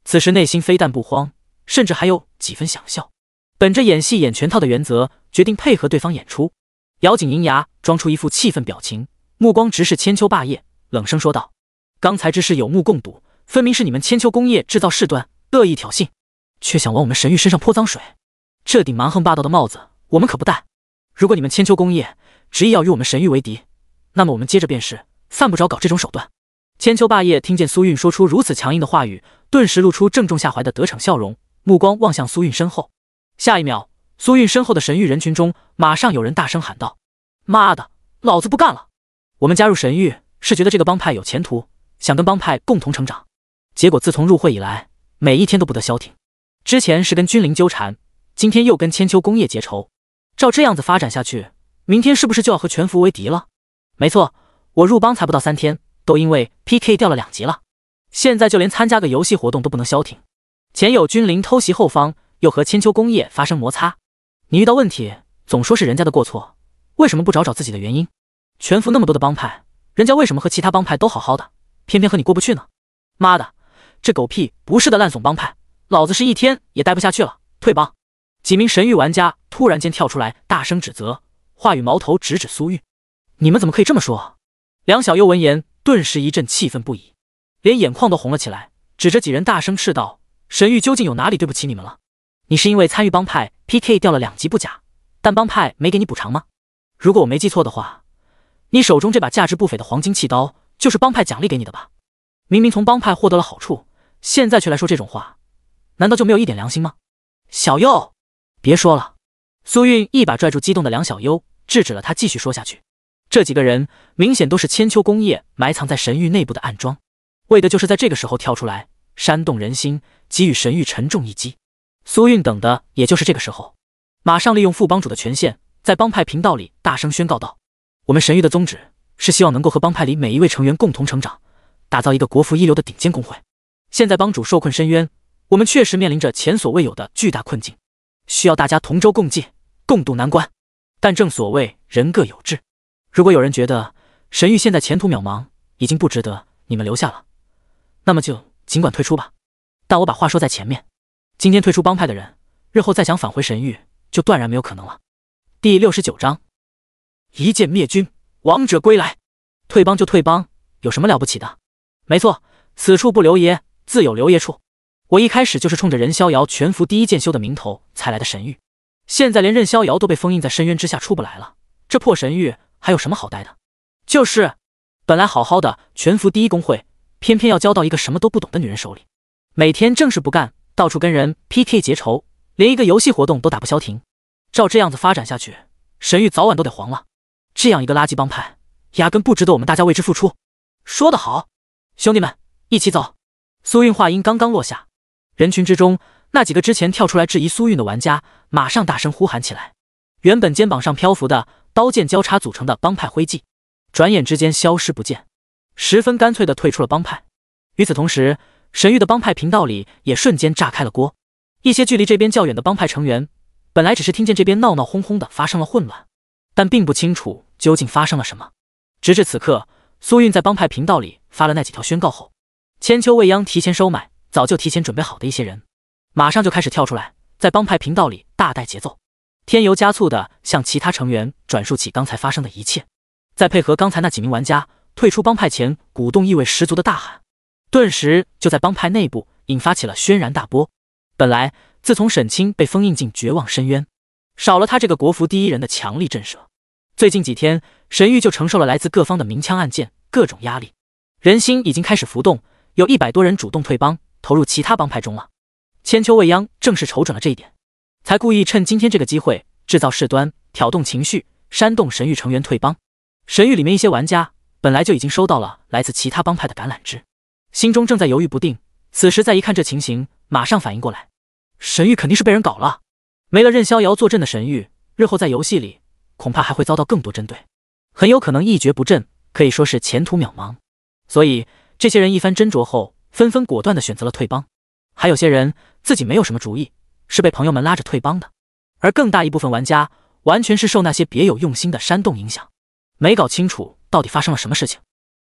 此时内心非但不慌，甚至还有几分想笑。本着演戏演全套的原则，决定配合对方演出，咬紧银牙，装出一副气愤表情，目光直视千秋霸业，冷声说道：刚才之事有目共睹，分明是你们千秋工业制造事端，恶意挑衅，却想往我们神域身上泼脏水，这顶蛮横霸道的帽子我们可不戴。如果你们千秋工业执意要与我们神域为敌，那么我们接着便是，犯不着搞这种手段。千秋霸业听见苏韵说出如此强硬的话语，顿时露出正中下怀的得逞笑容，目光望向苏韵身后。下一秒，苏韵身后的神域人群中马上有人大声喊道：妈的，老子不干了！我们加入神域是觉得这个帮派有前途，想跟帮派共同成长，结果自从入会以来，每一天都不得消停。之前是跟君临纠缠，今天又跟千秋工业结仇，照这样子发展下去，明天是不是就要和全服为敌了？没错，我入帮才不到3天，都因为 PK 掉了2级了，现在就连参加个游戏活动都不能消停。前有君临偷袭后方，又和千秋工业发生摩擦，你遇到问题总说是人家的过错，为什么不找找自己的原因？全服那么多的帮派，人家为什么和其他帮派都好好的，偏偏和你过不去呢？妈的，这狗屁不是的烂怂帮派，老子是一天也待不下去了，退帮！几名神域玩家突然间跳出来，大声指责，话语矛头直指苏韵。你们怎么可以这么说？梁小优闻言，顿时一阵气愤不已，连眼眶都红了起来，指着几人大声斥道：神域究竟有哪里对不起你们了？你是因为参与帮派 PK 掉了2级不假，但帮派没给你补偿吗？如果我没记错的话，你手中这把价值不菲的黄金器刀就是帮派奖励给你的吧？明明从帮派获得了好处，现在却来说这种话，难道就没有一点良心吗？小优，别说了！苏韵一把拽住激动的梁小优，制止了他继续说下去。这几个人明显都是千秋工业埋藏在神域内部的暗桩，为的就是在这个时候跳出来，煽动人心，给予神域沉重一击。苏韵等的也就是这个时候，马上利用副帮主的权限，在帮派频道里大声宣告道：我们神域的宗旨是希望能够和帮派里每一位成员共同成长，打造一个国服一流的顶尖公会。现在帮主受困深渊，我们确实面临着前所未有的巨大困境，需要大家同舟共济，共度难关。但正所谓人各有志，如果有人觉得神域现在前途渺茫，已经不值得你们留下了，那么就尽管退出吧。但我把话说在前面，今天退出帮派的人，日后再想返回神域就断然没有可能了。第69章，一剑灭军，王者归来。退帮就退帮，有什么了不起的？没错，此处不留爷，自有留爷处。我一开始就是冲着任逍遥全服第一剑修的名头才来的神域，现在连任逍遥都被封印在深渊之下出不来了，这破神域还有什么好待的？就是，本来好好的全服第一公会，偏偏要交到一个什么都不懂的女人手里，每天正事不干，到处跟人 PK 结仇，连一个游戏活动都打不消停。照这样子发展下去，神域早晚都得黄了。这样一个垃圾帮派，压根不值得我们大家为之付出。说得好，兄弟们，一起走！苏韵话音刚刚落下，人群之中那几个之前跳出来质疑苏韵的玩家，马上大声呼喊起来。原本肩膀上漂浮的刀剑交叉组成的帮派徽记，转眼之间消失不见，十分干脆地退出了帮派。与此同时，神域的帮派频道里也瞬间炸开了锅。一些距离这边较远的帮派成员，本来只是听见这边闹闹哄哄的发生了混乱，但并不清楚究竟发生了什么。直至此刻，苏韵在帮派频道里发了那几条宣告后，千秋未央提前收买，早就提前准备好的一些人，马上就开始跳出来，在帮派频道里大带节奏，添油加醋的向其他成员转述起刚才发生的一切，再配合刚才那几名玩家退出帮派前鼓动意味十足的大喊，顿时就在帮派内部引发起了轩然大波。本来自从沈清被封印进绝望深渊，少了他这个国服第一人的强力震慑，最近几天神域就承受了来自各方的明枪暗箭，各种压力，人心已经开始浮动，有100多人主动退帮，投入其他帮派中了。千秋未央正是瞅准了这一点，才故意趁今天这个机会制造事端，挑动情绪，煽动神域成员退帮。神域里面一些玩家本来就已经收到了来自其他帮派的橄榄枝，心中正在犹豫不定，此时再一看这情形，马上反应过来，神域肯定是被人搞了。没了任逍遥坐镇的神域，日后在游戏里恐怕还会遭到更多针对，很有可能一蹶不振，可以说是前途渺茫。所以这些人一番斟酌后，纷纷果断地选择了退帮。还有些人自己没有什么主意，是被朋友们拉着退帮的，而更大一部分玩家完全是受那些别有用心的煽动影响，没搞清楚到底发生了什么事情，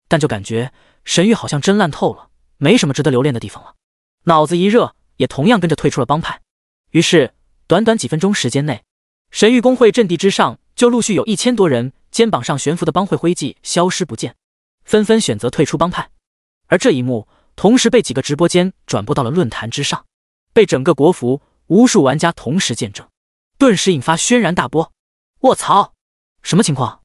但就感觉神域好像真烂透了，没什么值得留恋的地方了，脑子一热，也同样跟着退出了帮派。于是短短几分钟时间内，神域公会阵地之上就陆续有1000多人肩膀上悬浮的帮会徽记消失不见，纷纷选择退出帮派。而这一幕同时被几个直播间转播到了论坛之上，被整个国服无数玩家同时见证，顿时引发轩然大波。卧槽，什么情况？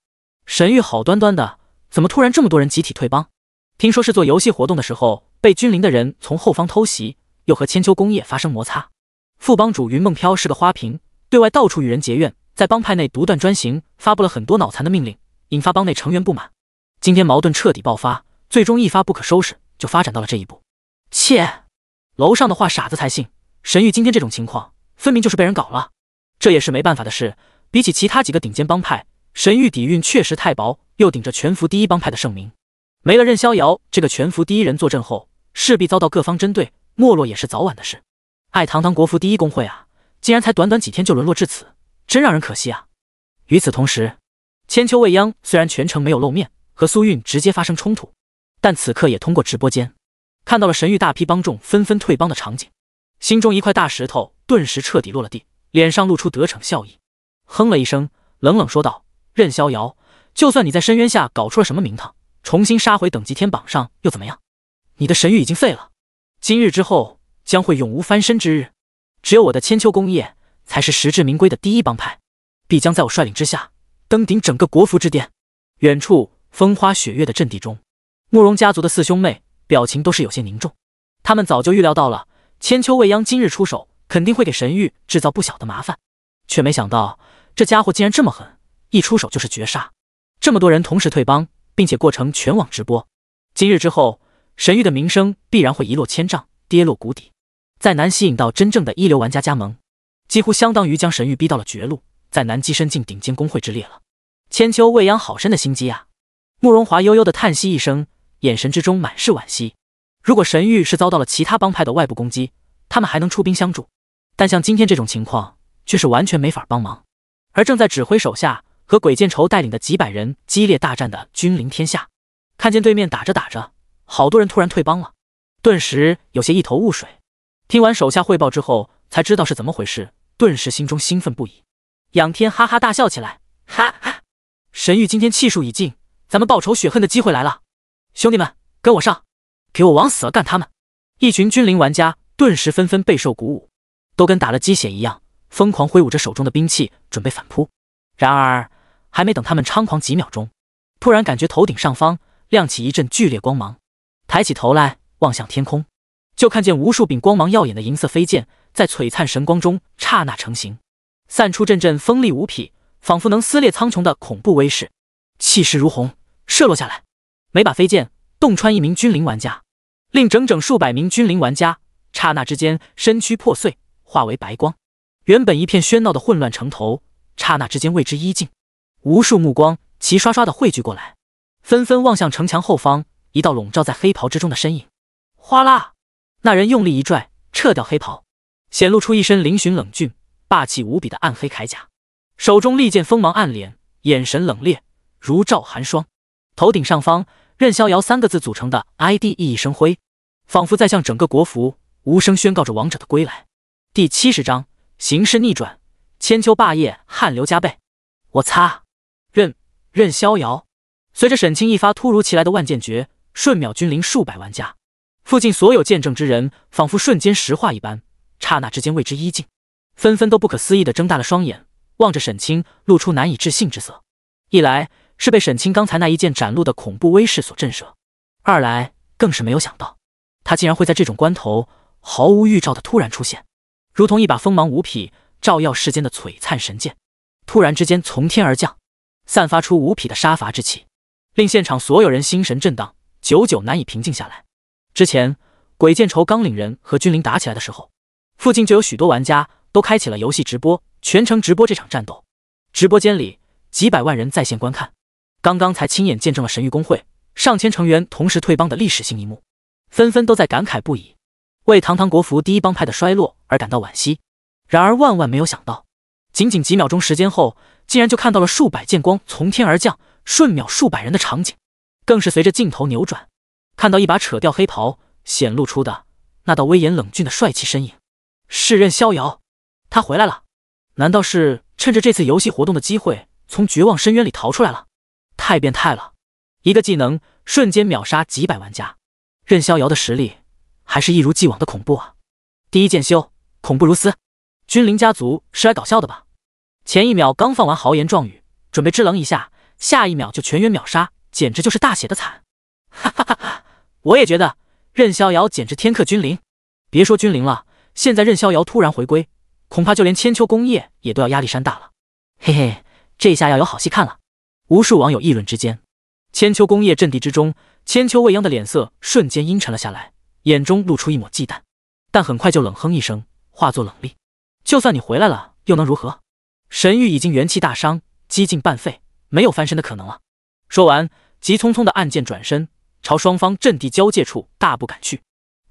神域好端端的，怎么突然这么多人集体退帮？听说是做游戏活动的时候被君临的人从后方偷袭，又和千秋工业发生摩擦。副帮主云梦飘是个花瓶，对外到处与人结怨，在帮派内独断专行，发布了很多脑残的命令，引发帮内成员不满。今天矛盾彻底爆发，最终一发不可收拾，就发展到了这一步。切，楼上的话傻子才信，神域今天这种情况分明就是被人搞了。这也是没办法的事，比起其他几个顶尖帮派，神域底蕴确实太薄，又顶着全服第一帮派的盛名，没了任逍遥这个全服第一人坐镇后，势必遭到各方针对，没落也是早晚的事。爱堂堂国服第一公会啊，竟然才短短几天就沦落至此，真让人可惜啊！与此同时，千秋未央虽然全程没有露面和苏韵直接发生冲突，但此刻也通过直播间看到了神域大批帮众纷纷退帮的场景，心中一块大石头顿时彻底落了地，脸上露出得逞笑意，哼了一声，冷冷说道：“任逍遥，就算你在深渊下搞出了什么名堂，重新杀回等级天榜上又怎么样？你的神域已经废了，今日之后将会永无翻身之日。只有我的千秋功业才是实至名归的第一帮派，必将在我率领之下登顶整个国服之巅。”远处风花雪月的阵地中，慕容家族的四兄妹表情都是有些凝重，他们早就预料到了千秋未央今日出手肯定会给神域制造不小的麻烦，却没想到这家伙竟然这么狠，一出手就是绝杀。这么多人同时退帮，并且过程全网直播，今日之后神域的名声必然会一落千丈，跌落谷底，再难吸引到真正的一流玩家加盟，几乎相当于将神域逼到了绝路，再难跻身进顶尖公会之列了。千秋未央好深的心机啊！慕容华悠悠的叹息一声，眼神之中满是惋惜。如果神域是遭到了其他帮派的外部攻击，他们还能出兵相助，但像今天这种情况却是完全没法帮忙。而正在指挥手下和鬼见愁带领的几百人激烈大战的君临天下，看见对面打着打着，好多人突然退帮了，顿时有些一头雾水。听完手下汇报之后，才知道是怎么回事，顿时心中兴奋不已。仰天哈哈大笑起来，哈哈！神域今天气数已尽，咱们报仇雪恨的机会来了！兄弟们，跟我上，给我往死了干他们！一群君临玩家顿时纷纷备受鼓舞，都跟打了鸡血一样，疯狂挥舞着手中的兵器，准备反扑。然而，还没等他们猖狂几秒钟，突然感觉头顶上方亮起一阵剧烈光芒，抬起头来望向天空，就看见无数柄光芒耀眼的银色飞剑在璀璨神光中刹那成型，散出阵阵锋利无匹，仿佛能撕裂苍穹的恐怖威势，气势如虹，射落下来。每把飞剑洞穿一名君临玩家，令整整数百名君临玩家刹那之间身躯破碎，化为白光。原本一片喧闹的混乱城头，刹那之间为之一静，无数目光齐刷刷地汇聚过来，纷纷望向城墙后方一道笼罩在黑袍之中的身影。哗啦！那人用力一拽，撤掉黑袍，显露出一身嶙峋冷峻、霸气无比的暗黑铠甲，手中利剑锋芒暗敛，眼神冷冽，如照寒霜。头顶上方任逍遥三个字组成的 ID 熠熠生辉，仿佛在向整个国服无声宣告着王者的归来。第70章形势逆转，千秋霸业汗流浃背。我擦！任逍遥！随着沈清一发突如其来的万剑诀，瞬秒君临数百玩家，附近所有见证之人仿佛瞬间石化一般，刹那之间为之一静，纷纷都不可思议地睁大了双眼，望着沈清，露出难以置信之色。一来是被沈清刚才那一剑斩落的恐怖威势所震慑，二来更是没有想到他竟然会在这种关头毫无预兆的突然出现，如同一把锋芒无匹照耀世间的璀璨神剑，突然之间从天而降，散发出无匹的杀伐之气，令现场所有人心神震荡，久久难以平静下来。之前鬼见愁刚领人和君临打起来的时候，附近就有许多玩家都开启了游戏直播，全程直播这场战斗。直播间里几百万人在线观看，刚刚才亲眼见证了神域公会上千成员同时退帮的历史性一幕，纷纷都在感慨不已，为堂堂国服第一帮派的衰落而感到惋惜。然而万万没有想到，仅仅几秒钟时间后，竟然就看到了数百剑光从天而降，瞬秒数百人的场景。更是随着镜头扭转，看到一把扯掉黑袍显露出的那道威严冷峻的帅气身影，是任逍遥。他回来了，难道是趁着这次游戏活动的机会从绝望深渊里逃出来了？太变态了，一个技能瞬间秒杀几百玩家，任逍遥的实力还是一如既往的恐怖啊！第一剑修，恐怖如斯。君临家族是来搞笑的吧？前一秒刚放完豪言壮语，准备支棱一下，下一秒就全员秒杀，简直就是大写的惨！哈哈哈哈！我也觉得任逍遥简直天克君临。别说君临了，现在任逍遥突然回归，恐怕就连千秋功业也都要压力山大了。嘿嘿，这下要有好戏看了。无数网友议论之间，千秋功业阵地之中，千秋未央的脸色瞬间阴沉了下来，眼中露出一抹忌惮，但很快就冷哼一声，化作冷厉。就算你回来了，又能如何？神域已经元气大伤，几近半废，没有翻身的可能了。说完，急匆匆的按键转身，朝双方阵地交界处大步赶去。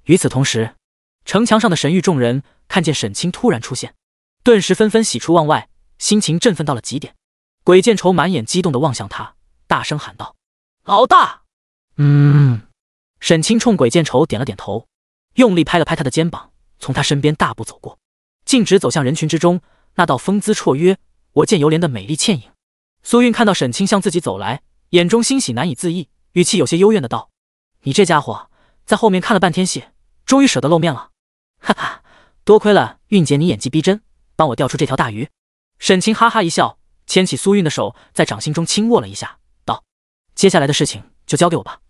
与此同时，城墙上的神域众人看见沈清突然出现，顿时纷纷喜出望外，心情振奋到了极点。鬼见愁满眼激动地望向他，大声喊道：“老大！”沈清冲鬼见愁点了点头，用力拍了拍他的肩膀，从他身边大步走过，径直走向人群之中，那道风姿绰约、我见犹怜的美丽倩影。苏韵看到沈清向自己走来，眼中欣喜难以自抑，语气有些幽怨的道：“你这家伙在后面看了半天戏，终于舍得露面了。哈哈，多亏了韵姐你演技逼真，帮我钓出这条大鱼。”沈清哈哈一笑，牵起苏韵的手，在掌心中轻握了一下，道：“接下来的事情就交给我吧。”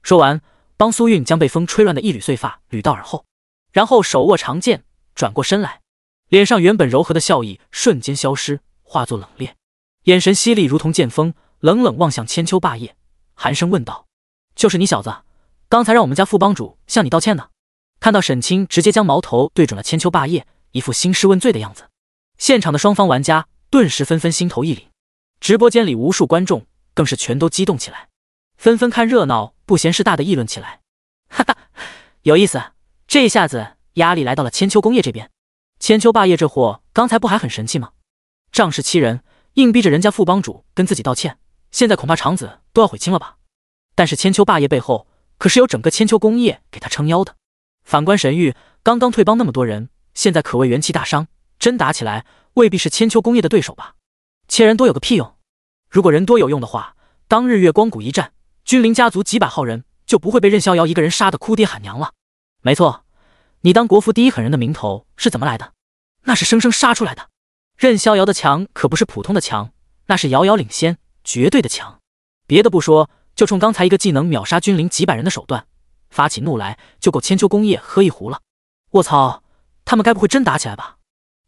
说完，帮苏韵将被风吹乱的一缕碎发捋到耳后，然后手握长剑，转过身来，脸上原本柔和的笑意瞬间消失，化作冷冽，眼神犀利如同剑锋，冷冷望向千秋霸业，寒声问道：“就是你小子，刚才让我们家副帮主向你道歉呢？”看到沈清直接将矛头对准了千秋霸业，一副兴师问罪的样子，现场的双方玩家顿时纷纷心头一凛，直播间里无数观众更是全都激动起来，纷纷看热闹不嫌事大的议论起来。哈哈，有意思，这下子压力来到了千秋工业这边。千秋霸业这货刚才不还很神气吗？仗势欺人，硬逼着人家副帮主跟自己道歉，现在恐怕场子都要毁清了吧？但是千秋霸业背后可是有整个千秋工业给他撑腰的。反观神域，刚刚退帮那么多人，现在可谓元气大伤，真打起来未必是千秋工业的对手吧？切人多有个屁用！如果人多有用的话，当日月光谷一战，君临家族几百号人就不会被任逍遥一个人杀得哭爹喊娘了。没错，你当国服第一狠人的名头是怎么来的？那是生生杀出来的。任逍遥的强可不是普通的强，那是遥遥领先，绝对的强。别的不说，就冲刚才一个技能秒杀君临几百人的手段，发起怒来就够千秋工业喝一壶了。卧槽，他们该不会真打起来吧？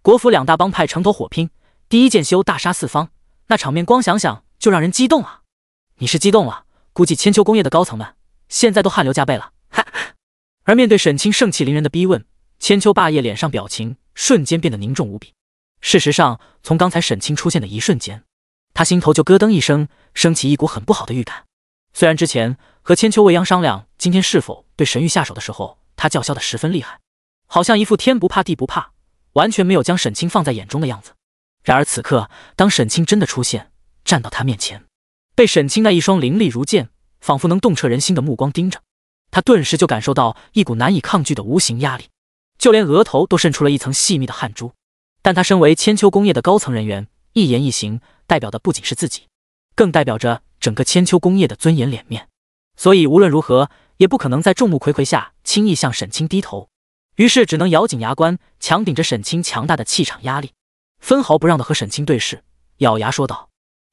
国服两大帮派城头火拼，第一剑修大杀四方，那场面光想想就让人激动啊！你是激动了，估计千秋工业的高层们现在都汗流浃背了。哈！而面对沈清盛气凌人的逼问，千秋霸业脸上表情瞬间变得凝重无比。事实上，从刚才沈清出现的一瞬间，他心头就咯噔一声，升起一股很不好的预感。虽然之前和千秋未央商量今天是否对神域下手的时候，他叫嚣的十分厉害，好像一副天不怕地不怕，完全没有将沈清放在眼中的样子。然而此刻，当沈清真的出现，站到他面前，被沈清那一双凌厉如剑，仿佛能洞彻人心的目光盯着，他顿时就感受到一股难以抗拒的无形压力，就连额头都渗出了一层细密的汗珠。但他身为千秋工业的高层人员，一言一行代表的不仅是自己，更代表着整个千秋工业的尊严脸面，所以无论如何也不可能在众目睽睽下轻易向沈清低头，于是只能咬紧牙关，强顶着沈清强大的气场压力，分毫不让的和沈清对视，咬牙说道：“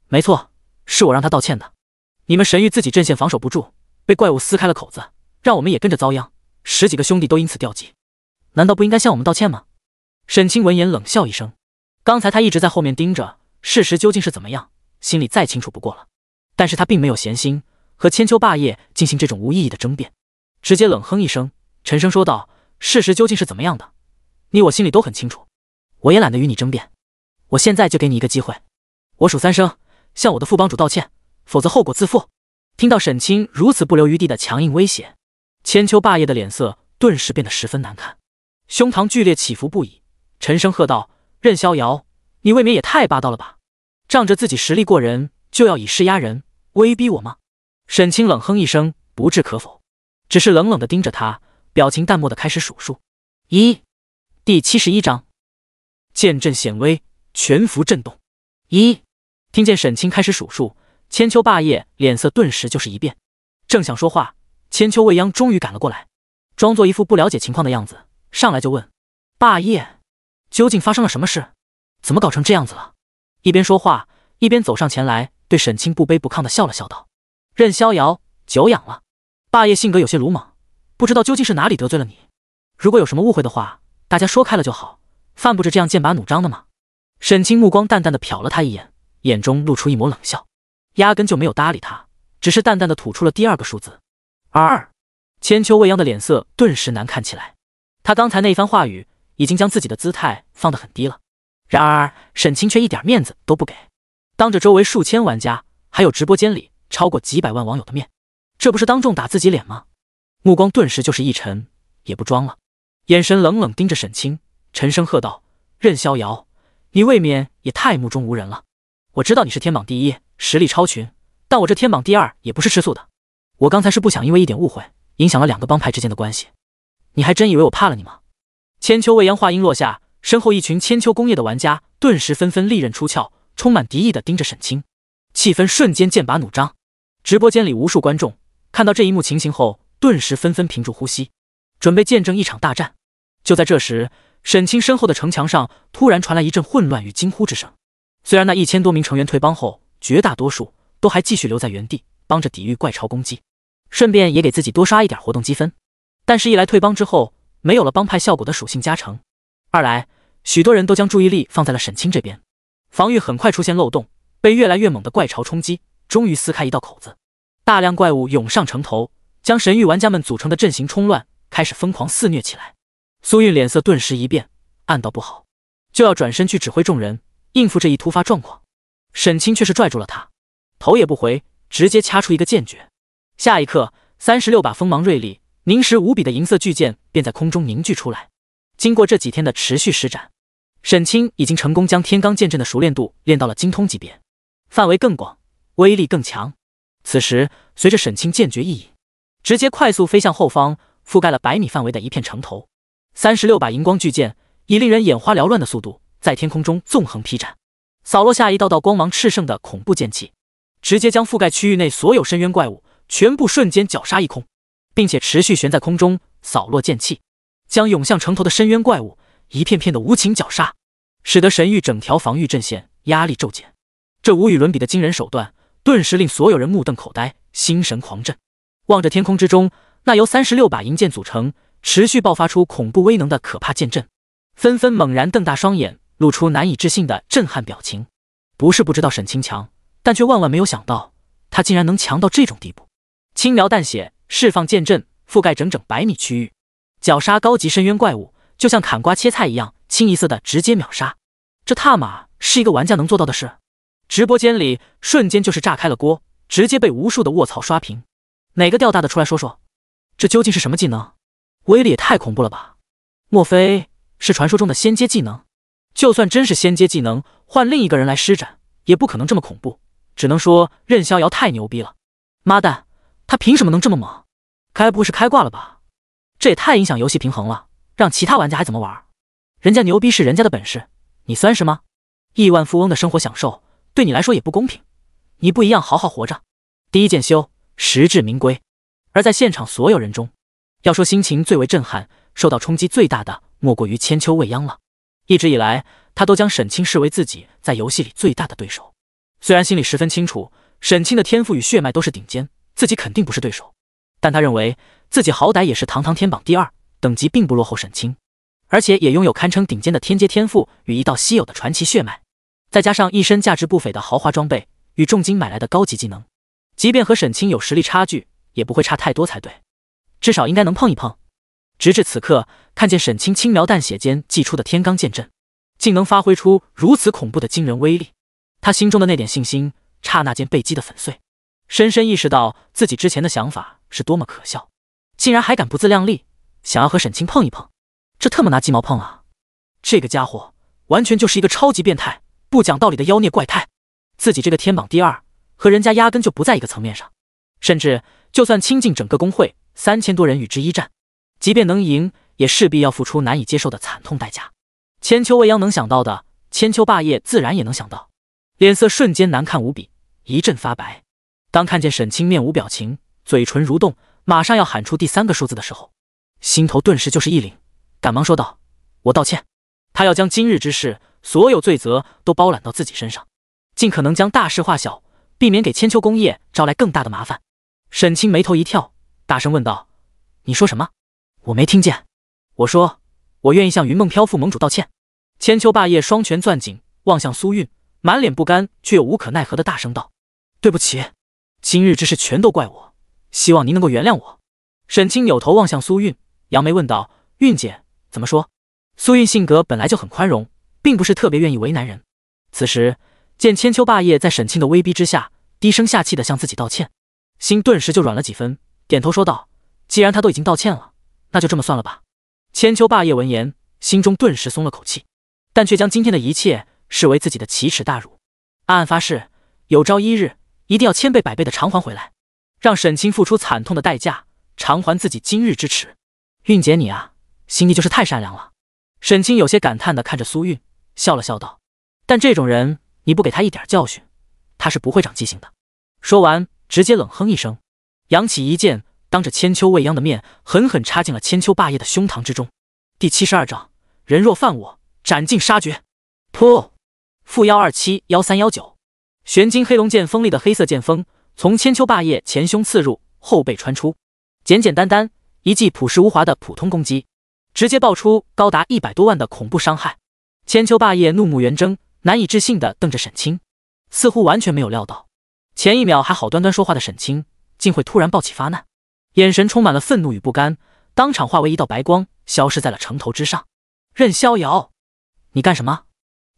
没错，是我让他道歉的。你们神域自己阵线防守不住，被怪物撕开了口子，让我们也跟着遭殃，10几个兄弟都因此掉级，难道不应该向我们道歉吗？”沈清闻言冷笑一声，刚才他一直在后面盯着，事实究竟是怎么样，心里再清楚不过了。但是他并没有闲心和千秋霸业进行这种无意义的争辩，直接冷哼一声，沉声说道：“事实究竟是怎么样的，你我心里都很清楚，我也懒得与你争辩。我现在就给你一个机会，我数3声，向我的副帮主道歉，否则后果自负。”听到沈清如此不留余地的强硬威胁，千秋霸业的脸色顿时变得十分难看，胸膛剧烈起伏不已，沉声喝道：“任逍遥，你未免也太霸道了吧！仗着自己实力过人，就要以势压人，威逼我吗？”沈清冷哼一声，不置可否，只是冷冷地盯着他，表情淡漠地开始数数。第71章，剑阵显威，全服震动。听见沈清开始数数，千秋霸业脸色顿时就是一变，正想说话，千秋未央终于赶了过来，装作一副不了解情况的样子，上来就问：“霸业，究竟发生了什么事？怎么搞成这样子了？”一边说话，一边走上前来，对沈清不卑不亢地笑了笑道：“任逍遥，久仰了。霸业性格有些鲁莽，不知道究竟是哪里得罪了你。如果有什么误会的话，大家说开了就好，犯不着这样剑拔弩张的嘛。”沈清目光淡淡地瞟了他一眼，眼中露出一抹冷笑，压根就没有搭理他，只是淡淡地吐出了第2个数字22。千秋未央的脸色顿时难看起来，他刚才那一番话语已经将自己的姿态放得很低了，然而沈清却一点面子都不给，当着周围数千玩家还有直播间里超过几百万网友的面，这不是当众打自己脸吗？目光顿时就是一沉，也不装了，眼神冷冷盯着沈清，沉声喝道：“任逍遥，你未免也太目中无人了。我知道你是天榜第一，实力超群，但我这天榜第二也不是吃素的。我刚才是不想因为一点误会，影响了2个帮派之间的关系。你还真以为我怕了你吗？”千秋未央话音落下，身后一群千秋工业的玩家顿时纷纷利刃出鞘，充满敌意地盯着沈清，气氛瞬间剑拔弩张。直播间里无数观众看到这一幕情形后，顿时纷纷屏住呼吸，准备见证一场大战。就在这时，沈清身后的城墙上突然传来一阵混乱与惊呼之声。虽然那1000多名成员退帮后，绝大多数都还继续留在原地，帮着抵御怪潮攻击，顺便也给自己多刷一点活动积分。但是，一来退帮之后，没有了帮派效果的属性加成；二来，许多人都将注意力放在了沈清这边，防御很快出现漏洞，被越来越猛的怪潮冲击，终于撕开一道口子。大量怪物涌上城头，将神域玩家们组成的阵型冲乱，开始疯狂肆虐起来。苏韵脸色顿时一变，暗道不好，就要转身去指挥众人应付这一突发状况。沈清却是拽住了他，头也不回，直接掐出一个剑诀。下一刻，36把锋芒锐利、凝实无比的银色巨剑便在空中凝聚出来。经过这几天的持续施展，沈清已经成功将天罡剑阵的熟练度练到了精通级别，范围更广，威力更强。此时，随着沈清剑诀一引，直接快速飞向后方，覆盖了100米范围的一片城头。36把荧光巨剑以令人眼花缭乱的速度在天空中纵横劈斩，扫落下一道道光芒炽盛的恐怖剑气，直接将覆盖区域内所有深渊怪物全部瞬间绞杀一空，并且持续悬在空中扫落剑气，将涌向城头的深渊怪物一片片的无情绞杀，使得神域整条防御阵线压力骤减。这无与伦比的惊人手段顿时令所有人目瞪口呆，心神狂震。望着天空之中那由36把银剑组成、持续爆发出恐怖威能的可怕剑阵，纷纷猛然瞪大双眼，露出难以置信的震撼表情。不是不知道沈清强，但却万万没有想到他竟然能强到这种地步。轻描淡写释放剑阵，覆盖整整100米区域，绞杀高级深渊怪物，就像砍瓜切菜一样，清一色的直接秒杀。这他妈是一个玩家能做到的事？直播间里瞬间就是炸开了锅，直接被无数的卧槽刷屏。哪个吊大的出来说说，这究竟是什么技能？威力也太恐怖了吧！莫非是传说中的仙阶技能？就算真是仙阶技能，换另一个人来施展，也不可能这么恐怖。只能说任逍遥太牛逼了。妈蛋，他凭什么能这么猛？该不会是开挂了吧？这也太影响游戏平衡了，让其他玩家还怎么玩？人家牛逼是人家的本事，你算是吗？亿万富翁的生活享受对你来说也不公平，你不一样好好活着。第一剑修，实至名归。而在现场所有人中，要说心情最为震撼、受到冲击最大的，莫过于千秋未央了。一直以来，他都将沈清视为自己在游戏里最大的对手。虽然心里十分清楚，沈清的天赋与血脉都是顶尖，自己肯定不是对手，但他认为自己好歹也是堂堂天榜第2，等级并不落后沈清，而且也拥有堪称顶尖的天阶天赋与一道稀有的传奇血脉，再加上一身价值不菲的豪华装备与重金买来的高级技能，即便和沈清有实力差距，也不会差太多才对，至少应该能碰一碰。直至此刻，看见沈清轻描淡写间祭出的天罡剑阵，竟能发挥出如此恐怖的惊人威力，他心中的那点信心刹那间被击得粉碎，深深意识到自己之前的想法是多么可笑，竟然还敢不自量力，想要和沈清碰一碰，这特么拿鸡毛碰啊！这个家伙完全就是一个超级变态、不讲道理的妖孽怪胎，自己这个天榜第2和人家压根就不在一个层面上，甚至就算倾尽整个公会3000多人与之一战，即便能赢，也势必要付出难以接受的惨痛代价。千秋未央能想到的，千秋霸业自然也能想到，脸色瞬间难看无比，一阵发白。当看见沈清面无表情，嘴唇蠕动，马上要喊出第3个数字的时候，心头顿时就是一凛，赶忙说道：“我道歉。”他要将今日之事所有罪责都包揽到自己身上，尽可能将大事化小，避免给千秋工业招来更大的麻烦。沈清眉头一跳，大声问道：“你说什么？我没听见。”我说：“我愿意向云梦漂父盟主道歉。”千秋霸业双拳攥紧，望向苏韵，满脸不甘却又无可奈何的大声道：“对不起，今日之事全都怪我，希望您能够原谅我。”沈清扭头望向苏韵，扬眉问道：“韵姐，怎么说？”苏韵性格本来就很宽容，并不是特别愿意为难人。此时见千秋霸业在沈清的威逼之下低声下气地向自己道歉，心顿时就软了几分，点头说道：“既然他都已经道歉了，那就这么算了吧。”千秋霸业闻言，心中顿时松了口气，但却将今天的一切视为自己的奇耻大辱，暗暗发誓，有朝一日一定要千倍百倍的偿还回来，让沈清付出惨痛的代价，偿还自己今日之耻。韵姐你啊，心地就是太善良了。沈清有些感叹地看着苏韵，笑了笑道：“但这种人，你不给他一点教训，他是不会长记性的。”说完，直接冷哼一声，扬起一剑，当着千秋未央的面，狠狠插进了千秋霸业的胸膛之中。第72章，人若犯我，斩尽杀绝。噗！负1271319，玄金黑龙剑锋利的黑色剑锋从千秋霸业前胸刺入，后背穿出，简简单单一记朴实无华的普通攻击，直接爆出高达100多万的恐怖伤害。千秋霸业怒目圆睁，难以置信地瞪着沈清，似乎完全没有料到，前一秒还好端端说话的沈清，竟会突然暴起发难，眼神充满了愤怒与不甘，当场化为一道白光，消失在了城头之上。任逍遥，你干什么？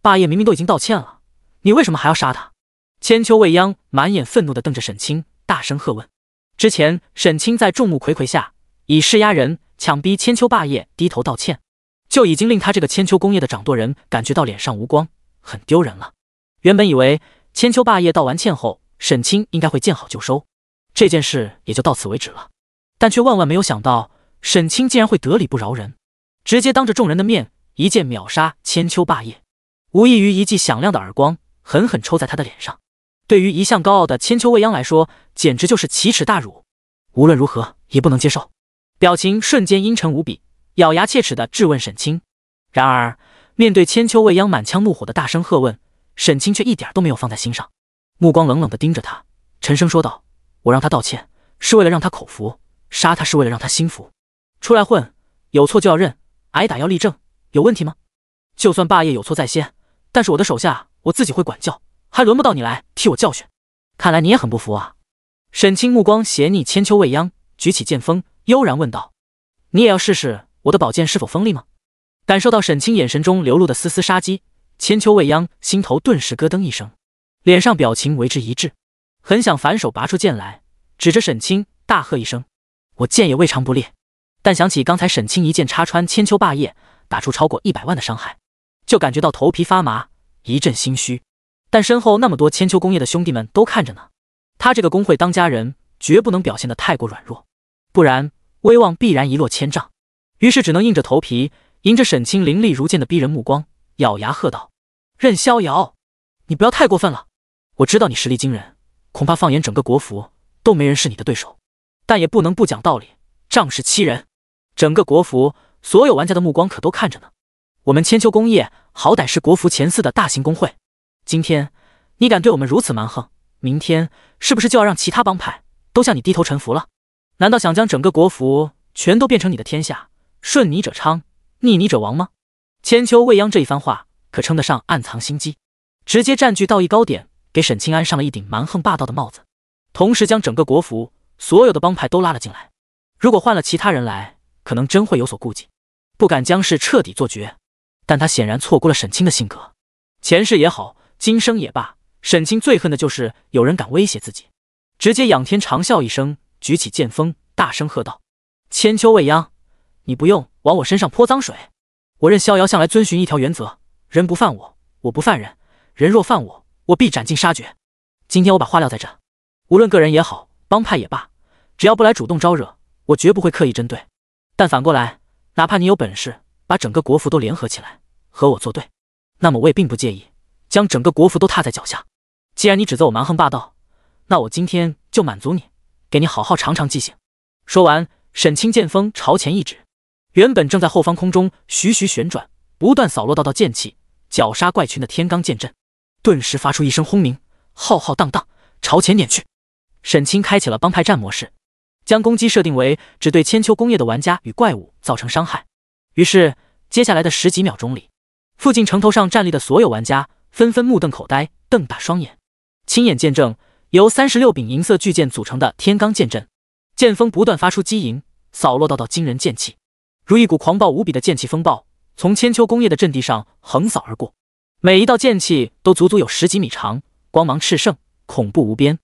霸业明明都已经道歉了，你为什么还要杀他？千秋未央满眼愤怒地瞪着沈清，大声喝问。之前沈清在众目睽睽下以势压人，强逼千秋霸业低头道歉，就已经令他这个千秋工业的掌舵人感觉到脸上无光，很丢人了。原本以为千秋霸业道完歉后，沈清应该会见好就收，这件事也就到此为止了，但却万万没有想到，沈清竟然会得理不饶人，直接当着众人的面一剑秒杀千秋霸业，无异于一记响亮的耳光，狠狠抽在他的脸上。对于一向高傲的千秋未央来说，简直就是奇耻大辱，无论如何也不能接受，表情瞬间阴沉无比，咬牙切齿地质问沈清。然而面对千秋未央满腔怒火的大声喝问，沈清却一点都没有放在心上，目光冷冷地盯着他，沉声说道：“我让他道歉，是为了让他口服，杀他是为了让他心服。出来混，有错就要认，挨打要立正，有问题吗？就算霸业有错在先，但是我的手下我自己会管教，还轮不到你来替我教训。看来你也很不服啊。”沈清目光斜睨千秋未央，举起剑锋，悠然问道：“你也要试试我的宝剑是否锋利吗？”感受到沈清眼神中流露的丝丝杀机，千秋未央心头顿时咯噔一声，脸上表情为之一滞，很想反手拔出剑来，指着沈清大喝一声：“我剑也未尝不烈！”但想起刚才沈清一剑插穿千秋霸业，打出超过100万的伤害，就感觉到头皮发麻，一阵心虚。但身后那么多千秋工业的兄弟们都看着呢，他这个工会当家人绝不能表现得太过软弱，不然威望必然一落千丈。于是只能硬着头皮，迎着沈清凌厉如剑的逼人目光，咬牙喝道：“任逍遥，你不要太过分了！我知道你实力惊人，恐怕放眼整个国服都没人是你的对手，但也不能不讲道理，仗势欺人。整个国服所有玩家的目光可都看着呢，我们千秋工业好歹是国服前4的大型工会，今天你敢对我们如此蛮横，明天是不是就要让其他帮派都向你低头臣服了？难道想将整个国服全都变成你的天下，顺你者昌，逆你者亡吗？”千秋未央这一番话可称得上暗藏心机，直接占据道义高点，给沈清安上了一顶蛮横霸道的帽子，同时将整个国服所有的帮派都拉了进来。如果换了其他人来，可能真会有所顾忌，不敢将事彻底做绝，但他显然错估了沈清的性格。前世也好，今生也罢，沈清最恨的就是有人敢威胁自己，直接仰天长啸一声，举起剑锋，大声喝道：“千秋未央，你不用往我身上泼脏水！我任逍遥向来遵循一条原则，人不犯我，我不犯人，人若犯我，我必斩尽杀绝。今天我把话撂在这，无论个人也好，帮派也罢，只要不来主动招惹，我绝不会刻意针对。但反过来，哪怕你有本事把整个国服都联合起来和我作对，那么我也并不介意将整个国服都踏在脚下。既然你指责我蛮横霸道，那我今天就满足你，给你好好尝尝记性。”说完，沈清剑锋朝前一指，原本正在后方空中徐徐旋转，不断扫落道剑气，绞杀怪群的天罡剑阵，顿时发出一声轰鸣，浩浩荡荡朝前碾去。沈清开启了帮派战模式，将攻击设定为只对千秋工业的玩家与怪物造成伤害。于是接下来的10几秒钟里，附近城头上站立的所有玩家纷纷目瞪口呆，瞪大双眼，亲眼见证由36柄银色巨剑组成的天罡剑阵，剑锋不断发出击银，扫落到惊人剑气，如一股狂暴无比的剑气风暴，从千秋工业的阵地上横扫而过。每一道剑气都足足有10几米长，光芒炽盛，恐怖无边。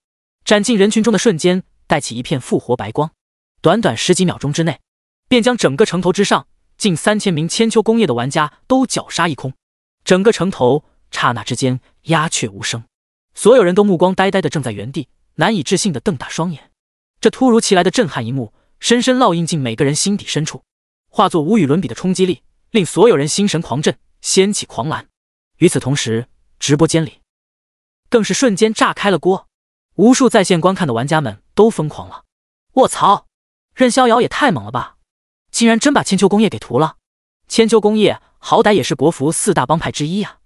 斩进人群中的瞬间，带起一片复活白光，短短10几秒钟之内，便将整个城头之上近3000名千秋功业的玩家都绞杀一空。整个城头刹那之间鸦雀无声，所有人都目光呆呆的怔在原地，难以置信的瞪大双眼。这突如其来的震撼一幕，深深烙印进每个人心底深处，化作无与伦比的冲击力，令所有人心神狂震，掀起狂澜。与此同时，直播间里更是瞬间炸开了锅，无数在线观看的玩家们都疯狂了。卧槽，任逍遥也太猛了吧，竟然真把千秋功业给屠了。千秋功业好歹也是国服4大帮派之一啊，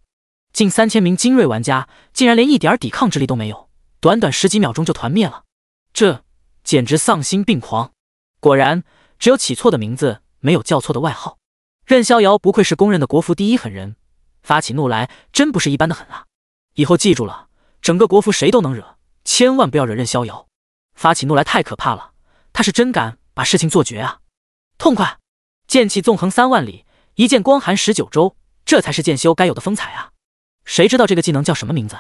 近3000名精锐玩家竟然连一点抵抗之力都没有，短短10几秒钟就团灭了，这简直丧心病狂。果然，只有起错的名字，没有叫错的外号。任逍遥不愧是公认的国服第一狠人，发起怒来真不是一般的狠啊！以后记住了，整个国服谁都能惹，千万不要惹任逍遥。发起怒来太可怕了，他是真敢把事情做绝啊！痛快！剑气纵横3万里，一剑光寒19州，这才是剑修该有的风采啊！谁知道这个技能叫什么名字？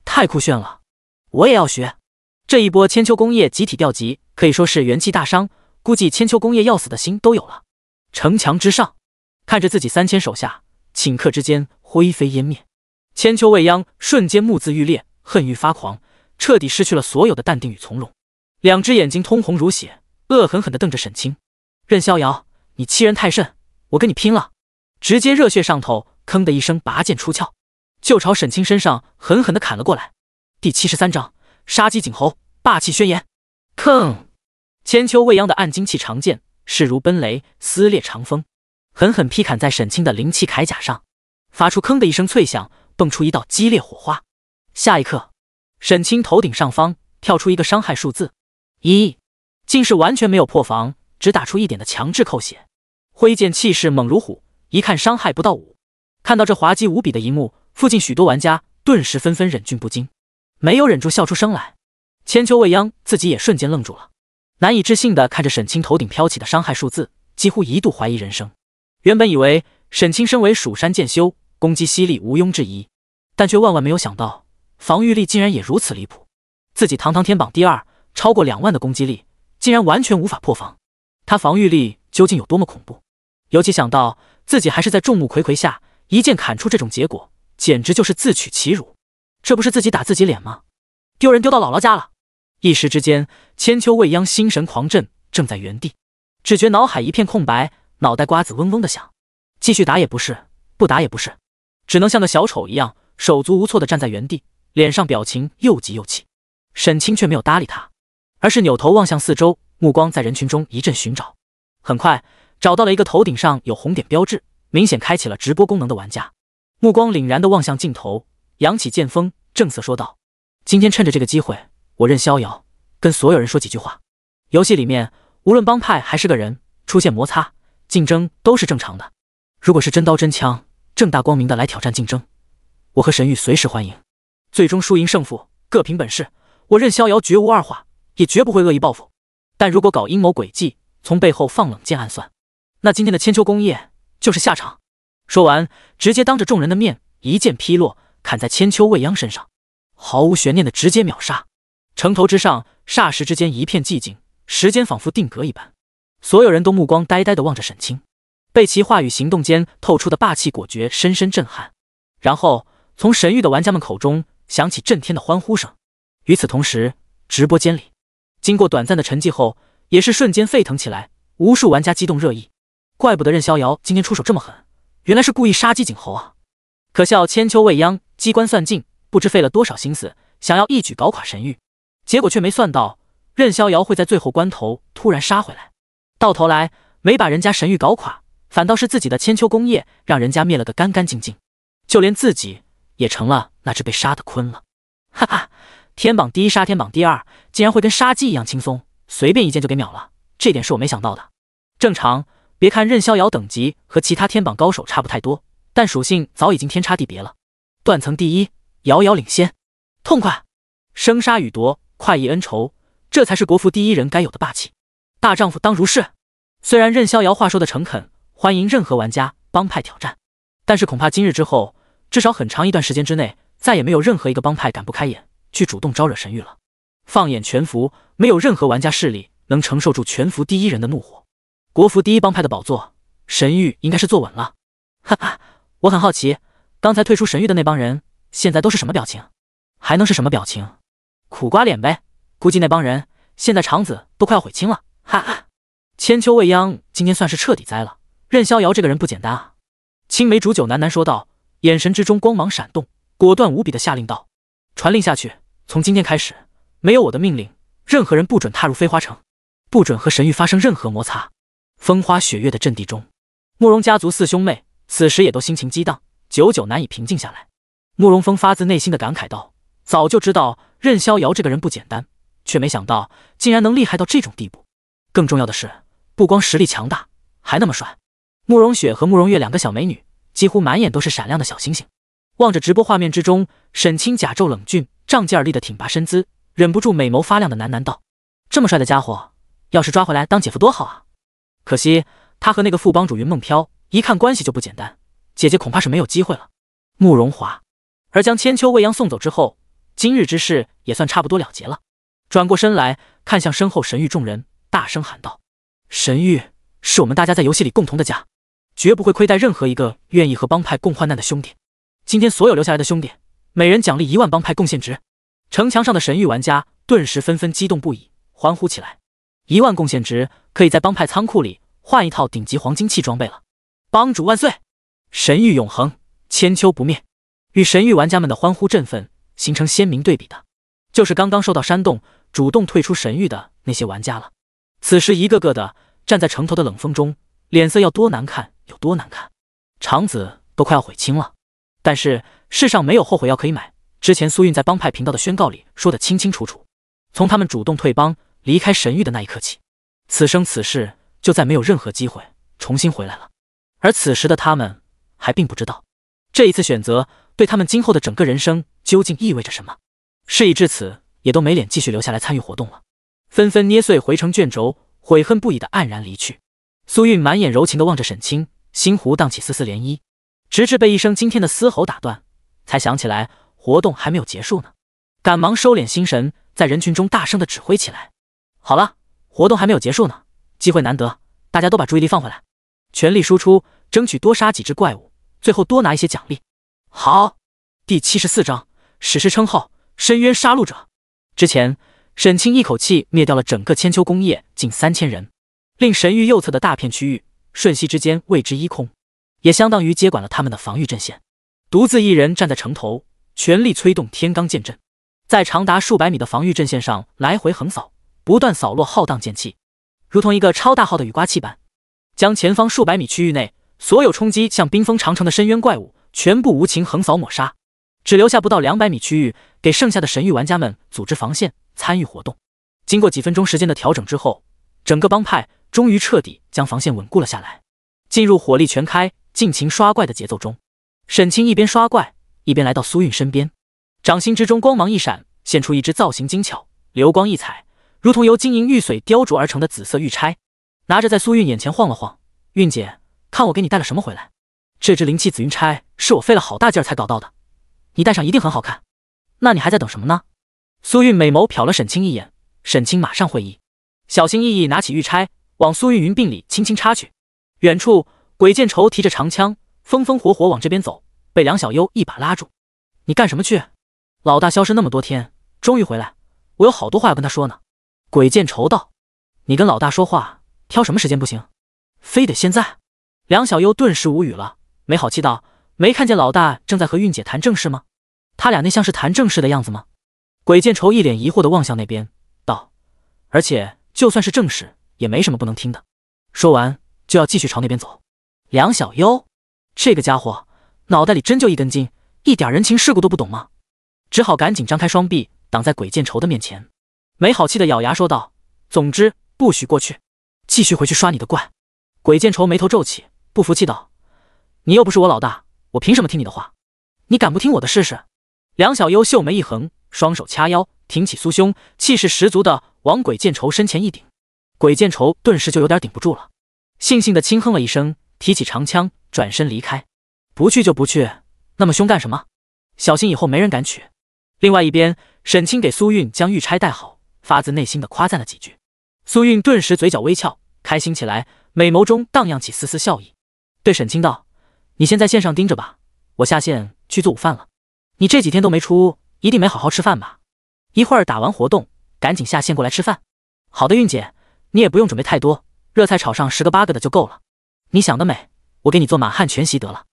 太酷炫了，我也要学。这一波千秋功业集体调集，可以说是元气大伤，估计千秋功业要死的心都有了。城墙之上，看着自己3000手下顷刻之间灰飞烟灭，千秋未央瞬间目眦欲裂，恨欲发狂，彻底失去了所有的淡定与从容，两只眼睛通红如血，恶狠狠地瞪着沈清。任逍遥，你欺人太甚，我跟你拼了！直接热血上头，吭的一声拔剑出鞘，就朝沈清身上狠狠地砍了过来。第73章杀鸡儆猴，霸气宣言。吭！千秋未央的暗金气长剑势如奔雷，撕裂长风，狠狠劈砍在沈清的灵气铠甲上，发出吭的一声脆响，蹦出一道激烈火花。下一刻，沈清头顶上方跳出一个伤害数字1，竟是完全没有破防，只打出1点的强制扣血。挥剑气势猛如虎，一看伤害不到5。看到这滑稽无比的一幕，附近许多玩家顿时纷纷忍俊不禁，没有忍住笑出声来。千秋未央自己也瞬间愣住了，难以置信地看着沈清头顶飘起的伤害数字，几乎一度怀疑人生。原本以为沈清身为蜀山剑修，攻击犀利毋庸置疑，但却万万没有想到防御力竟然也如此离谱。自己堂堂天榜第2，超过2万的攻击力，竟然完全无法破防，他防御力究竟有多么恐怖？尤其想到自己还是在众目睽睽下一剑砍出这种结果，简直就是自取其辱。这不是自己打自己脸吗？丢人丢到姥姥家了！一时之间，千秋未央心神狂震，正在原地，只觉脑海一片空白，脑袋瓜子嗡嗡的响。继续打也不是，不打也不是，只能像个小丑一样手足无措地站在原地，脸上表情又急又气。沈清却没有搭理他，而是扭头望向四周，目光在人群中一阵寻找。很快找到了一个头顶上有红点标志，明显开启了直播功能的玩家，目光凛然地望向镜头，扬起剑锋，正色说道：今天趁着这个机会，我任逍遥跟所有人说几句话。游戏里面无论帮派还是个人出现摩擦竞争都是正常的，如果是真刀真枪正大光明的来挑战竞争，我和神域随时欢迎。最终输赢胜负各凭本事，我任逍遥绝无二话，也绝不会恶意报复。但如果搞阴谋诡计，从背后放冷箭暗算，那今天的千秋功业就是下场。说完，直接当着众人的面一剑劈落，砍在千秋未央身上，毫无悬念的直接秒杀。城头之上霎时之间一片寂静，时间仿佛定格一般，所有人都目光呆呆地望着沈清，被其话语行动间透出的霸气果决深深震撼。然后从神域的玩家们口中响起震天的欢呼声。与此同时，直播间里经过短暂的沉寂后，也是瞬间沸腾起来，无数玩家激动热议。怪不得任逍遥今天出手这么狠，原来是故意杀鸡儆猴啊！可笑千秋未央机关算尽，不知费了多少心思，想要一举搞垮神域，结果却没算到任逍遥会在最后关头突然杀回来，到头来没把人家神域搞垮，反倒是自己的千秋功业让人家灭了个干干净净，就连自己也成了那只被杀的鲲了。哈哈，天榜第1杀天榜第2，竟然会跟杀鸡一样轻松，随便一剑就给秒了，这点是我没想到的。正常，别看任逍遥等级和其他天榜高手差不太多，但属性早已经天差地别了。断层第1，遥遥领先，痛快！生杀予夺，快意恩仇，这才是国服第1人该有的霸气。大丈夫当如是。虽然任逍遥话说的诚恳，欢迎任何玩家帮派挑战，但是恐怕今日之后，至少很长一段时间之内，再也没有任何一个帮派敢不开眼去主动招惹神域了。放眼全服，没有任何玩家势力能承受住全服第一人的怒火。国服第一帮派的宝座，神域应该是坐稳了。哈哈，我很好奇，刚才退出神域的那帮人，现在都是什么表情？还能是什么表情？苦瓜脸呗。估计那帮人现在肠子都快要悔青了。哈哈，千秋未央今天算是彻底栽了。任逍遥这个人不简单啊。青梅煮酒喃喃说道，眼神之中光芒闪动，果断无比的下令道：传令下去，从今天开始，没有我的命令，任何人不准踏入飞花城，不准和神域发生任何摩擦。风花雪月的阵地中，慕容家族四兄妹此时也都心情激荡，久久难以平静下来。慕容峰发自内心的感慨道，早就知道任逍遥这个人不简单，却没想到竟然能厉害到这种地步。更重要的是，不光实力强大，还那么帅。慕容雪和慕容月两个小美女几乎满眼都是闪亮的小星星。望着直播画面之中，沈清假皱冷峻，仗剑而立的挺拔身姿，忍不住美眸发亮的喃喃道：这么帅的家伙，要是抓回来当姐夫多好啊！可惜他和那个副帮主云梦飘一看关系就不简单，姐姐恐怕是没有机会了。慕容华而将千秋未央送走之后，今日之事也算差不多了结了。转过身来看向身后神域众人，大声喊道：神域是我们大家在游戏里共同的家，绝不会亏待任何一个愿意和帮派共患难的兄弟。今天所有留下来的兄弟，每人奖励1万帮派贡献值。城墙上的神域玩家顿时纷纷激动不已，欢呼起来。1万贡献值可以在帮派仓库里换一套顶级黄金器装备了。帮主万岁！神域永恒，千秋不灭。与神域玩家们的欢呼振奋形成鲜明对比的，就是刚刚受到煽动主动退出神域的那些玩家了。此时一个个的站在城头的冷风中，脸色要多难看有多难看，肠子都快要悔青了。但是世上没有后悔药可以买，之前苏韵在帮派频道的宣告里说得清清楚楚，从他们主动退帮离开神域的那一刻起，此生此世就再没有任何机会重新回来了。而此时的他们还并不知道，这一次选择对他们今后的整个人生究竟意味着什么。事已至此，也都没脸继续留下来参与活动了，纷纷捏碎回城卷轴，悔恨不已的黯然离去。苏韵满眼柔情地望着沈清，心湖荡起丝丝涟漪，直至被一声惊天的嘶吼打断，才想起来活动还没有结束呢，赶忙收敛心神，在人群中大声地指挥起来：好了，活动还没有结束呢，机会难得，大家都把注意力放回来，全力输出，争取多杀几只怪物，最后多拿一些奖励。好。第74章史诗称号深渊杀戮者。之前沈清一口气灭掉了整个千秋工业近3000人，令神域右侧的大片区域瞬息之间为之一空，也相当于接管了他们的防御阵线。独自一人站在城头，全力催动天罡剑阵，在长达数百米的防御阵线上来回横扫，不断扫落浩荡剑气，如同一个超大号的雨刮器般，将前方数百米区域内所有冲击像冰封长城的深渊怪物全部无情横扫抹杀，只留下不到200米区域给剩下的神域玩家们组织防线参与活动。经过几分钟时间的调整之后，整个帮派终于彻底将防线稳固了下来，进入火力全开尽情刷怪的节奏中。沈清一边刷怪一边来到苏韵身边，掌心之中光芒一闪，现出一只造型精巧流光溢彩，如同由金银玉髓雕琢而成的紫色玉钗，拿着在苏韵眼前晃了晃：韵姐，看我给你带了什么回来。这只灵气紫云钗是我费了好大劲儿才搞到的，你戴上一定很好看。那你还在等什么呢？苏韵美眸瞟了沈清一眼，沈清马上会意，小心翼翼拿起玉钗往苏韵云鬓里轻轻插去。远处鬼见愁提着长枪风风火火往这边走，被梁小优一把拉住：你干什么去？老大消失那么多天，终于回来，我有好多话要跟他说呢。鬼见愁道：你跟老大说话挑什么时间不行，非得现在？梁小优顿时无语了，没好气道：没看见老大正在和韵姐谈正事吗？他俩那像是谈正事的样子吗？鬼见愁一脸疑惑地望向那边道：而且就算是正事也没什么不能听的。说完就要继续朝那边走。梁小优这个家伙脑袋里真就一根筋，一点人情世故都不懂吗？只好赶紧张开双臂挡在鬼见愁的面前，没好气地咬牙说道：总之不许过去，继续回去刷你的怪。鬼见愁眉头皱起，不服气道：你又不是我老大，我凭什么听你的话？你敢不听我的试试？梁小优秀眉一横，双手掐腰，挺起酥胸，气势十足地往鬼见愁身前一顶。鬼见愁顿时就有点顶不住了，悻悻地轻哼了一声，提起长枪转身离开。不去就不去，那么凶干什么？小心以后没人敢取。另外一边，沈清给苏韵将玉钗戴好，发自内心的夸赞了几句。苏韵顿时嘴角微翘，开心起来，美眸中荡漾起丝丝笑意，对沈清道：“你先在线上盯着吧，我下线去做午饭了。你这几天都没出屋，一定没好好吃饭吧？一会儿打完活动，赶紧下线过来吃饭。”“好的，韵姐，你也不用准备太多，热菜炒上10个8个的就够了。你想得美，我给你做满汉全席得了。”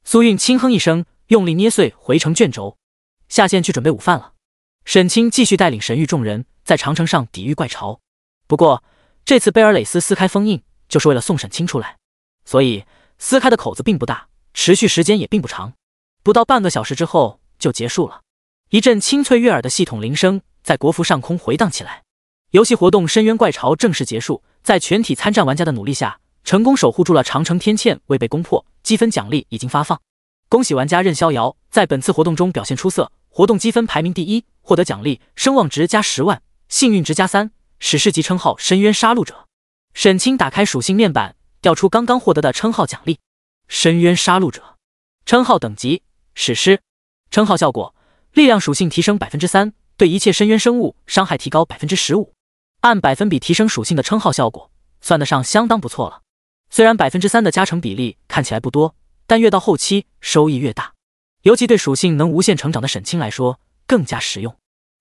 苏韵轻哼一声，用力捏碎回成卷轴，下线去准备午饭了。沈清继续带领神域众人在长城上抵御怪潮，不过这次贝尔蕾丝撕开封印就是为了送沈清出来，所以撕开的口子并不大，持续时间也并不长，不到半个小时之后就结束了。一阵清脆悦耳的系统铃声在国服上空回荡起来，游戏活动深渊怪潮正式结束，在全体参战玩家的努力下，成功守护住了长城天堑未被攻破，积分奖励已经发放。恭喜玩家任逍遥在本次活动中表现出色，活动积分排名第1，获得奖励声望值加10万，幸运值加3，史诗级称号深渊杀戮者。沈清打开属性面板，调出刚刚获得的称号奖励：深渊杀戮者。称号等级史诗。称号效果：力量属性提升 3%， 对一切深渊生物伤害提高 15%。按百分比提升属性的称号效果，算得上相当不错了。虽然 3% 的加成比例看起来不多，但越到后期收益越大，尤其对属性能无限成长的沈清来说更加实用。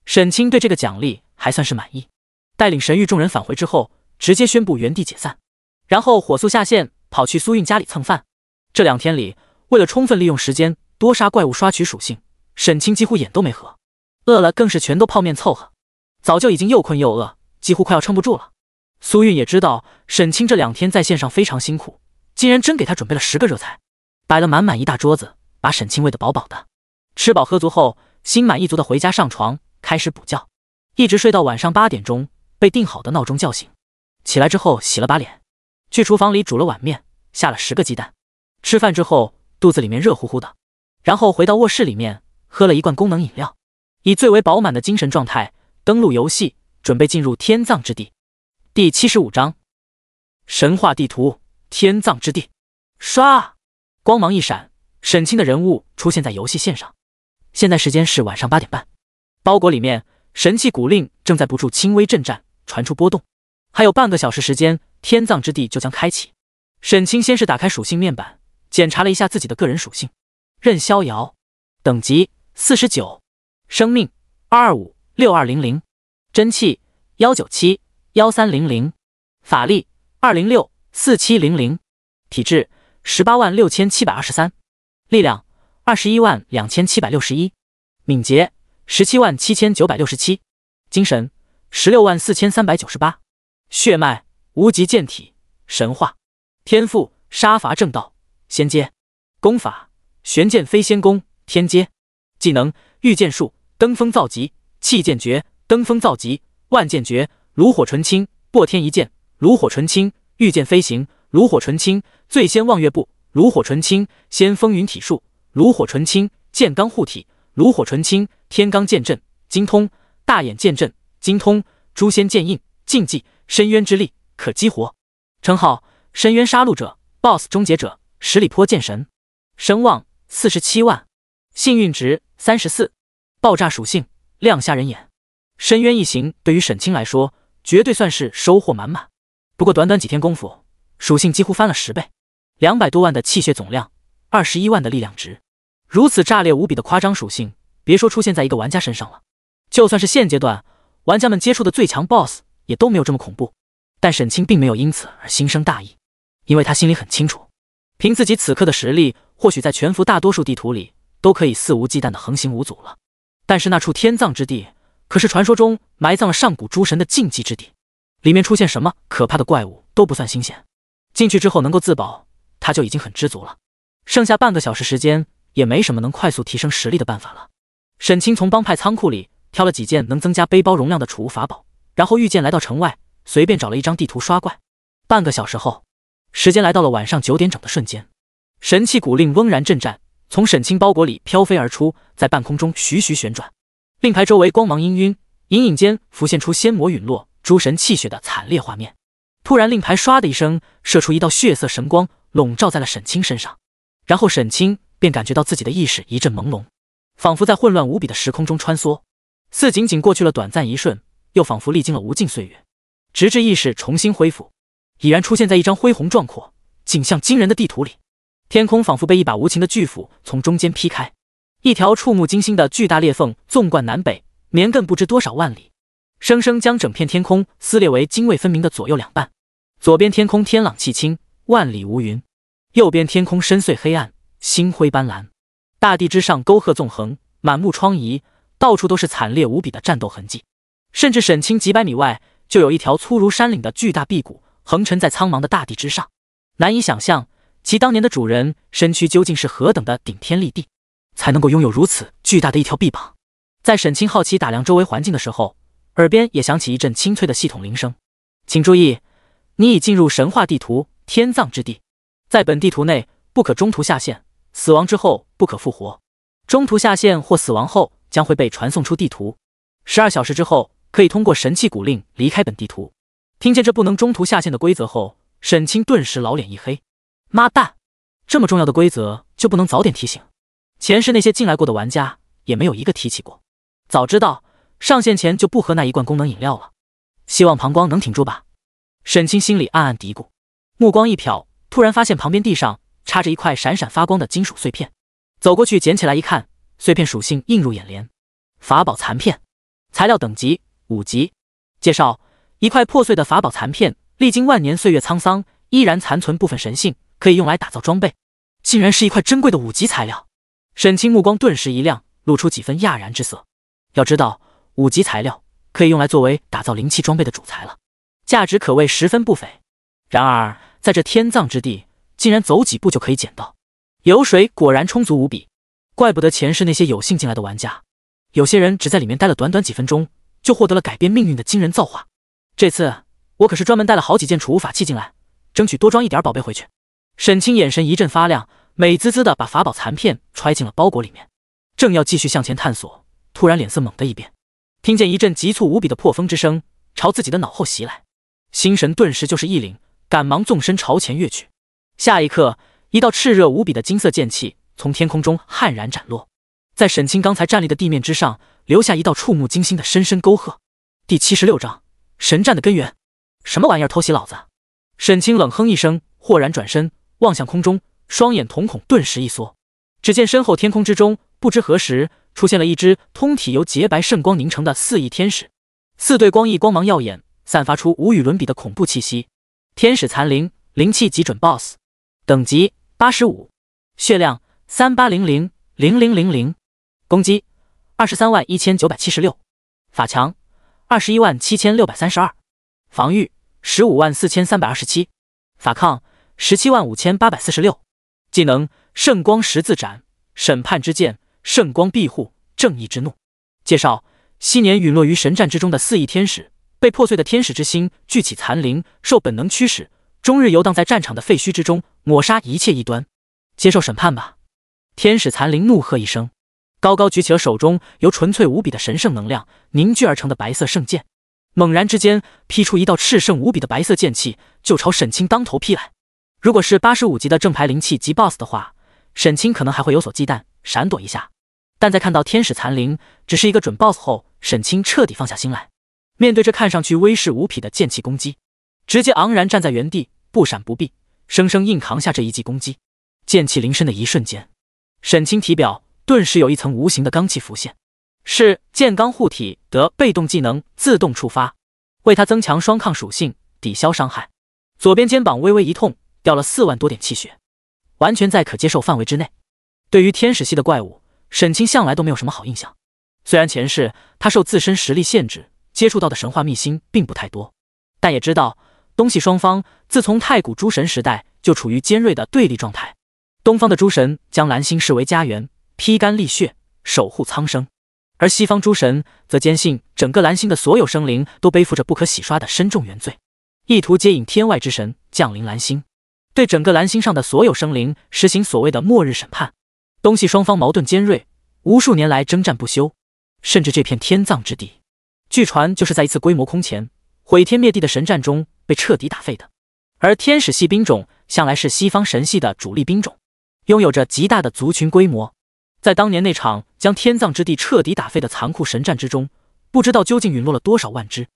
沈清对这个奖励还算是满意，带领神域众人返回之后，直接宣布原地解散，然后火速下线跑去苏韵家里蹭饭。这2天里，为了充分利用时间多杀怪物刷取属性，沈清几乎眼都没合，饿了更是全都泡面凑合，早就已经又困又饿，几乎快要撑不住了。苏韵也知道沈清这2天在线上非常辛苦，竟然真给他准备了10个热菜，摆了满满一大桌子，把沈清喂得饱饱的。吃饱喝足后，心满意足的回家上床开始补觉，一直睡到晚上8点钟，被定好的闹钟叫醒。起来之后洗了把脸，去厨房里煮了碗面，下了10个鸡蛋。吃饭之后肚子里面热乎乎的，然后回到卧室里面喝了一罐功能饮料，以最为饱满的精神状态登录游戏，准备进入天葬之地。第75章神话地图天葬之地。刷，光芒一闪，沈清的人物出现在游戏线上。现在时间是晚上8点半，包裹里面神器古令正在不住轻微震颤，传出波动。还有半个小时时间，天葬之地就将开启。沈清先是打开属性面板，检查了一下自己的个人属性：任逍遥，等级49，生命2256200，真气1971300，法力2064700，体质186723，力量212761，敏捷177967，精神164398，血脉无极剑体神话，天赋杀伐正道仙阶，功法玄剑飞仙功天阶，技能御剑术登峰造极，气剑诀登峰造极，万剑诀炉火纯青，破天一剑炉火纯青，御剑飞行炉火纯青，醉仙望月步炉火纯青，先风云体术炉火纯青，剑罡护体炉火纯青，天罡剑阵精通，大眼剑阵精通，诛仙剑印禁忌，深渊之力可激活。称号深渊杀戮者 BOSS 终结者，十里坡剑神，声望47万，幸运值34，爆炸属性亮瞎人眼。深渊一行对于沈清来说绝对算是收获满满，不过短短几天功夫，属性几乎翻了10倍，200多万的气血总量，21万的力量值，如此炸裂无比的夸张属性，别说出现在一个玩家身上了，就算是现阶段玩家们接触的最强 BOSS 也都没有这么恐怖。但沈清并没有因此而心生大意，因为他心里很清楚，凭自己此刻的实力，或许在全服大多数地图里都可以肆无忌惮的横行无阻了，但是那处天葬之地可是传说中埋葬了上古诸神的禁忌之地，里面出现什么可怕的怪物都不算新鲜，进去之后能够自保，他就已经很知足了。剩下半个小时时间，也没什么能快速提升实力的办法了。沈清从帮派仓库里挑了几件能增加背包容量的储物法宝，然后御剑来到城外，随便找了一张地图刷怪。半个小时后，时间来到了晚上9点整的瞬间，神器古令嗡然震颤，从沈清包裹里飘飞而出，在半空中徐徐旋转。令牌周围光芒氤氲，隐隐间浮现出仙魔陨落、诸神泣血的惨烈画面。突然，令牌唰的一声射出一道血色神光，笼罩在了沈清身上。然后沈清便感觉到自己的意识一阵朦胧，仿佛在混乱无比的时空中穿梭。似仅仅过去了短暂一瞬，又仿佛历经了无尽岁月，直至意识重新恢复，已然出现在一张恢宏壮阔、景象惊人的地图里。天空仿佛被一把无情的巨斧从中间劈开，一条触目惊心的巨大裂缝纵贯南北，绵亘不知多少万里，生生将整片天空撕裂为泾渭分明的左右两半。左边天空天朗气清，万里无云；右边天空深邃黑暗，星辉斑斓。大地之上沟壑纵横，满目疮痍，到处都是惨烈无比的战斗痕迹。甚至沈清几百米外，就有一条粗如山岭的巨大臂骨横沉在苍茫的大地之上，难以想象其当年的主人身躯究竟是何等的顶天立地，才能够拥有如此巨大的一条臂膀。在沈清好奇打量周围环境的时候，耳边也响起一阵清脆的系统铃声。请注意，你已进入神话地图天葬之地，在本地图内不可中途下线，死亡之后不可复活，中途下线或死亡后将会被传送出地图，12小时之后可以通过神器古令离开本地图。听见这不能中途下线的规则后，沈清顿时老脸一黑。妈蛋，这么重要的规则就不能早点提醒？前世那些进来过的玩家也没有一个提起过，早知道上线前就不喝那一罐功能饮料了。希望膀胱能挺住吧。沈清心里暗暗嘀咕，目光一瞟，突然发现旁边地上插着一块闪闪发光的金属碎片，走过去捡起来一看，碎片属性映入眼帘，法宝残片，材料等级5级。介绍：一块破碎的法宝残片，历经万年岁月沧桑，依然残存部分神性，可以用来打造装备。竟然是一块珍贵的5级材料。沈清目光顿时一亮，露出几分讶然之色。要知道，5级材料可以用来作为打造灵气装备的主材了，价值可谓十分不菲。然而在这天葬之地，竟然走几步就可以捡到。油水果然充足无比，怪不得前世那些有幸进来的玩家，有些人只在里面待了短短几分钟，就获得了改变命运的惊人造化。这次我可是专门带了好几件储物法器进来，争取多装一点宝贝回去。沈清眼神一阵发亮，美滋滋的把法宝残片揣进了包裹里面，正要继续向前探索，突然脸色猛地一变，听见一阵急促无比的破风之声朝自己的脑后袭来，心神顿时就是一凛，赶忙纵身朝前跃去。下一刻，一道炽热无比的金色剑气从天空中悍然斩落，在沈清刚才站立的地面之上留下一道触目惊心的深深沟壑。第76章神战的根源。什么玩意儿偷袭老子？沈清冷哼一声，豁然转身望向空中，双眼瞳孔顿时一缩。只见身后天空之中，不知何时出现了一只通体由洁白圣光凝成的4翼天使，4对光翼光芒耀眼，散发出无与伦比的恐怖气息。天使残灵，灵气级准 BOSS， 等级85，血量38000000，攻击231976，法强217,632，防御154,327，法抗175,846，技能圣光十字斩，审判之剑，圣光庇护，正义之怒。介绍：昔年陨落于神战之中的4翼天使，被破碎的天使之心聚起残灵，受本能驱使，终日游荡在战场的废墟之中，抹杀一切异端。接受审判吧！天使残灵怒喝一声，高高举起了手中由纯粹无比的神圣能量凝聚而成的白色圣剑，猛然之间劈出一道炽盛无比的白色剑气，就朝沈清当头劈来。如果是85级的正牌灵气级 BOSS 的话，沈清可能还会有所忌惮，闪躲一下。但在看到天使残灵只是一个准 BOSS 后，沈清彻底放下心来。面对这看上去威势无匹的剑气攻击，直接昂然站在原地，不闪不避，生生硬扛下这一记攻击。剑气临身的一瞬间，沈清体表顿时有一层无形的罡气浮现，是剑罡护体得被动技能自动触发，为他增强双抗属性，抵消伤害。左边肩膀微微一痛，掉了4万多点气血，完全在可接受范围之内。对于天使系的怪物，沈清向来都没有什么好印象。虽然前世他受自身实力限制，接触到的神话秘辛并不太多，但也知道东西双方自从太古诸神时代就处于尖锐的对立状态。东方的诸神将蓝星视为家园，披肝沥血，守护苍生；而西方诸神则坚信整个蓝星的所有生灵都背负着不可洗刷的深重原罪，意图接引天外之神降临蓝星，对整个蓝星上的所有生灵实行所谓的末日审判。东西双方矛盾尖锐，无数年来征战不休，甚至这片天葬之地，据传就是在一次规模空前、毁天灭地的神战中被彻底打废的。而天使系兵种向来是西方神系的主力兵种，拥有着极大的族群规模。在当年那场将天葬之地彻底打废的残酷神战之中，不知道究竟陨落了多少万只。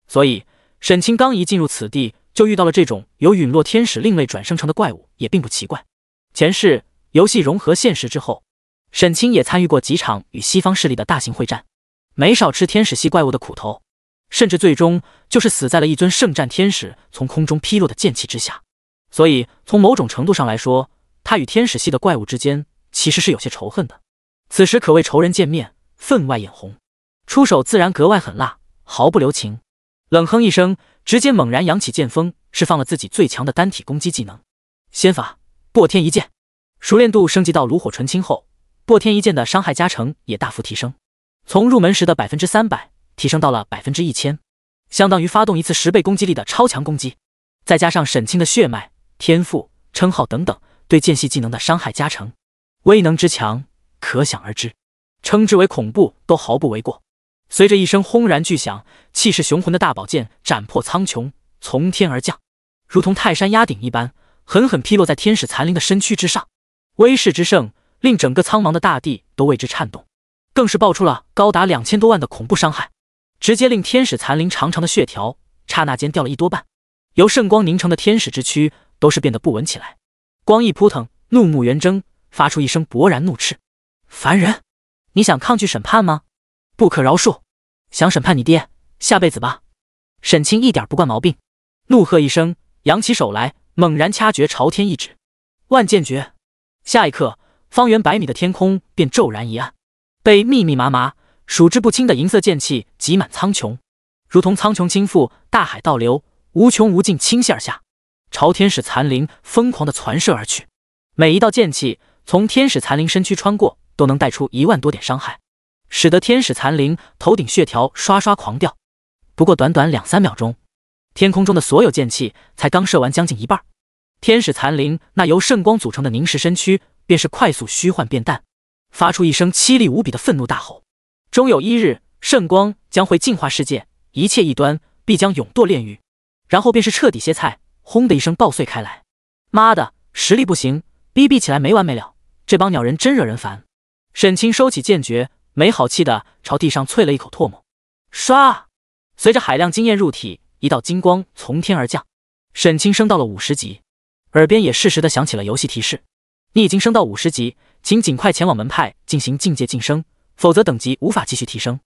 所以沈清刚一进入此地，就遇到了这种由陨落天使另类转生成的怪物，也并不奇怪。前世游戏融合现实之后，沈清也参与过几场与西方势力的大型会战，没少吃天使系怪物的苦头，甚至最终就是死在了一尊圣战天使从空中劈落的剑气之下。所以从某种程度上来说，他与天使系的怪物之间其实是有些仇恨的。此时可谓仇人见面，分外眼红，出手自然格外狠辣，毫不留情。冷哼一声，直接猛然扬起剑锋，释放了自己最强的单体攻击技能仙法破天一剑。熟练度升级到炉火纯青后，破天一剑的伤害加成也大幅提升，从入门时的 300% 提升到了 1000%， 相当于发动一次10倍攻击力的超强攻击。再加上沈清的血脉、天赋、称号等等对剑系技能的伤害加成，威能之强可想而知，称之为恐怖都毫不为过。随着一声轰然巨响，气势雄浑的大宝剑斩破苍穹，从天而降，如同泰山压顶一般，狠狠劈落在天使残灵的身躯之上。威势之盛，令整个苍茫的大地都为之颤动，更是爆出了高达2000多万的恐怖伤害，直接令天使残灵长长的血条刹那间掉了一多半，由圣光凝成的天使之躯都是变得不稳起来。光一扑腾，怒目圆睁，发出一声勃然怒斥：凡人，你想抗拒审判吗？不可饶恕！想审判你爹，下辈子吧！沈清一点不惯毛病，怒喝一声，扬起手来，猛然掐诀朝天一指，万剑诀。下一刻，方圆100米的天空便骤然一暗，被密密麻麻、数之不清的银色剑气挤满苍穹，如同苍穹倾覆，大海倒流，无穷无尽倾泻而下，朝天使残灵疯狂地传射而去。每一道剑气从天使残灵身躯穿过，都能带出1万多点伤害，使得天使残灵头顶血条刷刷狂掉。不过短短2-3秒钟，天空中的所有剑气才刚射完将近一半，天使残灵那由圣光组成的凝实身躯便是快速虚幻变淡，发出一声凄厉无比的愤怒大吼。终有一日，圣光将会净化世界，一切异端必将永堕炼狱，然后便是彻底歇菜，轰的一声爆碎开来。妈的，实力不行，逼逼起来没完没了，这帮鸟人真惹人烦。沈清收起剑诀，没好气的朝地上啐了一口唾沫。唰！随着海量经验入体，一道金光从天而降，沈清升到了50级，耳边也适时的响起了游戏提示：你已经升到50级，请尽快前往门派进行境界晋升，否则等级无法继续提升。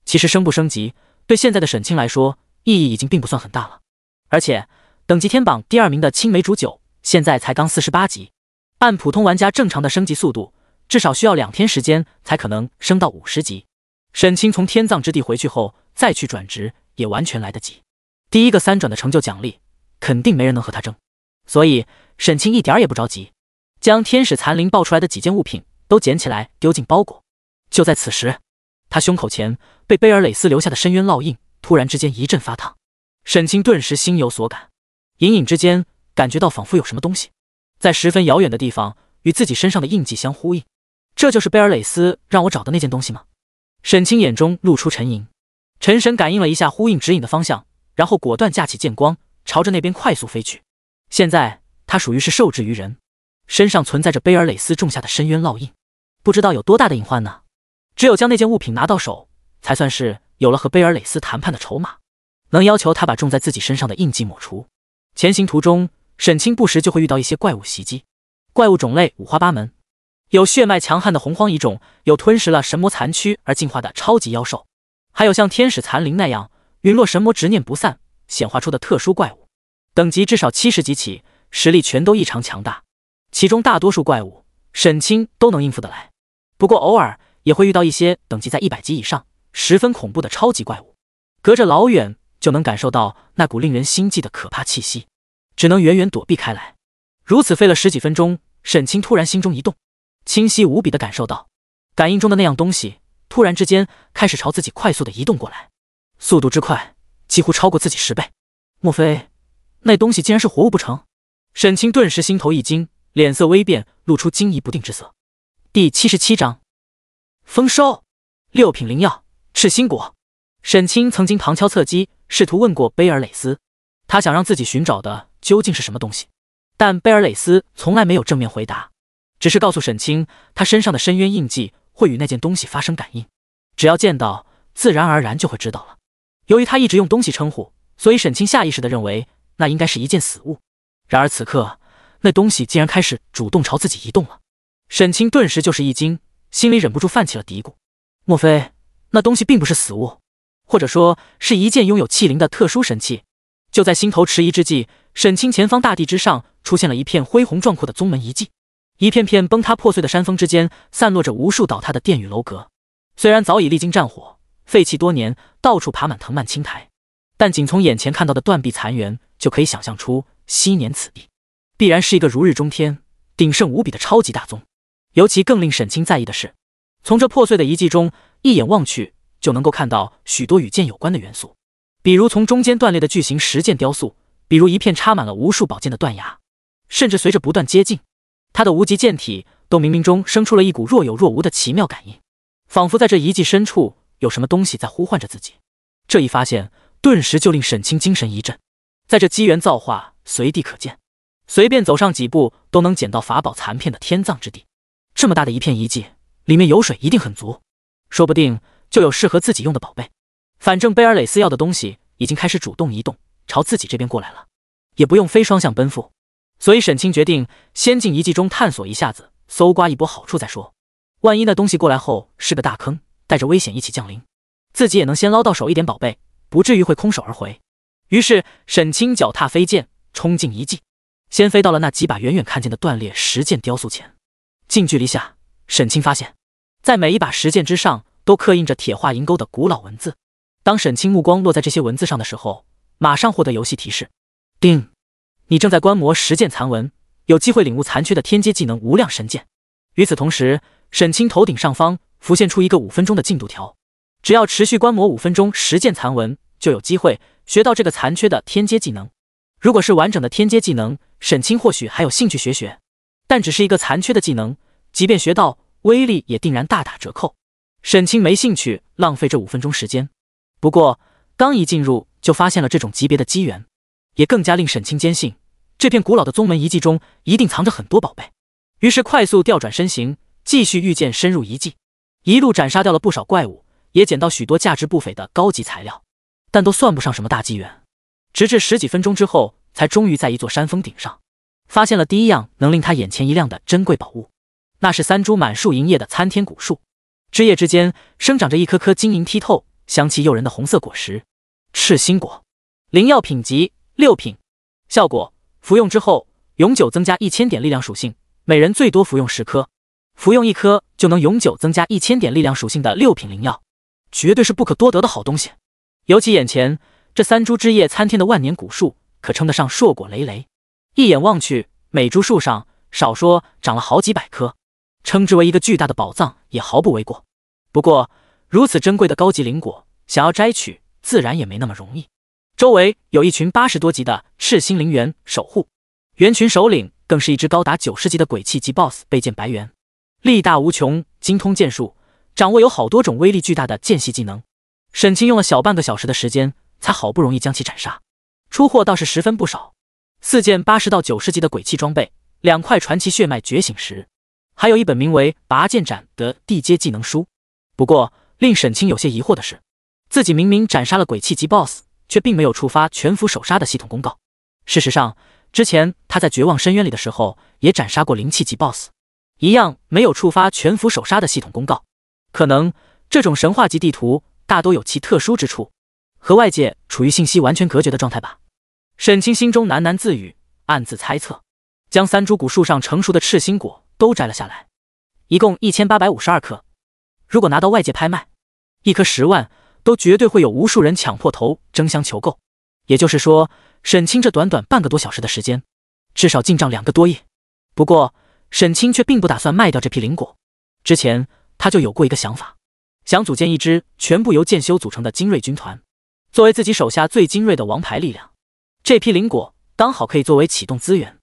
其实升不升级，对现在的沈清来说意义已经并不算很大了。而且等级天榜第2名的青梅煮酒现在才刚48级，按普通玩家正常的升级速度，至少需要2天时间才可能升到50级。沈清从天葬之地回去后再去转职也完全来得及。第一个3转的成就奖励肯定没人能和他争，所以沈清一点也不着急，将天使残灵爆出来的几件物品都捡起来丢进包裹。就在此时，他胸口前被贝尔蕾丝留下的深渊烙印突然之间一阵发烫，沈清顿时心有所感，隐隐之间感觉到仿佛有什么东西在十分遥远的地方与自己身上的印记相呼应。这就是贝尔蕾丝让我找的那件东西吗？沈清眼中露出沉吟，沉神感应了一下呼应指引的方向，然后果断架起剑光，朝着那边快速飞去。现在他属于是受制于人，身上存在着贝尔蕾丝种下的深渊烙印，不知道有多大的隐患呢？只有将那件物品拿到手，才算是有了和贝尔蕾丝谈判的筹码，能要求他把种在自己身上的印记抹除。前行途中，沈清不时就会遇到一些怪物袭击，怪物种类五花八门，有血脉强悍的洪荒遗种，有吞食了神魔残躯而进化的超级妖兽，还有像天使残灵那样陨落神魔执念不散显化出的特殊怪物，等级至少70级起，实力全都异常强大。其中大多数怪物沈清都能应付得来，不过偶尔也会遇到一些等级在100级以上十分恐怖的超级怪物，隔着老远就能感受到那股令人心悸的可怕气息，只能远远躲避开来。如此费了10几分钟，沈清突然心中一动，清晰无比地感受到感应中的那样东西突然之间开始朝自己快速地移动过来，速度之快几乎超过自己10倍。莫非那东西竟然是活物不成？沈清顿时心头一惊，脸色微变，露出惊疑不定之色。第77章丰收，6品灵药赤心果。沈清曾经旁敲侧击试图问过贝尔蕾丝，他想让自己寻找的究竟是什么东西，但贝尔蕾丝从来没有正面回答，只是告诉沈清他身上的深渊印记会与那件东西发生感应，只要见到自然而然就会知道了。由于他一直用东西称呼，所以沈清下意识地认为那应该是一件死物。然而此刻，那东西竟然开始主动朝自己移动了。沈清顿时就是一惊，心里忍不住泛起了嘀咕：莫非那东西并不是死物，或者说是一件拥有器灵的特殊神器？就在心头迟疑之际，沈清前方大地之上出现了一片恢宏壮阔的宗门遗迹，一片片崩塌破碎的山峰之间散落着无数倒塌的殿宇楼阁。虽然早已历经战火，废弃多年，到处爬满藤蔓青苔，但仅从眼前看到的断壁残垣就可以想象出昔年此地必然是一个如日中天、鼎盛无比的超级大宗。尤其更令沈清在意的是，从这破碎的遗迹中一眼望去，就能够看到许多与剑有关的元素，比如从中间断裂的巨型石剑雕塑，比如一片插满了无数宝剑的断崖，甚至随着不断接近，他的无极剑体都冥冥中生出了一股若有若无的奇妙感应，仿佛在这遗迹深处有什么东西在呼唤着自己。这一发现顿时就令沈清精神一振，在这机缘造化随地可见，随便走上几步都能捡到法宝残片的天葬之地。这么大的一片遗迹，里面有水一定很足，说不定就有适合自己用的宝贝。反正贝尔蕾丝要的东西已经开始主动移动，朝自己这边过来了，也不用非双向奔赴。所以沈清决定先进遗迹中探索一下子，搜刮一波好处再说。万一那东西过来后是个大坑，带着危险一起降临，自己也能先捞到手一点宝贝，不至于会空手而回。于是沈清脚踏飞剑冲进遗迹，先飞到了那几把远远看见的断裂石剑雕塑前。近距离下，沈清发现在每一把石剑之上都刻印着铁画银钩的古老文字。当沈清目光落在这些文字上的时候，马上获得游戏提示：叮，你正在观摩石剑残文，有机会领悟残缺的天阶技能无量神剑。与此同时，沈清头顶上方浮现出一个5分钟的进度条，只要持续观摩5分钟石剑残文，就有机会学到这个残缺的天阶技能。如果是完整的天阶技能，沈清或许还有兴趣学，但只是一个残缺的技能，即便学到，威力也定然大打折扣。沈清没兴趣浪费这5分钟时间。不过刚一进入就发现了这种级别的机缘，也更加令沈清坚信这片古老的宗门遗迹中一定藏着很多宝贝。于是快速调转身形，继续御剑深入遗迹，一路斩杀掉了不少怪物，也捡到许多价值不菲的高级材料，但都算不上什么大机缘。直至10几分钟之后，才终于在一座山峰顶上发现了第一样能令他眼前一亮的珍贵宝物。那是3株满树银叶的参天古树，枝叶之间生长着一颗颗晶莹剔透、香气诱人的红色果实——赤心果。灵药品级6品，效果：服用之后永久增加1000点力量属性，每人最多服用10颗，服用1颗就能永久增加1000点力量属性的6品灵药，绝对是不可多得的好东西。尤其眼前这3株枝叶参天的万年古树，可称得上硕果累累。一眼望去，每株树上少说长了好几百颗，称之为一个巨大的宝藏也毫不为过。不过如此珍贵的高级灵果，想要摘取自然也没那么容易。周围有一群80多级的赤心灵猿守护，猿群首领更是一只高达90级的鬼泣级 BOSS 贝剑白猿，力大无穷，精通剑术，掌握有好多种威力巨大的剑系技能。沈清用了小半个小时的时间，才好不容易将其斩杀，出货倒是十分不少，4件80到90级的鬼泣装备，2块传奇血脉觉醒石，还有一本名为拔剑斩的地阶技能书。不过令沈清有些疑惑的是，自己明明斩杀了鬼泣级 BOSS， 却并没有触发全服首杀的系统公告。事实上，之前他在绝望深渊里的时候也斩杀过灵气级 BOSS， 一样没有触发全服首杀的系统公告。可能这种神话级地图大都有其特殊之处，和外界处于信息完全隔绝的状态吧。沈清心中喃喃自语，暗自猜测，将3株古树上成熟的赤心果都摘了下来，一共1852颗。如果拿到外界拍卖，1颗10万，都绝对会有无数人抢破头争相求购。也就是说，沈清这短短半个多小时的时间，至少进账2个多亿。不过沈清却并不打算卖掉这批灵果，之前他就有过一个想法，想组建一支全部由剑修组成的精锐军团，作为自己手下最精锐的王牌力量。这批灵果刚好可以作为启动资源，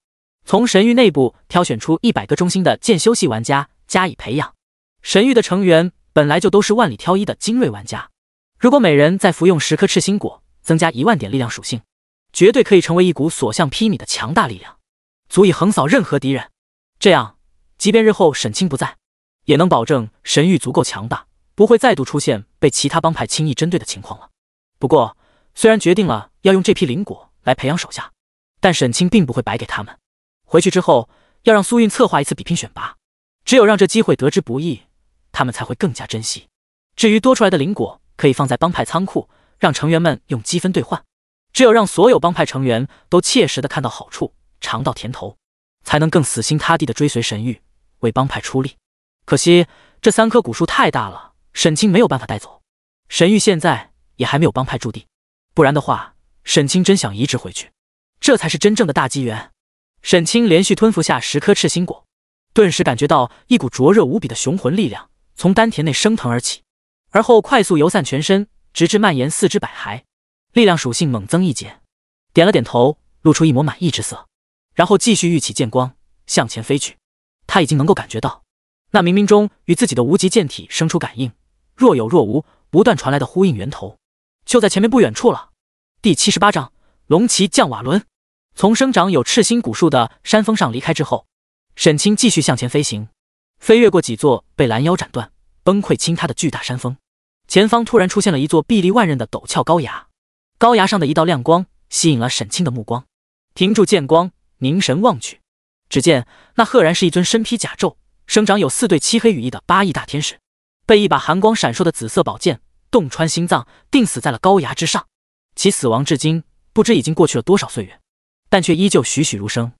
从神域内部挑选出100个中心的剑修系玩家加以培养。神域的成员本来就都是万里挑一的精锐玩家，如果每人再服用10颗赤心果，增加1万点力量属性，绝对可以成为一股所向披靡的强大力量，足以横扫任何敌人。这样，即便日后沈清不在，也能保证神域足够强大，不会再度出现被其他帮派轻易针对的情况了。不过，虽然决定了要用这批灵果来培养手下，但沈清并不会白给他们。回去之后，要让苏韵策划一次比拼选拔，只有让这机会得之不易，他们才会更加珍惜。至于多出来的灵果，可以放在帮派仓库，让成员们用积分兑换。只有让所有帮派成员都切实的看到好处，尝到甜头，才能更死心塌地的追随神域，为帮派出力。可惜这3棵古树太大了，沈清没有办法带走。神域现在也还没有帮派驻地，不然的话，沈清真想移植回去，这才是真正的大机缘。沈清连续吞服下10颗赤心果，顿时感觉到一股灼热无比的雄浑力量从丹田内升腾而起，而后快速游散全身，直至蔓延4肢百骸，力量属性猛增一减。点了点头，露出一抹满意之色，然后继续御起剑光向前飞去。他已经能够感觉到那冥冥中与自己的无极剑体生出感应，若有若无，不断传来的呼应源头就在前面不远处了。第78章龙骑降瓦伦。从生长有赤心古树的山峰上离开之后，沈清继续向前飞行，飞越过几座被拦腰斩断、崩溃倾塌的巨大山峰。前方突然出现了一座屹立万仞的陡峭高崖，高崖上的一道亮光吸引了沈清的目光，停住剑光，凝神望去，只见那赫然是一尊身披甲胄、生长有4对漆黑羽翼的8翼大天使，被一把寒光闪烁的紫色宝剑洞穿心脏，钉死在了高崖之上。其死亡至今不知已经过去了多少岁月，但却依旧栩栩如生。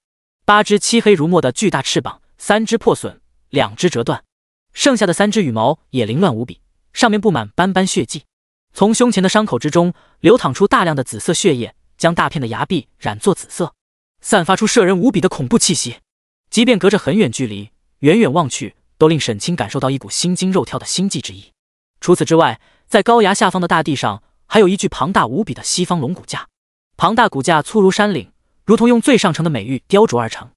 8只漆黑如墨的巨大翅膀，3只破损，2只折断，剩下的3只羽毛也凌乱无比，上面布满斑斑血迹。从胸前的伤口之中流淌出大量的紫色血液，将大片的崖壁染作紫色，散发出摄人无比的恐怖气息。即便隔着很远距离，远远望去都令沈清感受到一股心惊肉跳的心悸之意。除此之外，在高崖下方的大地上还有一具庞大无比的西方龙骨架，庞大骨架粗如山岭，如同用最上乘的美玉雕琢而成，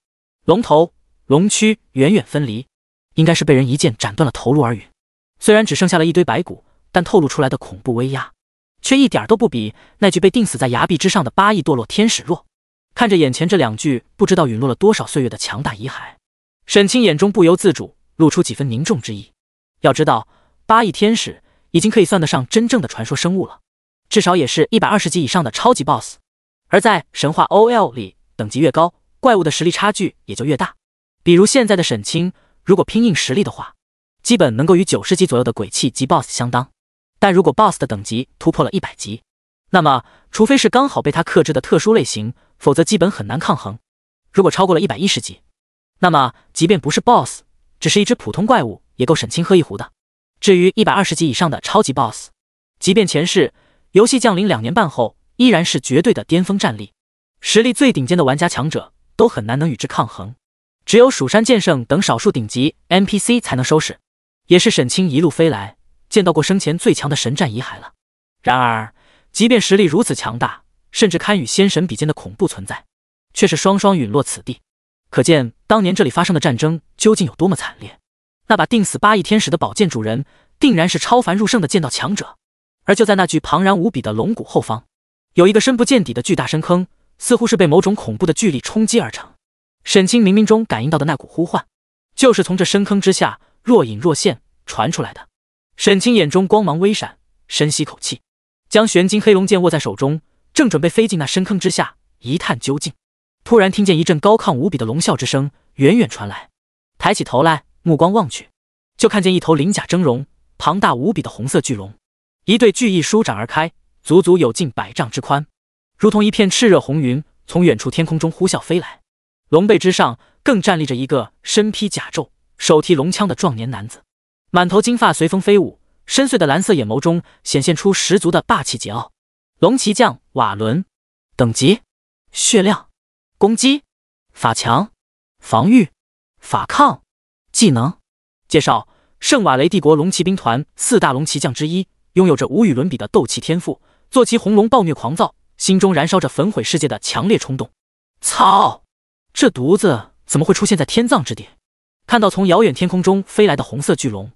龙头、龙躯远远分离，应该是被人一剑斩断了头颅而陨。虽然只剩下了一堆白骨，但透露出来的恐怖威压，却一点都不比那具被钉死在崖壁之上的8翼堕落天使弱。看着眼前这2具不知道陨落了多少岁月的强大遗骸，沈清眼中不由自主露出几分凝重之意。要知道，8翼天使已经可以算得上真正的传说生物了，至少也是120级以上的超级 BOSS。而在神话 OL 里，等级越高，怪物的实力差距也就越大。比如现在的沈清，如果拼硬实力的话，基本能够与90级左右的鬼泣级 BOSS 相当。但如果 BOSS 的等级突破了100级，那么除非是刚好被他克制的特殊类型，否则基本很难抗衡。如果超过了110级，那么即便不是 BOSS， 只是一只普通怪物，也够沈清喝一壶的。至于120级以上的超级 BOSS， 即便前世游戏降临2年半后，依然是绝对的巅峰战力，实力最顶尖的玩家强者都很难能与之抗衡，只有蜀山剑圣等少数顶级 NPC 才能收拾。也是沈清一路飞来，见到过生前最强的神战遗骸了。然而即便实力如此强大，甚至堪与仙神比肩的恐怖存在，却是双双陨落此地，可见当年这里发生的战争究竟有多么惨烈。那把钉死8翼天使的宝剑主人，定然是超凡入圣的剑道强者。而就在那具庞然无比的龙骨后方，有一个深不见底的巨大深坑，似乎是被某种恐怖的巨力冲击而成。沈清冥冥中感应到的那股呼唤，就是从这深坑之下若隐若现传出来的。沈清眼中光芒微闪，深吸口气，将玄金黑龙剑握在手中，正准备飞进那深坑之下一探究竟。突然听见一阵高亢无比的龙啸之声远远传来，抬起头来，目光望去，就看见一头鳞甲峥嵘、庞大无比的红色巨龙，一对巨翼舒展而开，足足有近100丈之宽，如同一片炽热红云从远处天空中呼啸飞来。龙背之上更站立着一个身披甲胄、手提龙枪的壮年男子，满头金发随风飞舞，深邃的蓝色眼眸中显现出十足的霸气桀骜。龙骑将瓦伦，等级血量、攻击、法强、防御、法抗、技能。介绍：圣瓦雷帝国龙骑兵团4大龙骑将之一，拥有着无与伦比的斗气天赋，坐骑红龙暴虐狂躁，心中燃烧着焚毁世界的强烈冲动。操！这犊子怎么会出现在天葬之地？看到从遥远天空中飞来的红色巨龙，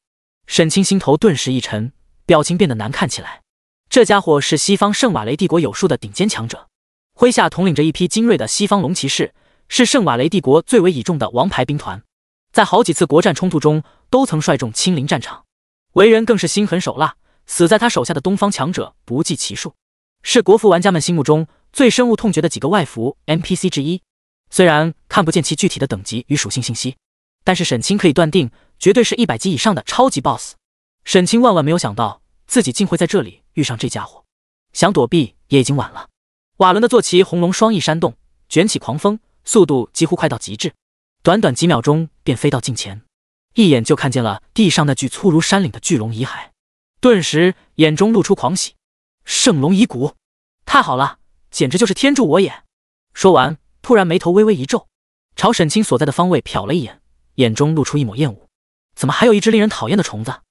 沈清心头顿时一沉，表情变得难看起来。这家伙是西方圣瓦雷帝国有数的顶尖强者，麾下统领着一批精锐的西方龙骑士，是圣瓦雷帝国最为倚重的王牌兵团，在好几次国战冲突中都曾率众亲临战场，为人更是心狠手辣，死在他手下的东方强者不计其数，是国服玩家们心目中最深恶痛绝的几个外服 NPC 之一。虽然看不见其具体的等级与属性信息，但是沈清可以断定，绝对是100级以上的超级 BOSS。沈清万万没有想到，自己竟会在这里遇上这家伙，想躲避也已经晚了。瓦伦的坐骑红龙双翼扇动，卷起狂风，速度几乎快到极致，短短几秒钟便飞到近前，一眼就看见了地上那具粗如山岭的巨龙遗骸，顿时眼中露出狂喜。圣龙遗骨，太好了，简直就是天助我也！说完，突然眉头微微一皱，朝沈清所在的方位瞟了一眼，眼中露出一抹厌恶。怎么还有一只令人讨厌的虫子？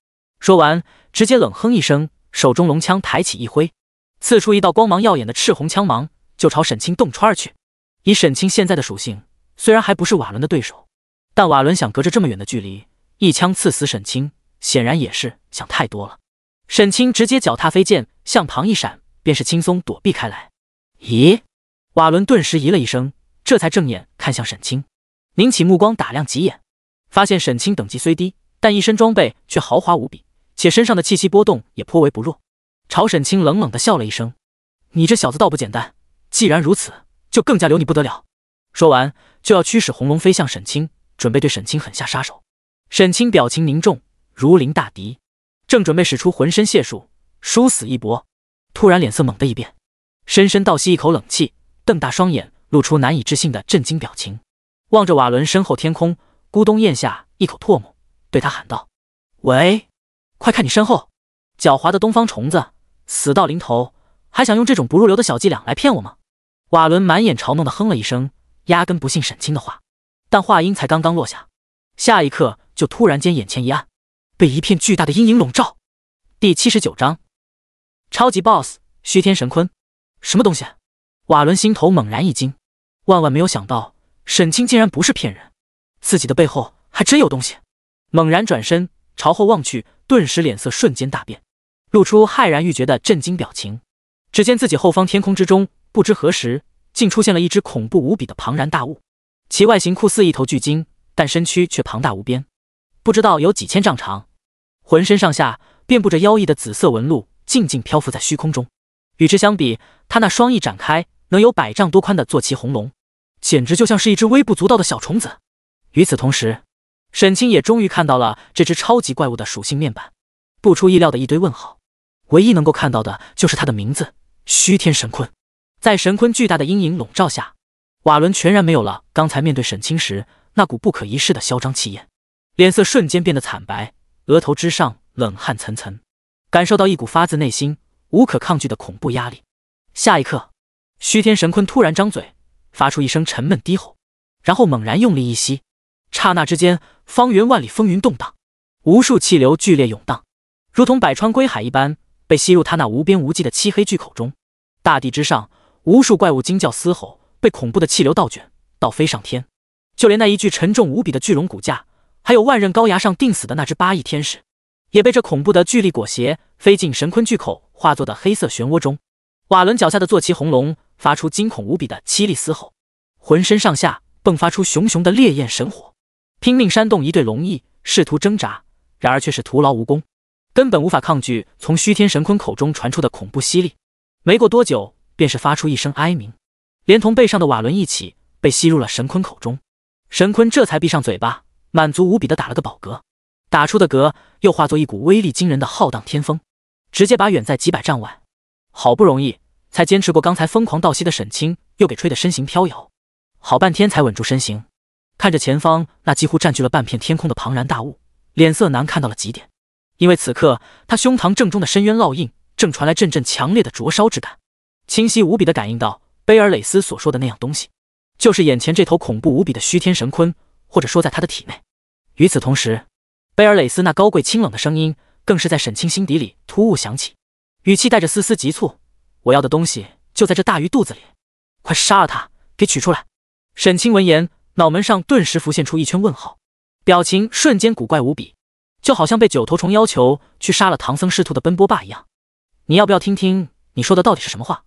说完，直接冷哼一声，手中龙枪抬起一挥，刺出一道光芒耀眼的赤红枪芒，就朝沈清洞穿而去。以沈清现在的属性，虽然还不是瓦伦的对手，但瓦伦想隔着这么远的距离一枪刺死沈清，显然也是想太多了。沈清直接脚踏飞剑，向旁一闪，便是轻松躲避开来。咦？瓦伦顿时咦了一声，这才正眼看向沈清，凝起目光打量几眼，发现沈清等级虽低，但一身装备却豪华无比，且身上的气息波动也颇为不弱。朝沈清冷冷地笑了一声：“你这小子倒不简单，既然如此，就更加留你不得了。”说完，就要驱使红龙飞向沈清，准备对沈清狠下杀手。沈清表情凝重，如临大敌，正准备使出浑身解数，殊死一搏，突然脸色猛地一变，深深倒吸一口冷气，瞪大双眼，露出难以置信的震惊表情，望着瓦伦身后天空，咕咚咽下一口唾沫，对他喊道：“喂，快看你身后，狡猾的东方虫子，死到临头还想用这种不入流的小伎俩来骗我吗？”瓦伦满眼嘲弄的哼了一声，压根不信沈清的话，但话音才刚刚落下，下一刻就突然间眼前一暗，被一片巨大的阴影笼罩。第79章超级 BOSS 虚天神鲲。什么东西？瓦伦心头猛然一惊，万万没有想到沈清竟然不是骗人，自己的背后还真有东西。猛然转身朝后望去，顿时脸色瞬间大变，露出骇然欲绝的震惊表情。只见自己后方天空之中，不知何时竟出现了一只恐怖无比的庞然大物，其外形酷似一头巨鲸，但身躯却庞大无边，不知道有几千丈长，浑身上下遍布着妖异的紫色纹路，静静漂浮在虚空中。与之相比，他那双翼展开能有100丈多宽的坐骑红龙，简直就像是一只微不足道的小虫子。与此同时，沈清也终于看到了这只超级怪物的属性面板，不出意料的一堆问号，唯一能够看到的就是它的名字虚天神鲲。在神鲲巨大的阴影笼罩下，瓦伦全然没有了刚才面对沈清时那股不可一世的嚣张气焰，脸色瞬间变得惨白，额头之上冷汗涔涔，感受到一股发自内心无可抗拒的恐怖压力。下一刻，虚天神鲲突然张嘴，发出一声沉闷低吼，然后猛然用力一吸，刹那之间，方圆万里风云动荡，无数气流剧烈涌荡，如同百川归海一般，被吸入他那无边无际的漆黑巨口中。大地之上，无数怪物惊叫嘶吼，被恐怖的气流倒卷，倒飞上天。就连那一具沉重无比的巨龙骨架，还有万仞高崖上钉死的那只8翼天使，也被这恐怖的巨力裹挟，飞进神鲲巨口化作的黑色漩涡中。瓦伦脚下的坐骑红龙发出惊恐无比的凄厉嘶吼，浑身上下迸发出熊熊的烈焰神火，拼命扇动一对龙翼，试图挣扎，然而却是徒劳无功，根本无法抗拒从虚天神鲲口中传出的恐怖吸力。没过多久，便是发出一声哀鸣，连同背上的瓦伦一起被吸入了神鲲口中。神鲲这才闭上嘴巴，满足无比的打了个饱嗝，打出的嗝又化作一股威力惊人的浩荡天风，直接把远在几百丈外，好不容易才坚持过刚才疯狂倒吸的沈清又给吹得身形飘摇，好半天才稳住身形。看着前方那几乎占据了半片天空的庞然大物，脸色难看到了极点，因为此刻他胸膛正中的深渊烙印正传来阵阵强烈的灼烧之感，清晰无比的感应到贝尔蕾斯所说的那样东西，就是眼前这头恐怖无比的虚天神鲲，或者说在他的体内。与此同时，贝尔蕾斯那高贵清冷的声音更是在沈清心底里突兀响起，语气带着丝丝急促：“我要的东西就在这大鱼肚子里，快杀了他，给取出来！”沈清闻言，脑门上顿时浮现出一圈问号，表情瞬间古怪无比，就好像被9头虫要求去杀了唐僧师徒的奔波霸一样。你要不要听听你说的到底是什么话？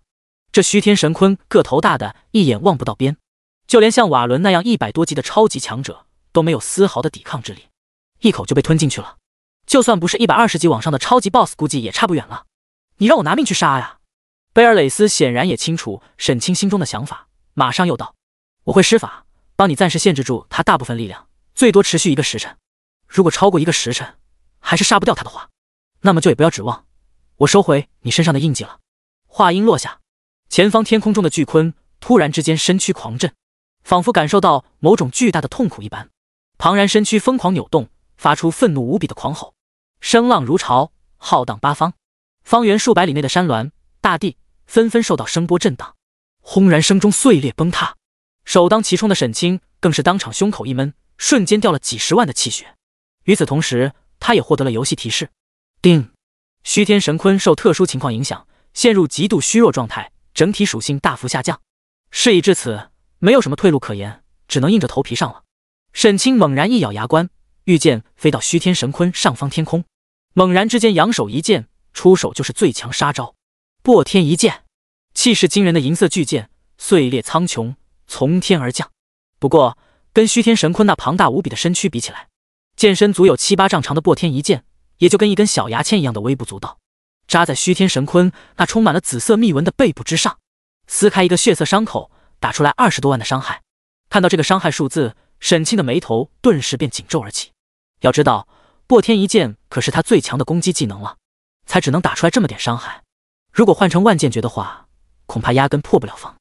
这虚天神鲲个头大的一眼望不到边，就连像瓦伦那样100多级的超级强者都没有丝毫的抵抗之力，一口就被吞进去了。就算不是120级往上的超级 BOSS， 估计也差不远了。你让我拿命去杀呀！贝尔蕾斯显然也清楚沈清心中的想法，马上又道：“我会施法，帮你暂时限制住他大部分力量，最多持续1个时辰。如果超过1个时辰，还是杀不掉他的话，那么就也不要指望我收回你身上的印记了。”话音落下，前方天空中的巨鲲突然之间身躯狂震，仿佛感受到某种巨大的痛苦一般，庞然身躯疯狂扭动，发出愤怒无比的狂吼，声浪如潮，浩荡八方，方圆数百里内的山峦、大地纷纷受到声波震荡，轰然声中碎裂崩塌。首当其冲的沈清更是当场胸口一闷，瞬间掉了几十万的气血。与此同时，他也获得了游戏提示：定，虚天神鲲受特殊情况影响，陷入极度虚弱状态，整体属性大幅下降。事已至此，没有什么退路可言，只能硬着头皮上了。沈清猛然一咬牙关，御剑飞到虚天神鲲上方天空，猛然之间扬手一剑，出手就是最强杀招破天一剑。气势惊人的银色巨剑碎裂苍穹，从天而降。不过跟虚天神鲲那庞大无比的身躯比起来，剑身足有7、8丈长的破天一剑也就跟一根小牙签一样的微不足道，扎在虚天神鲲那充满了紫色密纹的背部之上，撕开一个血色伤口，打出来20多万的伤害。看到这个伤害数字，沈清的眉头顿时便紧皱而起。要知道破天一剑可是他最强的攻击技能了，才只能打出来这么点伤害，如果换成万剑诀的话，恐怕压根破不了防，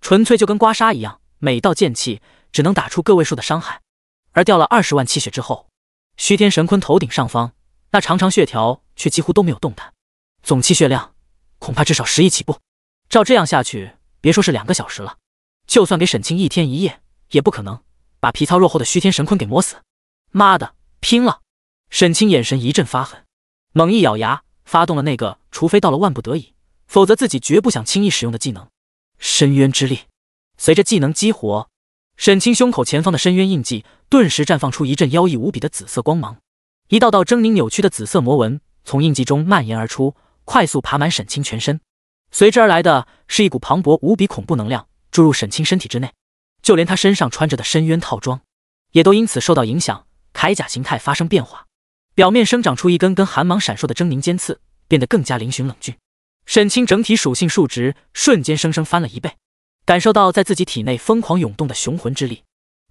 纯粹就跟刮痧一样，每道剑气只能打出个位数的伤害。而掉了20万气血之后，虚天神鲲头顶上方那长长血条却几乎都没有动弹，总气血量恐怕至少10亿起步。照这样下去，别说是2个小时了，就算给沈清1天1夜，也不可能把皮糙肉厚的虚天神鲲给磨死。妈的，拼了！沈清眼神一阵发狠，猛一咬牙，发动了那个除非到了万不得已，否则自己绝不想轻易使用的技能——深渊之力。随着技能激活，沈清胸口前方的深渊印记顿时绽放出一阵妖异无比的紫色光芒，一道道狰狞扭曲的紫色魔纹从印记中蔓延而出，快速爬满沈清全身。随之而来的是一股磅礴无比恐怖能量注入沈清身体之内，就连他身上穿着的深渊套装也都因此受到影响，铠甲形态发生变化，表面生长出一根根寒芒闪烁的狰狞尖刺，变得更加嶙峋冷峻。沈清整体属性数值瞬间生生翻了1倍，感受到在自己体内疯狂涌动的雄魂之力，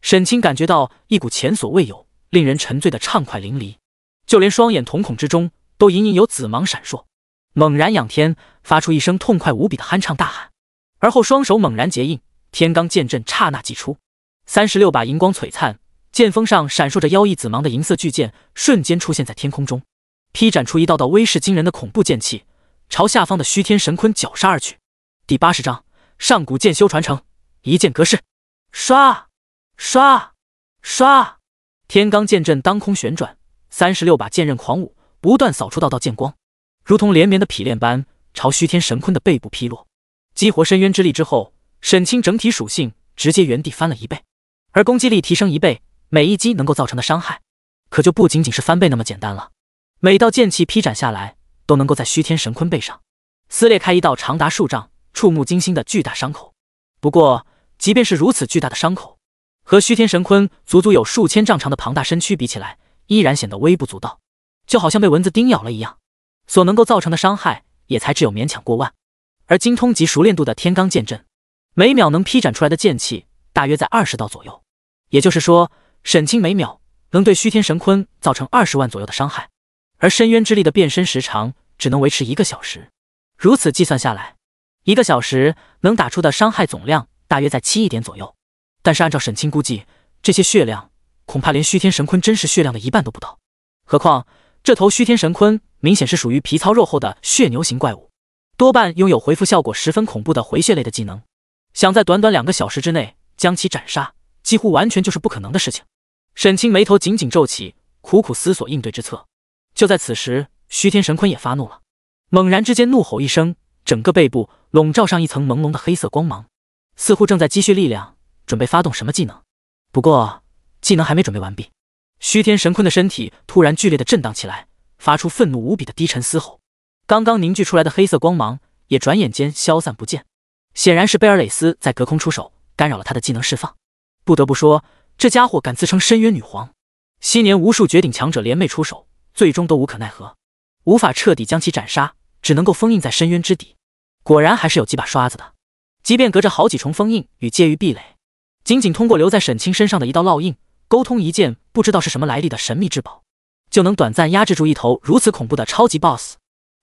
沈清感觉到一股前所未有、令人沉醉的畅快淋漓，就连双眼瞳孔之中都隐隐有紫芒闪烁，猛然仰天，发出一声痛快无比的酣畅大喊，而后双手猛然结印，天罡剑阵刹那祭出，36把银光璀璨，剑锋上闪烁着妖异紫芒的银色巨剑瞬间出现在天空中，劈斩出一道道威势惊人的恐怖剑气，朝下方的虚天神鲲绞杀而去。第80章上古剑修传承，一剑隔世。刷刷刷，天罡剑阵当空旋转，36把剑刃狂舞，不断扫出道道剑光，如同连绵的匹练般朝虚天神鲲的背部劈落。激活深渊之力之后，沈清整体属性直接原地翻了1倍，而攻击力提升1倍，每一击能够造成的伤害可就不仅仅是翻倍那么简单了。每道剑气劈斩下来，都能够在虚天神鲲背上撕裂开一道长达数丈、触目惊心的巨大伤口。不过即便是如此巨大的伤口，和虚天神鲲足足有数千丈长的庞大身躯比起来，依然显得微不足道，就好像被蚊子叮咬了一样，所能够造成的伤害也才只有勉强过万。而精通及熟练度的天罡剑阵，每秒能劈斩出来的剑气大约在20道左右，也就是说沈清每秒能对虚天神鲲造成20万左右的伤害，而深渊之力的变身时长只能维持1个小时。如此计算下来，1个小时能打出的伤害总量大约在7亿点左右。但是按照沈清估计，这些血量恐怕连虚天神鲲真实血量的1半都不到。何况这头虚天神鲲明显是属于皮糙肉厚的血牛型怪物，多半拥有回复效果十分恐怖的回血类的技能，想在短短2个小时之内将其斩杀，几乎完全就是不可能的事情。沈清眉头紧紧皱起，苦苦思索应对之策。就在此时，虚天神鲲也发怒了，猛然之间怒吼一声，整个背部笼罩上一层朦胧的黑色光芒，似乎正在积蓄力量，准备发动什么技能。不过技能还没准备完毕，虚天神鲲的身体突然剧烈的震荡起来，发出愤怒无比的低沉嘶吼。刚刚凝聚出来的黑色光芒也转眼间消散不见，显然是贝尔蕾丝在隔空出手，干扰了他的技能释放。不得不说，这家伙敢自称深渊女皇，昔年无数绝顶强者联袂出手，最终都无可奈何，无法彻底将其斩杀，只能够封印在深渊之底。果然还是有几把刷子的，即便隔着好几重封印与介于壁垒，仅仅通过留在沈清身上的一道烙印，沟通一件不知道是什么来历的神秘至宝，就能短暂压制住一头如此恐怖的超级 BOSS。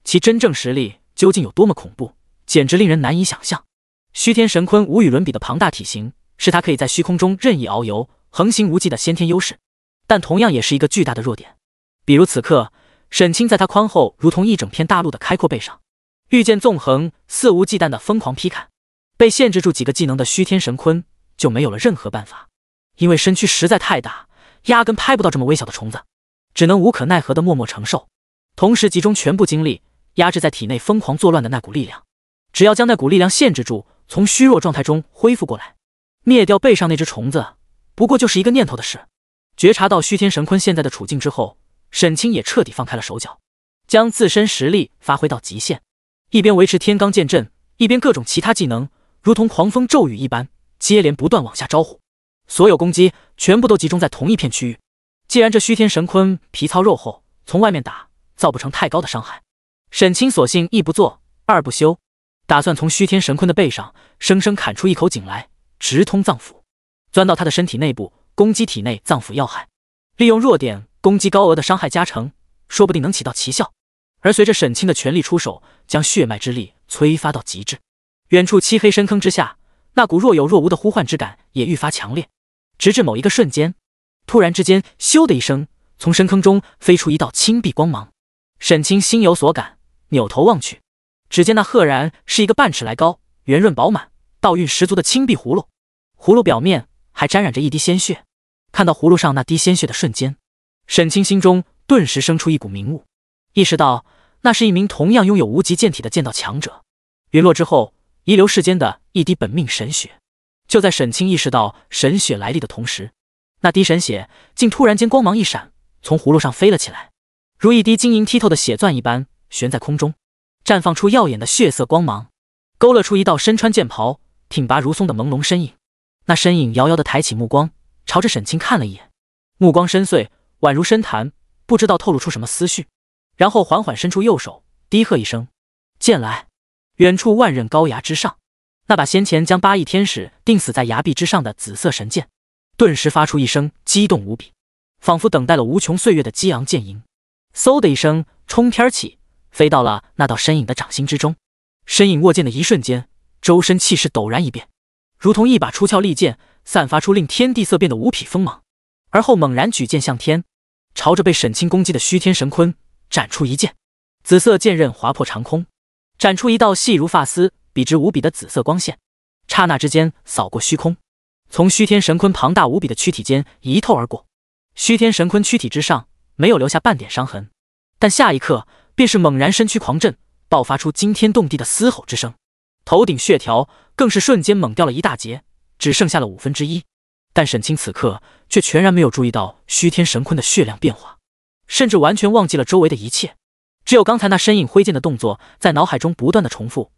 其真正实力究竟有多么恐怖，简直令人难以想象。虚天神鲲无与伦比的庞大体型，是他可以在虚空中任意遨游、横行无忌的先天优势，但同样也是一个巨大的弱点。比如此刻，沈清在他宽厚如同一整片大陆的开阔背上，御剑纵横，肆无忌惮的疯狂劈砍。被限制住几个技能的虚天神鲲就没有了任何办法，因为身躯实在太大，压根拍不到这么微小的虫子，只能无可奈何的默默承受，同时集中全部精力压制在体内疯狂作乱的那股力量。只要将那股力量限制住，从虚弱状态中恢复过来，灭掉背上那只虫子，不过就是一个念头的事。觉察到虚天神鲲现在的处境之后，沈清也彻底放开了手脚，将自身实力发挥到极限，一边维持天罡剑阵，一边各种其他技能如同狂风骤雨一般接连不断往下招呼，所有攻击全部都集中在同一片区域。既然这虚天神鲲皮糙肉厚，从外面打造不成太高的伤害，沈清索性一不做二不休，打算从虚天神鲲的背上生生砍出一口井来，直通脏腑，钻到他的身体内部，攻击体内脏腑要害，利用弱点攻击高额的伤害加成，说不定能起到奇效。而随着沈清的全力出手，将血脉之力催发到极致，远处漆黑深坑之下，那股若有若无的呼唤之感也愈发强烈。直至某一个瞬间，突然之间，咻的一声，从深坑中飞出一道青碧光芒。沈清心有所感，扭头望去，只见那赫然是一个半尺来高、圆润饱满、道韵十足的青碧葫芦，葫芦表面还沾染着一滴鲜血。看到葫芦上那滴鲜血的瞬间，沈清心中顿时生出一股明悟，意识到那是一名同样拥有无极剑体的剑道强者。陨落之后遗留世间的一滴本命神血。就在沈清意识到神血来历的同时，那滴神血竟突然间光芒一闪，从葫芦上飞了起来，如一滴晶莹剔透的血钻一般悬在空中，绽放出耀眼的血色光芒，勾勒出一道身穿剑袍、挺拔如松的朦胧身影。那身影遥遥地抬起目光，朝着沈清看了一眼，目光深邃，宛如深潭，不知道透露出什么思绪。然后缓缓伸出右手，低喝一声：“剑来！”远处万仞高崖之上，那把先前将八翼天使钉死在崖壁之上的紫色神剑，顿时发出一声激动无比，仿佛等待了无穷岁月的激昂剑吟。嗖的一声，冲天起，飞到了那道身影的掌心之中。身影握剑的一瞬间，周身气势陡然一变，如同一把出鞘利剑，散发出令天地色变的无匹锋芒。而后猛然举剑向天，朝着被沈清攻击的虚天神鲲斩出一剑。紫色剑刃划破长空，斩出一道细如发丝、笔直无比的紫色光线，刹那之间扫过虚空，从虚天神鲲庞大无比的躯体间一透而过。虚天神鲲躯体之上没有留下半点伤痕，但下一刻便是猛然身躯狂震，爆发出惊天动地的嘶吼之声，头顶血条更是瞬间猛掉了一大截，只剩下了1/5。但沈清此刻却全然没有注意到虚天神鲲的血量变化，甚至完全忘记了周围的一切，只有刚才那身影挥剑的动作在脑海中不断的重复，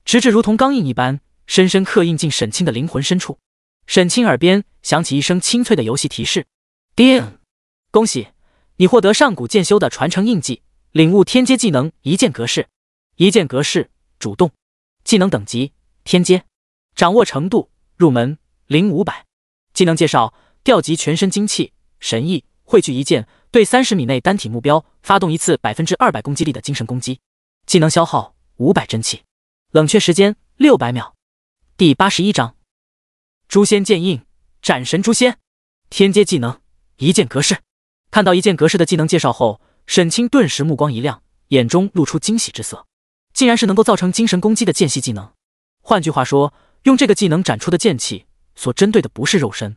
直至如同钢印一般，深深刻印进沈清的灵魂深处。沈清耳边响起一声清脆的游戏提示：“叮！恭喜你获得上古剑修的传承印记，领悟天阶技能一剑格式。一剑格式主动，技能等级天阶，掌握程度入门0 500。技能介绍：调集全身精气神意，汇聚一剑，对30米内单体目标发动一次200%攻击力的精神攻击。技能消耗500真气，冷却时间600秒。第81章诛仙剑印，斩神诛仙。天阶技能一剑格式。看到一剑格式的技能介绍后，沈清顿时目光一亮，眼中露出惊喜之色，竟然是能够造成精神攻击的剑系技能。换句话说，用这个技能斩出的剑气所针对的不是肉身，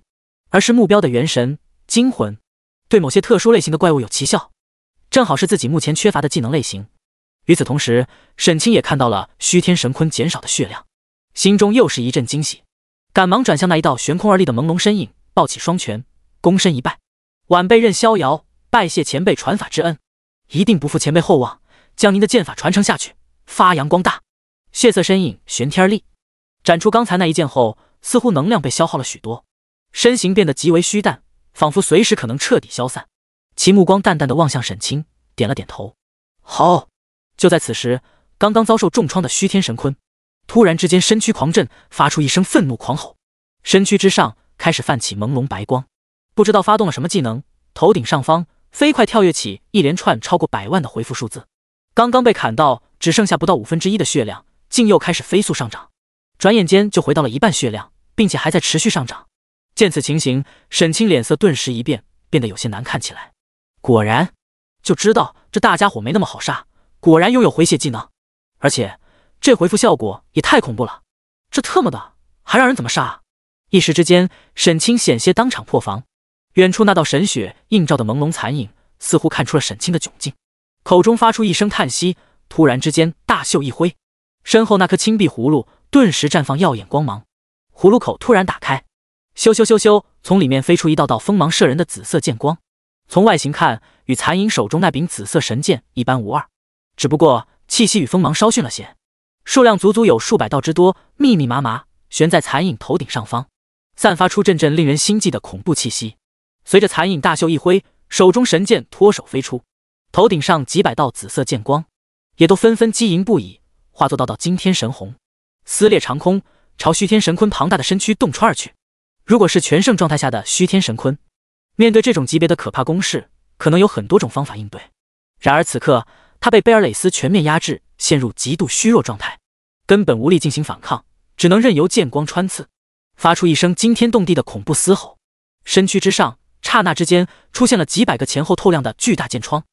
而是目标的元神、精魂，对某些特殊类型的怪物有奇效，正好是自己目前缺乏的技能类型。与此同时，沈清也看到了虚天神鲲减少的血量，心中又是一阵惊喜，赶忙转向那一道悬空而立的朦胧身影，抱起双拳，躬身一拜：“晚辈任逍遥，拜谢前辈传法之恩，一定不负前辈厚望，将您的剑法传承下去，发扬光大。”血色身影玄天力斩出刚才那一剑后，似乎能量被消耗了许多，身形变得极为虚淡，仿佛随时可能彻底消散。其目光淡淡的望向沈清，点了点头。好。就在此时，刚刚遭受重创的虚天神坤突然之间身躯狂震，发出一声愤怒狂吼，身躯之上开始泛起朦胧白光，不知道发动了什么技能，头顶上方飞快跳跃起一连串超过100万的回复数字。刚刚被砍到只剩下不到1/5的血量，竟又开始飞速上涨，转眼间就回到了1半血量，并且还在持续上涨。见此情形，沈清脸色顿时一变，变得有些难看起来。果然，就知道这大家伙没那么好杀，果然拥有回血技能，而且这回复效果也太恐怖了，这特么的还让人怎么杀啊？一时之间，沈清险些当场破防。远处那道神血映照的朦胧残影，似乎看出了沈清的窘境，口中发出一声叹息，突然之间大袖一挥，身后那颗青碧葫芦顿时绽放耀眼光芒，葫芦口突然打开，咻咻咻咻，从里面飞出一道道锋芒射人的紫色剑光。从外形看，与残影手中那柄紫色神剑一般无二，只不过气息与锋芒稍逊了些，数量足足有数百道之多，密密麻麻悬在残影头顶上方，散发出阵阵令人心悸的恐怖气息。随着残影大袖一挥，手中神剑脱手飞出，头顶上几百道紫色剑光也都纷纷激盈不已，化作道道惊天神虹，撕裂长空，朝虚天神坤庞大的身躯洞穿而去。如果是全盛状态下的虚天神坤，面对这种级别的可怕攻势，可能有很多种方法应对。然而此刻，他被贝尔蕾斯全面压制，陷入极度虚弱状态，根本无力进行反抗，只能任由剑光穿刺，发出一声惊天动地的恐怖嘶吼。身躯之上，刹那之间出现了几百个前后透亮的巨大剑疮，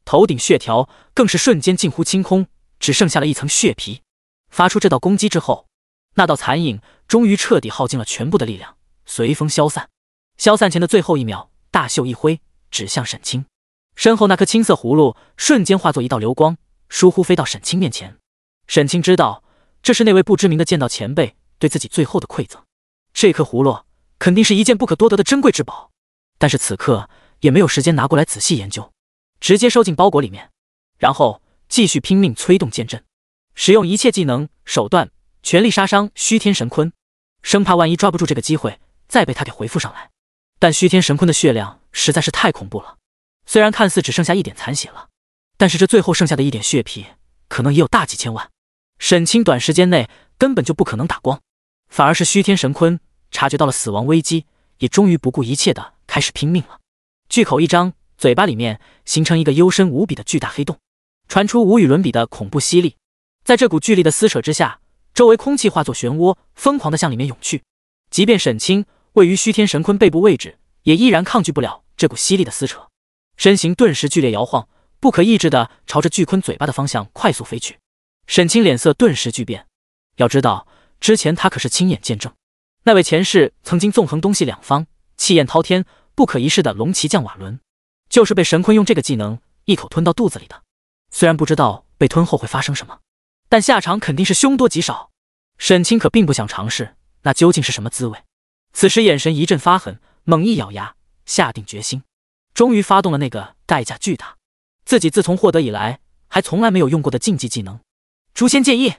头顶血条更是瞬间近乎清空，只剩下了一层血皮。发出这道攻击之后，那道残影终于彻底耗尽了全部的力量，随风消散。消散前的最后一秒，大袖一挥，指向沈清，身后那颗青色葫芦瞬间化作一道流光，疏忽飞到沈清面前。沈清知道，这是那位不知名的剑道前辈对自己最后的馈赠。这颗葫芦肯定是一件不可多得的珍贵之宝，但是此刻也没有时间拿过来仔细研究，直接收进包裹里面，然后继续拼命催动剑阵，使用一切技能手段，全力杀伤虚天神坤，生怕万一抓不住这个机会再被他给回复上来。但虚天神坤的血量实在是太恐怖了，虽然看似只剩下一点残血了，但是这最后剩下的一点血皮可能也有大几千万。沈清短时间内根本就不可能打光，反而是虚天神坤察觉到了死亡危机，也终于不顾一切的开始拼命了。巨口一张，嘴巴里面形成一个幽深无比的巨大黑洞，传出无与伦比的恐怖吸力。在这股巨力的撕扯之下，周围空气化作漩涡，疯狂的向里面涌去。即便沈清位于虚天神坤背部位置，也依然抗拒不了这股吸力的撕扯，身形顿时剧烈摇晃，不可抑制地朝着巨鲲嘴巴的方向快速飞去。沈清脸色顿时巨变，要知道之前他可是亲眼见证那位前世曾经纵横东西两方，气焰滔天，不可一世的龙骑将瓦伦，就是被神坤用这个技能一口吞到肚子里的。虽然不知道被吞后会发生什么，但下场肯定是凶多吉少。沈清可并不想尝试那究竟是什么滋味，此时眼神一阵发狠，猛一咬牙，下定决心，终于发动了那个代价巨大，自己自从获得以来还从来没有用过的禁忌技能诛仙剑意。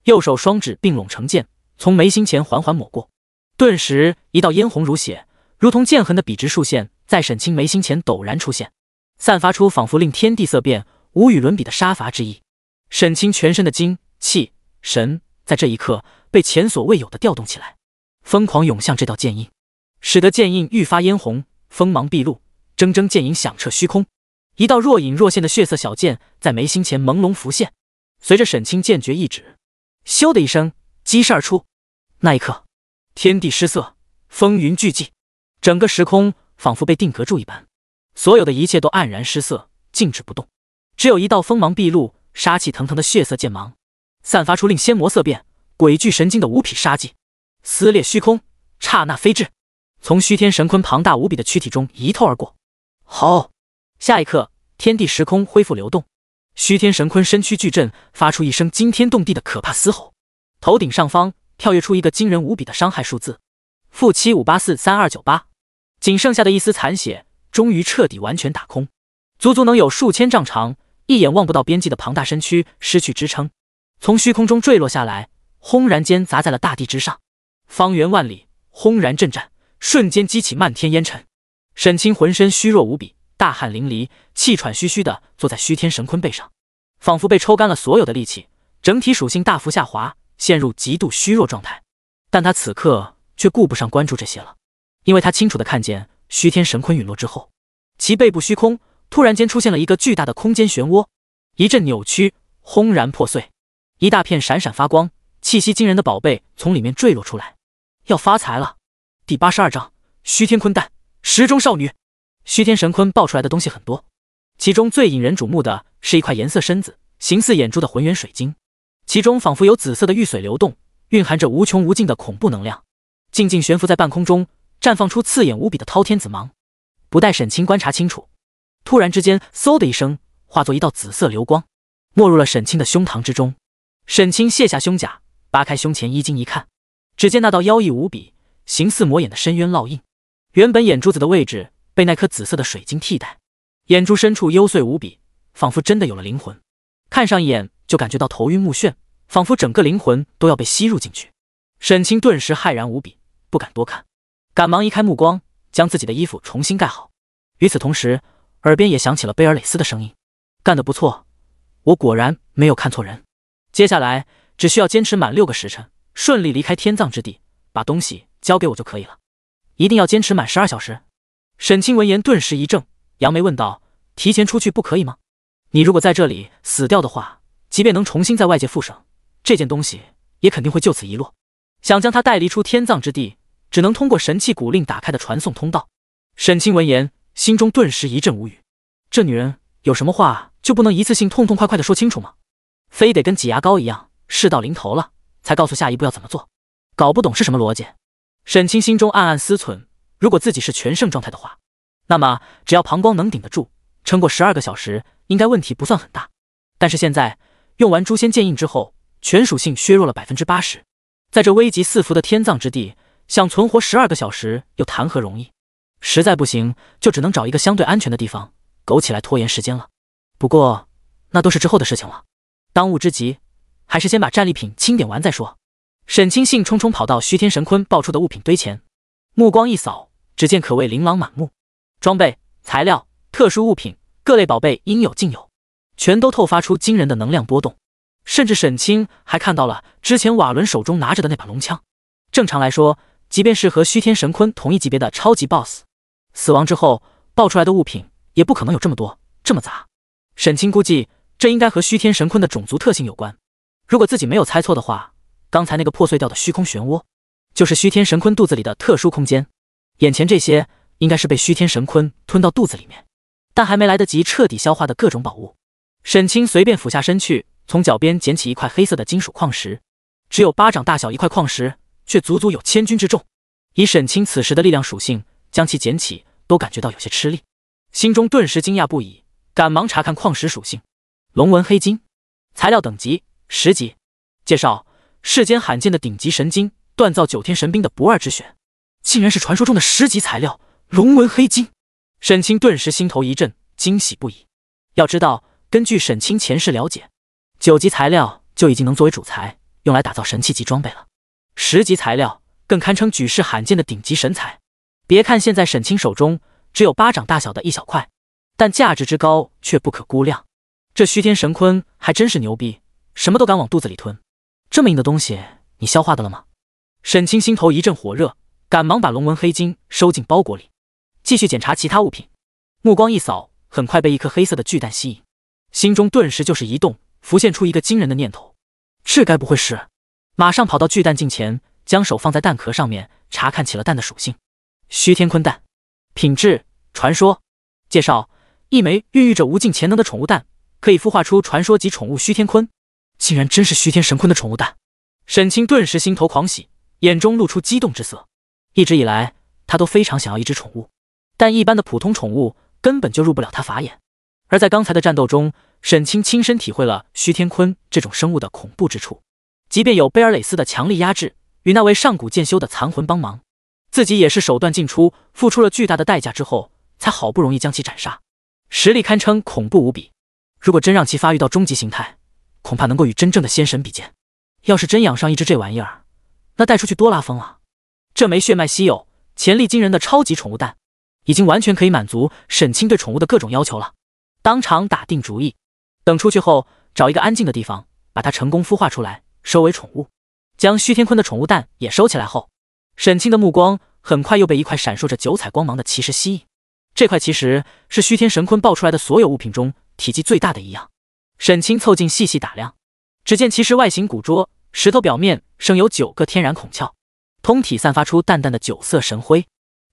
右手双指并拢成剑，从眉心前缓缓抹过，顿时一道嫣红如血，如同剑痕的笔直竖线在沈清眉心前陡然出现，散发出仿佛令天地色变、无与伦比的杀伐之意。沈清全身的精气神在这一刻被前所未有的调动起来，疯狂涌向这道剑印，使得剑印愈发嫣红，锋芒毕露，铮铮剑影响彻虚空。一道若隐若现的血色小剑在眉心前朦胧浮现，随着沈清剑诀一指，咻的一声击射而出。那一刻，天地失色，风云俱寂，整个时空仿佛被定格住一般，所有的一切都黯然失色，静止不动，只有一道锋芒毕露、杀气腾腾的血色剑芒，散发出令仙魔色变、诡惧神经的无匹杀机，撕裂虚空，刹那飞至，从虚天神坤庞大无比的躯体中一透而过。好，下一刻，天地时空恢复流动，虚天神坤身躯巨震，发出一声惊天动地的可怕嘶吼，头顶上方跳跃出一个惊人无比的伤害数字-75843298，仅剩下的一丝残血终于彻底完全打空，足足能有数千丈长，一眼望不到边际的庞大身躯失去支撑，从虚空中坠落下来，轰然间砸在了大地之上，方圆万里轰然震颤，瞬间激起漫天烟尘。沈清浑身虚弱无比，大汗淋漓，气喘吁吁地坐在虚天神坤背上，仿佛被抽干了所有的力气，整体属性大幅下滑，陷入极度虚弱状态。但他此刻却顾不上关注这些了，因为他清楚地看见虚天神坤陨落之后，其背部虚空突然间出现了一个巨大的空间漩涡，一阵扭曲，轰然破碎，一大片闪闪发光、气息惊人的宝贝从里面坠落出来。要发财了！第82章虚天坤蛋，石中少女。虚天神坤爆出来的东西很多，其中最引人瞩目的是一块颜色深紫、形似眼珠的浑圆水晶，其中仿佛有紫色的玉髓流动，蕴含着无穷无尽的恐怖能量，静静悬浮在半空中，绽放出刺眼无比的滔天紫芒。不待沈清观察清楚，突然之间嗖的一声，化作一道紫色流光，没入了沈清的胸膛之中。沈清卸下胸甲，扒开胸前衣襟一看，只见那道妖异无比、形似魔眼的深渊烙印，原本眼珠子的位置被那颗紫色的水晶替代，眼珠深处幽邃无比，仿佛真的有了灵魂，看上一眼就感觉到头晕目眩，仿佛整个灵魂都要被吸入进去。沈清顿时骇然无比，不敢多看，赶忙移开目光，将自己的衣服重新盖好。与此同时，耳边也响起了贝尔蕾丝的声音：“干得不错，我果然没有看错人。接下来只需要坚持满6个时辰，顺利离开天葬之地，把东西交给我就可以了。一定要坚持满12小时。”沈清闻言顿时一怔，扬眉问道：“提前出去不可以吗？你如果在这里死掉的话，即便能重新在外界复生，这件东西也肯定会就此遗落。想将它带离出天葬之地，只能通过神器古令打开的传送通道。”沈清闻言，心中顿时一阵无语。这女人有什么话就不能一次性痛痛快快的说清楚吗？非得跟挤牙膏一样，事到临头了才告诉下一步要怎么做，搞不懂是什么逻辑。沈清心中暗暗思忖，如果自己是全盛状态的话，那么只要膀胱能顶得住，撑过12个小时，应该问题不算很大。但是现在用完诛仙剑印之后，全属性削弱了 80%， 在这危急四伏的天葬之地，想存活12个小时又谈何容易？实在不行，就只能找一个相对安全的地方苟起来拖延时间了。不过那都是之后的事情了，当务之急还是先把战利品清点完再说。沈清兴冲冲跑到虚天神坤爆出的物品堆前，目光一扫，只见可谓琳琅满目，装备、材料、特殊物品，各类宝贝应有尽有，全都透发出惊人的能量波动。甚至沈清还看到了之前瓦伦手中拿着的那把龙枪。正常来说，即便是和虚天神坤同一级别的超级 BOSS， 死亡之后爆出来的物品也不可能有这么多这么杂。沈清估计这应该和虚天神坤的种族特性有关。如果自己没有猜错的话，刚才那个破碎掉的虚空漩涡就是虚天神坤肚子里的特殊空间，眼前这些应该是被虚天神坤吞到肚子里面，但还没来得及彻底消化的各种宝物。沈清随便俯下身去，从脚边捡起一块黑色的金属矿石，只有巴掌大小一块矿石，却足足有1000斤之重。以沈清此时的力量属性，将其捡起都感觉到有些吃力，心中顿时惊讶不已，赶忙查看矿石属性：龙纹黑金，材料等级10级。介绍：世间罕见的顶级神金，锻造9天神兵的不二之选，竟然是传说中的10级材料龙纹黑金。沈清顿时心头一震，惊喜不已。要知道，根据沈清前世了解，9级材料就已经能作为主材，用来打造神器级装备了。10级材料更堪称举世罕见的顶级神材。别看现在沈清手中只有巴掌大小的一小块，但价值之高却不可估量。这虚天神坤还真是牛逼，什么都敢往肚子里吞。这么硬的东西，你消化的了吗？沈清心头一阵火热，赶忙把龙纹黑金收进包裹里，继续检查其他物品。目光一扫，很快被一颗黑色的巨蛋吸引，心中顿时就是一动，浮现出一个惊人的念头：这该不会是……马上跑到巨蛋近前，将手放在蛋壳上面，查看起了蛋的属性。虚天坤蛋，品质传说。介绍：一枚孕育着无尽潜能的宠物蛋，可以孵化出传说级宠物虚天坤。竟然真是虚天神坤的宠物蛋！沈清顿时心头狂喜，眼中露出激动之色。一直以来，他都非常想要一只宠物，但一般的普通宠物根本就入不了他法眼。而在刚才的战斗中，沈清亲身体会了虚天坤这种生物的恐怖之处。即便有贝尔蕾丝的强力压制与那位上古剑修的残魂帮忙，自己也是手段尽出，付出了巨大的代价之后，才好不容易将其斩杀，实力堪称恐怖无比。如果真让其发育到终极形态，恐怕能够与真正的仙神比肩。要是真养上一只这玩意儿，那带出去多拉风啊！这枚血脉稀有、潜力惊人的超级宠物蛋，已经完全可以满足沈清对宠物的各种要求了。当场打定主意，等出去后找一个安静的地方，把它成功孵化出来，收为宠物。将徐天坤的宠物蛋也收起来后，沈清的目光很快又被一块闪烁着九彩光芒的奇石吸引。这块奇石是虚天神坤爆出来的所有物品中体积最大的一样。沈清凑近细细打量，只见奇石外形古拙，石头表面生有9个天然孔窍，通体散发出淡淡的9色神辉，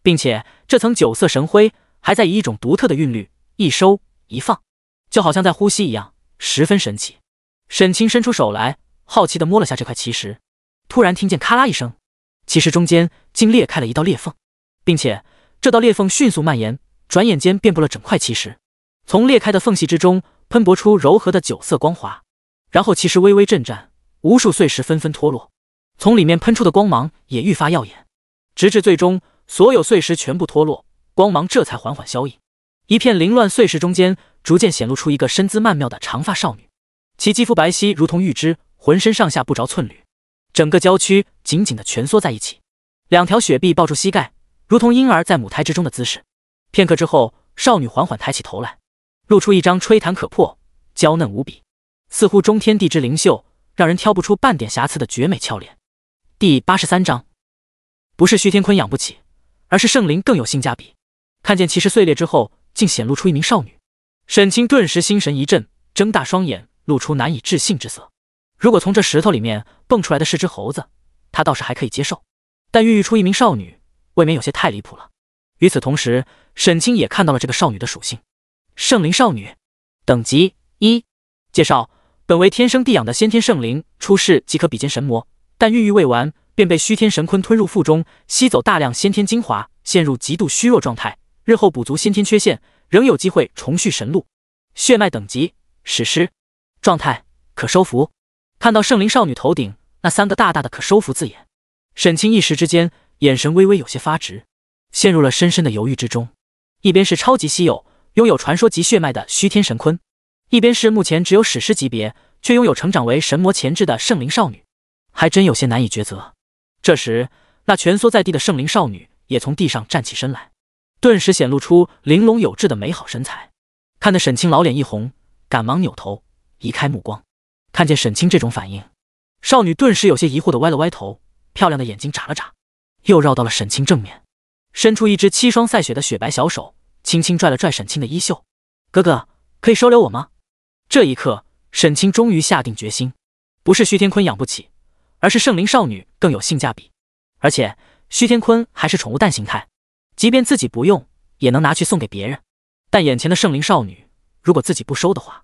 并且这层9色神辉还在以一种独特的韵律一收一放，就好像在呼吸一样，十分神奇。沈清伸出手来，好奇地摸了下这块奇石，突然听见咔啦一声，奇石中间竟裂开了一道裂缝，并且这道裂缝迅速蔓延，转眼间遍布了整块奇石。从裂开的缝隙之中喷薄出柔和的9色光华，然后奇石微微震颤，无数碎石纷纷脱落，从里面喷出的光芒也愈发耀眼，直至最终所有碎石全部脱落，光芒这才缓缓消翳。一片凌乱碎石中间逐渐显露出一个身姿曼妙的长发少女，其肌肤白皙如同玉脂，浑身上下不着寸缕，整个娇躯紧紧地蜷缩在一起，2条雪臂抱住膝盖，如同婴儿在母胎之中的姿势。片刻之后，少女缓缓抬起头来，露出一张吹弹可破、娇嫩无比，似乎中天地之灵秀，让人挑不出半点瑕疵的绝美俏脸。第83章，不是徐天坤养不起，而是圣灵更有性价比。看见奇石碎裂之后，竟显露出一名少女，沈清顿时心神一震，睁大双眼，露出难以置信之色。如果从这石头里面蹦出来的是只猴子，他倒是还可以接受，但孕育出一名少女，未免有些太离谱了。与此同时，沈清也看到了这个少女的属性：圣灵少女，等级1。介绍：本为天生地养的先天圣灵，出世即可比肩神魔，但孕育未完，便被虚天神坤吞入腹中，吸走大量先天精华，陷入极度虚弱状态。日后补足先天缺陷，仍有机会重续神路。血脉等级史诗，状态可收服。看到圣灵少女头顶那3个大大的可收服字眼，沈清一时之间眼神微微有些发直，陷入了深深的犹豫之中。一边是超级稀有，拥有传说级血脉的虚天神坤，一边是目前只有史诗级别，却拥有成长为神魔潜质的圣灵少女，还真有些难以抉择。这时，那蜷缩在地的圣灵少女也从地上站起身来，顿时显露出玲珑有致的美好身材，看得沈清老脸一红，赶忙扭头移开目光。看见沈清这种反应，少女顿时有些疑惑地歪了歪头，漂亮的眼睛眨了眨，又绕到了沈清正面，伸出一只7双赛雪的雪白小手，轻轻拽了拽沈清的衣袖：“哥哥，可以收留我吗？”这一刻，沈清终于下定决心，不是徐天坤养不起，而是圣灵少女更有性价比。而且徐天坤还是宠物蛋形态，即便自己不用，也能拿去送给别人。但眼前的圣灵少女，如果自己不收的话，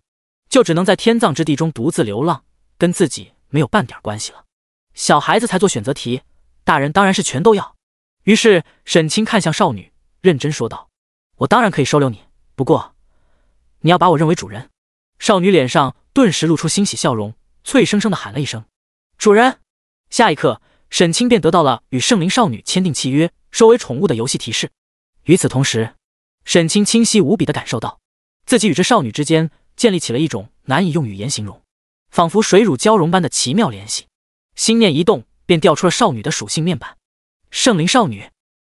就只能在天葬之地中独自流浪，跟自己没有半点关系了。小孩子才做选择题，大人当然是全都要。于是沈清看向少女，认真说道：“我当然可以收留你，不过你要把我认为主人。”少女脸上顿时露出欣喜笑容，脆生生地喊了一声：“主人！”下一刻，沈清便得到了与圣灵少女签订契约、收为宠物的游戏提示。与此同时，沈清清晰无比地感受到，自己与这少女之间建立起了一种难以用语言形容，仿佛水乳交融般的奇妙联系。心念一动，便调出了少女的属性面板：圣灵少女，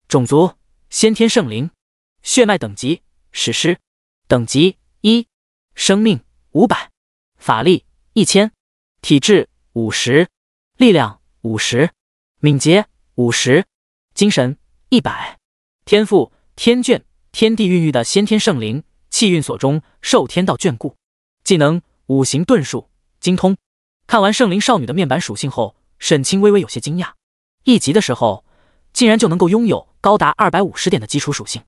种族先天圣灵，血脉等级史诗，等级1，生命500，法力1000，体质50，力量50，敏捷50，精神100，天赋天眷，天地孕育的先天圣灵，气运所中，受天道眷顾。技能五行遁术精通。看完圣灵少女的面板属性后，沈清微微有些惊讶，1级的时候竟然就能够拥有高达250点的基础属性，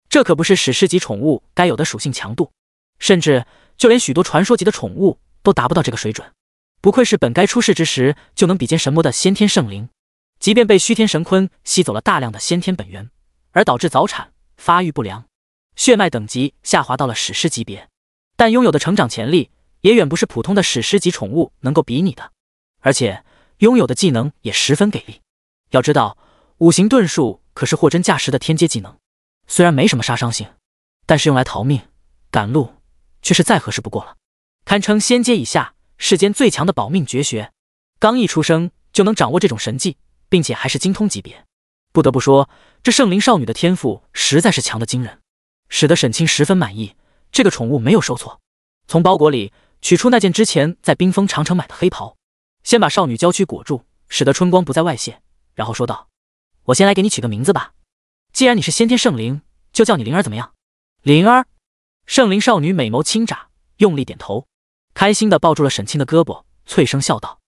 这可不是史诗级宠物该有的属性强度，甚至就连许多传说级的宠物都达不到这个水准。不愧是本该出世之时就能比肩神魔的先天圣灵，即便被虚天神坤吸走了大量的先天本源，而导致早产发育不良，血脉等级下滑到了史诗级别，但拥有的成长潜力也远不是普通的史诗级宠物能够比拟的，而且拥有的技能也十分给力。要知道，五行遁术可是货真价实的天阶技能，虽然没什么杀伤性，但是用来逃命、赶路却是再合适不过了，堪称仙阶以下世间最强的保命绝学。刚一出生就能掌握这种神技，并且还是精通级别，不得不说，这圣灵少女的天赋实在是强得惊人，使得沈清十分满意。这个宠物没有受挫，从包裹里取出那件之前在冰封长城买的黑袍，先把少女娇躯裹住，使得春光不再外泄，然后说道：“我先来给你取个名字吧，既然你是先天圣灵，就叫你灵儿怎么样？”灵儿。圣灵少女美眸轻眨，用力点头，开心地抱住了沈清的胳膊，脆声笑道：“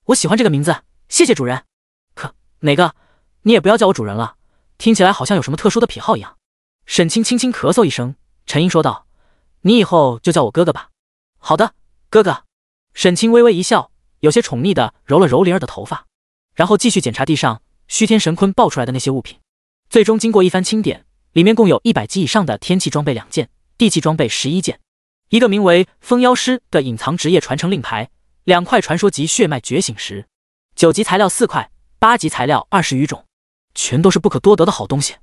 我喜欢这个名字，谢谢主人。可哪个？你也不要叫我主人了，听起来好像有什么特殊的癖好一样。”沈清轻轻咳嗽一声，沉吟说道：“你以后就叫我哥哥吧。”“好的，哥哥。”沈清微微一笑，有些宠溺地揉了揉灵儿的头发，然后继续检查地上虚天神坤爆出来的那些物品。最终经过一番清点，里面共有100级以上的天气装备2件，地气装备11件，一个名为风妖师的隐藏职业传承令牌，2块传说级血脉觉醒石，9级材料4块，8级材料20余种，全都是不可多得的好东西，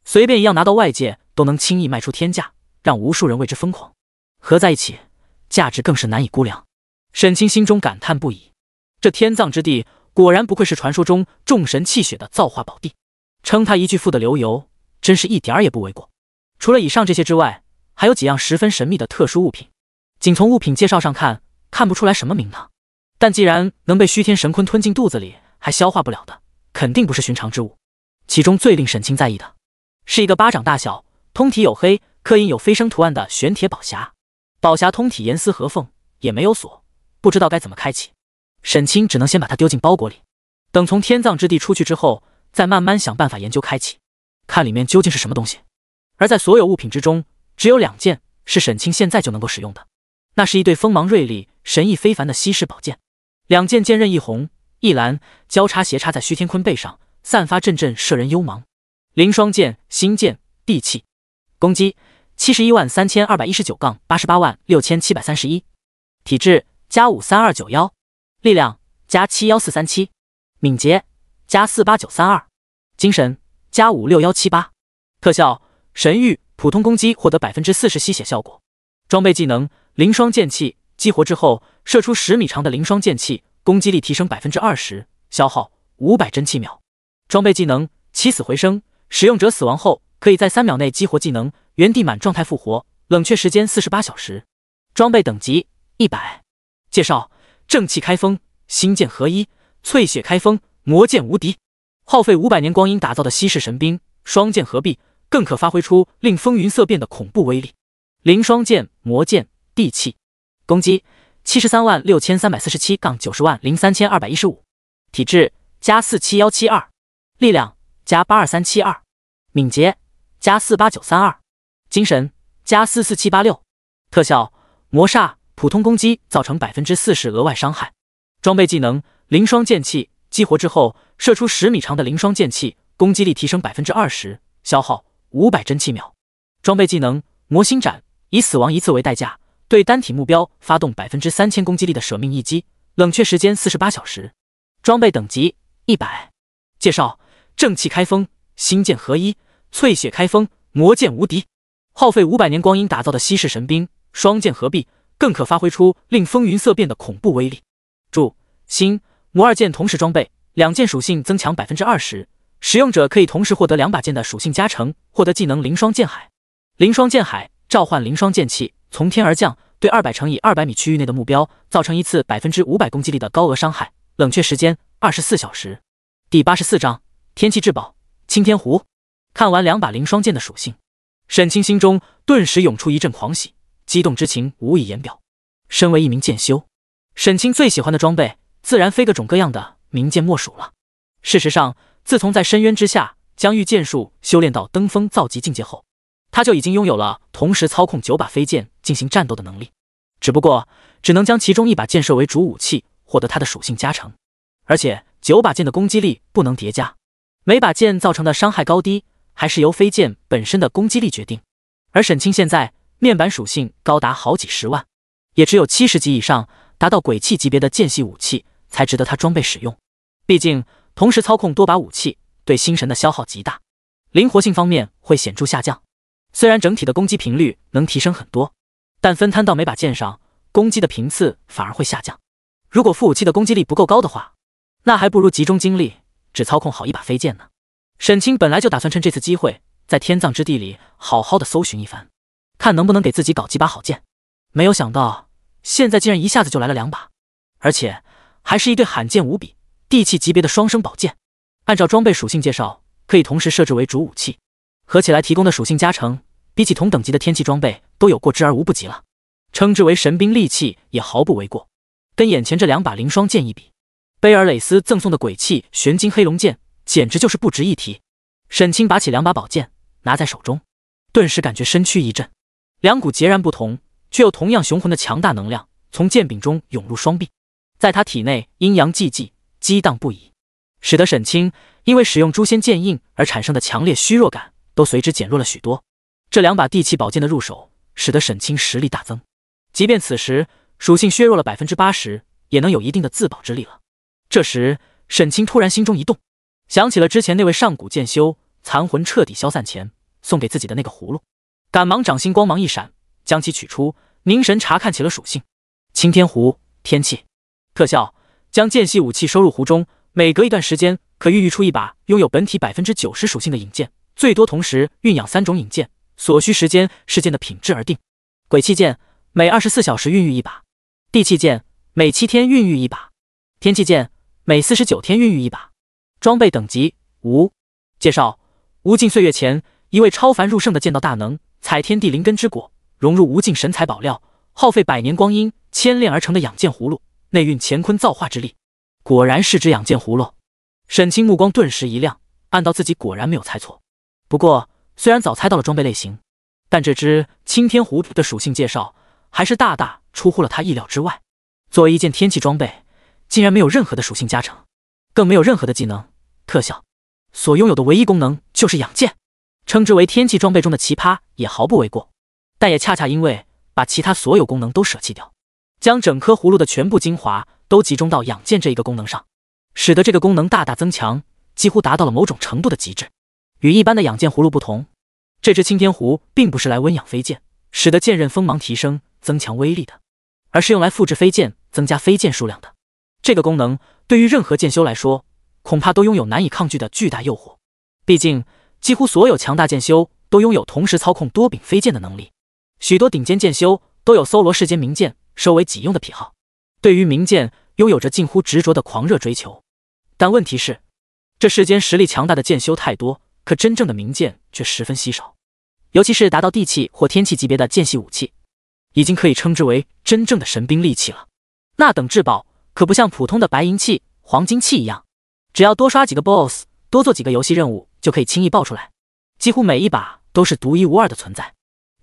随便一样拿到外界都能轻易卖出天价，让无数人为之疯狂，合在一起价值更是难以估量。沈清心中感叹不已，这天葬之地果然不愧是传说中众神泣血的造化宝地，称他一句富得流油，真是一点儿也不为过。除了以上这些之外，还有几样十分神秘的特殊物品，仅从物品介绍上看不出来什么名堂，但既然能被虚天神坤吞进肚子里还消化不了的，肯定不是寻常之物。其中最令沈清在意的是一个巴掌大小，通体黝黑，刻印有飞升图案的玄铁宝匣，宝匣通体严丝合缝，也没有锁，不知道该怎么开启。沈清只能先把它丢进包裹里，等从天葬之地出去之后，再慢慢想办法研究开启，看里面究竟是什么东西。而在所有物品之中，只有2件是沈清现在就能够使用的，那是一对锋芒锐利、神异非凡的稀世宝剑，2件剑刃一红一蓝，交叉斜插在虚天坤背上，散发阵阵摄人幽芒。凌霜剑，星剑，地气，攻击713219-886731，体质+53291，力量+71437，敏捷+48932，精神+56178，特效神谕，普通攻击获得40%吸血效果。装备技能凌霜剑气，激活之后射出10米长的凌霜剑气，攻击力提升20%，消耗500真气秒。装备技能起死回生，使用者死亡后可以在3秒内激活技能，原地满状态复活，冷却时间48小时。装备等级100。介绍：正气开封，星剑合一，淬血开封，魔剑无敌。耗费500年光阴打造的稀世神兵，双剑合璧，更可发挥出令风云色变的恐怖威力。凌霜剑，魔剑，地气，攻击736347-900215，体质+47172，力量+82372，敏捷+48932，精神+44786。特效魔煞，普通攻击造成40%额外伤害。装备技能凌霜剑气，激活之后射出10米长的凌霜剑气，攻击力提升20%，消耗500真气秒。装备技能魔心斩，以死亡一次为代价，对单体目标发动3000攻击力的舍命一击，冷却时间48小时。装备等级100。介绍：正气开封，星剑合一，淬血开封，魔剑无敌。耗费500年光阴打造的稀世神兵，双剑合璧，更可发挥出令风云色变的恐怖威力。注：星魔2剑同时装备，2件属性增强20%，使用者可以同时获得2把剑的属性加成，获得技能凌霜剑海。凌霜剑海召唤凌霜剑气从天而降，对200乘以200米区域内的目标造成一次500%攻击力的高额伤害，冷却时间24小时。第84章天气至宝青天湖。看完2把凌霜剑的属性，沈清心中顿时涌出一阵狂喜，激动之情无以言表。身为一名剑修，沈清最喜欢的装备自然非各种各样的名剑莫属了。事实上，自从在深渊之下将御剑术修炼到登峰造极境界后，他就已经拥有了同时操控9把飞剑进行战斗的能力，只不过只能将其中1把剑设为主武器，获得它的属性加成。而且9把剑的攻击力不能叠加，每把剑造成的伤害高低还是由飞剑本身的攻击力决定。而沈清现在面板属性高达好几十万，也只有70级以上达到鬼气级别的剑系武器才值得他装备使用。毕竟同时操控多把武器对心神的消耗极大，灵活性方面会显著下降。虽然整体的攻击频率能提升很多，但分摊到每把剑上，攻击的频次反而会下降。如果副武器的攻击力不够高的话，那还不如集中精力只操控好1把飞剑呢。沈清本来就打算趁这次机会，在天葬之地里好好的搜寻一番，看能不能给自己搞几把好剑。没有想到，现在竟然一下子就来了2把，而且还是一对罕见无比、地气级别的双生宝剑。按照装备属性介绍，可以同时设置为主武器，合起来提供的属性加成，比起同等级的天气装备都有过之而无不及了。称之为神兵利器也毫不为过。跟眼前这2把灵双剑一比，贝尔蕾丝赠送的鬼气玄金黑龙剑简直就是不值一提。沈清拔起2把宝剑，拿在手中，顿时感觉身躯一震，两股截然不同却又同样雄浑的强大能量从剑柄中涌入双臂，在他体内阴阳济济，激荡不已，使得沈清因为使用诛仙剑印而产生的强烈虚弱感都随之减弱了许多。这2把地气宝剑的入手，使得沈清实力大增，即便此时属性削弱了 80%， 也能有一定的自保之力了。这时沈清突然心中一动，想起了之前那位上古剑修残魂彻底消散前送给自己的那个葫芦，赶忙掌心光芒一闪，将其取出，凝神查看起了属性。青天壶，天气特效，将剑系武器收入壶中，每隔一段时间可孕育出一把拥有本体 90% 属性的引剑，最多同时蕴养3种引剑，所需时间视剑的品质而定。鬼气剑，每24小时孕育一把；地气剑，每7天孕育一把；天气剑，每49天孕育一把。装备等级无。介绍：无尽岁月前，一位超凡入圣的剑道大能，采天地灵根之果，融入无尽神材宝料，耗费100年光阴千炼而成的养剑葫芦，内蕴乾坤造化之力。果然是只养剑葫芦。沈清目光顿时一亮，暗道自己果然没有猜错。不过虽然早猜到了装备类型，但这只青天壶的属性介绍还是大大出乎了他意料之外。作为一件天气装备，竟然没有任何的属性加成，更没有任何的技能特效，所拥有的唯一功能就是养剑，称之为天气装备中的奇葩也毫不为过。但也恰恰因为把其他所有功能都舍弃掉，将整颗葫芦的全部精华都集中到养剑这一个功能上，使得这个功能大大增强，几乎达到了某种程度的极致。与一般的养剑葫芦不同，这只青天壶并不是来温养飞剑，使得剑刃锋芒提升增强威力的，而是用来复制飞剑增加飞剑数量的。这个功能对于任何剑修来说，恐怕都拥有难以抗拒的巨大诱惑。毕竟几乎所有强大剑修都拥有同时操控多柄飞剑的能力，许多顶尖剑修都有搜罗世间名剑收为己用的癖好，对于名剑拥有着近乎执着的狂热追求。但问题是，这世间实力强大的剑修太多，可真正的名剑却十分稀少，尤其是达到地气或天气级别的剑系武器，已经可以称之为真正的神兵利器了。那等至宝可不像普通的白银器、黄金器一样，只要多刷几个 BOSS， 多做几个游戏任务就可以轻易爆出来，几乎每一把都是独一无二的存在，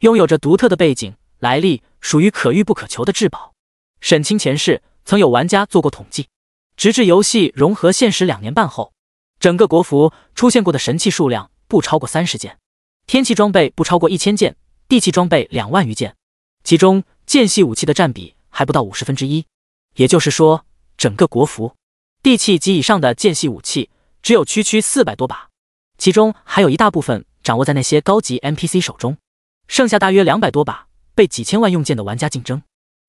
拥有着独特的背景来历，属于可遇不可求的至宝。沈清前世曾有玩家做过统计，直至游戏融合现实2年半后，整个国服出现过的神器数量不超过30件，天气装备不超过1000件，地气装备2万余件，其中剑系武器的占比还不到1/50。也就是说，整个国服地气及以上的剑系武器只有区400多把，其中还有一大部分掌握在那些高级 NPC 手中，剩下大约200多把被几千万用剑的玩家竞争，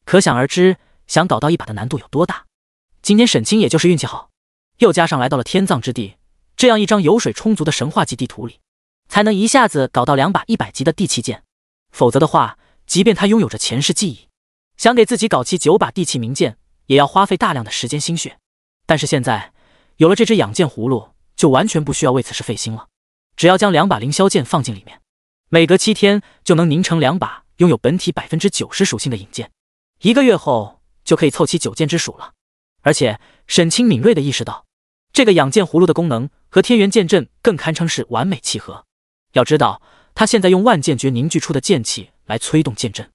可想而知想搞到一把的难度有多大。今天沈清也就是运气好，又加上来到了天葬之地这样一张油水充足的神话级地图里，才能一下子搞到2把100级的地气剑。否则的话，即便他拥有着前世记忆，想给自己搞齐9把地气名剑，也要花费大量的时间心血。但是现在有了这只养剑葫芦，就完全不需要为此事费心了。只要将2把凌霄剑放进里面，每隔7天就能凝成2把拥有本体 90% 属性的引剑，1个月后就可以凑齐9剑之属了。而且沈清敏锐地意识到，这个养剑葫芦的功能和天元剑阵更堪称是完美契合。要知道，他现在用万剑诀凝聚出的剑气来催动剑阵，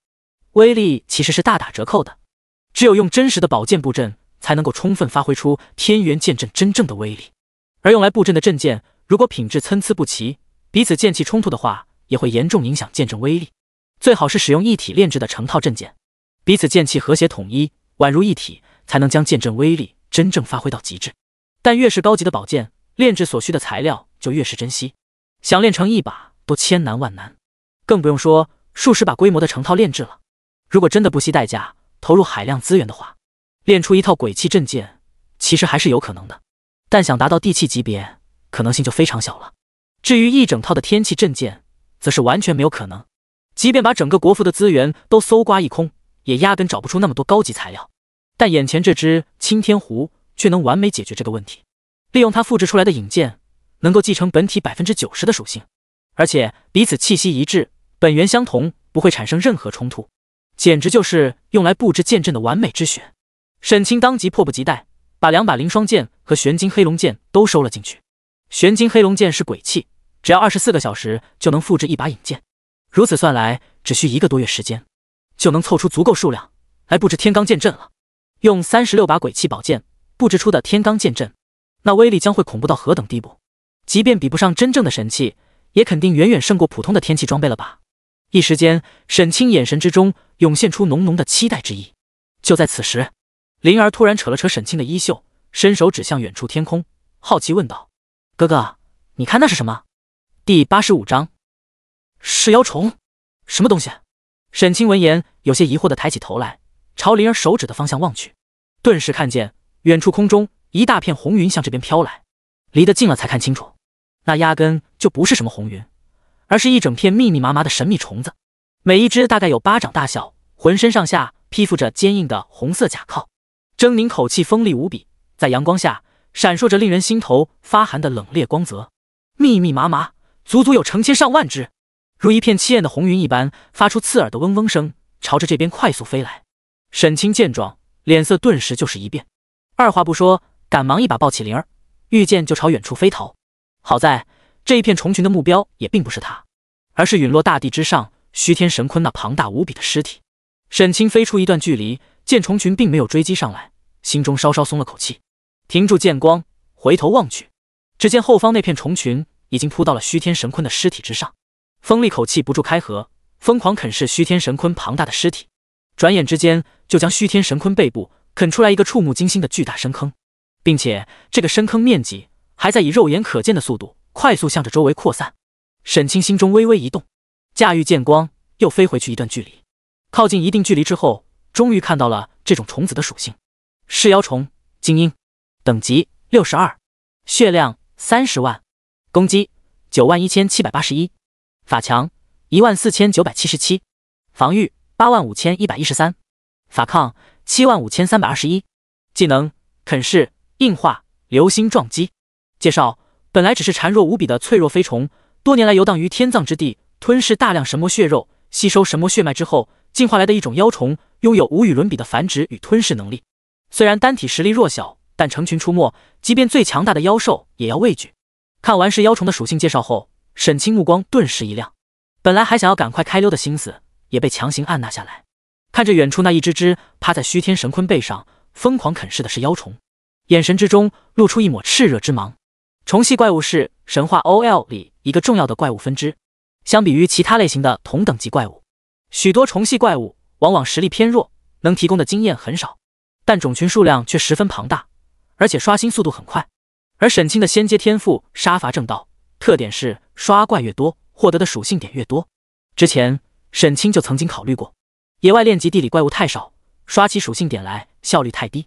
威力其实是大打折扣的。只有用真实的宝剑布阵，才能够充分发挥出天元剑阵真正的威力。而用来布阵的阵剑，如果品质参差不齐，彼此剑气冲突的话，也会严重影响剑阵威力。最好是使用一体炼制的成套阵剑，彼此剑气和谐统一，宛如一体，才能将剑阵威力真正发挥到极致。但越是高级的宝剑，炼制所需的材料就越是珍惜，想炼成一把都千难万难，更不用说数十把规模的成套炼制了。如果真的不惜代价投入海量资源的话，炼出一套鬼气阵剑其实还是有可能的，但想达到地气级别，可能性就非常小了。至于一整套的天气阵剑，则是完全没有可能。即便把整个国服的资源都搜刮一空，也压根找不出那么多高级材料。但眼前这只青天狐却能完美解决这个问题。利用它复制出来的影剑，能够继承本体 90% 的属性，而且彼此气息一致，本源相同，不会产生任何冲突，简直就是用来布置剑阵的完美之选。沈清当即迫不及待，把2把凌霜剑和玄金黑龙剑都收了进去。玄金黑龙剑是鬼器，只要24个小时就能复制一把影剑，如此算来，只需1个多月时间，就能凑出足够数量来布置天罡剑阵了。用36把鬼器宝剑布置出的天罡剑阵，那威力将会恐怖到何等地步？即便比不上真正的神器，也肯定远远胜过普通的天气装备了吧？一时间，沈清眼神之中涌现出浓浓的期待之意。就在此时，灵儿突然扯了扯沈清的衣袖，伸手指向远处天空，好奇问道：“哥哥，你看那是什么？”第85章，是妖虫？什么东西？沈清闻言，有些疑惑地抬起头来，朝灵儿手指的方向望去，顿时看见远处空中一大片红云向这边飘来。离得近了才看清楚，那压根就不是什么红云，而是一整片密密麻麻的神秘虫子，每一只大概有巴掌大小，浑身上下披附着坚硬的红色甲壳，狰狞口气锋利无比，在阳光下闪烁着令人心头发寒的冷冽光泽。密密麻麻，足足有成千上万只，如一片凄艳的红云一般，发出刺耳的嗡嗡声，朝着这边快速飞来。沈清见状，脸色顿时就是一变，二话不说，赶忙一把抱起灵儿，御剑就朝远处飞逃。好在这一片虫群的目标也并不是他，而是陨落大地之上虚天神鲲那庞大无比的尸体。沈清飞出一段距离，见虫群并没有追击上来，心中稍稍松了口气，停住剑光，回头望去，只见后方那片虫群已经扑到了虚天神鲲的尸体之上，锋利口气不住开合，疯狂啃噬虚天神鲲庞大的尸体，转眼之间就将虚天神鲲背部啃出来一个触目惊心的巨大深坑，并且这个深坑面积还在以肉眼可见的速度快速向着周围扩散。沈清心中微微一动，驾驭剑光又飞回去一段距离，靠近一定距离之后，终于看到了这种虫子的属性：噬妖虫，精英，等级62，血量30万，攻击91781，法强14977，防御85113，法抗75321，技能啃噬、硬化、流星撞击。介绍：本来只是孱弱无比的脆弱飞虫，多年来游荡于天葬之地，吞噬大量神魔血肉，吸收神魔血脉之后，进化来的一种妖虫，拥有无与伦比的繁殖与吞噬能力。虽然单体实力弱小，但成群出没，即便最强大的妖兽也要畏惧。看完是妖虫的属性介绍后，沈清目光顿时一亮，本来还想要赶快开溜的心思也被强行按捺下来。看着远处那一只只趴在虚天神鲲背上疯狂啃噬的是妖虫，眼神之中露出一抹炽热之芒。虫系怪物是神话 OL 里一个重要的怪物分支，相比于其他类型的同等级怪物，许多虫系怪物往往实力偏弱，能提供的经验很少，但种群数量却十分庞大，而且刷新速度很快。而沈清的仙阶天赋杀伐正道，特点是刷怪越多，获得的属性点越多。之前沈清就曾经考虑过，野外炼级地里怪物太少，刷起属性点来效率太低，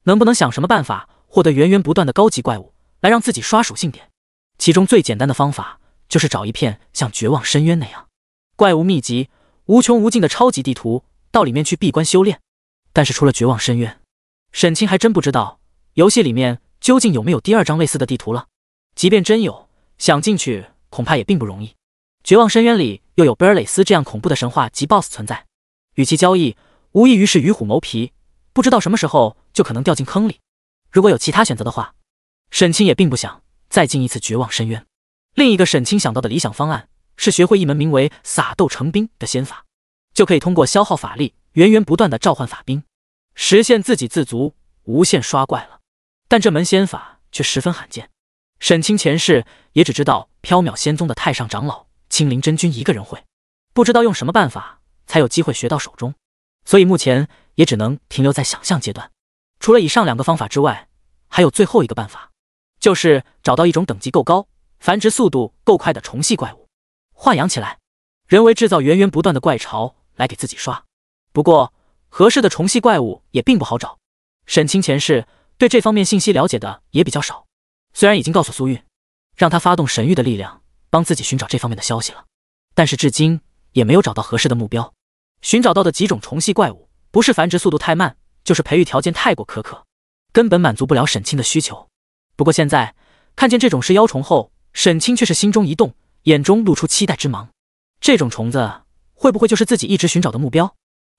能不能想什么办法获得源源不断的高级怪物来让自己刷属性点？其中最简单的方法就是找一片像绝望深渊那样怪物密集、无穷无尽的超级地图，到里面去闭关修炼。但是除了绝望深渊，沈清还真不知道游戏里面究竟有没有第二张类似的地图了。即便真有，想进去恐怕也并不容易。绝望深渊里又有贝尔蕾斯这样恐怖的神话级 BOSS 存在，与其交易，无异于是与虎谋皮，不知道什么时候就可能掉进坑里。如果有其他选择的话，沈清也并不想再进一次绝望深渊。另一个沈清想到的理想方案是学会一门名为撒豆成兵的仙法，就可以通过消耗法力源源不断的召唤法兵，实现自给自足，无限刷怪了。但这门仙法却十分罕见，沈清前世也只知道缥缈仙宗的太上长老青灵真君一个人会，不知道用什么办法才有机会学到手中，所以目前也只能停留在想象阶段。除了以上2个方法之外，还有最后一个办法，就是找到一种等级够高、繁殖速度够快的虫系怪物，豢养起来，人为制造源源不断的怪巢来给自己刷。不过合适的虫系怪物也并不好找，沈清前世对这方面信息了解的也比较少。虽然已经告诉苏韵，让他发动神域的力量帮自己寻找这方面的消息了，但是至今也没有找到合适的目标。寻找到的几种虫系怪物，不是繁殖速度太慢，就是培育条件太过苛刻，根本满足不了沈清的需求。不过现在看见这种是妖虫后，沈清却是心中一动，眼中露出期待之芒。这种虫子会不会就是自己一直寻找的目标？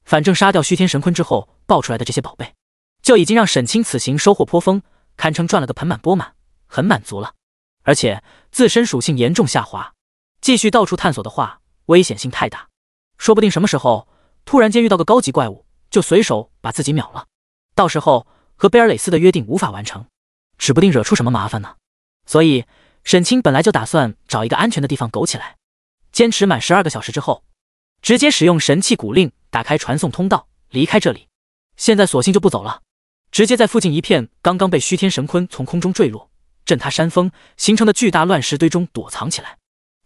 反正杀掉虚天神坤之后爆出来的这些宝贝，就已经让沈清此行收获颇丰，堪称赚了个盆满钵满，很满足了。而且自身属性严重下滑，继续到处探索的话，危险性太大，说不定什么时候突然间遇到个高级怪物，就随手把自己秒了。到时候和贝尔蕾丝的约定无法完成，指不定惹出什么麻烦呢。所以沈清本来就打算找一个安全的地方苟起来。坚持满12个小时之后，直接使用神器古令打开传送通道，离开这里。现在索性就不走了，直接在附近一片刚刚被虚天神坤从空中坠落震塌山峰形成的巨大乱石堆中躲藏起来，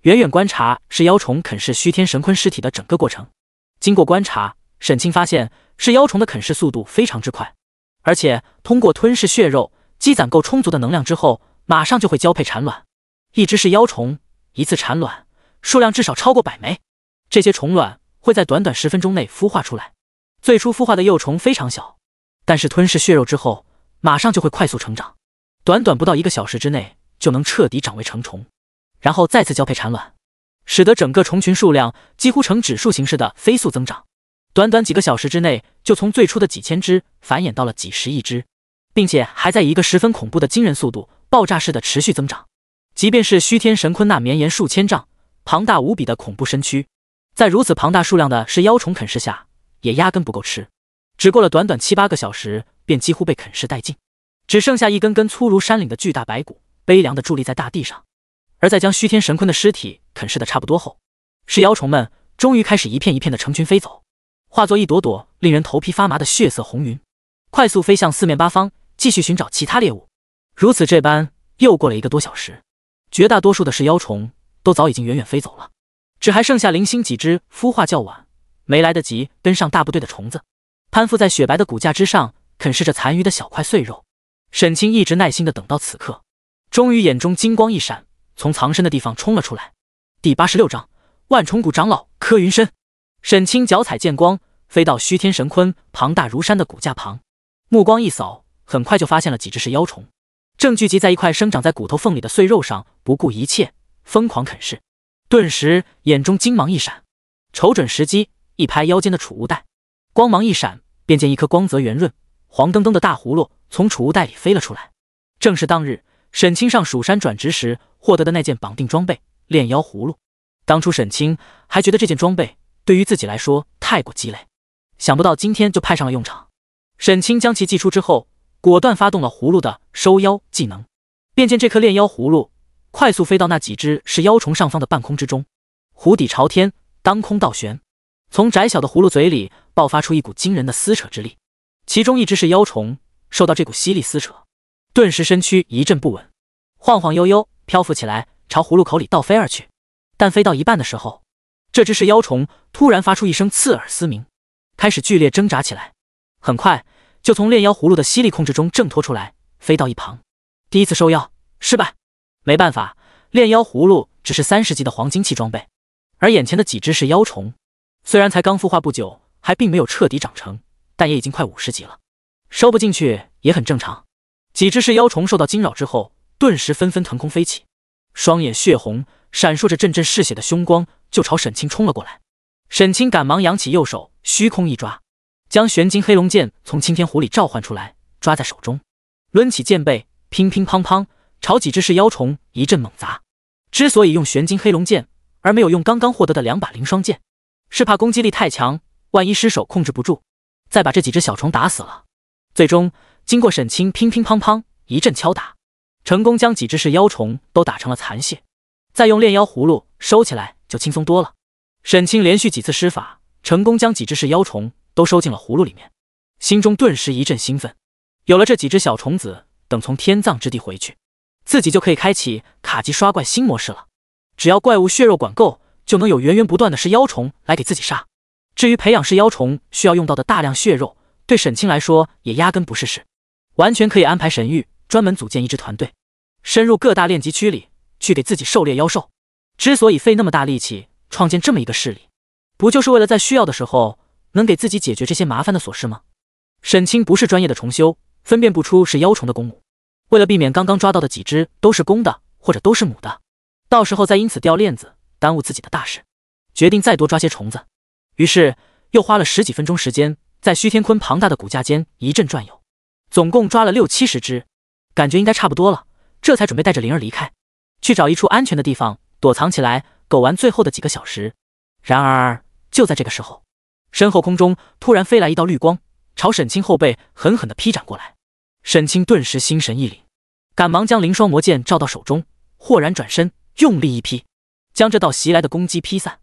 远远观察是妖虫啃噬虚天神坤尸体的整个过程。经过观察，沈清发现是妖虫的啃噬速度非常之快，而且通过吞噬血肉积攒够充足的能量之后，马上就会交配产卵。一只是妖虫，一次产卵数量至少超过100枚，这些虫卵会在短短10分钟内孵化出来。最初孵化的幼虫非常小，但是吞噬血肉之后，马上就会快速成长，短短不到1个小时之内就能彻底长为成虫，然后再次交配产卵，使得整个虫群数量几乎呈指数形式的飞速增长。短短几个小时之内，就从最初的几千只繁衍到了几十亿只，并且还在以一个十分恐怖的惊人速度爆炸式的持续增长。即便是虚天神坤那绵延数千丈、庞大无比的恐怖身躯，在如此庞大数量的是妖虫啃噬下，也压根不够吃。只过了短短7、8个小时，便几乎被啃噬殆尽，只剩下一根根粗如山岭的巨大白骨，悲凉地伫立在大地上。而在将虚天神坤的尸体啃噬的差不多后，是妖虫们终于开始一片一片的成群飞走，化作一朵朵令人头皮发麻的血色红云，快速飞向四面八方，继续寻找其他猎物。如此这般，又过了1个多小时，绝大多数的是妖虫都早已经远远飞走了，只还剩下零星几只孵化较晚，没来得及跟上大部队的虫子，攀附在雪白的骨架之上，啃噬着残余的小块碎肉。沈清一直耐心地等到此刻，终于眼中金光一闪，从藏身的地方冲了出来。第86章万虫谷长老柯云深。沈清脚踩剑光，飞到虚天神坤庞大如山的骨架旁，目光一扫，很快就发现了几只是妖虫，正聚集在一块生长在骨头缝里的碎肉上，不顾一切疯狂啃噬。顿时眼中金芒一闪，瞅准时机，一拍腰间的储物袋，光芒一闪，便见一颗光泽圆润、黄澄澄的大葫芦从储物袋里飞了出来。正是当日沈清上蜀山转职时获得的那件绑定装备炼妖葫芦。当初沈清还觉得这件装备对于自己来说太过鸡肋，想不到今天就派上了用场。沈清将其祭出之后，果断发动了葫芦的收妖技能，便见这颗炼妖葫芦快速飞到那几只是妖虫上方的半空之中，弧底朝天，当空倒悬，从窄小的葫芦嘴里爆发出一股惊人的撕扯之力。其中一只是妖虫受到这股吸力撕扯，顿时身躯一阵不稳，晃晃悠悠漂浮起来，朝葫芦口里倒飞而去。但飞到一半的时候，这只是妖虫突然发出一声刺耳嘶鸣，开始剧烈挣扎起来，很快就从炼妖葫芦的吸力控制中挣脱出来，飞到一旁。第一次收妖失败，没办法，炼妖葫芦只是30级的黄金器装备，而眼前的几只是妖虫，虽然才刚孵化不久，还并没有彻底长成，但也已经快50级了，收不进去也很正常。几只是妖虫受到惊扰之后，顿时纷纷腾空飞起，双眼血红，闪烁着阵阵嗜血的凶光，就朝沈清冲了过来。沈清赶忙扬起右手，虚空一抓，将玄金黑龙剑从青天湖里召唤出来，抓在手中，抡起剑背，乒乒乓乓朝几只是妖虫一阵猛砸。之所以用玄金黑龙剑而没有用刚刚获得的2把灵双剑，是怕攻击力太强，万一失手控制不住，再把这几只小虫打死了。最终经过沈清乒乒乓乓一阵敲打，成功将几只是妖虫都打成了残血，再用炼妖葫芦收起来就轻松多了。沈清连续几次施法，成功将几只是妖虫都收进了葫芦里面，心中顿时一阵兴奋。有了这几只小虫子，等从天葬之地回去，自己就可以开启卡机刷怪新模式了。只要怪物血肉管够，就能有源源不断的是妖虫来给自己杀。至于培养是妖虫需要用到的大量血肉，对沈清来说也压根不是事，完全可以安排沈玉专门组建一支团队，深入各大炼级区里去给自己狩猎妖兽。之所以费那么大力气创建这么一个势力，不就是为了在需要的时候能给自己解决这些麻烦的琐事吗？沈清不是专业的虫修，分辨不出是妖虫的公母。为了避免刚刚抓到的几只都是公的或者都是母的，到时候再因此掉链子，耽误自己的大事，决定再多抓些虫子。于是又花了10几分钟时间，在徐天坤庞大的骨架间一阵转悠，总共抓了60、70只，感觉应该差不多了，这才准备带着灵儿离开，去找一处安全的地方躲藏起来，苟完最后的几个小时。然而就在这个时候，身后空中突然飞来一道绿光，朝沈清后背狠狠地劈斩过来。沈清顿时心神一凛，赶忙将灵霜魔剑照到手中，豁然转身，用力一劈，将这道袭来的攻击劈散。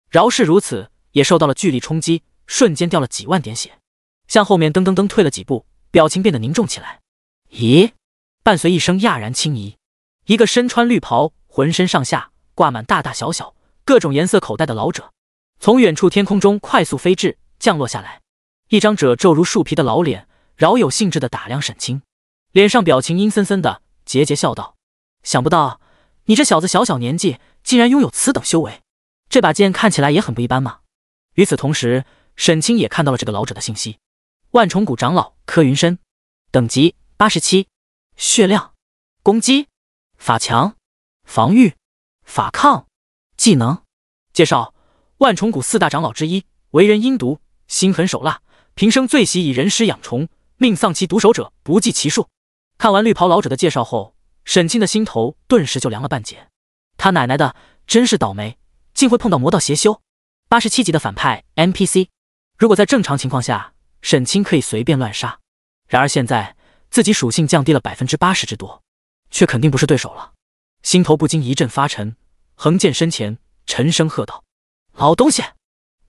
饶是如此，也受到了巨力冲击，瞬间掉了几万点血，向后面噔退了几步，表情变得凝重起来。咦？伴随一声讶然轻疑，一个身穿绿袍，浑身上下挂满大大小小各种颜色口袋的老者，从远处天空中快速飞至，降落下来。一张褶皱如树皮的老脸，饶有兴致地打量沈清，脸上表情阴森森的，桀桀笑道：“想不到你这小子小年纪竟然拥有此等修为，这把剑看起来也很不一般嘛。”与此同时，沈清也看到了这个老者的信息：万重谷长老柯云深，等级87，血量、攻击、法强、防御、法抗、技能。介绍：万重谷4大长老之一，为人阴毒，心狠手辣，平生最喜以人尸养虫，命丧其毒手者不计其数。看完绿袍老者的介绍后，沈清的心头顿时就凉了半截。他奶奶的，真是倒霉，竟会碰到魔道邪修87级的反派 NPC。 如果在正常情况下，沈清可以随便乱杀，然而现在自己属性降低了80%之多，却肯定不是对手了。心头不禁一阵发沉，横剑身前，沉声喝道：“老东西，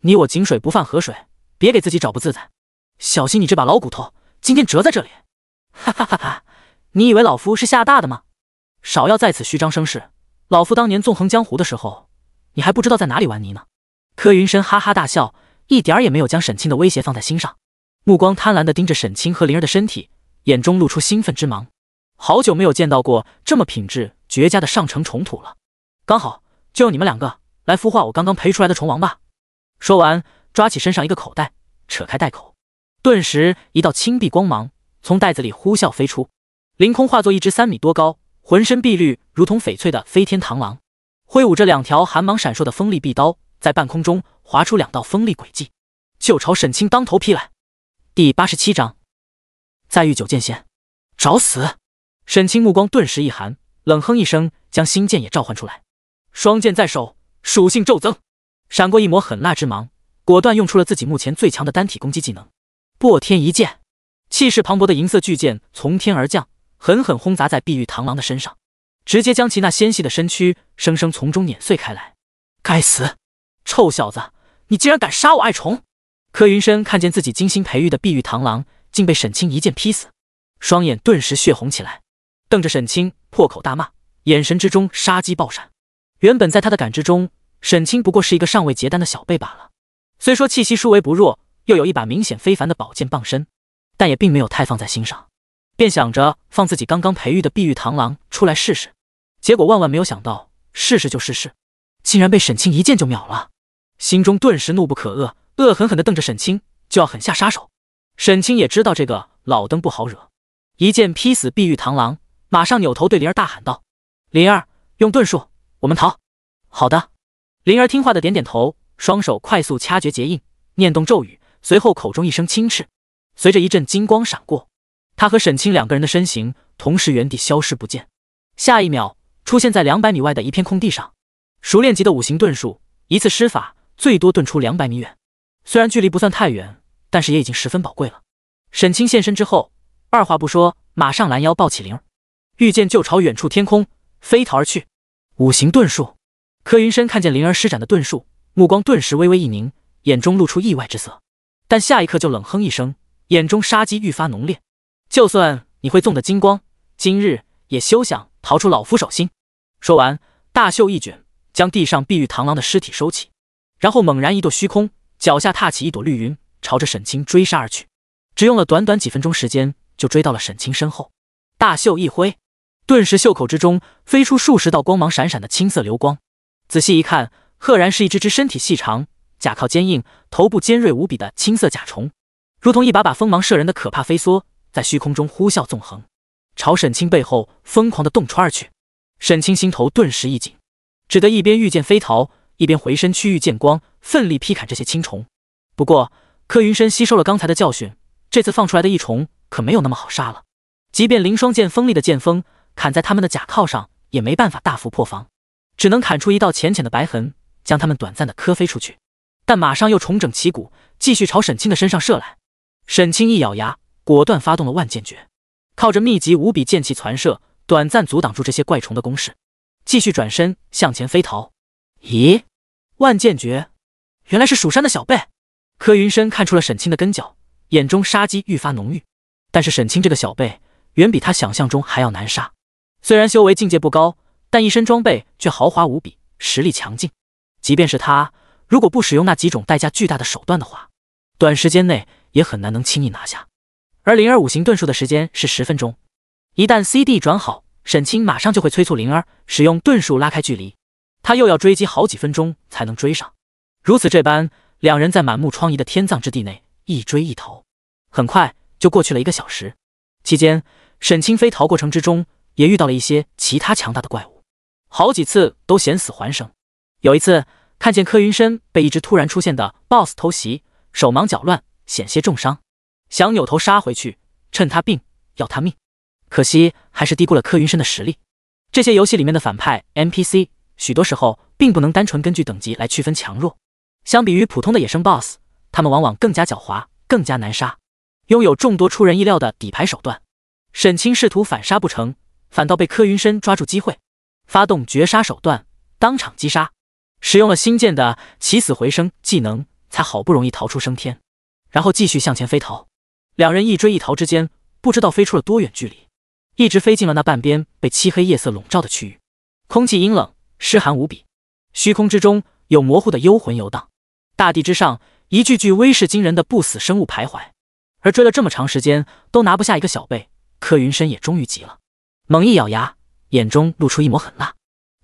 你我井水不犯河水，别给自己找不自在，小心你这把老骨头今天折在这里！”哈哈哈哈，你以为老夫是吓大的吗？少要在此虚张声势，老夫当年纵横江湖的时候，你还不知道在哪里玩泥呢。柯云深哈哈大笑，一点也没有将沈清的威胁放在心上，目光贪婪地盯着沈清和灵儿的身体，眼中露出兴奋之芒。好久没有见到过这么品质绝佳的上乘虫土了，刚好就用你们2个来孵化我刚刚培出来的虫王吧。说完，抓起身上一个口袋，扯开袋口，顿时一道青碧光芒从袋子里呼啸飞出，凌空化作一只3米多高，浑身碧绿如同翡翠的飞天螳螂，挥舞着2条寒芒闪烁的锋利碧刀，在半空中划出2道锋利轨迹，就朝沈清当头劈来。第87章，再遇9剑仙，找死！沈清目光顿时一寒，冷哼一声，将新剑也召唤出来，双剑在手，属性骤增，闪过一抹狠辣之芒，果断用出了自己目前最强的单体攻击技能破天一剑。气势磅礴的银色巨剑从天而降，狠狠轰砸在碧玉螳螂的身上，直接将其那纤细的身躯生生从中碾碎开来。该死，臭小子，你竟然敢杀我爱虫！柯云深看见自己精心培育的碧玉螳螂竟被沈清一剑劈死，双眼顿时血红起来，瞪着沈清破口大骂，眼神之中杀机爆闪。原本在他的感知中，沈清不过是一个尚未结丹的小辈罢了，虽说气息殊为不弱，又有一把明显非凡的宝剑傍身，但也并没有太放在心上，便想着放自己刚刚培育的碧玉螳螂出来试试。结果万万没有想到，试试就试试，竟然被沈清一剑就秒了，心中顿时怒不可遏，恶狠狠地瞪着沈清，就要狠下杀手。沈清也知道这个老登不好惹，一剑劈死碧玉螳螂，马上扭头对灵儿大喊道：“灵儿，用遁术，我们逃！”好的。灵儿听话的点点头，双手快速掐诀结印，念动咒语，随后口中一声轻斥，随着一阵金光闪过，他和沈清2个人的身形同时原地消失不见，下一秒出现在200米外的一片空地上。熟练级的5行遁术，一次施法最多遁出200米远，虽然距离不算太远，但是也已经十分宝贵了。沈清现身之后，二话不说，马上拦腰抱起灵儿，御剑就朝远处天空飞逃而去。5行遁术，柯云深看见灵儿施展的遁术，目光顿时微微一凝，眼中露出意外之色，但下一刻就冷哼一声，眼中杀机愈发浓烈。就算你会纵的金光，今日也休想逃出老夫手心。说完，大袖一卷，将地上碧玉螳螂的尸体收起，然后猛然一跺虚空，脚下踏起一朵绿云，朝着沈清追杀而去。只用了短短几分钟时间，就追到了沈清身后。大袖一挥，顿时袖口之中飞出数十道光芒闪闪的青色流光，仔细一看，赫然是一只身体细长、甲壳坚硬、头部尖锐无比的青色甲虫，如同一把把锋芒射人的可怕飞梭，在虚空中呼啸纵横，朝沈清背后疯狂地洞穿而去。沈清心头顿时一紧，只得一边御剑飞逃，一边回身区域剑光，奋力劈砍这些青虫。不过柯云深吸收了刚才的教训，这次放出来的异虫可没有那么好杀了。即便凌霜剑锋利的剑锋砍在他们的甲壳上，也没办法大幅破防，只能砍出一道浅浅的白痕，将他们短暂的磕飞出去。但马上又重整旗鼓，继续朝沈清的身上射来。沈清一咬牙，果断发动了万剑诀，靠着密集无比剑气传射，短暂阻挡住这些怪虫的攻势，继续转身向前飞逃。咦，万剑诀原来是蜀山的小辈。柯云深看出了沈清的根脚，眼中杀机愈发浓郁。但是沈清这个小辈远比他想象中还要难杀，虽然修为境界不高，但一身装备却豪华无比，实力强劲。即便是他，如果不使用那几种代价巨大的手段的话，短时间内也很难能轻易拿下。而灵儿五行遁术的时间是10分钟，一旦 CD 转好，沈清马上就会催促灵儿使用遁术拉开距离，他又要追击好几分钟才能追上。如此这般，两人在满目疮痍的天葬之地内一追一逃，很快就过去了1个小时。期间，沈清飞逃过程之中也遇到了一些其他强大的怪物，好几次都险死还生。有一次看见柯云深被一只突然出现的 BOSS 偷袭，手忙脚乱，险些重伤，想扭头杀回去，趁他病要他命，可惜还是低估了柯云深的实力。这些游戏里面的反派 NPC 许多时候并不能单纯根据等级来区分强弱，相比于普通的野生 BOSS， 他们往往更加狡猾，更加难杀，拥有众多出人意料的底牌手段。沈清试图反杀不成，反倒被柯云深抓住机会，发动绝杀手段，当场击杀，使用了新建的起死回生技能，才好不容易逃出升天，然后继续向前飞逃。两人一追一逃之间，不知道飞出了多远距离，一直飞进了那半边被漆黑夜色笼罩的区域，空气阴冷湿寒无比，虚空之中有模糊的幽魂游荡，大地之上一具具威势惊人的不死生物徘徊。而追了这么长时间都拿不下一个小辈，柯云深也终于急了，猛一咬牙，眼中露出一抹狠辣，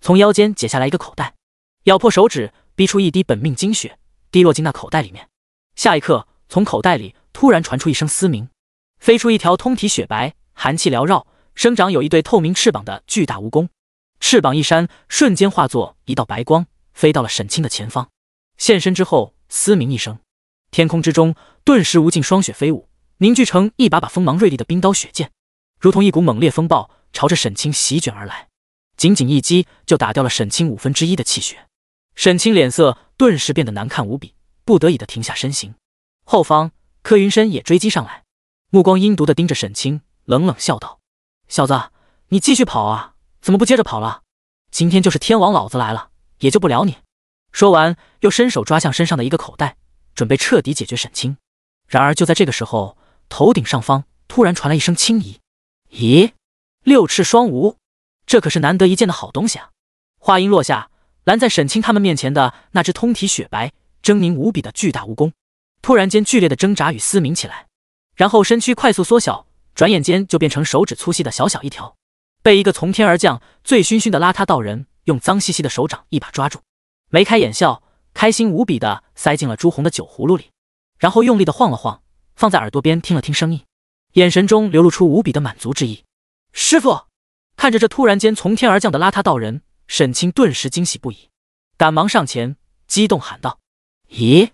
从腰间解下来一个口袋，咬破手指，逼出一滴本命精血，滴落进那口袋里面。下一刻，从口袋里突然传出一声嘶鸣，飞出一条通体雪白、寒气缭绕、生长有一对透明翅膀的巨大蜈蚣，翅膀一扇，瞬间化作一道白光，飞到了沈清的前方。现身之后，嘶鸣一声，天空之中顿时无尽霜雪飞舞，凝聚成一把把锋芒锐利的冰刀雪剑，如同一股猛烈风暴朝着沈清席卷而来，仅仅一击就打掉了沈清1/5的气血。沈清脸色顿时变得难看无比，不得已的停下身形。后方柯云深也追击上来，目光阴毒的盯着沈清，冷冷笑道：“小子，你继续跑啊，怎么不接着跑了？今天就是天王老子来了，也救不了你。”说完，又伸手抓向身上的一个口袋，准备彻底解决沈清。然而就在这个时候，头顶上方突然传来一声轻疑：“咦，6翅双无，这可是难得一见的好东西啊！”话音落下，拦在沈清他们面前的那只通体雪白、狰狞无比的巨大蜈蚣，突然间剧烈的挣扎与嘶鸣起来，然后身躯快速缩小，转眼间就变成手指粗细的小小一条，被一个从天而降、醉醺醺的邋遢道人用脏兮兮的手掌一把抓住，眉开眼笑，开心无比的塞进了朱红的酒葫芦里，然后用力的晃了晃，放在耳朵边听了听声音，眼神中流露出无比的满足之意。师傅！看着这突然间从天而降的邋遢道人，沈清顿时惊喜不已，赶忙上前激动喊道：“咦，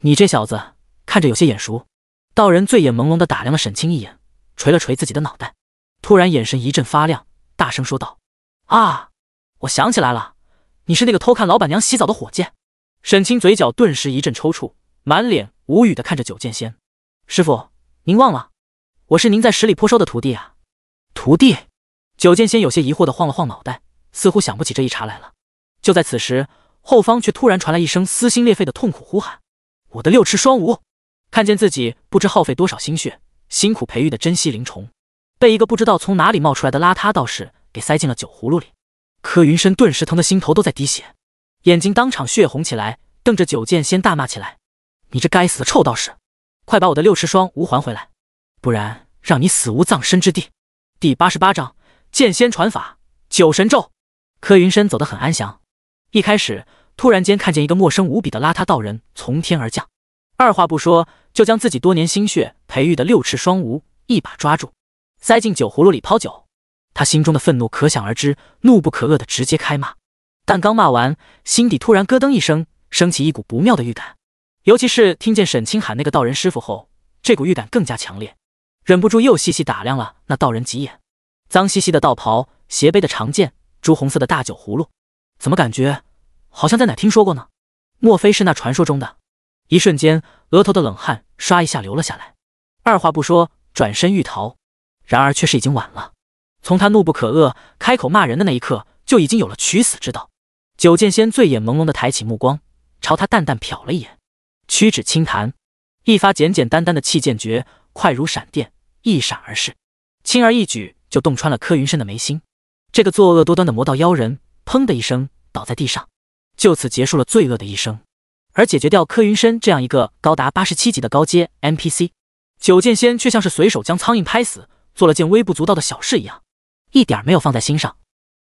你这小子看着有些眼熟。”道人醉眼朦胧地打量了沈清一眼，捶了捶自己的脑袋，突然眼神一阵发亮，大声说道：“啊，我想起来了，你是那个偷看老板娘洗澡的伙计。”沈清嘴角顿时一阵抽搐，满脸无语地看着九剑仙：“师傅，您忘了，我是您在十里坡收的徒弟啊。”徒弟？九剑仙有些疑惑地晃了晃脑袋，似乎想不起这一茬来了。就在此时，后方却突然传来一声撕心裂肺的痛苦呼喊：“我的6翅双无！”看见自己不知耗费多少心血，辛苦培育的珍稀灵虫，被一个不知道从哪里冒出来的邋遢道士给塞进了酒葫芦里，柯云深顿时疼得心头都在滴血，眼睛当场血红起来，瞪着九剑仙大骂起来：“你这该死的臭道士，快把我的6翅双无还回来，不然让你死无葬身之地！”第88章剑仙传法九神咒。柯云深走得很安详，一开始突然间看见一个陌生无比的邋遢道人从天而降，二话不说就将自己多年心血培育的六翅双无一把抓住，塞进酒葫芦里泡酒。他心中的愤怒可想而知，怒不可遏的直接开骂。但刚骂完，心底突然咯噔一声，升起一股不妙的预感。尤其是听见沈清喊那个道人师傅后，这股预感更加强烈，忍不住又细细打量了那道人几眼。脏兮兮的道袍，斜背的长剑，朱红色的大酒葫芦，怎么感觉好像在哪听说过呢？莫非是那传说中的？一瞬间，额头的冷汗刷一下流了下来，二话不说转身欲逃，然而却是已经晚了。从他怒不可遏开口骂人的那一刻，就已经有了取死之道。九剑仙醉眼朦胧地抬起目光，朝他淡淡瞟了一眼，屈指轻弹，一发简简单单的气剑诀，快如闪电，一闪而逝，轻而易举就洞穿了柯云深的眉心。这个作恶多端的魔道妖人，砰的一声倒在地上，就此结束了罪恶的一生。而解决掉柯云深这样一个高达87级的高阶 NPC， 九剑仙却像是随手将苍蝇拍死，做了件微不足道的小事一样，一点没有放在心上。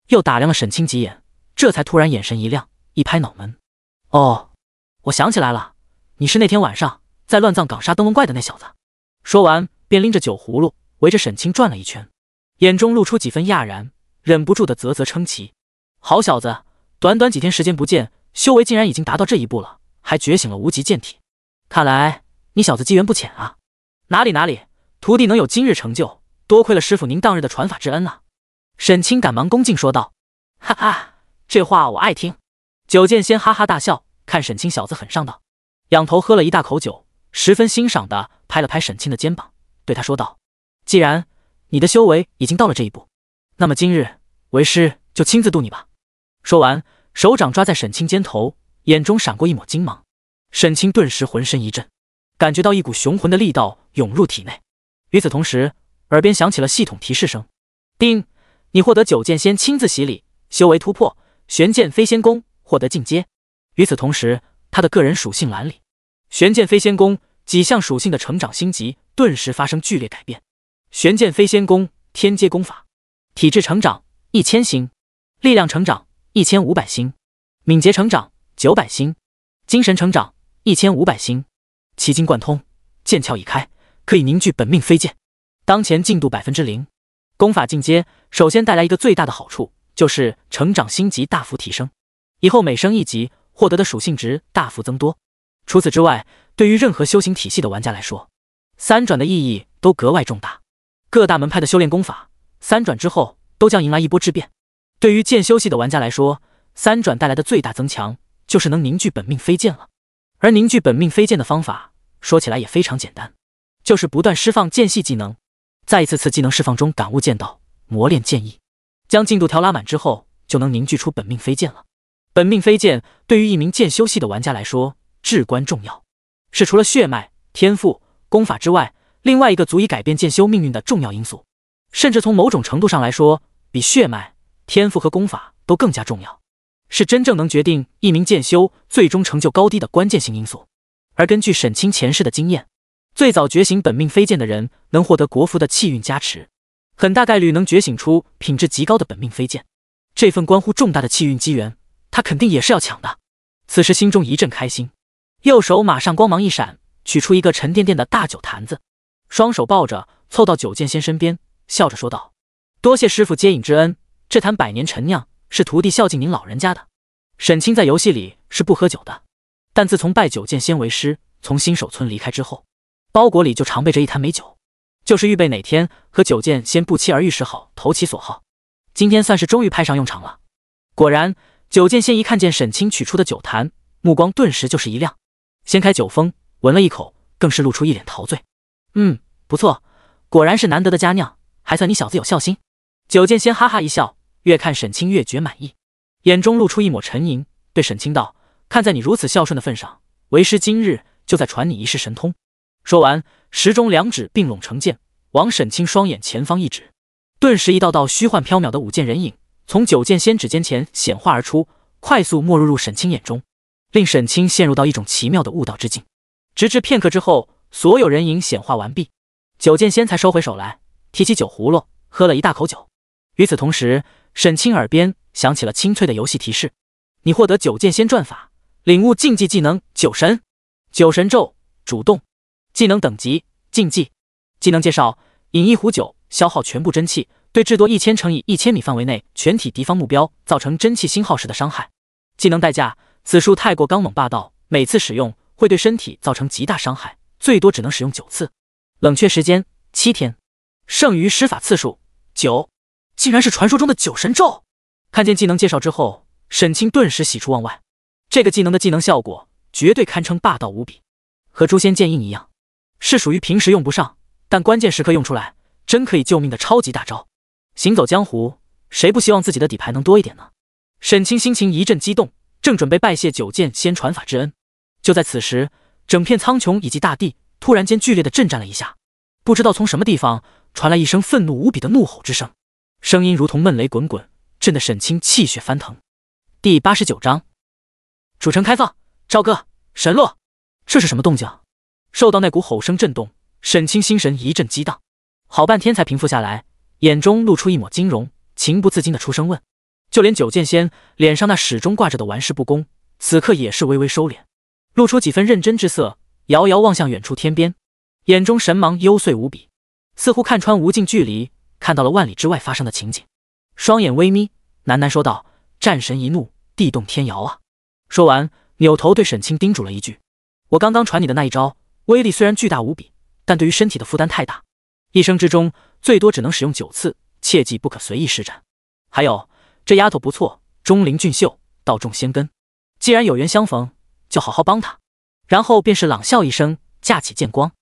又打量了沈清几眼，这才突然眼神一亮，一拍脑门：“哦，我想起来了，你是那天晚上在乱葬岗杀灯笼怪的那小子。”说完便拎着酒葫芦围着沈清转了一圈，眼中露出几分讶然，忍不住的啧啧称奇：“好小子，短短几天时间不见，修为竟然已经达到这一步了，还觉醒了无极剑体。看来你小子机缘不浅啊！哪里，徒弟能有今日成就，多亏了师傅您当日的传法之恩啊！”沈清赶忙恭敬说道：“哈哈，这话我爱听。”九剑仙哈哈大笑，看沈清小子很上道，仰头喝了一大口酒，十分欣赏的拍了拍沈清的肩膀，对他说道：“既然你的修为已经到了这一步，那么今日为师就亲自渡你吧。”说完，手掌抓在沈清肩头，眼中闪过一抹金芒。沈清顿时浑身一震，感觉到一股雄浑的力道涌入体内。与此同时，耳边响起了系统提示声：“叮，你获得九剑仙亲自洗礼，修为突破，玄剑飞仙功获得进阶。”与此同时，他的个人属性栏里，玄剑飞仙功几项属性的成长星级顿时发生剧烈改变。玄剑飞仙功天阶功法，体质成长1000星，力量成长1500星，敏捷成长900星，精神成长1500星，奇经贯通，剑鞘已开，可以凝聚本命飞剑。当前进度0%。功法进阶首先带来一个最大的好处，就是成长星级大幅提升，以后每升一级获得的属性值大幅增多。除此之外，对于任何修行体系的玩家来说，三转的意义都格外重大。各大门派的修炼功法，三转之后都将迎来一波质变。对于剑修系的玩家来说，三转带来的最大增强就是能凝聚本命飞剑了。而凝聚本命飞剑的方法，说起来也非常简单，就是不断释放剑系技能，在一次次技能释放中感悟剑道，磨练剑意，将进度条拉满之后，就能凝聚出本命飞剑了。本命飞剑对于一名剑修系的玩家来说至关重要，是除了血脉、天赋、功法之外，另外一个足以改变剑修命运的重要因素，甚至从某种程度上来说，比血脉、天赋和功法都更加重要，是真正能决定一名剑修最终成就高低的关键性因素。而根据沈清前世的经验，最早觉醒本命飞剑的人能获得国服的气运加持，很大概率能觉醒出品质极高的本命飞剑。这份关乎重大的气运机缘，他肯定也是要抢的。此时心中一阵开心，右手马上光芒一闪，取出一个沉甸甸的大酒坛子，双手抱着凑到九剑仙身边，笑着说道：“多谢师傅接引之恩，这坛百年陈酿是徒弟孝敬您老人家的。”沈清在游戏里是不喝酒的，但自从拜九剑仙为师，从新手村离开之后，包裹里就常备着一坛美酒，就是预备哪天和九剑仙不期而遇时好投其所好。今天算是终于派上用场了。果然，九剑仙一看见沈清取出的酒坛，目光顿时就是一亮，掀开酒封，闻了一口，更是露出一脸陶醉。不错，果然是难得的佳酿，还算你小子有孝心。九剑仙哈哈一笑，越看沈清越觉满意，眼中露出一抹沉吟，对沈清道：“看在你如此孝顺的份上，为师今日就再传你一式神通。”说完，时中两指并拢成剑，往沈清双眼前方一指，顿时一道道虚幻缥缈的舞剑人影从九剑仙指尖前显化而出，快速没入沈清眼中，令沈清陷入到一种奇妙的悟道之境。直至片刻之后，所有人影显化完毕，九剑仙才收回手来，提起酒葫芦喝了一大口酒。与此同时，沈清耳边响起了清脆的游戏提示：“你获得九剑仙转法，领悟竞技技能九神。九神咒主动技能等级竞技技能介绍：饮一壶酒，消耗全部真气，对至多1000乘以1000米范围内全体敌方目标造成真气星耗时的伤害。技能代价：此术太过刚猛霸道，每次使用会对身体造成极大伤害，最多只能使用9次。冷却时间7天。剩余施法次数9，竟然是传说中的九神咒！看见技能介绍之后，沈清顿时喜出望外。这个技能的技能效果绝对堪称霸道无比，和诛仙剑印一样，是属于平时用不上，但关键时刻用出来，真可以救命的超级大招。行走江湖，谁不希望自己的底牌能多一点呢？沈清心情一阵激动，正准备拜谢九剑仙传法之恩，就在此时，整片苍穹以及大地突然间剧烈的震颤了一下，不知道从什么地方传来一声愤怒无比的怒吼之声，声音如同闷雷滚滚，震得沈清气血翻腾。第89章，主城开放，赵哥，神落！这是什么动静？受到那股吼声震动，沈清心神一阵激荡，好半天才平复下来，眼中露出一抹惊容，情不自禁的出声问。就连九剑仙脸上那始终挂着的玩世不恭，此刻也是微微收敛，露出几分认真之色，遥遥望向远处天边，眼中神芒幽邃无比，似乎看穿无尽距离，看到了万里之外发生的情景。双眼微眯，喃喃说道：“战神一怒，地动天摇啊！”说完，扭头对沈清叮嘱了一句：“我刚刚传你的那一招，威力虽然巨大无比，但对于身体的负担太大，一生之中最多只能使用9次，切记不可随意施展。还有，这丫头不错，钟灵俊秀，道中仙根，既然有缘相逢，就好好帮她。”然后便是朗笑一声，架起剑光，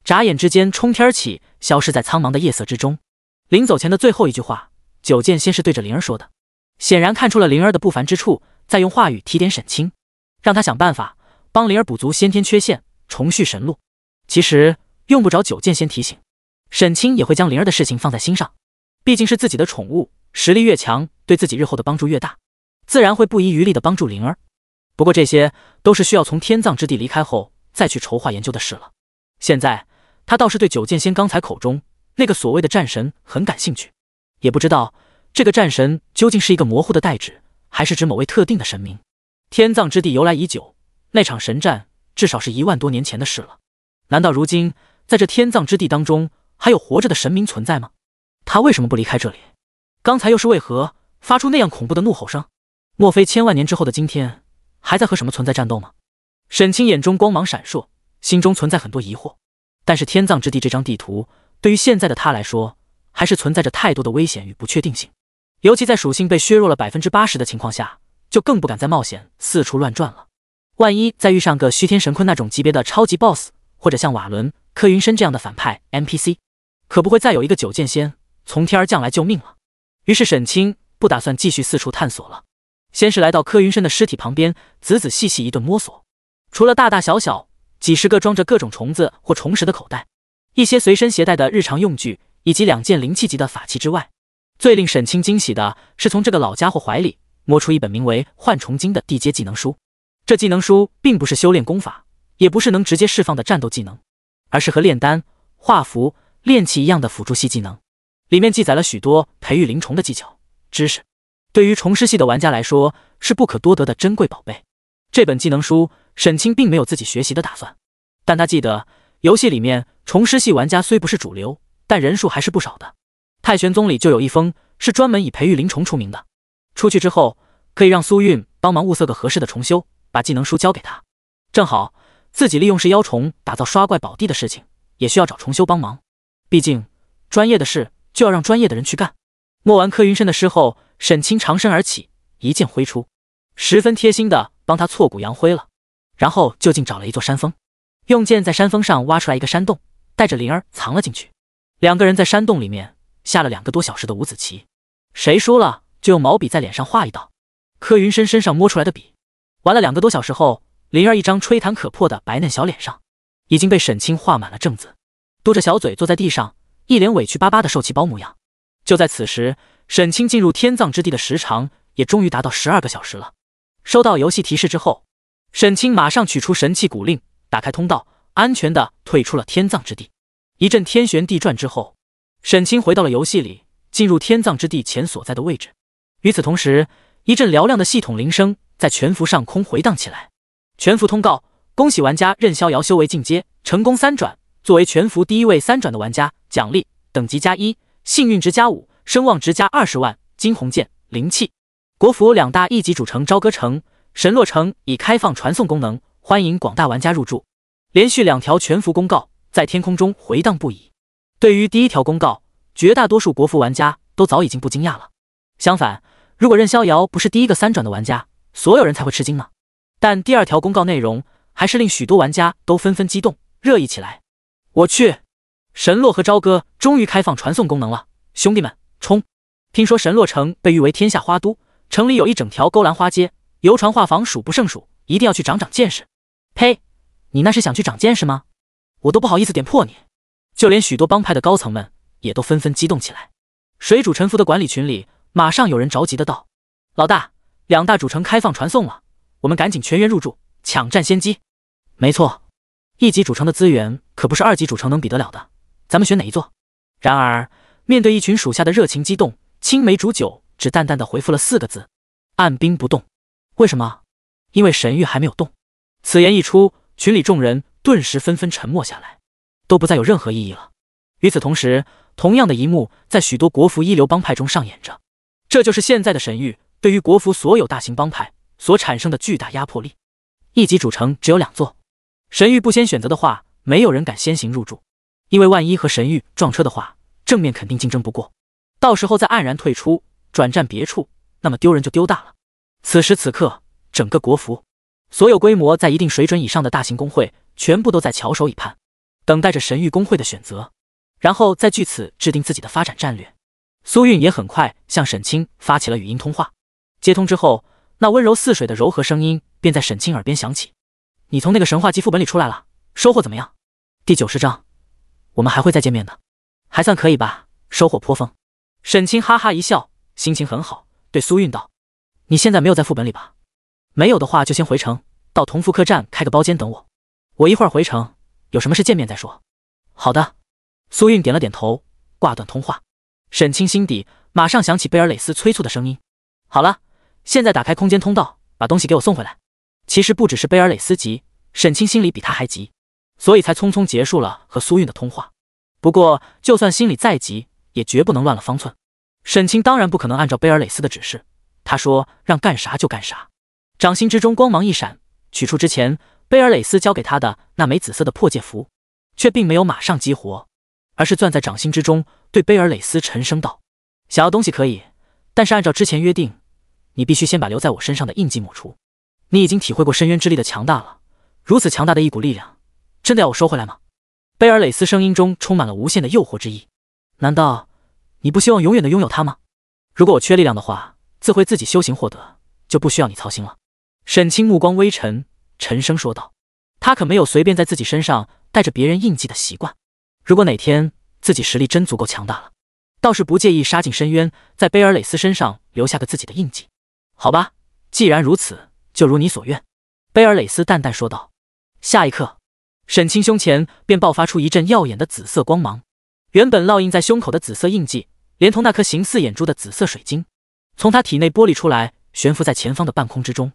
眨眼之间冲天起，消失在苍茫的夜色之中。临走前的最后一句话，九剑仙是对着灵儿说的，显然看出了灵儿的不凡之处，再用话语提点沈清，让他想办法帮灵儿补足先天缺陷，重续神路。其实用不着九剑仙提醒，沈清也会将灵儿的事情放在心上，毕竟是自己的宠物，实力越强，对自己日后的帮助越大，自然会不遗余力的帮助灵儿。不过这些都是需要从天葬之地离开后再去筹划研究的事了。现在他倒是对九剑仙刚才口中那个所谓的战神很感兴趣，也不知道这个战神究竟是一个模糊的代指，还是指某位特定的神明。天葬之地由来已久，那场神战至少是1万多年前的事了。难道如今在这天葬之地当中还有活着的神明存在吗？他为什么不离开这里？刚才又是为何发出那样恐怖的怒吼声？莫非千万年之后的今天还在和什么存在战斗吗？沈清眼中光芒闪烁，心中存在很多疑惑。但是天葬之地这张地图对于现在的他来说，还是存在着太多的危险与不确定性，尤其在属性被削弱了80%的情况下，就更不敢再冒险四处乱转了。万一再遇上个虚天神坤那种级别的超级 BOSS， 或者像瓦伦、柯云深这样的反派 NPC， 可不会再有一个九剑仙从天而降来救命了。于是沈清不打算继续四处探索了，先是来到柯云深的尸体旁边，仔仔细细一顿摸索。除了大大小小几十个装着各种虫子或虫食的口袋，一些随身携带的日常用具，以及2件灵气级的法器之外，最令沈清惊喜的是从这个老家伙怀里摸出一本名为《幻虫经》的地阶技能书。这技能书并不是修炼功法，也不是能直接释放的战斗技能，而是和炼丹、画符、炼器一样的辅助系技能，里面记载了许多培育灵虫的技巧、知识，对于虫师系的玩家来说是不可多得的珍贵宝贝。这本技能书沈清并没有自己学习的打算，但他记得游戏里面虫师系玩家虽不是主流，但人数还是不少的。太玄宗里就有一封是专门以培育灵虫出名的，出去之后可以让苏韵帮忙物色个合适的虫修，把技能书交给他。正好自己利用噬妖虫打造刷怪宝地的事情，也需要找虫修帮忙，毕竟专业的事就要让专业的人去干。摸完柯云深的尸后，沈清长身而起，一剑挥出，十分贴心的帮他挫骨扬灰了，然后就近找了一座山峰，用剑在山峰上挖出来一个山洞，带着灵儿藏了进去。2个人在山洞里面下了2个多小时的五子棋，谁输了就用毛笔在脸上画一道。柯云深身上摸出来的笔，玩了2个多小时后，灵儿一张吹弹可破的白嫩小脸上已经被沈清画满了正字，嘟着小嘴坐在地上，一脸委屈巴巴的受气包模样。就在此时，沈清进入天葬之地的时长也终于达到12个小时了。收到游戏提示之后，沈清马上取出神器古令，打开通道，安全的退出了天葬之地。一阵天旋地转之后，沈清回到了游戏里，进入天葬之地前所在的位置。与此同时，一阵嘹亮的系统铃声在全服上空回荡起来。全服通告：恭喜玩家任逍遥修为进阶，成功3转。作为全服第一位3转的玩家，奖励等级+1，幸运值+5，声望值+20万，金红剑、灵器。国服2大一级主城朝歌城、神洛城已开放传送功能，欢迎广大玩家入驻。连续2条全服公告在天空中回荡不已。对于第1条公告，绝大多数国服玩家都早已经不惊讶了。相反，如果任逍遥不是第一个3转的玩家，所有人才会吃惊呢。但第2条公告内容还是令许多玩家都纷纷激动，热议起来。我去，神洛和朝歌终于开放传送功能了，兄弟们，冲！听说神洛城被誉为天下花都，城里有一整条勾栏花街，游船画舫数不胜数，一定要去长长见识。呸！你那是想去长见识吗？我都不好意思点破你。就连许多帮派的高层们也都纷纷激动起来。水主沉浮的管理群里，马上有人着急的道：老大，2大主城开放传送了，我们赶紧全员入驻，抢占先机。没错，1级主城的资源可不是2级主城能比得了的，咱们选哪一座？然而面对一群属下的热情激动，青梅煮酒只淡淡的回复了4个字：按兵不动。为什么？因为神域还没有动。此言一出，群里众人顿时纷纷沉默下来，都不再有任何意义了。与此同时，同样的一幕在许多国服一流帮派中上演着。这就是现在的神域对于国服所有大型帮派所产生的巨大压迫力。1级主城只有2座，神域不先选择的话，没有人敢先行入驻，因为万一和神域撞车的话，正面肯定竞争不过，到时候再黯然退出，转战别处，那么丢人就丢大了。此时此刻，整个国服所有规模在一定水准以上的大型工会全部都在翘首以盼，等待着神域工会的选择，然后再据此制定自己的发展战略。苏韵也很快向沈清发起了语音通话，接通之后，那温柔似水的柔和声音便在沈清耳边响起：你从那个神话集副本里出来了，收获怎么样？第90章，我们还会再见面的。还算可以吧，收获颇丰。沈清哈哈一笑，心情很好，对苏韵道：你现在没有在副本里吧？没有的话就先回城，到同福客栈开个包间等我。我一会儿回城，有什么事见面再说。好的。苏韵点了点头，挂断通话。沈清心底马上想起贝尔蕾丝催促的声音。好了，现在打开空间通道，把东西给我送回来。其实不只是贝尔蕾丝急，沈清心里比他还急，所以才匆匆结束了和苏韵的通话。不过就算心里再急，也绝不能乱了方寸。沈清当然不可能按照贝尔蕾丝的指示，他说让干啥就干啥。掌心之中光芒一闪，取出之前贝尔蕾丝交给他的那枚紫色的破戒符，却并没有马上激活，而是攥在掌心之中，对贝尔蕾丝沉声道：想要东西可以，但是按照之前约定，你必须先把留在我身上的印记抹除。你已经体会过深渊之力的强大了，如此强大的一股力量，真的要我收回来吗？贝尔蕾丝声音中充满了无限的诱惑之意。难道你不希望永远的拥有它吗？如果我缺力量的话，自会自己修行获得，就不需要你操心了。沈清目光微沉，沉声说道：他可没有随便在自己身上带着别人印记的习惯。如果哪天自己实力真足够强大了，倒是不介意杀进深渊，在贝尔蕾丝身上留下个自己的印记。好吧，既然如此，就如你所愿。贝尔蕾丝淡淡说道。下一刻，沈清胸前便爆发出一阵耀眼的紫色光芒，原本烙印在胸口的紫色印记，连同那颗形似眼珠的紫色水晶，从他体内剥离出来，悬浮在前方的半空之中。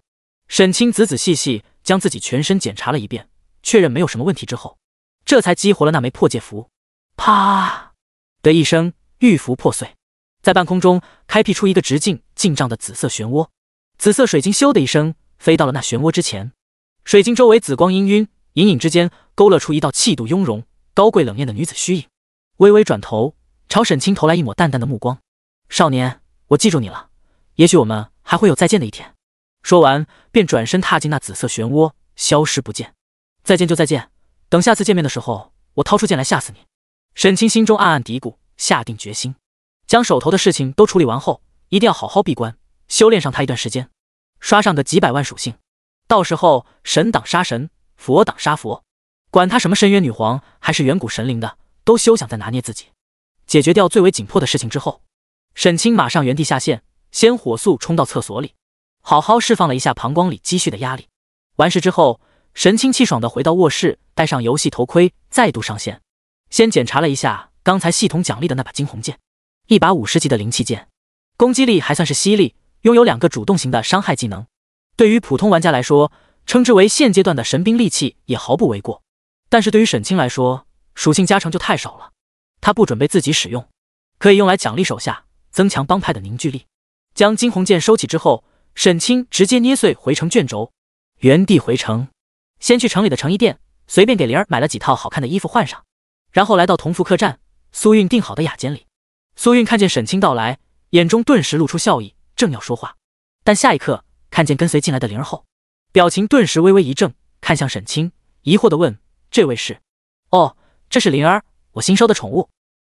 沈清仔仔细细将自己全身检查了一遍，确认没有什么问题之后，这才激活了那枚破戒符。啪的一声，玉符破碎，在半空中开辟出一个直径近丈的紫色漩涡。紫色水晶咻的一声飞到了那漩涡之前，水晶周围紫光氤氲，隐隐之间勾勒出一道气度雍容、高贵冷艳的女子虚影。微微转头，朝沈清投来一抹淡淡的目光：少年，我记住你了，也许我们还会有再见的一天。说完便转身踏进那紫色漩涡，消失不见。再见就再见，等下次见面的时候，我掏出剑来吓死你。沈清心中暗暗嘀咕，下定决心，将手头的事情都处理完后，一定要好好闭关，修炼上他一段时间，刷上个几百万属性，到时候神挡杀神，佛挡杀佛，管他什么深渊女皇还是远古神灵的，都休想再拿捏自己。解决掉最为紧迫的事情之后，沈清马上原地下线，先火速冲到厕所里，好好释放了一下膀胱里积蓄的压力。完事之后，神清气爽地回到卧室，戴上游戏头盔，再度上线。先检查了一下刚才系统奖励的那把金红剑，一把50级的灵气剑，攻击力还算是犀利，拥有2个主动型的伤害技能，对于普通玩家来说，称之为现阶段的神兵利器也毫不为过。但是对于沈清来说，属性加成就太少了，他不准备自己使用，可以用来奖励手下，增强帮派的凝聚力。将金红剑收起之后，沈清直接捏碎回城卷轴，原地回城。先去城里的成衣店，随便给灵儿买了几套好看的衣服换上，然后来到同福客栈苏韵订好的雅间里。苏韵看见沈清到来，眼中顿时露出笑意，正要说话，但下一刻看见跟随进来的灵儿后，表情顿时微微一怔，看向沈清，疑惑地问：“这位是？”“哦，这是灵儿，我新收的宠物。”“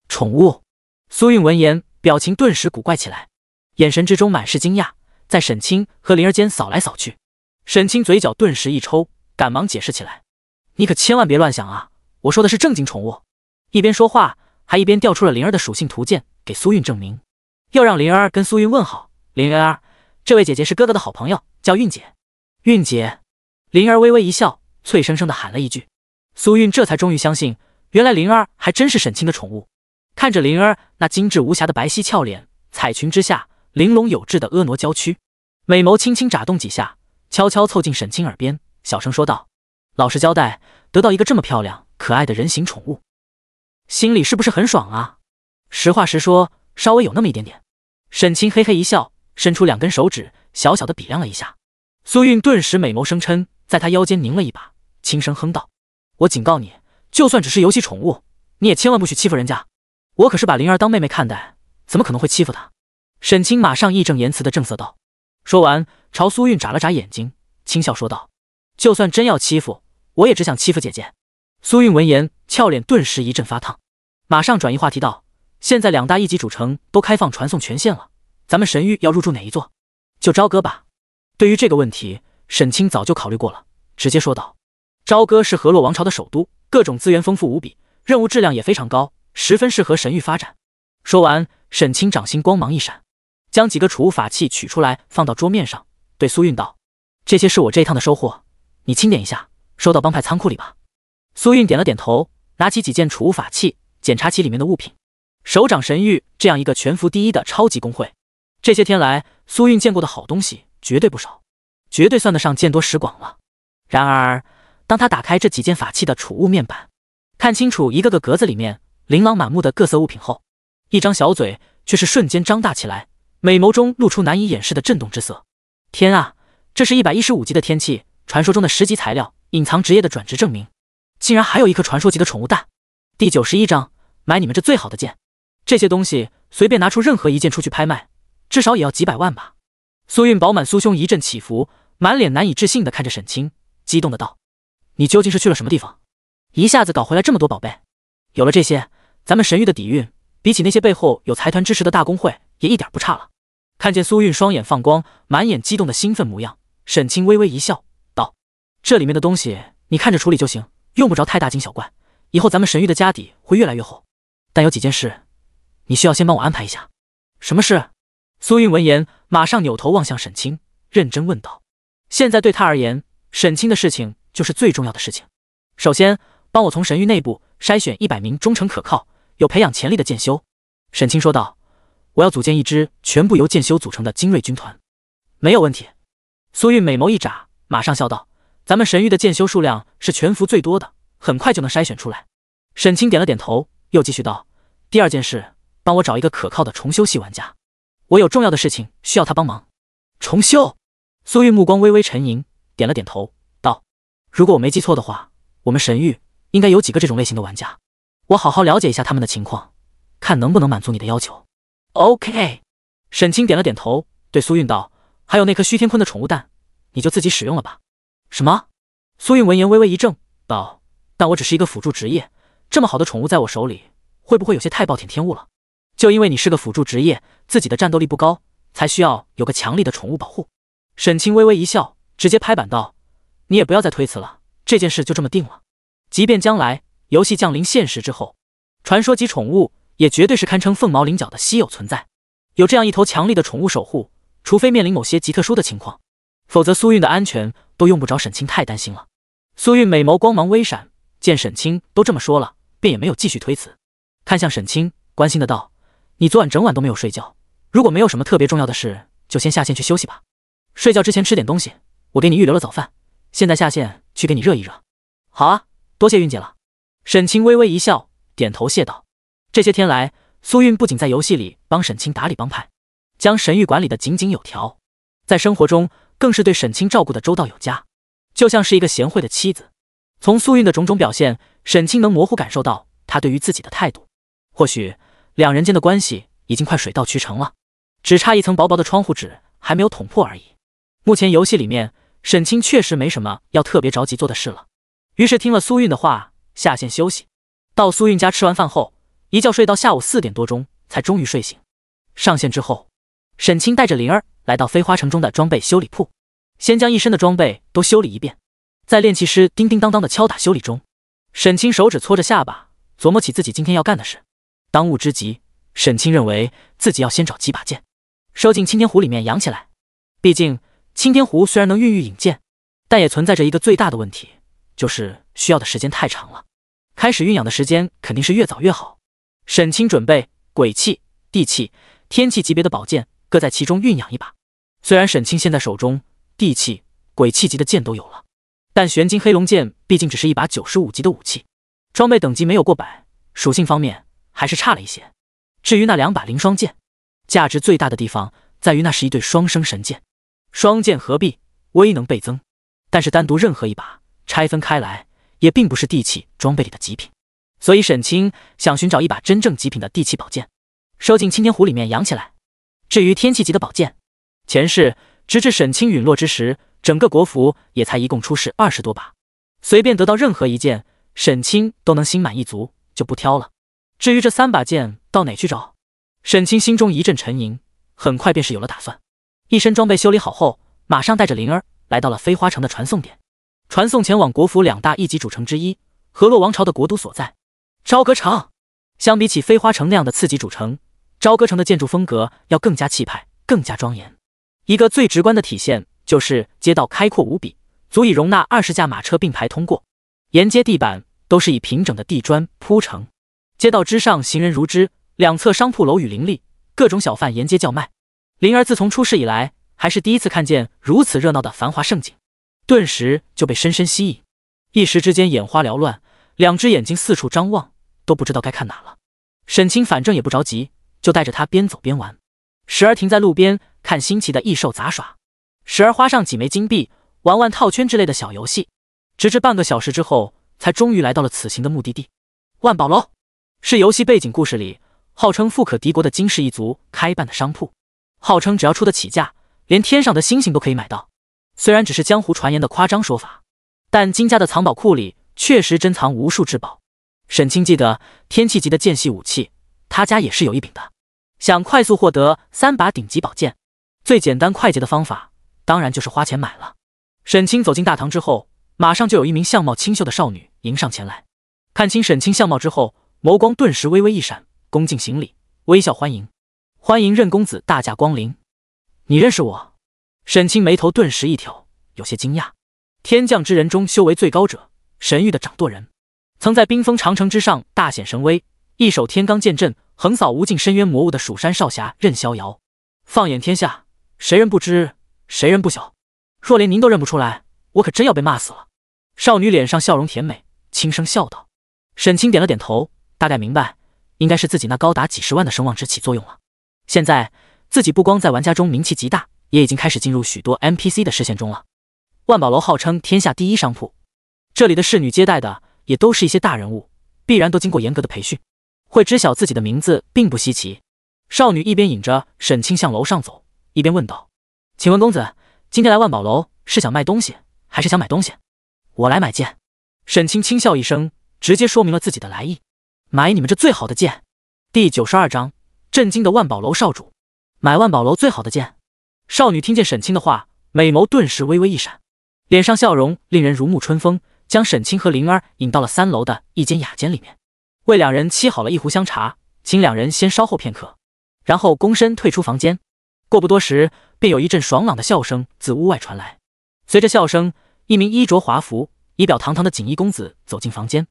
宠物？”苏韵闻言，表情顿时古怪起来，眼神之中满是惊讶，在沈清和灵儿间扫来扫去。沈清嘴角顿时一抽，赶忙解释起来：“你可千万别乱想啊，我说的是正经宠物。”一边说话，还一边调出了灵儿的属性图鉴给苏韵证明，又让灵儿跟苏韵问好：“灵儿，这位姐姐是哥哥的好朋友，叫韵姐。”“韵姐。”灵儿微微一笑，脆生生地喊了一句。苏韵这才终于相信，原来灵儿还真是沈清的宠物。看着灵儿那精致无瑕的白皙俏脸，彩裙之下玲珑有致的婀娜娇躯，美眸轻轻眨动几下，悄悄凑近沈清耳边，小声说道：“老实交代，得到一个这么漂亮可爱的人形宠物，心里是不是很爽啊？”“实话实说，稍微有那么一点点。”沈清嘿嘿一笑，伸出2根手指，小小的比量了一下。苏韵顿时美眸生嗔，在他腰间拧了一把，轻声哼道：“我警告你，就算只是游戏宠物，你也千万不许欺负人家。我可是把灵儿当妹妹看待，怎么可能会欺负她？”沈清马上义正言辞的正色道。说完，朝苏韵眨了眨眼睛，轻笑说道：“就算真要欺负，我也只想欺负姐姐。”苏韵闻言，俏脸顿时一阵发烫，马上转移话题道：“现在2大一级主城都开放传送权限了，咱们神域要入驻哪一座？就朝歌吧。”对于这个问题，沈清早就考虑过了，直接说道：“朝歌是河洛王朝的首都，各种资源丰富无比，任务质量也非常高，十分适合神域发展。”说完，沈清掌心光芒一闪，将几个储物法器取出来放到桌面上，对苏韵道：“这些是我这一趟的收获，你清点一下，收到帮派仓库里吧。”苏韵点了点头，拿起几件储物法器，检查起里面的物品。首长神域这样一个全服第一的超级公会，这些天来苏韵见过的好东西绝对不少，绝对算得上见多识广了。然而，当他打开这几件法器的储物面板，看清楚一个个格子里面琳琅满目的各色物品后，一张小嘴却是瞬间张大起来，美眸中露出难以掩饰的震动之色。天啊，这是115级的天气，传说中的10级材料，隐藏职业的转职证明，竟然还有一颗传说级的宠物蛋。第91章，买你们这最好的剑。这些东西随便拿出任何一件出去拍卖，至少也要几百万吧。苏韵饱满酥胸一阵起伏，满脸难以置信地看着沈清，激动的道：“你究竟是去了什么地方？一下子搞回来这么多宝贝？有了这些，咱们神域的底蕴比起那些背后有财团支持的大公会也一点不差了。”看见苏韵双眼放光，满眼激动的兴奋模样，沈清微微一笑道：“这里面的东西你看着处理就行，用不着太大惊小怪，以后咱们神域的家底会越来越厚。但有几件事你需要先帮我安排一下。”“什么事？”苏韵闻言马上扭头望向沈清，认真问道。现在对他而言，沈清的事情就是最重要的事情。首先帮我从神域内部筛选100名忠诚可靠、有培养潜力的剑修。”沈清说道：“我要组建一支全部由剑修组成的精锐军团。”“没有问题。”苏韵美眸一眨，马上笑道：“咱们神域的剑修数量是全服最多的，很快就能筛选出来。”沈清点了点头，又继续道：“第二件事，帮我找一个可靠的重修系玩家，我有重要的事情需要他帮忙。”“重修？”苏韵目光微微沉吟，点了点头道：“如果我没记错的话，我们神域应该有几个这种类型的玩家，我好好了解一下他们的情况，看能不能满足你的要求。” “OK。”沈清点了点头，对苏韵道：“还有那颗虚天坤的宠物蛋，你就自己使用了吧。”“什么？”苏韵闻言微微一怔，道：“但我只是一个辅助职业，这么好的宠物在我手里，会不会有些太暴殄天物了？就因为你是个辅助职业，自己的战斗力不高，才需要有个强力的宠物保护。”沈清微微一笑，直接拍板道：“你也不要再推辞了，这件事就这么定了。即便将来游戏降临现实之后，传说级宠物也绝对是堪称凤毛麟角的稀有存在。有这样一头强力的宠物守护，除非面临某些极特殊的情况，否则苏韵的安全都用不着沈清太担心了。”苏韵美眸光芒微闪，见沈清都这么说了，便也没有继续推辞，看向沈清，关心的道：“你昨晚整晚都没有睡觉，如果没有什么特别重要的事，就先下线去休息吧。睡觉之前吃点东西，我给你预留了早饭，现在下线去给你热一热。好啊，多谢韵姐了。沈清微微一笑，点头谢道。这些天来，苏韵不仅在游戏里帮沈清打理帮派，将神域管理得井井有条，在生活中更是对沈清照顾得周到有加，就像是一个贤惠的妻子。从苏韵的种种表现，沈清能模糊感受到她对于自己的态度。或许两人间的关系已经快水到渠成了，只差一层薄薄的窗户纸还没有捅破而已。目前游戏里面，沈清确实没什么要特别着急做的事了，于是听了苏韵的话，下线休息。到苏韵家吃完饭后，一觉睡到下午4点多钟才终于睡醒。上线之后，沈清带着灵儿来到飞花城中的装备修理铺，先将一身的装备都修理一遍。在炼器师叮叮当当的敲打修理中，沈清手指搓着下巴，琢磨起自己今天要干的事。当务之急，沈清认为自己要先找几把剑，收进青天壶里面养起来。毕竟青天壶虽然能孕育引剑，但也存在着一个最大的问题，就是需要的时间太长了。开始孕养的时间肯定是越早越好。沈清准备鬼气、地气、天气级别的宝剑各在其中孕养一把。虽然沈清现在手中地气、鬼气级的剑都有了，但玄金黑龙剑毕竟只是一把95级的武器，装备等级没有过百，属性方面还是差了一些。至于那2把灵双剑，价值最大的地方在于那是一对双生神剑，双剑合璧，威能倍增。但是单独任何一把拆分开来，也并不是地气装备里的极品，所以沈清想寻找一把真正极品的地气宝剑，收进青天壶里面养起来。至于天气级的宝剑，前世直至沈清陨落之时，整个国服也才一共出世20多把，随便得到任何一件，沈清都能心满意足，就不挑了。至于这3把剑到哪去找，沈清心中一阵沉吟，很快便是有了打算。一身装备修理好后，马上带着灵儿来到了飞花城的传送点，传送前往国服2大一级主城之一河洛王朝的国都所在朝歌城。相比起飞花城那样的次级主城，朝歌城的建筑风格要更加气派，更加庄严。一个最直观的体现就是街道开阔无比，足以容纳20架马车并排通过，沿街地板都是以平整的地砖铺成，街道之上行人如织，两侧商铺楼宇林立，各种小贩沿街叫卖。灵儿自从出世以来，还是第一次看见如此热闹的繁华盛景，顿时就被深深吸引，一时之间眼花缭乱，2只眼睛四处张望，都不知道该看哪了。沈清反正也不着急，就带着他边走边玩，时而停在路边看新奇的异兽杂耍，时而花上几枚金币玩玩套圈之类的小游戏，直至半个小时之后，才终于来到了此行的目的地——万宝楼，是游戏背景故事里号称富可敌国的金氏一族开办的商铺，号称只要出得起价，连天上的星星都可以买到。虽然只是江湖传言的夸张说法，但金家的藏宝库里确实珍藏无数至宝。沈清记得天气级的剑系武器，他家也是有一柄的。想快速获得3把顶级宝剑，最简单快捷的方法当然就是花钱买了。沈清走进大堂之后，马上就有一名相貌清秀的少女迎上前来。看清沈清相貌之后，眸光顿时微微一闪，恭敬行礼，微笑欢迎。欢迎任公子大驾光临。你认识我？沈清眉头顿时一挑，有些惊讶。天降之人中修为最高者，神域的掌舵人，曾在冰封长城之上大显神威，一手天罡剑阵横扫无尽深渊魔物的蜀山少侠任逍遥。放眼天下，谁人不知，谁人不晓？若连您都认不出来，我可真要被骂死了。少女脸上笑容甜美，轻声笑道。沈清点了点头，大概明白，应该是自己那高达几十万的声望值起作用了。现在自己不光在玩家中名气极大，也已经开始进入许多 NPC 的视线中了。万宝楼号称天下第一商铺，这里的侍女接待的也都是一些大人物，必然都经过严格的培训，会知晓自己的名字并不稀奇。少女一边引着沈清向楼上走，一边问道：请问公子，今天来万宝楼是想卖东西还是想买东西？我来买剑。沈清轻笑一声，直接说明了自己的来意。买你们这最好的剑。第92章，震惊的万宝楼少主。买万宝楼最好的剑。少女听见沈清的话，美眸顿时微微一闪，脸上笑容令人如沐春风，将沈清和灵儿引到了3楼的一间雅间里面，为2人沏好了一壶香茶，请2人先稍后片刻，然后躬身退出房间。过不多时，便有一阵爽朗的笑声自屋外传来。随着笑声，一名衣着华服、仪表堂堂的锦衣公子走进房间，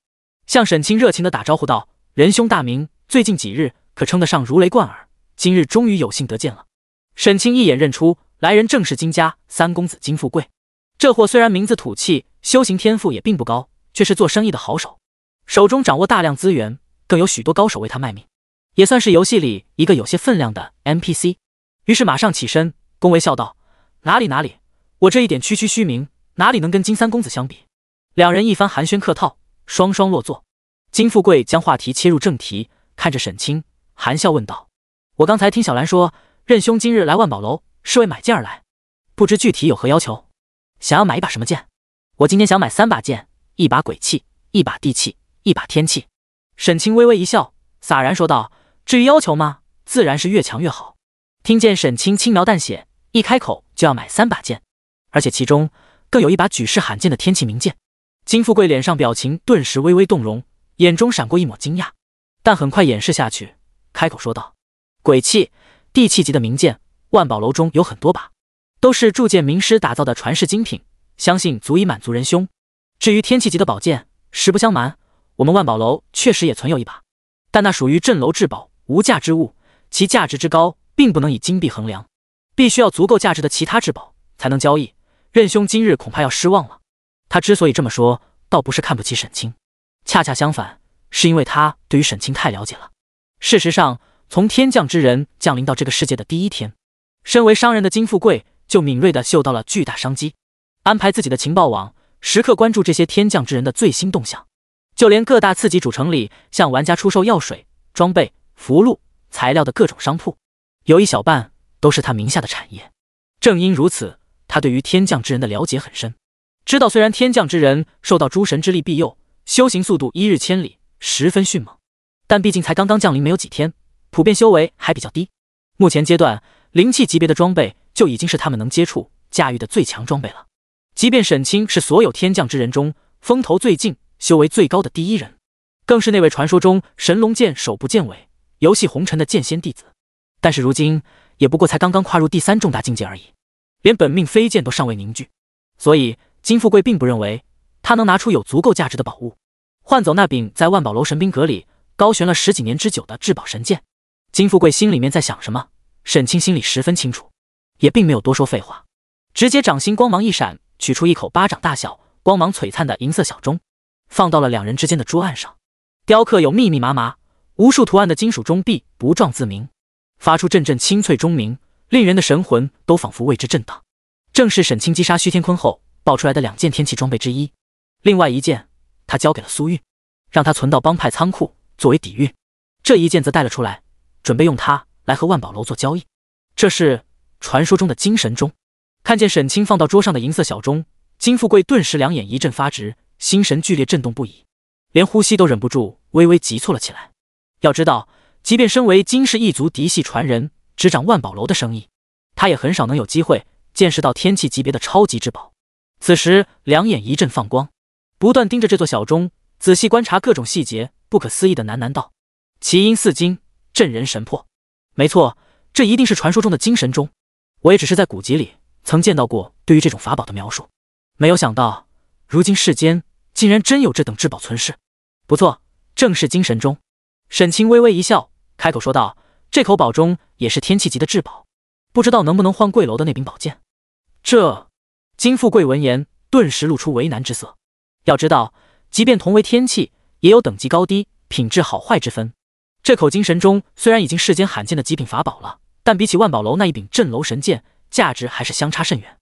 向沈清热情地打招呼道：仁兄大名，最近几日可称得上如雷贯耳，今日终于有幸得见了。沈清一眼认出来人正是金家3公子金富贵。这货虽然名字土气，修行天赋也并不高，却是做生意的好手，手中掌握大量资源，更有许多高手为他卖命，也算是游戏里一个有些分量的 NPC。 于是马上起身恭维笑道：哪里，我这一点区区虚名，哪里能跟金三公子相比？两人一番寒暄客套，双双落座。金富贵将话题切入正题，看着沈清，含笑问道：我刚才听小兰说，任兄今日来万宝楼是为买剑而来，不知具体有何要求？想要买一把什么剑？我今天想买3把剑，一把鬼气，一把地气，一把天气。沈清微微一笑，洒然说道：至于要求吗？自然是越强越好。听见沈清轻描淡写，一开口就要买3把剑，而且其中更有一把举世罕见的天气名剑。金富贵脸上表情顿时微微动容，眼中闪过一抹惊讶，但很快掩饰下去，开口说道：鬼气、地气级的名剑，万宝楼中有很多把，都是铸剑名师打造的传世精品，相信足以满足仁兄。至于天气级的宝剑，实不相瞒，我们万宝楼确实也存有一把，但那属于镇楼至宝，无价之物，其价值之高并不能以金币衡量，必须要足够价值的其他至宝才能交易。任兄今日恐怕要失望了。他之所以这么说，倒不是看不起沈清，恰恰相反，是因为他对于沈清太了解了。事实上，从天降之人降临到这个世界的第一天，身为商人的金富贵就敏锐地嗅到了巨大商机，安排自己的情报网时刻关注这些天降之人的最新动向，就连各大次级主城里向玩家出售药水、装备、符箓、材料的各种商铺，有一小半都是他名下的产业。正因如此，他对于天降之人的了解很深，知道虽然天降之人受到诸神之力庇佑，修行速度一日千里，十分迅猛，但毕竟才刚刚降临没有几天，普遍修为还比较低。目前阶段，灵气级别的装备就已经是他们能接触、驾驭的最强装备了。即便沈清是所有天降之人中风头最劲、修为最高的第一人，更是那位传说中神龙剑首部剑尾、游戏红尘的剑仙弟子，但是如今也不过才刚刚跨入第3重大境界而已，连本命飞剑都尚未凝聚，所以金富贵并不认为他能拿出有足够价值的宝物换走那柄在万宝楼神兵阁里高悬了10几年之久的至宝神剑。金富贵心里面在想什么，沈清心里十分清楚，也并没有多说废话，直接掌心光芒一闪，取出一口巴掌大小、光芒璀璨的银色小钟，放到了两人之间的桌案上。雕刻有密密麻麻、无数图案的金属钟壁不状自鸣，发出阵阵清脆钟鸣，令人的神魂都仿佛为之震荡。正是沈清击杀虚天坤后爆出来的2件天气装备之一，另外1件他交给了苏韵，让他存到帮派仓库作为底蕴，这1件则带了出来，准备用它来和万宝楼做交易。这是传说中的精神钟。看见沈清放到桌上的银色小钟，金富贵顿时两眼一阵发直，心神剧烈震动不已，连呼吸都忍不住微微急促了起来。要知道，即便身为金氏一族嫡系传人，执掌万宝楼的生意，他也很少能有机会见识到天气级别的超级之宝。此时两眼一阵放光，不断盯着这座小钟，仔细观察各种细节，不可思议的喃喃道：奇音似金，震人神魄。没错，这一定是传说中的精神钟，我也只是在古籍里曾见到过对于这种法宝的描述，没有想到如今世间竟然真有这等至宝存世。不错，正是精神钟。沈清微微一笑，开口说道：这口宝钟也是天气级的至宝，不知道能不能换贵楼的那柄宝剑。这金富贵闻言顿时露出为难之色。要知道，即便同为天气，也有等级高低、品质好坏之分。这口精神钟虽然已经世间罕见的极品法宝了，但比起万宝楼那一柄镇楼神剑，价值还是相差甚远。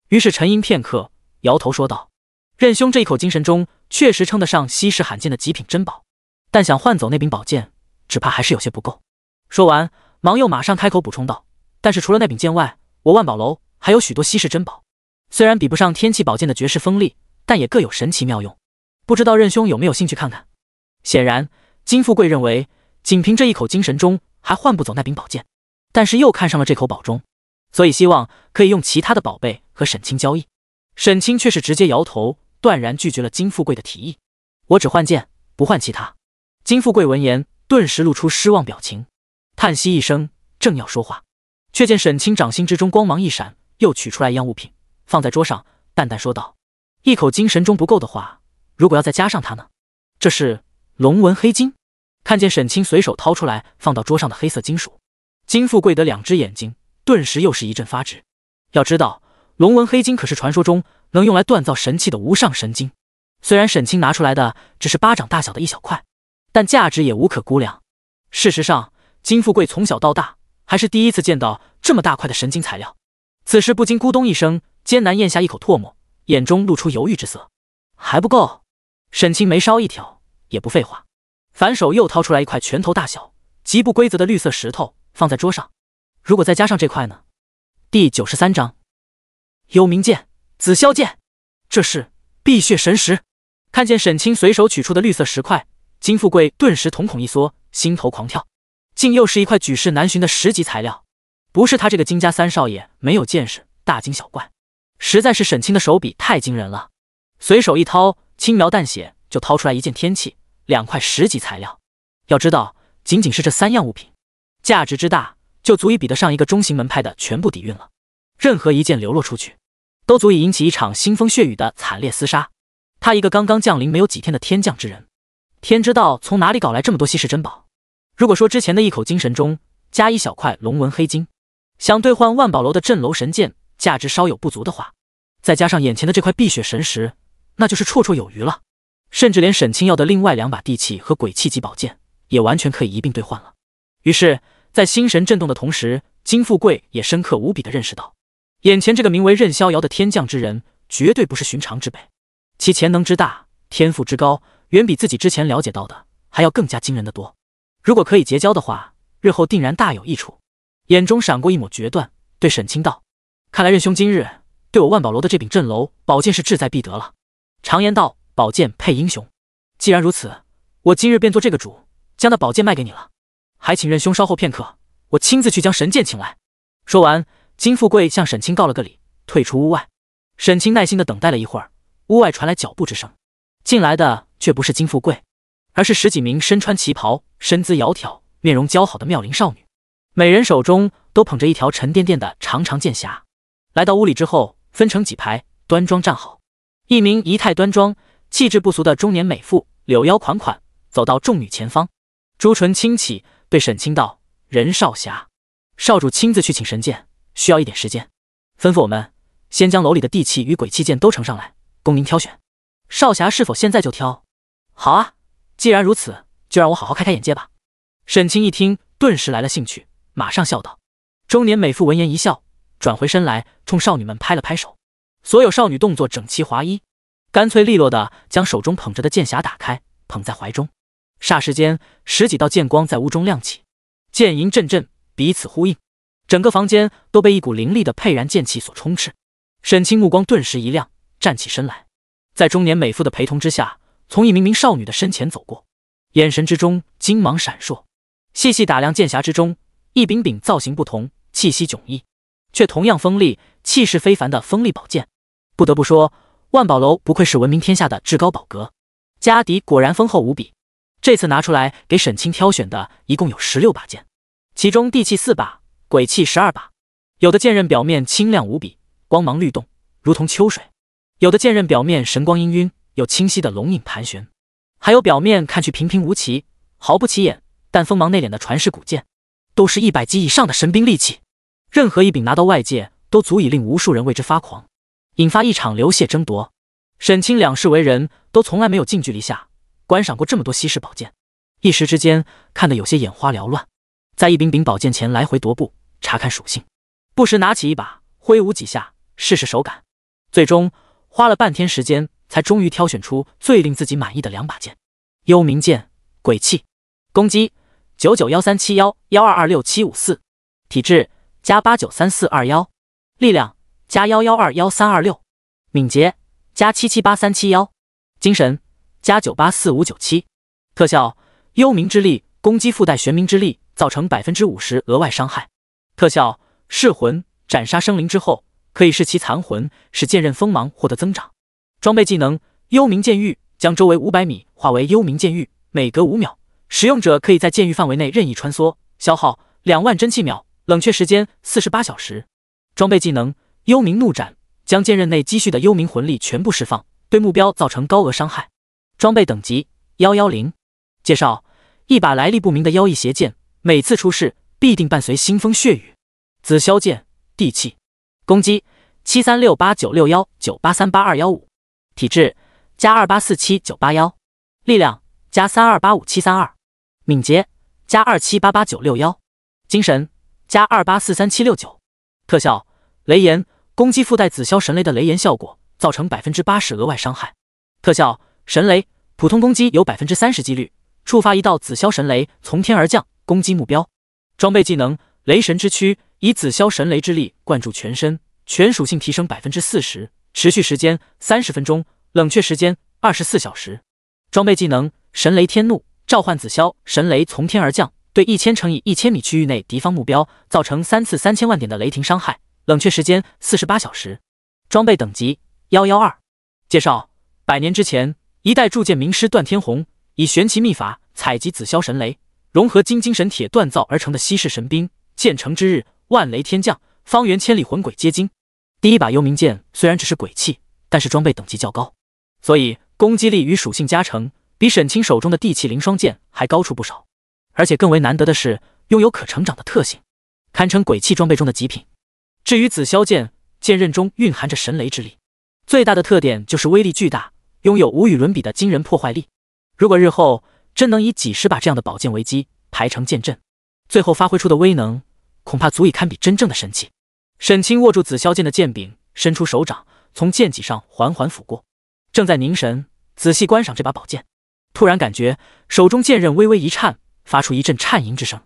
于是沉吟片刻，摇头说道：任兄这一口精神钟确实称得上稀世罕见的极品珍宝，但想换走那柄宝剑，只怕还是有些不够。说完，忙又马上开口补充道：但是除了那柄剑外，我万宝楼还有许多稀世珍宝，虽然比不上天气宝剑的绝世锋利，但也各有神奇妙用，不知道任兄有没有兴趣看看。显然金富贵认为仅凭这一口精神钟还换不走那柄宝剑，但是又看上了这口宝钟，所以希望可以用其他的宝贝和沈清交易。沈清却是直接摇头，断然拒绝了金富贵的提议。我只换剑，不换其他。金富贵闻言顿时露出失望表情，叹息一声，正要说话，却见沈清掌心之中光芒一闪，又取出来一样物品放在桌上，淡淡说道：一口精神钟不够的话，如果要再加上它呢？这是龙纹黑金。看见沈清随手掏出来放到桌上的黑色金属，金富贵的2只眼睛顿时又是一阵发直。要知道，龙纹黑金可是传说中能用来锻造神器的无上神经。虽然沈清拿出来的只是巴掌大小的一小块，但价值也无可估量。事实上，金富贵从小到大还是第一次见到这么大块的神经材料。此时不禁咕咚一声，艰难咽下一口唾沫，眼中露出犹豫之色。还不够。沈清眉梢一挑，也不废话，反手又掏出来一块拳头大小、极不规则的绿色石头，放在桌上。如果再加上这块呢？第93章，幽冥剑、紫霄剑，这是碧血神石。看见沈清随手取出的绿色石块，金富贵顿时瞳孔一缩，心头狂跳，竟又是一块举世难寻的10级材料。不是他这个金家三少爷没有见识，大惊小怪，实在是沈清的手笔太惊人了。随手一掏，轻描淡写就掏出来一件天器，2块10级材料。要知道，仅仅是这3样物品，价值之大，就足以比得上一个中型门派的全部底蕴了。任何一件流落出去，都足以引起一场腥风血雨的惨烈厮杀。他一个刚刚降临没有几天的天降之人，天知道从哪里搞来这么多稀世珍宝。如果说之前的一口精神中加一小块龙纹黑金，想兑换万宝楼的镇楼神剑，价值稍有不足的话，再加上眼前的这块碧血神石，那就是绰绰有余了。甚至连沈清要的另外2把地器和鬼器级宝剑，也完全可以一并兑换了。于是，在心神震动的同时，金富贵也深刻无比地认识到，眼前这个名为任逍遥的天降之人，绝对不是寻常之辈。其潜能之大，天赋之高，远比自己之前了解到的还要更加惊人的多。如果可以结交的话，日后定然大有益处。眼中闪过一抹决断，对沈清道：“看来任兄今日对我万宝楼的这柄镇楼宝剑是志在必得了。常言道，宝剑配英雄。既然如此，我今日便做这个主，将那宝剑卖给你了。还请任兄稍后片刻，我亲自去将神剑请来。”说完，金富贵向沈清告了个礼，退出屋外。沈清耐心地等待了一会儿，屋外传来脚步之声，进来的却不是金富贵，而是10几名身穿旗袍、身姿窈窕、面容姣好的妙龄少女，每人手中都捧着一条沉甸甸的长长剑匣。来到屋里之后，分成几排，端庄站好。一名仪态端庄、气质不俗的中年美妇柳腰款款走到众女前方，朱唇轻启，对沈清道：“任少侠，少主亲自去请神剑，需要一点时间，吩咐我们先将楼里的地器与鬼器剑都呈上来，供您挑选。少侠是否现在就挑？”“好啊，既然如此，就让我好好开开眼界吧。”沈清一听，顿时来了兴趣，马上笑道。中年美妇闻言一笑，转回身来，冲少女们拍了拍手。所有少女动作整齐划一，干脆利落地将手中捧着的剑匣打开，捧在怀中。霎时间，10几道剑光在屋中亮起，剑吟阵阵，彼此呼应，整个房间都被一股凌厉的沛然剑气所充斥。沈清目光顿时一亮，站起身来，在中年美妇的陪同之下，从一名名少女的身前走过，眼神之中金芒闪烁，细细打量剑匣之中一柄柄造型不同、气息迥异，却同样锋利、气势非凡的锋利宝剑。不得不说，万宝楼不愧是闻名天下的至高宝阁，家底果然丰厚无比。这次拿出来给沈清挑选的一共有16把剑，其中地器4把，鬼器12把。有的剑刃表面清亮无比，光芒律动，如同秋水；有的剑刃表面神光氤氲，有清晰的龙影盘旋；还有表面看去平平无奇，毫不起眼，但锋芒内敛的传世古剑，都是100级以上的神兵利器。任何一柄拿到外界，都足以令无数人为之发狂，引发一场流血争夺。沈清两世为人，都从来没有近距离下观赏过这么多稀世宝剑，一时之间看得有些眼花缭乱，在一柄柄宝剑前来回踱步，查看属性，不时拿起一把挥舞几下，试试手感。最终花了半天时间，才终于挑选出最令自己满意的2把剑。幽冥剑，鬼器，攻击991371122674，体质加8934221，力量加11212326，敏捷加778371，精神加984597。特效：幽冥之力，攻击附带玄冥之力，造成50%额外伤害。特效：噬魂，斩杀生灵之后，可以噬其残魂，使剑刃锋芒获得增长。装备技能：幽冥剑域，将周围500米化为幽冥剑域，每隔5秒，使用者可以在剑域范围内任意穿梭，消耗2万真气秒，冷却时间48小时。装备技能：幽冥怒斩，将剑刃内积蓄的幽冥魂力全部释放，对目标造成高额伤害。装备等级110。介绍：一把来历不明的妖异邪剑，每次出世必定伴随腥风血雨。紫霄剑，地器，攻击73689619838215，体质加2847981，力量加3285732，敏捷加2788961，精神加2843769。特效雷炎，攻击附带紫霄神雷的雷炎效果，造成80%额外伤害。特效神雷，普通攻击有30%几率触发一道紫霄神雷从天而降，攻击目标。装备技能雷神之躯，以紫霄神雷之力灌注全身，全属性提升40%，持续时间30分钟，冷却时间24小时。装备技能神雷天怒，召唤紫霄神雷从天而降，对1000乘以1000米区域内敌方目标造成3次3000万点的雷霆伤害，冷却时间48小时。装备等级112。介绍：100年之前，一代铸剑名师段天虹以玄奇秘法采集紫霄神雷，融合金精神铁锻造而成的稀世神兵。建成之日，万雷天降，方圆千里魂鬼皆惊。第一把幽冥剑虽然只是鬼器，但是装备等级较高，所以攻击力与属性加成比沈清手中的地气凌霜剑还高出不少。而且更为难得的是，拥有可成长的特性，堪称鬼器装备中的极品。至于紫霄剑，剑刃中蕴含着神雷之力，最大的特点就是威力巨大，拥有无与伦比的惊人破坏力。如果日后真能以几十把这样的宝剑为基，排成剑阵，最后发挥出的威能，恐怕足以堪比真正的神器。沈清握住紫霄剑的剑柄，伸出手掌，从剑脊上缓缓抚过，正在凝神仔细观赏这把宝剑，突然感觉手中剑刃微微一颤，发出一阵颤吟之声，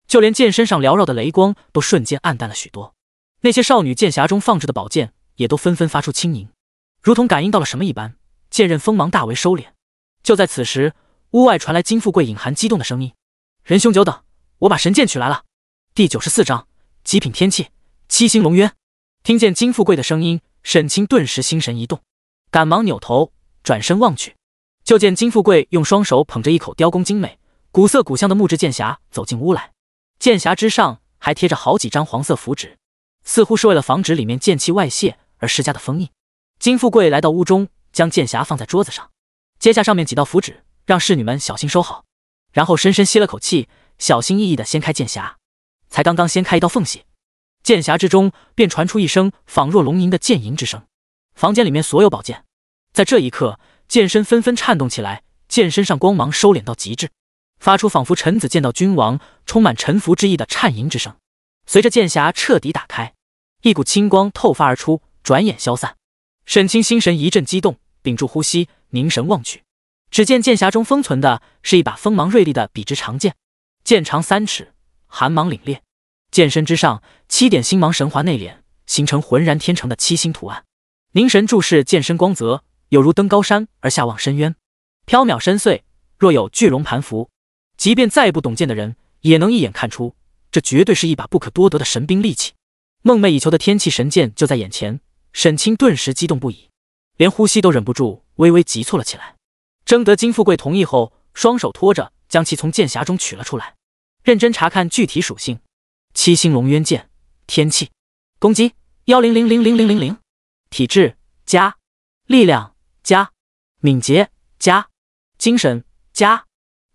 就连剑身上缭绕的雷光都瞬间暗淡了许多。那些少女剑匣中放置的宝剑也都纷纷发出轻盈，如同感应到了什么一般，剑刃锋芒大为收敛。就在此时，屋外传来金富贵隐含激动的声音：“仁兄久等，我把神剑取来了。”第94章极品天气七星龙渊。听见金富贵的声音，沈清顿时心神一动，赶忙扭头转身望去，就见金富贵用双手捧着一口雕工精美、古色古香的木质剑匣走进屋来，剑匣之上还贴着好几张黄色符纸，似乎是为了防止里面剑气外泄而施加的封印。金富贵来到屋中，将剑匣放在桌子上，揭下上面几道符纸，让侍女们小心收好，然后深深吸了口气，小心翼翼地掀开剑匣。才刚刚掀开一道缝隙，剑匣之中便传出一声仿若龙吟的剑吟之声。房间里面所有宝剑在这一刻剑身纷纷颤动起来，剑身上光芒收敛到极致，发出仿佛臣子见到君王，充满臣服之意的颤吟之声。随着剑匣彻底打开，一股青光透发而出，转眼消散。沈清心神一阵激动，屏住呼吸，凝神望去，只见剑匣中封存的是一把锋芒锐利的笔直长剑，剑长3尺，寒芒凛冽，剑身之上7点星芒神华内敛，形成浑然天成的7星图案。凝神注视剑身光泽，有如登高山而下望深渊，缥缈深邃，若有巨龙盘伏，即便再不懂剑的人也能一眼看出，这绝对是一把不可多得的神兵利器。梦寐以求的天气神剑就在眼前，沈清顿时激动不已，连呼吸都忍不住微微急促了起来。征得金富贵同意后，双手托着将其从剑匣中取了出来，认真查看具体属性。七星龙渊剑，天气，攻击100000000，体质加，力量加，敏捷加，精神加。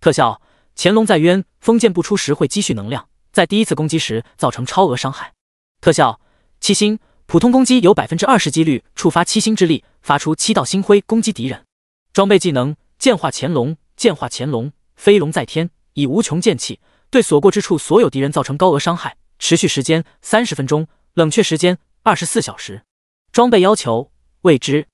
特效潜龙在渊，封剑不出时会积蓄能量，在第一次攻击时造成超额伤害。特效七星，普通攻击有20%几率触发7星之力，发出7道星辉攻击敌人。装备技能剑化潜龙，剑化潜龙，飞龙在天，以无穷剑气对所过之处所有敌人造成高额伤害，持续时间30分钟，冷却时间24小时。装备要求未知。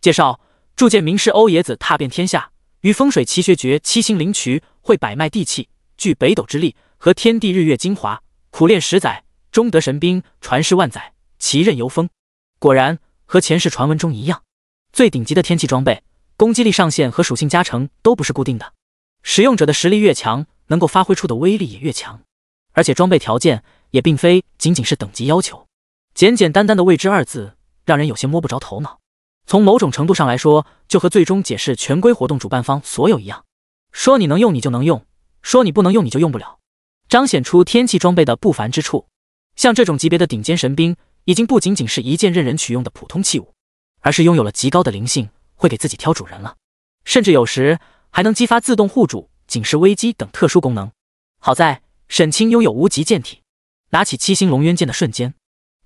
介绍：铸剑名师欧冶子踏遍天下，于风水奇学诀7星灵渠会百脉地气，具北斗之力和天地日月精华，苦练10载，终得神兵，传世万载，其刃犹锋。果然和前世传闻中一样，最顶级的天气装备，攻击力上限和属性加成都不是固定的，使用者的实力越强，能够发挥出的威力也越强。而且装备条件也并非仅仅是等级要求，简简单单的未知2字让人有些摸不着头脑。从某种程度上来说，就和最终解释全规活动主办方所有一样，说你能用你就能用，说你不能用你就用不了，彰显出天气装备的不凡之处。像这种级别的顶尖神兵，已经不仅仅是一件任人取用的普通器物，而是拥有了极高的灵性，会给自己挑主人了，甚至有时还能激发自动护主、警示危机等特殊功能。好在沈清拥有无极剑体，拿起7星龙渊剑的瞬间，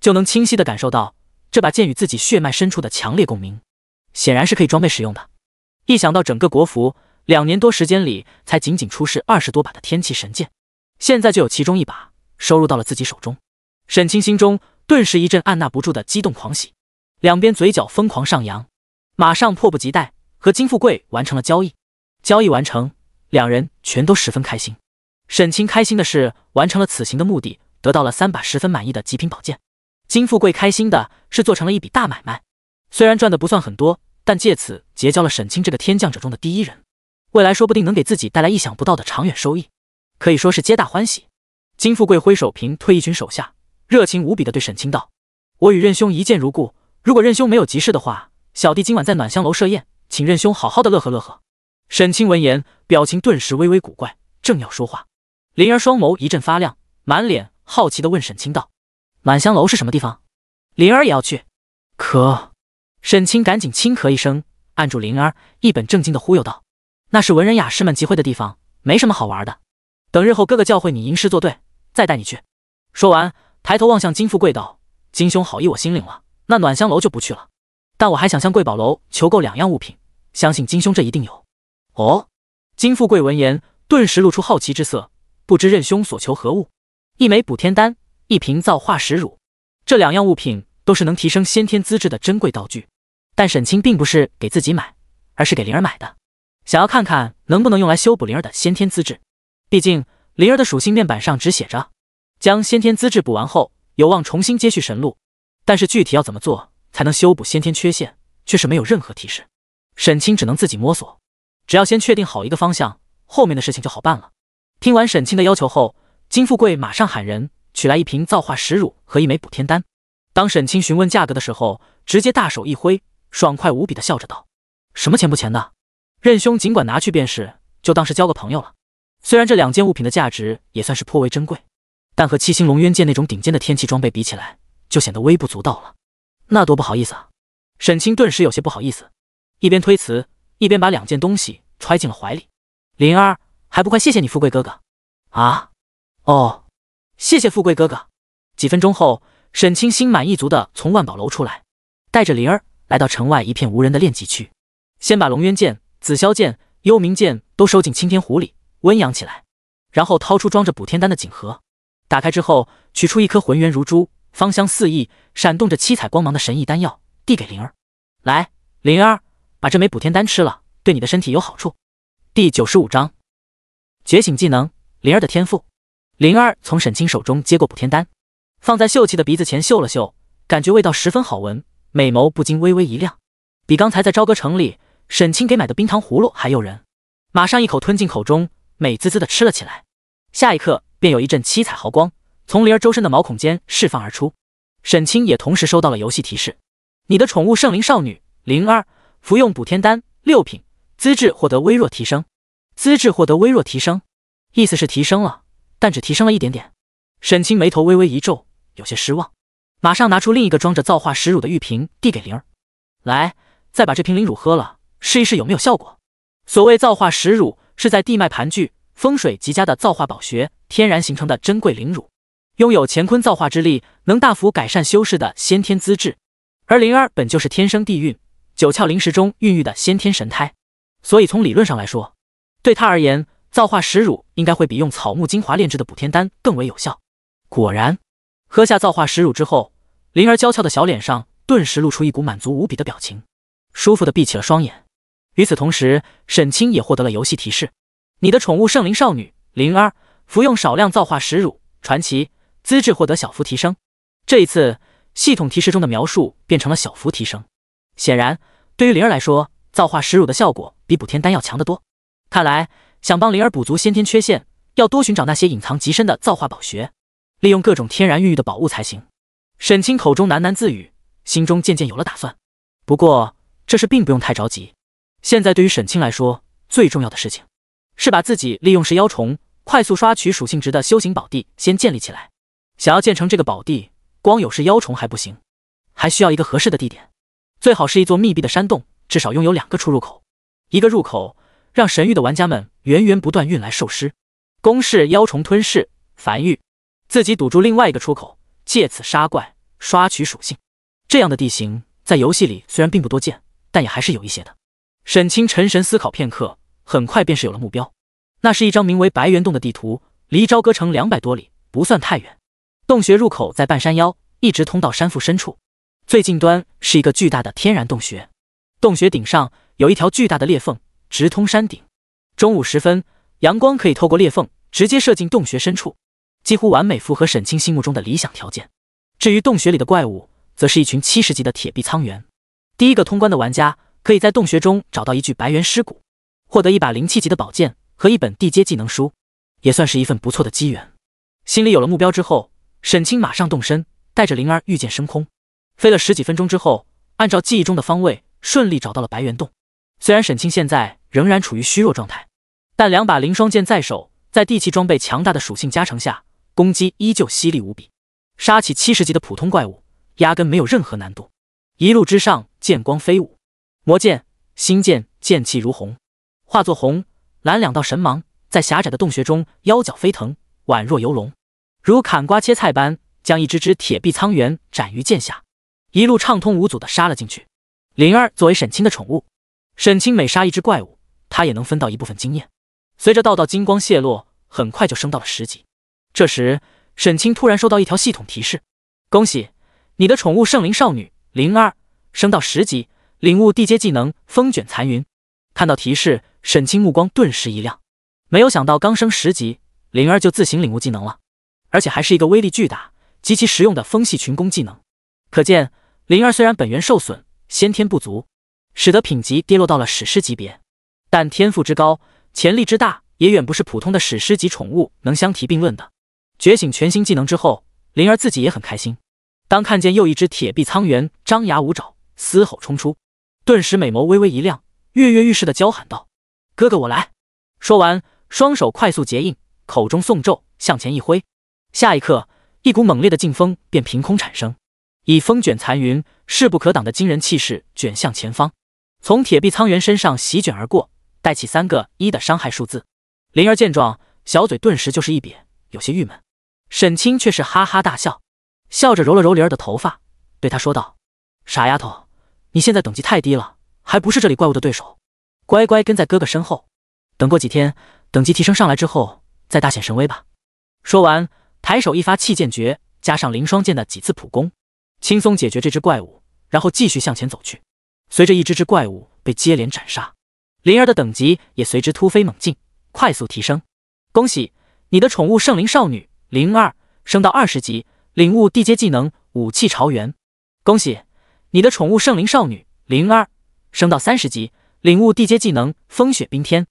就能清晰地感受到这把剑与自己血脉深处的强烈共鸣，显然是可以装备使用的。一想到整个国服2年多时间里才仅仅出世20多把的天气神剑，现在就有其中一把收入到了自己手中，沈清心中顿时一阵按捺不住的激动狂喜，两边嘴角疯狂上扬，马上迫不及待和金富贵完成了交易。交易完成，两人全都十分开心。沈清开心的是完成了此行的目的，得到了3把十分满意的极品宝剑。金富贵开心的是做成了一笔大买卖，虽然赚的不算很多，但借此结交了沈清这个天降者中的第一人，未来说不定能给自己带来意想不到的长远收益，可以说是皆大欢喜。金富贵挥手平退一群手下，热情无比的对沈清道：“我与任兄一见如故，如果任兄没有急事的话，小弟今晚在暖香楼设宴，请任兄好好的乐呵乐呵。”沈清闻言，表情顿时微微古怪，正要说话，灵儿双眸一阵发亮，满脸好奇的问沈清道：“暖香楼是什么地方？灵儿也要去？”可沈清赶紧轻咳一声，按住灵儿，一本正经的忽悠道：“那是文人雅士们集会的地方，没什么好玩的。等日后哥哥教会你吟诗作对，再带你去。”说完，抬头望向金富贵道：“金兄好意我心领了，那暖香楼就不去了，但我还想向贵宝楼求购2样物品，相信金兄这一定有。”哦，金富贵闻言顿时露出好奇之色，不知任兄所求何物？一枚补天丹，一瓶造化石乳，这2样物品都是能提升先天资质的珍贵道具，但沈清并不是给自己买，而是给灵儿买的，想要看看能不能用来修补灵儿的先天资质。毕竟灵儿的属性面板上只写着将先天资质补完后有望重新接续神路，但是具体要怎么做才能修补先天缺陷，却是没有任何提示。沈清只能自己摸索，只要先确定好一个方向，后面的事情就好办了。听完沈清的要求后，金富贵马上喊人取来一瓶造化石乳和一枚补天丹。当沈清询问价格的时候，直接大手一挥，爽快无比的笑着道：“什么钱不钱的，任兄尽管拿去便是，就当是交个朋友了。”虽然这2件物品的价值也算是颇为珍贵，但和七星龙渊剑那种顶尖的天气装备比起来，就显得微不足道了。那多不好意思啊！沈清顿时有些不好意思，一边推辞，一边把2件东西揣进了怀里。灵儿，还不快谢谢你富贵哥哥！啊，哦，谢谢富贵哥哥。几分钟后，沈清心满意足的从万宝楼出来，带着灵儿来到城外一片无人的练级区，先把龙渊剑、紫霄剑、幽冥剑都收进青天壶里温养起来，然后掏出装着补天丹的锦盒，打开之后取出一颗浑圆如珠、芳香四溢、闪动着七彩光芒的神异丹药，递给灵儿：“来，灵儿，把这枚补天丹吃了，对你的身体有好处。”第95章觉醒技能，灵儿的天赋。灵儿从沈清手中接过补天丹，放在秀气的鼻子前嗅了嗅，感觉味道十分好闻，美眸不禁微微一亮，比刚才在朝歌城里沈清给买的冰糖葫芦还诱人。马上一口吞进口中，美滋滋的吃了起来。下一刻便有一阵七彩毫光从灵儿周身的毛孔间释放而出。沈清也同时收到了游戏提示：你的宠物圣灵少女灵儿服用补天丹6品，资质获得微弱提升。资质获得微弱提升，意思是提升了，但只提升了一点点。沈清眉头微微一皱，有些失望，马上拿出另一个装着造化石乳的玉瓶递给灵儿：“来，再把这瓶灵乳喝了，试一试有没有效果。”所谓造化石乳，是在地脉盘踞、风水极佳的造化宝穴天然形成的珍贵灵乳，拥有乾坤造化之力，能大幅改善修士的先天资质。而灵儿本就是天生地运9窍灵石中孕育的先天神胎，所以从理论上来说，对他而言，造化石乳应该会比用草木精华炼制的补天丹更为有效。果然，喝下造化石乳之后，灵儿娇俏的小脸上顿时露出一股满足无比的表情，舒服的闭起了双眼。与此同时，沈清也获得了游戏提示：你的宠物圣灵少女灵儿服用少量造化石乳，传奇资质获得小幅提升。这一次，系统提示中的描述变成了小幅提升。显然，对于灵儿来说，造化石乳的效果比补天丹要强得多。看来，想帮灵儿补足先天缺陷，要多寻找那些隐藏极深的造化宝穴，利用各种天然孕育的宝物才行。沈清口中喃喃自语，心中渐渐有了打算。不过，这事并不用太着急。现在对于沈清来说，最重要的事情是把自己利用食妖虫快速刷取属性值的修行宝地先建立起来。想要建成这个宝地，光有食妖虫还不行，还需要一个合适的地点，最好是一座密闭的山洞，至少拥有2个出入口。一个入口让神域的玩家们源源不断运来兽尸，攻势妖虫吞噬繁育，自己堵住另外一个出口，借此杀怪刷取属性。这样的地形在游戏里虽然并不多见，但也还是有一些的。沈清沉神思考片刻，很快便是有了目标。那是一张名为白猿洞的地图，离朝歌城200多里，不算太远。洞穴入口在半山腰，一直通到山腹深处，最近端是一个巨大的天然洞穴。洞穴顶上有一条巨大的裂缝，直通山顶。中午时分，阳光可以透过裂缝直接射进洞穴深处，几乎完美符合沈清心目中的理想条件。至于洞穴里的怪物，则是一群70级的铁壁苍猿。第一个通关的玩家可以在洞穴中找到一具白猿尸骨，获得一把灵气级的宝剑和一本地阶技能书，也算是一份不错的机缘。心里有了目标之后，沈清马上动身，带着灵儿御剑升空，飞了10几分钟之后，按照记忆中的方位顺利找到了白猿洞。虽然沈清现在仍然处于虚弱状态，但2把灵双剑在手，在地气装备强大的属性加成下，攻击依旧犀利无比，杀起70级的普通怪物压根没有任何难度。一路之上，剑光飞舞，魔剑、星剑剑气如虹，化作红蓝2道神芒，在狭窄的洞穴中腰脚飞腾，宛若游龙，如砍瓜切菜般将一只只铁壁苍猿斩于剑下，一路畅通无阻地杀了进去。灵儿作为沈清的宠物，沈清每杀一只怪物，他也能分到一部分经验。随着道道金光泄落，很快就升到了10级。这时，沈清突然收到一条系统提示：恭喜你的宠物圣灵少女灵儿升到10级，领悟地阶技能风卷残云。看到提示，沈清目光顿时一亮，没有想到刚升10级，灵儿就自行领悟技能了，而且还是一个威力巨大、极其实用的风系群攻技能。可见灵儿虽然本源受损，先天不足，使得品级跌落到了史诗级别，但天赋之高，潜力之大，也远不是普通的史诗级宠物能相提并论的。觉醒全新技能之后，灵儿自己也很开心。当看见又一只铁壁苍猿张牙舞爪，嘶吼冲出，顿时美眸微微一亮，跃跃欲试地娇喊道：哥哥我来！说完，双手快速结印，口中诵咒，向前一挥，下一刻，一股猛烈的劲风便凭空产生，以风卷残云，势不可挡的惊人气势卷向前方，从铁壁苍猿身上席卷而过，带起3个1的伤害数字。灵儿见状，小嘴顿时就是一瘪，有些郁闷。沈清却是哈哈大笑，笑着揉了揉灵儿的头发，对她说道：傻丫头，你现在等级太低了，还不是这里怪物的对手，乖乖跟在哥哥身后，等过几天等级提升上来之后再大显神威吧。说完，抬手一发气剑诀，加上灵双剑的几次普攻，轻松解决这只怪物，然后继续向前走去。随着一只只怪物被接连斩杀，灵儿的等级也随之突飞猛进，快速提升。恭喜你的宠物圣灵少女灵儿升到20级，领悟地阶技能武器朝元。恭喜你的宠物圣灵少女灵儿升到30级，领悟地阶技能风雪冰天。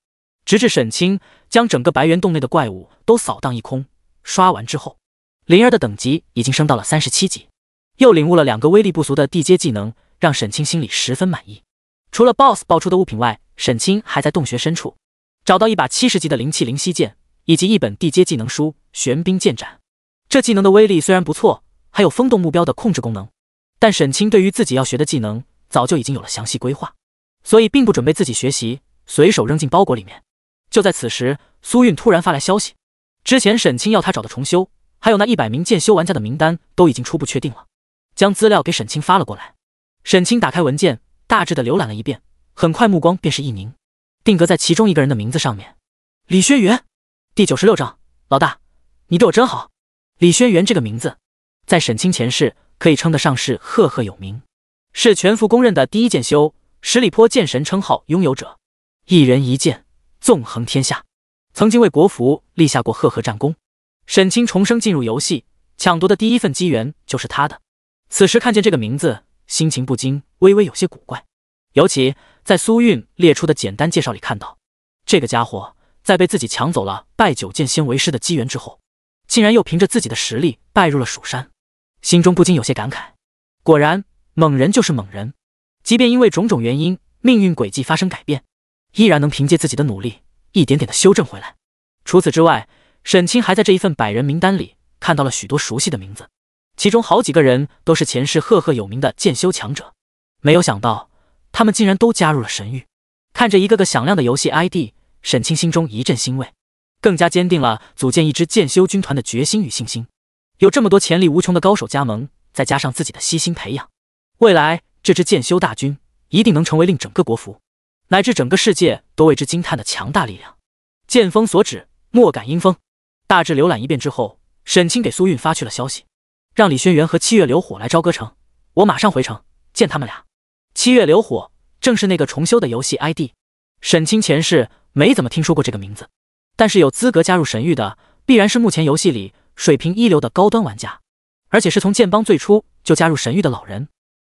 直至沈清将整个白猿洞内的怪物都扫荡一空，刷完之后，灵儿的等级已经升到了37级，又领悟了2个威力不俗的地阶技能，让沈清心里十分满意。除了 BOSS 爆出的物品外，沈清还在洞穴深处找到一把70级的灵气灵犀剑，以及一本地阶技能书玄冰剑斩。这技能的威力虽然不错，还有风洞目标的控制功能，但沈清对于自己要学的技能早就已经有了详细规划，所以并不准备自己学习，随手扔进包裹里面。就在此时，苏韵突然发来消息，之前沈清要他找的重修，还有那100名剑修玩家的名单都已经初步确定了，将资料给沈清发了过来。沈清打开文件，大致的浏览了一遍，很快目光便是一凝，定格在其中一个人的名字上面。李轩辕，第96章，老大，你对我真好。李轩辕这个名字，在沈清前世可以称得上是赫赫有名，是全服公认的第一剑修，十里坡剑神称号拥有者，一人一剑，纵横天下，曾经为国服立下过赫赫战功。沈清重生进入游戏，抢夺的第一份机缘就是他的。此时看见这个名字，心情不禁微微有些古怪，尤其在苏韵列出的简单介绍里看到，这个家伙在被自己抢走了拜9剑仙为师的机缘之后，竟然又凭着自己的实力拜入了蜀山，心中不禁有些感慨。果然，猛人就是猛人，即便因为种种原因，命运轨迹发生改变，依然能凭借自己的努力，一点点的修正回来。除此之外，沈清还在这一份100人名单里看到了许多熟悉的名字，其中好几个人都是前世赫赫有名的剑修强者，没有想到他们竟然都加入了神域。看着一个个响亮的游戏 ID， 沈清心中一阵欣慰，更加坚定了组建一支剑修军团的决心与信心。有这么多潜力无穷的高手加盟，再加上自己的悉心培养，未来这支剑修大军一定能成为令整个国服乃至整个世界都为之惊叹的强大力量。剑锋所指，莫敢阴风。大致浏览一遍之后，沈清给苏韵发去了消息，让李轩辕和七月流火来朝歌城，我马上回城见他们俩。七月流火正是那个重修的游戏 ID， 沈清前世没怎么听说过这个名字，但是有资格加入神域的，必然是目前游戏里水平一流的高端玩家，而且是从剑帮最初就加入神域的老人，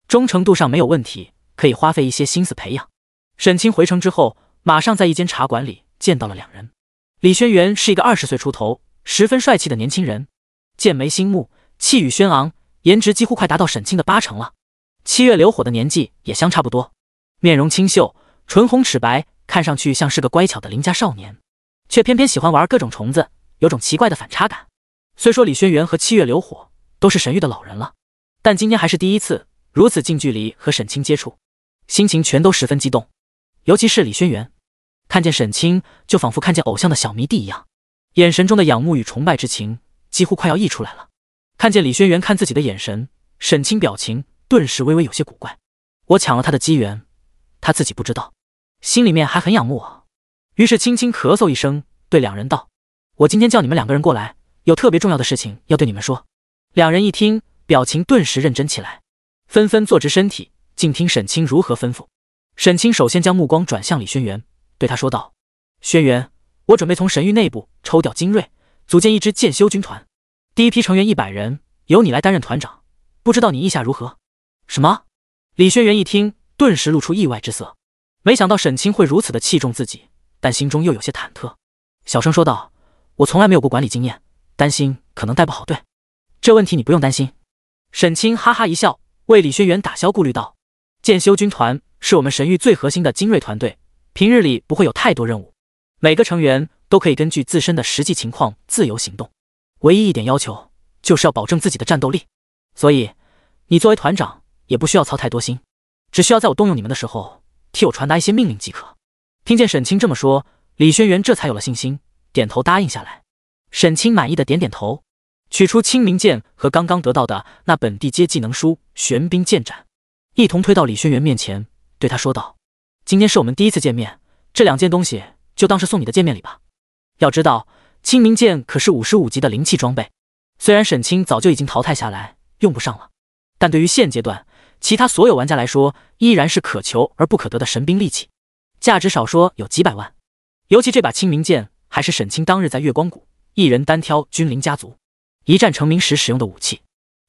忠诚度上没有问题，可以花费一些心思培养。沈清回城之后，马上在一间茶馆里见到了两人。李轩辕是一个20岁出头，十分帅气的年轻人，剑眉星目，气宇轩昂，颜值几乎快达到沈清的80%了。七月流火的年纪也相差不多，面容清秀，唇红齿白，看上去像是个乖巧的邻家少年，却偏偏喜欢玩各种虫子，有种奇怪的反差感。虽说李轩辕和七月流火都是神域的老人了，但今天还是第一次如此近距离和沈清接触，心情全都十分激动。尤其是李轩辕，看见沈清就仿佛看见偶像的小迷弟一样，眼神中的仰慕与崇拜之情几乎快要溢出来了。看见李轩辕看自己的眼神，沈清表情顿时微微有些古怪。我抢了他的机缘，他自己不知道，心里面还很仰慕我。于是轻轻咳嗽一声，对两人道：我今天叫你们两个人过来，有特别重要的事情要对你们说。两人一听，表情顿时认真起来，纷纷坐直身体，静听沈清如何吩咐。沈清首先将目光转向李轩辕，对他说道：轩辕，我准备从神域内部抽调精锐，组建一支剑修军团，第一批成员100人，由你来担任团长，不知道你意下如何？什么？李轩辕一听，顿时露出意外之色，没想到沈清会如此的器重自己，但心中又有些忐忑，小声说道：我从来没有过管理经验，担心可能带不好队。这问题你不用担心。沈清哈哈一笑，为李轩辕打消顾虑道：剑修军团是我们神域最核心的精锐团队，平日里不会有太多任务，每个成员都可以根据自身的实际情况自由行动，唯一一点要求就是要保证自己的战斗力。所以你作为团长也不需要操太多心，只需要在我动用你们的时候替我传达一些命令即可。听见沈清这么说，李轩辕这才有了信心，点头答应下来。沈清满意的点点头，取出清明剑和刚刚得到的那本地阶技能书玄冰剑斩，一同推到李轩辕面前，对他说道：今天是我们第一次见面，这2件东西就当是送你的见面礼吧。要知道清明剑可是55级的灵气装备，虽然沈清早就已经淘汰下来用不上了，但对于现阶段其他所有玩家来说依然是可求而不可得的神兵利器，价值少说有几百万。尤其这把清明剑还是沈清当日在月光谷一人单挑君临家族一战成名时使用的武器，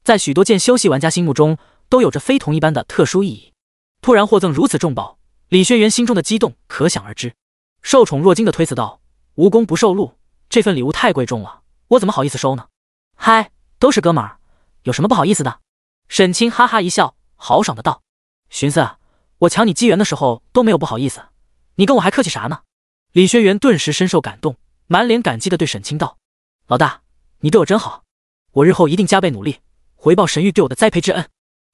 在许多剑修系玩家心目中都有着非同一般的特殊意义。突然获赠如此重宝，李轩辕心中的激动可想而知，受宠若惊的推辞道：无功不受禄，这份礼物太贵重了，我怎么好意思收呢？嗨，都是哥们儿，有什么不好意思的？沈清哈哈一笑，豪爽的道：寻思我抢你机缘的时候都没有不好意思，你跟我还客气啥呢？李轩辕顿时深受感动，满脸感激的对沈清道：老大，你对我真好，我日后一定加倍努力，回报神域对我的栽培之恩。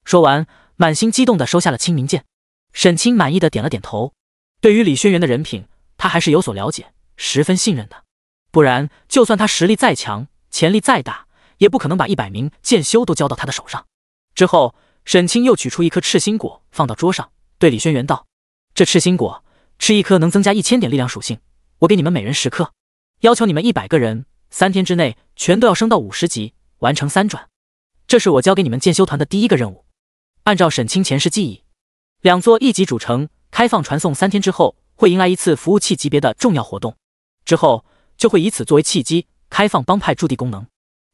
说完，满心激动的收下了清明剑。沈清满意的点了点头，对于李轩辕的人品他还是有所了解，十分信任的，不然就算他实力再强，潜力再大，也不可能把100名剑修都交到他的手上。之后沈清又取出一颗赤心果放到桌上，对李轩辕道：这赤心果吃一颗能增加1000点力量属性，我给你们每人10颗，要求你们100个人3天之内全都要升到50级，完成3转。这是我交给你们剑修团的第一个任务。按照沈清前世记忆，2座1级主城开放传送3天之后，会迎来一次服务器级别的重要活动，之后就会以此作为契机开放帮派驻地功能。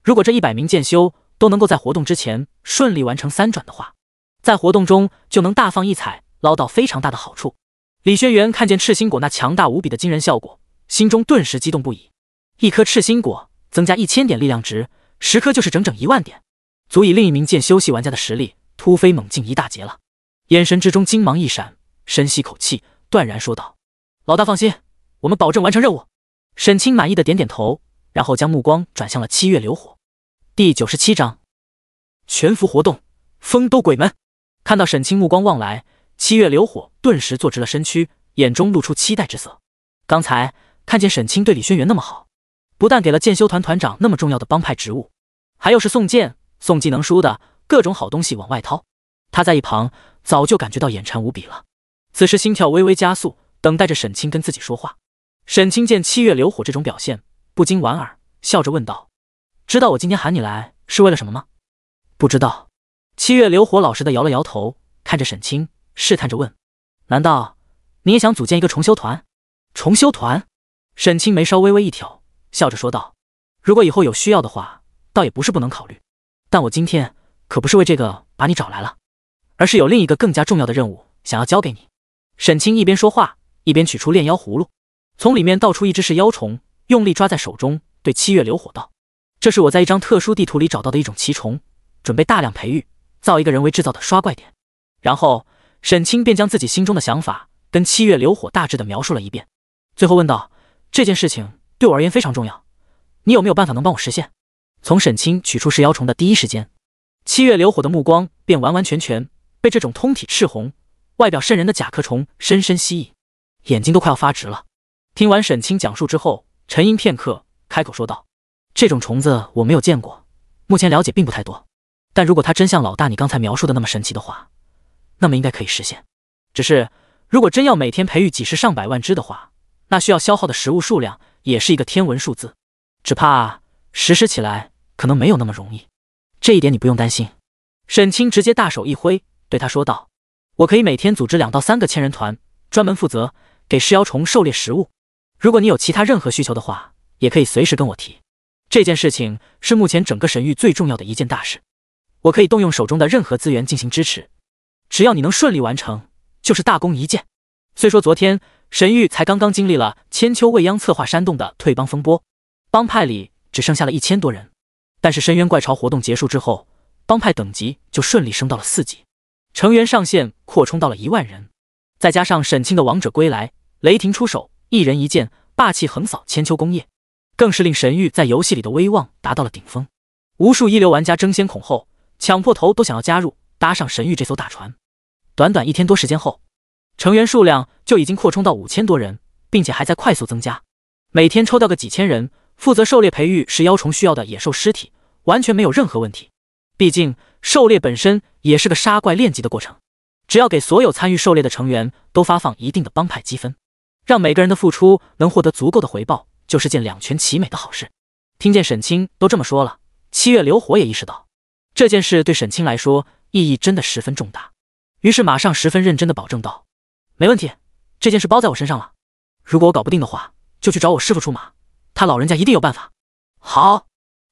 如果这100名剑修都能够在活动之前顺利完成3转的话，在活动中就能大放异彩，捞到非常大的好处。李轩辕看见赤心果那强大无比的惊人效果，心中顿时激动不已。一颗赤心果增加1000点力量值，10颗就是整整1万点，足以令一名剑修系玩家的实力突飞猛进一大截了。眼神之中金芒一闪，深吸口气，断然说道：老大放心，我们保证完成任务。沈清满意的点点头，然后将目光转向了七月流火。第97章全服活动，风都鬼门。看到沈清目光望来，七月流火顿时坐直了身躯，眼中露出期待之色。刚才看见沈清对李轩辕那么好，不但给了剑修团团长那么重要的帮派职务，还又是送剑送技能书的各种好东西往外掏，他在一旁早就感觉到眼馋无比了，此时心跳微微加速，等待着沈清跟自己说话。沈清见七月流火这种表现，不禁莞尔，笑着问道：“知道我今天喊你来是为了什么吗？”“不知道。”七月流火老实的摇了摇头，看着沈清，试探着问：“难道你也想组建一个重修团？”“重修团？”沈清眉梢微微一挑，笑着说道：“如果以后有需要的话，倒也不是不能考虑。但我今天可不是为这个把你找来了，而是有另一个更加重要的任务想要交给你。”沈清一边说话，一边取出炼妖葫芦，从里面倒出一只是妖虫，用力抓在手中，对七月流火道：“这是我在一张特殊地图里找到的一种奇虫，准备大量培育，造一个人为制造的刷怪点。”然后沈清便将自己心中的想法跟七月流火大致的描述了一遍，最后问道：“这件事情对我而言非常重要，你有没有办法能帮我实现？”从沈清取出噬妖虫的第一时间，七月流火的目光便完完全全被这种通体赤红、外表瘆人的甲壳虫深深吸引，眼睛都快要发直了。听完沈清讲述之后，沉吟片刻，开口说道：“这种虫子我没有见过，目前了解并不太多，但如果它真像老大你刚才描述的那么神奇的话，那么应该可以实现。只是如果真要每天培育几十上百万只的话，那需要消耗的食物数量也是一个天文数字，只怕实施起来可能没有那么容易。这一点你不用担心。”沈清直接大手一挥，对他说道：“我可以每天组织2到3个千人团，专门负责给噬妖虫狩猎食物。如果你有其他任何需求的话，也可以随时跟我提。这件事情是目前整个神域最重要的一件大事，我可以动用手中的任何资源进行支持，只要你能顺利完成，就是大功一件。”虽说昨天神域才刚刚经历了千秋未央策划煽动的退帮风波，帮派里只剩下了1000多人，但是深渊怪潮活动结束之后，帮派等级就顺利升到了4级，成员上限扩充到了1万人，再加上沈清的王者归来，雷霆出手，一人一剑，霸气横扫千秋功业，更是令神域在游戏里的威望达到了顶峰。无数一流玩家争先恐后，抢破头都想要加入，搭上神域这艘大船。短短1天多时间后，成员数量就已经扩充到5000多人，并且还在快速增加。每天抽调个几千人，负责狩猎培育噬妖虫需要的野兽尸体，完全没有任何问题。毕竟狩猎本身也是个杀怪练级的过程，只要给所有参与狩猎的成员都发放一定的帮派积分，让每个人的付出能获得足够的回报，就是件两全其美的好事。听见沈清都这么说了，七月流火也意识到这件事对沈清来说意义真的十分重大，于是马上十分认真地保证道：“没问题，这件事包在我身上了。如果我搞不定的话，就去找我师父出马，他老人家一定有办法。”“好，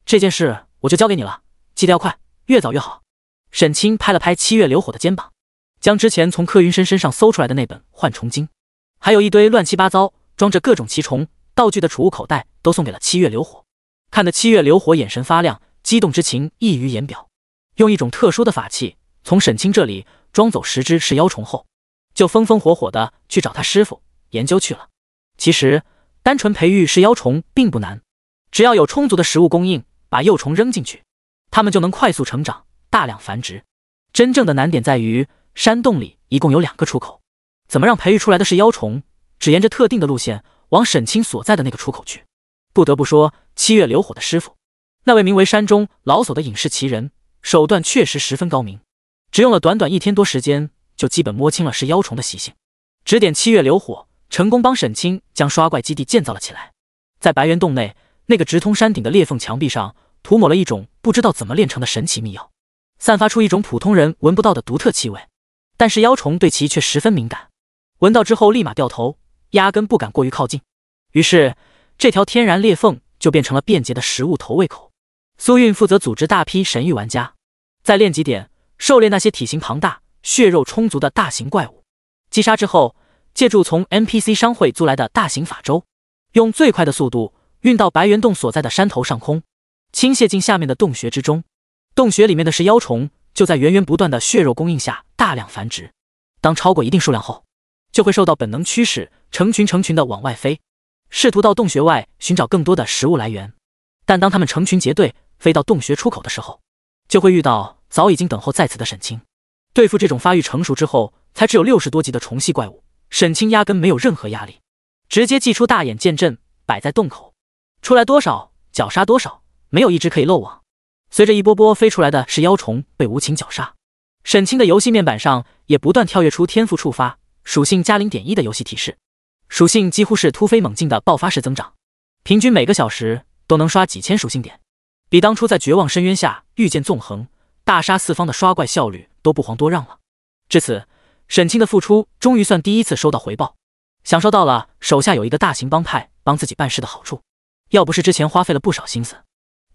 这件事我就交给你了，记得要快，越早越好。”沈清拍了拍七月流火的肩膀，将之前从柯云深身上搜出来的那本《幻虫经》，还有一堆乱七八糟装着各种奇虫道具的储物口袋都送给了七月流火。看得七月流火眼神发亮，激动之情溢于言表。用一种特殊的法器从沈清这里装走10只噬妖虫后，就风风火火的去找他师傅研究去了。其实单纯培育噬妖虫并不难，只要有充足的食物供应，把幼虫扔进去，它们就能快速成长，大量繁殖。真正的难点在于山洞里一共有2个出口，怎么让培育出来的噬妖虫只沿着特定的路线往沈清所在的那个出口去。不得不说，七月流火的师傅，那位名为山中老叟的隐士奇人，手段确实十分高明，只用了短短1天多时间，就基本摸清了噬妖虫的习性，指点七月流火，成功帮沈清将刷怪基地建造了起来。在白猿洞内那个直通山顶的裂缝墙壁上，涂抹了一种不知道怎么炼成的神奇秘药，散发出一种普通人闻不到的独特气味，但是妖虫对其却十分敏感，闻到之后立马掉头，压根不敢过于靠近。于是这条天然裂缝就变成了便捷的食物投喂口。苏韵负责组织大批神域玩家，在练级点狩猎那些体型庞大、血肉充足的大型怪物，击杀之后，借助从 NPC 商会租来的大型法舟，用最快的速度运到白猿洞所在的山头上空，倾泻进下面的洞穴之中。洞穴里面的噬妖虫就在源源不断的血肉供应下大量繁殖，当超过一定数量后，就会受到本能驱使，成群的往外飞，试图到洞穴外寻找更多的食物来源。但当他们成群结队飞到洞穴出口的时候，就会遇到早已经等候在此的沈清。对付这种发育成熟之后才只有60多级的虫系怪物，沈清压根没有任何压力，直接祭出大眼剑阵摆在洞口，出来多少绞杀多少，没有一只可以漏网。随着一波波飞出来的噬妖虫被无情绞杀，沈清的游戏面板上也不断跳跃出天赋触发属性加 0.1 的游戏提示，属性几乎是突飞猛进的爆发式增长，平均每个小时都能刷几千属性点，比当初在绝望深渊下御剑纵横、大杀四方的刷怪效率都不遑多让了。至此，沈清的付出终于算第一次收到回报，享受到了手下有一个大型帮派帮自己办事的好处。要不是之前花费了不少心思，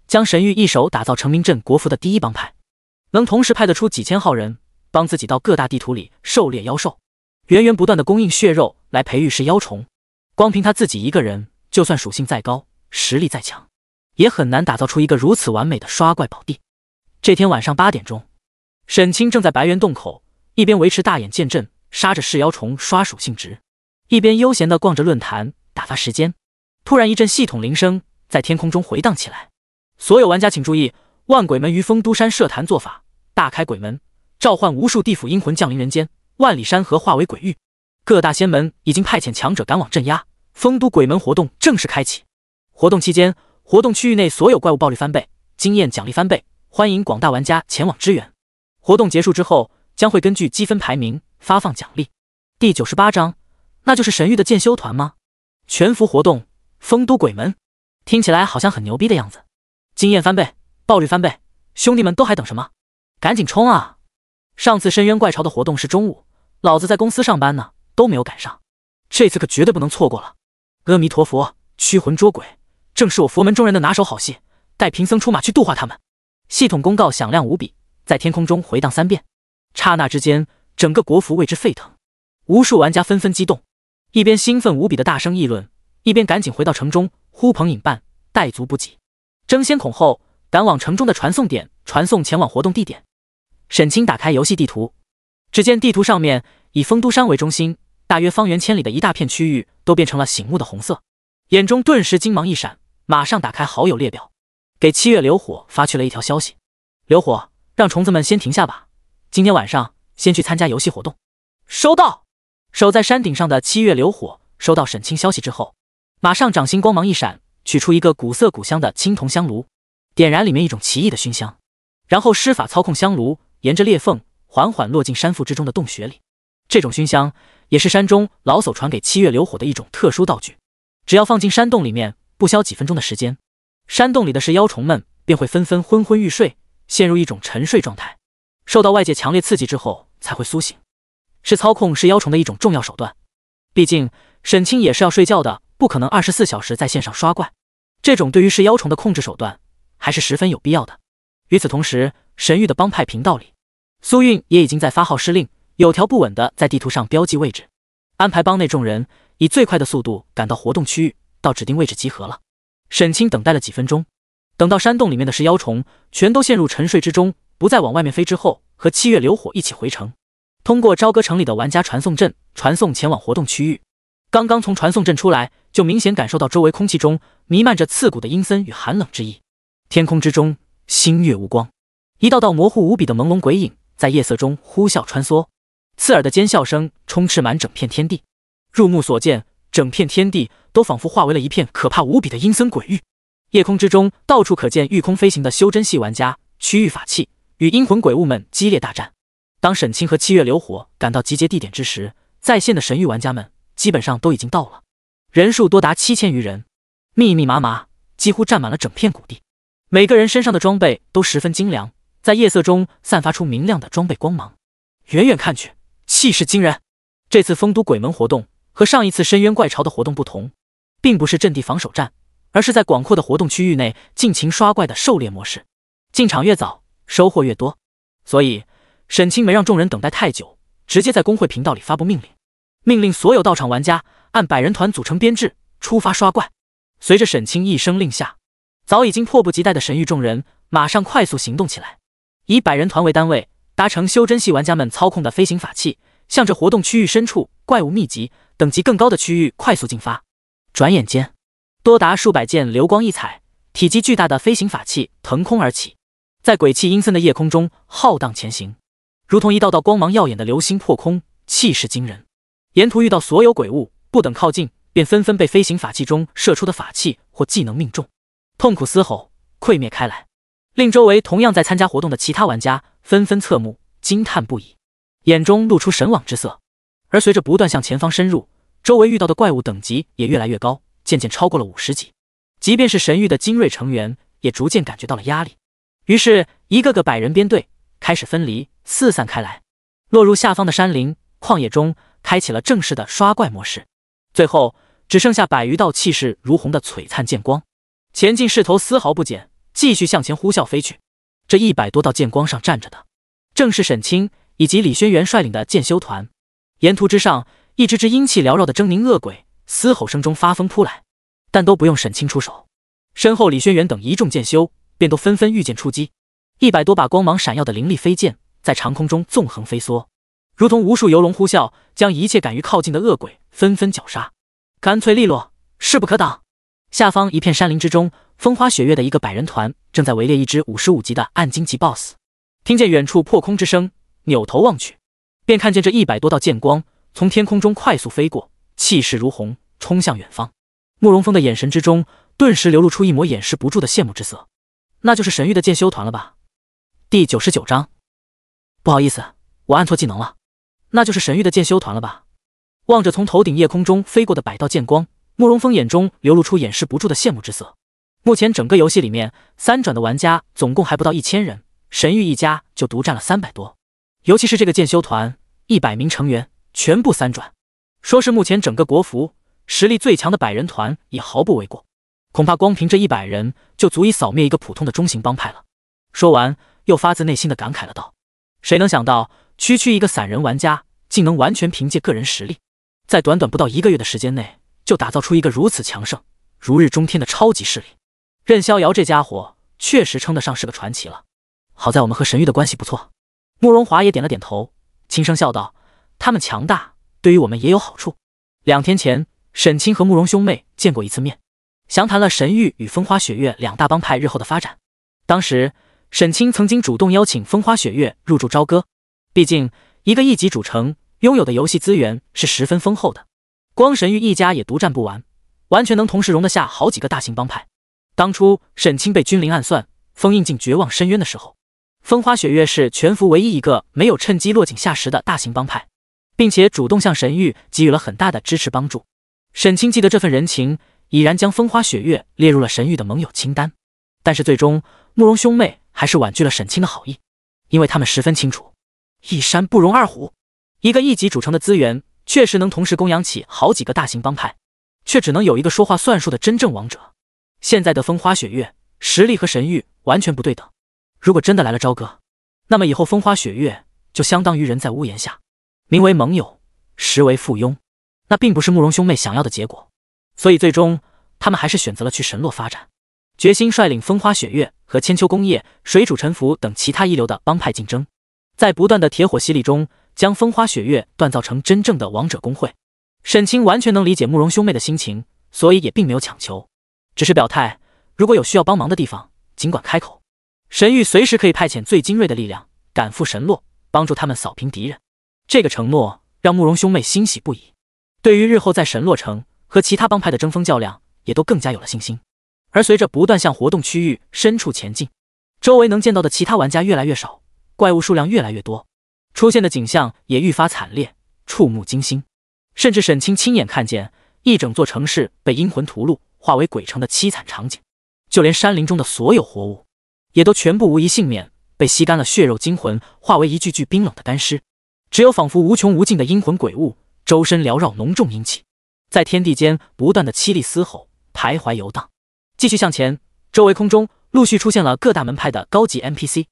将神域一手打造成名震国服的第一帮派，能同时派得出几千号人帮自己到各大地图里狩猎妖兽，源源不断的供应血肉来培育噬妖虫，光凭他自己一个人，就算属性再高，实力再强，也很难打造出一个如此完美的刷怪宝地。这天晚上8点钟，沈清正在白猿洞口，一边维持大眼剑阵杀着噬妖虫刷属性值，一边悠闲地逛着论坛打发时间。突然一阵系统铃声在天空中回荡起来，所有玩家请注意，万鬼门于丰都山设坛做法，大开鬼门，召唤无数地府阴魂降临人间，万里山河化为鬼域。各大仙门已经派遣强者赶往镇压，丰都鬼门活动正式开启。活动期间，活动区域内所有怪物爆率翻倍，经验奖励翻倍，欢迎广大玩家前往支援。活动结束之后，将会根据积分排名发放奖励。第98章，那就是神域的剑修团吗？全服活动，丰都鬼门，听起来好像很牛逼的样子。经验翻倍，爆率翻倍，兄弟们都还等什么？赶紧冲啊！上次深渊怪潮的活动是中午，老子在公司上班呢，都没有赶上。这次可绝对不能错过了。阿弥陀佛，驱魂捉鬼，正是我佛门中人的拿手好戏，带贫僧出马去度化他们。系统公告响亮无比，在天空中回荡3遍。刹那之间，整个国服为之沸腾，无数玩家纷纷激动，一边兴奋无比的大声议论，一边赶紧回到城中呼朋引伴，带足补给，争先恐后赶往城中的传送点，传送前往活动地点。沈清打开游戏地图，只见地图上面以丰都山为中心，大约方圆1000里的一大片区域都变成了醒目的红色，眼中顿时金芒一闪，马上打开好友列表，给7月流火发去了一条消息：流火，让虫子们先停下吧，今天晚上先去参加游戏活动。收到。守在山顶上的7月流火收到沈清消息之后，马上掌心光芒一闪，取出一个古色古香的青铜香炉，点燃里面一种奇异的熏香，然后施法操控香炉沿着裂缝缓缓落进山腹之中的洞穴里。这种熏香也是山中老叟传给7月流火的一种特殊道具，只要放进山洞里面，不消几分钟的时间，山洞里的噬妖虫们便会纷纷昏昏欲睡，陷入一种沉睡状态，受到外界强烈刺激之后才会苏醒，是操控噬妖虫的一种重要手段。毕竟沈清也是要睡觉的，不可能24小时在线上刷怪，这种对于噬妖虫的控制手段还是十分有必要的。与此同时，神域的帮派频道里，苏韵也已经在发号施令，有条不紊地在地图上标记位置，安排帮内众人以最快的速度赶到活动区域，到指定位置集合了。沈清等待了几分钟，等到山洞里面的噬妖虫全都陷入沉睡之中，不再往外面飞之后，和7月流火一起回城，通过朝歌城里的玩家传送阵传送前往活动区域。刚刚从传送阵出来，就明显感受到周围空气中弥漫着刺骨的阴森与寒冷之意。天空之中星月无光，一道道模糊无比的朦胧鬼影在夜色中呼啸穿梭，刺耳的尖笑声充斥满整片天地。入目所见，整片天地都仿佛化为了一片可怕无比的阴森鬼域。夜空之中到处可见御空飞行的修真系玩家，区域法器与阴魂鬼物们激烈大战。当沈清和7月流火赶到集结地点之时，在线的神域玩家们基本上都已经到了，人数多达7000余人，密密麻麻，几乎占满了整片谷地。每个人身上的装备都十分精良，在夜色中散发出明亮的装备光芒，远远看去气势惊人。这次丰都鬼门活动和上一次深渊怪潮的活动不同，并不是阵地防守战，而是在广阔的活动区域内尽情刷怪的狩猎模式，进场越早收获越多。所以沈清没让众人等待太久，直接在公会频道里发布命令，命令所有到场玩家按100人团组成编制出发刷怪。随着沈清一声令下，早已经迫不及待的神域众人马上快速行动起来，以100人团为单位，搭乘修真系玩家们操控的飞行法器，向着活动区域深处怪物密集、等级更高的区域快速进发。转眼间，多达数百件流光溢彩、体积巨大的飞行法器腾空而起，在鬼气阴森的夜空中浩荡前行，如同一道道光芒耀眼的流星破空，气势惊人。沿途遇到所有鬼物，不等靠近，便纷纷被飞行法器中射出的法器或技能命中，痛苦嘶吼，溃灭开来，令周围同样在参加活动的其他玩家纷纷侧目，惊叹不已，眼中露出神往之色。而随着不断向前方深入，周围遇到的怪物等级也越来越高，渐渐超过了50级。即便是神域的精锐成员，也逐渐感觉到了压力。于是，一个个百人编队开始分离四散开来，落入下方的山林旷野中，开启了正式的刷怪模式。最后，只剩下100余道气势如虹的璀璨剑光，前进势头丝毫不减，继续向前呼啸飞去。这100多道剑光上站着的，正是沈清以及李轩辕率领的剑修团。沿途之上，一只只阴气缭绕的狰狞恶鬼，嘶吼声中发疯扑来，但都不用沈清出手，身后李轩辕等一众剑修便都纷纷御剑出击。100多把光芒闪耀的凌厉飞剑在长空中纵横飞梭，如同无数游龙呼啸，将一切敢于靠近的恶鬼纷纷绞杀，干脆利落，势不可挡。下方一片山林之中，风花雪月的一个百人团正在围猎一只55级的暗荆级 BOSS。 听见远处破空之声，扭头望去，便看见这100多道剑光从天空中快速飞过，气势如虹，冲向远方。慕容峰的眼神之中顿时流露出一抹掩饰不住的羡慕之色。那就是神域的剑修团了吧？第99章，不好意思，我按错技能了。那就是神域的剑修团了吧？望着从头顶夜空中飞过的100道剑光，慕容峰眼中流露出掩饰不住的羡慕之色。目前整个游戏里面3转的玩家总共还不到1000人，神域一家就独占了300多。尤其是这个剑修团，100名成员全部3转，说是目前整个国服实力最强的百人团也毫不为过。恐怕光凭这100人就足以扫灭一个普通的中型帮派了。说完，又发自内心的感慨了道：谁能想到，区区一个散人玩家，竟能完全凭借个人实力，在短短不到1个月的时间内，就打造出一个如此强盛、如日中天的超级势力。任逍遥这家伙确实称得上是个传奇了。好在我们和神域的关系不错。慕容华也点了点头，轻声笑道：他们强大，对于我们也有好处。2天前，沈清和慕容兄妹见过一次面，详谈了神域与风花雪月2大帮派日后的发展。当时沈清曾经主动邀请风花雪月入驻朝歌，毕竟一个1级主城拥有的游戏资源是十分丰厚的，光神域一家也独占不完，完全能同时容得下好几个大型帮派。当初沈清被君临暗算，封印进绝望深渊的时候，风花雪月是全服唯一一个没有趁机落井下石的大型帮派，并且主动向神域给予了很大的支持帮助。沈清记得这份人情，已然将风花雪月列入了神域的盟友清单。但是最终慕容兄妹还是婉拒了沈清的好意，因为他们十分清楚，一山不容二虎，一个1级主城的资源确实能同时供养起好几个大型帮派，却只能有一个说话算数的真正王者。现在的风花雪月实力和神域完全不对等，如果真的来了朝歌，那么以后风花雪月就相当于人在屋檐下，名为盟友，实为附庸，那并不是慕容兄妹想要的结果。所以最终他们还是选择了去神洛发展，决心率领风花雪月和千秋工业、水煮沉浮等其他一流的帮派竞争，在不断的铁火洗礼中，将风花雪月锻造成真正的王者公会。沈清完全能理解慕容兄妹的心情，所以也并没有强求，只是表态，如果有需要帮忙的地方，尽管开口。神域随时可以派遣最精锐的力量赶赴神洛，帮助他们扫平敌人。这个承诺让慕容兄妹欣喜不已，对于日后在神洛城和其他帮派的争锋较量，也都更加有了信心。而随着不断向活动区域深处前进，周围能见到的其他玩家越来越少，怪物数量越来越多，出现的景象也愈发惨烈，触目惊心。甚至沈清亲眼看见一整座城市被阴魂屠戮，化为鬼城的凄惨场景，就连山林中的所有活物也都全部无一幸免，被吸干了血肉精魂，化为一具具冰冷的干尸。只有仿佛无穷无尽的阴魂鬼物，周身缭绕浓重阴气，在天地间不断的凄厉嘶吼，徘徊游荡。继续向前，周围空中陆续出现了各大门派的高级 NPC，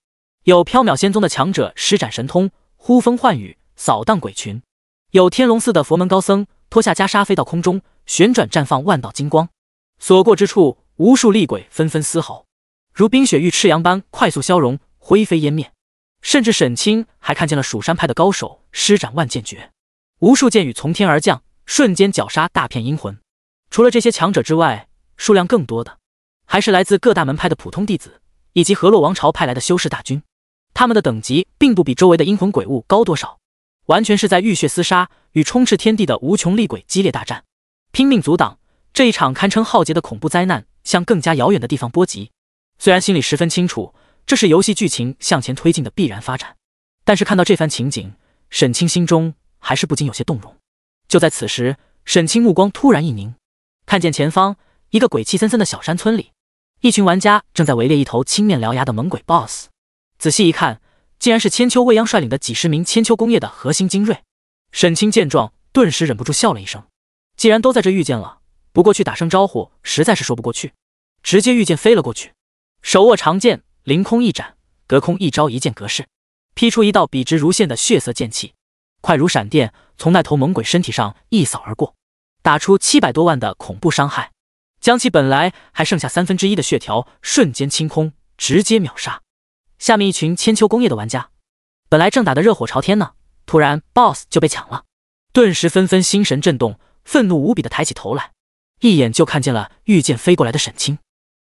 有缥缈仙宗的强者施展神通，呼风唤雨，扫荡鬼群；有天龙寺的佛门高僧脱下袈裟飞到空中，旋转绽放万道金光，所过之处无数厉鬼纷纷嘶吼，如冰雪遇赤阳般快速消融，灰飞烟灭。甚至沈清还看见了蜀山派的高手施展万剑诀，无数剑雨从天而降，瞬间绞杀大片阴魂。除了这些强者之外，数量更多的还是来自各大门派的普通弟子，以及河洛王朝派来的修士大军。他们的等级并不比周围的阴魂鬼物高多少，完全是在浴血厮杀，与充斥天地的无穷厉鬼激烈大战，拼命阻挡这一场堪称浩劫的恐怖灾难向更加遥远的地方波及。虽然心里十分清楚，这是游戏剧情向前推进的必然发展，但是看到这番情景，沈清心中还是不禁有些动容。就在此时，沈清目光突然一凝，看见前方一个鬼气森森的小山村里，一群玩家正在围猎一头青面獠牙的猛鬼 BOSS。仔细一看，竟然是千秋未央率领的几十名千秋工业的核心精锐。沈清见状，顿时忍不住笑了一声。既然都在这遇见了，不过去打声招呼实在是说不过去，直接御剑飞了过去，手握长剑，凌空一斩，隔空一招一剑格式，劈出一道笔直如线的血色剑气，快如闪电从那头猛鬼身体上一扫而过，打出700多万的恐怖伤害，将其本来还剩下1/3的血条瞬间清空，直接秒杀。下面一群千秋工业的玩家本来正打得热火朝天呢，突然 BOSS 就被抢了，顿时纷纷心神震动，愤怒无比的抬起头来，一眼就看见了御剑飞过来的沈清，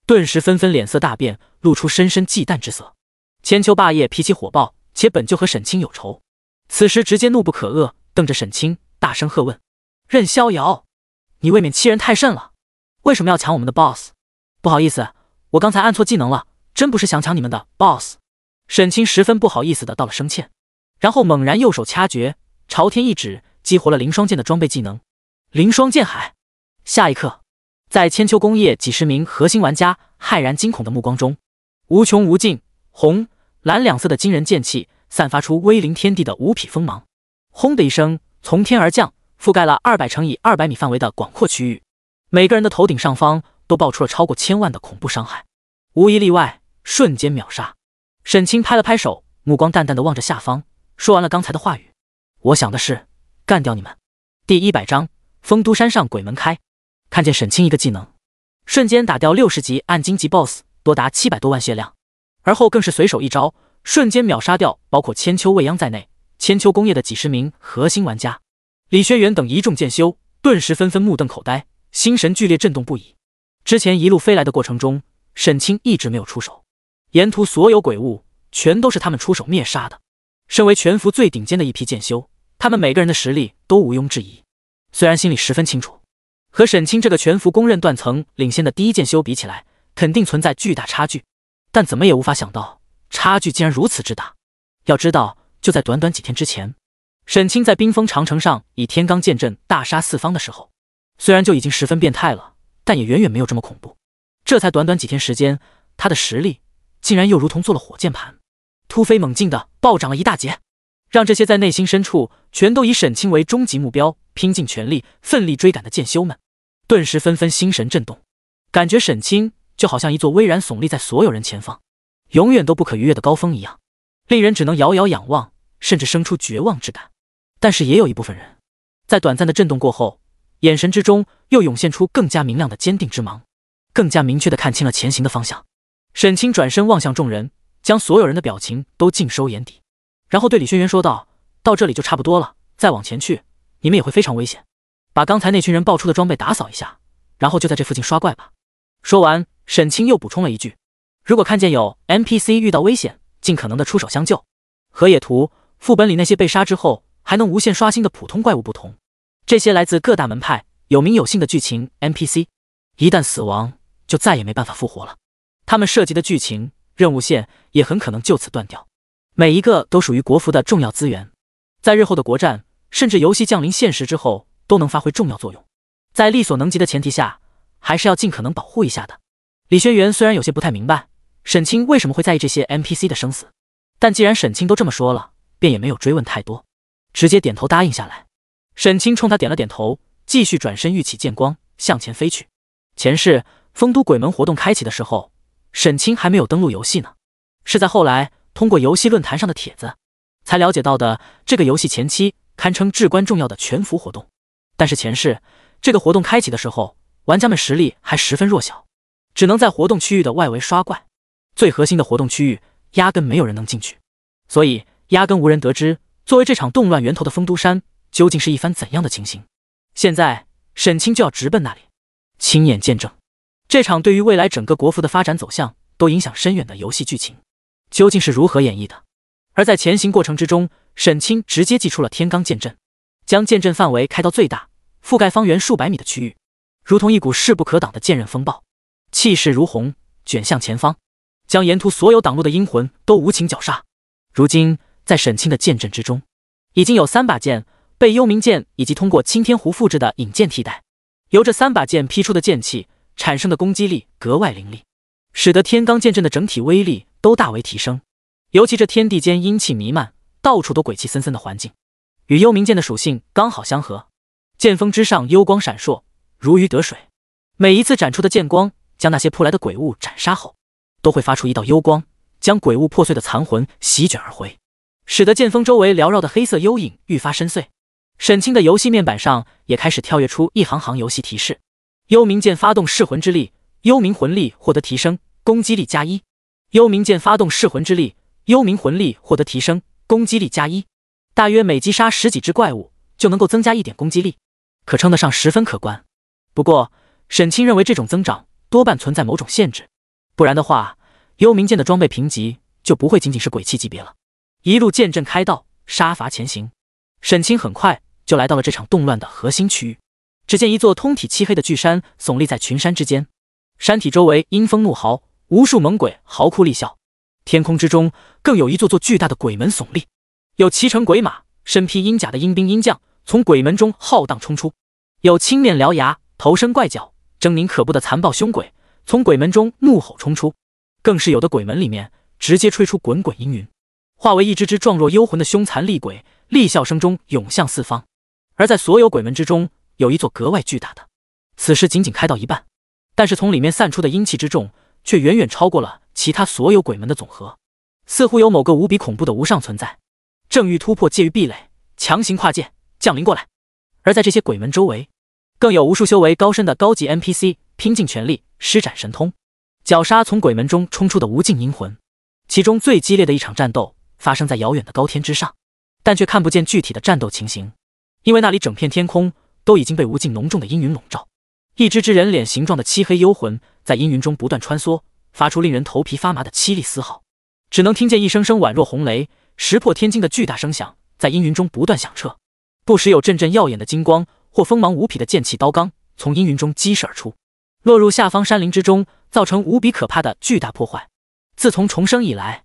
顿时纷纷脸色大变，露出深深忌惮之色。千秋霸业脾气火爆，且本就和沈清有仇，此时直接怒不可遏，瞪着沈清大声喝问：任逍遥，你未免欺人太甚了，为什么要抢我们的 BOSS？ 不好意思，我刚才按错技能了，真不是想抢你们的 BOSS。 沈清十分不好意思的道了声歉，然后猛然右手掐诀，朝天一指，激活了凌霜剑的装备技能凌霜剑海。下一刻，在千秋工业几十名核心玩家骇然惊恐的目光中，无穷无尽红蓝两色的惊人剑气散发出威临天地的无匹锋芒，轰的一声从天而降，覆盖了200乘以200米范围的广阔区域，每个人的头顶上方都爆出了超过1000万的恐怖伤害，无一例外瞬间秒杀。沈清拍了拍手，目光淡淡的望着下方，说完了刚才的话语：我想的是干掉你们。第100章丰都山上鬼门开。看见沈清一个技能，瞬间打掉60级暗金级 BOSS 多达700多万血量，而后更是随手一招，瞬间秒杀掉包括千秋未央在内千秋工业的几十名核心玩家。李轩辕等一众剑修顿时纷纷目瞪口呆，心神剧烈震动不已。之前一路飞来的过程中，沈清一直没有出手，沿途所有鬼物全都是他们出手灭杀的。身为全服最顶尖的一批剑修，他们每个人的实力都毋庸置疑。虽然心里十分清楚，和沈清这个全服公认断层领先的第一剑修比起来，肯定存在巨大差距，但怎么也无法想到差距竟然如此之大。要知道，就在短短几天之前，沈清在冰封长城上以天罡剑阵大杀四方的时候，虽然就已经十分变态了，但也远远没有这么恐怖。这才短短几天时间，他的实力竟然又如同做了火箭盘，突飞猛进的暴涨了一大截，让这些在内心深处全都以沈清为终极目标，拼尽全力奋力追赶的剑修们顿时纷纷心神震动，感觉沈清就好像一座巍然耸立在所有人前方永远都不可逾越的高峰一样，令人只能遥遥仰望，甚至生出绝望之感。但是也有一部分人在短暂的震动过后，眼神之中又涌现出更加明亮的坚定之芒，更加明确地看清了前行的方向。沈清转身望向众人，将所有人的表情都尽收眼底，然后对李轩辕说道：到这里就差不多了，再往前去你们也会非常危险，把刚才那群人爆出的装备打扫一下，然后就在这附近刷怪吧。说完，沈清又补充了一句：如果看见有 NPC 遇到危险，尽可能的出手相救。和野图副本里那些被杀之后还能无限刷新的普通怪物不同，这些来自各大门派有名有姓的剧情 NPC 一旦死亡就再也没办法复活了，他们涉及的剧情任务线也很可能就此断掉，每一个都属于国服的重要资源，在日后的国战甚至游戏降临现实之后都能发挥重要作用，在力所能及的前提下还是要尽可能保护一下的。李轩辕虽然有些不太明白沈清为什么会在意这些 NPC 的生死，但既然沈清都这么说了，便也没有追问太多，直接点头答应下来。沈清冲他点了点头，继续转身御起剑光向前飞去。前世丰都鬼门活动开启的时候，沈清还没有登录游戏呢，是在后来通过游戏论坛上的帖子才了解到的。这个游戏前期堪称至关重要的全服活动，但是前世这个活动开启的时候，玩家们实力还十分弱小，只能在活动区域的外围刷怪，最核心的活动区域压根没有人能进去，所以压根无人得知作为这场动乱源头的丰都山究竟是一番怎样的情形。现在沈清就要直奔那里，亲眼见证这场对于未来整个国服的发展走向都影响深远的游戏剧情究竟是如何演绎的。而在前行过程之中，沈清直接祭出了天罡剑阵，将剑阵范围开到最大，覆盖方圆数百米的区域，如同一股势不可挡的剑刃风暴，气势如虹，卷向前方，将沿途所有挡路的阴魂都无情绞杀。如今在沈清的剑阵之中，已经有3把剑被幽冥剑以及通过青天湖复制的引剑替代，由这3把剑劈出的剑气产生的攻击力格外凌厉，使得天罡剑阵的整体威力都大为提升。尤其这天地间阴气弥漫，到处都鬼气森森的环境，与幽冥剑的属性刚好相合。剑锋之上幽光闪烁，如鱼得水。每一次展出的剑光将那些扑来的鬼物斩杀后，都会发出一道幽光，将鬼物破碎的残魂席卷而回，使得剑锋周围缭绕的黑色幽影愈发深邃。沈清的游戏面板上也开始跳跃出一行行游戏提示：幽冥剑发动噬魂之力，幽冥魂力获得提升，攻击力+1。幽冥剑发动噬魂之力，幽冥魂力获得提升，攻击力+1。大约每击杀10几只怪物就能够增加1点攻击力，可称得上十分可观。不过沈清认为这种增长多半存在某种限制，不然的话幽冥剑的装备评级就不会仅仅是鬼气级别了。一路剑阵开道，杀伐前行，沈清很快就来到了这场动乱的核心区域。只见一座通体漆黑的巨山耸立在群山之间，山体周围阴风怒号，无数猛鬼嚎哭厉啸。天空之中更有一座座巨大的鬼门耸立，有骑乘鬼马身披阴甲的阴兵阴将从鬼门中浩荡冲出，有青面獠牙头身怪角狰狞可怖的残暴凶鬼从鬼门中怒吼冲出，更是有的鬼门里面直接吹出滚滚阴云，化为一只只状若幽魂的凶残厉鬼，厉啸声中涌向四方。而在所有鬼门之中，有一座格外巨大的，此时仅仅开到一半，但是从里面散出的阴气之重却远远超过了其他所有鬼门的总和，似乎有某个无比恐怖的无上存在，正欲突破界域壁垒，强行跨界降临过来。而在这些鬼门周围，更有无数修为高深的高级 NPC 拼尽全力施展神通，绞杀从鬼门中冲出的无尽阴魂。其中最激烈的一场战斗发生在遥远的高天之上，但却看不见具体的战斗情形，因为那里整片天空都已经被无尽浓重的阴云笼罩。一只只人脸形状的漆黑幽魂在阴云中不断穿梭，发出令人头皮发麻的凄厉嘶嚎，只能听见一声声宛若洪雷石破天惊的巨大声响在阴云中不断响彻，不时有阵阵耀眼的金光或锋芒无匹的剑气刀罡从阴云中激射而出，落入下方山林之中，造成无比可怕的巨大破坏。自从重生以来，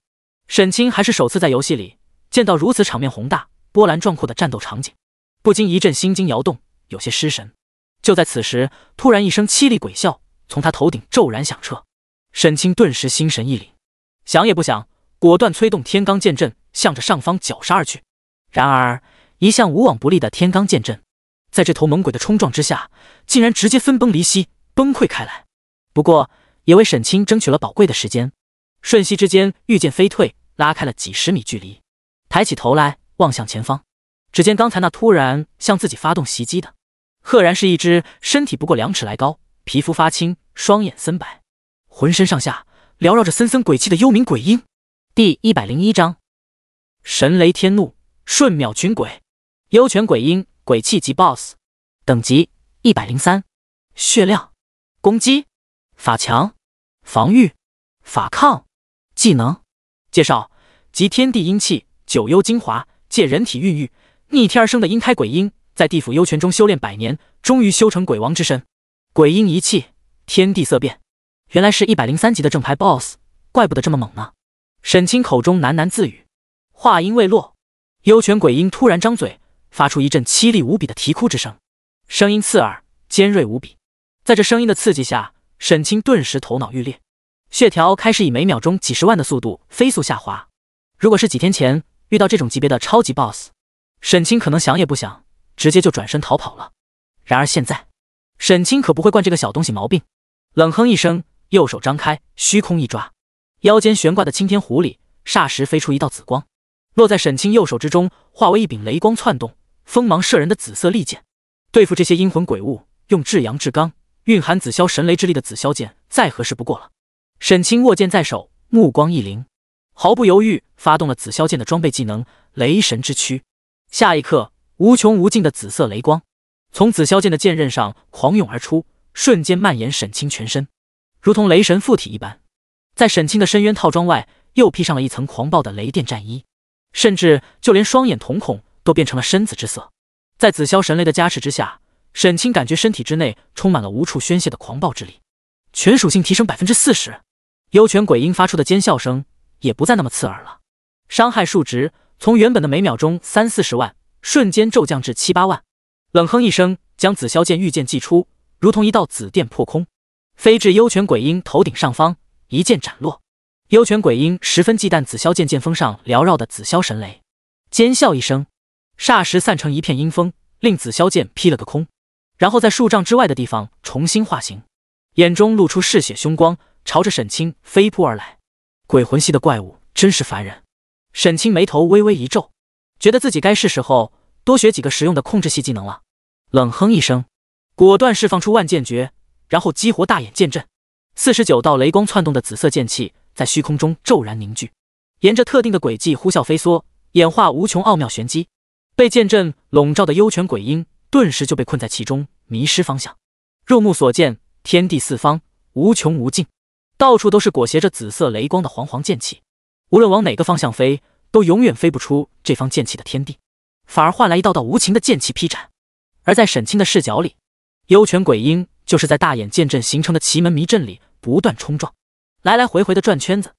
沈清还是首次在游戏里见到如此场面宏大波澜壮阔的战斗场景，不禁一阵心惊摇动，有些失神。就在此时，突然一声凄厉鬼笑从他头顶骤然响彻，沈清顿时心神一凛，想也不想，果断催动天罡剑阵向着上方绞杀而去。然而一向无往不利的天罡剑阵在这头猛鬼的冲撞之下，竟然直接分崩离析，崩溃开来。不过也为沈清争取了宝贵的时间，瞬息之间御剑飞退，拉开了几十米距离，抬起头来望向前方，只见刚才那突然向自己发动袭击的，赫然是一只身体不过2尺来高，皮肤发青，双眼森白，浑身上下缭绕着森森鬼气的幽冥鬼婴。第101章神雷天怒，瞬秒群鬼。幽泉鬼婴，鬼气级 BOSS， 等级103。血量、攻击、法强、防御、法抗、技能。介绍：集天地阴气、九幽精华，借人体孕育，逆天而生的阴胎鬼婴，在地府幽泉中修炼100年，终于修成鬼王之身。鬼婴一气，天地色变。原来是103级的正牌 BOSS， 怪不得这么猛呢。沈清口中喃喃自语，话音未落，幽泉鬼婴突然张嘴，发出一阵凄厉无比的啼哭之声，声音刺耳，尖锐无比。在这声音的刺激下，沈清顿时头脑欲裂，血条开始以每秒钟几十万的速度飞速下滑。如果是几天前遇到这种级别的超级 BOSS， 沈清可能想也不想，直接就转身逃跑了。然而现在，沈清可不会惯这个小东西毛病，冷哼一声，右手张开，虚空一抓，腰间悬挂的青天壶里霎时飞出一道紫光，落在沈清右手之中，化为一柄雷光窜动、锋芒射人的紫色利剑。对付这些阴魂鬼物，用至阳至刚、蕴含紫霄神雷之力的紫霄剑再合适不过了。沈清握剑在手，目光一灵，毫不犹豫发动了紫霄剑的装备技能雷神之躯。下一刻，无穷无尽的紫色雷光从紫霄剑的剑刃上狂涌而出，瞬间蔓延沈清全身，如同雷神附体一般。在沈清的深渊套装外，又披上了一层狂暴的雷电战衣，甚至就连双眼瞳孔都变成了深紫之色。在紫霄神雷的加持之下，沈清感觉身体之内充满了无处宣泄的狂暴之力，全属性提升 40%。幽泉鬼婴发出的尖笑声也不再那么刺耳了，伤害数值从原本的每秒钟30-40万，瞬间骤降至7-8万。冷哼一声，将紫霄剑御剑祭出，如同一道紫电破空，飞至幽泉鬼婴头顶上方，一剑斩落。幽泉鬼婴十分忌惮紫霄剑剑锋上缭绕的紫霄神雷，尖笑一声，霎时散成一片阴风，令紫霄剑劈了个空，然后在数丈之外的地方重新化形，眼中露出嗜血凶光，朝着沈清飞扑而来。鬼魂系的怪物真是烦人。沈清眉头微微一皱，觉得自己该是时候多学几个实用的控制系技能了。冷哼一声，果断释放出万剑诀，然后激活大眼剑阵。49道雷光窜动的紫色剑气在虚空中骤然凝聚，沿着特定的轨迹呼啸飞梭，演化无穷奥妙玄机。被剑阵笼罩的幽泉鬼婴顿时就被困在其中，迷失方向。入目所见，天地四方无穷无尽，到处都是裹挟着紫色雷光的煌煌剑气，无论往哪个方向飞，都永远飞不出这方剑气的天地，反而换来一道道无情的剑气劈斩。而在沈清的视角里，幽泉鬼婴就是在大眼剑阵形成的奇门迷阵里不断冲撞，来来回回的转圈子，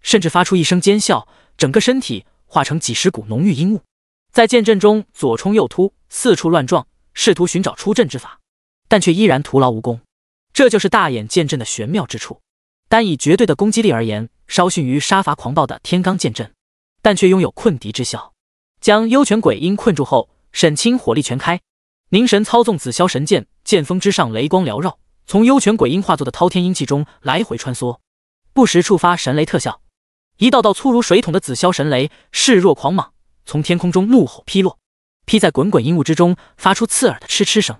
甚至发出一声尖笑，整个身体化成几十股浓郁阴雾，在剑阵中左冲右突，四处乱撞，试图寻找出阵之法，但却依然徒劳无功。这就是大眼剑阵的玄妙之处，单以绝对的攻击力而言，稍逊于杀伐狂暴的天罡剑阵，但却拥有困敌之效。将幽泉鬼婴困住后，沈清火力全开，凝神操纵紫霄神剑，剑锋之上雷光缭绕，从幽泉鬼婴化作的滔天阴气中来回穿梭，不时触发神雷特效。一道道粗如水桶的紫霄神雷势若狂蟒，从天空中怒吼劈落，劈在滚滚阴雾之中，发出刺耳的嗤嗤声，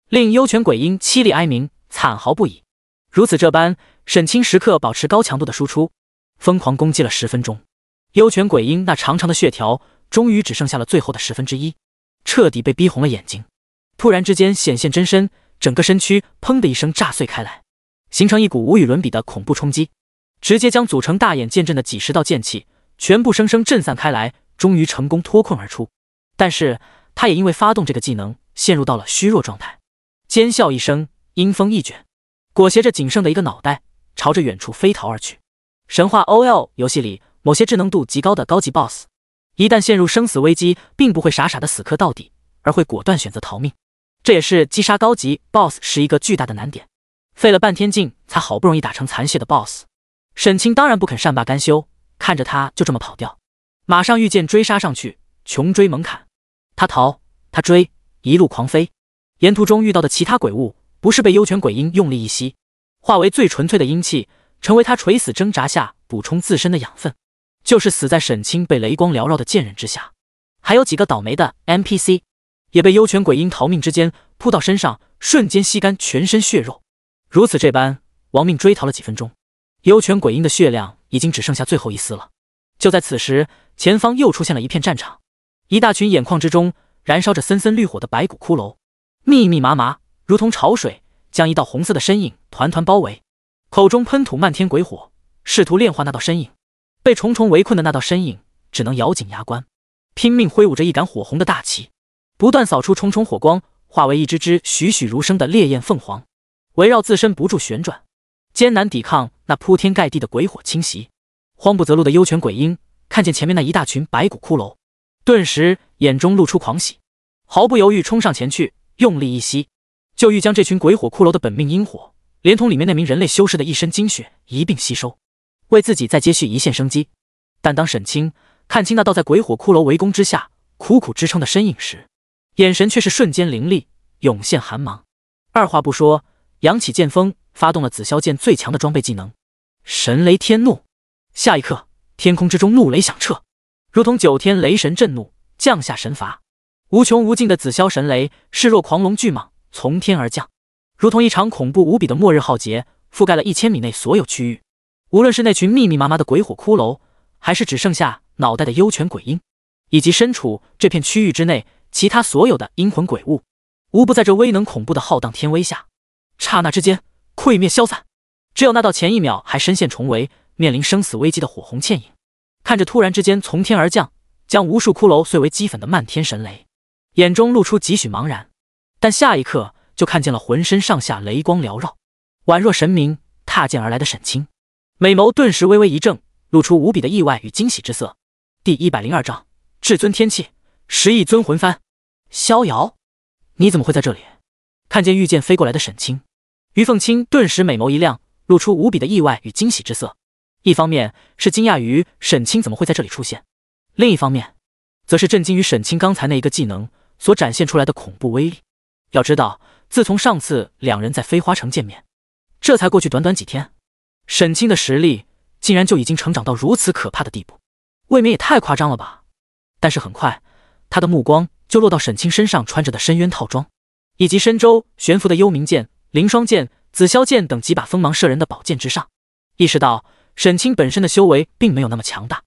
令幽泉鬼婴凄厉哀鸣，惨嚎不已。如此这般，沈清时刻保持高强度的输出，疯狂攻击了10分钟。幽泉鬼婴那长长的血条终于只剩下了最后的1/10，彻底被逼红了眼睛。突然之间显现真身，整个身躯砰的一声炸碎开来，形成一股无与伦比的恐怖冲击，直接将组成大眼剑阵的几十道剑气全部生生震散开来，终于成功脱困而出。但是他也因为发动这个技能陷入到了虚弱状态，尖笑一声，阴风一卷，裹挟着仅剩的一个脑袋朝着远处飞逃而去。神话 OL 游戏里某些智能度极高的高级 BOSS， 一旦陷入生死危机，并不会傻傻的死磕到底，而会果断选择逃命。这也是击杀高级 BOSS 是一个巨大的难点，费了半天劲才好不容易打成残血的 BOSS。 沈清当然不肯善罢甘休，看着他就这么跑掉，马上御剑追杀上去，穷追猛砍。他逃，他追，一路狂飞。沿途中遇到的其他鬼物，不是被幽泉鬼婴用力一吸，化为最纯粹的阴气，成为他垂死挣扎下补充自身的养分，就是死在沈清被雷光缭绕的剑刃之下。还有几个倒霉的 NPC， 也被幽泉鬼婴逃命之间扑到身上，瞬间吸干全身血肉。如此这般亡命追逃了几分钟，幽泉鬼婴的血量已经只剩下最后一丝了。就在此时，前方又出现了一片战场，一大群眼眶之中燃烧着森森绿火的白骨骷髅，密密麻麻，如同潮水，将一道红色的身影团团包围，口中喷吐漫天鬼火，试图炼化那道身影。被重重围困的那道身影只能咬紧牙关，拼命挥舞着一杆火红的大旗，不断扫出重重火光，化为一只只栩栩如生的烈焰凤凰，围绕自身不住旋转，艰难抵抗那铺天盖地的鬼火侵袭。慌不择路的幽泉鬼婴看见前面那一大群白骨骷髅，顿时眼中露出狂喜，毫不犹豫冲上前去，用力一吸，就欲将这群鬼火骷髅的本命阴火连同里面那名人类修士的一身精血一并吸收，为自己再接续一线生机。但当沈清看清那道在鬼火骷髅围攻之下苦苦支撑的身影时，眼神却是瞬间凌厉，涌现寒芒。二话不说，扬起剑锋，发动了紫霄剑最强的装备技能神雷天怒。下一刻，天空之中怒雷响彻，如同9天雷神震怒，降下神罚。无穷无尽的紫霄神雷势若狂龙巨蟒，从天而降，如同一场恐怖无比的末日浩劫，覆盖了1000米内所有区域。无论是那群密密麻麻的鬼火骷髅，还是只剩下脑袋的幽泉鬼婴，以及身处这片区域之内其他所有的阴魂鬼物，无不在这威能恐怖的浩荡天威下刹那之间溃灭消散。只有那道前一秒还深陷重围，面临生死危机的火红倩影，看着突然之间从天而降，将无数骷髅碎为齑粉的漫天神雷，眼中露出几许茫然。但下一刻就看见了浑身上下雷光缭绕，宛若神明踏剑而来的沈清，美眸顿时微微一怔，露出无比的意外与惊喜之色。第102章至尊天气，10亿尊魂幡。逍遥，你怎么会在这里？看见御剑飞过来的沈清，于凤清顿时美眸一亮，露出无比的意外与惊喜之色。一方面是惊讶于沈清怎么会在这里出现，另一方面则是震惊于沈清刚才那一个技能所展现出来的恐怖威力。要知道，自从上次两人在飞花城见面，这才过去短短几天，沈清的实力竟然就已经成长到如此可怕的地步，未免也太夸张了吧。但是很快，他的目光就落到沈清身上穿着的深渊套装，以及身周悬浮的幽冥剑、凌霜剑、紫霄剑等几把锋芒射人的宝剑之上，意识到沈清本身的修为并没有那么强大，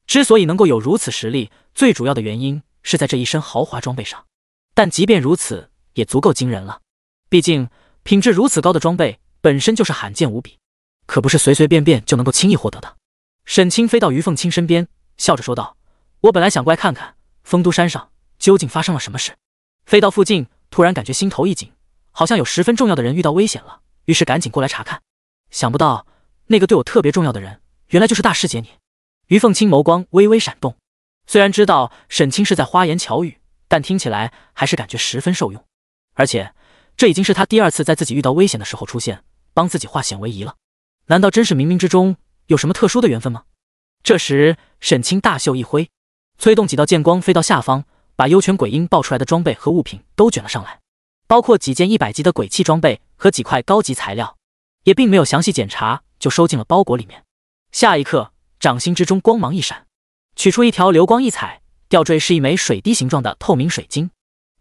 之所以能够有如此实力，最主要的原因是在这一身豪华装备上。但即便如此，也足够惊人了。毕竟品质如此高的装备本身就是罕见无比，可不是随随便便就能够轻易获得的。沈清飞到于凤清身边，笑着说道：“我本来想过来看看丰都山上究竟发生了什么事。”飞到附近，突然感觉心头一紧，好像有十分重要的人遇到危险了，于是赶紧过来查看。想不到那个对我特别重要的人，原来就是大师姐你。于凤清眸光微微闪动，虽然知道沈清是在花言巧语，但听起来还是感觉十分受用。而且这已经是他第2次在自己遇到危险的时候出现，帮自己化险为夷了。难道真是冥冥之中有什么特殊的缘分吗？这时沈清大袖一挥，催动几道剑光飞到下方，把幽泉鬼婴爆出来的装备和物品都卷了上来，包括几件100级的鬼器装备和几块高级材料，也并没有详细检查，就收进了包裹里面。下一刻，掌心之中光芒一闪，取出一条流光溢彩，吊坠是一枚水滴形状的透明水晶，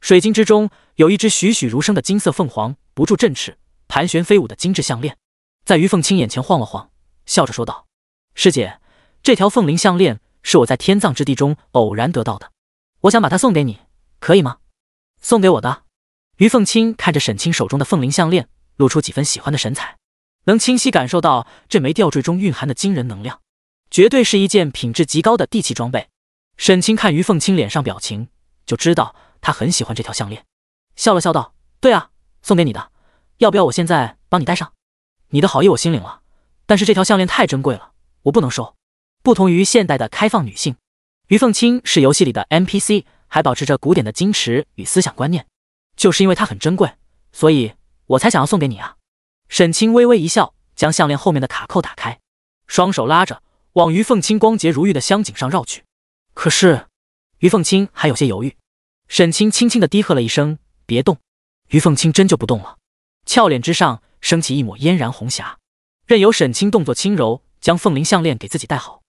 水晶之中有一只栩栩如生的金色凤凰，不住振翅，盘旋飞舞的精致项链，在于凤清眼前晃了晃，笑着说道：“师姐，这条凤灵项链是我在天葬之地中偶然得到的，我想把它送给你，可以吗？”“送给我的？”于凤清看着沈清手中的凤灵项链，露出几分喜欢的神采，能清晰感受到这枚吊坠中蕴含的惊人能量，绝对是一件品质极高的地气装备。沈清看于凤清脸上表情，就知道他很喜欢这条项链，笑了笑道：“对啊，送给你的，要不要我现在帮你戴上？你的好意我心领了，但是这条项链太珍贵了，我不能收。”不同于现代的开放女性，于凤清是游戏里的 NPC， 还保持着古典的矜持与思想观念，就是因为它很珍贵，所以我才想要送给你啊。沈清微微一笑，将项链后面的卡扣打开，双手拉着往于凤清光洁如玉的香颈上绕去。可是于凤清还有些犹豫，沈清轻轻地低喝了一声：“别动。”于凤清真就不动了，俏脸之上升起一抹嫣然红霞，任由沈清动作轻柔，将凤灵项链给自己戴好。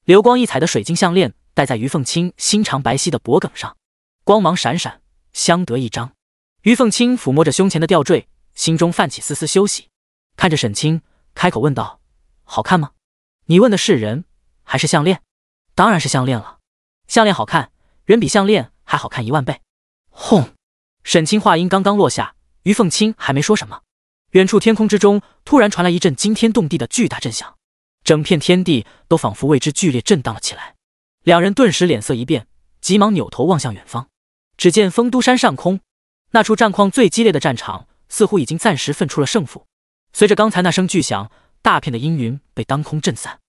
流光溢彩的水晶项链戴在于凤清心长白皙的脖颈上，光芒闪闪，相得益彰。于凤清抚摸着胸前的吊坠，心中泛起丝丝羞喜，看着沈清开口问道：“好看吗？”“你问的是人还是项链？”“当然是项链了，项链好看，人比项链还好看10000倍。”轰！沈清话音刚刚落下，于凤清还没说什么，远处天空之中突然传来一阵惊天动地的巨大震响，整片天地都仿佛为之剧烈震荡了起来。两人顿时脸色一变，急忙扭头望向远方，只见丰都山上空那处战况最激烈的战场似乎已经暂时分出了胜负。随着刚才那声巨响，大片的阴云被当空震散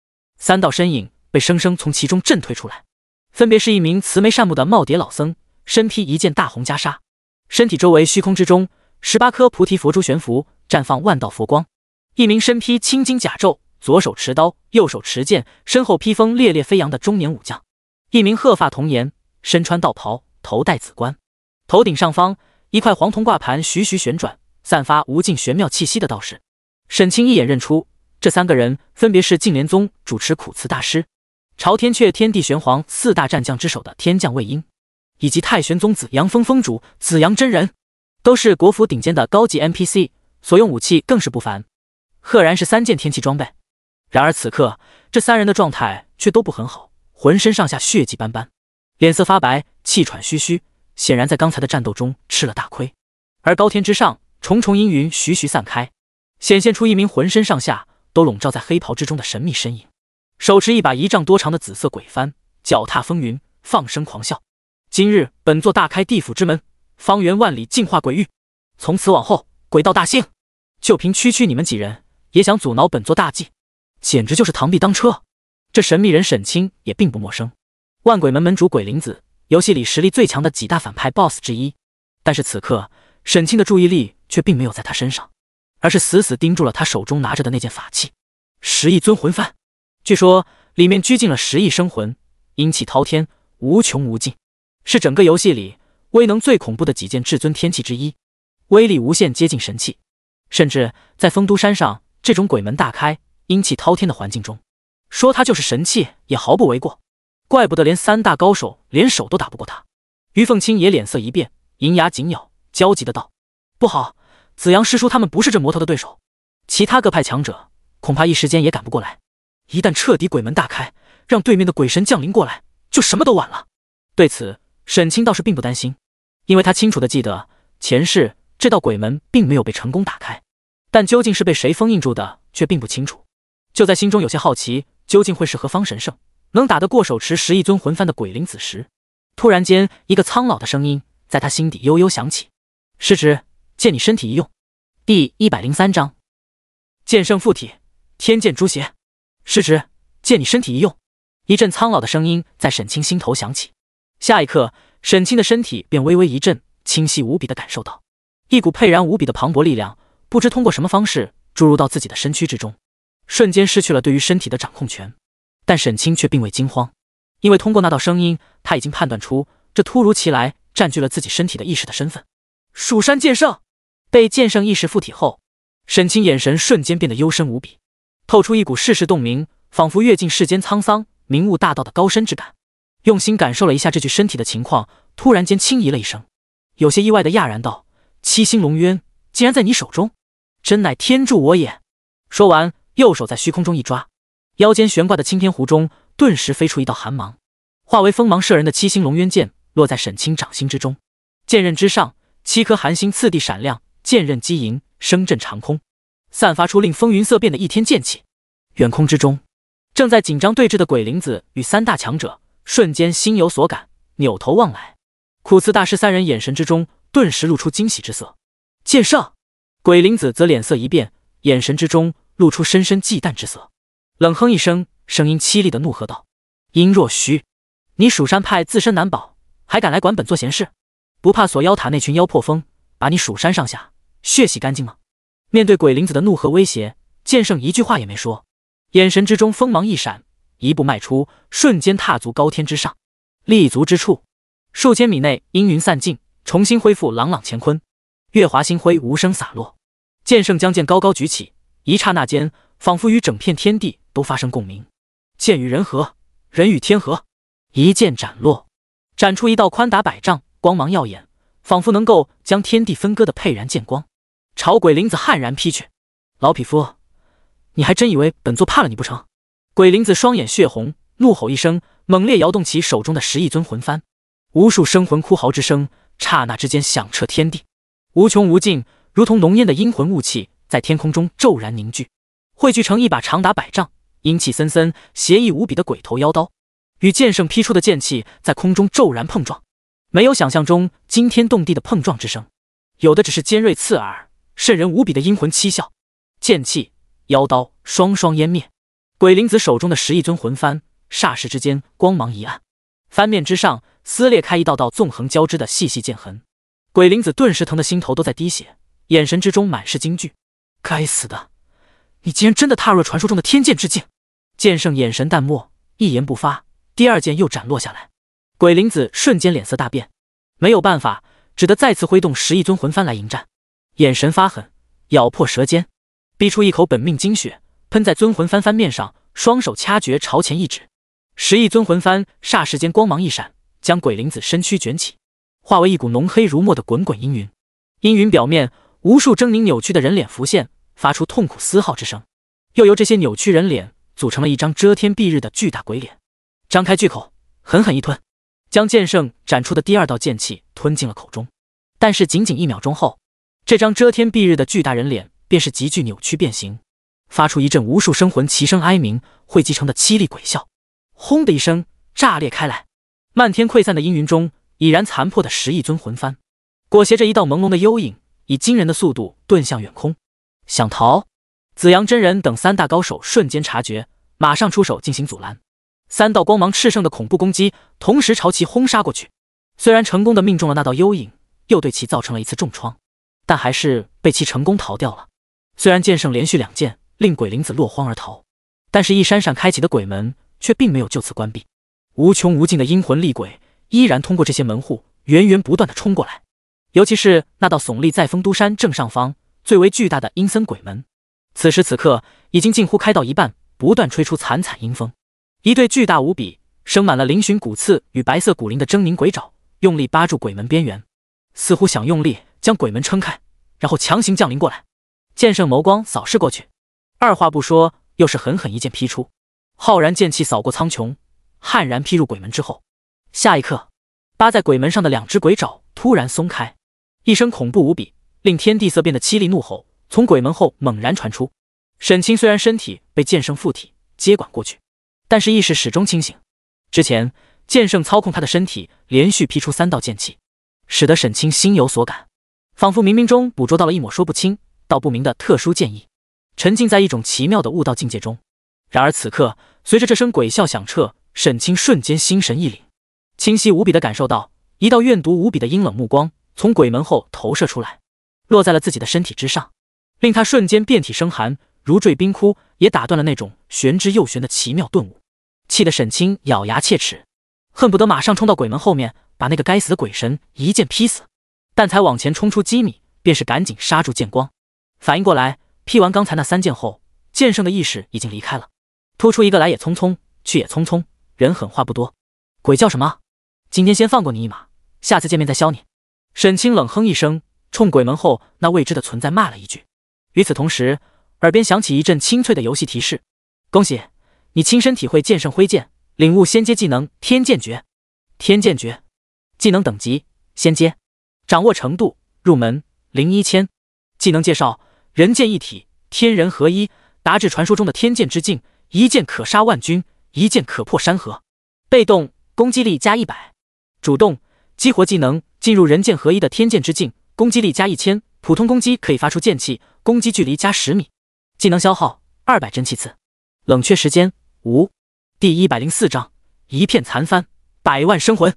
，3道身影被生生从其中震退出来，分别是一名慈眉善目的耄耋老僧，身披一件大红袈裟，身体周围虚空之中18颗菩提佛珠悬浮，绽放万道佛光；一名身披青金甲胄，左手持刀，右手持剑，身后披风烈烈飞扬的中年武将；一名鹤发童颜，身穿道袍，头戴紫冠，头顶上方一块黄铜挂盘徐徐旋转，散发无尽玄妙气息的道士。沈清一眼认出，这3个人分别是净莲宗主持苦慈大师、朝天阙天地玄黄4大战将之首的天降魏婴，以及太玄宗紫阳峰峰主紫阳真人，都是国服顶尖的高级 NPC， 所用武器更是不凡，赫然是3件天气装备。然而此刻这3人的状态却都不很好，浑身上下血迹斑斑，脸色发白，气喘吁吁，显然在刚才的战斗中吃了大亏。而高天之上，重重阴云徐徐散开，显现出一名浑身上下都笼罩在黑袍之中的神秘身影，手持一把1丈多长的紫色鬼幡，脚踏风云，放声狂笑：“今日本座大开地府之门，方圆万里净化鬼域，从此往后鬼道大兴，就凭区你们几人也想阻挠本座大计，简直就是螳臂当车。”这神秘人沈清也并不陌生，万鬼门门主鬼灵子游戏里实力最强的几大反派 BOSS 之一。但是此刻，沈清的注意力却并没有在他身上，而是死死盯住了他手中拿着的那件法器——10亿尊魂幡。据说里面拘禁了10亿生魂，阴气滔天，无穷无尽，是整个游戏里威能最恐怖的几件至尊天器之一，威力无限接近神器。甚至在丰都山上这种鬼门大开、阴气滔天的环境中，说它就是神器也毫不为过。怪不得连3大高手联手都打不过他。于凤青也脸色一变，银牙紧咬，焦急的道：“不好，子阳师叔他们不是这魔头的对手，其他各派强者恐怕一时间也赶不过来。一旦彻底鬼门大开，让对面的鬼神降临过来，就什么都晚了。”对此，沈清倒是并不担心，因为他清楚的记得前世这道鬼门并没有被成功打开，但究竟是被谁封印住的，却并不清楚。就在心中有些好奇，究竟会是何方神圣能打得过手持10亿尊魂幡的鬼灵子时，突然间，一个苍老的声音在他心底悠悠响起：“师侄，借你身体一用。”第103章，剑圣附体，天剑诛邪。师侄，借你身体一用。一阵苍老的声音在沈清心头响起，下一刻，沈清的身体便微微一震，清晰无比地感受到一股沛然无比的磅礴力量，不知通过什么方式注入到自己的身躯之中，瞬间失去了对于身体的掌控权。但沈清却并未惊慌，因为通过那道声音，他已经判断出这突如其来占据了自己身体的意识的身份——蜀山剑圣。被剑圣意识附体后，沈清眼神瞬间变得幽深无比，透出一股世事洞明，仿佛阅尽世间沧桑，明悟大道的高深之感。用心感受了一下这具身体的情况，突然间轻咦了一声，有些意外的讶然道：“七星龙渊竟然在你手中，真乃天助我也！”说完，右手在虚空中一抓，腰间悬挂的青天壶中顿时飞出一道寒芒，化为锋芒射人的七星龙渊剑落在沈清掌心之中。剑刃之上，7颗寒星次第闪亮，剑刃击银，声震长空，散发出令风云色变的一天剑气。远空之中，正在紧张对峙的鬼灵子与3大强者瞬间心有所感，扭头望来。苦刺大师3人眼神之中顿时露出惊喜之色。剑圣！鬼灵子则脸色一变，眼神之中露出深深忌惮之色，冷哼一声，声音凄厉的怒喝道：“殷若虚，你蜀山派自身难保，还敢来管本座闲事？不怕锁妖塔那群妖破风把你蜀山上下血洗干净吗？”面对鬼灵子的怒喝威胁，剑圣一句话也没说，眼神之中锋芒一闪，一步迈出，瞬间踏足高天之上。立足之处，数千米内阴云散尽，重新恢复朗朗乾坤，月华星辉无声洒落。剑圣将剑高高举起，一刹那间，仿佛与整片天地都发生共鸣。剑与人合，人与天合，一剑斩落，斩出一道宽达100丈、光芒耀眼，仿佛能够将天地分割的沛然剑光，朝鬼灵子悍然劈去。老匹夫，你还真以为本座怕了你不成？鬼灵子双眼血红，怒吼一声，猛烈摇动起手中的10亿尊魂幡，无数生魂哭嚎之声刹那之间响彻天地，无穷无尽，如同浓烟的阴魂雾气在天空中骤然凝聚，汇聚成一把长达100丈、阴气森森、邪异无比的鬼头妖刀，与剑圣劈出的剑气在空中骤然碰撞。没有想象中惊天动地的碰撞之声，有的只是尖锐刺耳、渗人无比的阴魂七窍。剑气、妖刀双双湮灭，鬼灵子手中的10亿尊魂幡霎时之间光芒一暗，幡面之上撕裂开一道道纵横交织的细细剑痕。鬼灵子顿时疼得心头都在滴血，眼神之中满是惊惧：“该死的，你竟然真的踏入了传说中的天剑之境！”剑圣眼神淡漠，一言不发，第2剑又斩落下来。鬼灵子瞬间脸色大变，没有办法，只得再次挥动10亿尊魂幡来迎战，眼神发狠，咬破舌尖，逼出一口本命精血，喷在尊魂幡翻面上，双手掐诀朝前一指，10亿尊魂幡霎时间光芒一闪，将鬼灵子身躯卷起，化为一股浓黑如墨的滚滚阴云。阴云表面，无数狰狞扭曲的人脸浮现，发出痛苦嘶号之声，又由这些扭曲人脸组成了一张遮天蔽日的巨大鬼脸，张开巨口，狠狠一吞，将剑圣斩出的第2道剑气吞进了口中。但是仅仅1秒钟后，这张遮天蔽日的巨大人脸便是急剧扭曲变形，发出一阵无数生魂齐声哀鸣汇集成的凄厉鬼笑，轰的一声炸裂开来。漫天溃散的阴云中，已然残破的10亿尊魂幡裹挟着一道朦胧的幽影，以惊人的速度遁向远空。想逃？紫阳真人等3大高手瞬间察觉，马上出手进行阻拦。3道光芒炽盛的恐怖攻击同时朝其轰杀过去。虽然成功的命中了那道幽影，又对其造成了一次重创，但还是被其成功逃掉了。虽然剑圣连续2剑令鬼灵子落荒而逃，但是一闪闪开启的鬼门却并没有就此关闭，无穷无尽的阴魂厉鬼依然通过这些门户源源不断地冲过来。尤其是那道耸立在丰都山正上方最为巨大的阴森鬼门，此时此刻已经近乎开到一半，不断吹出惨惨阴风。一对巨大无比、生满了嶙峋骨刺与白色骨鳞的狰狞鬼爪用力扒住鬼门边缘，似乎想用力将鬼门撑开，然后强行降临过来。剑圣眸光扫视过去，二话不说，又是狠狠一剑劈出，浩然剑气扫过苍穹，悍然劈入鬼门之后。下一刻，扒在鬼门上的2只鬼爪突然松开，一声恐怖无比、令天地色变的凄厉怒吼从鬼门后猛然传出。沈清虽然身体被剑圣附体接管过去，但是意识始终清醒。之前剑圣操控他的身体连续劈出3道剑气，使得沈清心有所感，仿佛冥冥中捕捉到了一抹说不清道不明的特殊剑意，沉浸在一种奇妙的悟道境界中。然而此刻，随着这声鬼啸响彻，沈清瞬间心神一凛，清晰无比地感受到一道怨毒无比的阴冷目光从鬼门后投射出来，落在了自己的身体之上，令他瞬间遍体生寒，如坠冰窟，也打断了那种玄之又玄的奇妙顿悟。气得沈清咬牙切齿，恨不得马上冲到鬼门后面，把那个该死的鬼神一剑劈死。但才往前冲出几米，便是赶紧刹住剑光。反应过来，劈完刚才那3剑后，剑圣的意识已经离开了，突出一个来也匆匆，去也匆匆，人狠话不多。鬼叫什么？今天先放过你一马，下次见面再削你。沈清冷哼一声，冲鬼门后那未知的存在骂了一句。与此同时，耳边响起一阵清脆的游戏提示：恭喜你亲身体会剑圣挥剑，领悟仙阶技能天剑诀。天剑诀技能等级仙阶，掌握程度入门01000。技能介绍：人剑一体，天人合一，达至传说中的天剑之境，一剑可杀万军，一剑可破山河。被动攻击力加100，主动激活技能进入人剑合一的天剑之境，攻击力加1000，普通攻击可以发出剑气，攻击距离加10米。技能消耗200真气次，冷却时间无。第104章一片残帆，100万生魂。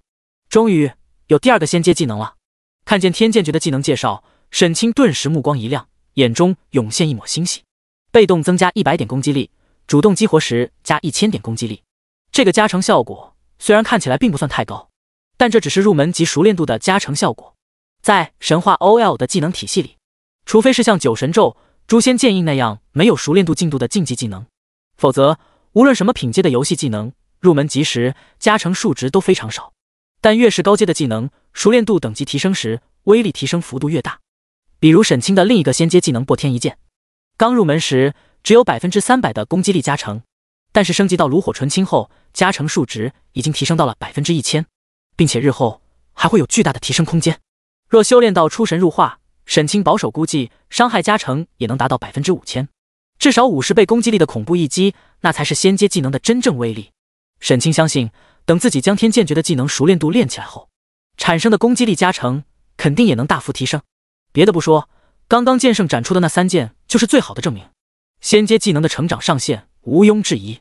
终于有第2个仙阶技能了。看见天剑诀的技能介绍，沈清顿时目光一亮，眼中涌现一抹欣喜。被动增加100点攻击力，主动激活时加1000点攻击力。这个加成效果虽然看起来并不算太高，但这只是入门级熟练度的加成效果。在神话 OL 的技能体系里，除非是像九神咒、诛仙剑印那样没有熟练度进度的竞技技能，否则无论什么品阶的游戏技能，入门级时加成数值都非常少。但越是高阶的技能，熟练度等级提升时，威力提升幅度越大。比如沈清的另一个仙阶技能破天一剑，刚入门时只有300%的攻击力加成，但是升级到炉火纯青后，加成数值已经提升到了1000%，并且日后还会有巨大的提升空间。若修炼到出神入化，沈清保守估计伤害加成也能达到5000%，至少50倍攻击力的恐怖一击，那才是仙阶技能的真正威力。沈清相信，等自己将天剑诀的技能熟练度练起来后，产生的攻击力加成肯定也能大幅提升。别的不说，刚刚剑圣展出的那3剑就是最好的证明，仙阶技能的成长上限毋庸置疑。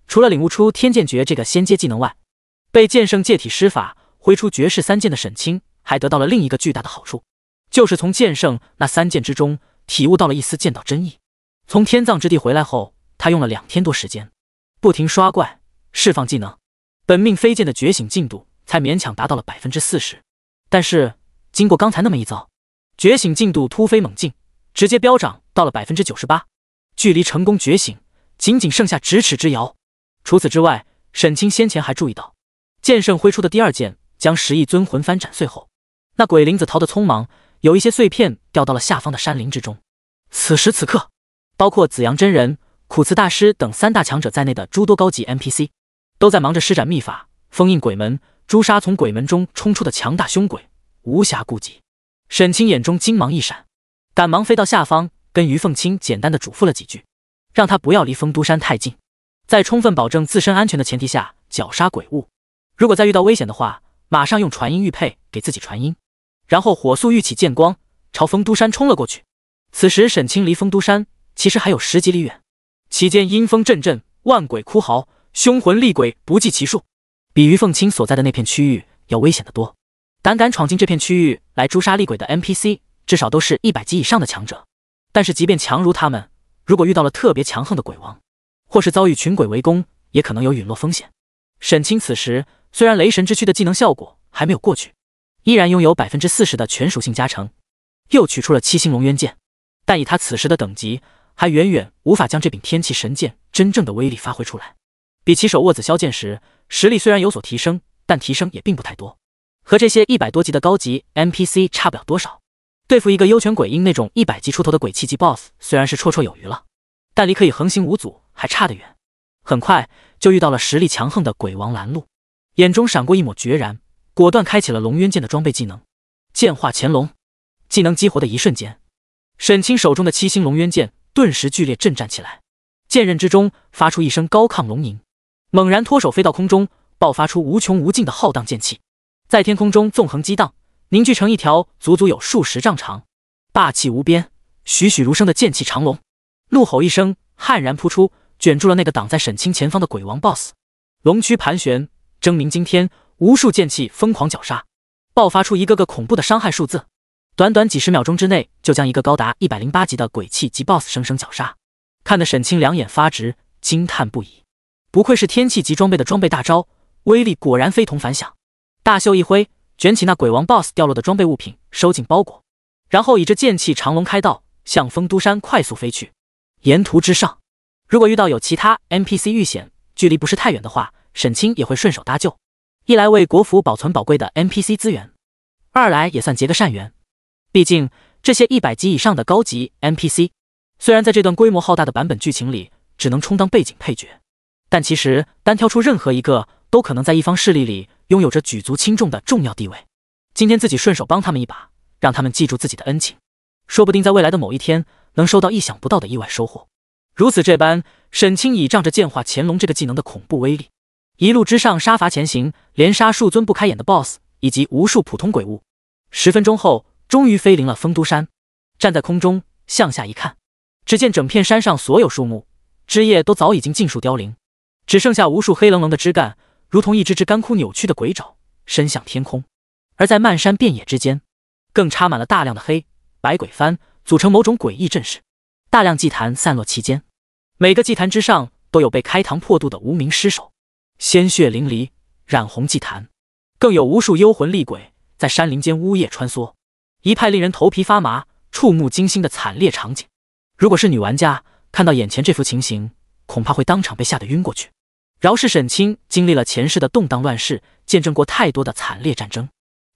除了领悟出天剑诀这个仙阶技能外，被剑圣借体施法挥出绝世3剑的沈清还得到了另一个巨大的好处，就是从剑圣那3剑之中体悟到了一丝剑道真意。从天葬之地回来后，他用了2天多时间，不停刷怪释放技能，本命飞剑的觉醒进度才勉强达到了40%。但是经过刚才那么一遭，觉醒进度突飞猛进，直接飙涨到了98%，距离成功觉醒仅仅剩下咫尺之遥。除此之外，沈清先前还注意到，剑圣挥出的第2剑将10亿尊魂幡斩碎后，那鬼灵子逃得匆忙，有一些碎片掉到了下方的山林之中。此时此刻，包括紫阳真人、苦慈大师等3大强者在内的诸多高级 NPC 都在忙着施展秘法，封印鬼门，诛杀从鬼门中冲出的强大凶鬼，无暇顾及。沈清眼中金芒一闪，赶忙飞到下方，跟于凤清简单的嘱咐了几句，让他不要离丰都山太近，在充分保证自身安全的前提下绞杀鬼物。如果再遇到危险的话，马上用传音玉佩给自己传音，然后火速御起剑光，朝丰都山冲了过去。此时沈清离丰都山其实还有10几里远，期间阴风阵阵，万鬼哭嚎，凶魂厉鬼不计其数，比于凤清所在的那片区域要危险得多。胆敢闯进这片区域来诛杀厉鬼的 NPC， 至少都是100级以上的强者。但是即便强如他们，如果遇到了特别强横的鬼王，或是遭遇群鬼围攻，也可能有陨落风险。沈清此时虽然雷神之躯的技能效果还没有过去，依然拥有 40% 的全属性加成，又取出了7星龙渊剑，但以他此时的等级，还远远无法将这柄天气神剑真正的威力发挥出来。比起手握紫霄剑时，实力虽然有所提升，但提升也并不太多，和这些100多级的高级 NPC 差不了多少。对付一个幽泉鬼婴那种100级出头的鬼气级 BOSS 虽然是绰绰有余了，但离可以横行无阻还差得远。很快就遇到了实力强横的鬼王拦路，眼中闪过一抹决然，果断开启了龙渊剑的装备技能剑化乾龙。技能激活的一瞬间，沈清手中的7星龙渊剑顿时剧烈震颤起来，剑刃之中发出一声高亢龙吟，猛然脱手飞到空中，爆发出无穷无尽的浩荡剑气，在天空中纵横激荡，凝聚成一条足足有数十丈长、霸气无边、栩栩如生的剑气长龙。怒吼一声，悍然扑出，卷住了那个挡在沈清前方的鬼王 BOSS。 龙躯盘旋，狰鸣惊天，无数剑气疯狂绞杀，爆发出一个个恐怖的伤害数字。短短几十秒钟之内，就将一个高达108级的鬼气级 BOSS 生生绞杀，看得沈清两眼发直，惊叹不已。不愧是天气级装备的装备大招，威力果然非同凡响。大袖一挥，卷起那鬼王 BOSS 掉落的装备物品，收进包裹，然后以这剑气长龙开道，向丰都山快速飞去。沿途之上，如果遇到有其他 NPC 遇险，距离不是太远的话，沈清也会顺手搭救，一来为国服保存宝贵的 NPC 资源，二来也算结个善缘。毕竟这些100级以上的高级 NPC， 虽然在这段规模浩大的版本剧情里只能充当背景配角，但其实单挑出任何一个，都可能在一方势力里拥有着举足轻重的重要地位。今天自己顺手帮他们一把，让他们记住自己的恩情，说不定在未来的某一天能收到意想不到的意外收获。如此这般，沈清倚仗着剑化乾龙这个技能的恐怖威力，一路之上杀伐前行，连杀数尊不开眼的 BOSS 以及无数普通鬼物。10分钟后，终于飞临了丰都山。站在空中向下一看，只见整片山上所有树木枝叶都早已经尽数凋零，只剩下无数黑棱棱的枝干，如同一只只干枯扭曲的鬼爪伸向天空。而在漫山遍野之间，更插满了大量的黑白鬼幡，组成某种诡异阵势。大量祭坛散落其间，每个祭坛之上都有被开膛破肚的无名尸首，鲜血淋漓，染红祭坛。更有无数幽魂厉鬼在山林间呜咽穿梭，一派令人头皮发麻、触目惊心的惨烈场景。如果是女玩家看到眼前这幅情形，恐怕会当场被吓得晕过去。饶是沈清经历了前世的动荡乱世，见证过太多的惨烈战争，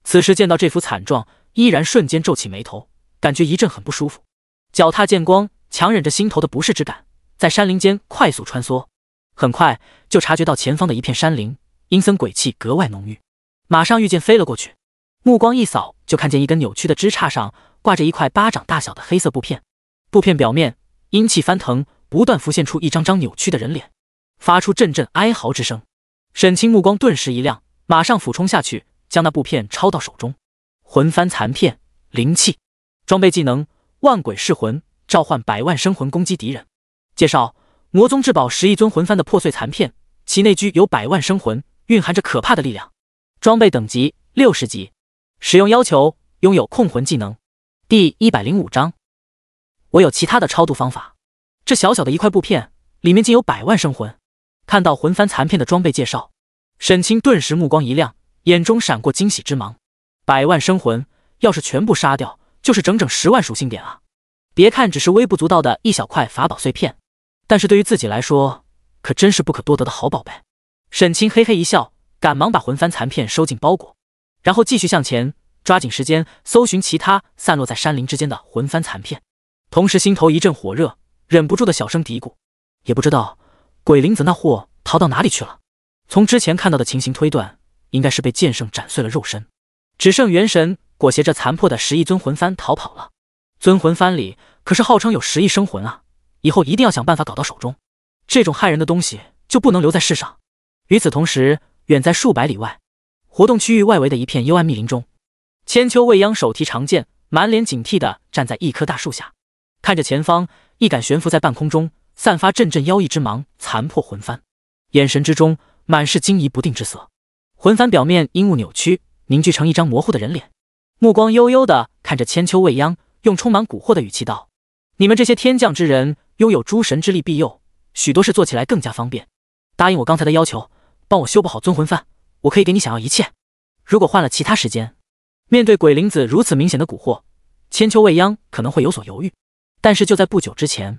此时见到这幅惨状，依然瞬间皱起眉头，感觉一阵很不舒服。脚踏剑光，强忍着心头的不适之感，在山林间快速穿梭，很快就察觉到前方的一片山林阴森鬼气格外浓郁，马上御剑飞了过去，目光一扫，就看见一根扭曲的枝杈上挂着一块巴掌大小的黑色布片，布片表面阴气翻腾，不断浮现出一张张扭曲的人脸，发出阵阵哀嚎之声。沈清目光顿时一亮，马上俯冲下去，将那布片抄到手中。魂幡残片，灵气，装备技能万鬼噬魂，召唤100万生魂攻击敌人。介绍：魔宗至宝11尊魂幡的破碎残片，其内居有100万生魂，蕴含着可怕的力量。装备等级60级。使用要求：拥有控魂技能。第105章。我有其他的超度方法。这小小的一块布片里面竟有100万生魂。看到魂幡残片的装备介绍，沈清顿时目光一亮，眼中闪过惊喜之芒。100万生魂，要是全部杀掉，就是整整10万属性点啊！别看只是微不足道的一小块法宝碎片，但是对于自己来说，可真是不可多得的好宝贝。沈清嘿嘿一笑，赶忙把魂幡残片收进包裹，然后继续向前，抓紧时间搜寻其他散落在山林之间的魂幡残片，同时心头一阵火热，忍不住的小声嘀咕：也不知道鬼灵子那货逃到哪里去了。从之前看到的情形推断，应该是被剑圣斩碎了肉身，只剩元神裹挟着残破的10亿尊魂幡逃跑了。尊魂幡里可是号称有10亿生魂啊，以后一定要想办法搞到手中，这种害人的东西就不能留在世上。与此同时，远在数百里外，活动区域外围的一片幽暗密林中，千秋未央手提长剑，满脸警惕地站在一棵大树下，看着前方一杆悬浮在半空中，散发阵阵妖异之芒残破魂幡，眼神之中满是惊疑不定之色。魂幡表面阴雾扭曲，凝聚成一张模糊的人脸，目光悠悠地看着千秋未央，用充满蛊惑的语气道：“你们这些天降之人，拥有诸神之力庇佑，许多事做起来更加方便。答应我刚才的要求，帮我修补好尊魂幡，我可以给你想要一切。如果换了其他时间，面对鬼灵子如此明显的蛊惑，千秋未央可能会有所犹豫。但是就在不久之前，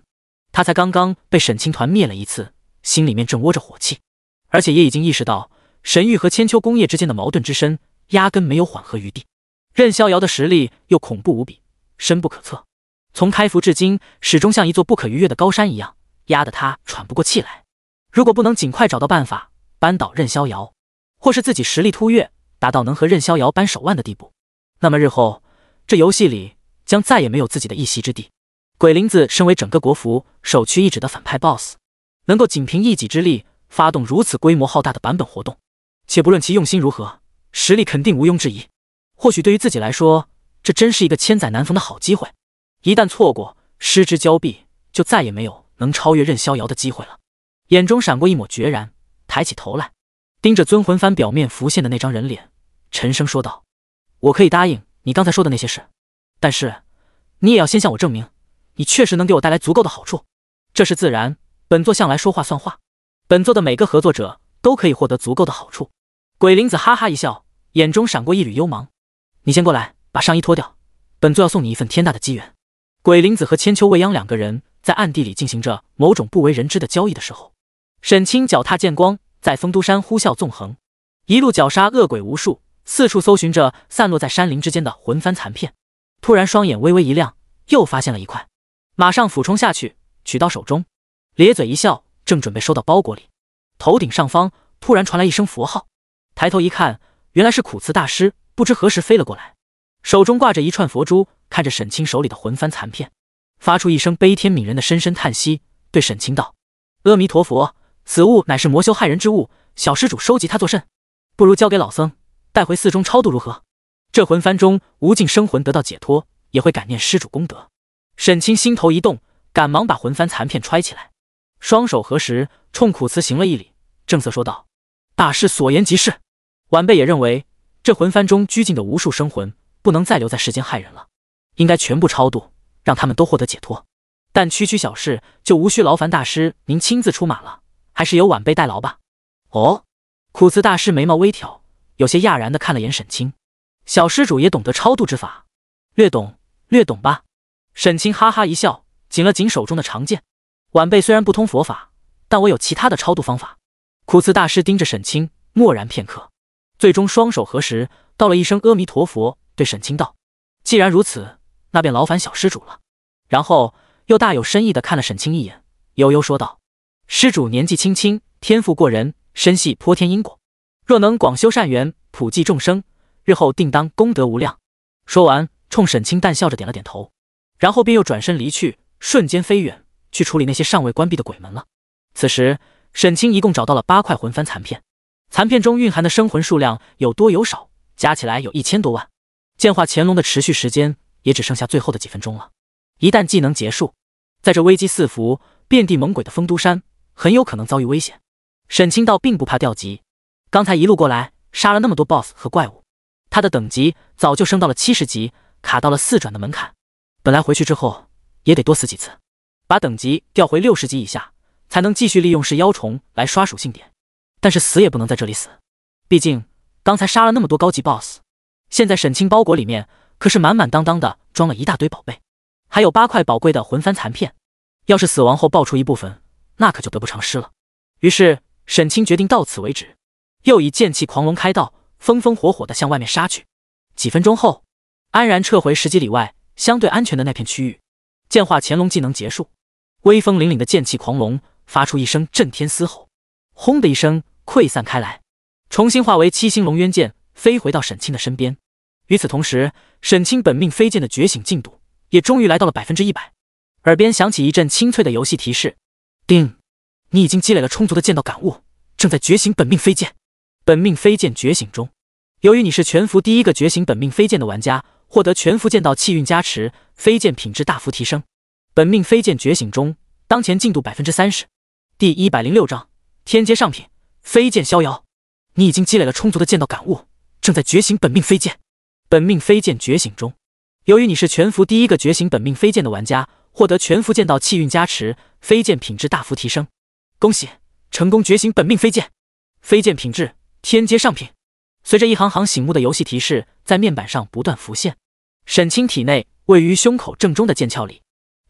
他才刚刚被沈清团灭了一次，心里面正窝着火气，而且也已经意识到神域和千秋功业之间的矛盾之深，压根没有缓和余地。任逍遥的实力又恐怖无比，深不可测，从开服至今，始终像一座不可逾越的高山一样，压得他喘不过气来。如果不能尽快找到办法扳倒任逍遥，或是自己实力突越，达到能和任逍遥扳手腕的地步，那么日后这游戏里将再也没有自己的一席之地。鬼灵子身为整个国服首屈一指的反派 BOSS， 能够仅凭一己之力发动如此规模浩大的版本活动，且不论其用心如何，实力肯定毋庸置疑。或许对于自己来说，这真是一个千载难逢的好机会。一旦错过，失之交臂，就再也没有能超越任逍遥的机会了。眼中闪过一抹决然，抬起头来，盯着尊魂幡表面浮现的那张人脸，沉声说道：“我可以答应你刚才说的那些事，但是你也要先向我证明，你确实能给我带来足够的好处。这是自然，本座向来说话算话，本座的每个合作者都可以获得足够的好处。”鬼灵子哈哈一笑，眼中闪过一缕幽芒：“你先过来，把上衣脱掉，本座要送你一份天大的机缘。”鬼灵子和千秋未央两个人在暗地里进行着某种不为人知的交易的时候，沈清脚踏剑光，在丰都山呼啸纵横，一路绞杀恶鬼无数，四处搜寻着散落在山林之间的魂幡残片。突然双眼微微一亮，又发现了一块，马上俯冲下去，取到手中，咧嘴一笑，正准备收到包裹里，头顶上方突然传来一声佛号。抬头一看，原来是苦慈大师不知何时飞了过来，手中挂着一串佛珠，看着沈清手里的魂幡残片，发出一声悲天悯人的深深叹息，对沈清道：“阿弥陀佛，此物乃是魔修害人之物，小施主收集它作甚？不如交给老僧，带回寺中超度如何？这魂幡中无尽生魂得到解脱，也会感念施主功德。”沈清心头一动，赶忙把魂幡残片揣起来，双手合十，冲苦慈行了一礼，正色说道：“大师所言极是，晚辈也认为这魂幡中拘禁的无数生魂不能再留在世间害人了，应该全部超度，让他们都获得解脱。但区区小事就无需劳烦大师您亲自出马了，还是由晚辈代劳吧。”哦，苦慈大师眉毛微挑，有些讶然地看了眼沈清：“小施主也懂得超度之法？”“略懂，略懂吧。”沈清哈哈一笑，紧了紧手中的长剑：“晚辈虽然不通佛法，但我有其他的超度方法。”苦慈大师盯着沈清，默然片刻，最终双手合十，道了一声阿弥陀佛，对沈清道：“既然如此，那便劳烦小施主了。”然后又大有深意地看了沈清一眼，悠悠说道：“施主年纪轻轻，天赋过人，深系泼天因果，若能广修善缘，普济众生，日后定当功德无量。”说完，冲沈清淡笑着点了点头，然后便又转身离去，瞬间飞远，去处理那些尚未关闭的鬼门了。此时，沈清一共找到了8块魂幡残片，残片中蕴含的生魂数量有多有少，加起来有1000多万。剑化乾龙的持续时间也只剩下最后的几分钟了。一旦技能结束，在这危机四伏、遍地猛鬼的丰都山，很有可能遭遇危险。沈清倒并不怕掉级，刚才一路过来杀了那么多 BOSS 和怪物，他的等级早就升到了70级，卡到了4转的门槛。本来回去之后也得多死几次，把等级调回60级以下，才能继续利用噬妖虫来刷属性点。但是死也不能在这里死，毕竟刚才杀了那么多高级 BOSS， 现在沈清包裹里面可是满满当当的装了一大堆宝贝，还有8块宝贵的魂幡残片，要是死亡后爆出一部分，那可就得不偿失了。于是沈清决定到此为止，又以剑气狂龙开道，风风火火地向外面杀去。几分钟后，安然撤回10几里外相对安全的那片区域。剑化乾龙技能结束，威风凛凛的剑气狂龙发出一声震天嘶吼，轰的一声溃散开来，重新化为7星龙渊剑，飞回到沈清的身边。与此同时，沈清本命飞剑的觉醒进度也终于来到了100%。耳边响起一阵清脆的游戏提示：“叮，你已经积累了充足的剑道感悟，正在觉醒本命飞剑。本命飞剑觉醒中，由于你是全服第一个觉醒本命飞剑的玩家，获得全服剑道气运加持，飞剑品质大幅提升。本命飞剑觉醒中，当前进度30%。第106章天阶上品飞剑逍遥。你已经积累了充足的剑道感悟，正在觉醒本命飞剑。本命飞剑觉醒中，由于你是全服第一个觉醒本命飞剑的玩家，获得全服剑道气运加持，飞剑品质大幅提升。恭喜，成功觉醒本命飞剑！飞剑品质天阶上品。随着一行行醒目的游戏提示在面板上不断浮现，沈清体内位于胸口正中的剑鞘里，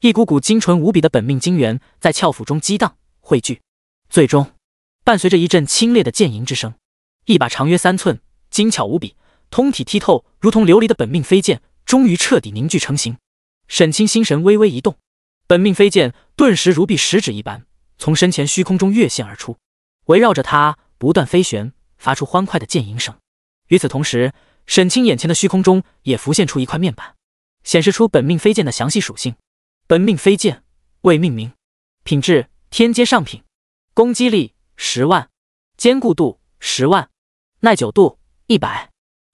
一股股精纯无比的本命精元在鞘腹中激荡汇聚，最终伴随着一阵清冽的剑吟之声，一把长约3寸、精巧无比、通体剔透如同琉璃的本命飞剑终于彻底凝聚成型。沈清心神微微一动，本命飞剑顿时如避食指一般，从身前虚空中跃现而出，围绕着它不断飞旋，发出欢快的剑吟声。与此同时，沈清眼前的虚空中也浮现出一块面板，显示出本命飞剑的详细属性。本命飞剑未命名，品质天阶上品，攻击力10万，坚固度10万，耐久度100。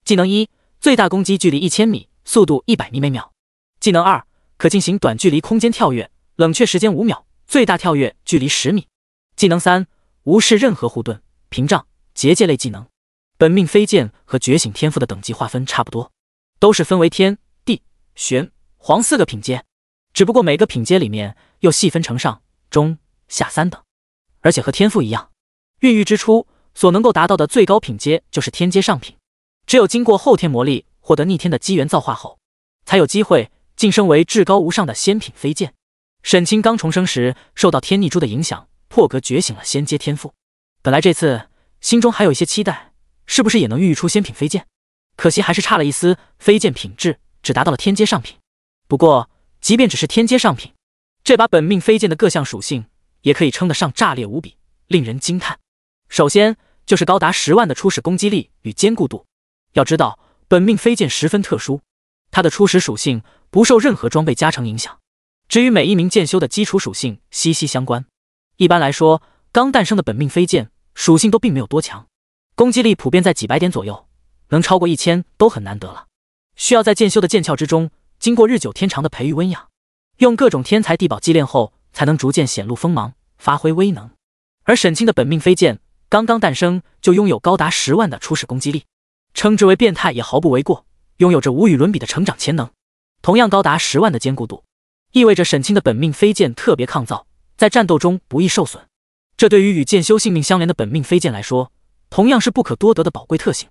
技能1，最大攻击距离1000米，速度100米每秒。技能2，可进行短距离空间跳跃，冷却时间5秒，最大跳跃距离10米。技能3，无视任何护盾、屏障、结界类技能。本命飞剑和觉醒天赋的等级划分差不多，都是分为天、地、玄、黄4个品阶，只不过每个品阶里面又细分成上、中、下3等。而且和天赋一样，孕育之初所能够达到的最高品阶就是天阶上品，只有经过后天磨砺，获得逆天的机缘造化后，才有机会晋升为至高无上的仙品飞剑。沈清刚重生时受到天逆珠的影响，破格觉醒了仙阶天赋，本来这次心中还有一些期待，是不是也能孕育出仙品飞剑？可惜还是差了一丝，飞剑品质只达到了天阶上品。不过即便只是天阶上品，这把本命飞剑的各项属性也可以称得上炸裂无比，令人惊叹。首先就是高达10万的初始攻击力与坚固度。要知道本命飞剑十分特殊，它的初始属性不受任何装备加成影响，只与每一名剑修的基础属性息息相关。一般来说，刚诞生的本命飞剑属性都并没有多强，攻击力普遍在几百点左右，能超过1000都很难得了。需要在剑修的剑鞘之中经过日久天长的培育温养，用各种天材地宝祭炼后，才能逐渐显露锋芒，发挥威能。而沈清的本命飞剑刚刚诞生就拥有高达10万的初始攻击力，称之为变态也毫不为过，拥有着无与伦比的成长潜能。同样高达10万的坚固度，意味着沈清的本命飞剑特别抗造，在战斗中不易受损。这对于与剑修性命相连的本命飞剑来说，同样是不可多得的宝贵特性。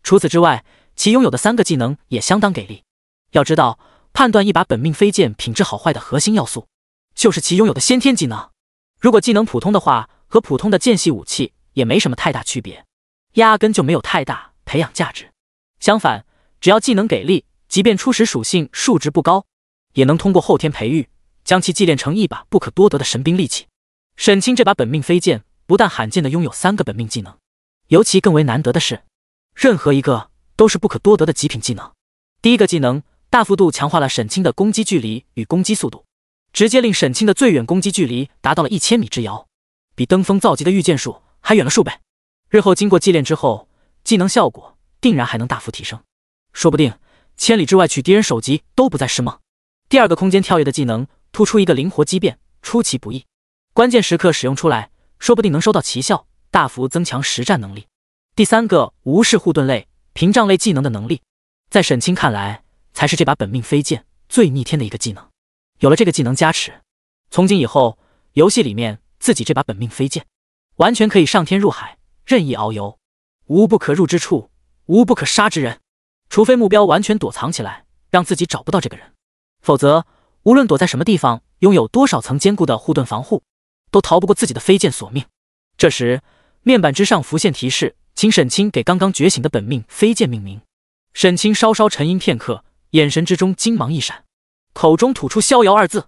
除此之外，其拥有的3个技能也相当给力。要知道，判断一把本命飞剑品质好坏的核心要素，就是其拥有的先天技能。如果技能普通的话，和普通的剑系武器也没什么太大区别，压根就没有太大培养价值。相反，只要技能给力，即便初始属性数值不高，也能通过后天培育，将其祭炼成一把不可多得的神兵利器。沈清这把本命飞剑不但罕见的拥有3个本命技能，尤其更为难得的是，任何一个都是不可多得的极品技能。第一个技能大幅度强化了沈清的攻击距离与攻击速度，直接令沈清的最远攻击距离达到了1000米之遥，比登峰造极的御剑术还远了数倍。日后经过祭炼之后，技能效果定然还能大幅提升，说不定千里之外取敌人首级都不再是梦。第二个空间跳跃的技能突出一个灵活机变，出其不意，关键时刻使用出来，说不定能收到奇效，大幅增强实战能力。第三个无视护盾类、屏障类技能的能力，在沈清看来才是这把本命飞剑最逆天的一个技能。有了这个技能加持，从今以后游戏里面自己这把本命飞剑完全可以上天入海，任意遨游，无不可入之处，无不可杀之人。除非目标完全躲藏起来，让自己找不到这个人，否则无论躲在什么地方，拥有多少层坚固的护盾防护，都逃不过自己的飞剑索命。这时面板之上浮现提示，请沈清给刚刚觉醒的本命飞剑命名。沈清稍稍沉吟片刻，眼神之中金芒一闪，口中吐出逍遥2字。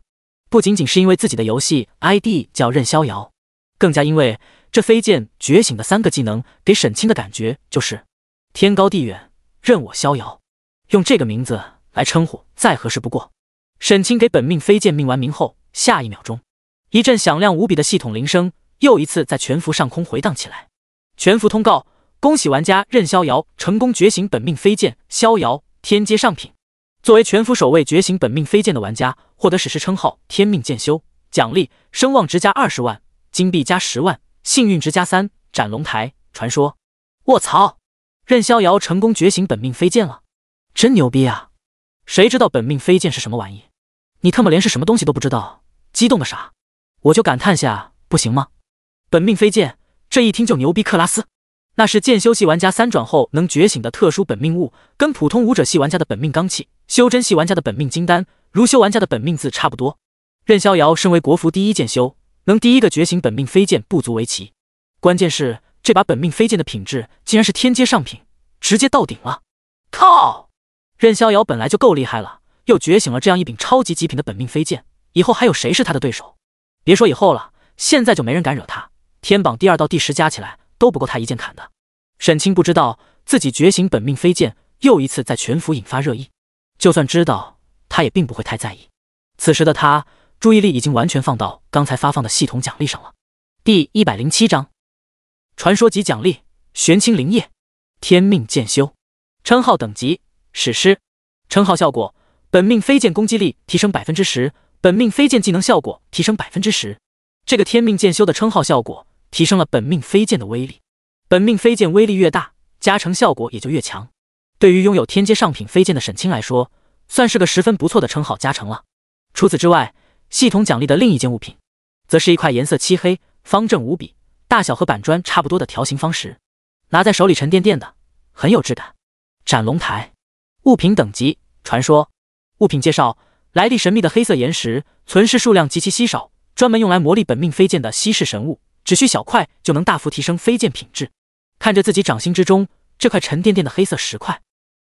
不仅仅是因为自己的游戏 ID 叫任逍遥，更加因为这飞剑觉醒的3个技能给沈清的感觉就是天高地远，任我逍遥。用这个名字来称呼再合适不过。沈清给本命飞剑命完名后，下一秒钟，一阵响亮无比的系统铃声又一次在全服上空回荡起来。全服通告，恭喜玩家任逍遥成功觉醒本命飞剑逍遥天阶上品。作为全服首位觉醒本命飞剑的玩家，获得史诗称号天命剑修，奖励声望值加20万，金币加10万，幸运值加3，斩龙台传说。卧槽，任逍遥成功觉醒本命飞剑了，真牛逼啊！谁知道本命飞剑是什么玩意？你特么连是什么东西都不知道，激动的啥？我就感叹下，不行吗？本命飞剑，这一听就牛逼克拉斯。那是剑修系玩家3转后能觉醒的特殊本命物，跟普通武者系玩家的本命罡气、修真系玩家的本命金丹、如修玩家的本命字差不多。任逍遥身为国服第一剑修，能第一个觉醒本命飞剑不足为奇。关键是这把本命飞剑的品质竟然是天阶上品，直接到顶了。靠！任逍遥本来就够厉害了，又觉醒了这样一柄超级极品的本命飞剑，以后还有谁是他的对手？别说以后了，现在就没人敢惹他。天榜第2到第10加起来都不够他一剑砍的。沈清不知道自己觉醒本命飞剑又一次在全服引发热议，就算知道，他也并不会太在意。此时的他注意力已经完全放到刚才发放的系统奖励上了。第107章，传说级奖励：玄清灵液，天命剑修，称号等级史诗，称号效果：本命飞剑攻击力提升 10%， 本命飞剑技能效果提升 10%。这个天命剑修的称号效果提升了本命飞剑的威力，本命飞剑威力越大，加成效果也就越强。对于拥有天阶上品飞剑的沈清来说，算是个十分不错的称号加成了。除此之外，系统奖励的另一件物品，则是一块颜色漆黑、方正无比、大小和板砖差不多的条形方石，拿在手里沉甸甸的，很有质感。斩龙台，物品等级传说，物品介绍：来历神秘的黑色岩石，存世数量极其稀少，专门用来磨砺本命飞剑的稀世神物，只需小块就能大幅提升飞剑品质。看着自己掌心之中这块沉甸甸的黑色石块，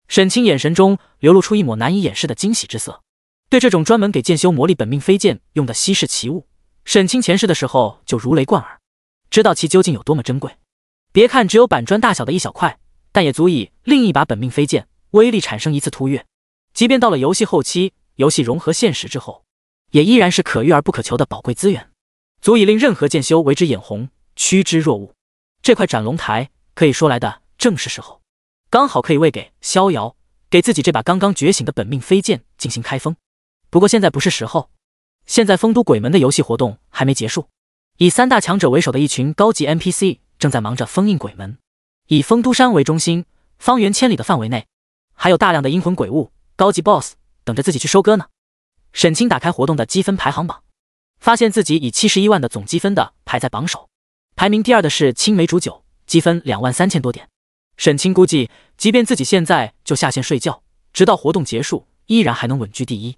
沈清眼神中流露出一抹难以掩饰的惊喜之色。对这种专门给剑修磨砺本命飞剑用的稀世奇物，沈清前世的时候就如雷贯耳，知道其究竟有多么珍贵。别看只有板砖大小的一小块，但也足以令一把本命飞剑威力产生一次突跃。即便到了游戏后期，游戏融合现实之后，也依然是可遇而不可求的宝贵资源，足以令任何剑修为之眼红，趋之若鹜。这块斩龙台可以说来的正是时候，刚好可以为给逍遥给自己这把刚刚觉醒的本命飞剑进行开封。不过现在不是时候，现在丰都鬼门的游戏活动还没结束，以3大强者为首的一群高级 NPC 正在忙着封印鬼门。以丰都山为中心，方圆千里的范围内，还有大量的阴魂鬼物、高级 BOSS 等着自己去收割呢。沈清打开活动的积分排行榜，发现自己以71万的总积分的排在榜首，排名第2的是青梅煮酒，积分23000多点。沈清估计，即便自己现在就下线睡觉，直到活动结束，依然还能稳居第1。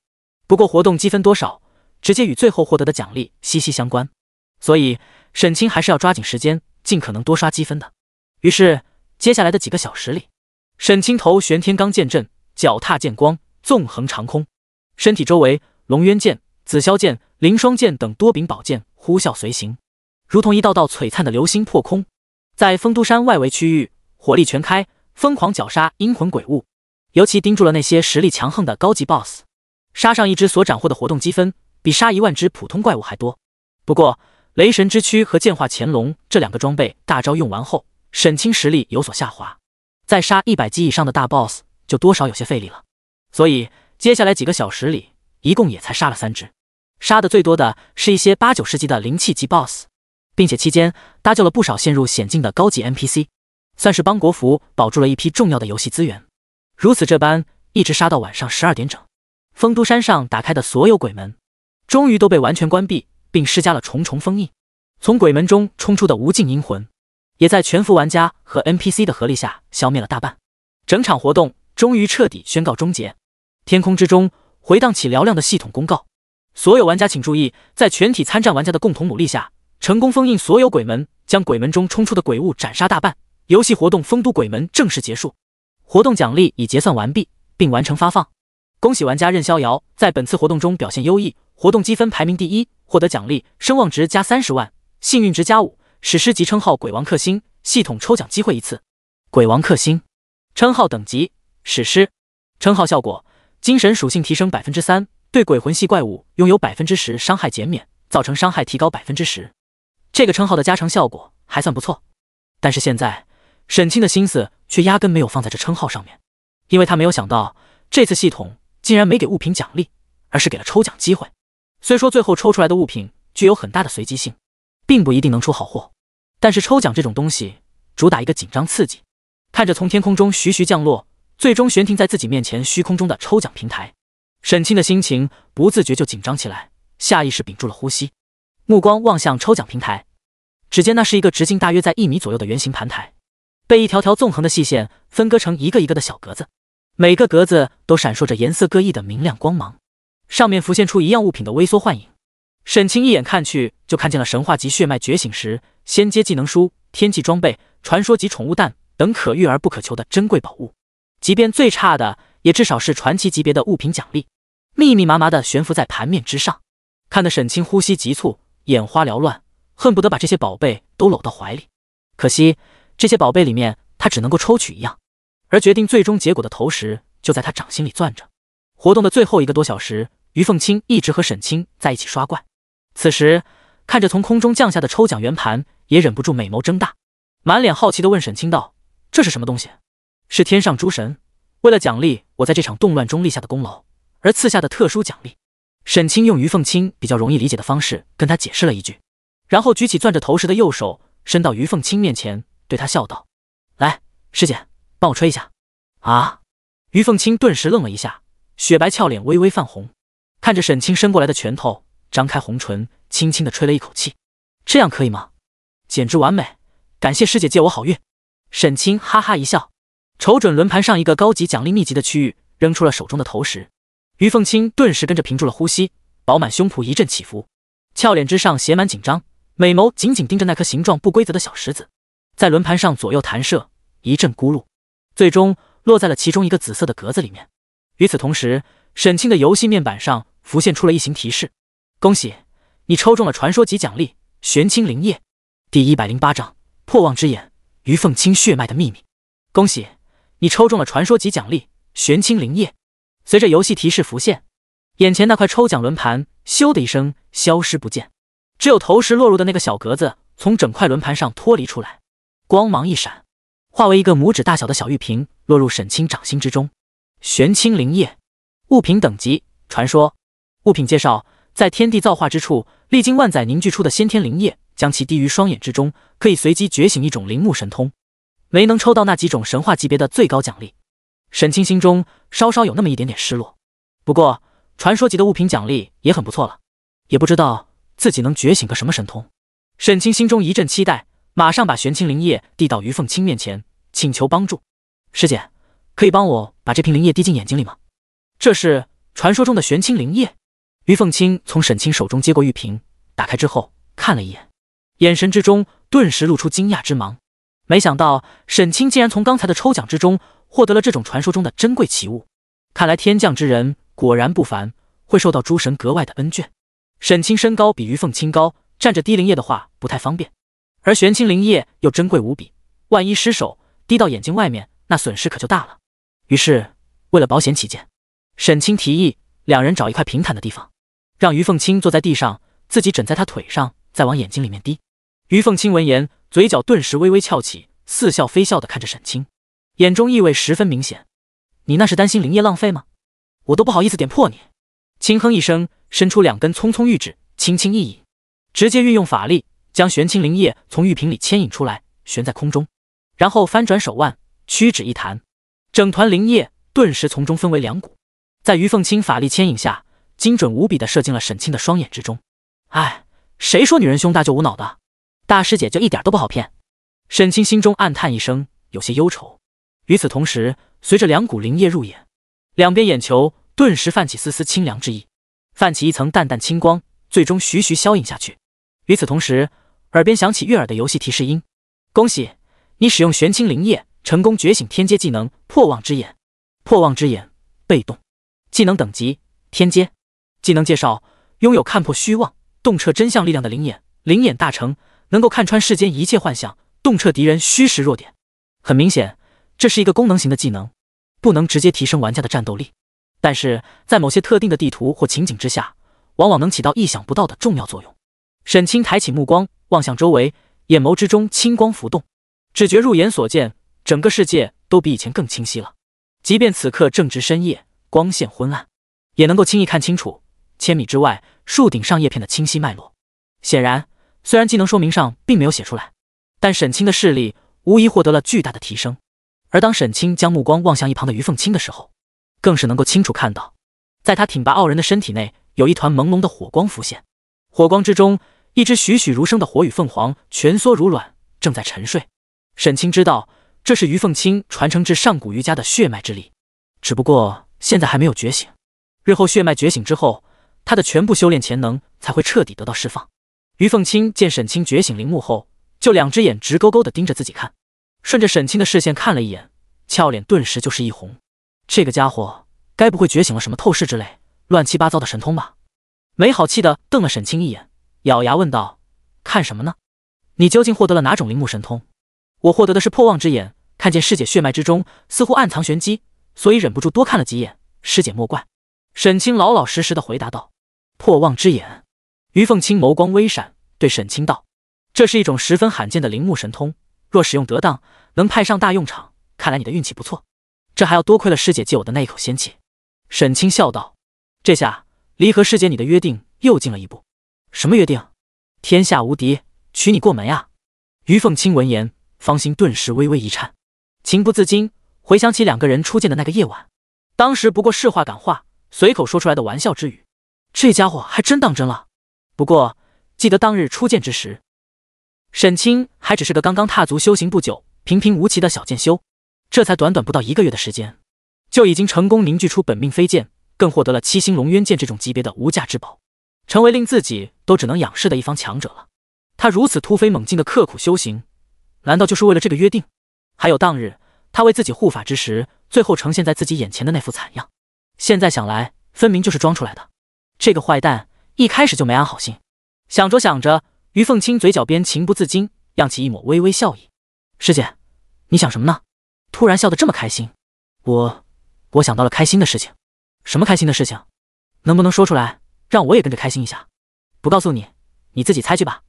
不过活动积分多少，直接与最后获得的奖励息息相关，所以沈清还是要抓紧时间，尽可能多刷积分的。于是接下来的几个小时里，沈清头悬天罡剑阵，脚踏剑光，纵横长空，身体周围龙渊剑、紫霄剑、凌霜剑等多柄宝剑呼啸随行，如同一道道璀璨的流星破空。在丰都山外围区域，火力全开，疯狂绞杀阴魂鬼物，尤其盯住了那些实力强横的高级 BOSS， 杀上一只所斩获的活动积分比杀1万只普通怪物还多。不过雷神之躯和剑化乾龙这2个装备大招用完后，沈清实力有所下滑，再杀100级以上的大 BOSS 就多少有些费力了，所以接下来几个小时里一共也才杀了3只，杀的最多的是一些8、90级的灵气级 BOSS， 并且期间搭救了不少陷入险境的高级 NPC， 算是帮国服保住了一批重要的游戏资源。如此这般一直杀到晚上12点整，丰都山上打开的所有鬼门终于都被完全关闭，并施加了重重封印。从鬼门中冲出的无尽阴魂也在全服玩家和 NPC 的合力下消灭了大半。整场活动终于彻底宣告终结。天空之中回荡起嘹亮的系统公告：所有玩家请注意，在全体参战玩家的共同努力下，成功封印所有鬼门，将鬼门中冲出的鬼物斩杀大半。游戏活动丰都鬼门正式结束，活动奖励已结算完毕，并完成发放。恭喜玩家任逍遥在本次活动中表现优异，活动积分排名第1，获得奖励声望值加30万，幸运值加5，史诗级称号鬼王克星，系统抽奖机会1次。鬼王克星，称号等级史诗，称号效果：精神属性提升 3%， 对鬼魂系怪物拥有 10% 伤害减免，造成伤害提高 10%。这个称号的加成效果还算不错，但是现在沈清的心思却压根没有放在这称号上面，因为他没有想到这次系统竟然没给物品奖励，而是给了抽奖机会。虽说最后抽出来的物品具有很大的随机性，并不一定能出好货，但是抽奖这种东西主打一个紧张刺激，看着从天空中徐徐降落，最终悬停在自己面前虚空中的抽奖平台，沈清的心情不自觉就紧张起来，下意识屏住了呼吸，目光望向抽奖平台。只见那是一个直径大约在1米左右的圆形盘台，被一条条纵横的细线分割成一个一个的小格子，每个格子都闪烁着颜色各异的明亮光芒，上面浮现出一样物品的微缩幻影。沈清一眼看去，就看见了神话级血脉觉醒石、仙阶技能书、天际装备、传说级宠物蛋等可遇而不可求的珍贵宝物，即便最差的，也至少是传奇级别的物品奖励，密密麻麻的悬浮在盘面之上，看得沈清呼吸急促，眼花缭乱，恨不得把这些宝贝都搂到怀里。可惜这些宝贝里面他只能够抽取一样，而决定最终结果的投石就在他掌心里攥着。活动的最后1个多小时，于凤清一直和沈清在一起刷怪，此时看着从空中降下的抽奖圆盘，也忍不住美眸睁大，满脸好奇地问沈清道：“这是什么东西？”“是天上诸神为了奖励我在这场动乱中立下的功劳而赐下的特殊奖励。”沈清用于凤清比较容易理解的方式跟他解释了一句，然后举起攥着投石的右手，伸到于凤清面前，对他笑道：“来，师姐，帮我吹一下。”“啊！”于凤清顿时愣了一下，雪白俏脸微微泛红，看着沈清伸过来的拳头，张开红唇，轻轻地吹了一口气：“这样可以吗？简直完美，感谢师姐借我好运。”沈清哈哈一笑，瞅准轮盘上一个高级奖励秘籍的区域，扔出了手中的投石。于凤清顿时跟着屏住了呼吸，饱满胸脯一阵起伏，俏脸之上写满紧张，美眸紧紧盯着那颗形状不规则的小石子，在轮盘上左右弹射，一阵咕噜，最终落在了其中一个紫色的格子里面。与此同时，沈清的游戏面板上浮现出了一行提示：“恭喜，你抽中了传说级奖励玄清灵液。”第108章破妄之眼，于凤清血脉的秘密。恭喜，你抽中了传说级奖励玄清灵液。随着游戏提示浮现，眼前那块抽奖轮盘咻的一声消失不见，只有投石落入的那个小格子从整块轮盘上脱离出来，光芒一闪，化为一个拇指大小的小玉瓶，落入沈清掌心之中。玄清灵液，物品等级传说。物品介绍：在天地造化之处，历经万载凝聚出的先天灵液，将其滴于双眼之中，可以随机觉醒一种灵目神通。没能抽到那几种神话级别的最高奖励，沈清心中稍稍有那么一点点失落。不过传说级的物品奖励也很不错了，也不知道自己能觉醒个什么神通。沈清心中一阵期待，马上把玄清灵液递到于凤清面前，请求帮助：“师姐，可以帮我把这瓶灵液滴进眼睛里吗？”“这是传说中的玄清灵液。”于凤清从沈清手中接过玉瓶，打开之后看了一眼，眼神之中顿时露出惊讶之芒。没想到沈清竟然从刚才的抽奖之中获得了这种传说中的珍贵奇物，看来天降之人果然不凡，会受到诸神格外的恩眷。沈清身高比于凤清高，站着滴灵液的话不太方便，而玄清灵液又珍贵无比，万一失手滴到眼睛外面，那损失可就大了。于是为了保险起见，沈清提议两人找一块平坦的地方，让于凤清坐在地上，自己枕在他腿上，再往眼睛里面滴。于凤清闻言，嘴角顿时微微翘起，似笑非笑地看着沈清，眼中意味十分明显：“你那是担心灵液浪费吗？我都不好意思点破你。”轻哼一声，伸出2根葱葱玉指，轻轻一引，直接运用法力将玄清灵液从玉瓶里牵引出来，悬在空中，然后翻转手腕，屈指一弹，整团灵液顿时从中分为2股，在于凤清法力牵引下，精准无比地射进了沈清的双眼之中。哎，谁说女人胸大就无脑的？大师姐就一点都不好骗。沈清心中暗叹一声，有些忧愁。与此同时，随着2股灵液入眼，两边眼球顿时泛起丝丝清凉之意，泛起一层淡淡清光，最终徐徐消隐下去。与此同时，耳边响起悦耳的游戏提示音：“恭喜你使用玄清灵液，成功觉醒天阶技能破妄之眼。破妄之眼，被动，技能等级天阶。技能介绍：拥有看破虚妄、洞彻真相力量的灵眼，灵眼大成，能够看穿世间一切幻象，洞彻敌人虚实弱点。”很明显，这是一个功能型的技能，不能直接提升玩家的战斗力，但是在某些特定的地图或情景之下，往往能起到意想不到的重要作用。沈清抬起目光望向周围，眼眸之中清光浮动，只觉入眼所见，整个世界都比以前更清晰了。即便此刻正值深夜，光线昏暗，也能够轻易看清楚千米之外树顶上叶片的清晰脉络。显然，虽然技能说明上并没有写出来，但沈清的视力无疑获得了巨大的提升。而当沈清将目光望向一旁的于凤清的时候，更是能够清楚看到，在他挺拔傲人的身体内有一团朦胧的火光浮现，火光之中，一只栩栩如生的火羽凤凰蜷缩如卵，正在沉睡。沈清知道，这是于凤清传承至上古瑜伽的血脉之力，只不过现在还没有觉醒。日后血脉觉醒之后，他的全部修炼潜能才会彻底得到释放。于凤清见沈清觉醒灵目后，就两只眼直勾勾地盯着自己看，顺着沈清的视线看了一眼，俏脸顿时就是一红。这个家伙该不会觉醒了什么透视之类乱七八糟的神通吧？没好气地瞪了沈清一眼，咬牙问道：“看什么呢？你究竟获得了哪种灵目神通？”“我获得的是破妄之眼，看见师姐血脉之中似乎暗藏玄机，所以忍不住多看了几眼，师姐莫怪。”沈清老老实实地回答道。“破妄之眼。”于凤清眸光微闪，对沈清道：“这是一种十分罕见的灵目神通，若使用得当，能派上大用场。看来你的运气不错，这还要多亏了师姐借我的那一口仙气。”沈清笑道：“这下离和师姐你的约定又近了一步。”“什么约定？”“天下无敌，娶你过门呀！”于凤清闻言，芳心顿时微微一颤，情不自禁回想起两个人初见的那个夜晚，当时不过是话赶话，随口说出来的玩笑之语，这家伙还真当真了。不过记得当日初见之时，沈清还只是个刚刚踏足修行不久、平平无奇的小剑修，这才短短不到1个月的时间，就已经成功凝聚出本命飞剑，更获得了七星龙渊剑这种级别的无价之宝，成为令自己都只能仰视的一方强者了。他如此突飞猛进的刻苦修行，难道就是为了这个约定？还有当日他为自己护法之时，最后呈现在自己眼前的那副惨样，现在想来分明就是装出来的。这个坏蛋一开始就没安好心。想着想着，于凤清嘴角边情不自禁漾起一抹微微笑意。“师姐，你想什么呢？突然笑得这么开心？”“我想到了开心的事情。”“什么开心的事情？能不能说出来，让我也跟着开心一下？”“不告诉你，你自己猜去吧。”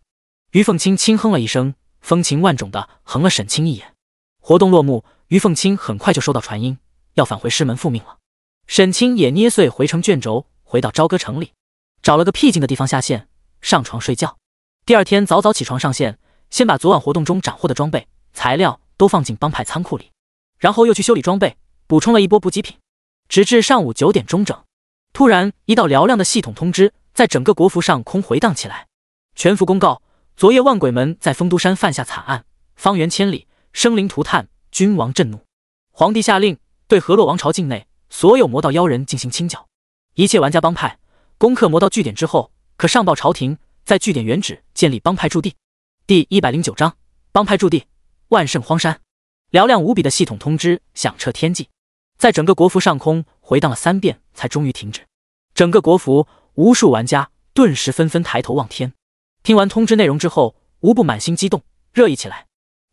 于凤清轻哼了一声，风情万种地横了沈清一眼。活动落幕，于凤清很快就收到传音，要返回师门复命了。沈清也捏碎回程卷轴，回到朝歌城里，找了个僻静的地方下线，上床睡觉。第二天早早起床上线，先把昨晚活动中斩获的装备、材料都放进帮派仓库里，然后又去修理装备，补充了一波补给品。直至上午9点钟整，突然一道嘹亮的系统通知在整个国服上空回荡起来。全服公告：昨夜万鬼门在丰都山犯下惨案，方圆千里生灵涂炭，君王震怒。皇帝下令对河洛王朝境内所有魔道妖人进行清剿，一切玩家帮派攻克魔道据点之后，可上报朝廷，在据点原址建立帮派驻地。第109章帮派驻地，万圣荒山。嘹亮无比的系统通知响彻天际，在整个国服上空回荡了3遍，才终于停止。整个国服无数玩家顿时纷纷抬头望天，听完通知内容之后，无不满心激动，热议起来。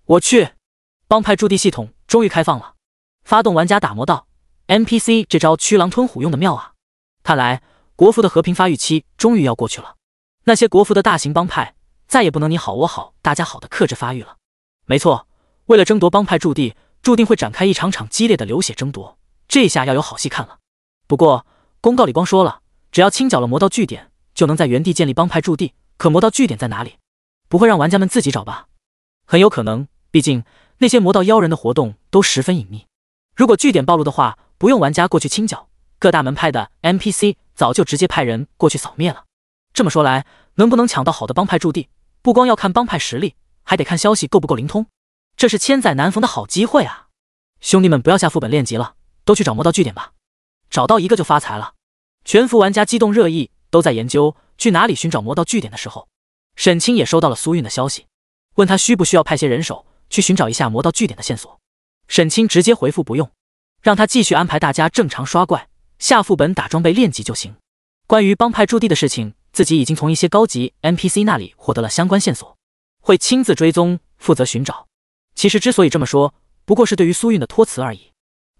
我去，帮派驻地系统终于开放了，发动玩家打魔道 NPC 这招驱狼吞虎用的妙啊！看来国服的和平发育期终于要过去了，那些国服的大型帮派再也不能你好我好大家好的克制发育了。没错，为了争夺帮派驻地，注定会展开一场场激烈的流血争夺，这下要有好戏看了。不过公告里光说了，只要清剿了魔道据点，就能在原地建立帮派驻地，可魔道据点在哪里？不会让玩家们自己找吧？很有可能，毕竟那些魔道妖人的活动都十分隐秘，如果据点暴露的话，不用玩家过去清剿，各大门派的 NPC 早就直接派人过去扫灭了。这么说来，能不能抢到好的帮派驻地，不光要看帮派实力，还得看消息够不够灵通。这是千载难逢的好机会啊！兄弟们不要下副本练级了，都去找魔道据点吧，找到一个就发财了。全服玩家激动热议，都在研究去哪里寻找魔道据点的时候，沈清也收到了苏韵的消息，问他需不需要派些人手去寻找一下魔道据点的线索。沈清直接回复不用，让他继续安排大家正常刷怪、下副本打装备练级就行。关于帮派驻地的事情，自己已经从一些高级 NPC 那里获得了相关线索，会亲自追踪，负责寻找。其实之所以这么说，不过是对于苏韵的托词而已。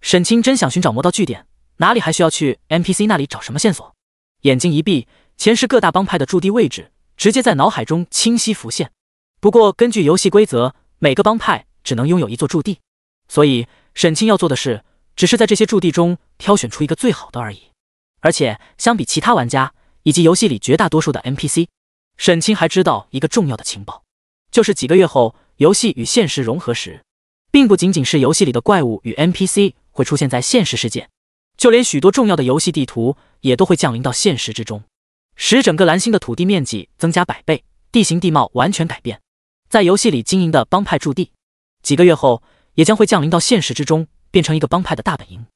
沈清真想寻找魔道据点，哪里还需要去 NPC 那里找什么线索？眼睛一闭，前世各大帮派的驻地位置直接在脑海中清晰浮现。不过根据游戏规则，每个帮派只能拥有一座驻地，所以沈清要做的是，只是在这些驻地中挑选出一个最好的而已。而且相比其他玩家以及游戏里绝大多数的 NPC， 沈清还知道一个重要的情报，就是几个月后游戏与现实融合时，并不仅仅是游戏里的怪物与 NPC 会出现在现实世界，就连许多重要的游戏地图也都会降临到现实之中，使整个蓝星的土地面积增加100倍，地形地貌完全改变。在游戏里经营的帮派驻地，几个月后也将会降临到现实之中，变成一个帮派的大本营。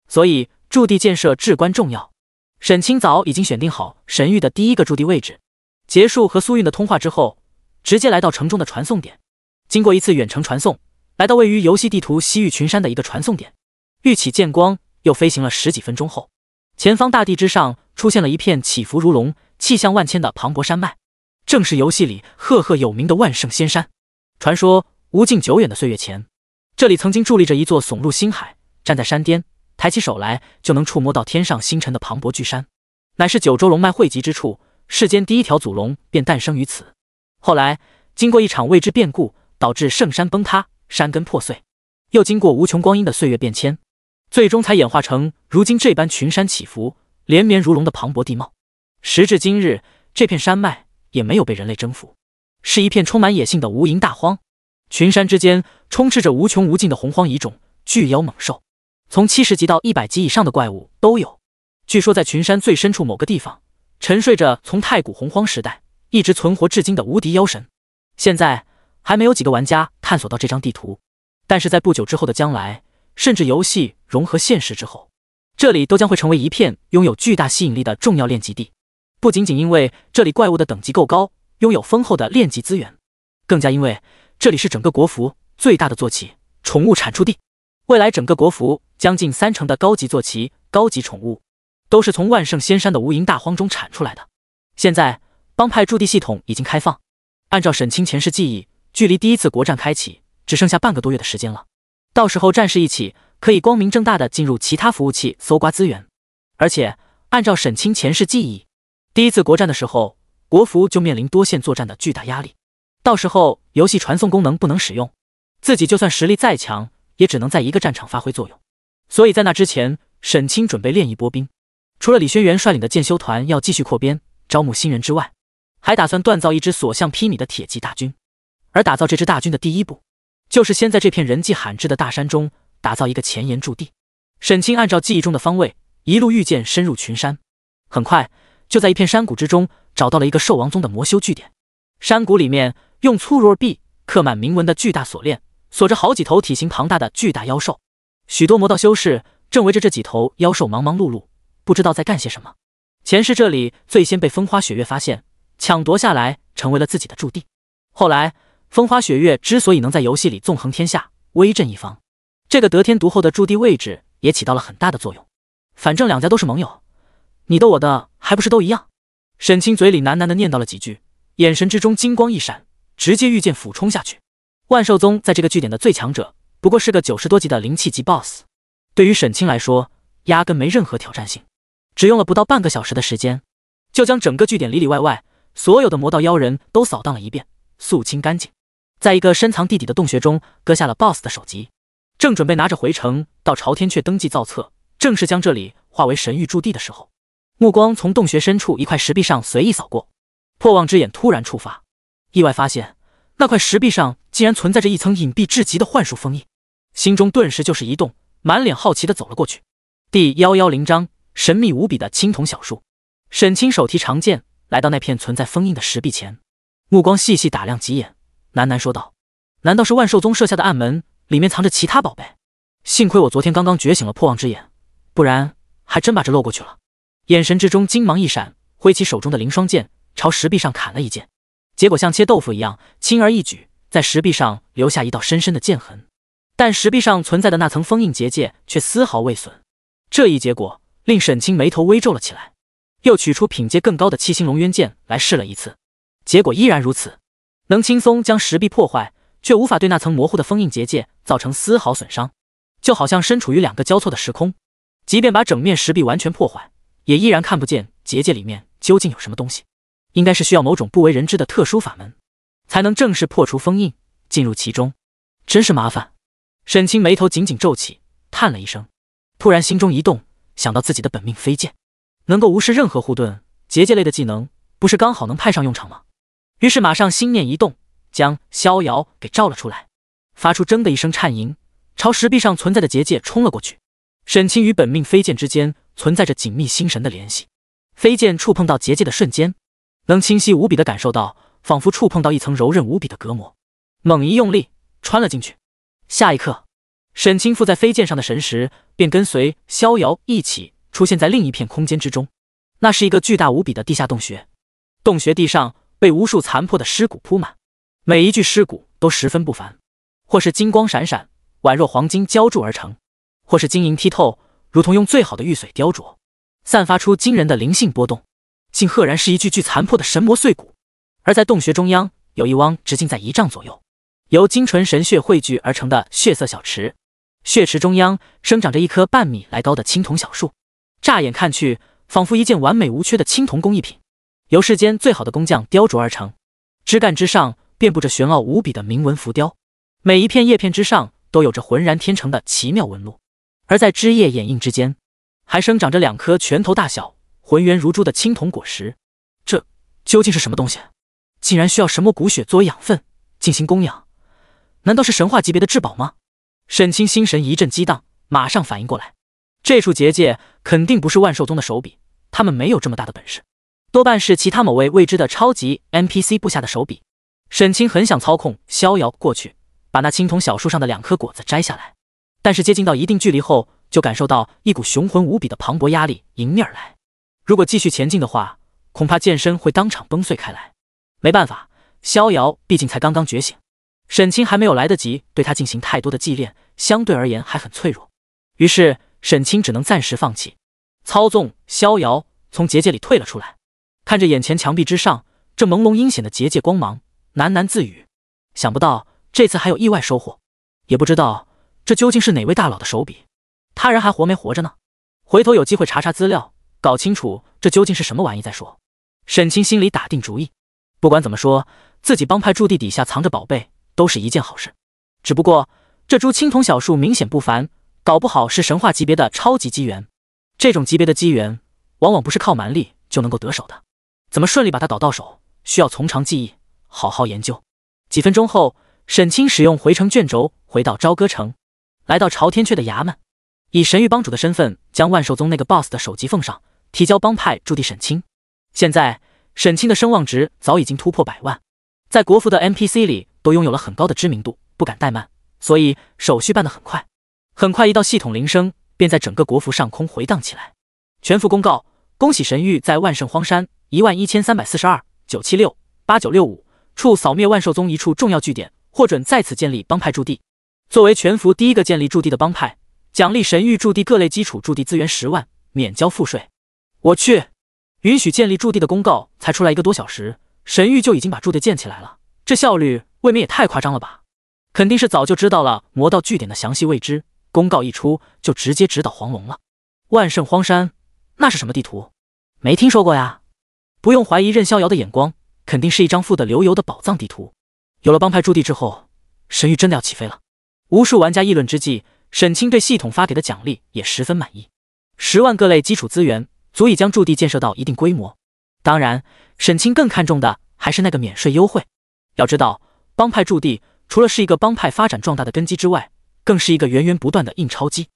所以驻地建设至关重要。沈清早已经选定好神域的第一个驻地位置，结束和苏运的通话之后，直接来到城中的传送点。经过一次远程传送，来到位于游戏地图西域群山的一个传送点，玉起剑光又飞行了10几分钟后，前方大地之上出现了一片起伏如龙、气象万千的磅礴山脉，正是游戏里赫赫有名的万圣仙山。传说无尽久远的岁月前，这里曾经伫立着一座耸入星海，站在山巅，抬起手来就能触摸到天上星辰的磅礴巨山，乃是九州龙脉汇集之处，世间第一条祖龙便诞生于此。后来经过一场未知变故，导致圣山崩塌，山根破碎，又经过无穷光阴的岁月变迁，最终才演化成如今这般群山起伏、连绵如龙的磅礴地貌。时至今日，这片山脉也没有被人类征服，是一片充满野性的无垠大荒。群山之间充斥着无穷无尽的洪荒遗种、巨妖猛兽，从70级到100级以上的怪物都有。据说在群山最深处某个地方，沉睡着从太古洪荒时代一直存活至今的无敌妖神。现在还没有几个玩家探索到这张地图，但是在不久之后的将来，甚至游戏融合现实之后，这里都将会成为一片拥有巨大吸引力的重要炼级地。不仅仅因为这里怪物的等级够高，拥有丰厚的炼级资源，更加因为这里是整个国服最大的坐骑宠物产出地。未来整个国服将近30%的高级坐骑、高级宠物都是从万圣仙山的无垠大荒中产出来的。现在帮派驻地系统已经开放，按照沈清前世记忆，距离第一次国战开启只剩下半个多月的时间了。到时候战士一起可以光明正大的进入其他服务器搜刮资源。而且按照沈清前世记忆，第一次国战的时候，国服就面临多线作战的巨大压力，到时候游戏传送功能不能使用，自己就算实力再强，也只能在一个战场发挥作用。所以在那之前，沈清准备练一波兵，除了李轩辕率领的剑修团要继续扩编招募新人之外，还打算锻造一支所向披靡的铁骑大军。而打造这支大军的第一步，就是先在这片人迹罕至的大山中打造一个前沿驻地。沈清按照记忆中的方位，一路御剑深入群山，很快就在一片山谷之中找到了一个兽王宗的魔修据点。山谷里面用粗如耳壁刻满铭文的巨大锁链，锁着好几头体型庞大的巨大妖兽。许多魔道修士正围着这几头妖兽忙忙碌碌，不知道在干些什么。前世这里最先被风花雪月发现，抢夺下来成为了自己的驻地。后来风花雪月之所以能在游戏里纵横天下，威震一方，这个得天独厚的驻地位置也起到了很大的作用。反正两家都是盟友，你的我的还不是都一样。沈清嘴里喃喃地念叨了几句，眼神之中金光一闪，直接御剑俯冲下去。万兽宗在这个据点的最强者不过是个90多级的灵气级 BOSS， 对于沈清来说压根没任何挑战性，只用了不到半个小时的时间，就将整个据点里里外外所有的魔道妖人都扫荡了一遍，肃清干净。在一个深藏地底的洞穴中割下了 BOSS 的首级，正准备拿着回城到朝天阙登记造册，正式将这里化为神域驻地的时候，目光从洞穴深处一块石壁上随意扫过，破望之眼突然触发，意外发现那块石壁上竟然存在着一层隐蔽至极的幻术封印，心中顿时就是一动，满脸好奇地走了过去。第110章神秘无比的青铜小树。沈清手提长剑来到那片存在封印的石壁前，目光细细打量几眼，喃喃说道：难道是万兽宗设下的暗门，里面藏着其他宝贝？幸亏我昨天刚刚觉醒了破望之眼，不然还真把这漏过去了。眼神之中金芒一闪，挥起手中的凌霜剑朝石壁上砍了一剑，结果像切豆腐一样轻而易举，在石壁上留下一道深深的剑痕，但石壁上存在的那层封印结界却丝毫未损。这一结果令沈清眉头微皱了起来，又取出品阶更高的七星龙渊剑来试了一次，结果依然如此，能轻松将石壁破坏，却无法对那层模糊的封印结界造成丝毫损伤，就好像身处于两个交错的时空，即便把整面石壁完全破坏，也依然看不见结界里面究竟有什么东西。应该是需要某种不为人知的特殊法门，才能正式破除封印，进入其中，真是麻烦。沈清眉头紧紧皱起，叹了一声，突然心中一动，想到自己的本命飞剑能够无视任何护盾，结界类的技能不是刚好能派上用场吗？于是马上心念一动，将逍遥给召了出来。发出铮的一声颤音，朝石壁上存在的结界冲了过去。沈清与本命飞剑之间存在着紧密心神的联系，飞剑触碰到结界的瞬间，能清晰无比地感受到，仿佛触碰到一层柔韧无比的隔膜。猛一用力，穿了进去。下一刻，沈清附在飞剑上的神识便跟随逍遥一起出现在另一片空间之中。那是一个巨大无比的地下洞穴，洞穴地上被无数残破的尸骨铺满，每一具尸骨都十分不凡，或是金光闪闪，宛若黄金浇铸而成，或是晶莹剔透，如同用最好的玉髓雕琢，散发出惊人的灵性波动，竟赫然是一具具残破的神魔碎骨。而在洞穴中央，有一汪直径在1丈左右，由精纯神血汇聚而成的血色小池，血池中央生长着一棵半米来高的青铜小树，乍眼看去，仿佛一件完美无缺的青铜工艺品，由世间最好的工匠雕琢而成。枝干之上遍布着玄奥无比的铭文浮雕，每一片叶片之上都有着浑然天成的奇妙纹路，而在枝叶掩映之间，还生长着2颗拳头大小、浑圆如珠的青铜果实。这究竟是什么东西？竟然需要神魔骨血作为养分进行供养？难道是神话级别的至宝吗？沈清心神一阵激荡，马上反应过来，这处结界肯定不是万寿宗的手笔，他们没有这么大的本事，多半是其他某位未知的超级 NPC 部下的手笔。沈清很想操控逍遥过去，把那青铜小树上的2颗果子摘下来，但是接近到一定距离后，就感受到一股雄浑无比的磅礴压力迎面而来。如果继续前进的话，恐怕剑身会当场崩碎开来。没办法，逍遥毕竟才刚刚觉醒，沈清还没有来得及对他进行太多的祭炼，相对而言还很脆弱。于是沈清只能暂时放弃，操纵逍遥从结界里退了出来，看着眼前墙壁之上这朦胧阴险的结界光芒，喃喃自语，想不到这次还有意外收获，也不知道这究竟是哪位大佬的手笔，他人还活没活着呢？回头有机会查查资料，搞清楚这究竟是什么玩意再说。沈清心里打定主意，不管怎么说，自己帮派驻地底下藏着宝贝都是一件好事。只不过这株青铜小树明显不凡，搞不好是神话级别的超级机缘。这种级别的机缘往往不是靠蛮力就能够得手的，怎么顺利把它搞到手，需要从长计议，好好研究。几分钟后，沈清使用回程卷轴回到朝歌城，来到朝天阙的衙门，以神域帮主的身份将万寿宗那个 boss 的首级奉上，提交帮派驻地沈清。现在沈清的声望值早已经突破100万，在国服的 NPC 里都拥有了很高的知名度，不敢怠慢，所以手续办得很快。很快一道系统铃声便在整个国服上空回荡起来。全服公告，恭喜神域在万圣荒山11342-976-8965处扫灭万寿宗一处重要据点，获准在此建立帮派驻地。作为全服第一个建立驻地的帮派，奖励神域驻地各类基础驻地资源10万，免交赋税。我去，允许建立驻地的公告才出来1个多小时，神域就已经把驻地建起来了，这效率未免也太夸张了吧？肯定是早就知道了魔道据点的详细位置，公告一出就直接直捣黄龙了。万圣荒山，那是什么地图？没听说过呀。不用怀疑任逍遥的眼光，肯定是一张富得流油的宝藏地图。有了帮派驻地之后，神域真的要起飞了。无数玩家议论之际，沈清对系统发给的奖励也十分满意，10万各类基础资源足以将驻地建设到一定规模。当然，沈清更看重的还是那个免税优惠。要知道，帮派驻地除了是一个帮派发展壮大的根基之外，更是一个源源不断的印钞机。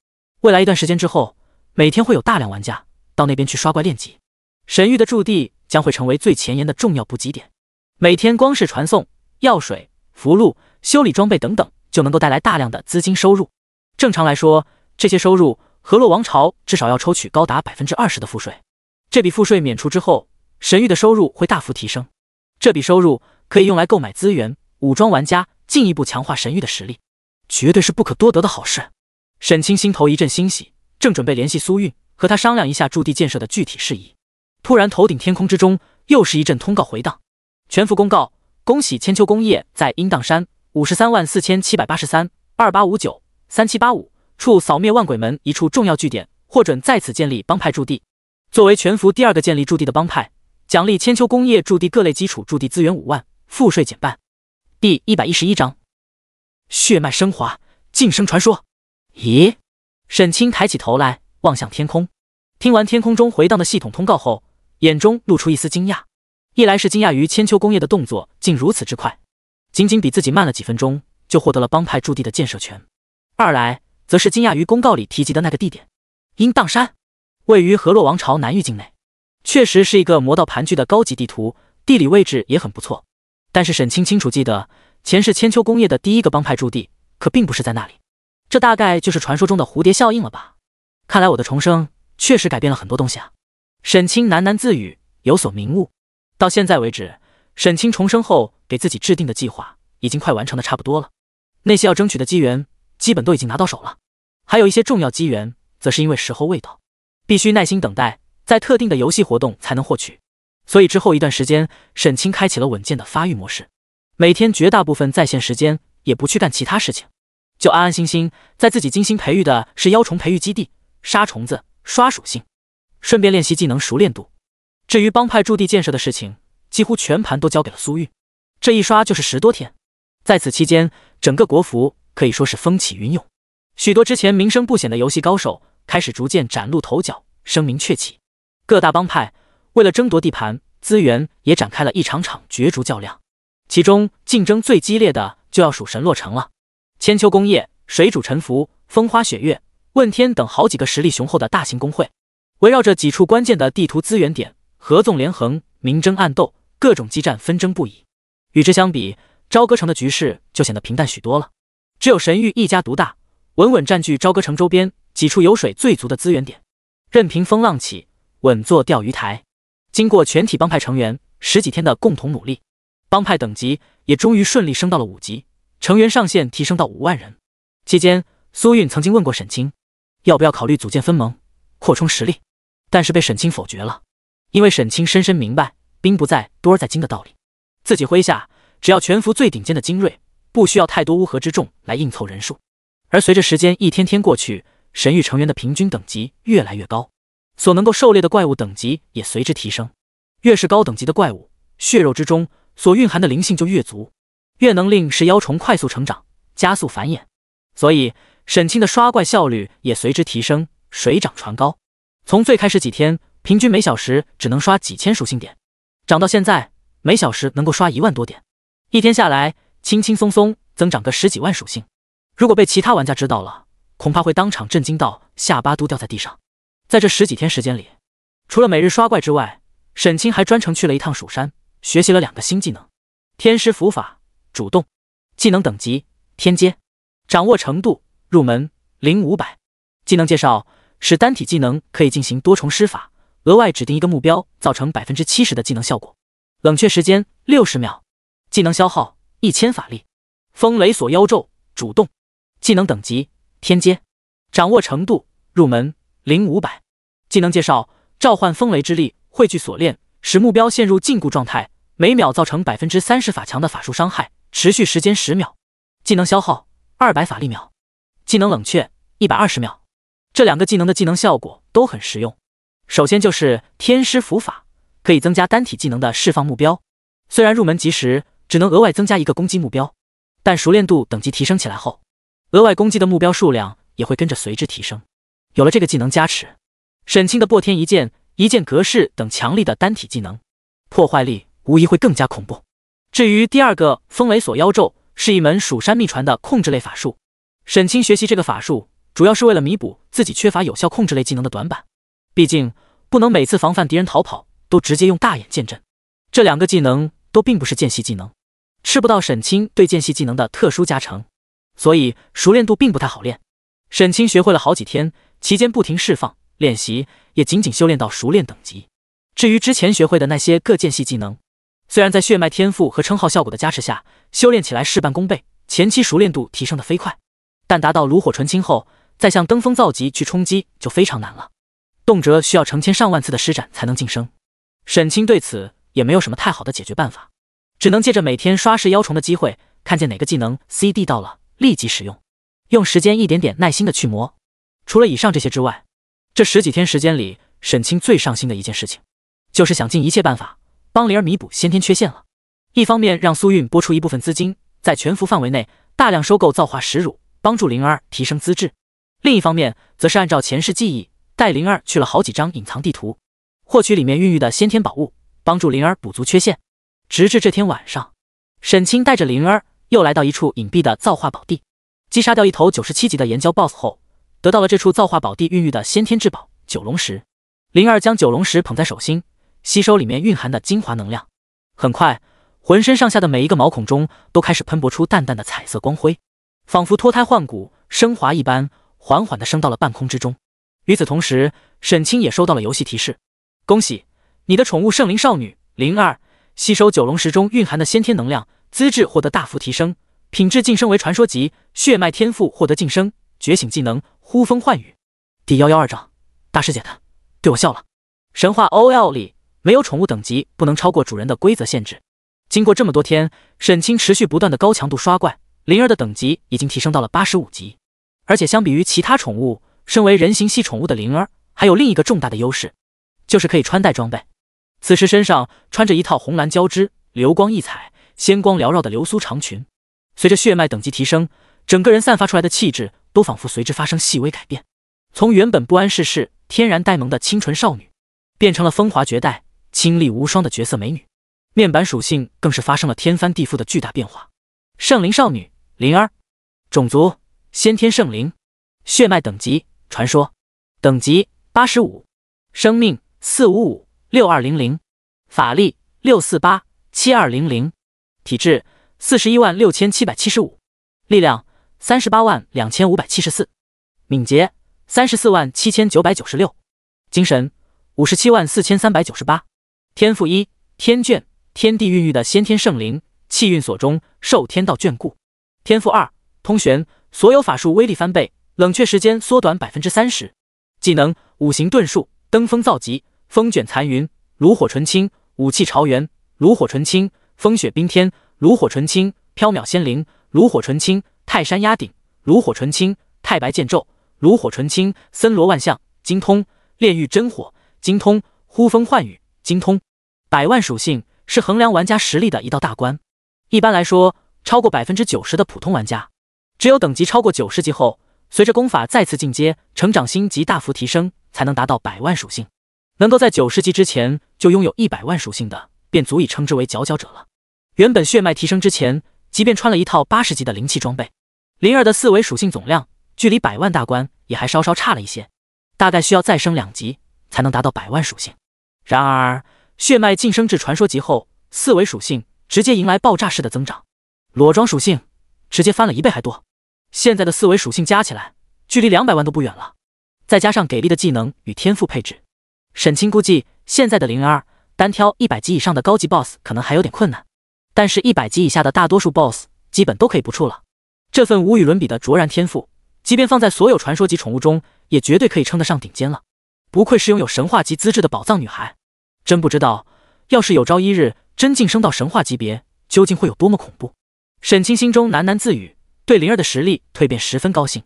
未来一段时间之后，每天会有大量玩家到那边去刷怪练级，神域的驻地将会成为最前沿的重要补给点。每天光是传送药水、符箓、修理装备等等，就能够带来大量的资金收入。正常来说，这些收入河洛王朝至少要抽取高达 20% 的赋税。这笔赋税免除之后，神域的收入会大幅提升。这笔收入可以用来购买资源，武装玩家，进一步强化神域的实力，绝对是不可多得的好事。沈清心头一阵欣喜，正准备联系苏韵和他商量一下驻地建设的具体事宜，突然头顶天空之中又是一阵通告回荡。全服公告，恭喜千秋工业在阴荡山534783-2859-3785处扫灭万鬼门一处重要据点，获准在此建立帮派驻地。作为全服第2个建立驻地的帮派，奖励千秋工业驻地各类基础驻地资源5万，赋税减半。第111章血脉升华，晋升传说。咦？沈清抬起头来望向天空，听完天空中回荡的系统通告后，眼中露出一丝惊讶。一来是惊讶于千秋工业的动作竟如此之快，仅仅比自己慢了几分钟就获得了帮派驻地的建设权，二来则是惊讶于公告里提及的那个地点——阴荡山，位于河洛王朝南域境内，确实是一个魔道盘踞的高级地图，地理位置也很不错。但是沈清清楚记得，前世千秋工业的第一个帮派驻地可并不是在那里，这大概就是传说中的蝴蝶效应了吧？看来我的重生确实改变了很多东西啊！沈清喃喃自语，有所明悟。到现在为止，沈清重生后给自己制定的计划已经快完成的差不多了，那些要争取的机缘基本都已经拿到手了，还有一些重要机缘则是因为时候未到，必须耐心等待，在特定的游戏活动才能获取。所以之后一段时间，沈清开启了稳健的发育模式，每天绝大部分在线时间也不去干其他事情，就安安心心在自己精心培育的是妖虫培育基地杀虫子、刷属性，顺便练习技能熟练度。至于帮派驻地建设的事情，几乎全盘都交给了苏玉，这一刷就是10多天。在此期间，整个国服可以说是风起云涌，许多之前名声不显的游戏高手开始逐渐崭露头角，声名鹊起。各大帮派为了争夺地盘资源，也展开了一场场角逐较量，其中竞争最激烈的就要数神洛城了。千秋工业、水主沉浮、风花雪月、问天等好几个实力雄厚的大型工会，围绕着几处关键的地图资源点合纵连横，明争暗斗，各种激战纷争不已。与之相比，朝歌城的局势就显得平淡许多了，只有神域一家独大，稳稳占据朝歌城周边几处有水最足的资源点，任凭风浪起，稳坐钓鱼台。经过全体帮派成员10几天的共同努力，帮派等级也终于顺利升到了5级，成员上限提升到5万人。期间，苏韵曾经问过沈清，要不要考虑组建分盟，扩充实力，但是被沈清否决了。因为沈清深深明白兵不在多而在精的道理，自己麾下只要全服最顶尖的精锐，不需要太多乌合之众来硬凑人数。而随着时间一天天过去，神域成员的平均等级越来越高，所能够狩猎的怪物等级也随之提升。越是高等级的怪物，血肉之中所蕴含的灵性就越足，越能令食妖虫快速成长，加速繁衍。所以沈清的刷怪效率也随之提升，水涨船高。从最开始几天平均每小时只能刷几千属性点，涨到现在每小时能够刷1万多点，一天下来轻轻松松增长个10几万属性。如果被其他玩家知道了，恐怕会当场震惊到下巴都掉在地上。在这10几天时间里，除了每日刷怪之外，沈清还专程去了一趟蜀山，学习了2个新技能：天师符法主动，技能等级天阶，掌握程度入门0、500。技能介绍是单体技能可以进行多重施法，额外指定一个目标造成 70% 的技能效果，冷却时间60秒，技能消耗1000法力。风雷锁妖咒主动，技能等级天阶，掌握程度入门0、500。技能介绍召唤风雷之力，汇聚锁链，使目标陷入禁锢状态，每秒造成 30% 法强的法术伤害，持续时间10秒，技能消耗200法力秒，技能冷却120秒。这2个技能的技能效果都很实用。首先就是天师符法，可以增加单体技能的释放目标，虽然入门级时只能额外增加1个攻击目标，但熟练度等级提升起来后，额外攻击的目标数量也会跟着随之提升。有了这个技能加持，沈清的破天一剑、一剑格式等强力的单体技能，破坏力无疑会更加恐怖。至于第2个风雷锁妖咒，是一门蜀山秘传的控制类法术。沈清学习这个法术主要是为了弥补自己缺乏有效控制类技能的短板，毕竟不能每次防范敌人逃跑都直接用大眼剑阵。这2个技能都并不是间隙技能，吃不到沈清对间隙技能的特殊加成，所以熟练度并不太好练。沈清学会了好几天，期间不停释放练习，也仅仅修炼到熟练等级。至于之前学会的那些各间隙技能，虽然在血脉天赋和称号效果的加持下，修炼起来事半功倍，前期熟练度提升的飞快，但达到炉火纯青后，再向登峰造极去冲击就非常难了，动辄需要成千上万次的施展才能晋升。沈清对此也没有什么太好的解决办法，只能借着每天刷食妖虫的机会，看见哪个技能 CD 到了立即使用，用时间一点点耐心的去磨。除了以上这些之外，这10几天时间里，沈清最上心的一件事情，就是想尽一切办法帮灵儿弥补先天缺陷了。一方面让苏韵拨出一部分资金，在全服范围内大量收购造化石乳，帮助灵儿提升资质；另一方面则是按照前世记忆，带灵儿去了好几张隐藏地图，获取里面孕育的先天宝物，帮助灵儿补足缺陷。直至这天晚上，沈清带着灵儿又来到一处隐蔽的造化宝地，击杀掉一头97级的岩礁 BOSS 后，得到了这处造化宝地孕育的先天至宝九龙石。灵儿将九龙石捧在手心，吸收里面蕴含的精华能量。很快，浑身上下的每一个毛孔中都开始喷薄出淡淡的彩色光辉，仿佛脱胎换骨、升华一般，缓缓地升到了半空之中。与此同时，沈清也收到了游戏提示：恭喜，你的宠物圣灵少女灵儿吸收九龙石中蕴含的先天能量，资质获得大幅提升，品质晋升为传说级，血脉天赋获得晋升，觉醒技能呼风唤雨。第112章，大师姐她对我笑了。神话 OL 里没有宠物等级不能超过主人的规则限制。经过这么多天，沈清持续不断的高强度刷怪，灵儿的等级已经提升到了85级。而且相比于其他宠物，身为人形系宠物的灵儿还有另一个重大的优势，就是可以穿戴装备。此时身上穿着一套红蓝交织、流光溢彩、仙光缭绕的流苏长裙，随着血脉等级提升，整个人散发出来的气质都仿佛随之发生细微改变，从原本不谙世事、天然呆萌的清纯少女，变成了风华绝代、清丽无双的绝色美女。面板属性更是发生了天翻地覆的巨大变化。圣灵少女灵儿，种族先天圣灵，血脉等级传说，等级85，生命4556200，法力6487200，体质416775，力量382574，敏捷347996，精神5749398，天赋1，天眷，天地孕育的先天圣灵，气运所中，受天道眷顾。天赋2，通玄，所有法术威力翻倍，冷却时间缩短 30%。技能五行遁术，登峰造极，风卷残云，炉火纯青，武器朝元，炉火纯青，风雪冰天，炉火纯青，缥缈仙灵，炉火纯青，泰山压顶，炉火纯青，太白剑咒，炉火纯青，森罗万象，精通，炼狱真火，精通，呼风唤雨，精通。100万属性是衡量玩家实力的一道大关。一般来说，超过 90% 的普通玩家，只有等级超过90级后，随着功法再次进阶，成长星级大幅提升，才能达到100万属性。能够在90级之前就拥有100万属性的，便足以称之为佼佼者了。原本血脉提升之前，即便穿了一套80级的灵气装备，灵儿的4维属性总量距离100万大关也还稍稍差了一些，大概需要再升2级才能达到100万属性。然而血脉晋升至传说级后，4维属性直接迎来爆炸式的增长，裸装属性直接翻了1倍还多。现在的4维属性加起来，距离200万都不远了。再加上给力的技能与天赋配置，沈清估计现在的灵儿单挑100级以上的高级 BOSS 可能还有点困难，但是100级以下的大多数 BOSS 基本都可以不怵了。这份无与伦比的卓然天赋，即便放在所有传说级宠物中，也绝对可以称得上顶尖了。不愧是拥有神话级资质的宝藏女孩，真不知道要是有朝一日真晋升到神话级别，究竟会有多么恐怖。沈清心中喃喃自语，对灵儿的实力蜕变十分高兴。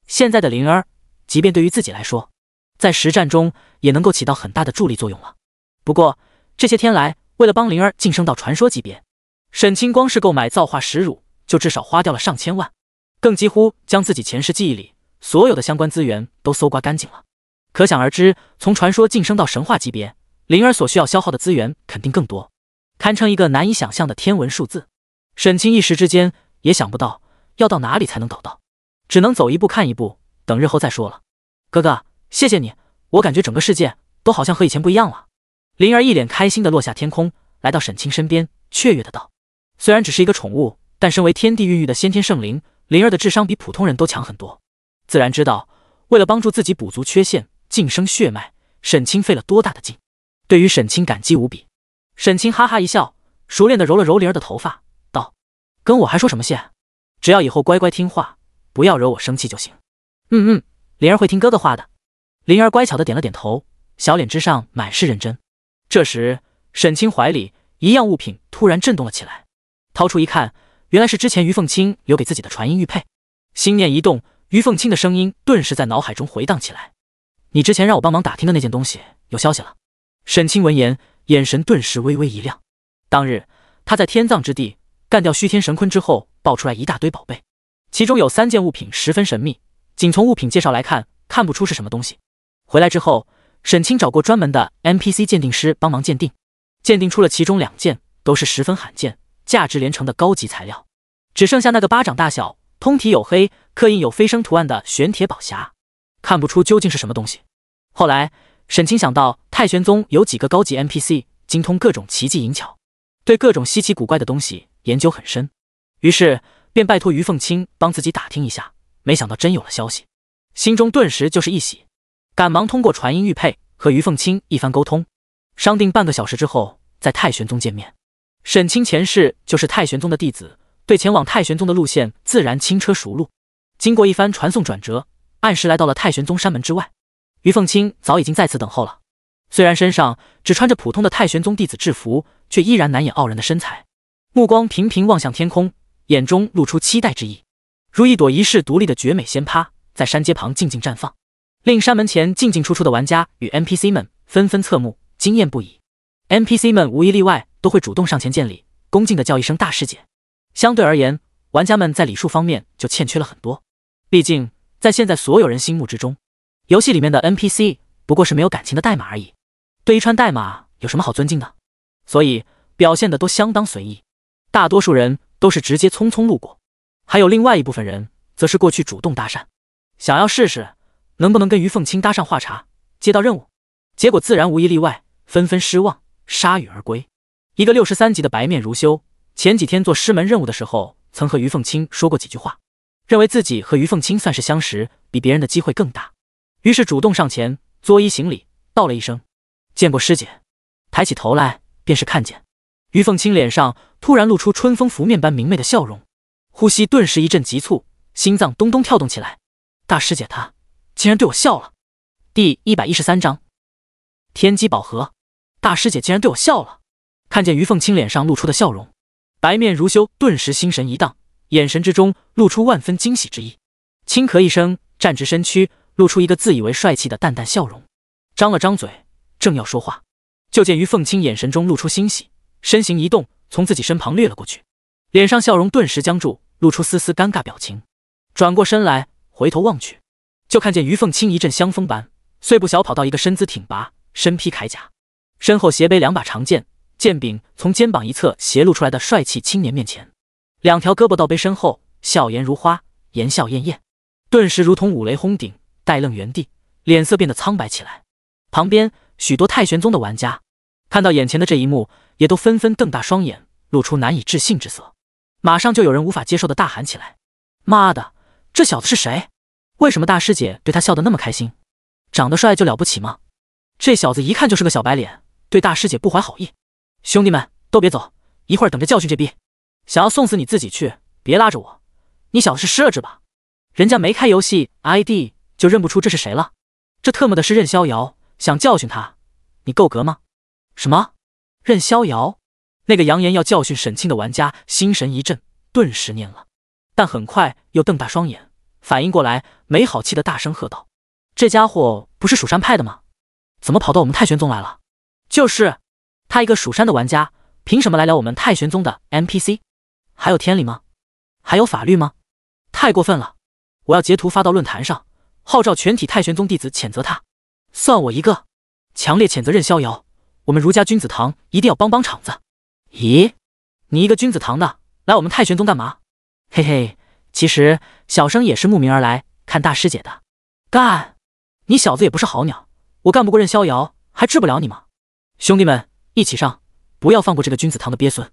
现在的灵儿，即便对于自己来说，在实战中也能够起到很大的助力作用了。不过这些天来，为了帮灵儿晋升到传说级别，沈清光是购买造化石乳就至少花掉了上千万，更几乎将自己前世记忆里所有的相关资源都搜刮干净了。可想而知，从传说晋升到神话级别，灵儿所需要消耗的资源肯定更多，堪称一个难以想象的天文数字。沈清一时之间也想不到要到哪里才能搞到，只能走一步看一步，等日后再说了。哥哥，谢谢你，我感觉整个世界都好像和以前不一样了。灵儿一脸开心地落下天空，来到沈清身边，雀跃地道。虽然只是一个宠物，但身为天地孕育的先天圣灵，灵儿的智商比普通人都强很多，自然知道为了帮助自己补足缺陷，晋升血脉，沈清费了多大的劲。对于沈清感激无比。沈清哈哈一笑，熟练地揉了揉灵儿的头发，道：跟我还说什么谢？只要以后乖乖听话，不要惹我生气就行。灵儿会听哥哥话的。灵儿乖巧地点了点头，小脸之上满是认真。这时沈清怀里一样物品突然震动了起来，掏出一看，原来是之前于凤清留给自己的传音玉佩。心念一动，于凤清的声音顿时在脑海中回荡起来：你之前让我帮忙打听的那件东西有消息了。沈清闻言，眼神顿时微微一亮。当日他在天葬之地干掉虚天神坤之后，爆出来一大堆宝贝，其中有3件物品十分神秘，仅从物品介绍来看，看不出是什么东西。回来之后，沈清找过专门的 NPC 鉴定师帮忙鉴定，鉴定出了其中2件都是十分罕见、价值连城的高级材料。只剩下那个巴掌大小、通体黝黑、刻印有飞升图案的玄铁宝匣，看不出究竟是什么东西。后来，沈清想到太玄宗有几个高级 NPC 精通各种奇技淫巧，对各种稀奇古怪的东西研究很深，于是便拜托于凤卿帮自己打听一下。没想到真有了消息，心中顿时就是一喜，赶忙通过传音玉佩和于凤卿一番沟通，商定半个小时之后在太玄宗见面。沈清前世就是太玄宗的弟子，对前往太玄宗的路线自然轻车熟路。经过一番传送转折，按时来到了太玄宗山门之外。于凤卿早已经在此等候了，虽然身上只穿着普通的太玄宗弟子制服，却依然难掩傲人的身材，目光频频望向天空，眼中露出期待之意，如一朵遗世独立的绝美仙葩，在山阶旁静静绽放，令山门前进进出出的玩家与 NPC 们纷纷侧目，惊艳不已。NPC 们无一例外都会主动上前见礼，恭敬地叫一声大师姐。相对而言，玩家们在礼数方面就欠缺了很多，毕竟在现在所有人心目之中，游戏里面的 NPC 不过是没有感情的代码而已，对一串代码有什么好尊敬的？所以表现的都相当随意，大多数人都是直接匆匆路过，还有另外一部分人则是过去主动搭讪，想要试试能不能跟于凤卿搭上话茬，接到任务。结果自然无一例外，纷纷失望，铩羽而归。一个63级的白面如修，前几天做师门任务的时候，曾和于凤卿说过几句话，认为自己和于凤卿算是相识，比别人的机会更大，于是主动上前作揖行礼，道了一声见过师姐。抬起头来，便是看见于凤卿脸上突然露出春风拂面般明媚的笑容，呼吸顿时一阵急促，心脏咚咚跳动起来。大师姐她竟然对我笑了。第113章天机宝盒。大师姐竟然对我笑了。看见于凤卿脸上露出的笑容，白面如修顿时心神一荡，眼神之中露出万分惊喜之意，轻咳一声，站直身躯，露出一个自以为帅气的淡淡笑容，张了张嘴，正要说话，就见于凤卿眼神中露出欣喜，身形一动，从自己身旁掠了过去，脸上笑容顿时僵住，露出丝丝尴尬表情。转过身来，回头望去，就看见于凤卿一阵香风般，碎步小跑到一个身姿挺拔、身披铠甲，身后斜背2把长剑，剑柄从肩膀一侧斜露出来的帅气青年面前，2条胳膊倒背身后，笑颜如花，言笑晏晏，顿时如同五雷轰顶，呆愣原地，脸色变得苍白起来。旁边许多太玄宗的玩家看到眼前的这一幕，也都纷纷瞪大双眼，露出难以置信之色。马上就有人无法接受的大喊起来：妈的，这小子是谁？为什么大师姐对他笑得那么开心？长得帅就了不起吗？这小子一看就是个小白脸，对大师姐不怀好意。兄弟们都别走，一会儿等着教训这逼。想要送死你自己去，别拉着我。你小子是失了智吧？人家没开游戏 ID 就认不出这是谁了？这特么的是任逍遥，想教训他，你够格吗？什么？任逍遥？那个扬言要教训沈清的玩家心神一震，顿时蔫了，但很快又瞪大双眼，反应过来，没好气的大声喝道：这家伙不是蜀山派的吗？怎么跑到我们太玄宗来了？就是，他一个蜀山的玩家，凭什么来聊我们太玄宗的 NPC？ 还有天理吗？还有法律吗？太过分了！我要截图发到论坛上，号召全体太玄宗弟子谴责他。算我一个！强烈谴责任逍遥，我们儒家君子堂一定要帮帮场子。咦，你一个君子堂的来我们太玄宗干嘛？嘿嘿，其实小生也是慕名而来看大师姐的。干！你小子也不是好鸟，我干不过任逍遥，还治不了你吗？兄弟们，一起上，不要放过这个君子堂的鳖孙。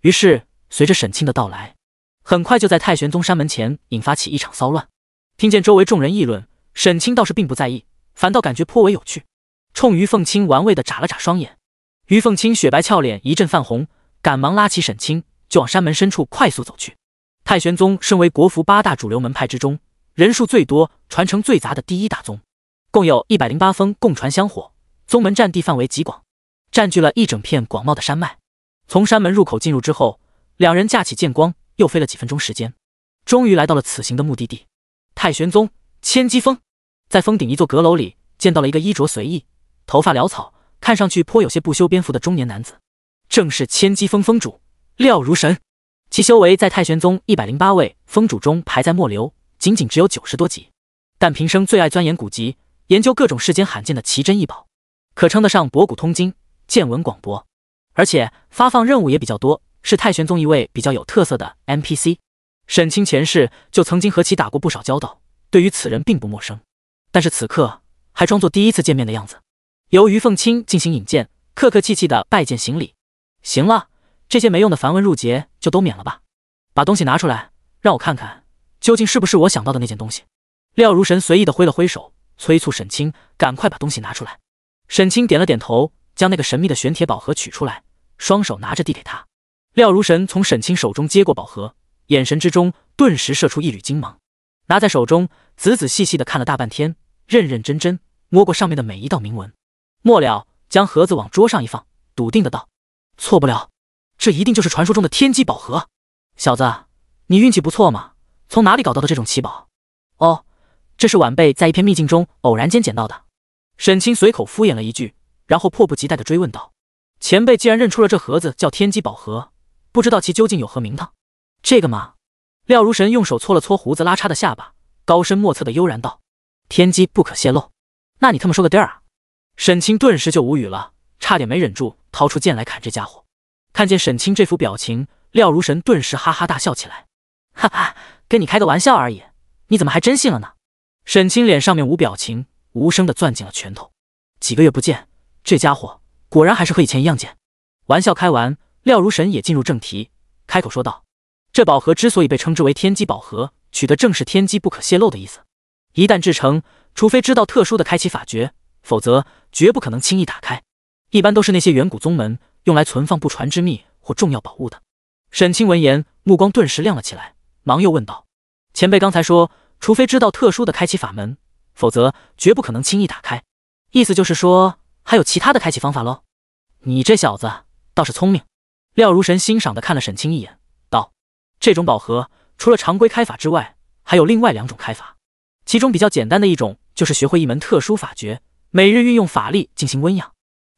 于是随着沈清的到来，很快就在太玄宗山门前引发起一场骚乱。听见周围众人议论，沈清倒是并不在意，反倒感觉颇为有趣，冲于凤卿玩味地眨了眨双眼。于凤卿雪白俏脸一阵泛红，赶忙拉起沈清就往山门深处快速走去。太玄宗身为国服8大主流门派之中人数最多、传承最杂的第一大宗，共有108峰共传香火，宗门占地范围极广，占据了一整片广袤的山脉。从山门入口进入之后，两人架起剑光，又飞了几分钟时间，终于来到了此行的目的地——太玄宗千机峰。在峰顶一座阁楼里，见到了一个衣着随意、头发潦草、看上去颇有些不修边幅的中年男子，正是千机峰峰主廖如神。其修为在太玄宗108位峰主中排在末流，仅仅只有90多级，但平生最爱钻研古籍，研究各种世间罕见的奇珍异宝，可称得上博古通今，见闻广博。而且发放任务也比较多，是太玄宗一位比较有特色的 NPC。沈清前世就曾经和其打过不少交道，对于此人并不陌生，但是此刻还装作第一次见面的样子。由于凤卿进行引荐，客客气气的拜见行礼。行了，这些没用的繁文缛节就都免了吧，把东西拿出来，让我看看究竟是不是我想到的那件东西。廖如神随意的挥了挥手，催促沈清赶快把东西拿出来。沈清点了点头，将那个神秘的玄铁宝盒取出来，双手拿着递给他。廖如神从沈清手中接过宝盒，眼神之中顿时射出一缕金芒，拿在手中仔仔细细的看了大半天，认认真真摸过上面的每一道铭文，末了将盒子往桌上一放，笃定的道：错不了，这一定就是传说中的天机宝盒。小子，你运气不错嘛，从哪里搞到的这种奇宝？哦，这是晚辈在一篇秘境中偶然间捡到的。沈清随口敷衍了一句，然后迫不及待地追问道：前辈既然认出了这盒子叫天机宝盒，不知道其究竟有何名堂？这个嘛，廖如神用手搓了搓胡子拉碴的下巴，高深莫测的悠然道：天机不可泄露。那你他妈说个地儿啊！沈清顿时就无语了，差点没忍住掏出剑来砍这家伙。看见沈清这副表情，廖如神顿时哈哈大笑起来：哈哈，跟你开个玩笑而已，你怎么还真信了呢？沈清脸上面无表情，无声地攥紧了拳头。几个月不见，这家伙果然还是和以前一样贱。玩笑开完，廖如神也进入正题，开口说道：这宝盒之所以被称之为天机宝盒，取的正是天机不可泄露的意思。一旦制成，除非知道特殊的开启法诀，否则绝不可能轻易打开。一般都是那些远古宗门用来存放不传之秘或重要宝物的。沈清闻言，目光顿时亮了起来，忙又问道：前辈刚才说，除非知道特殊的开启法门，否则绝不可能轻易打开，意思就是说还有其他的开启方法咯？你这小子倒是聪明。廖如神欣赏地看了沈清一眼，道：这种宝盒除了常规开法之外，还有另外2种开法。其中比较简单的一种就是学会一门特殊法诀，每日运用法力进行温养，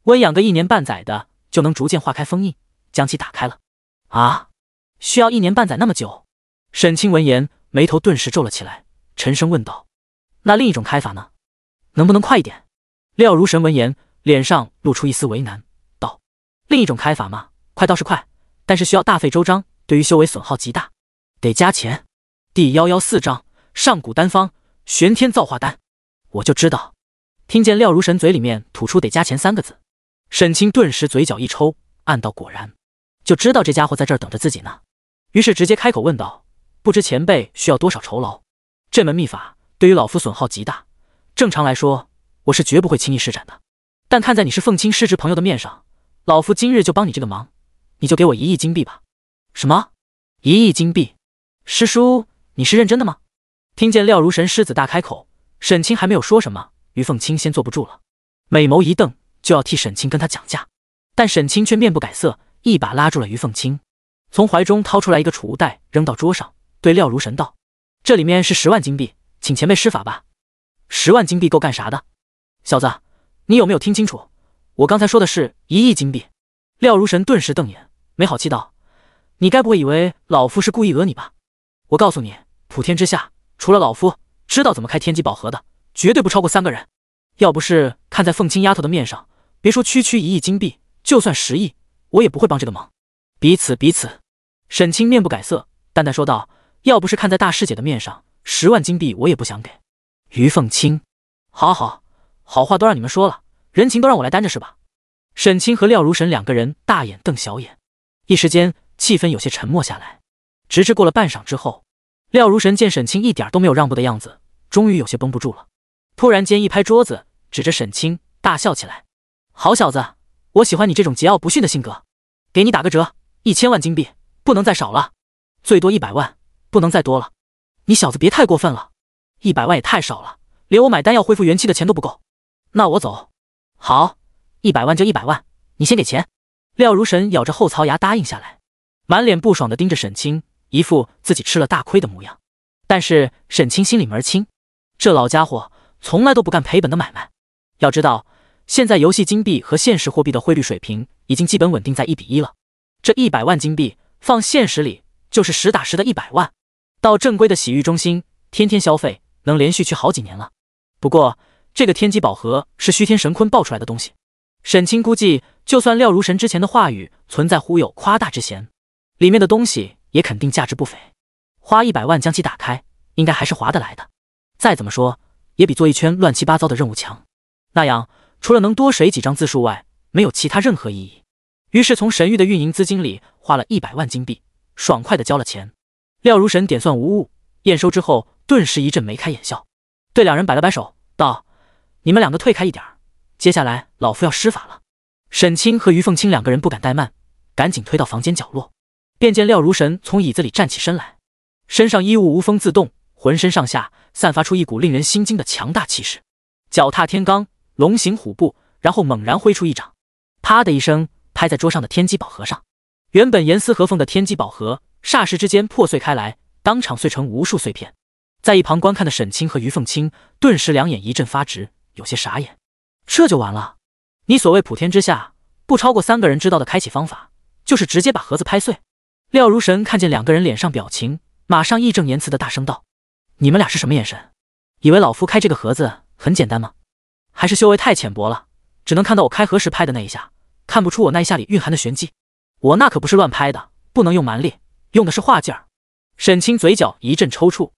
温养个1年半载的，就能逐渐化开封印，将其打开了。啊，需要1年半载那么久？沈清闻言，眉头顿时皱了起来，沉声问道：那另一种开法呢？能不能快一点？廖如神闻言，脸上露出一丝为难，道：另一种开法嘛，快倒是快，但是需要大费周章，对于修为损耗极大，得加钱。第114章上古丹方玄天造化丹。我就知道。听见廖如神嘴里面吐出得加钱3个字，沈清顿时嘴角一抽，暗道果然，就知道这家伙在这儿等着自己呢。于是直接开口问道：不知前辈需要多少酬劳？这门秘法对于老夫损耗极大，正常来说我是绝不会轻易施展的，但看在你是凤卿师侄朋友的面上，老夫今日就帮你这个忙，你就给我1亿金币吧。什么？1亿金币？师叔，你是认真的吗？听见廖如神狮子大开口，沈清还没有说什么，于凤卿先坐不住了，美眸一瞪，就要替沈清跟他讲价。但沈清却面不改色，一把拉住了于凤卿，从怀中掏出来一个储物袋，扔到桌上，对廖如神道：这里面是10万金币，请前辈施法吧。10万金币够干啥的？小子，你有没有听清楚？我刚才说的是1亿金币。廖如神顿时瞪眼，没好气道：你该不会以为老夫是故意讹你吧？我告诉你，普天之下除了老夫知道怎么开天机宝盒的，绝对不超过3个人。要不是看在凤卿丫头的面上，别说区1亿金币，就算10亿，我也不会帮这个忙。彼此。沈清面不改色，淡淡说道：要不是看在大师姐的面上，10万金币我也不想给。于凤卿，好话都让你们说了，人情都让我来担着是吧？沈清和廖如神2个人大眼瞪小眼，一时间气氛有些沉默下来。直至过了半晌之后，廖如神见沈清一点都没有让步的样子，终于有些绷不住了，突然间一拍桌子，指着沈清大笑起来：好小子，我喜欢你这种桀骜不驯的性格，给你打个折，1000万金币，不能再少了，最多100万，不能再多了。你小子别太过分了，100万也太少了，连我买丹药恢复元气的钱都不够。那我走。好，100万就100万，你先给钱。廖如神咬着后槽牙答应下来，满脸不爽地盯着沈清，一副自己吃了大亏的模样。但是沈清心里门清，这老家伙从来都不干赔本的买卖。要知道，现在游戏金币和现实货币的汇率水平已经基本稳定在1比1了，这100万金币放现实里就是实打实的100万，到正规的洗浴中心天天消费，能连续去好几年了。不过这个天机宝盒是虚天神坤爆出来的东西，沈清估计就算廖如神之前的话语存在忽悠夸大之嫌，里面的东西也肯定价值不菲。花100万将其打开，应该还是划得来的。再怎么说，也比做一圈乱七八糟的任务强。那样，除了能多省几张字数外，没有其他任何意义。于是从神域的运营资金里花了100万金币，爽快地交了钱。廖如神点算无误，验收之后顿时一阵眉开眼笑，对两人摆了摆手，道：“你们两个退开一点，接下来老夫要施法了。”沈清和于凤清两个人不敢怠慢，赶紧推到房间角落。便见廖如神从椅子里站起身来，身上衣物无风自动，浑身上下散发出一股令人心惊的强大气势，脚踏天罡，龙行虎步，然后猛然挥出一掌，啪的一声拍在桌上的天机宝盒上。原本严丝合缝的天机宝盒霎时之间破碎开来，当场碎成无数碎片。在一旁观看的沈清和于凤清顿时两眼一阵发直，有些傻眼。这就完了？你所谓普天之下不超过3个人知道的开启方法，就是直接把盒子拍碎？廖如神看见两个人脸上表情，马上义正言辞的大声道：“你们俩是什么眼神？以为老夫开这个盒子很简单吗？还是修为太浅薄了，只能看到我开盒时拍的那一下，看不出我那一下里蕴含的玄机？我那可不是乱拍的，不能用蛮力，用的是画劲儿。”沈清嘴角一阵抽搐，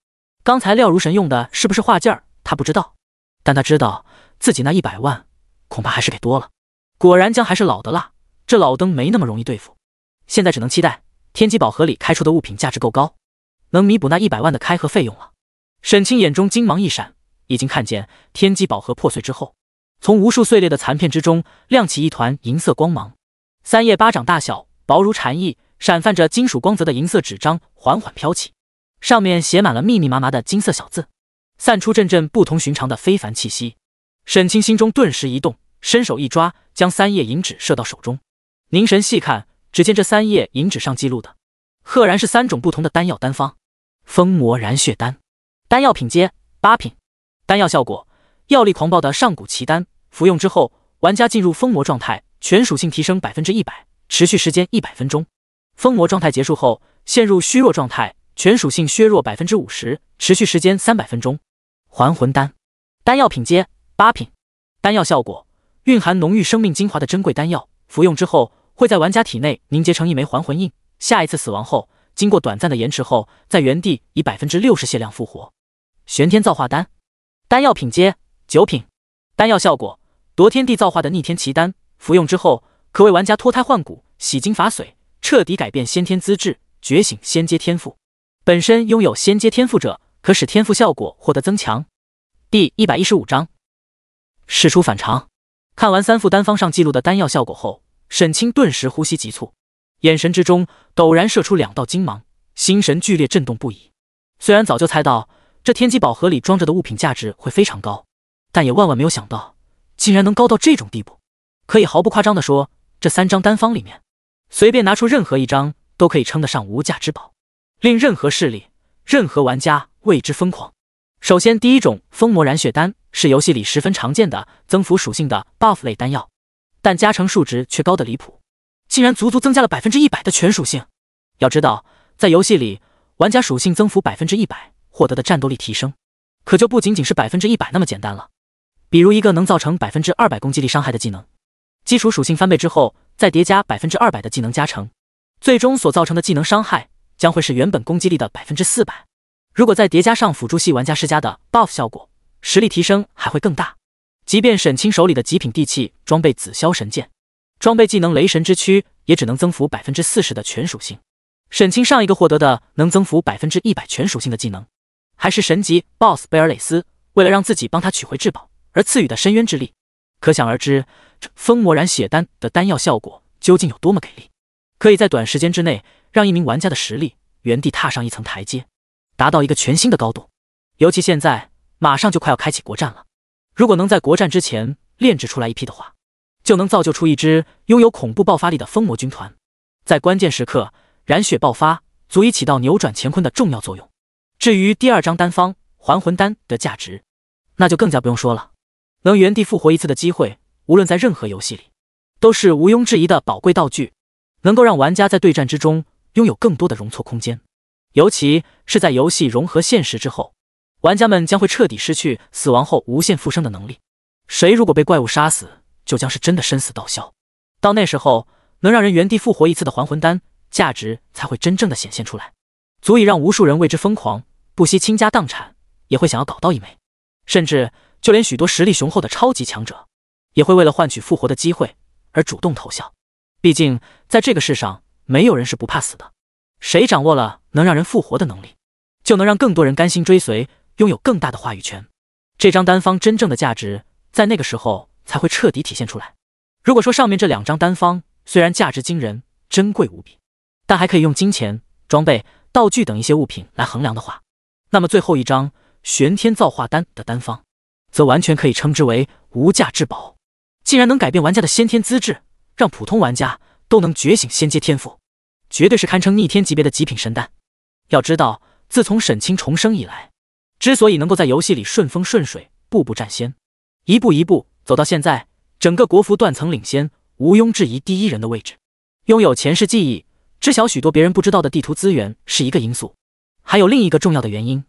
刚才廖如神用的是不是画劲儿他不知道，但他知道自己那100万恐怕还是给多了。果然姜还是老的辣，这老登没那么容易对付。现在只能期待天机宝盒里开出的物品价值够高，能弥补那100万的开盒费用了。沈清眼中金芒一闪，已经看见天机宝盒破碎之后，从无数碎裂的残片之中亮起一团银色光芒，3叶巴掌大小，薄如蝉翼，闪泛着金属光泽的银色纸张缓缓飘起，上面写满了密密麻麻的金色小字，散出阵阵不同寻常的非凡气息。沈清心中顿时一动，伸手一抓，将3页银纸射到手中。凝神细看，只见这3页银纸上记录的赫然是3种不同的丹药丹方。封魔燃血丹，丹药品阶8品，丹药效果：药力狂暴的上古奇丹，服用之后，玩家进入封魔状态，全属性提升 100%， 持续时间100分钟。封魔状态结束后，陷入虚弱状态，全属性削弱 50%， 持续时间300分钟。还魂丹，丹药品阶8品，丹药效果：蕴含浓郁生命精华的珍贵丹药，服用之后会在玩家体内凝结成一枚还魂印，下一次死亡后，经过短暂的延迟后，在原地以 60% 血量复活。玄天造化丹，丹药品阶9品，丹药效果：夺天地造化的逆天奇丹，服用之后可为玩家脱胎换骨，洗精伐髓，彻底改变先天资质，觉醒仙阶天赋。本身拥有仙阶天赋者，可使天赋效果获得增强。第115章事出反常。看完3副丹方上记录的丹药效果后，沈清顿时呼吸急促，眼神之中陡然射出2道金芒，心神剧烈震动不已。虽然早就猜到这天机宝盒里装着的物品价值会非常高，但也万万没有想到竟然能高到这种地步。可以毫不夸张地说，这3张丹方里面随便拿出任何一张都可以称得上无价之宝，令任何势力任何玩家为之疯狂。首先第一种封魔燃血丹是游戏里十分常见的增幅属性的 buff 类丹药，但加成数值却高得离谱，竟然足足增加了 100% 的全属性。要知道在游戏里，玩家属性增幅 100%获得的战斗力提升可就不仅仅是 100% 那么简单了。比如一个能造成 200% 攻击力伤害的技能，基础属性翻倍之后再叠加 200% 的技能加成，最终所造成的技能伤害将会是原本攻击力的 400%。如果再叠加上辅助系玩家施加的 buff 效果，实力提升还会更大。即便沈清手里的极品地器装备紫霄神剑，装备技能雷神之躯也只能增幅 40% 的全属性。沈清上一个获得的能增幅 100% 全属性的技能，还是神级 BOSS 贝尔蕾斯为了让自己帮他取回至宝而赐予的深渊之力。可想而知，这封魔燃血丹的丹药效果究竟有多么给力，可以在短时间之内让一名玩家的实力原地踏上一层台阶，达到一个全新的高度。尤其现在马上就快要开启国战了，如果能在国战之前炼制出来一批的话，就能造就出一支拥有恐怖爆发力的封魔军团，在关键时刻燃血爆发，足以起到扭转乾坤的重要作用。至于第2张丹方还魂丹的价值，那就更加不用说了。能原地复活一次的机会，无论在任何游戏里都是毋庸置疑的宝贵道具，能够让玩家在对战之中拥有更多的容错空间。尤其是在游戏融合现实之后，玩家们将会彻底失去死亡后无限复生的能力，谁如果被怪物杀死，就将是真的生死道消。到那时候，能让人原地复活一次的还魂丹价值才会真正的显现出来。足以让无数人为之疯狂，不惜倾家荡产也会想要搞到一枚。甚至就连许多实力雄厚的超级强者，也会为了换取复活的机会而主动投效。毕竟在这个世上，没有人是不怕死的。谁掌握了能让人复活的能力，就能让更多人甘心追随，拥有更大的话语权。这张单方真正的价值，在那个时候才会彻底体现出来。如果说上面这2张单方虽然价值惊人，珍贵无比，但还可以用金钱、装备、道具等一些物品来衡量的话，那么最后一张玄天造化丹的单方，则完全可以称之为无价之宝。竟然能改变玩家的先天资质，让普通玩家都能觉醒仙阶天赋，绝对是堪称逆天级别的极品神丹。要知道，自从沈清重生以来，之所以能够在游戏里顺风顺水，步步占先，一步一步走到现在，整个国服断层领先，毋庸置疑第一人的位置。拥有前世记忆，知晓许多别人不知道的地图资源是一个因素，还有另一个重要的原因，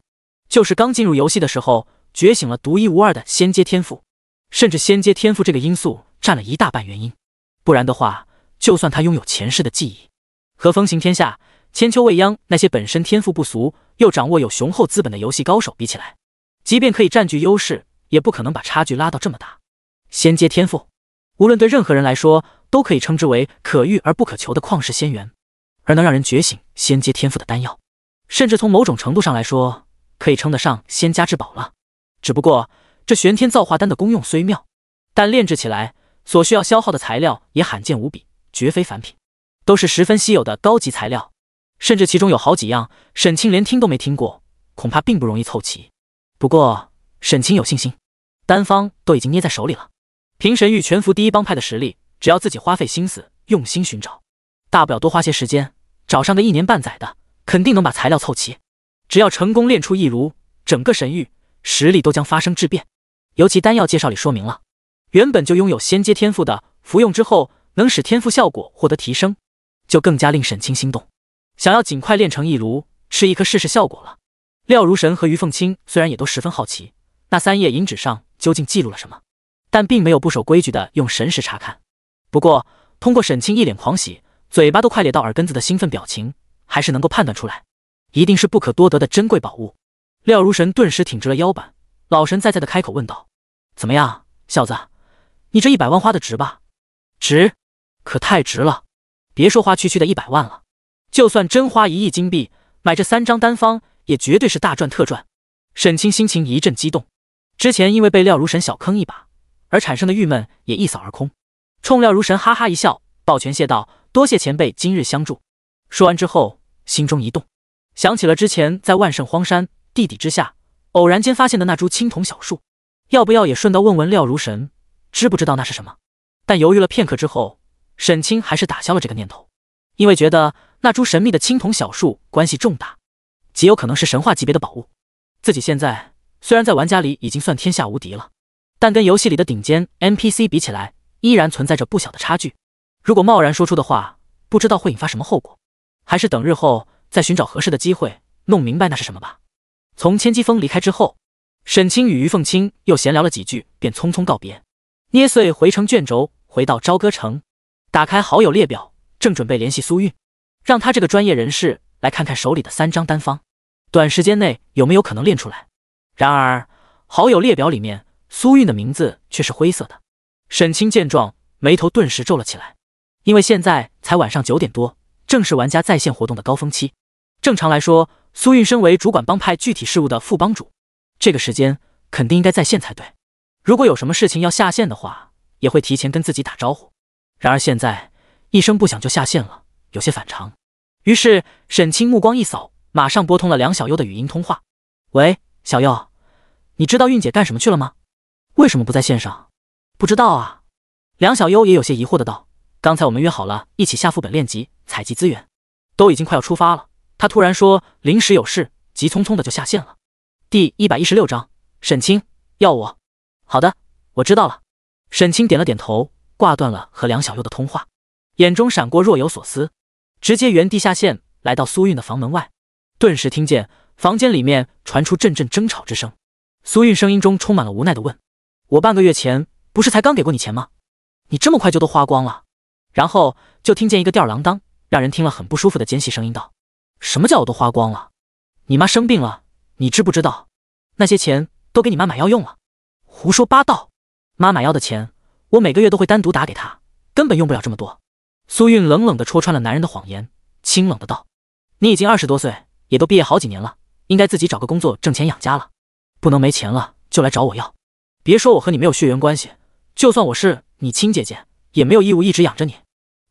就是刚进入游戏的时候觉醒了独一无二的仙阶天赋，甚至仙阶天赋这个因素占了一大半原因。不然的话，就算他拥有前世的记忆，和风行天下、千秋未央那些本身天赋不俗又掌握有雄厚资本的游戏高手比起来，即便可以占据优势，也不可能把差距拉到这么大。仙阶天赋，无论对任何人来说，都可以称之为可遇而不可求的旷世仙源，而能让人觉醒仙阶天赋的丹药，甚至从某种程度上来说，可以称得上仙家之宝了。只不过，这玄天造化丹的功用虽妙，但炼制起来所需要消耗的材料也罕见无比，绝非凡品，都是十分稀有的高级材料，甚至其中有好几样沈清连听都没听过，恐怕并不容易凑齐。不过沈清有信心，丹方都已经捏在手里了，凭神域全服第一帮派的实力，只要自己花费心思用心寻找，大不了多花些时间，找上个1年半载的，肯定能把材料凑齐。只要成功炼出一炉，整个神域实力都将发生质变。尤其丹药介绍里说明了，原本就拥有仙阶天赋的，服用之后能使天赋效果获得提升，就更加令沈清心动，想要尽快炼成一炉，吃一颗试试效果了。廖如神和于凤清虽然也都十分好奇，那3页银纸上究竟记录了什么，但并没有不守规矩的用神识查看。不过通过沈清一脸狂喜，嘴巴都快咧到耳根子的兴奋表情，还是能够判断出来，一定是不可多得的珍贵宝物。廖如神顿时挺直了腰板，老神在在的开口问道：“怎么样，小子，你这100万花的值吧？”“值，可太值了！别说花区区的100万了，就算真花1亿金币买这3张单方，也绝对是大赚特赚。”沈清心情一阵激动，之前因为被廖如神小坑一把而产生的郁闷也一扫而空，冲廖如神哈哈一笑，抱拳谢道：“多谢前辈今日相助。”说完之后，心中一动，想起了之前在万圣荒山地底之下偶然间发现的那株青铜小树，要不要也顺道问问廖如神知不知道那是什么？但犹豫了片刻之后，沈清还是打消了这个念头，因为觉得那株神秘的青铜小树关系重大，极有可能是神话级别的宝物。自己现在虽然在玩家里已经算天下无敌了，但跟游戏里的顶尖 NPC 比起来，依然存在着不小的差距。如果贸然说出的话，不知道会引发什么后果，还是等日后再寻找合适的机会弄明白那是什么吧。从千机峰离开之后，沈清与于凤清又闲聊了几句，便匆匆告别，捏碎回程卷轴，回到朝歌城，打开好友列表，正准备联系苏韵，让他这个专业人士来看看手里的3张丹方，短时间内有没有可能练出来。然而好友列表里面苏韵的名字却是灰色的。沈清见状，眉头顿时皱了起来，因为现在才晚上9点多，正是玩家在线活动的高峰期。正常来说，苏韵身为主管帮派具体事务的副帮主，这个时间肯定应该在线才对。如果有什么事情要下线的话，也会提前跟自己打招呼。然而现在一声不响就下线了，有些反常。于是沈清目光一扫，马上拨通了梁小优的语音通话：“喂，小优，你知道韵姐干什么去了吗？为什么不在线上？”“不知道啊。”梁小优也有些疑惑的道：“刚才我们约好了一起下副本练级采集资源，都已经快要出发了，他突然说临时有事，急匆匆的就下线了。”第116章，沈清要我。好的，我知道了。沈清点了点头，挂断了和梁小优的通话，眼中闪过若有所思，直接原地下线，来到苏韵的房门外，顿时听见房间里面传出阵阵争吵之声。苏韵声音中充满了无奈的问：“我半个月前不是才刚给过你钱吗？你这么快就都花光了？”然后就听见一个吊儿郎当，让人听了很不舒服的尖细声音道：“什么叫我都花光了？你妈生病了，你知不知道？那些钱都给你妈买药用了。胡说八道！妈买药的钱，我每个月都会单独打给她，根本用不了这么多。苏韵冷冷地戳穿了男人的谎言，清冷的道：你已经20多岁，也都毕业好几年了，应该自己找个工作挣钱养家了，不能没钱了就来找我要。别说我和你没有血缘关系，就算我是你亲姐姐，也没有义务一直养着你。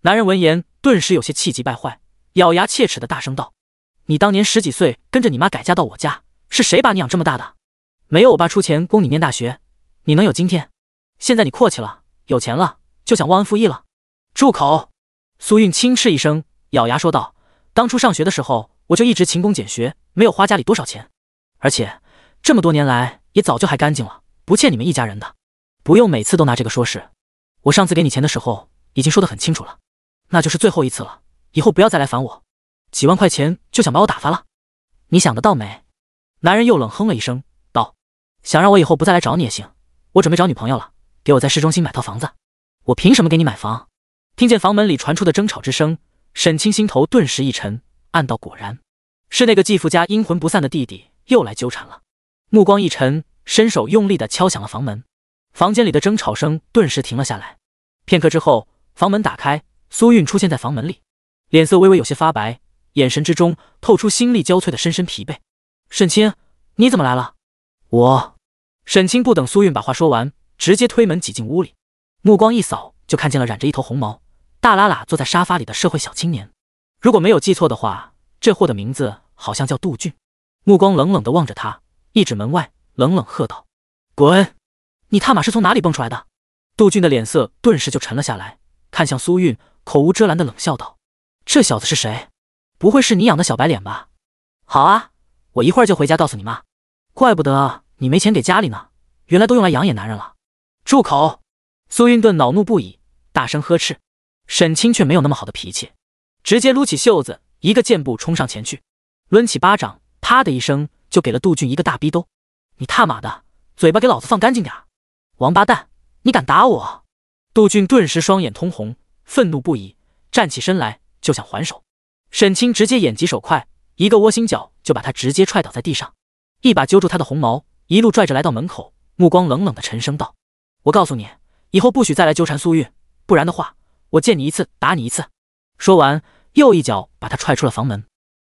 男人闻言顿时有些气急败坏，咬牙切齿的大声道：你当年10几岁跟着你妈改嫁到我家，是谁把你养这么大的？没有我爸出钱供你念大学，你能有今天？现在你阔气了，有钱了，就想忘恩负义了？住口！苏韵轻斥一声，咬牙说道：当初上学的时候，我就一直勤工俭学，没有花家里多少钱，而且这么多年来也早就还干净了，不欠你们一家人的。不用每次都拿这个说事，我上次给你钱的时候已经说得很清楚了，那就是最后一次了，以后不要再来烦我。几万块钱就想把我打发了？你想得到没？男人又冷哼了一声，道：想让我以后不再来找你也行，我准备找女朋友了，给我在市中心买套房子。我凭什么给你买房？听见房门里传出的争吵之声，沈清心头顿时一沉，暗道果然是那个继父家阴魂不散的弟弟又来纠缠了。目光一沉，伸手用力地敲响了房门，房间里的争吵声顿时停了下来。片刻之后，房门打开，苏韵出现在房门里，脸色微微有些发白，眼神之中透出心力交瘁的深深疲惫。沈清，你怎么来了？沈清不等苏韵把话说完，直接推门挤进屋里，目光一扫就看见了染着一头红毛，大喇喇坐在沙发里的社会小青年。如果没有记错的话，这货的名字好像叫杜俊。目光冷冷地望着他，一指门外，冷冷喝道：滚！你他妈是从哪里蹦出来的？杜俊的脸色顿时就沉了下来，看向苏韵，口无遮拦地冷笑道：这小子是谁？不会是你养的小白脸吧？好啊，我一会儿就回家告诉你妈。怪不得你没钱给家里呢，原来都用来养野男人了。住口！苏韵顿恼怒不已，大声呵斥。沈清却没有那么好的脾气，直接撸起袖子，一个箭步冲上前去，抡起巴掌，啪的一声就给了杜俊一个大逼兜。你他妈的，嘴巴给老子放干净点！王八蛋，你敢打我！杜俊顿时双眼通红，愤怒不已，站起身来就想还手。沈清直接眼疾手快，一个窝心脚就把他直接踹倒在地上，一把揪住他的红毛，一路拽着来到门口，目光冷冷的沉声道：我告诉你，以后不许再来纠缠苏韵，不然的话，我见你一次打你一次。说完，又一脚把他踹出了房门。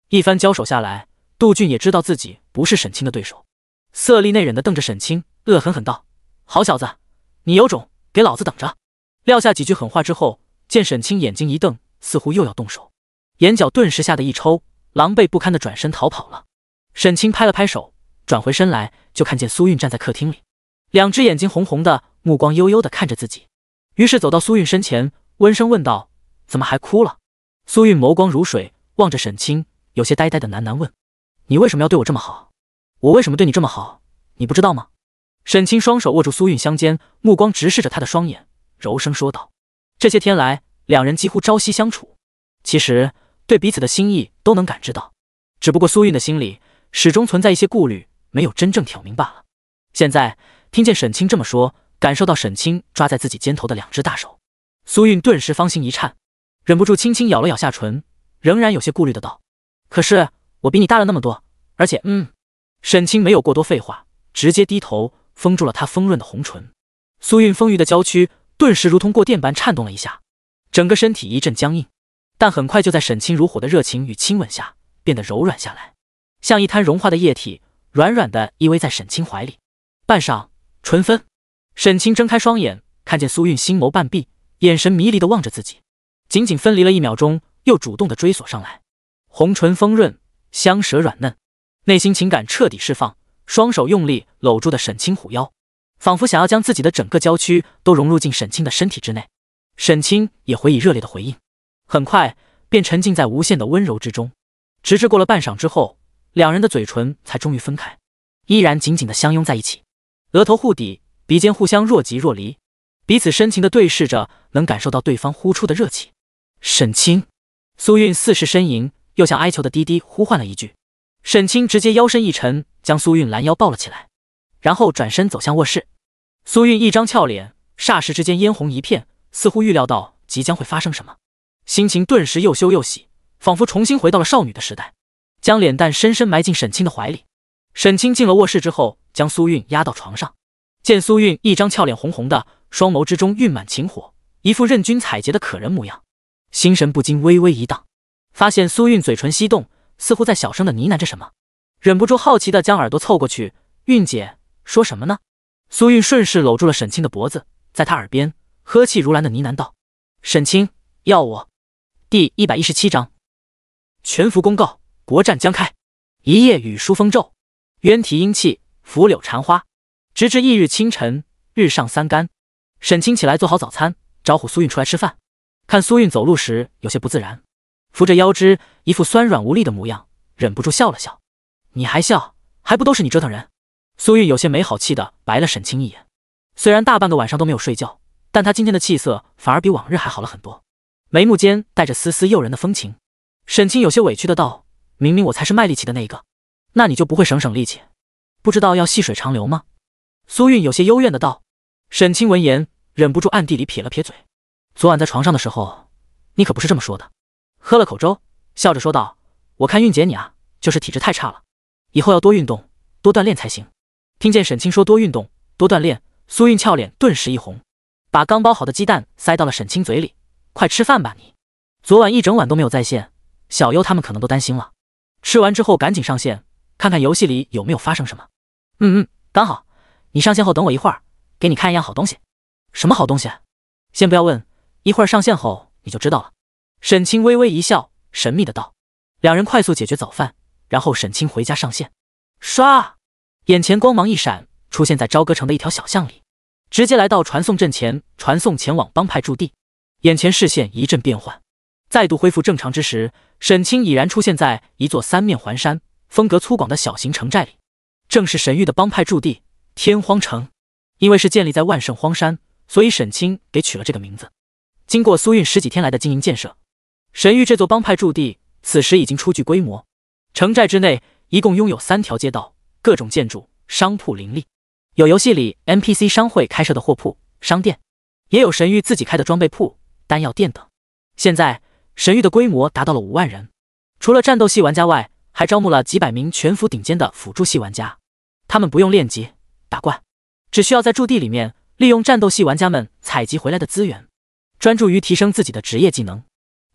一番交手下来，杜俊也知道自己不是沈清的对手，色厉内荏的瞪着沈清，恶狠狠道：好小子，你有种，给老子等着！撂下几句狠话之后，见沈清眼睛一瞪，似乎又要动手，眼角顿时吓得一抽，狼狈不堪的转身逃跑了。沈清拍了拍手，转回身来，就看见苏韵站在客厅里，两只眼睛红红的，目光悠悠的看着自己，于是走到苏韵身前，温声问道：怎么还哭了？苏韵眸光如水，望着沈清，有些呆呆的喃喃问：你为什么要对我这么好？我为什么对你这么好，你不知道吗？沈清双手握住苏韵香肩，目光直视着她的双眼，柔声说道：这些天来，两人几乎朝夕相处，其实对彼此的心意都能感知到，只不过苏韵的心里始终存在一些顾虑，没有真正挑明罢了。现在听见沈清这么说，感受到沈清抓在自己肩头的两只大手，苏韵顿时芳心一颤，忍不住轻轻咬了咬下唇，仍然有些顾虑的道：可是我比你大了那么多，而且沈清没有过多废话，直接低头封住了他丰润的红唇。苏韵丰腴的娇躯顿时如同过电般颤动了一下，整个身体一阵僵硬，但很快就在沈清如火的热情与亲吻下变得柔软下来，像一滩融化的液体，软软的依偎在沈清怀里。半晌，唇分。沈清睁开双眼，看见苏韵星眸半闭，眼神迷离的望着自己，仅仅分离了1秒钟，又主动的追索上来，红唇丰润，香舌软嫩，内心情感彻底释放，双手用力搂住的沈清虎腰，仿佛想要将自己的整个娇躯都融入进沈清的身体之内。沈清也回以热烈的回应，很快便沉浸在无限的温柔之中，直至过了半晌之后，两人的嘴唇才终于分开，依然紧紧的相拥在一起，额头互抵，鼻尖互相若即若离，彼此深情的对视着，能感受到对方呼出的热气。沈清，苏韵似是呻吟，又像哀求的低低呼唤了一句。沈清直接腰身一沉，将苏韵拦腰抱了起来，然后转身走向卧室。苏韵一张俏脸，霎时之间嫣红一片，似乎预料到即将会发生什么，心情顿时又羞又喜，仿佛重新回到了少女的时代。将脸蛋深深埋进沈清的怀里。沈清进了卧室之后，将苏韵压到床上，见苏韵一张俏脸红红的，双眸之中蕴满情火，一副任君采撷的可人模样，心神不禁微微一荡，发现苏韵嘴唇翕动，似乎在小声的呢喃着什么，忍不住好奇的将耳朵凑过去，韵姐说什么呢？苏韵顺势搂住了沈清的脖子，在他耳边呵气如兰的呢喃道：沈清要我。第117章全服公告，国战将开，一夜雨疏风骤，鸢啼莺泣，拂柳缠花，直至翌日清晨，日上三竿。沈清起来做好早餐，招呼苏韵出来吃饭。看苏韵走路时有些不自然，扶着腰肢，一副酸软无力的模样，忍不住笑了笑。你还笑，还不都是你折腾人？苏韵有些没好气的白了沈清一眼。虽然大半个晚上都没有睡觉，但她今天的气色反而比往日还好了很多，眉目间带着丝丝诱人的风情。沈清有些委屈的道：明明我才是卖力气的那一个，那你就不会省省力气，不知道要细水长流吗？苏韵有些幽怨的道。沈清闻言忍不住暗地里撇了撇嘴，昨晚在床上的时候你可不是这么说的。喝了口粥，笑着说道：我看韵姐你啊，就是体质太差了，以后要多运动多锻炼才行。听见沈清说多运动多锻炼，苏韵俏脸顿时一红，把刚包好的鸡蛋塞到了沈清嘴里。快吃饭吧你，昨晚一整晚都没有在线，小优他们可能都担心了。吃完之后赶紧上线，看看游戏里有没有发生什么。刚好，你上线后等我一会儿，给你看一样好东西。什么好东西？先不要问，一会儿上线后你就知道了。沈清微微一笑，神秘的道。两人快速解决早饭，然后沈清回家上线。唰，眼前光芒一闪，出现在朝歌城的一条小巷里，直接来到传送阵前，传送前往帮派驻地。眼前视线一阵变换，再度恢复正常之时，沈清已然出现在一座三面环山、风格粗犷的小型城寨里，正是沈玉的帮派驻地天荒城。因为是建立在万圣荒山，所以沈清给取了这个名字。经过苏韵10几天来的经营建设，沈玉这座帮派驻地此时已经初具规模。城寨之内一共拥有3条街道，各种建筑、商铺林立，有游戏里 NPC 商会开设的货铺、商店，也有沈玉自己开的装备铺、丹药店等。现在沈玉的规模达到了5万人，除了战斗系玩家外，还招募了几百名全服顶尖的辅助系玩家。他们不用练级、打怪，只需要在驻地里面利用战斗系玩家们采集回来的资源，专注于提升自己的职业技能，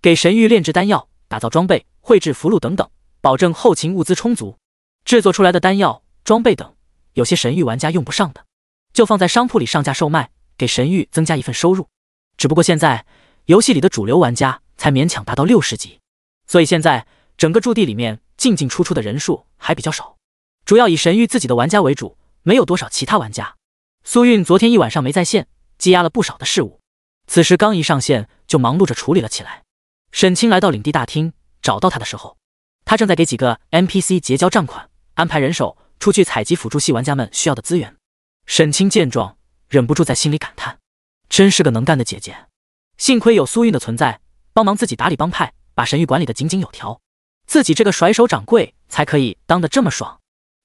给神域炼制丹药、打造装备、绘制符箓等等，保证后勤物资充足。制作出来的丹药、装备等，有些神域玩家用不上的，就放在商铺里上架售卖，给神域增加一份收入。只不过现在游戏里的主流玩家才勉强达到60级，所以现在整个驻地里面进进出出的人数还比较少，主要以神域自己的玩家为主，没有多少其他玩家。苏韵昨天一晚上没在线，积压了不少的事务，此时刚一上线就忙碌着处理了起来。沈清来到领地大厅，找到他的时候，他正在给几个 NPC 结交账款，安排人手出去采集辅助系玩家们需要的资源。沈清见状，忍不住在心里感叹，真是个能干的姐姐。幸亏有苏韵的存在，帮忙自己打理帮派，把神域管理得井井有条，自己这个甩手掌柜才可以当得这么爽。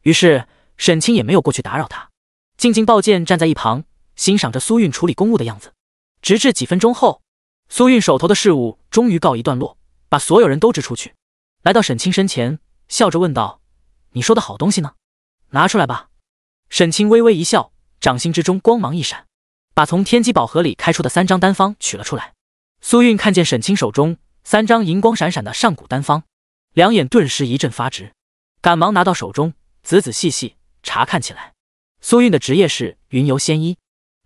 于是沈清也没有过去打扰他，静静抱剑站在一旁，欣赏着苏韵处理公务的样子。直至几分钟后，苏韵手头的事务终于告一段落，把所有人都支出去，来到沈清身前，笑着问道：你说的好东西呢？拿出来吧。沈清微微一笑，掌心之中光芒一闪，把从天机宝盒里开出的3张丹方取了出来。苏韵看见沈清手中3张银光闪闪的上古丹方，两眼顿时一阵发直，赶忙拿到手中仔仔细细查看起来。苏韵的职业是云游仙医，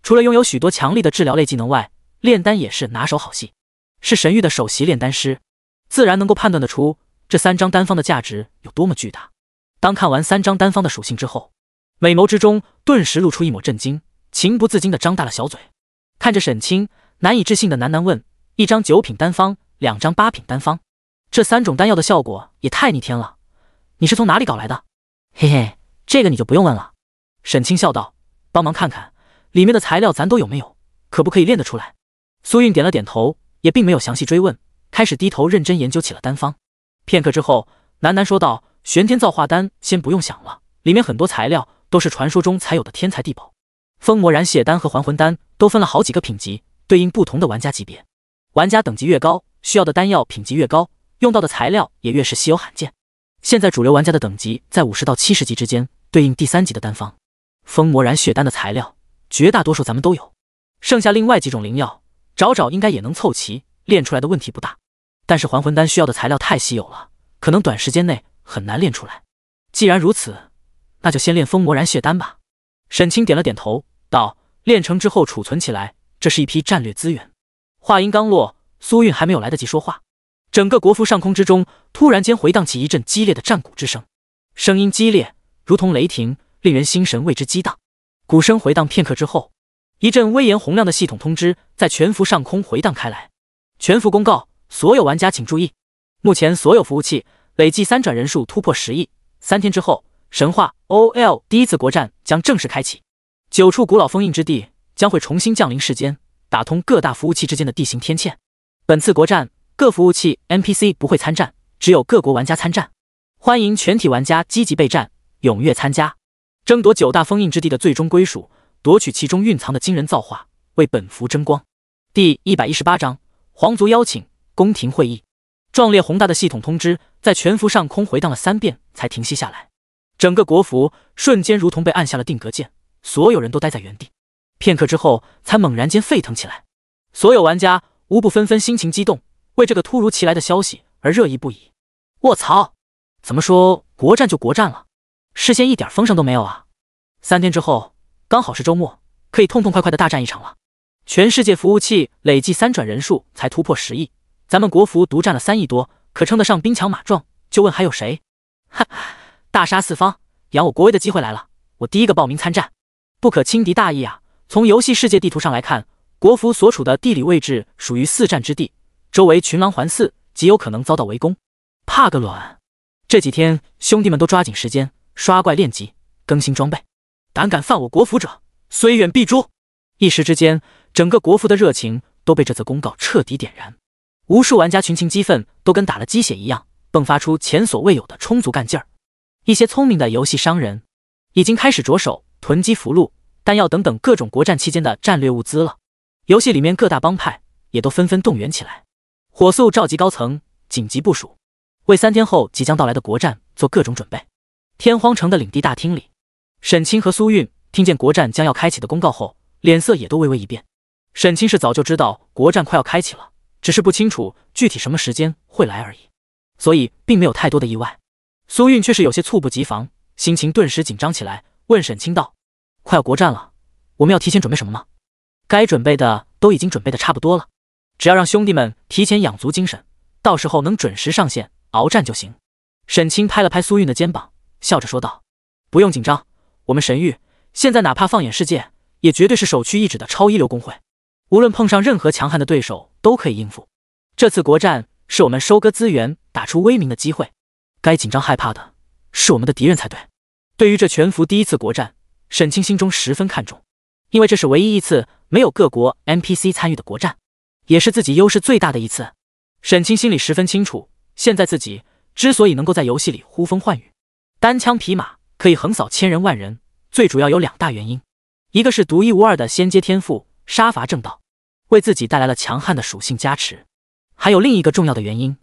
除了拥有许多强力的治疗类技能外，炼丹也是拿手好戏，是神域的首席炼丹师，自然能够判断得出这3张丹方的价值有多么巨大。当看完3张丹方的属性之后，美眸之中顿时露出一抹震惊，情不自禁地张大了小嘴，看着沈清，难以置信的喃喃问：1张9品丹方，2张8品丹方，这3种丹药的效果也太逆天了，你是从哪里搞来的？嘿嘿，这个你就不用问了。沈清笑道：帮忙看看里面的材料咱都有没有，可不可以炼得出来？苏韵点了点头，也并没有详细追问，开始低头认真研究起了丹方。片刻之后，喃喃说道：玄天造化丹先不用想了，里面很多材料都是传说中才有的天才地宝。封魔燃血丹和还魂丹都分了好几个品级，对应不同的玩家级别，玩家等级越高，需要的丹药品级越高，用到的材料也越是稀有罕见。现在主流玩家的等级在50到70级之间，对应第3级的单方。封魔燃血丹的材料，绝大多数咱们都有，剩下另外几种灵药，找应该也能凑齐，炼出来的问题不大。但是还魂丹需要的材料太稀有了，可能短时间内很难炼出来。既然如此，那就先炼封魔燃血丹吧。沈清点了点头，道：炼成之后储存起来，这是一批战略资源。话音刚落，苏韵还没有来得及说话，整个国服上空之中突然间回荡起一阵激烈的战鼓之声，声音激烈，如同雷霆，令人心神为之激荡。鼓声回荡片刻之后，一阵威严洪亮的系统通知在全服上空回荡开来。全服公告，所有玩家请注意，目前所有服务器累计3转人数突破10亿，3天之后，神话 OL 第一次国战将正式开启。9处古老封印之地将会重新降临世间，打通各大服务器之间的地形天堑。本次国战，各服务器 NPC 不会参战，只有各国玩家参战。欢迎全体玩家积极备战，踊跃参加，争夺9大封印之地的最终归属，夺取其中蕴藏的惊人造化，为本服争光。第118章，皇族邀请，宫廷会议。壮烈宏大的系统通知在全服上空回荡了3遍才停息下来，整个国服瞬间如同被按下了定格键，所有人都待在原地。片刻之后才猛然间沸腾起来，所有玩家无不纷纷心情激动，为这个突如其来的消息而热议不已。卧槽，怎么说国战就国战了，事先一点风声都没有啊！3天之后刚好是周末，可以痛痛快快的大战一场了。全世界服务器累计3转人数才突破10亿，咱们国服独占了3亿多，可称得上兵强马壮，就问还有谁？哈，大杀四方，扬我国威的机会来了，我第一个报名参战，不可轻敌大意啊！从游戏世界地图上来看，国服所处的地理位置属于4战之地，周围群狼环伺，极有可能遭到围攻。怕个卵！这几天兄弟们都抓紧时间刷怪练级，更新装备，胆敢犯我国服者，虽远必诛！一时之间，整个国服的热情都被这则公告彻底点燃，无数玩家群情激愤，都跟打了鸡血一样，迸发出前所未有的充足干劲儿。一些聪明的游戏商人已经开始着手囤积符箓、弹药等等各种国战期间的战略物资了。游戏里面各大帮派也都纷纷动员起来，火速召集高层紧急部署，为3天后即将到来的国战做各种准备。天荒城的领地大厅里，沈清和苏韵听见国战将要开启的公告后，脸色也都微微一变。沈清是早就知道国战快要开启了，只是不清楚具体什么时间会来而已，所以并没有太多的意外。苏韵却是有些猝不及防，心情顿时紧张起来，问沈清道：快要国战了，我们要提前准备什么吗？该准备的都已经准备的差不多了，只要让兄弟们提前养足精神，到时候能准时上线鏖战就行。沈清拍了拍苏韵的肩膀，笑着说道：不用紧张，我们神域现在哪怕放眼世界，也绝对是首屈一指的超一流公会，无论碰上任何强悍的对手都可以应付。这次国战是我们收割资源打出威名的机会，该紧张害怕的是我们的敌人才对。对于这全服第一次国战，沈清心中十分看重，因为这是唯一一次没有各国 NPC 参与的国战，也是自己优势最大的一次。沈清心里十分清楚，现在自己之所以能够在游戏里呼风唤雨，单枪匹马可以横扫千人万人，最主要有2大原因，一个是独一无二的仙阶天赋杀伐正道，为自己带来了强悍的属性加持，还有另一个重要的原因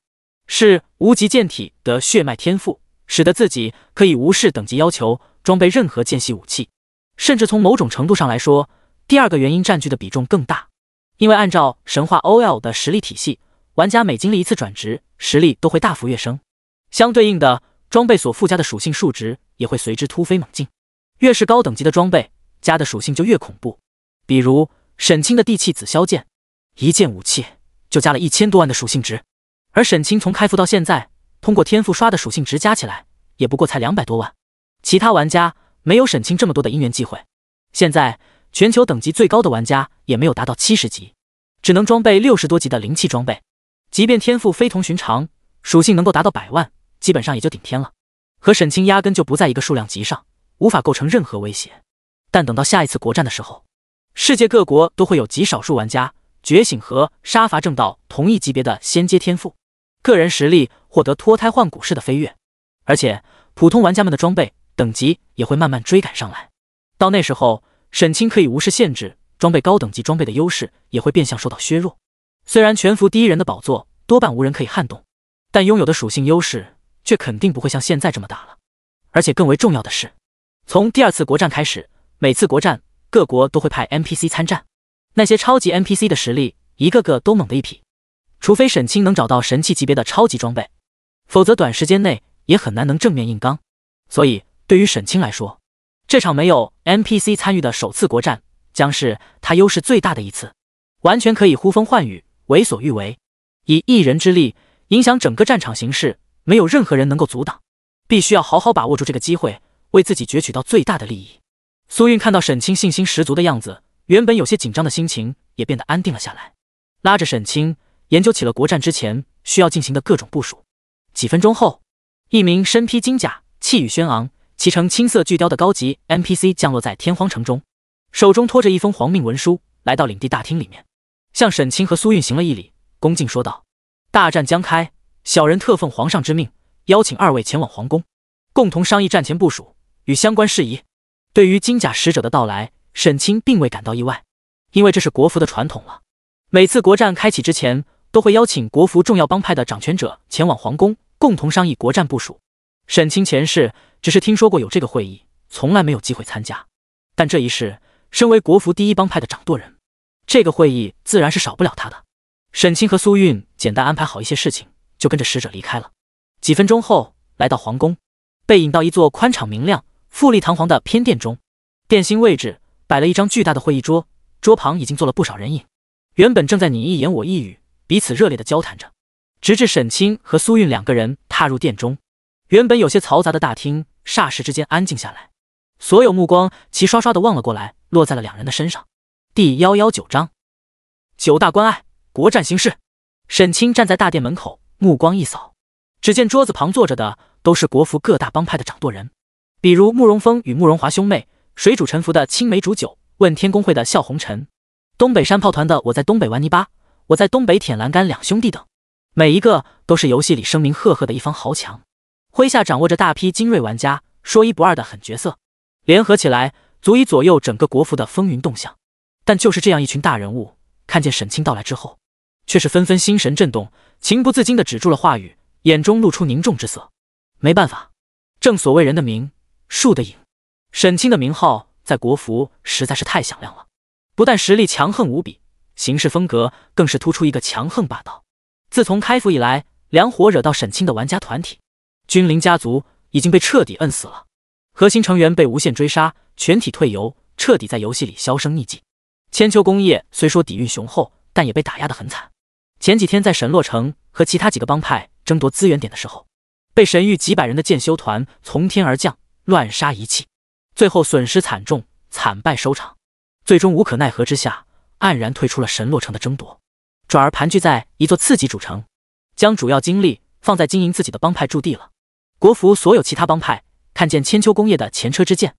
是无极剑体的血脉天赋，使得自己可以无视等级要求装备任何剑系武器。甚至从某种程度上来说，第2个原因占据的比重更大，因为按照神话 OL 的实力体系，玩家每经历一次转职，实力都会大幅跃升，相对应的装备所附加的属性数值也会随之突飞猛进，越是高等级的装备加的属性就越恐怖。比如沈清的地气紫霄剑，一件武器就加了1000多万的属性值，而沈清从开服到现在，通过天赋刷的属性值加起来也不过才200多万，其他玩家没有沈清这么多的因缘机会。现在全球等级最高的玩家也没有达到70级，只能装备60多级的灵气装备，即便天赋非同寻常，属性能够达到100万，基本上也就顶天了，和沈清压根就不在一个数量级上，无法构成任何威胁。但等到下一次国战的时候，世界各国都会有极少数玩家觉醒和杀伐正道同一级别的仙阶天赋，个人实力获得脱胎换骨式的飞跃，而且普通玩家们的装备等级也会慢慢追赶上来。到那时候，沈清可以无视限制，装备高等级装备的优势也会变相受到削弱。虽然全服第一人的宝座多半无人可以撼动，但拥有的属性优势却肯定不会像现在这么大了。而且更为重要的是，从第2次国战开始，每次国战各国都会派 NPC 参战，那些超级 NPC 的实力一个个都猛的一匹，除非沈清能找到神器级别的超级装备，否则短时间内也很难能正面硬刚。所以对于沈清来说，这场没有 NPC 参与的首次国战将是他优势最大的一次，完全可以呼风唤雨，为所欲为，以一人之力影响整个战场形势，没有任何人能够阻挡，必须要好好把握住这个机会，为自己攫取到最大的利益。苏韵看到沈清信心十足的样子，原本有些紧张的心情也变得安定了下来，拉着沈清研究起了国战之前需要进行的各种部署。几分钟后，一名身披金甲、气宇轩昂、骑乘青色巨雕的高级 NPC 降落在天荒城中，手中拖着一封皇命文书，来到领地大厅里面，向沈清和苏韵行了一礼，恭敬说道：大战将开，小人特奉皇上之命，邀请2位前往皇宫，共同商议战前部署与相关事宜。对于金甲使者的到来，沈清并未感到意外，因为这是国服的传统了。每次国战开启之前，都会邀请国服重要帮派的掌权者前往皇宫，共同商议国战部署。沈清前世只是听说过有这个会议，从来没有机会参加。但这一世，身为国服第一帮派的掌舵人，这个会议自然是少不了他的。沈清和苏韵简单安排好一些事情，就跟着使者离开了。几分钟后，来到皇宫，被引到一座宽敞明亮、富丽堂皇的偏殿中。殿心位置摆了一张巨大的会议桌，桌旁已经坐了不少人影，原本正在你一言我一语，彼此热烈地交谈着。直至沈清和苏韵2个人踏入殿中，原本有些嘈杂的大厅霎时之间安静下来，所有目光齐刷刷地望了过来，落在了2人的身上。第119章9大关隘，国战形势。沈清站在大殿门口，目光一扫，只见桌子旁坐着的都是国服各大帮派的掌舵人，比如慕容峰与慕容华兄妹，水煮沉浮的青梅煮酒，问天公会的笑红尘，东北山炮团的我在东北玩泥巴，我在东北舔栏杆2兄弟等，每一个都是游戏里声名赫赫的一方豪强，麾下掌握着大批精锐玩家，说一不二的狠角色，联合起来足以左右整个国服的风云动向。但就是这样一群大人物，看见沈清到来之后，却是纷纷心神震动，情不自禁地止住了话语，眼中露出凝重之色。没办法，正所谓人的名，树的影，沈清的名号在国服实在是太响亮了，不但实力强横无比，行事风格更是突出一个强横霸道。自从开服以来，两伙惹到沈清的玩家团体，君临家族已经被彻底摁死了，核心成员被无限追杀，全体退游，彻底在游戏里销声匿迹。千秋工业虽说底蕴雄厚，但也被打压得很惨。前几天在沈洛城和其他几个帮派争夺资源点的时候，被神域几百人的剑修团从天而降，乱杀一气，最后损失惨重，惨败收场。最终无可奈何之下，黯然退出了沈洛城的争夺，转而盘踞在一座次级主城，将主要精力放在经营自己的帮派驻地了。国服所有其他帮派看见千秋工业的前车之鉴，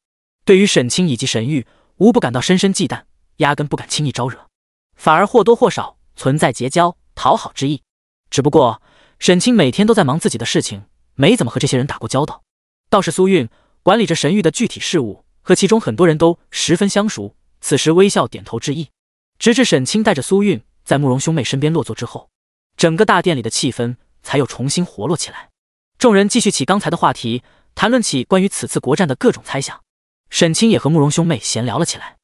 对于沈清以及神域无不感到深深忌惮，压根不敢轻易招惹，反而或多或少存在结交讨好之意。只不过沈清每天都在忙自己的事情，没怎么和这些人打过交道。倒是苏韵管理着神域的具体事务，和其中很多人都十分相熟，此时微笑点头致意。直至沈清带着苏韵在慕容兄妹身边落座之后，整个大殿里的气氛才又重新活络起来。众人继续起刚才的话题，谈论起关于此次国战的各种猜想。沈清也和慕容兄妹闲聊了起来。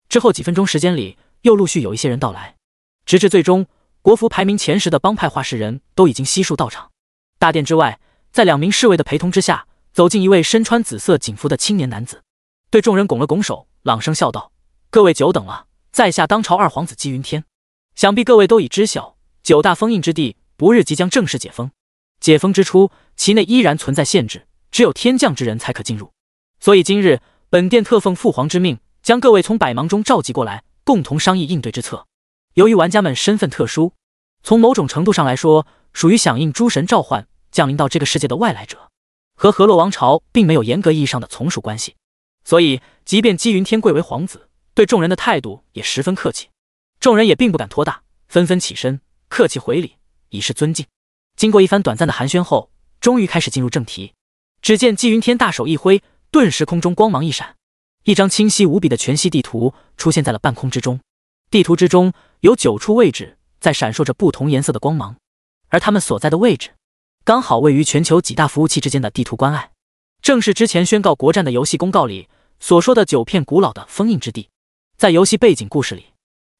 之后几分钟时间里，又陆续有一些人到来，直至最终国服排名前10的帮派话事人都已经悉数到场。大殿之外，在2名侍卫的陪同之下，走进一位身穿紫色锦服的青年男子，对众人拱了拱手，朗声笑道：各位久等了，在下当朝二皇子姬云天。想必各位都已知晓，9大封印之地不日即将正式解封。解封之初，其内依然存在限制，只有天降之人才可进入。所以今日本殿特奉父皇之命，将各位从百忙中召集过来，共同商议应对之策。由于玩家们身份特殊，从某种程度上来说，属于响应诸神召唤降临到这个世界的外来者，和河洛王朝并没有严格意义上的从属关系。所以即便姬云天贵为皇子，对众人的态度也十分客气。众人也并不敢托大，纷纷起身客气回礼，以示尊敬。经过一番短暂的寒暄后，终于开始进入正题。只见姬云天大手一挥，顿时空中光芒一闪，一张清晰无比的全息地图出现在了半空之中。地图之中有9处位置在闪烁着不同颜色的光芒，而他们所在的位置刚好位于全球几大服务器之间的地图关隘，正是之前宣告国战的游戏公告里所说的9片古老的封印之地。在游戏背景故事里，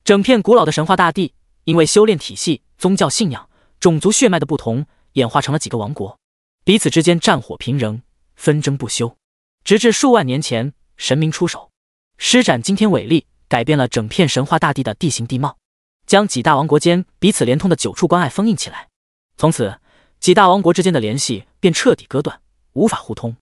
整片古老的神话大地因为修炼体系、宗教信仰、种族血脉的不同，演化成了几个王国，彼此之间战火频仍，纷争不休，直至数万年前神明出手，施展惊天伟力，改变了整片神话大地的地形地貌，将几大王国间彼此连通的9处关隘封印起来。从此，几大王国之间的联系便彻底割断，无法互通，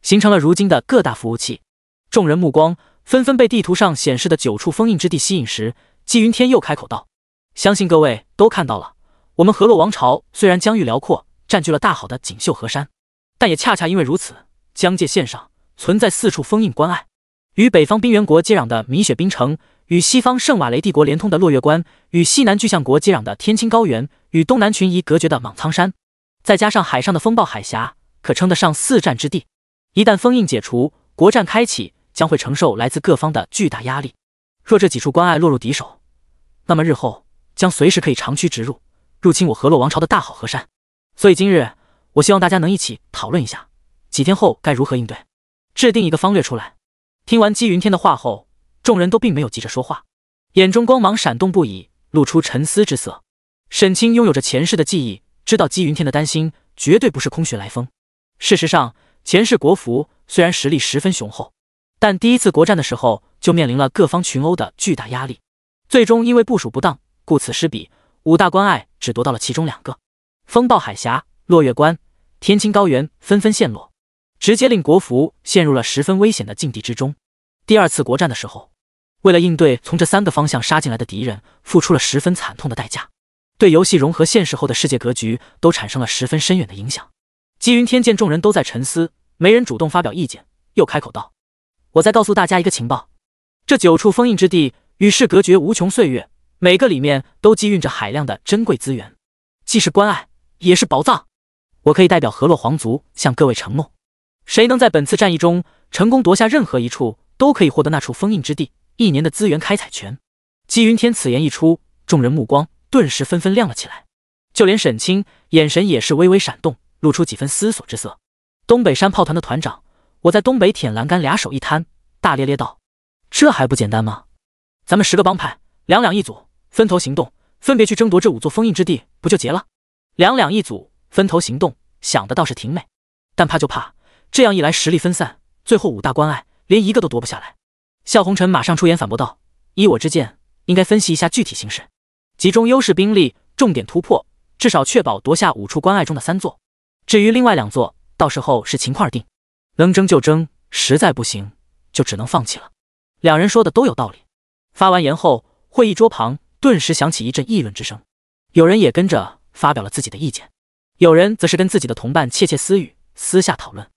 形成了如今的各大服务器。众人目光纷纷被地图上显示的9处封印之地吸引时，纪云天又开口道：“相信各位都看到了，我们河洛王朝虽然疆域辽阔，占据了大好的锦绣河山，但也恰恰因为如此，疆界线上存在4处封印关隘。与北方冰原国接壤的米雪冰城，与西方圣瓦雷帝国连通的落月关，与西南巨象国接壤的天青高原，与东南群夷隔绝的莽苍山，再加上海上的风暴海峡，可称得上4战之地。一旦封印解除，国战开启，将会承受来自各方的巨大压力。若这几处关隘落入敌手，那么日后将随时可以长驱直入，入侵我河洛王朝的大好河山。所以今日，我希望大家能一起讨论一下，几天后该如何应对，制定一个方略出来。”听完姬云天的话后，众人都并没有急着说话，眼中光芒闪动不已，露出沉思之色。沈清拥有着前世的记忆，知道姬云天的担心绝对不是空穴来风。事实上，前世国服虽然实力十分雄厚，但第一次国战的时候就面临了各方群殴的巨大压力，最终因为部署不当，顾此失彼，5大关隘只夺到了其中2个，风暴海峡、落月关、天青高原纷纷陷落，直接令国服陷入了十分危险的境地之中。第2次国战的时候，为了应对从这3个方向杀进来的敌人，付出了十分惨痛的代价，对游戏融合现实后的世界格局都产生了十分深远的影响。姬云天见众人都在沉思，没人主动发表意见，又开口道：“我再告诉大家一个情报，这9处封印之地与世隔绝无穷岁月，每个里面都积蕴着海量的珍贵资源，既是关隘，也是宝藏。我可以代表河洛皇族向各位承诺，谁能在本次战役中成功夺下任何一处，都可以获得那处封印之地1年的资源开采权。”姬云天此言一出，众人目光顿时纷纷亮了起来，就连沈清眼神也是微微闪动，露出几分思索之色。东北山炮团的团长，我在东北舔栏杆俩手一摊，大咧咧道：“这还不简单吗？咱们10个帮派2两一组，分头行动，分别去争夺这5座封印之地，不就结了？2两一组，分头行动，想的倒是挺美，但怕就怕这样一来实力分散，最后5大关隘连1个都夺不下来。”萧红尘马上出言反驳道：“依我之见，应该分析一下具体形势，集中优势兵力，重点突破，至少确保夺下5处关隘中的3座。至于另外2座，到时候是情况而定，能争就争，实在不行就只能放弃了。”2人说的都有道理。发完言后，会议桌旁顿时响起一阵议论之声，有人也跟着发表了自己的意见，有人则是跟自己的同伴窃窃私语，私下讨论。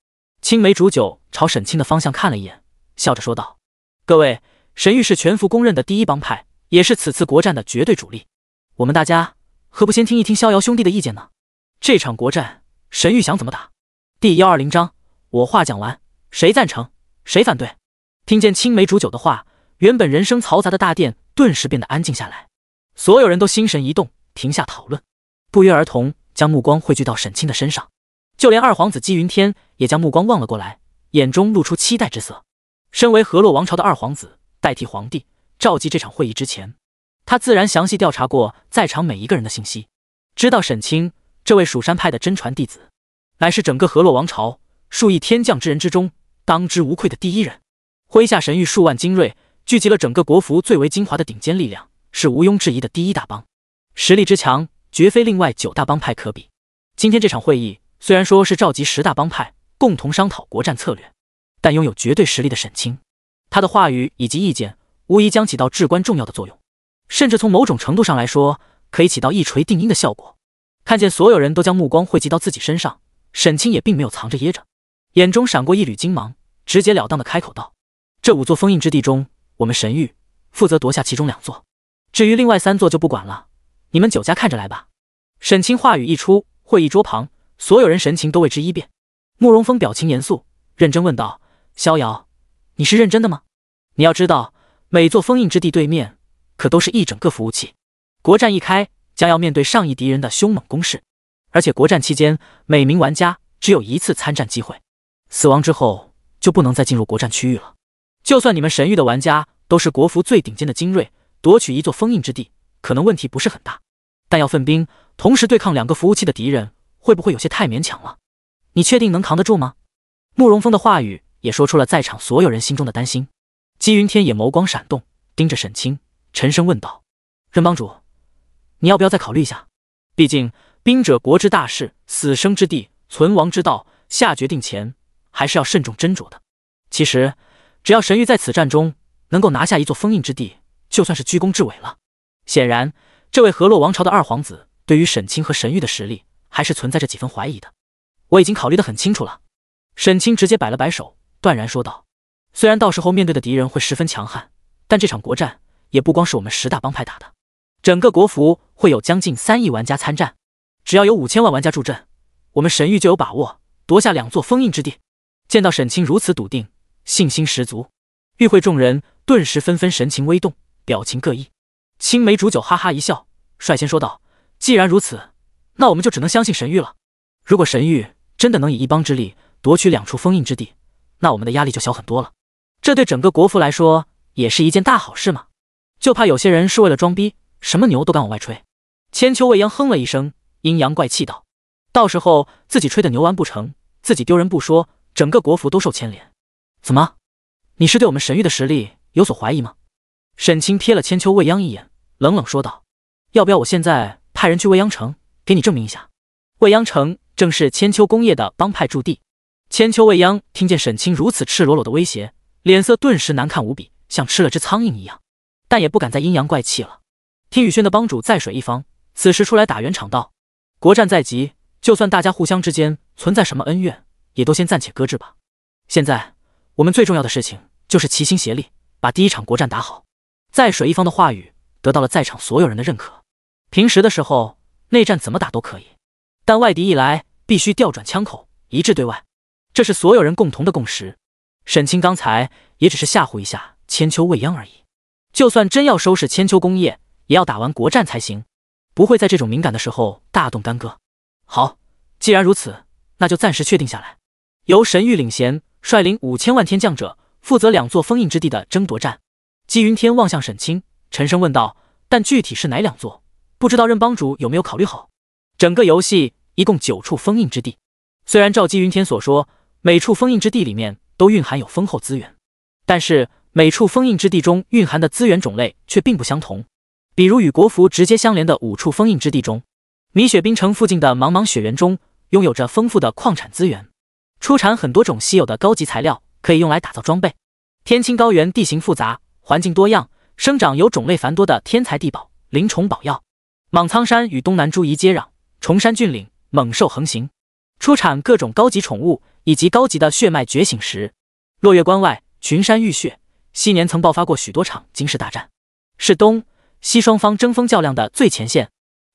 青梅煮酒朝沈清的方向看了一眼，笑着说道：“各位，神域是全服公认的第1帮派，也是此次国战的绝对主力。我们大家何不先听一听逍遥兄弟的意见呢？这场国战，神域想怎么打？第120章，我话讲完，谁赞成，谁反对？”听见青梅煮酒的话，原本人声嘈杂的大殿顿时变得安静下来，所有人都心神一动，停下讨论，不约而同将目光汇聚到沈清的身上。就连2皇子姬云天也将目光望了过来，眼中露出期待之色。身为河洛王朝的2皇子，代替皇帝召集这场会议之前，他自然详细调查过在场每一个人的信息，知道沈清这位蜀山派的真传弟子，乃是整个河洛王朝数亿天降之人之中当之无愧的第1人。麾下神域数万精锐，聚集了整个国服最为精华的顶尖力量，是毋庸置疑的第1大帮，实力之强绝非另外9大帮派可比。今天这场会议虽然说是召集10大帮派共同商讨国战策略，但拥有绝对实力的沈清，他的话语以及意见无疑将起到至关重要的作用，甚至从某种程度上来说，可以起到一锤定音的效果。看见所有人都将目光汇集到自己身上，沈清也并没有藏着掖着，眼中闪过一缕金芒，直截了当的开口道：“这5座封印之地中，我们神域负责夺下其中2座，至于另外3座就不管了，你们9家看着来吧。”沈清话语一出，会议桌旁所有人神情都为之一变。慕容峰表情严肃，认真问道：“逍遥，你是认真的吗？你要知道，每座封印之地对面可都是一整个服务器，国战一开，将要面对上亿敌人的凶猛攻势，而且国战期间，每名玩家只有1次参战机会，死亡之后就不能再进入国战区域了。就算你们神域的玩家都是国服最顶尖的精锐，夺取一座封印之地，可能问题不是很大，但要分兵，同时对抗2个服务器的敌人，会不会有些太勉强了？你确定能扛得住吗？慕容峰的话语也说出了在场所有人心中的担心。姬云天也眸光闪动，盯着沈清，沉声问道：“任帮主，你要不要再考虑一下？毕竟兵者国之大事，死生之地，存亡之道，下决定前还是要慎重斟酌的。其实，只要神域在此战中能够拿下一座封印之地，就算是居功至伟了。”显然，这位河洛王朝的2皇子对于沈清和神域的实力还是存在着几分怀疑的。我已经考虑得很清楚了。沈清直接摆了摆手，断然说道：“虽然到时候面对的敌人会十分强悍，但这场国战也不光是我们10大帮派打的，整个国服会有将近3亿玩家参战，只要有5000万玩家助阵，我们神域就有把握夺下2座封印之地。”见到沈清如此笃定，信心十足，与会众人顿时纷纷神情微动，表情各异。青梅煮酒哈哈一笑，率先说道：“既然如此，那我们就只能相信神域了。如果神域真的能以一帮之力夺取2处封印之地，那我们的压力就小很多了。这对整个国服来说也是一件大好事嘛。就怕有些人是为了装逼，什么牛都敢往外吹。”千秋未央哼了一声，阴阳怪气道：“到时候自己吹的牛完不成，自己丢人不说，整个国服都受牵连。怎么，你是对我们神域的实力有所怀疑吗？”沈清瞥了千秋未央一眼，冷冷说道：“要不要我现在派人去未央城给你证明一下？”未央城正是千秋工业的帮派驻地。千秋未央听见沈清如此赤裸裸的威胁，脸色顿时难看无比，像吃了只苍蝇一样，但也不敢再阴阳怪气了。听宇轩的帮主在水一方此时出来打圆场道：“国战在即，就算大家互相之间存在什么恩怨，也都先暂且搁置吧。现在我们最重要的事情就是齐心协力，把第1场国战打好。”在水一方的话语得到了在场所有人的认可。平时的时候，内战怎么打都可以，但外敌一来，必须调转枪口，一致对外，这是所有人共同的共识。沈清刚才也只是吓唬一下千秋未央而已，就算真要收拾千秋工业，也要打完国战才行，不会在这种敏感的时候大动干戈。好，既然如此，那就暂时确定下来，由神域领衔，率领5000万天降者，负责2座封印之地的争夺战。姬云天望向沈清，沉声问道：“但具体是哪2座？不知道任帮主有没有考虑好？”整个游戏一共9处封印之地，虽然照姬云天所说，每处封印之地里面都蕴含有丰厚资源，但是每处封印之地中蕴含的资源种类却并不相同。比如与国服直接相连的5处封印之地中，米雪冰城附近的茫茫雪原中拥有着丰富的矿产资源，出产很多种稀有的高级材料，可以用来打造装备。天青高原地形复杂，环境多样，生长有种类繁多的天材地宝、灵虫宝药。莽苍山与东南诸夷接壤，崇山峻岭，猛兽横行，出产各种高级宠物以及高级的血脉觉醒石。落月关外，群山浴血，昔年曾爆发过许多场惊世大战，是东西双方争锋较量的最前线。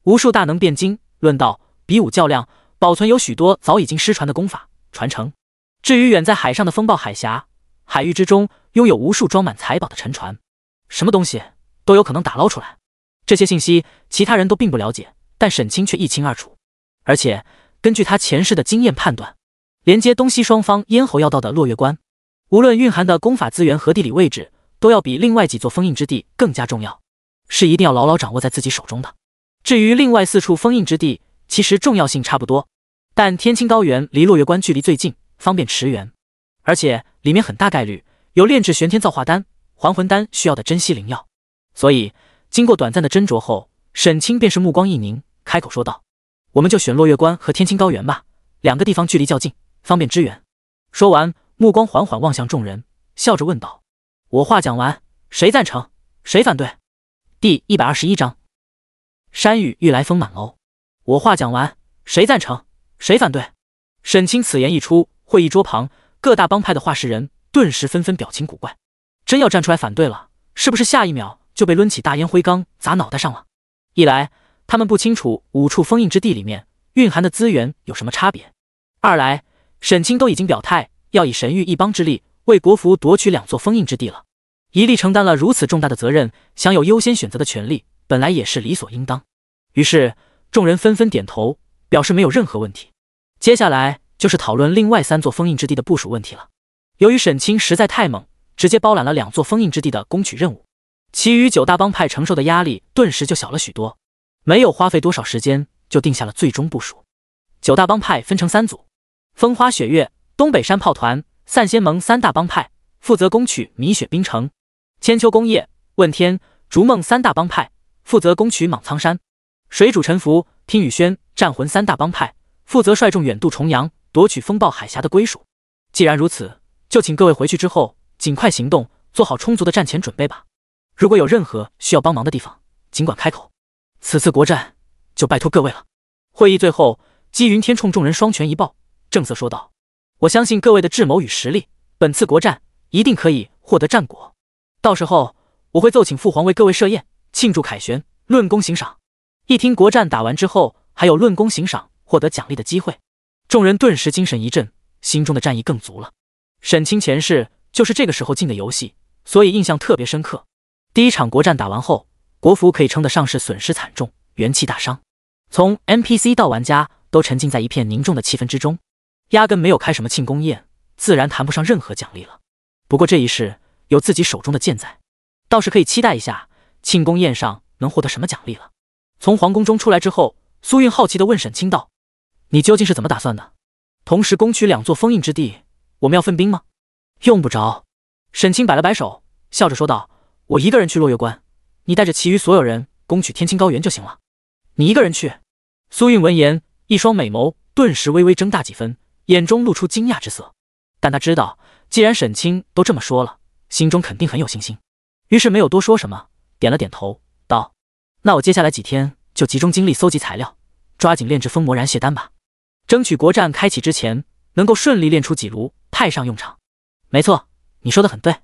无数大能辩经、论道、比武较量，保存有许多早已经失传的功法传承。至于远在海上的风暴海峡，海域之中拥有无数装满财宝的沉船，什么东西都有可能打捞出来。这些信息其他人都并不了解，但沈清却一清二楚。而且根据他前世的经验判断，连接东西双方咽喉要道的落月关，无论蕴含的功法资源和地理位置，都要比另外几座封印之地更加重要，是一定要牢牢掌握在自己手中的。至于另外4处封印之地，其实重要性差不多，但天青高原离落月关距离最近，方便驰援，而且里面很大概率有炼制玄天造化丹、还魂丹需要的珍稀灵药。所以经过短暂的斟酌后，沈清便是目光一凝，开口说道：“我们就选落月关和天青高原吧，2个地方距离较近，方便支援。”说完，目光缓缓望向众人，笑着问道：“我话讲完，谁赞成？谁反对？”第121章，山雨欲来风满楼。我话讲完，谁赞成？谁反对？沈清此言一出，会议桌旁各大帮派的话事人顿时纷纷表情古怪，真要站出来反对了，是不是下一秒就被抡起大烟灰缸砸脑袋上了？一来他们不清楚5处封印之地里面蕴含的资源有什么差别，二来沈清都已经表态要以神域一帮之力为国服夺取2座封印之地了，一力承担了如此重大的责任，享有优先选择的权利，本来也是理所应当。于是众人纷纷点头，表示没有任何问题。接下来就是讨论另外3座封印之地的部署问题了。由于沈清实在太猛，直接包揽了2座封印之地的攻取任务，其余9大帮派承受的压力顿时就小了许多。没有花费多少时间，就定下了最终部署。9大帮派分成3组：风花雪月、东北山炮团、散仙盟3大帮派负责攻取米雪冰城；千秋功业、问天、逐梦3大帮派负责攻取莽苍山；水主沉浮、听雨轩、战魂3大帮派负责率众远渡重洋，夺取风暴海峡的归属。既然如此，就请各位回去之后尽快行动，做好充足的战前准备吧。如果有任何需要帮忙的地方，尽管开口。此次国战就拜托各位了。会议最后，姬云天冲众人双拳一抱，正色说道：“我相信各位的智谋与实力，本次国战一定可以获得战果。到时候我会奏请父皇为各位设宴，庆祝凯旋，论功行赏。”一听国战打完之后还有论功行赏、获得奖励的机会，众人顿时精神一振，心中的战意更足了。沈清前世就是这个时候进的游戏，所以印象特别深刻。第一场国战打完后，国服可以称得上是损失惨重，元气大伤。从 NPC 到玩家都沉浸在一片凝重的气氛之中，压根没有开什么庆功宴，自然谈不上任何奖励了。不过这一世有自己手中的剑在，倒是可以期待一下庆功宴上能获得什么奖励了。从皇宫中出来之后，苏韵好奇地问沈清道：“你究竟是怎么打算的？同时攻取2座封印之地，我们要分兵吗？”“用不着。”沈清摆了摆手，笑着说道：“我一个人去落月关，你带着其余所有人攻取天青高原就行了。”“你一个人去？”苏韵闻言，一双美眸顿时微微睁大几分，眼中露出惊讶之色。但他知道，既然沈清都这么说了，心中肯定很有信心，于是没有多说什么，点了点头，道：“那我接下来几天就集中精力搜集材料，抓紧炼制封魔燃血丹吧，争取国战开启之前能够顺利炼出几炉，派上用场。”“没错，你说的很对。”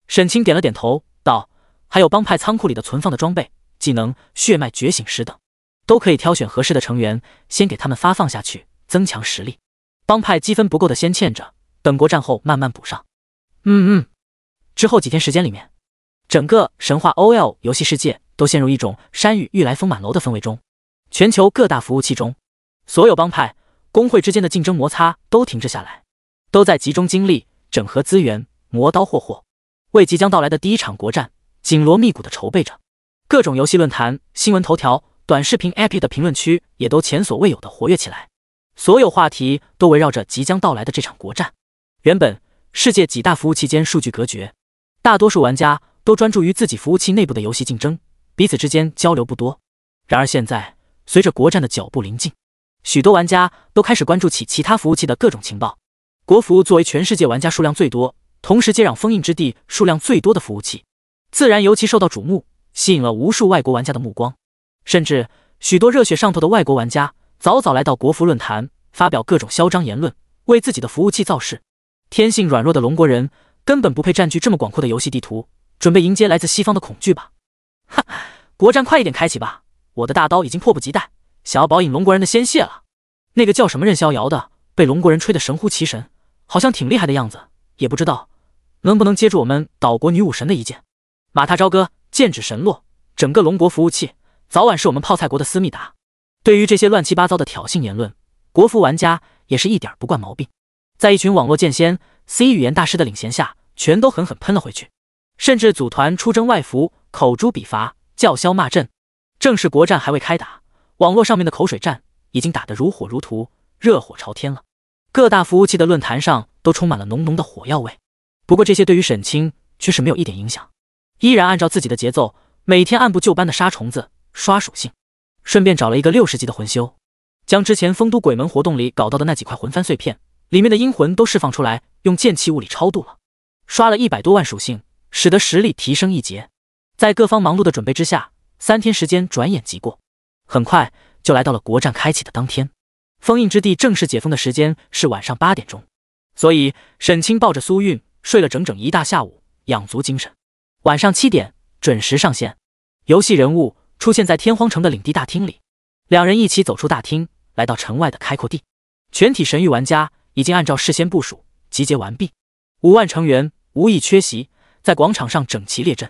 沈清点了点头，道：“还有帮派仓库里的存放的装备、技能、血脉觉醒石等，都可以挑选合适的成员，先给他们发放下去，增强实力。帮派积分不够的先欠着，等国战后慢慢补上。”“之后几天时间里面，整个神话 OL 游戏世界都陷入一种山雨欲来风满楼的氛围中，全球各大服务器中，所有帮派、工会之间的竞争摩擦都停滞下来，都在集中精力整合资源，磨刀霍霍，为即将到来的第一场国战紧锣密鼓地筹备着。各种游戏论坛、新闻头条、短视频 App 的评论区也都前所未有的活跃起来，所有话题都围绕着即将到来的这场国战。原本世界几大服务器间数据隔绝，大多数玩家都专注于自己服务器内部的游戏竞争，彼此之间交流不多。然而现在，随着国战的脚步临近，许多玩家都开始关注起其他服务器的各种情报。国服作为全世界玩家数量最多，同时接壤封印之地数量最多的服务器，自然尤其受到瞩目，吸引了无数外国玩家的目光。甚至许多热血上头的外国玩家早早来到国服论坛，发表各种嚣张言论，为自己的服务器造势。天性软弱的龙国人根本不配占据这么广阔的游戏地图，准备迎接来自西方的恐惧吧。哈，国战快一点开启吧，我的大刀已经迫不及待，想要饱饮龙国人的鲜血了。那个叫什么任逍遥的，被龙国人吹得神乎其神，好像挺厉害的样子，也不知道能不能接住我们岛国女武神的一剑。马踏朝歌，剑指神落，整个龙国服务器早晚是我们泡菜国的思密达。对于这些乱七八糟的挑衅言论，国服玩家也是一点不惯毛病，在一群网络剑仙 C 语言大师的领衔下，全都狠狠喷了回去，甚至组团出征外服，口诛笔伐，叫嚣骂阵。正式国战还未开打，网络上面的口水战已经打得如火如荼，热火朝天了。各大服务器的论坛上都充满了浓浓的火药味。不过这些对于沈清却是没有一点影响，依然按照自己的节奏，每天按部就班的杀虫子、刷属性，顺便找了一个60级的魂修，将之前丰都鬼门活动里搞到的那几块魂幡碎片里面的阴魂都释放出来，用剑气物理超度了，刷了100多万属性，使得实力提升一截。在各方忙碌的准备之下，3天时间转眼即过，很快就来到了国战开启的当天。封印之地正式解封的时间是晚上8点钟，所以沈清抱着苏韵睡了整整一大下午，养足精神。晚上7点准时上线，游戏人物出现在天荒城的领地大厅里，两人一起走出大厅，来到城外的开阔地。全体神域玩家已经按照事先部署集结完毕，5万成员无一缺席，在广场上整齐列阵。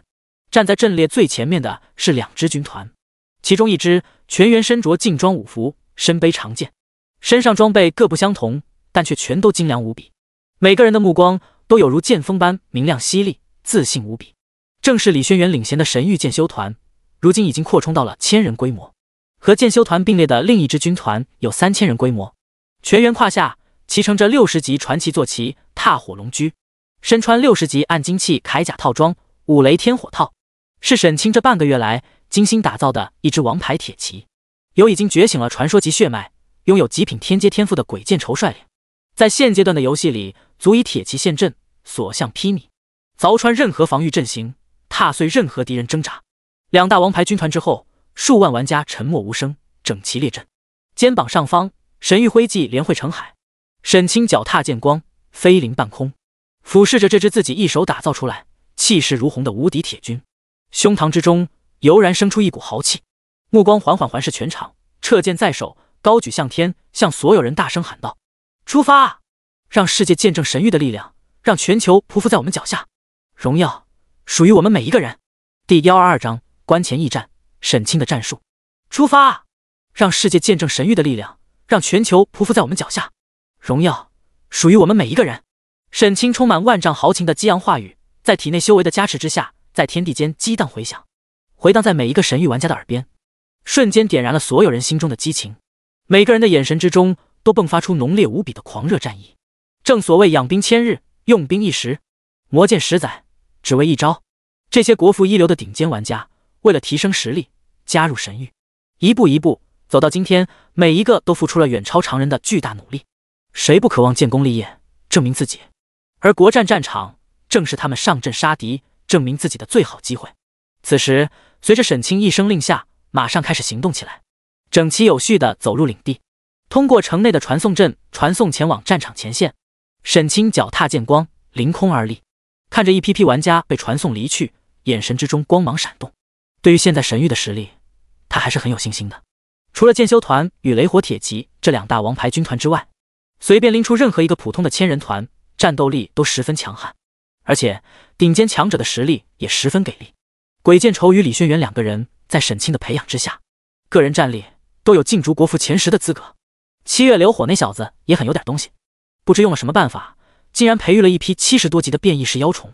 站在阵列最前面的是2支军团，其中一支全员身着劲装武服，身背长剑，身上装备各不相同，但却全都精良无比。每个人的目光都有如剑锋般明亮犀利，自信无比。正是李轩辕领衔的神域剑修团，如今已经扩充到了1000人规模。和剑修团并列的另一支军团有3000人规模，全员胯下骑乘着60级传奇坐骑踏火龙驹，身穿60级暗金器铠甲套装五雷天火套，是沈清这半个月来精心打造的一支王牌铁骑。有已经觉醒了传说级血脉，拥有极品天阶天赋的鬼剑仇率领，在现阶段的游戏里足以铁骑陷阵，所向披靡，凿穿任何防御阵型，踏碎任何敌人挣扎。两大王牌军团之后，数万玩家沉默无声，整齐列阵。肩膀上方，神域徽记连汇成海，沈清脚踏剑光，飞临半空，俯视着这支自己一手打造出来、气势如虹的无敌铁军，胸膛之中油然生出一股豪气。目光缓缓环视全场，掣剑在手，高举向天，向所有人大声喊道：“出发啊！让世界见证神域的力量，让全球匍匐在我们脚下，荣耀属于我们每一个人。”第122章关前驿站，沈清的战术。出发啊！让世界见证神域的力量，让全球匍匐在我们脚下，荣耀属于我们每一个人。沈清充满万丈豪情的激昂话语，在体内修为的加持之下，在天地间激荡回响，回荡在每一个神域玩家的耳边，瞬间点燃了所有人心中的激情。每个人的眼神之中都迸发出浓烈无比的狂热战意。正所谓养兵千日，用兵一时，磨剑10载，只为一招。这些国服一流的顶尖玩家，为了提升实力，加入神域，一步一步走到今天，每一个都付出了远超常人的巨大努力。谁不渴望建功立业，证明自己？而国战战场正是他们上阵杀敌、证明自己的最好机会。此时，随着沈清一声令下，马上开始行动起来，整齐有序地走入领地，通过城内的传送阵传送前往战场前线。沈清脚踏剑光，凌空而立，看着一批批玩家被传送离去，眼神之中光芒闪动。对于现在神域的实力，他还是很有信心的。除了剑修团与雷火铁骑这两大王牌军团之外，随便拎出任何一个普通的1000人团，战斗力都十分强悍，而且顶尖强者的实力也十分给力。鬼剑仇与李轩辕两个人在沈清的培养之下，个人战力都有竞逐国服前10的资格。7月流火那小子也很有点东西，不知用了什么办法，竟然培育了一批70多级的变异式妖虫，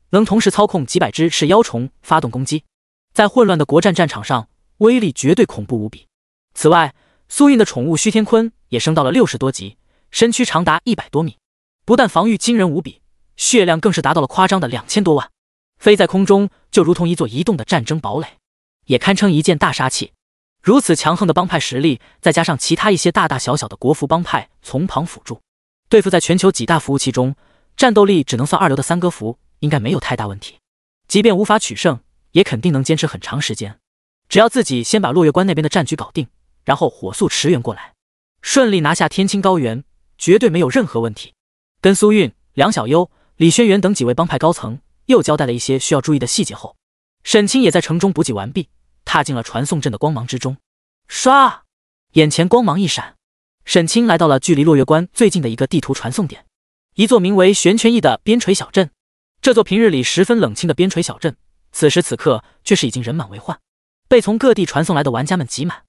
能同时操控几百只是妖虫发动攻击，在混乱的国战战场上，威力绝对恐怖无比。此外，苏印的宠物虚天鲲也升到了60多级，身躯长达100多米，不但防御惊人无比，血量更是达到了夸张的2000多万，飞在空中就如同一座移动的战争堡垒，也堪称一件大杀器。如此强横的帮派实力，再加上其他一些大大小小的国服帮派从旁辅助，对付在全球几大服务器中，战斗力只能算2流的三哥服，应该没有太大问题。即便无法取胜，也肯定能坚持很长时间。只要自己先把落月关那边的战局搞定，然后火速驰援过来，顺利拿下天青高原，绝对没有任何问题。跟苏韵、梁小优、李轩辕等几位帮派高层又交代了一些需要注意的细节后，沈清也在城中补给完毕，踏进了传送阵的光芒之中。唰，眼前光芒一闪，沈清来到了距离落月关最近的一个地图传送点，一座名为玄泉驿的边陲小镇。这座平日里十分冷清的边陲小镇，此时此刻却是已经人满为患，被从各地传送来的玩家们挤满。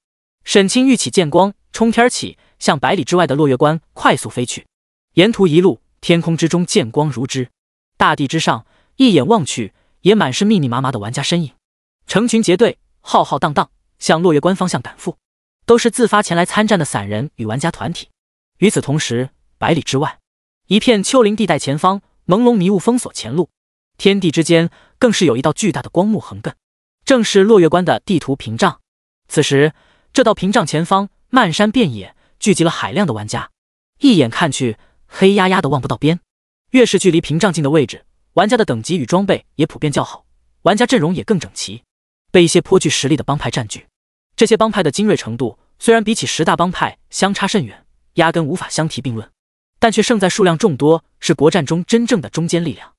沈清御起剑光，冲天起，向100里之外的落月关快速飞去。沿途一路，天空之中剑光如织，大地之上一眼望去，也满是密密麻麻的玩家身影，成群结队，浩浩荡荡向落月关方向赶赴，都是自发前来参战的散人与玩家团体。与此同时，100里之外，一片丘陵地带前方，朦胧迷雾封锁前路，天地之间更是有一道巨大的光幕横亘，正是落月关的地图屏障。此时，这道屏障前方漫山遍野，聚集了海量的玩家，一眼看去，黑压压的望不到边。越是距离屏障近的位置，玩家的等级与装备也普遍较好，玩家阵容也更整齐，被一些颇具实力的帮派占据。这些帮派的精锐程度虽然比起10大帮派相差甚远，压根无法相提并论，但却胜在数量众多，是国战中真正的中坚力量。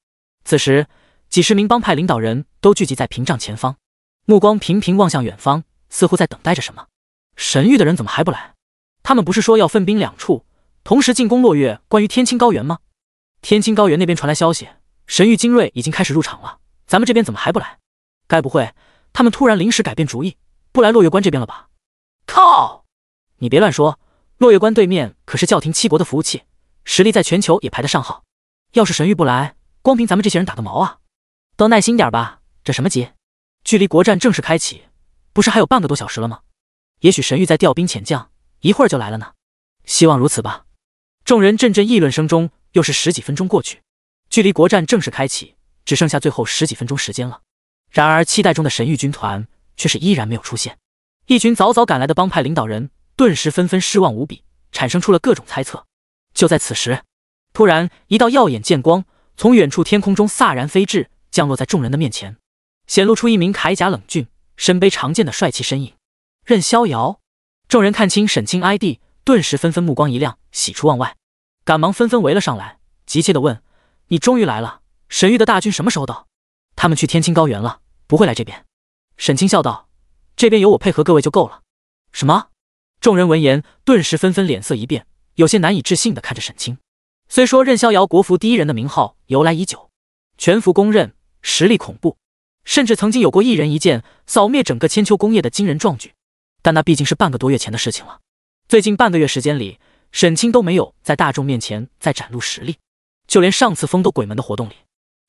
此时，几十名帮派领导人都聚集在屏障前方，目光频频望向远方，似乎在等待着什么。神域的人怎么还不来？他们不是说要分兵2处，同时进攻落月关于天青高原吗？天青高原那边传来消息，神域精锐已经开始入场了，咱们这边怎么还不来？该不会他们突然临时改变主意，不来落月关这边了吧？靠！你别乱说，落月关对面可是教廷七国的服务器，实力在全球也排得上号。要是神域不来，光凭咱们这些人打个毛啊！都耐心点吧，这什么急？距离国战正式开启，不是还有半个多小时了吗？也许神域在调兵遣将，一会儿就来了呢。希望如此吧。众人阵阵议论声中，又是10几分钟过去，距离国战正式开启只剩下最后10几分钟时间了。然而期待中的神域军团却是依然没有出现。一群早早赶来的帮派领导人顿时纷纷失望无比，产生出了各种猜测。就在此时，突然一道耀眼剑光从远处天空中飒然飞至，降落在众人的面前，显露出一名铠甲冷峻、身背长剑的帅气身影。任逍遥。众人看清沈清 ID， 顿时纷纷目光一亮，喜出望外，赶忙纷纷围了上来，急切地问：“你终于来了！神域的大军什么时候到？”他们去天青高原了，不会来这边。沈清笑道：“这边有我配合各位就够了。”什么？众人闻言顿时纷纷脸色一变，有些难以置信地看着沈清。虽说任逍遥国服第一人的名号由来已久，全服公认，实力恐怖，甚至曾经有过一人一剑扫灭整个千秋工业的惊人壮举，但那毕竟是半个多月前的事情了。最近半个月时间里，沈清都没有在大众面前再展露实力，就连上次封斗鬼门的活动里，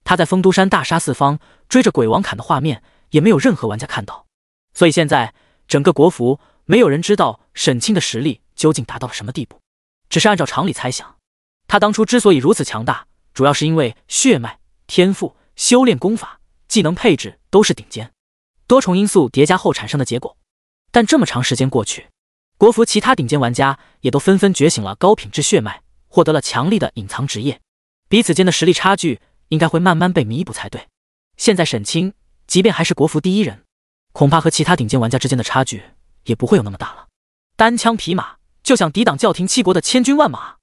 他在丰都山大杀四方追着鬼王砍的画面也没有任何玩家看到。所以现在整个国服没有人知道沈清的实力究竟达到了什么地步，只是按照常理猜想，他当初之所以如此强大，主要是因为血脉、天赋、修炼功法、技能配置都是顶尖，多重因素叠加后产生的结果。但这么长时间过去，国服其他顶尖玩家也都纷纷觉醒了高品质血脉，获得了强力的隐藏职业，彼此间的实力差距应该会慢慢被弥补才对。现在沈清即便还是国服第一人，恐怕和其他顶尖玩家之间的差距也不会有那么大了。单枪匹马就想抵挡教廷七国的千军万马，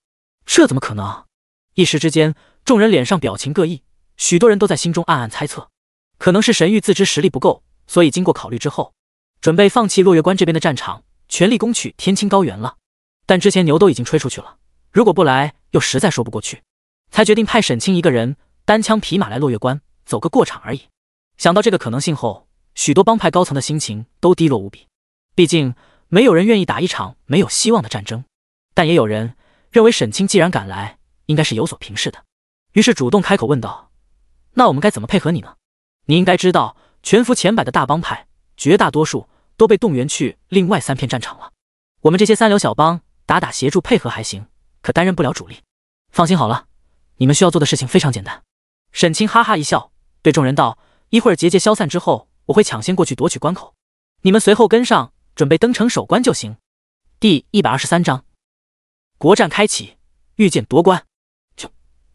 这怎么可能？一时之间，众人脸上表情各异，许多人都在心中暗暗猜测，可能是神域自知实力不够，所以经过考虑之后，准备放弃落月关这边的战场，全力攻取天青高原了。但之前牛都已经吹出去了，如果不来又实在说不过去，才决定派沈清一个人单枪匹马来落月关走个过场而已。想到这个可能性后，许多帮派高层的心情都低落无比。毕竟没有人愿意打一场没有希望的战争，但也有人认为沈清既然敢来，应该是有所凭示的，于是主动开口问道：“那我们该怎么配合你呢？你应该知道，全服前100的大帮派绝大多数都被动员去另外3片战场了，我们这些三流小帮打打协助配合还行，可担任不了主力。放心好了，你们需要做的事情非常简单。”沈清哈哈一笑，对众人道：“一会儿结界消散之后，我会抢先过去夺取关口，你们随后跟上，准备登城守关就行。”第123章，国战开启，御剑夺关。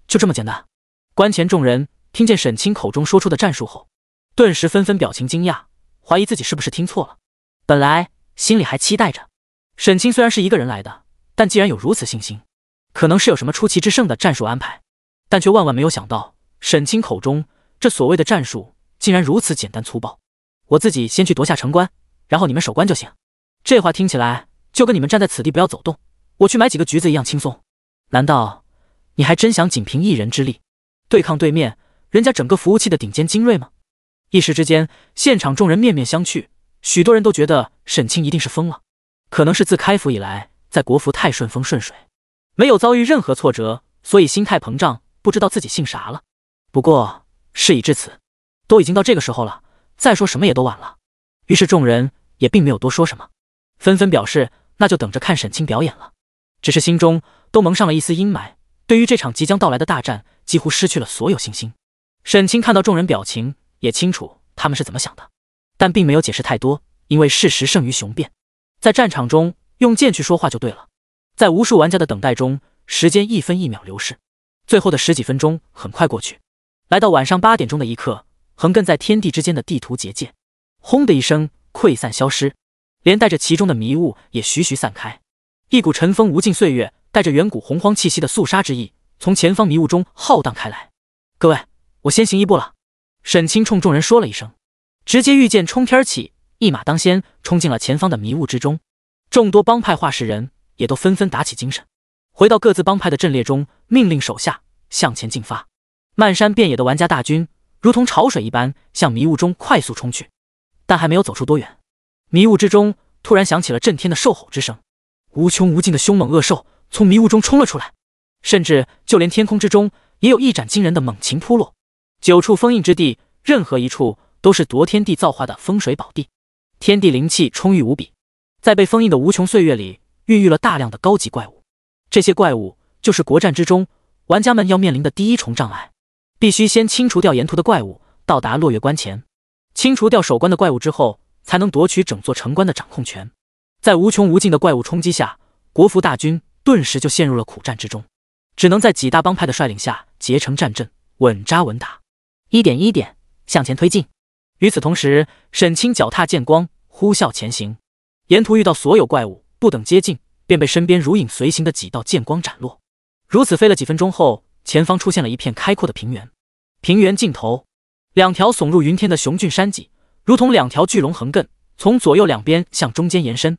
就这么简单？关前众人听见沈清口中说出的战术后，顿时纷纷表情惊讶，怀疑自己是不是听错了。本来心里还期待着，沈清虽然是一个人来的，但既然有如此信心，可能是有什么出奇制胜的战术安排，但却万万没有想到，沈清口中这所谓的战术竟然如此简单粗暴。我自己先去夺下城关，然后你们守关就行。这话听起来就跟你们站在此地不要走动，我去买几个橘子一样轻松。难道你还真想仅凭一人之力对抗对面人家整个服务器的顶尖精锐吗？一时之间，现场众人面面相觑，许多人都觉得沈清一定是疯了。可能是自开服以来，在国服太顺风顺水，没有遭遇任何挫折，所以心态膨胀，不知道自己姓啥了。不过事已至此，都已经到这个时候了，再说什么也都晚了。于是众人也并没有多说什么，纷纷表示那就等着看沈清表演了。只是心中都蒙上了一丝阴霾，对于这场即将到来的大战几乎失去了所有信心。沈清看到众人表情，也清楚他们是怎么想的，但并没有解释太多，因为事实胜于雄辩，在战场中用剑去说话就对了。在无数玩家的等待中，时间一分一秒流逝，最后的10几分钟很快过去。来到晚上8点钟的一刻，横亘在天地之间的地图结界轰的一声溃散消失，连带着其中的迷雾也徐徐散开。一股尘封无尽岁月，带着远古洪荒气息的肃杀之意，从前方迷雾中浩荡开来。各位，我先行一步了。沈清冲众人说了一声，直接御剑冲天起，一马当先冲进了前方的迷雾之中。众多帮派化石人也都纷纷打起精神，回到各自帮派的阵列中，命令手下向前进发。漫山遍野的玩家大军如同潮水一般向迷雾中快速冲去，但还没有走出多远，迷雾之中突然响起了震天的兽吼之声。无穷无尽的凶猛恶兽从迷雾中冲了出来，甚至就连天空之中也有一盏惊人的猛禽扑落。9处封印之地，任何一处都是夺天地造化的风水宝地，天地灵气充裕无比，在被封印的无穷岁月里，孕育了大量的高级怪物。这些怪物就是国战之中玩家们要面临的第一重障碍，必须先清除掉沿途的怪物，到达落月关前。清除掉守关的怪物之后，才能夺取整座城关的掌控权。在无穷无尽的怪物冲击下，国服大军顿时就陷入了苦战之中，只能在几大帮派的率领下结成战阵，稳扎稳打，一点一点向前推进。与此同时，沈清脚踏剑光，呼啸前行，沿途遇到所有怪物，不等接近，便被身边如影随形的几道剑光斩落。如此飞了几分钟后，前方出现了一片开阔的平原，平原尽头2条耸入云天的雄峻山脊，如同2条巨龙横亘，从左右两边向中间延伸，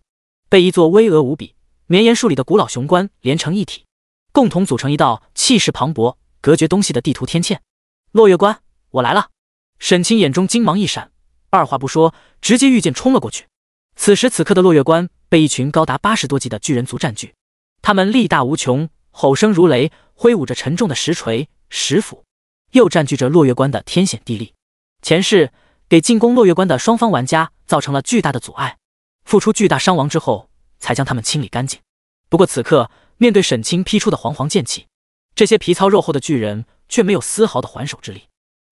被一座巍峨无比、绵延数里的古老雄关连成一体，共同组成一道气势磅礴、隔绝东西的地图天堑。落月关，我来了！沈清眼中金芒一闪，二话不说，直接御剑冲了过去。此时此刻的落月关被一群高达80多级的巨人族占据，他们力大无穷，吼声如雷，挥舞着沉重的石锤、石斧，又占据着落月关的天险地利。前世给进攻落月关的双方玩家造成了巨大的阻碍，付出巨大伤亡之后，才将他们清理干净。不过此刻面对沈清劈出的煌煌剑气，这些皮糙肉厚的巨人却没有丝毫的还手之力。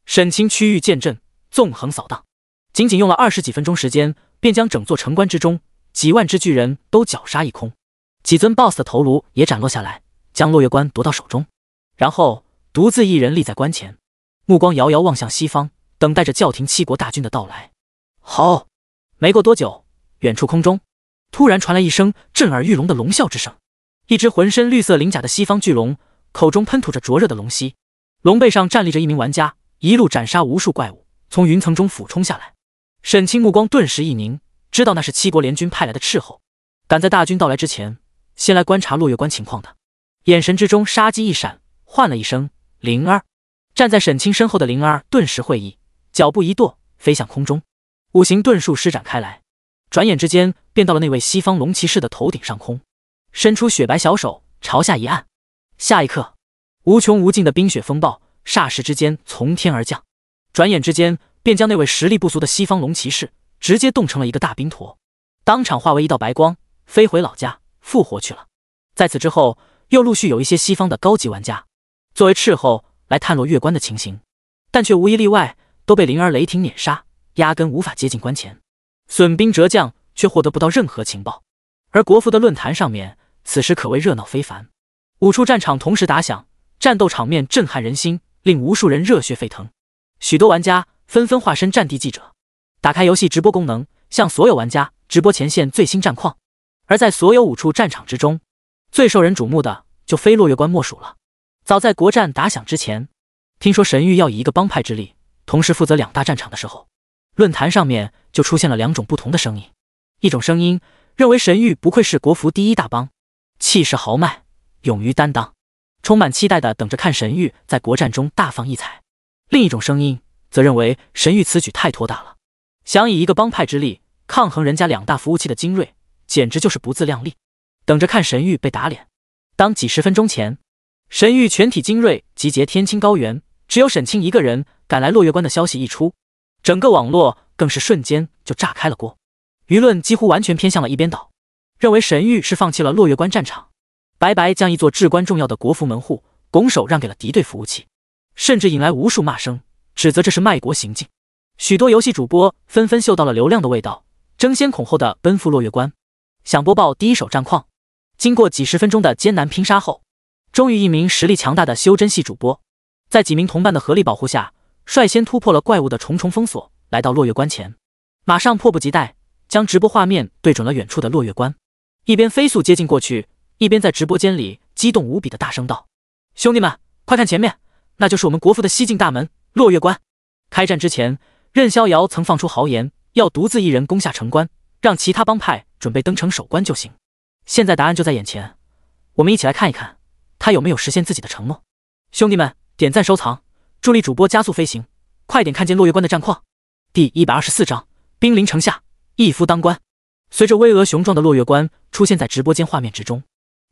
沈清区域剑阵纵横扫荡，仅仅用了20几分钟时间，便将整座城关之中几万只巨人都绞杀一空，几尊 BOSS 的头颅也斩落下来，将落月关夺到手中。然后独自一人立在关前，目光遥遥望向西方，等待着教廷7国大军的到来。好，没过多久，远处空中突然传来一声震耳欲聋的龙啸之声，一只浑身绿色鳞甲的西方巨龙，口中喷吐着灼热的龙息，龙背上站立着一名玩家，一路斩杀无数怪物，从云层中俯冲下来。沈清目光顿时一凝，知道那是7国联军派来的斥候，赶在大军到来之前，先来观察落月关情况的。眼神之中杀机一闪，唤了一声灵儿。站在沈清身后的灵儿顿时会意，脚步一跺，飞向空中，五行遁术施展开来，转眼之间便到了那位西方龙骑士的头顶上空，伸出雪白小手朝下一按。下一刻，无穷无尽的冰雪风暴霎时之间从天而降，转眼之间便将那位实力不俗的西方龙骑士直接冻成了一个大冰坨，当场化为一道白光，飞回老家复活去了。在此之后，又陆续有一些西方的高级玩家作为斥候来探落月关的情形，但却无一例外都被灵儿雷霆碾杀，压根无法接近关前，损兵折将，却获得不到任何情报。而国服的论坛上面此时可谓热闹非凡，5处战场同时打响，战斗场面震撼人心，令无数人热血沸腾。许多玩家纷纷化身战地记者，打开游戏直播功能，向所有玩家直播前线最新战况。而在所有5处战场之中，最受人瞩目的就非落月关莫属了。早在国战打响之前，听说神域要以一个帮派之力同时负责2大战场的时候，论坛上面就出现了2种不同的声音。一种声音认为神域不愧是国服第1大帮，气势豪迈，勇于担当，充满期待的等着看神域在国战中大放异彩。另一种声音则认为神域此举太托大了，想以一个帮派之力抗衡人家2大服务器的精锐，简直就是不自量力，等着看神域被打脸。当几10分钟前，神域全体精锐集结天青高原，只有沈清一个人赶来落月关的消息一出，整个网络更是瞬间就炸开了锅，舆论几乎完全偏向了一边倒，认为神域是放弃了落月关战场，白白将一座至关重要的国服门户拱手让给了敌对服务器，甚至引来无数骂声，指责这是卖国行径。许多游戏主播纷纷嗅到了流量的味道，争先恐后的奔赴落月关，想播报第一手战况。经过几10分钟的艰难拼杀后，终于一名实力强大的修真系主播，在几名同伴的合力保护下，率先突破了怪物的重重封锁，来到落月关前，马上迫不及待将直播画面对准了远处的落月关，一边飞速接近过去，一边在直播间里激动无比的大声道：兄弟们，快看前面，那就是我们国服的西境大门落月关。开战之前，任逍遥曾放出豪言，要独自一人攻下城关，让其他帮派准备登城守关就行。现在答案就在眼前，我们一起来看一看他有没有实现自己的承诺。兄弟们，点赞收藏，助力主播加速飞行，快点看见落月关的战况。第124章兵临城下，一夫当关。随着巍峨雄壮的落月关出现在直播间画面之中，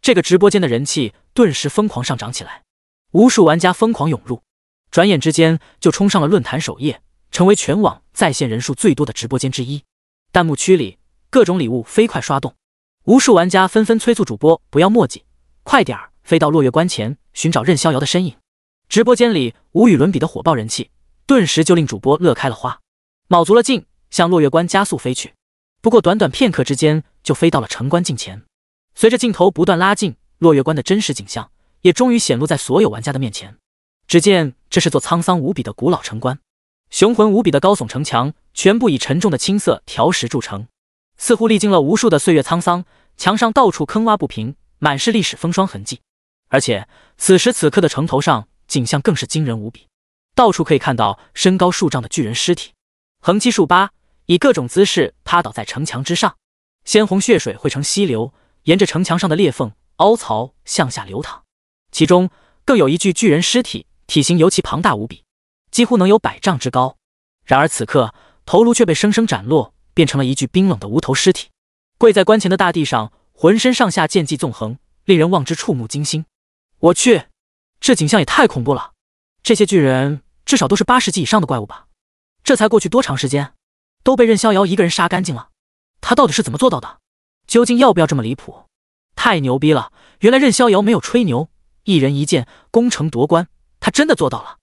这个直播间的人气顿时疯狂上涨起来，无数玩家疯狂涌入，转眼之间就冲上了论坛首页，成为全网在线人数最多的直播间之一。弹幕区里各种礼物飞快刷动，无数玩家纷纷催促主播不要墨迹，快点儿飞到落月关前寻找任逍遥的身影。直播间里无与伦比的火爆人气，顿时就令主播乐开了花，卯足了劲向落月关加速飞去。不过短短片刻之间就飞到了城关境前，随着镜头不断拉近，落月关的真实景象也终于显露在所有玩家的面前。只见这是座沧桑无比的古老城关，雄浑无比的高耸城墙全部以沉重的青色条石筑成，似乎历经了无数的岁月沧桑，墙上到处坑洼不平，满是历史风霜痕迹。而且此时此刻的城头上景象更是惊人无比，到处可以看到身高数丈的巨人尸体，横七竖八，以各种姿势趴倒在城墙之上，鲜红血水汇成溪流，沿着城墙上的裂缝凹槽向下流淌。其中更有一具巨人尸体，体型尤其庞大无比，几乎能有100丈之高。然而此刻头颅却被生生斩落，变成了一具冰冷的无头尸体，跪在关前的大地上，浑身上下剑迹纵横，令人望之触目惊心。我去，这景象也太恐怖了！这些巨人至少都是80级以上的怪物吧？这才过去多长时间，都被任逍遥一个人杀干净了？他到底是怎么做到的？究竟要不要这么离谱？太牛逼了！原来任逍遥没有吹牛，一人一剑攻城夺关，他真的做到了。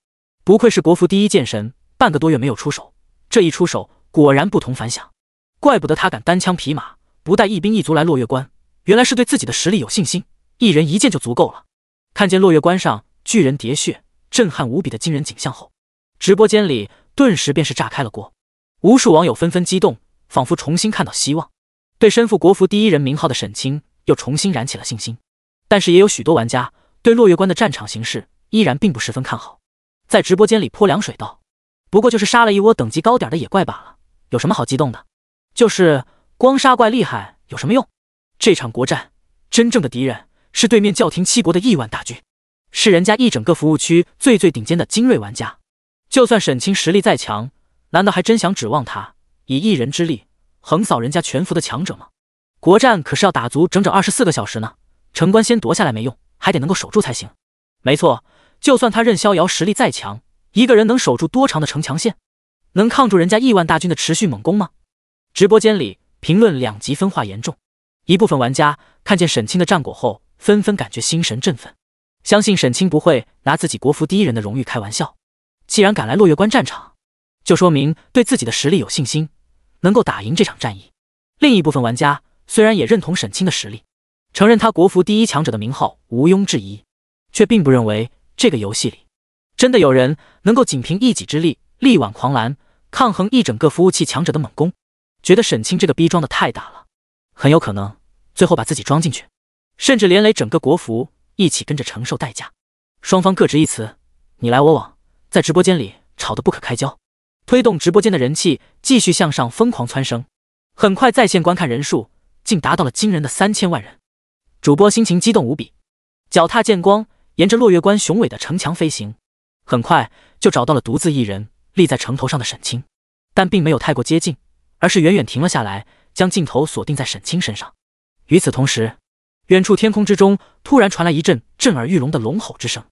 不愧是国服第一剑神，半个多月没有出手，这一出手果然不同凡响。怪不得他敢单枪匹马，不带一兵一卒来落月关，原来是对自己的实力有信心，一人一剑就足够了。看见落月关上巨人喋血、震撼无比的惊人景象后，直播间里顿时便是炸开了锅，无数网友纷纷激动，仿佛重新看到希望，对身负国服第一人名号的沈清又重新燃起了信心。但是也有许多玩家对落月关的战场形势依然并不十分看好，在直播间里泼凉水道：不过就是杀了一窝等级高点的野怪罢了，有什么好激动的？就是光杀怪厉害有什么用？这场国战真正的敌人是对面教廷7国的亿万大军，是人家一整个服务区最顶尖的精锐玩家。就算沈清实力再强，难道还真想指望他以一人之力横扫人家全服的强者吗？国战可是要打足整整24个小时呢，城关先夺下来没用，还得能够守住才行。没错，就算他任逍遥实力再强，一个人能守住多长的城墙线？能抗住人家亿万大军的持续猛攻吗？直播间里评论两极分化严重，一部分玩家看见沈清的战果后纷纷感觉心神振奋，相信沈清不会拿自己国服第一人的荣誉开玩笑，既然敢来落月关战场，就说明对自己的实力有信心，能够打赢这场战役。另一部分玩家虽然也认同沈清的实力，承认他国服第一强者的名号毋庸置疑，却并不认为这个游戏里真的有人能够仅凭一己之力力挽狂澜，抗衡一整个服务器强者的猛攻，觉得沈清这个逼装的太大了，很有可能最后把自己装进去，甚至连累整个国服一起跟着承受代价。双方各执一词，你来我往，在直播间里吵得不可开交，推动直播间的人气继续向上疯狂蹿升。很快在线观看人数竟达到了惊人的3000万人，主播心情激动无比，脚踏剑光沿着落月关雄伟的城墙飞行，很快就找到了独自一人立在城头上的沈清，但并没有太过接近，而是远远停了下来，将镜头锁定在沈清身上。与此同时，远处天空之中突然传来一阵震耳欲聋的龙吼之声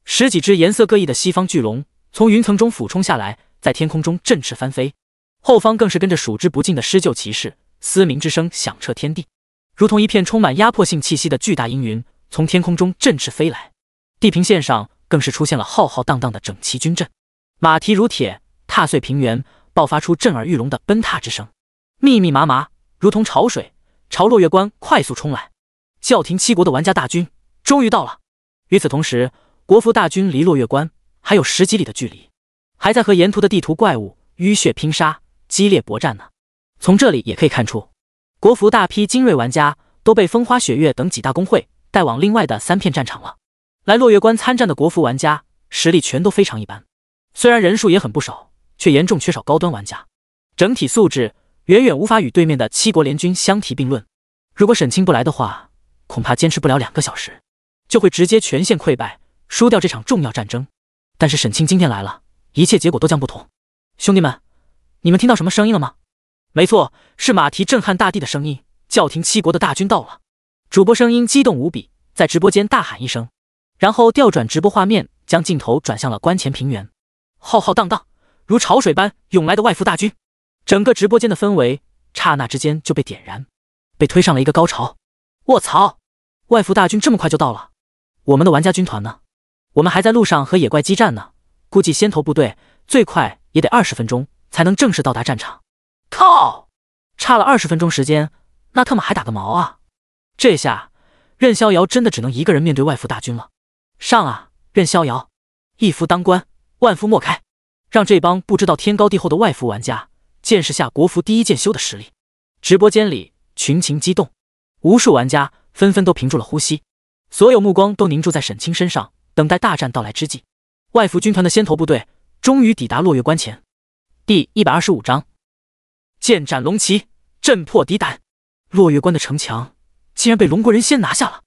，10几只颜色各异的西方巨龙从云层中俯冲下来，在天空中振翅翻飞，后方更是跟着数之不尽的狮鹫骑士，嘶鸣之声响彻天地，如同一片充满压迫性气息的巨大阴云从天空中振翅飞来。地平线上更是出现了浩浩荡荡的整齐军阵，马蹄如铁，踏碎平原，爆发出震耳欲聋的奔踏之声，密密麻麻，如同潮水朝落月关快速冲来。教廷7国的玩家大军终于到了。与此同时，国服大军离落月关还有10几里的距离，还在和沿途的地图怪物浴血拼杀，激烈搏战呢。从这里也可以看出，国服大批精锐玩家都被风花雪月等几大公会带往另外的3片战场了。来落月关参战的国服玩家实力全都非常一般，虽然人数也很不少，却严重缺少高端玩家，整体素质远远无法与对面的7国联军相提并论。如果沈清不来的话，恐怕坚持不了2个小时，就会直接全线溃败，输掉这场重要战争。但是沈清今天来了，一切结果都将不同。兄弟们，你们听到什么声音了吗？没错，是马蹄震撼大地的声音，叫停七国的大军到了。主播声音激动无比，在直播间大喊一声，然后调转直播画面，将镜头转向了关前平原。浩浩荡荡，如潮水般涌来的外附大军，整个直播间的氛围刹那之间就被点燃，被推上了一个高潮。卧槽！外附大军这么快就到了，我们的玩家军团呢？我们还在路上和野怪激战呢，估计先头部队最快也得20分钟才能正式到达战场。靠！差了20分钟时间，那特么还打个毛啊！这下任逍遥真的只能一个人面对外附大军了。上啊，任逍遥！一夫当关，万夫莫开，让这帮不知道天高地厚的外附玩家见识下国服第一剑修的实力。直播间里群情激动，无数玩家纷纷都屏住了呼吸，所有目光都凝注在沈清身上，等待大战到来之际。外附军团的先头部队终于抵达落月关前。第125章，剑斩龙骑，震破敌胆。落月关的城墙竟然被龙国人先拿下了，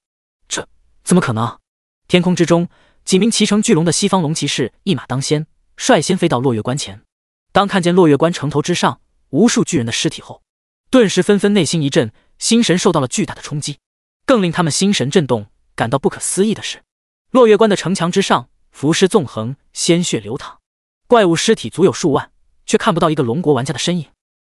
这怎么可能？天空之中，几名骑乘巨龙的西方龙骑士一马当先，率先飞到落月关前。当看见落月关城头之上无数巨人的尸体后，顿时纷纷内心一震，心神受到了巨大的冲击。更令他们心神震动、感到不可思议的是，落月关的城墙之上浮尸纵横，鲜血流淌，怪物尸体足有数万，却看不到一个龙国玩家的身影。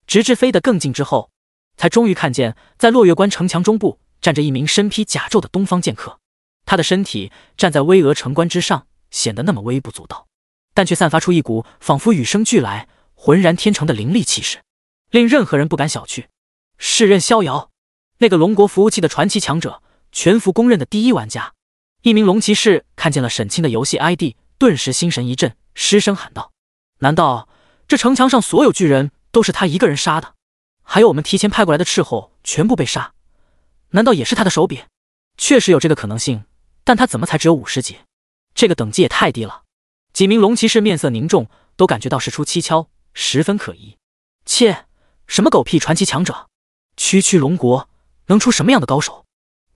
直至飞得更近之后，才终于看见在落月关城墙中部站着一名身披甲胄的东方剑客。他的身体站在巍峨城关之上，显得那么微不足道，但却散发出一股仿佛与生俱来、浑然天成的凌厉气势，令任何人不敢小觑。是任逍遥，那个龙国服务器的传奇强者，全服公认的第一玩家。一名龙骑士看见了沈清的游戏 ID， 顿时心神一震，失声喊道：难道这城墙上所有巨人都是他一个人杀的？还有我们提前派过来的斥候全部被杀，难道也是他的手笔？确实有这个可能性，但他怎么才只有50级？这个等级也太低了。几名龙骑士面色凝重，都感觉到事出蹊跷，十分可疑。切，什么狗屁传奇强者？区区龙国能出什么样的高手？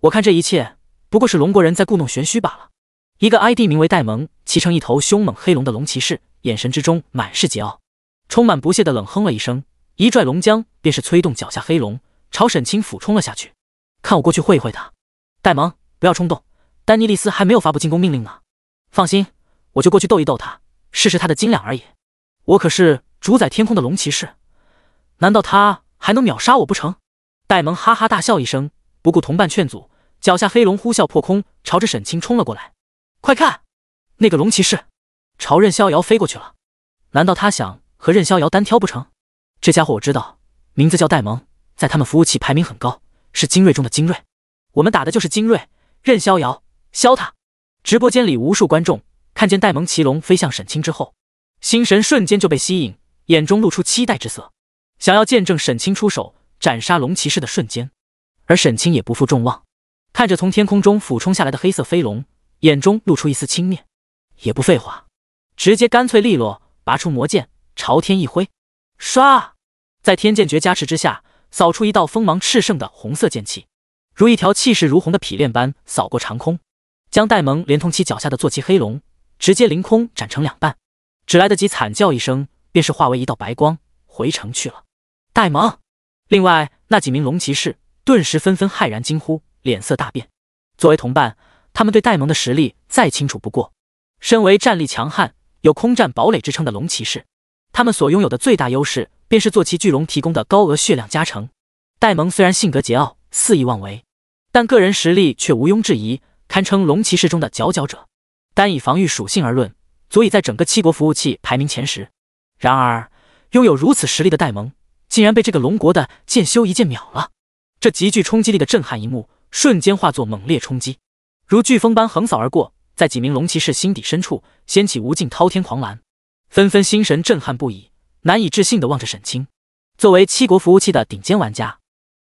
我看这一切不过是龙国人在故弄玄虚罢了。一个 ID 名为戴蒙，骑乘一头凶猛黑龙的龙骑士，眼神之中满是桀骜，充满不屑地冷哼了一声，一拽龙浆，便是催动脚下黑龙，朝沈清俯冲了下去。看我过去会一会他。戴蒙，不要冲动，丹尼利斯还没有发布进攻命令呢。放心，我就过去斗一斗他，试试他的斤两而已。我可是主宰天空的龙骑士，难道他还能秒杀我不成？戴蒙哈哈大笑一声，不顾同伴劝阻，脚下黑龙呼啸破空，朝着沈清冲了过来。快看，那个龙骑士朝任逍遥飞过去了。难道他想和任逍遥单挑不成？这家伙我知道，名字叫戴蒙，在他们服务器排名很高，是精锐中的精锐。我们打的就是精锐，任逍遥，削他！直播间里无数观众看见戴蒙骑龙飞向沈清之后，心神瞬间就被吸引，眼中露出期待之色，想要见证沈清出手斩杀龙骑士的瞬间。而沈清也不负众望，看着从天空中俯冲下来的黑色飞龙，眼中露出一丝轻蔑，也不废话，直接干脆利落拔出魔剑，朝天一挥，唰！在天剑诀加持之下，扫出一道锋芒炽盛的红色剑气，如一条气势如虹的匹练般扫过长空，将戴蒙连同其脚下的坐骑黑龙直接凌空斩成两半，只来得及惨叫一声，便是化为一道白光回城去了。戴蒙！另外那几名龙骑士顿时纷纷骇然惊呼，脸色大变。作为同伴，他们对戴蒙的实力再清楚不过。身为战力强悍、有空战堡垒之称的龙骑士，他们所拥有的最大优势便是坐骑巨龙提供的高额血量加成。戴蒙虽然性格桀骜、肆意妄为，但个人实力却毋庸置疑，堪称龙骑士中的佼佼者。单以防御属性而论，足以在整个七国服务器排名前10。然而，拥有如此实力的戴蒙，竟然被这个龙国的剑修一剑秒了。这极具冲击力的震撼一幕，瞬间化作猛烈冲击，如飓风般横扫而过，在几名龙骑士心底深处掀起无尽滔天狂澜，纷纷心神震撼不已，难以置信地望着沈清。作为七国服务器的顶尖玩家，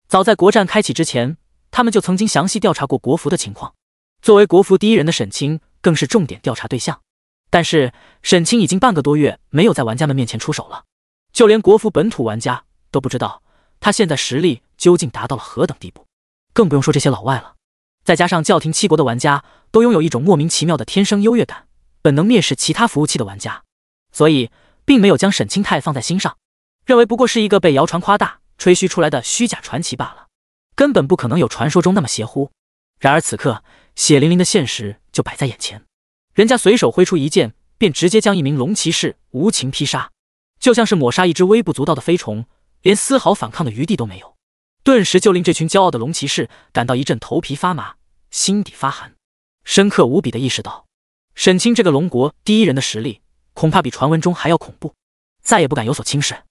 早在国战开启之前，他们就曾经详细调查过国服的情况。作为国服第一人的沈清更是重点调查对象。但是沈清已经半个多月没有在玩家们面前出手了，就连国服本土玩家都不知道他现在实力究竟达到了何等地步，更不用说这些老外了。再加上教廷七国的玩家都拥有一种莫名其妙的天生优越感，本能蔑视其他服务器的玩家，所以并没有将沈清太放在心上，认为不过是一个被谣传夸大、吹嘘出来的虚假传奇罢了，根本不可能有传说中那么邪乎。然而此刻，血淋淋的现实就摆在眼前，人家随手挥出一剑，便直接将一名龙骑士无情劈杀，就像是抹杀一只微不足道的飞虫，连丝毫反抗的余地都没有。顿时就令这群骄傲的龙骑士感到一阵头皮发麻，心底发寒，深刻无比地意识到，沈清这个龙国第一人的实力，恐怕比传闻中还要恐怖，再也不敢有所轻视。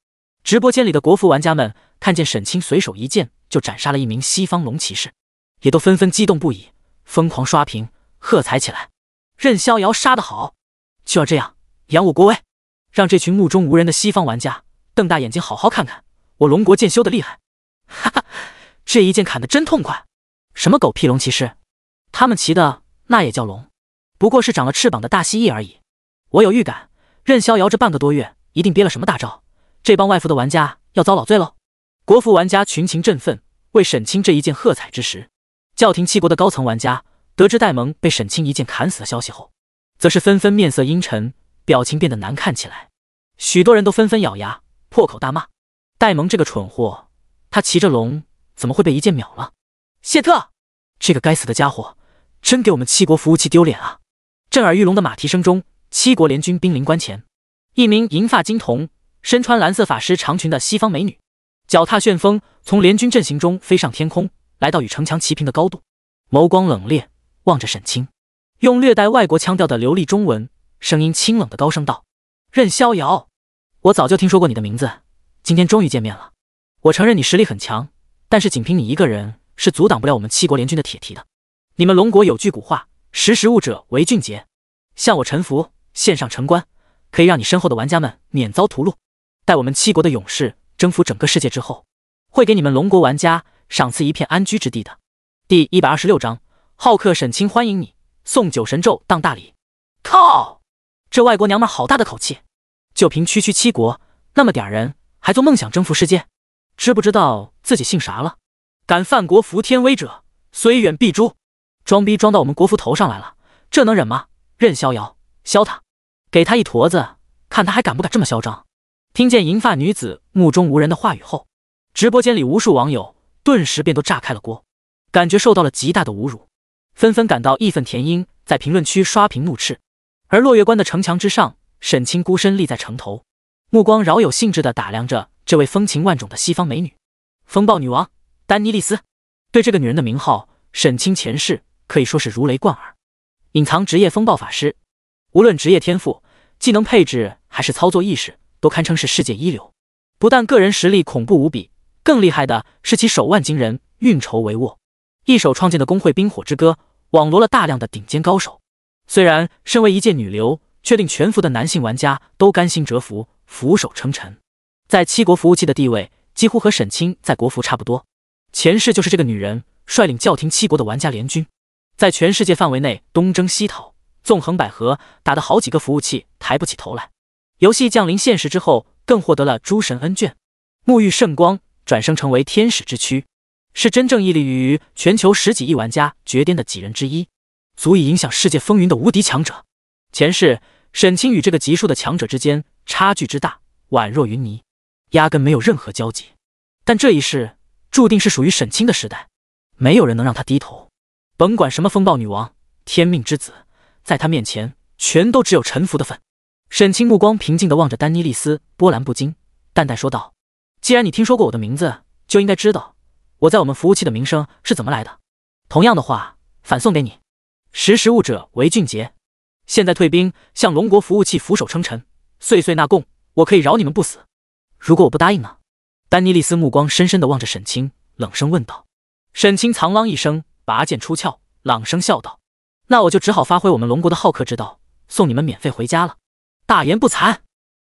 直播间里的国服玩家们看见沈清随手一剑就斩杀了一名西方龙骑士，也都纷纷激动不已，疯狂刷屏喝彩起来。任逍遥杀得好，就要这样扬我国威，让这群目中无人的西方玩家瞪大眼睛好好看看我龙国剑修的厉害。哈哈，这一剑砍得真痛快！什么狗屁龙骑士，他们骑的那也叫龙，不过是长了翅膀的大蜥蜴而已。我有预感，任逍遥这半个多月一定憋了什么大招，这帮外服的玩家要遭老罪喽。国服玩家群情振奋，为沈清这一剑喝彩之时，教廷七国的高层玩家得知戴蒙被沈清一剑砍死的消息后，则是纷纷面色阴沉，表情变得难看起来。许多人都纷纷咬牙破口大骂，戴蒙这个蠢货，他骑着龙怎么会被一剑秒了？谢特，这个该死的家伙，真给我们七国服务器丢脸啊！震耳欲聋的马蹄声中，七国联军兵临关前，一名银发金瞳、身穿蓝色法师长裙的西方美女，脚踏旋风从联军阵型中飞上天空，来到与城墙齐平的高度，眸光冷冽，望着沈清，用略带外国腔调的流利中文，声音清冷的高声道：“任逍遥，我早就听说过你的名字，今天终于见面了。我承认你实力很强，但是仅凭你一个人是阻挡不了我们七国联军的铁蹄的。你们龙国有句古话，识时务者为俊杰，向我臣服，献上城关，可以让你身后的玩家们免遭屠戮。待我们七国的勇士征服整个世界之后，会给你们龙国玩家赏赐一片安居之地的。”第126章，好客沈清欢迎你，送酒神咒当大礼。靠，这外国娘们好大的口气，就凭区区七国那么点人，还做梦想征服世界？知不知道自己姓啥了？敢犯国服天威者，虽远必诛！装逼装到我们国服头上来了，这能忍吗？任逍遥，削他，给他一坨子，看他还敢不敢这么嚣张！听见银发女子目中无人的话语后，直播间里无数网友顿时便都炸开了锅，感觉受到了极大的侮辱，纷纷感到义愤填膺，在评论区刷屏怒斥。而落月关的城墙之上，沈清孤身立在城头，目光饶有兴致地打量着这位风情万种的西方美女——风暴女王丹妮莉丝。对这个女人的名号，沈清前世可以说是如雷贯耳。隐藏职业风暴法师，无论职业天赋、技能配置还是操作意识，都堪称是世界一流。不但个人实力恐怖无比，更厉害的是其手腕惊人，运筹帷幄。一手创建的工会冰火之歌，网罗了大量的顶尖高手。虽然身为一介女流，却令全服的男性玩家都甘心折服，俯首称臣。在七国服务器的地位，几乎和沈清在国服差不多。前世就是这个女人率领教廷七国的玩家联军，在全世界范围内东征西讨，纵横捭阖，打得好几个服务器抬不起头来。游戏降临现实之后，更获得了诸神恩眷，沐浴圣光，转生成为天使之躯，是真正屹立于全球10几亿玩家绝巅的几人之一，足以影响世界风云的无敌强者。前世沈清与这个级数的强者之间差距之大，宛若云泥，压根没有任何交集。但这一世注定是属于沈清的时代，没有人能让他低头。甭管什么风暴女王、天命之子，在他面前全都只有臣服的份。沈清目光平静地望着丹妮莉丝，波澜不惊，淡淡说道：“既然你听说过我的名字，就应该知道我在我们服务器的名声是怎么来的。同样的话反送给你，识时务者为俊杰。现在退兵，向龙国服务器俯首称臣，岁岁纳贡，我可以饶你们不死。如果我不答应呢？”丹妮莉丝目光深深地望着沈清，冷声问道。沈清苍啷一声，拔剑出鞘，朗声笑道：“那我就只好发挥我们龙国的好客之道，送你们免费回家了。大言不惭！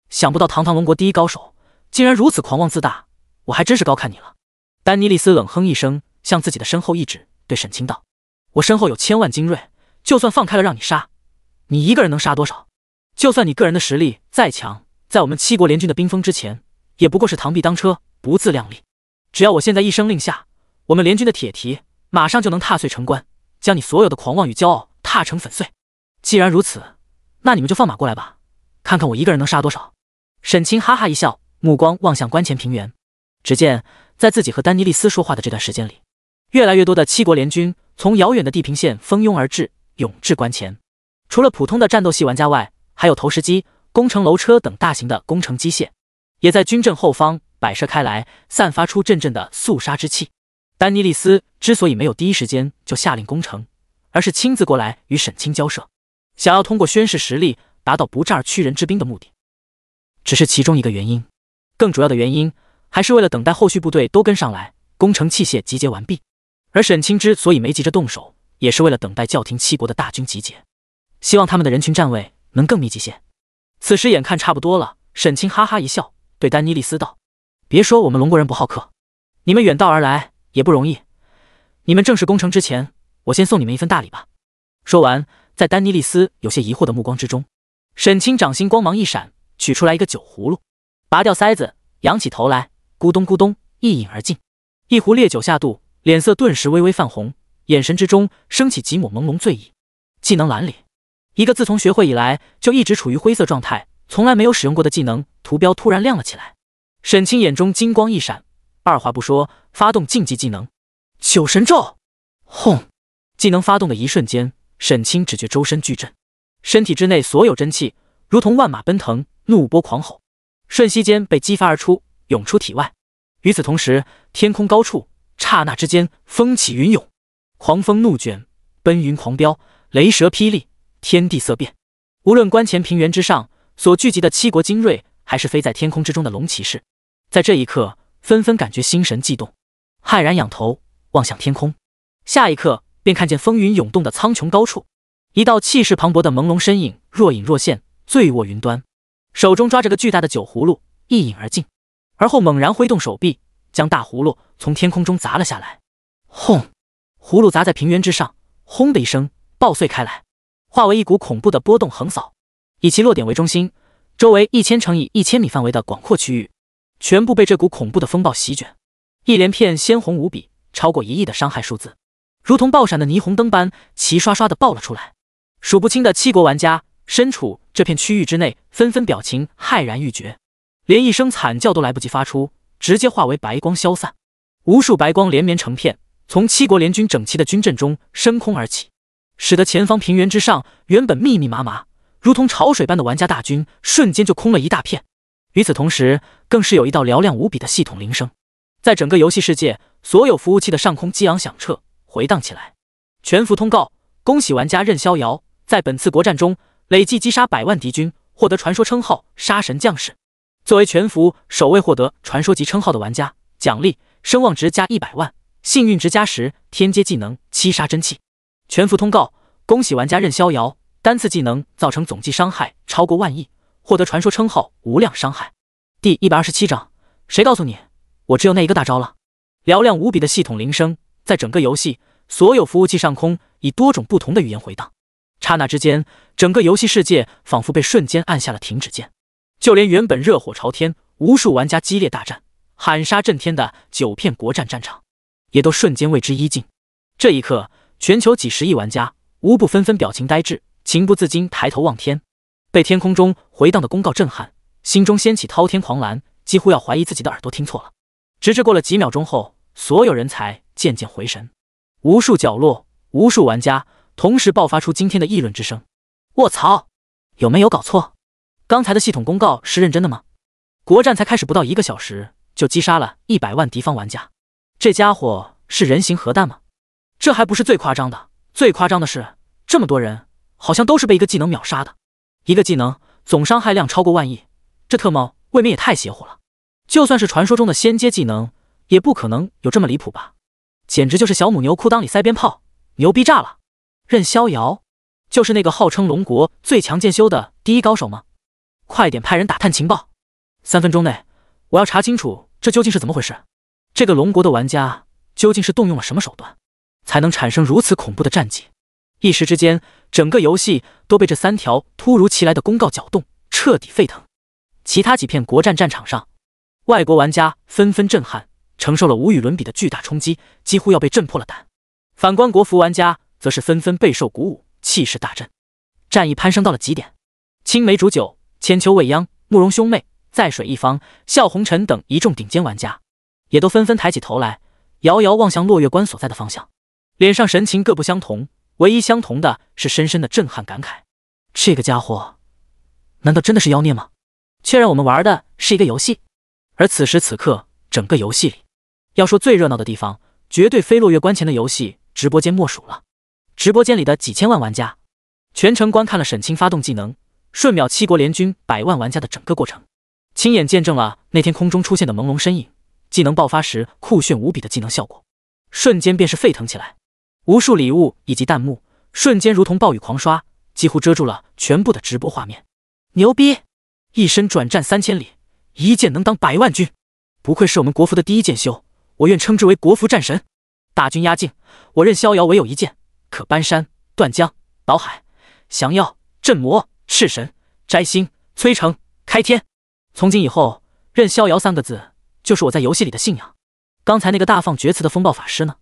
想不到堂堂龙国第一高手，竟然如此狂妄自大，我还真是高看你了。”丹妮莉丝冷哼一声，向自己的身后一指，对沈清道：“我身后有1000万精锐，就算放开了让你杀，你一个人能杀多少？就算你个人的实力再强，在我们七国联军的兵锋之前，也不过是螳臂当车，不自量力。只要我现在一声令下，我们联军的铁蹄马上就能踏碎城关，将你所有的狂妄与骄傲踏成粉碎。既然如此，那你们就放马过来吧，看看我一个人能杀多少。”沈清哈哈一笑，目光望向关前平原，只见在自己和丹尼利斯说话的这段时间里，越来越多的七国联军从遥远的地平线蜂拥而至，涌至关前。除了普通的战斗系玩家外，还有投石机、工程楼车等大型的工程机械，也在军阵后方摆设开来，散发出阵阵的肃杀之气。丹尼利斯之所以没有第一时间就下令攻城，而是亲自过来与沈清交涉，想要通过宣示实力达到不战而屈人之兵的目的，只是其中一个原因。更主要的原因还是为了等待后续部队都跟上来，工程器械集结完毕。而沈清之所以没急着动手，也是为了等待教廷七国的大军集结，希望他们的人群站位能更密集些。此时眼看差不多了，沈清哈哈一笑，对丹尼利斯道：“别说我们龙国人不好客，你们远道而来也不容易。你们正式攻城之前，我先送你们一份大礼吧。”说完，在丹尼利斯有些疑惑的目光之中，沈清掌心光芒一闪，取出来一个酒葫芦，拔掉塞子，仰起头来，咕咚咕咚一饮而尽。一壶烈酒下肚，脸色顿时微微泛红，眼神之中升起几抹朦胧醉意。技能栏里，一个自从学会以来就一直处于灰色状态，从来没有使用过的技能图标突然亮了起来。沈清眼中金光一闪，二话不说，发动竞技技能酒神咒。轰！技能发动的一瞬间，沈清只觉周身巨震，身体之内所有真气如同万马奔腾，怒波狂吼，瞬息间被激发而出，涌出体外。与此同时，天空高处刹那之间风起云涌，狂风怒卷，奔云狂飙，雷蛇霹雳，天地色变。无论关前平原之上所聚集的七国精锐，还是飞在天空之中的龙骑士，在这一刻纷纷感觉心神悸动，骇然仰头望向天空。下一刻便看见风云涌动的苍穹高处，一道气势磅礴的朦胧身影若隐若现，醉卧云端，手中抓着个巨大的酒葫芦，一饮而尽，而后猛然挥动手臂，将大葫芦从天空中砸了下来。轰！葫芦砸在平原之上，轰的一声爆碎开来，化为一股恐怖的波动横扫，以其落点为中心，周围1000乘以1000米范围的广阔区域全部被这股恐怖的风暴席卷。一连片鲜红无比，超过1亿的伤害数字，如同爆闪的霓虹灯般齐刷刷地爆了出来。数不清的七国玩家身处这片区域之内，纷纷表情骇然欲绝，连一声惨叫都来不及发出，直接化为白光消散。无数白光连绵成片，从七国联军整齐的军阵中升空而起，使得前方平原之上原本密密麻麻如同潮水般的玩家大军瞬间就空了一大片。与此同时，更是有一道嘹亮无比的系统铃声，在整个游戏世界所有服务器的上空激昂响彻，回荡起来。全服通告：恭喜玩家任逍遥在本次国战中累计击杀100万敌军，获得传说称号杀神将士。作为全服首位获得传说级称号的玩家，奖励声望值加100万，幸运值加10，天阶技能7杀真气。全服通告：恭喜玩家任逍遥单次技能造成总计伤害超过万亿，获得传说称号无量伤害。第127章，谁告诉你我只有那一个大招了？嘹亮无比的系统铃声在整个游戏所有服务器上空以多种不同的语言回荡，刹那之间，整个游戏世界仿佛被瞬间按下了停止键。就连原本热火朝天、无数玩家激烈大战、喊杀震天的9片国战战场，也都瞬间为之一静。这一刻，全球几十亿玩家无不纷纷表情呆滞，情不自禁抬头望天，被天空中回荡的公告震撼，心中掀起滔天狂澜，几乎要怀疑自己的耳朵听错了。直至过了几秒钟后，所有人才渐渐回神。无数角落，无数玩家同时爆发出惊天的议论之声。卧槽，有没有搞错？刚才的系统公告是认真的吗？国战才开始不到1个小时，就击杀了100万敌方玩家，这家伙是人形核弹吗？这还不是最夸张的，最夸张的是，这么多人好像都是被一个技能秒杀的。一个技能总伤害量超过万亿，这特么未免也太邪乎了。就算是传说中的仙阶技能，也不可能有这么离谱吧？简直就是小母牛裤裆里塞鞭炮，牛逼炸了！任逍遥就是那个号称龙国最强剑修的第一高手吗？快点派人打探情报，3分钟内我要查清楚这究竟是怎么回事。这个龙国的玩家究竟是动用了什么手段，才能产生如此恐怖的战绩？一时之间，整个游戏都被这3条突如其来的公告搅动，彻底沸腾。其他几片国战战场上，外国玩家纷纷震撼，承受了无与伦比的巨大冲击，几乎要被震破了胆。反观国服玩家则是纷纷备受鼓舞，气势大振，战意攀升到了极点。青梅煮酒、千秋未央、慕容兄妹、在水一方、笑红尘等一众顶尖玩家也都纷纷抬起头来，遥遥望向落月关所在的方向，脸上神情各不相同，唯一相同的是深深的震撼感慨。这个家伙，难道真的是妖孽吗？却让我们玩的是一个游戏。而此时此刻，整个游戏里，要说最热闹的地方，绝对非落月关前的游戏直播间莫属了。直播间里的几千万玩家，全程观看了沈清发动技能，瞬秒七国联军100万玩家的整个过程，亲眼见证了那天空中出现的朦胧身影，技能爆发时酷炫无比的技能效果，瞬间便是沸腾起来。无数礼物以及弹幕，瞬间如同暴雨狂刷，几乎遮住了全部的直播画面。牛逼！一身转战3000里，一剑能挡100万军，不愧是我们国服的第一剑修，我愿称之为国服战神。大军压境，我任逍遥唯有一剑，可搬山、断江、倒海、降妖、镇魔、赤神、摘星、摧城、开天。从今以后，任逍遥3个字就是我在游戏里的信仰。刚才那个大放厥词的风暴法师呢？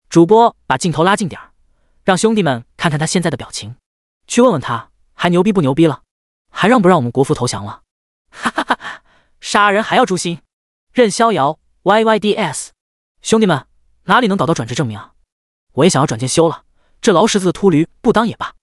主播把镜头拉近点儿，让兄弟们看看他现在的表情，去问问他还牛逼不牛逼了，还让不让我们国服投降了？哈哈哈哈！杀人还要诛心，任逍遥 YYDS。兄弟们，哪里能搞到转职证明啊？我也想要转剑修了，这劳什子的秃驴不当也罢。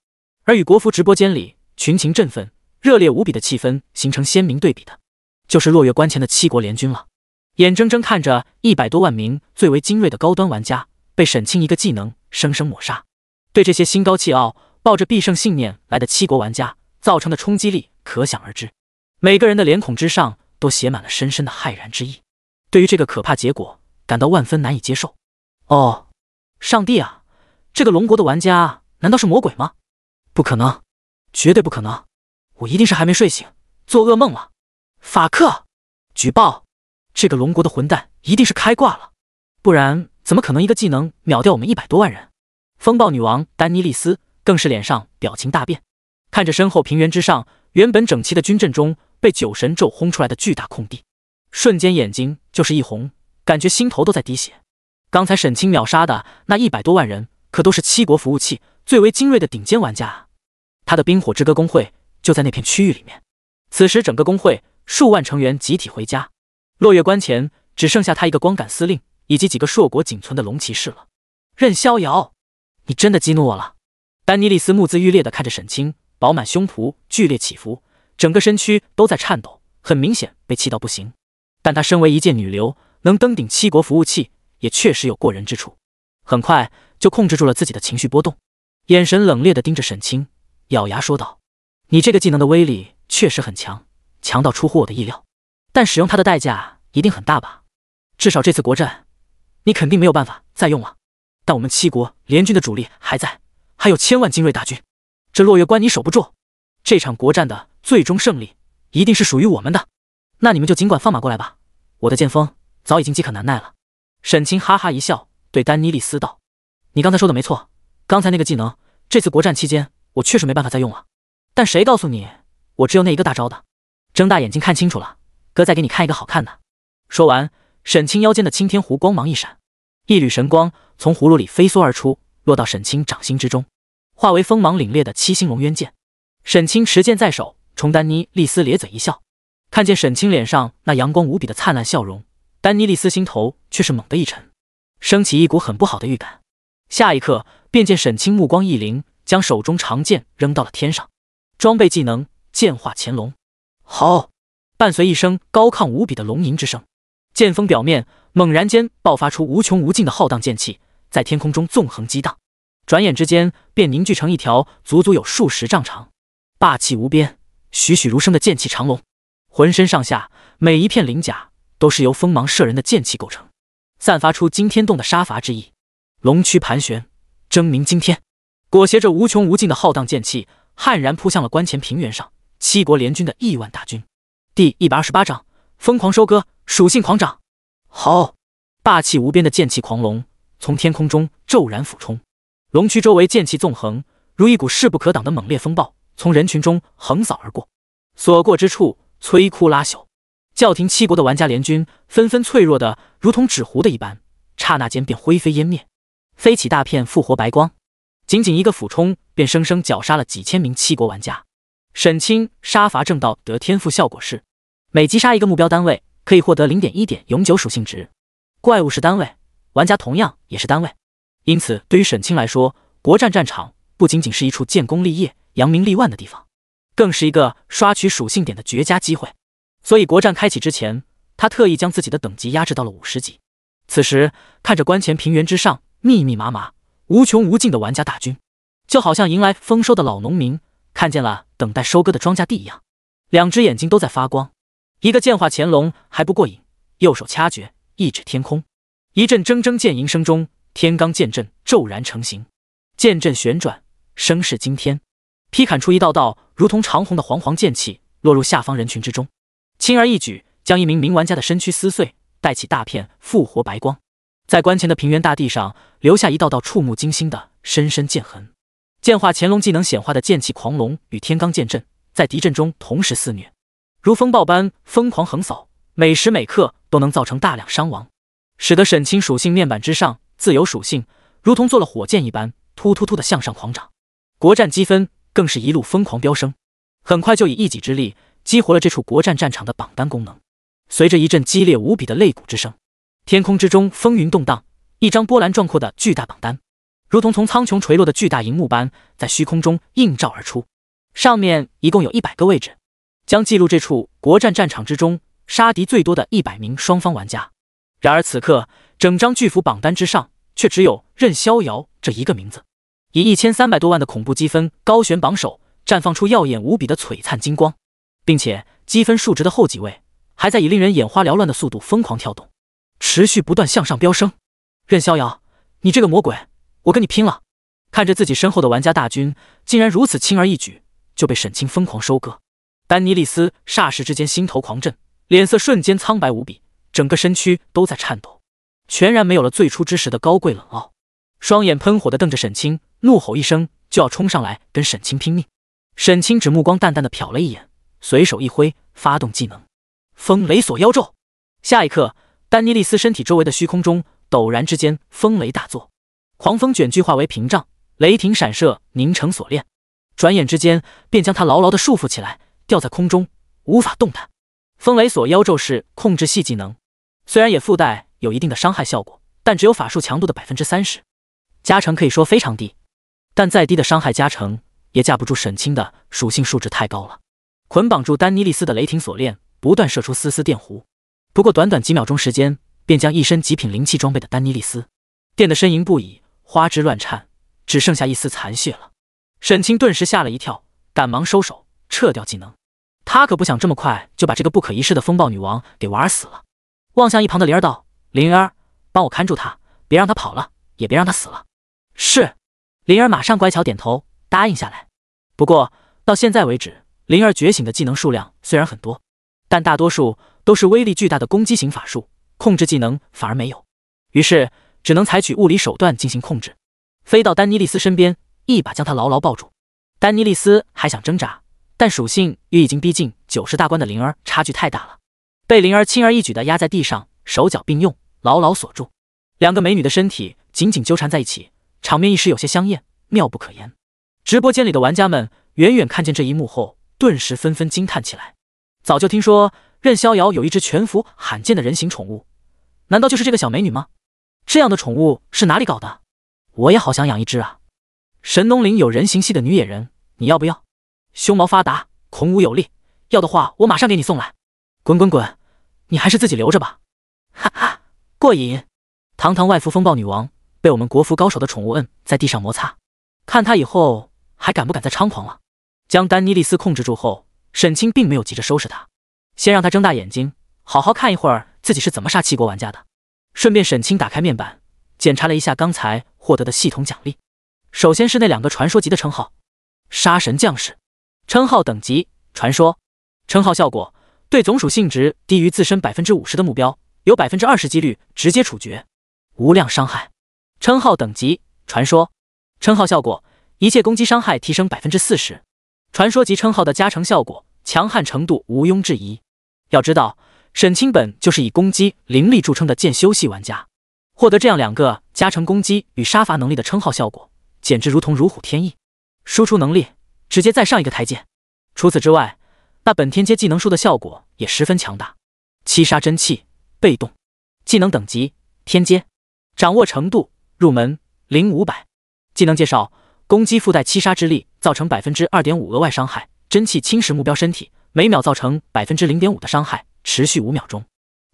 而与国服直播间里群情振奋、热烈无比的气氛形成鲜明对比的，就是落月关前的7国联军了。眼睁睁看着100多万名最为精锐的高端玩家被沈清一个技能生生抹杀，对这些心高气傲、抱着必胜信念来的7国玩家造成的冲击力可想而知。每个人的脸孔之上都写满了深深的骇然之意，对于这个可怕结果感到万分难以接受。哦，上帝啊，这个龙国的玩家难道是魔鬼吗？不可能，绝对不可能，我一定是还没睡醒，做噩梦了。法克，举报，这个龙国的混蛋一定是开挂了，不然怎么可能一个技能秒掉我们100多万人？风暴女王丹妮莉丝更是脸上表情大变，看着身后平原之上原本整齐的军阵中被9神咒轰出来的巨大空地，瞬间眼睛就是一红，感觉心头都在滴血。刚才沈清秒杀的那100多万人，可都是7国服务器最为精锐的顶尖玩家啊！他的冰火之歌工会就在那片区域里面。此时整个工会数万成员集体回家，落月关前只剩下他一个光杆司令以及几个硕果仅存的龙骑士了。任逍遥，你真的激怒我了！丹妮莉丝目眦欲裂地看着沈清，饱满胸脯剧烈起伏，整个身躯都在颤抖，很明显被气到不行。但她身为一介女流，能登顶7国服务器，也确实有过人之处。很快就控制住了自己的情绪波动，眼神冷冽地盯着沈清，咬牙说道：“你这个技能的威力确实很强，强到出乎我的意料，但使用它的代价一定很大吧？至少这次国战，你肯定没有办法再用了。但我们7国联军的主力还在，还有1000万精锐大军，这落月关你守不住，这场国战的最终胜利一定是属于我们的。那你们就尽管放马过来吧，我的剑锋早已经饥渴难耐了。”沈清哈哈一笑，对丹妮莉丝道：“你刚才说的没错，刚才那个技能，这次国战期间我确实没办法再用了。但谁告诉你我只有那一个大招的？睁大眼睛看清楚了，哥再给你看一个好看的。”说完，沈清腰间的青天壶光芒一闪，一缕神光从葫芦里飞梭而出，落到沈清掌心之中，化为锋芒凛冽的7星龙渊剑。沈清持剑在手，冲丹妮莉丝咧嘴一笑，看见沈清脸上那阳光无比的灿烂笑容，丹妮莉丝心头却是猛地一沉，升起一股很不好的预感。下一刻，便见沈清目光一凌，将手中长剑扔到了天上，装备技能剑化乾龙。好！伴随一声高亢无比的龙吟之声，剑锋表面猛然间爆发出无穷无尽的浩荡剑气，在天空中纵横激荡，转眼之间便凝聚成一条足足有数十丈长、霸气无边、栩栩如生的剑气长龙。浑身上下每一片鳞甲都是由锋芒射人的剑气构成，散发出惊天动的杀伐之意。龙躯盘旋，狰鸣惊天，裹挟着无穷无尽的浩荡剑气，悍然扑向了关前平原上7国联军的亿万大军。第128章疯狂收割，属性狂涨。好！霸气无边的剑气狂龙从天空中骤然俯冲，龙躯周围剑气纵横，如一股势不可挡的猛烈风暴，从人群中横扫而过，所过之处摧枯拉朽。叫停7国的玩家联军纷纷脆弱的如同纸糊的一般，刹那间便灰飞烟灭，飞起大片复活白光。仅仅一个俯冲，便生生绞杀了几千名7国玩家。沈清杀伐正道得天赋效果是，每击杀一个目标单位，可以获得 0.1 点永久属性值。怪物是单位，玩家同样也是单位。因此，对于沈清来说，国战战场不仅仅是一处建功立业、扬名立万的地方，更是一个刷取属性点的绝佳机会。所以，国战开启之前，他特意将自己的等级压制到了50级。此时，看着关前平原之上密密麻麻、无穷无尽的玩家大军，就好像迎来丰收的老农民看见了等待收割的庄稼地一样，两只眼睛都在发光。一个剑化乾隆还不过瘾，右手掐诀，一指天空，一阵铮铮剑吟声中，天罡剑阵骤然成型，剑阵旋转，声势惊天，劈砍出一道道如同长虹的煌煌剑气，落入下方人群之中，轻而易举将一名玩家的身躯撕碎，带起大片复活白光，在关前的平原大地上留下一道道触目惊心的深深剑痕。剑化乾隆技能显化的剑气狂龙与天罡剑阵在敌阵中同时肆虐，如风暴般疯狂横扫，每时每刻都能造成大量伤亡，使得沈清属性面板之上自由属性如同做了火箭一般突突突的向上狂涨，国战积分更是一路疯狂飙升，很快就以一己之力激活了这处国战战场的榜单功能。随着一阵激烈无比的擂鼓之声，天空之中风云动荡，一张波澜壮阔的巨大榜单如同从苍穹垂落的巨大荧幕般在虚空中映照而出，上面一共有100个位置，将记录这处国战战场之中杀敌最多的100名双方玩家。然而此刻，整张巨幅榜单之上却只有任逍遥这一个名字，以1300多万的恐怖积分高悬榜首，绽放出耀眼无比的璀璨金光，并且积分数值的后几位还在以令人眼花缭乱的速度疯狂跳动，持续不断向上飙升。任逍遥，你这个魔鬼，我跟你拼了！看着自己身后的玩家大军竟然如此轻而易举就被沈清疯狂收割，丹尼利斯霎时之间心头狂震，脸色瞬间苍白无比，整个身躯都在颤抖，全然没有了最初之时的高贵冷傲，双眼喷火地瞪着沈清，怒吼一声就要冲上来跟沈清拼命。沈清只目光淡淡地瞟了一眼，随手一挥，发动技能风雷锁妖咒。下一刻，丹尼利斯身体周围的虚空中陡然之间风雷大作，狂风卷聚化为屏障，雷霆闪射凝成锁链，转眼之间便将他牢牢地束缚起来，吊在空中无法动弹。风雷锁妖咒是控制系技能，虽然也附带有一定的伤害效果，但只有法术强度的 30%， 加成可以说非常低，但再低的伤害加成也架不住沈清的属性数值太高了。捆绑住丹尼利斯的雷霆锁链不断射出丝丝电弧，不过短短几秒钟时间便将一身极品灵气装备的丹尼利斯电得呻吟不已，花枝乱颤，只剩下一丝残血了。沈清顿时吓了一跳，赶忙收手撤掉技能，他可不想这么快就把这个不可一世的风暴女王给玩死了。望向一旁的灵儿道：灵儿，帮我看住他，别让他跑了，也别让他死了。是。灵儿马上乖巧点头答应下来。不过到现在为止，灵儿觉醒的技能数量虽然很多，但大多数都是威力巨大的攻击型法术，控制技能反而没有，于是只能采取物理手段进行控制。飞到丹尼利斯身边，一把将他牢牢抱住。丹尼利斯还想挣扎，但属性与已经逼近90大关的灵儿差距太大了，被灵儿轻而易举地压在地上，手脚并用牢牢锁住，两个美女的身体紧紧纠缠在一起，场面一时有些香艳，妙不可言。直播间里的玩家们远远看见这一幕后，顿时纷纷惊叹起来。早就听说任逍遥有一只全服罕见的人形宠物，难道就是这个小美女吗？这样的宠物是哪里搞的？我也好想养一只啊！神农岭有人形系的女野人，你要不要？胸毛发达，孔武有力，要的话我马上给你送来。滚滚滚，你还是自己留着吧。哈哈，过瘾。堂堂外服风暴女王被我们国服高手的宠物摁在地上摩擦，看她以后还敢不敢再猖狂了。将丹尼利斯控制住后，沈清并没有急着收拾他，先让他睁大眼睛好好看一会儿自己是怎么杀齐国玩家的。顺便沈清打开面板检查了一下刚才获得的系统奖励，首先是那2个传说级的称号：杀神将士称号等级传说，称号效果对总属性值低于自身 50% 的目标有 20% 几率直接处决，无量伤害。称号等级传说，称号效果一切攻击伤害提升 40%， 传说级称号的加成效果强悍程度毋庸置疑。要知道沈清本就是以攻击灵力著称的剑修系玩家，获得这样2个加成攻击与杀伐能力的称号效果，简直如同如虎添翼，输出能力直接再上一个台阶。除此之外，那本天阶技能树的效果也十分强大。七杀真气被动技能等级天阶。掌握程度：入门0500。技能介绍：攻击附带7杀之力，造成 2.5% 额外伤害，真气侵蚀目标身体，每秒造成 0.5% 的伤害，持续5秒钟。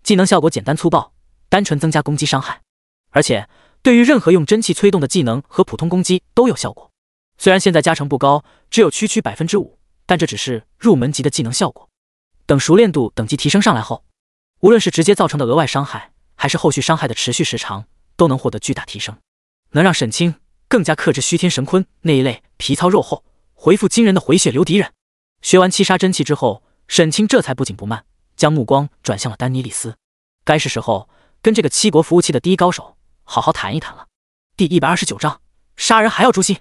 技能效果简单粗暴，单纯增加攻击伤害，而且对于任何用真气催动的技能和普通攻击都有效果。虽然现在加成不高，只有区区 5%， 但这只是入门级的技能效果。等熟练度等级提升上来后，无论是直接造成的额外伤害，还是后续伤害的持续时长，都能获得巨大提升，能让沈清更加克制虚天神坤那一类皮糙肉厚、回复惊人的回血流敌人。学完7杀真气之后，沈清这才不紧不慢，将目光转向了丹尼利斯。该是时候跟这个七国服务器的第一高手好好谈一谈了。第129章，杀人还要诛心。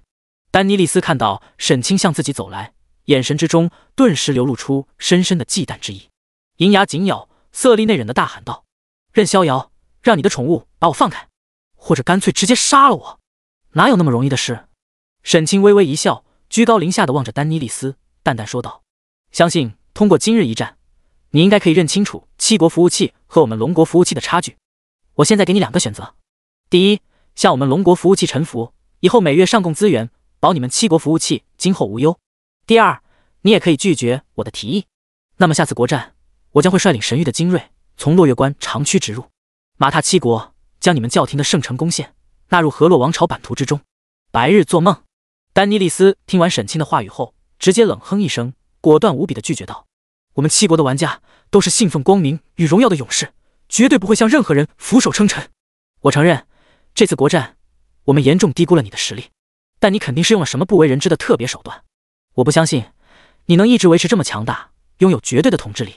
丹尼利斯看到沈清向自己走来，眼神之中顿时流露出深深的忌惮之意，银牙紧咬，色厉内荏的大喊道：“任逍遥，让你的宠物把我放开，或者干脆直接杀了我，哪有那么容易的事？”沈清微微一笑，居高临下的望着丹尼利斯，淡淡说道：“相信通过今日一战，你应该可以认清楚七国服务器和我们龙国服务器的差距。我现在给你2个选择：第一，向我们龙国服务器臣服，以后每月上供资源，保你们七国服务器今后无忧；第二，你也可以拒绝我的提议。那么下次国战，我将会率领神域的精锐，从落月关长驱直入，马踏七国，将你们教廷的圣城攻陷，纳入河洛王朝版图之中。白日做梦！”丹尼利斯听完沈清的话语后，直接冷哼一声，果断无比的拒绝道：“我们七国的玩家都是信奉光明与荣耀的勇士，绝对不会向任何人俯首称臣。我承认，这次国战我们严重低估了你的实力，但你肯定是用了什么不为人知的特别手段。我不相信你能一直维持这么强大，拥有绝对的统治力。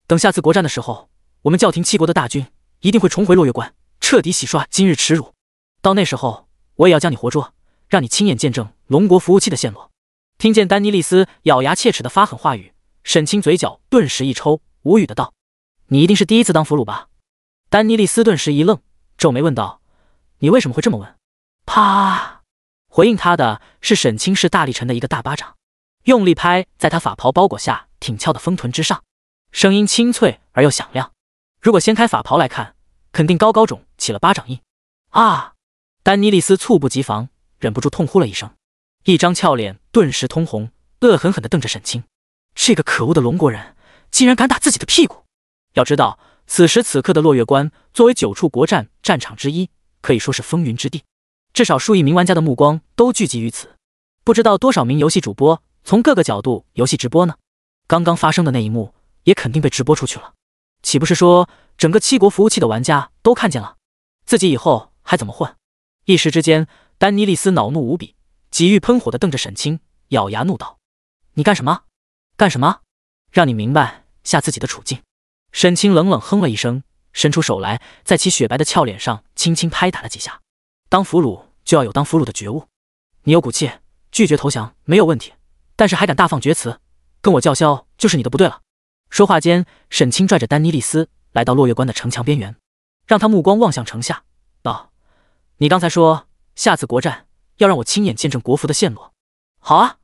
等下次国战的时候，我们教廷七国的大军一定会重回落月关，彻底洗刷今日耻辱。到那时候，我也要将你活捉，让你亲眼见证龙国服务器的陷落。”听见丹尼利斯咬牙切齿的发狠话语，沈清嘴角顿时一抽，无语的道：“你一定是第一次当俘虏吧？”丹尼利斯顿时一愣，皱眉问道：“你为什么会这么问？”啪！回应他的是沈清视大力沉的一个大巴掌，用力拍在他法袍包裹下挺翘的丰臀之上，声音清脆而又响亮。如果掀开法袍来看，肯定高高肿起了巴掌印。啊！丹尼利斯猝不及防，忍不住痛呼了一声，一张俏脸顿时通红，恶狠狠地瞪着沈清。这个可恶的龙国人竟然敢打自己的屁股！要知道，此时此刻的落月关作为9处国战战场之一，可以说是风云之地，至少数亿名玩家的目光都聚集于此。不知道多少名游戏主播从各个角度游戏直播呢？刚刚发生的那一幕也肯定被直播出去了，岂不是说整个七国服务器的玩家都看见了？自己以后还怎么混？一时之间，丹尼利斯恼怒无比，几欲喷火地瞪着沈清，咬牙怒道：“你干什么？干什么？让你明白下自己的处境。”沈清冷冷哼了一声，伸出手来，在其雪白的俏脸上轻轻拍打了几下。当俘虏就要有当俘虏的觉悟，你有骨气，拒绝投降没有问题，但是还敢大放厥词，跟我叫嚣就是你的不对了。说话间，沈清拽着丹尼利斯来到落月关的城墙边缘，让他目光望向城下，道：“你刚才说下次国战要让我亲眼见证国服的陷落。好啊，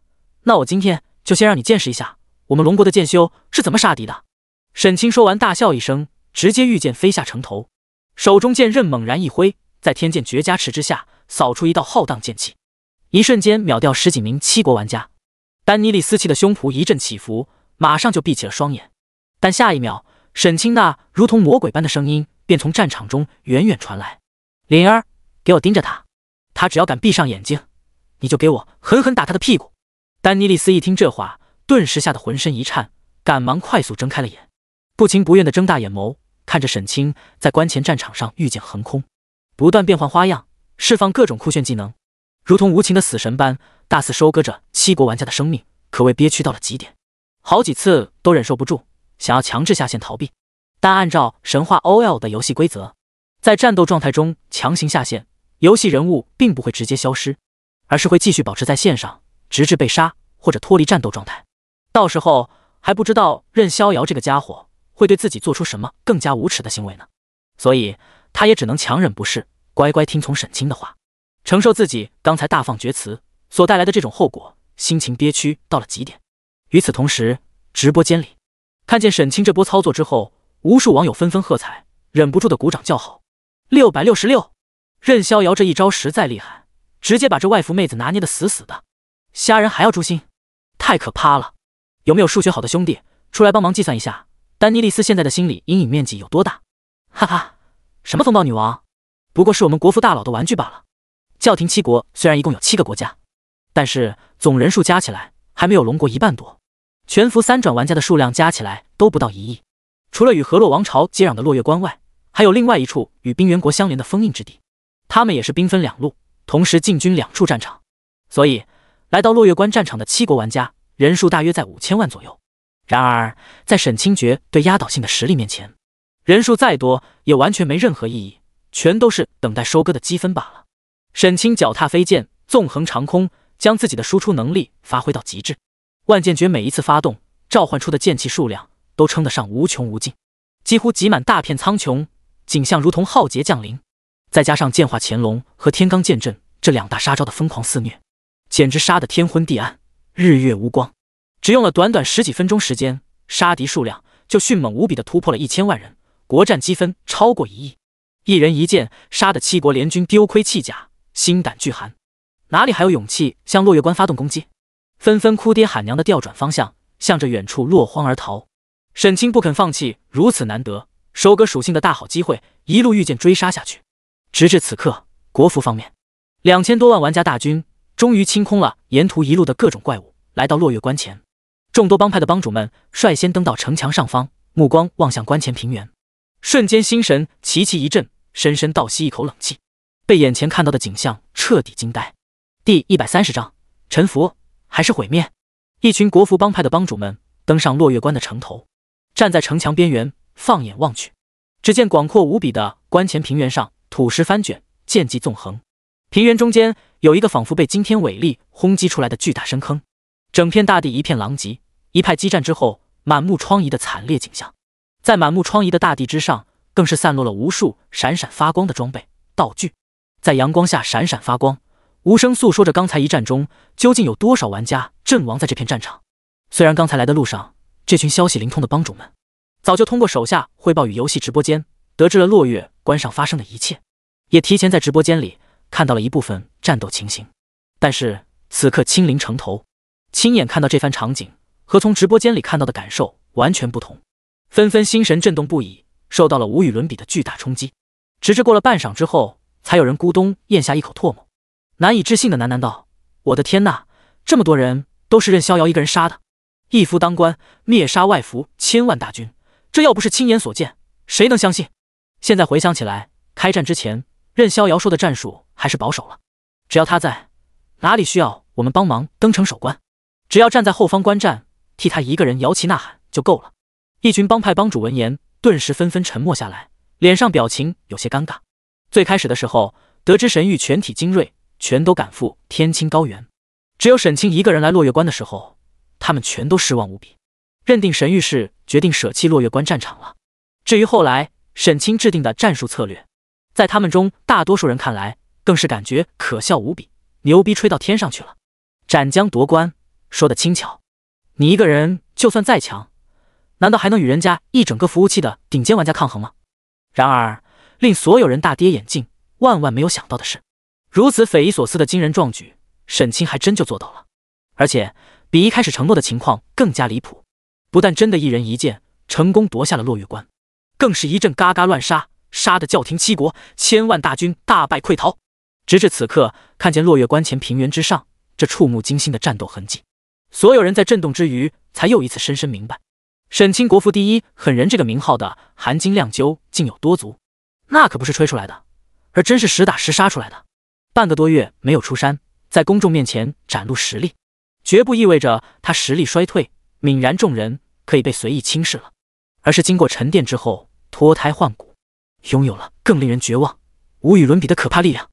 那我今天就先让你见识一下我们龙国的剑修是怎么杀敌的。”沈清说完大笑一声，直接御剑飞下城头，手中剑刃猛然一挥，在天剑绝佳持之下扫出一道浩荡剑气，一瞬间秒掉10几名七国玩家。丹尼利斯气的胸脯一阵起伏，马上就闭起了双眼。但下一秒，沈清那如同魔鬼般的声音便从战场中远远传来：“灵儿，给我盯着他，他只要敢闭上眼睛，你就给我狠狠打他的屁股。”丹尼利斯一听这话，顿时吓得浑身一颤，赶忙快速睁开了眼，不情不愿地睁大眼眸，看着沈清在关前战场上御剑横空，不断变换花样，释放各种酷炫技能，如同无情的死神般大肆收割着七国玩家的生命，可谓憋屈到了极点。好几次都忍受不住，想要强制下线逃避，但按照神话 OL 的游戏规则，在战斗状态中强行下线，游戏人物并不会直接消失，而是会继续保持在线上，直至被杀或者脱离战斗状态。到时候还不知道任逍遥这个家伙会对自己做出什么更加无耻的行为呢。所以他也只能强忍不适，乖乖听从沈清的话，承受自己刚才大放厥词所带来的这种后果，心情憋屈到了极点。与此同时，直播间里看见沈清这波操作之后，无数网友纷纷喝彩，忍不住的鼓掌叫好。666，任逍遥这一招实在厉害，直接把这外服妹子拿捏得死死的。虾人还要诛心，太可怕了！有没有数学好的兄弟出来帮忙计算一下，丹妮莉丝现在的心理阴影面积有多大？哈哈，什么风暴女王，不过是我们国服大佬的玩具罢了。教廷七国虽然一共有7个国家，但是总人数加起来还没有龙国1半多，全服3转玩家的数量加起来都不到1亿。除了与河洛王朝接壤的落月关外，还有另外一处与冰原国相连的封印之地，他们也是兵分2路，同时进军2处战场，所以来到落月关战场的7国玩家人数大约在5000万左右。然而在沈清诀对压倒性的实力面前，人数再多也完全没任何意义，全都是等待收割的积分罢了。沈清脚踏飞剑，纵横长空，将自己的输出能力发挥到极致。万剑诀每一次发动，召唤出的剑气数量都称得上无穷无尽，几乎挤满大片苍穹，景象如同浩劫降临。再加上剑化乾隆和天罡剑阵这2大杀招的疯狂肆虐，简直杀得天昏地暗，日月无光。只用了短短10几分钟时间，杀敌数量就迅猛无比地突破了1000万人，国战积分超过1亿。一人一剑杀得7国联军丢盔弃甲，心胆俱寒，哪里还有勇气向落月关发动攻击？纷纷哭爹喊娘的调转方向，向着远处落荒而逃。沈清不肯放弃如此难得收割属性的大好机会，一路御剑追杀下去。直至此刻，国服方面2000多万玩家大军终于清空了沿途一路的各种怪物，来到落月关前。众多帮派的帮主们率先登到城墙上方，目光望向关前平原，瞬间心神齐齐一震，深深倒吸一口冷气，被眼前看到的景象彻底惊呆。第130章臣服还是毁灭。一群国服帮派的帮主们登上落月关的城头，站在城墙边缘，放眼望去，只见广阔无比的关前平原上土石翻卷，剑迹纵横。平原中间有一个仿佛被惊天伟力轰击出来的巨大深坑，整片大地一片狼藉，一派激战之后满目疮痍的惨烈景象。在满目疮痍的大地之上，更是散落了无数闪闪发光的装备道具，在阳光下闪闪发光，无声诉说着刚才一战中究竟有多少玩家阵亡在这片战场。虽然刚才来的路上，这群消息灵通的帮主们早就通过手下汇报与游戏直播间得知了落月关上发生的一切，也提前在直播间里看到了一部分战斗情形，但是此刻亲临城头，亲眼看到这番场景，和从直播间里看到的感受完全不同，纷纷心神震动不已，受到了无与伦比的巨大冲击。直至过了半晌之后，才有人咕咚咽下一口唾沫，难以置信的喃喃道：“我的天哪，这么多人都是任逍遥一个人杀的！一夫当关，灭杀外服1000万大军，这要不是亲眼所见，谁能相信？”现在回想起来，开战之前任逍遥说的战术还是保守了，只要他在，哪里需要我们帮忙登城守关？只要站在后方观战，替他一个人摇旗呐喊就够了。一群帮派帮主闻言，顿时纷纷沉默下来，脸上表情有些尴尬。最开始的时候，得知神域全体精锐全都赶赴天青高原，只有沈清一个人来落月关的时候，他们全都失望无比，认定神域是决定舍弃落月关战场了。至于后来沈清制定的战术策略，在他们中大多数人看来更是感觉可笑无比，牛逼吹到天上去了。斩将夺关说得轻巧，你一个人就算再强，难道还能与人家一整个服务器的顶尖玩家抗衡吗？然而令所有人大跌眼镜，万万没有想到的是，如此匪夷所思的惊人壮举，沈清还真就做到了，而且比一开始承诺的情况更加离谱。不但真的一人一剑成功夺下了落月关，更是一阵嘎嘎乱杀，杀得教廷7国1000万大军大败溃逃。直至此刻，看见落月关前平原之上这触目惊心的战斗痕迹，所有人在震动之余，才又一次深深明白，沈清国服第一狠人这个名号的含金量究竟有多足。那可不是吹出来的，而真是实打实杀出来的。半个多月没有出山，在公众面前展露实力，绝不意味着他实力衰退，泯然众人，可以被随意轻视了，而是经过沉淀之后脱胎换骨，拥有了更令人绝望、无与伦比的可怕力量。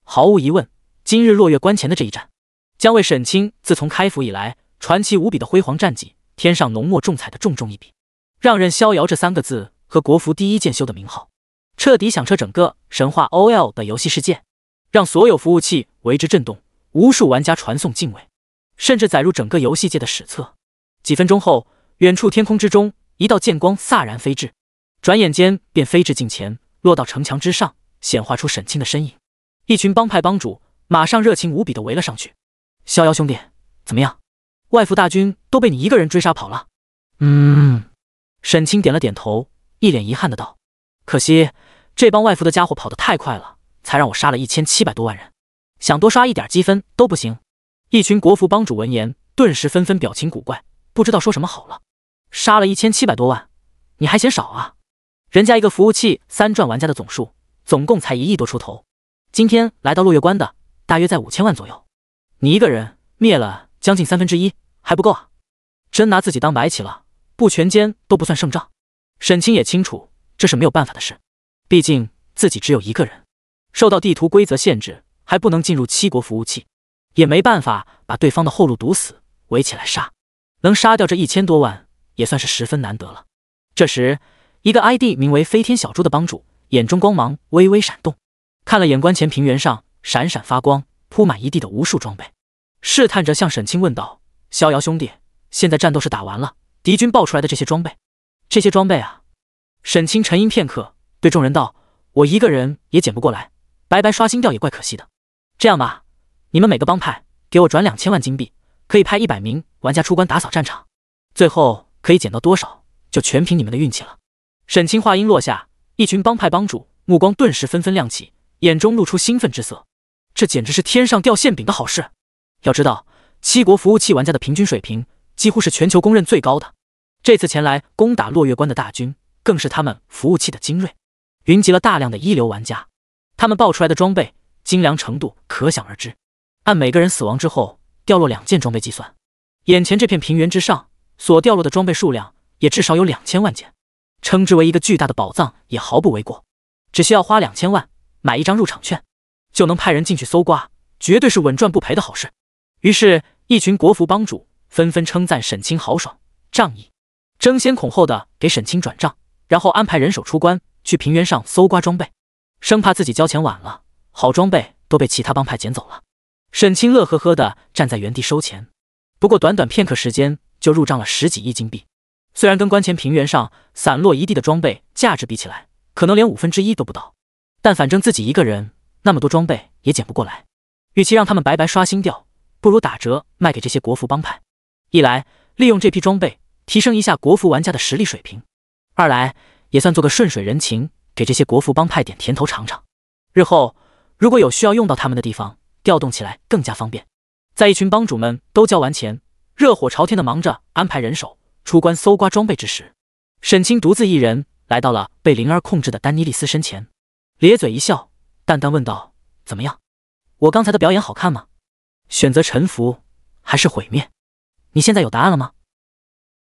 毫无疑问，今日落月关前的这一战，将为沈清自从开服以来传奇无比的辉煌战绩添上浓墨重彩的重重一笔，让任逍遥这3个字和国服第一剑修的名号彻底响彻整个神话 OL 的游戏世界，让所有服务器为之震动，无数玩家传颂敬畏，甚至载入整个游戏界的史册。几分钟后，远处天空之中，一道剑光飒然飞至，转眼间便飞至近前，落到城墙之上，显化出沈清的身影。一群帮派帮主马上热情无比地围了上去。逍遥兄弟，怎么样？外府大军都被你一个人追杀跑了。沈清点了点头，一脸遗憾的道：可惜这帮外府的家伙跑得太快了，才让我杀了1700多万人，想多刷一点积分都不行。一群国服帮主闻言，顿时纷纷表情古怪，不知道说什么好了。杀了1700多万，你还嫌少啊？人家一个服务器3转玩家的总数，总共才1亿多出头，今天来到落月关的大约在5000万左右，你一个人灭了将近1/3，还不够啊？真拿自己当白起了，不全歼都不算胜仗。沈清也清楚这是没有办法的事，毕竟自己只有一个人，受到地图规则限制，还不能进入7国服务器，也没办法把对方的后路堵死，围起来杀。能杀掉这1000多万，也算是十分难得了。这时，一个 ID 名为飞天小猪的帮主眼中光芒微微闪动，看了眼关前平原上闪闪发光、铺满一地的无数装备，试探着向沈清问道：逍遥兄弟，现在战斗是打完了，敌军爆出来的这些装备啊？沈清沉吟片刻，对众人道：我一个人也捡不过来，白白刷新掉也怪可惜的。这样吧，你们每个帮派给我转2000万金币，可以派100名玩家出关打扫战场，最后可以捡到多少，就全凭你们的运气了。沈清话音落下，一群帮派帮主目光顿时纷纷亮起，眼中露出兴奋之色。这简直是天上掉馅饼的好事！要知道，7国服务器玩家的平均水平几乎是全球公认最高的。这次前来攻打落月关的大军，更是他们服务器的精锐，云集了大量的一流玩家。他们爆出来的装备精良程度可想而知，按每个人死亡之后掉落2件装备计算，眼前这片平原之上所掉落的装备数量也至少有2000万件，称之为一个巨大的宝藏也毫不为过。只需要花2000万买一张入场券，就能派人进去搜刮，绝对是稳赚不赔的好事。于是，一群国服帮主纷纷称赞沈清豪爽仗义，争先恐后的给沈清转账，然后安排人手出关去平原上搜刮装备，生怕自己交钱晚了，好装备都被其他帮派捡走了。沈清乐呵呵的站在原地收钱，不过短短片刻时间就入账了10几亿金币。虽然跟关前平原上散落一地的装备价值比起来，可能连1/5都不到，但反正自己一个人那么多装备也捡不过来，与其让他们白白刷新掉，不如打折卖给这些国服帮派。一来利用这批装备提升一下国服玩家的实力水平，二来也算做个顺水人情，给这些国服帮派点甜头尝尝。日后如果有需要用到他们的地方，调动起来更加方便。在一群帮主们都交完钱，热火朝天的忙着安排人手出关搜刮装备之时，沈清独自一人来到了被灵儿控制的丹妮莉丝身前，咧嘴一笑，淡淡问道：怎么样，我刚才的表演好看吗？选择臣服还是毁灭？你现在有答案了吗？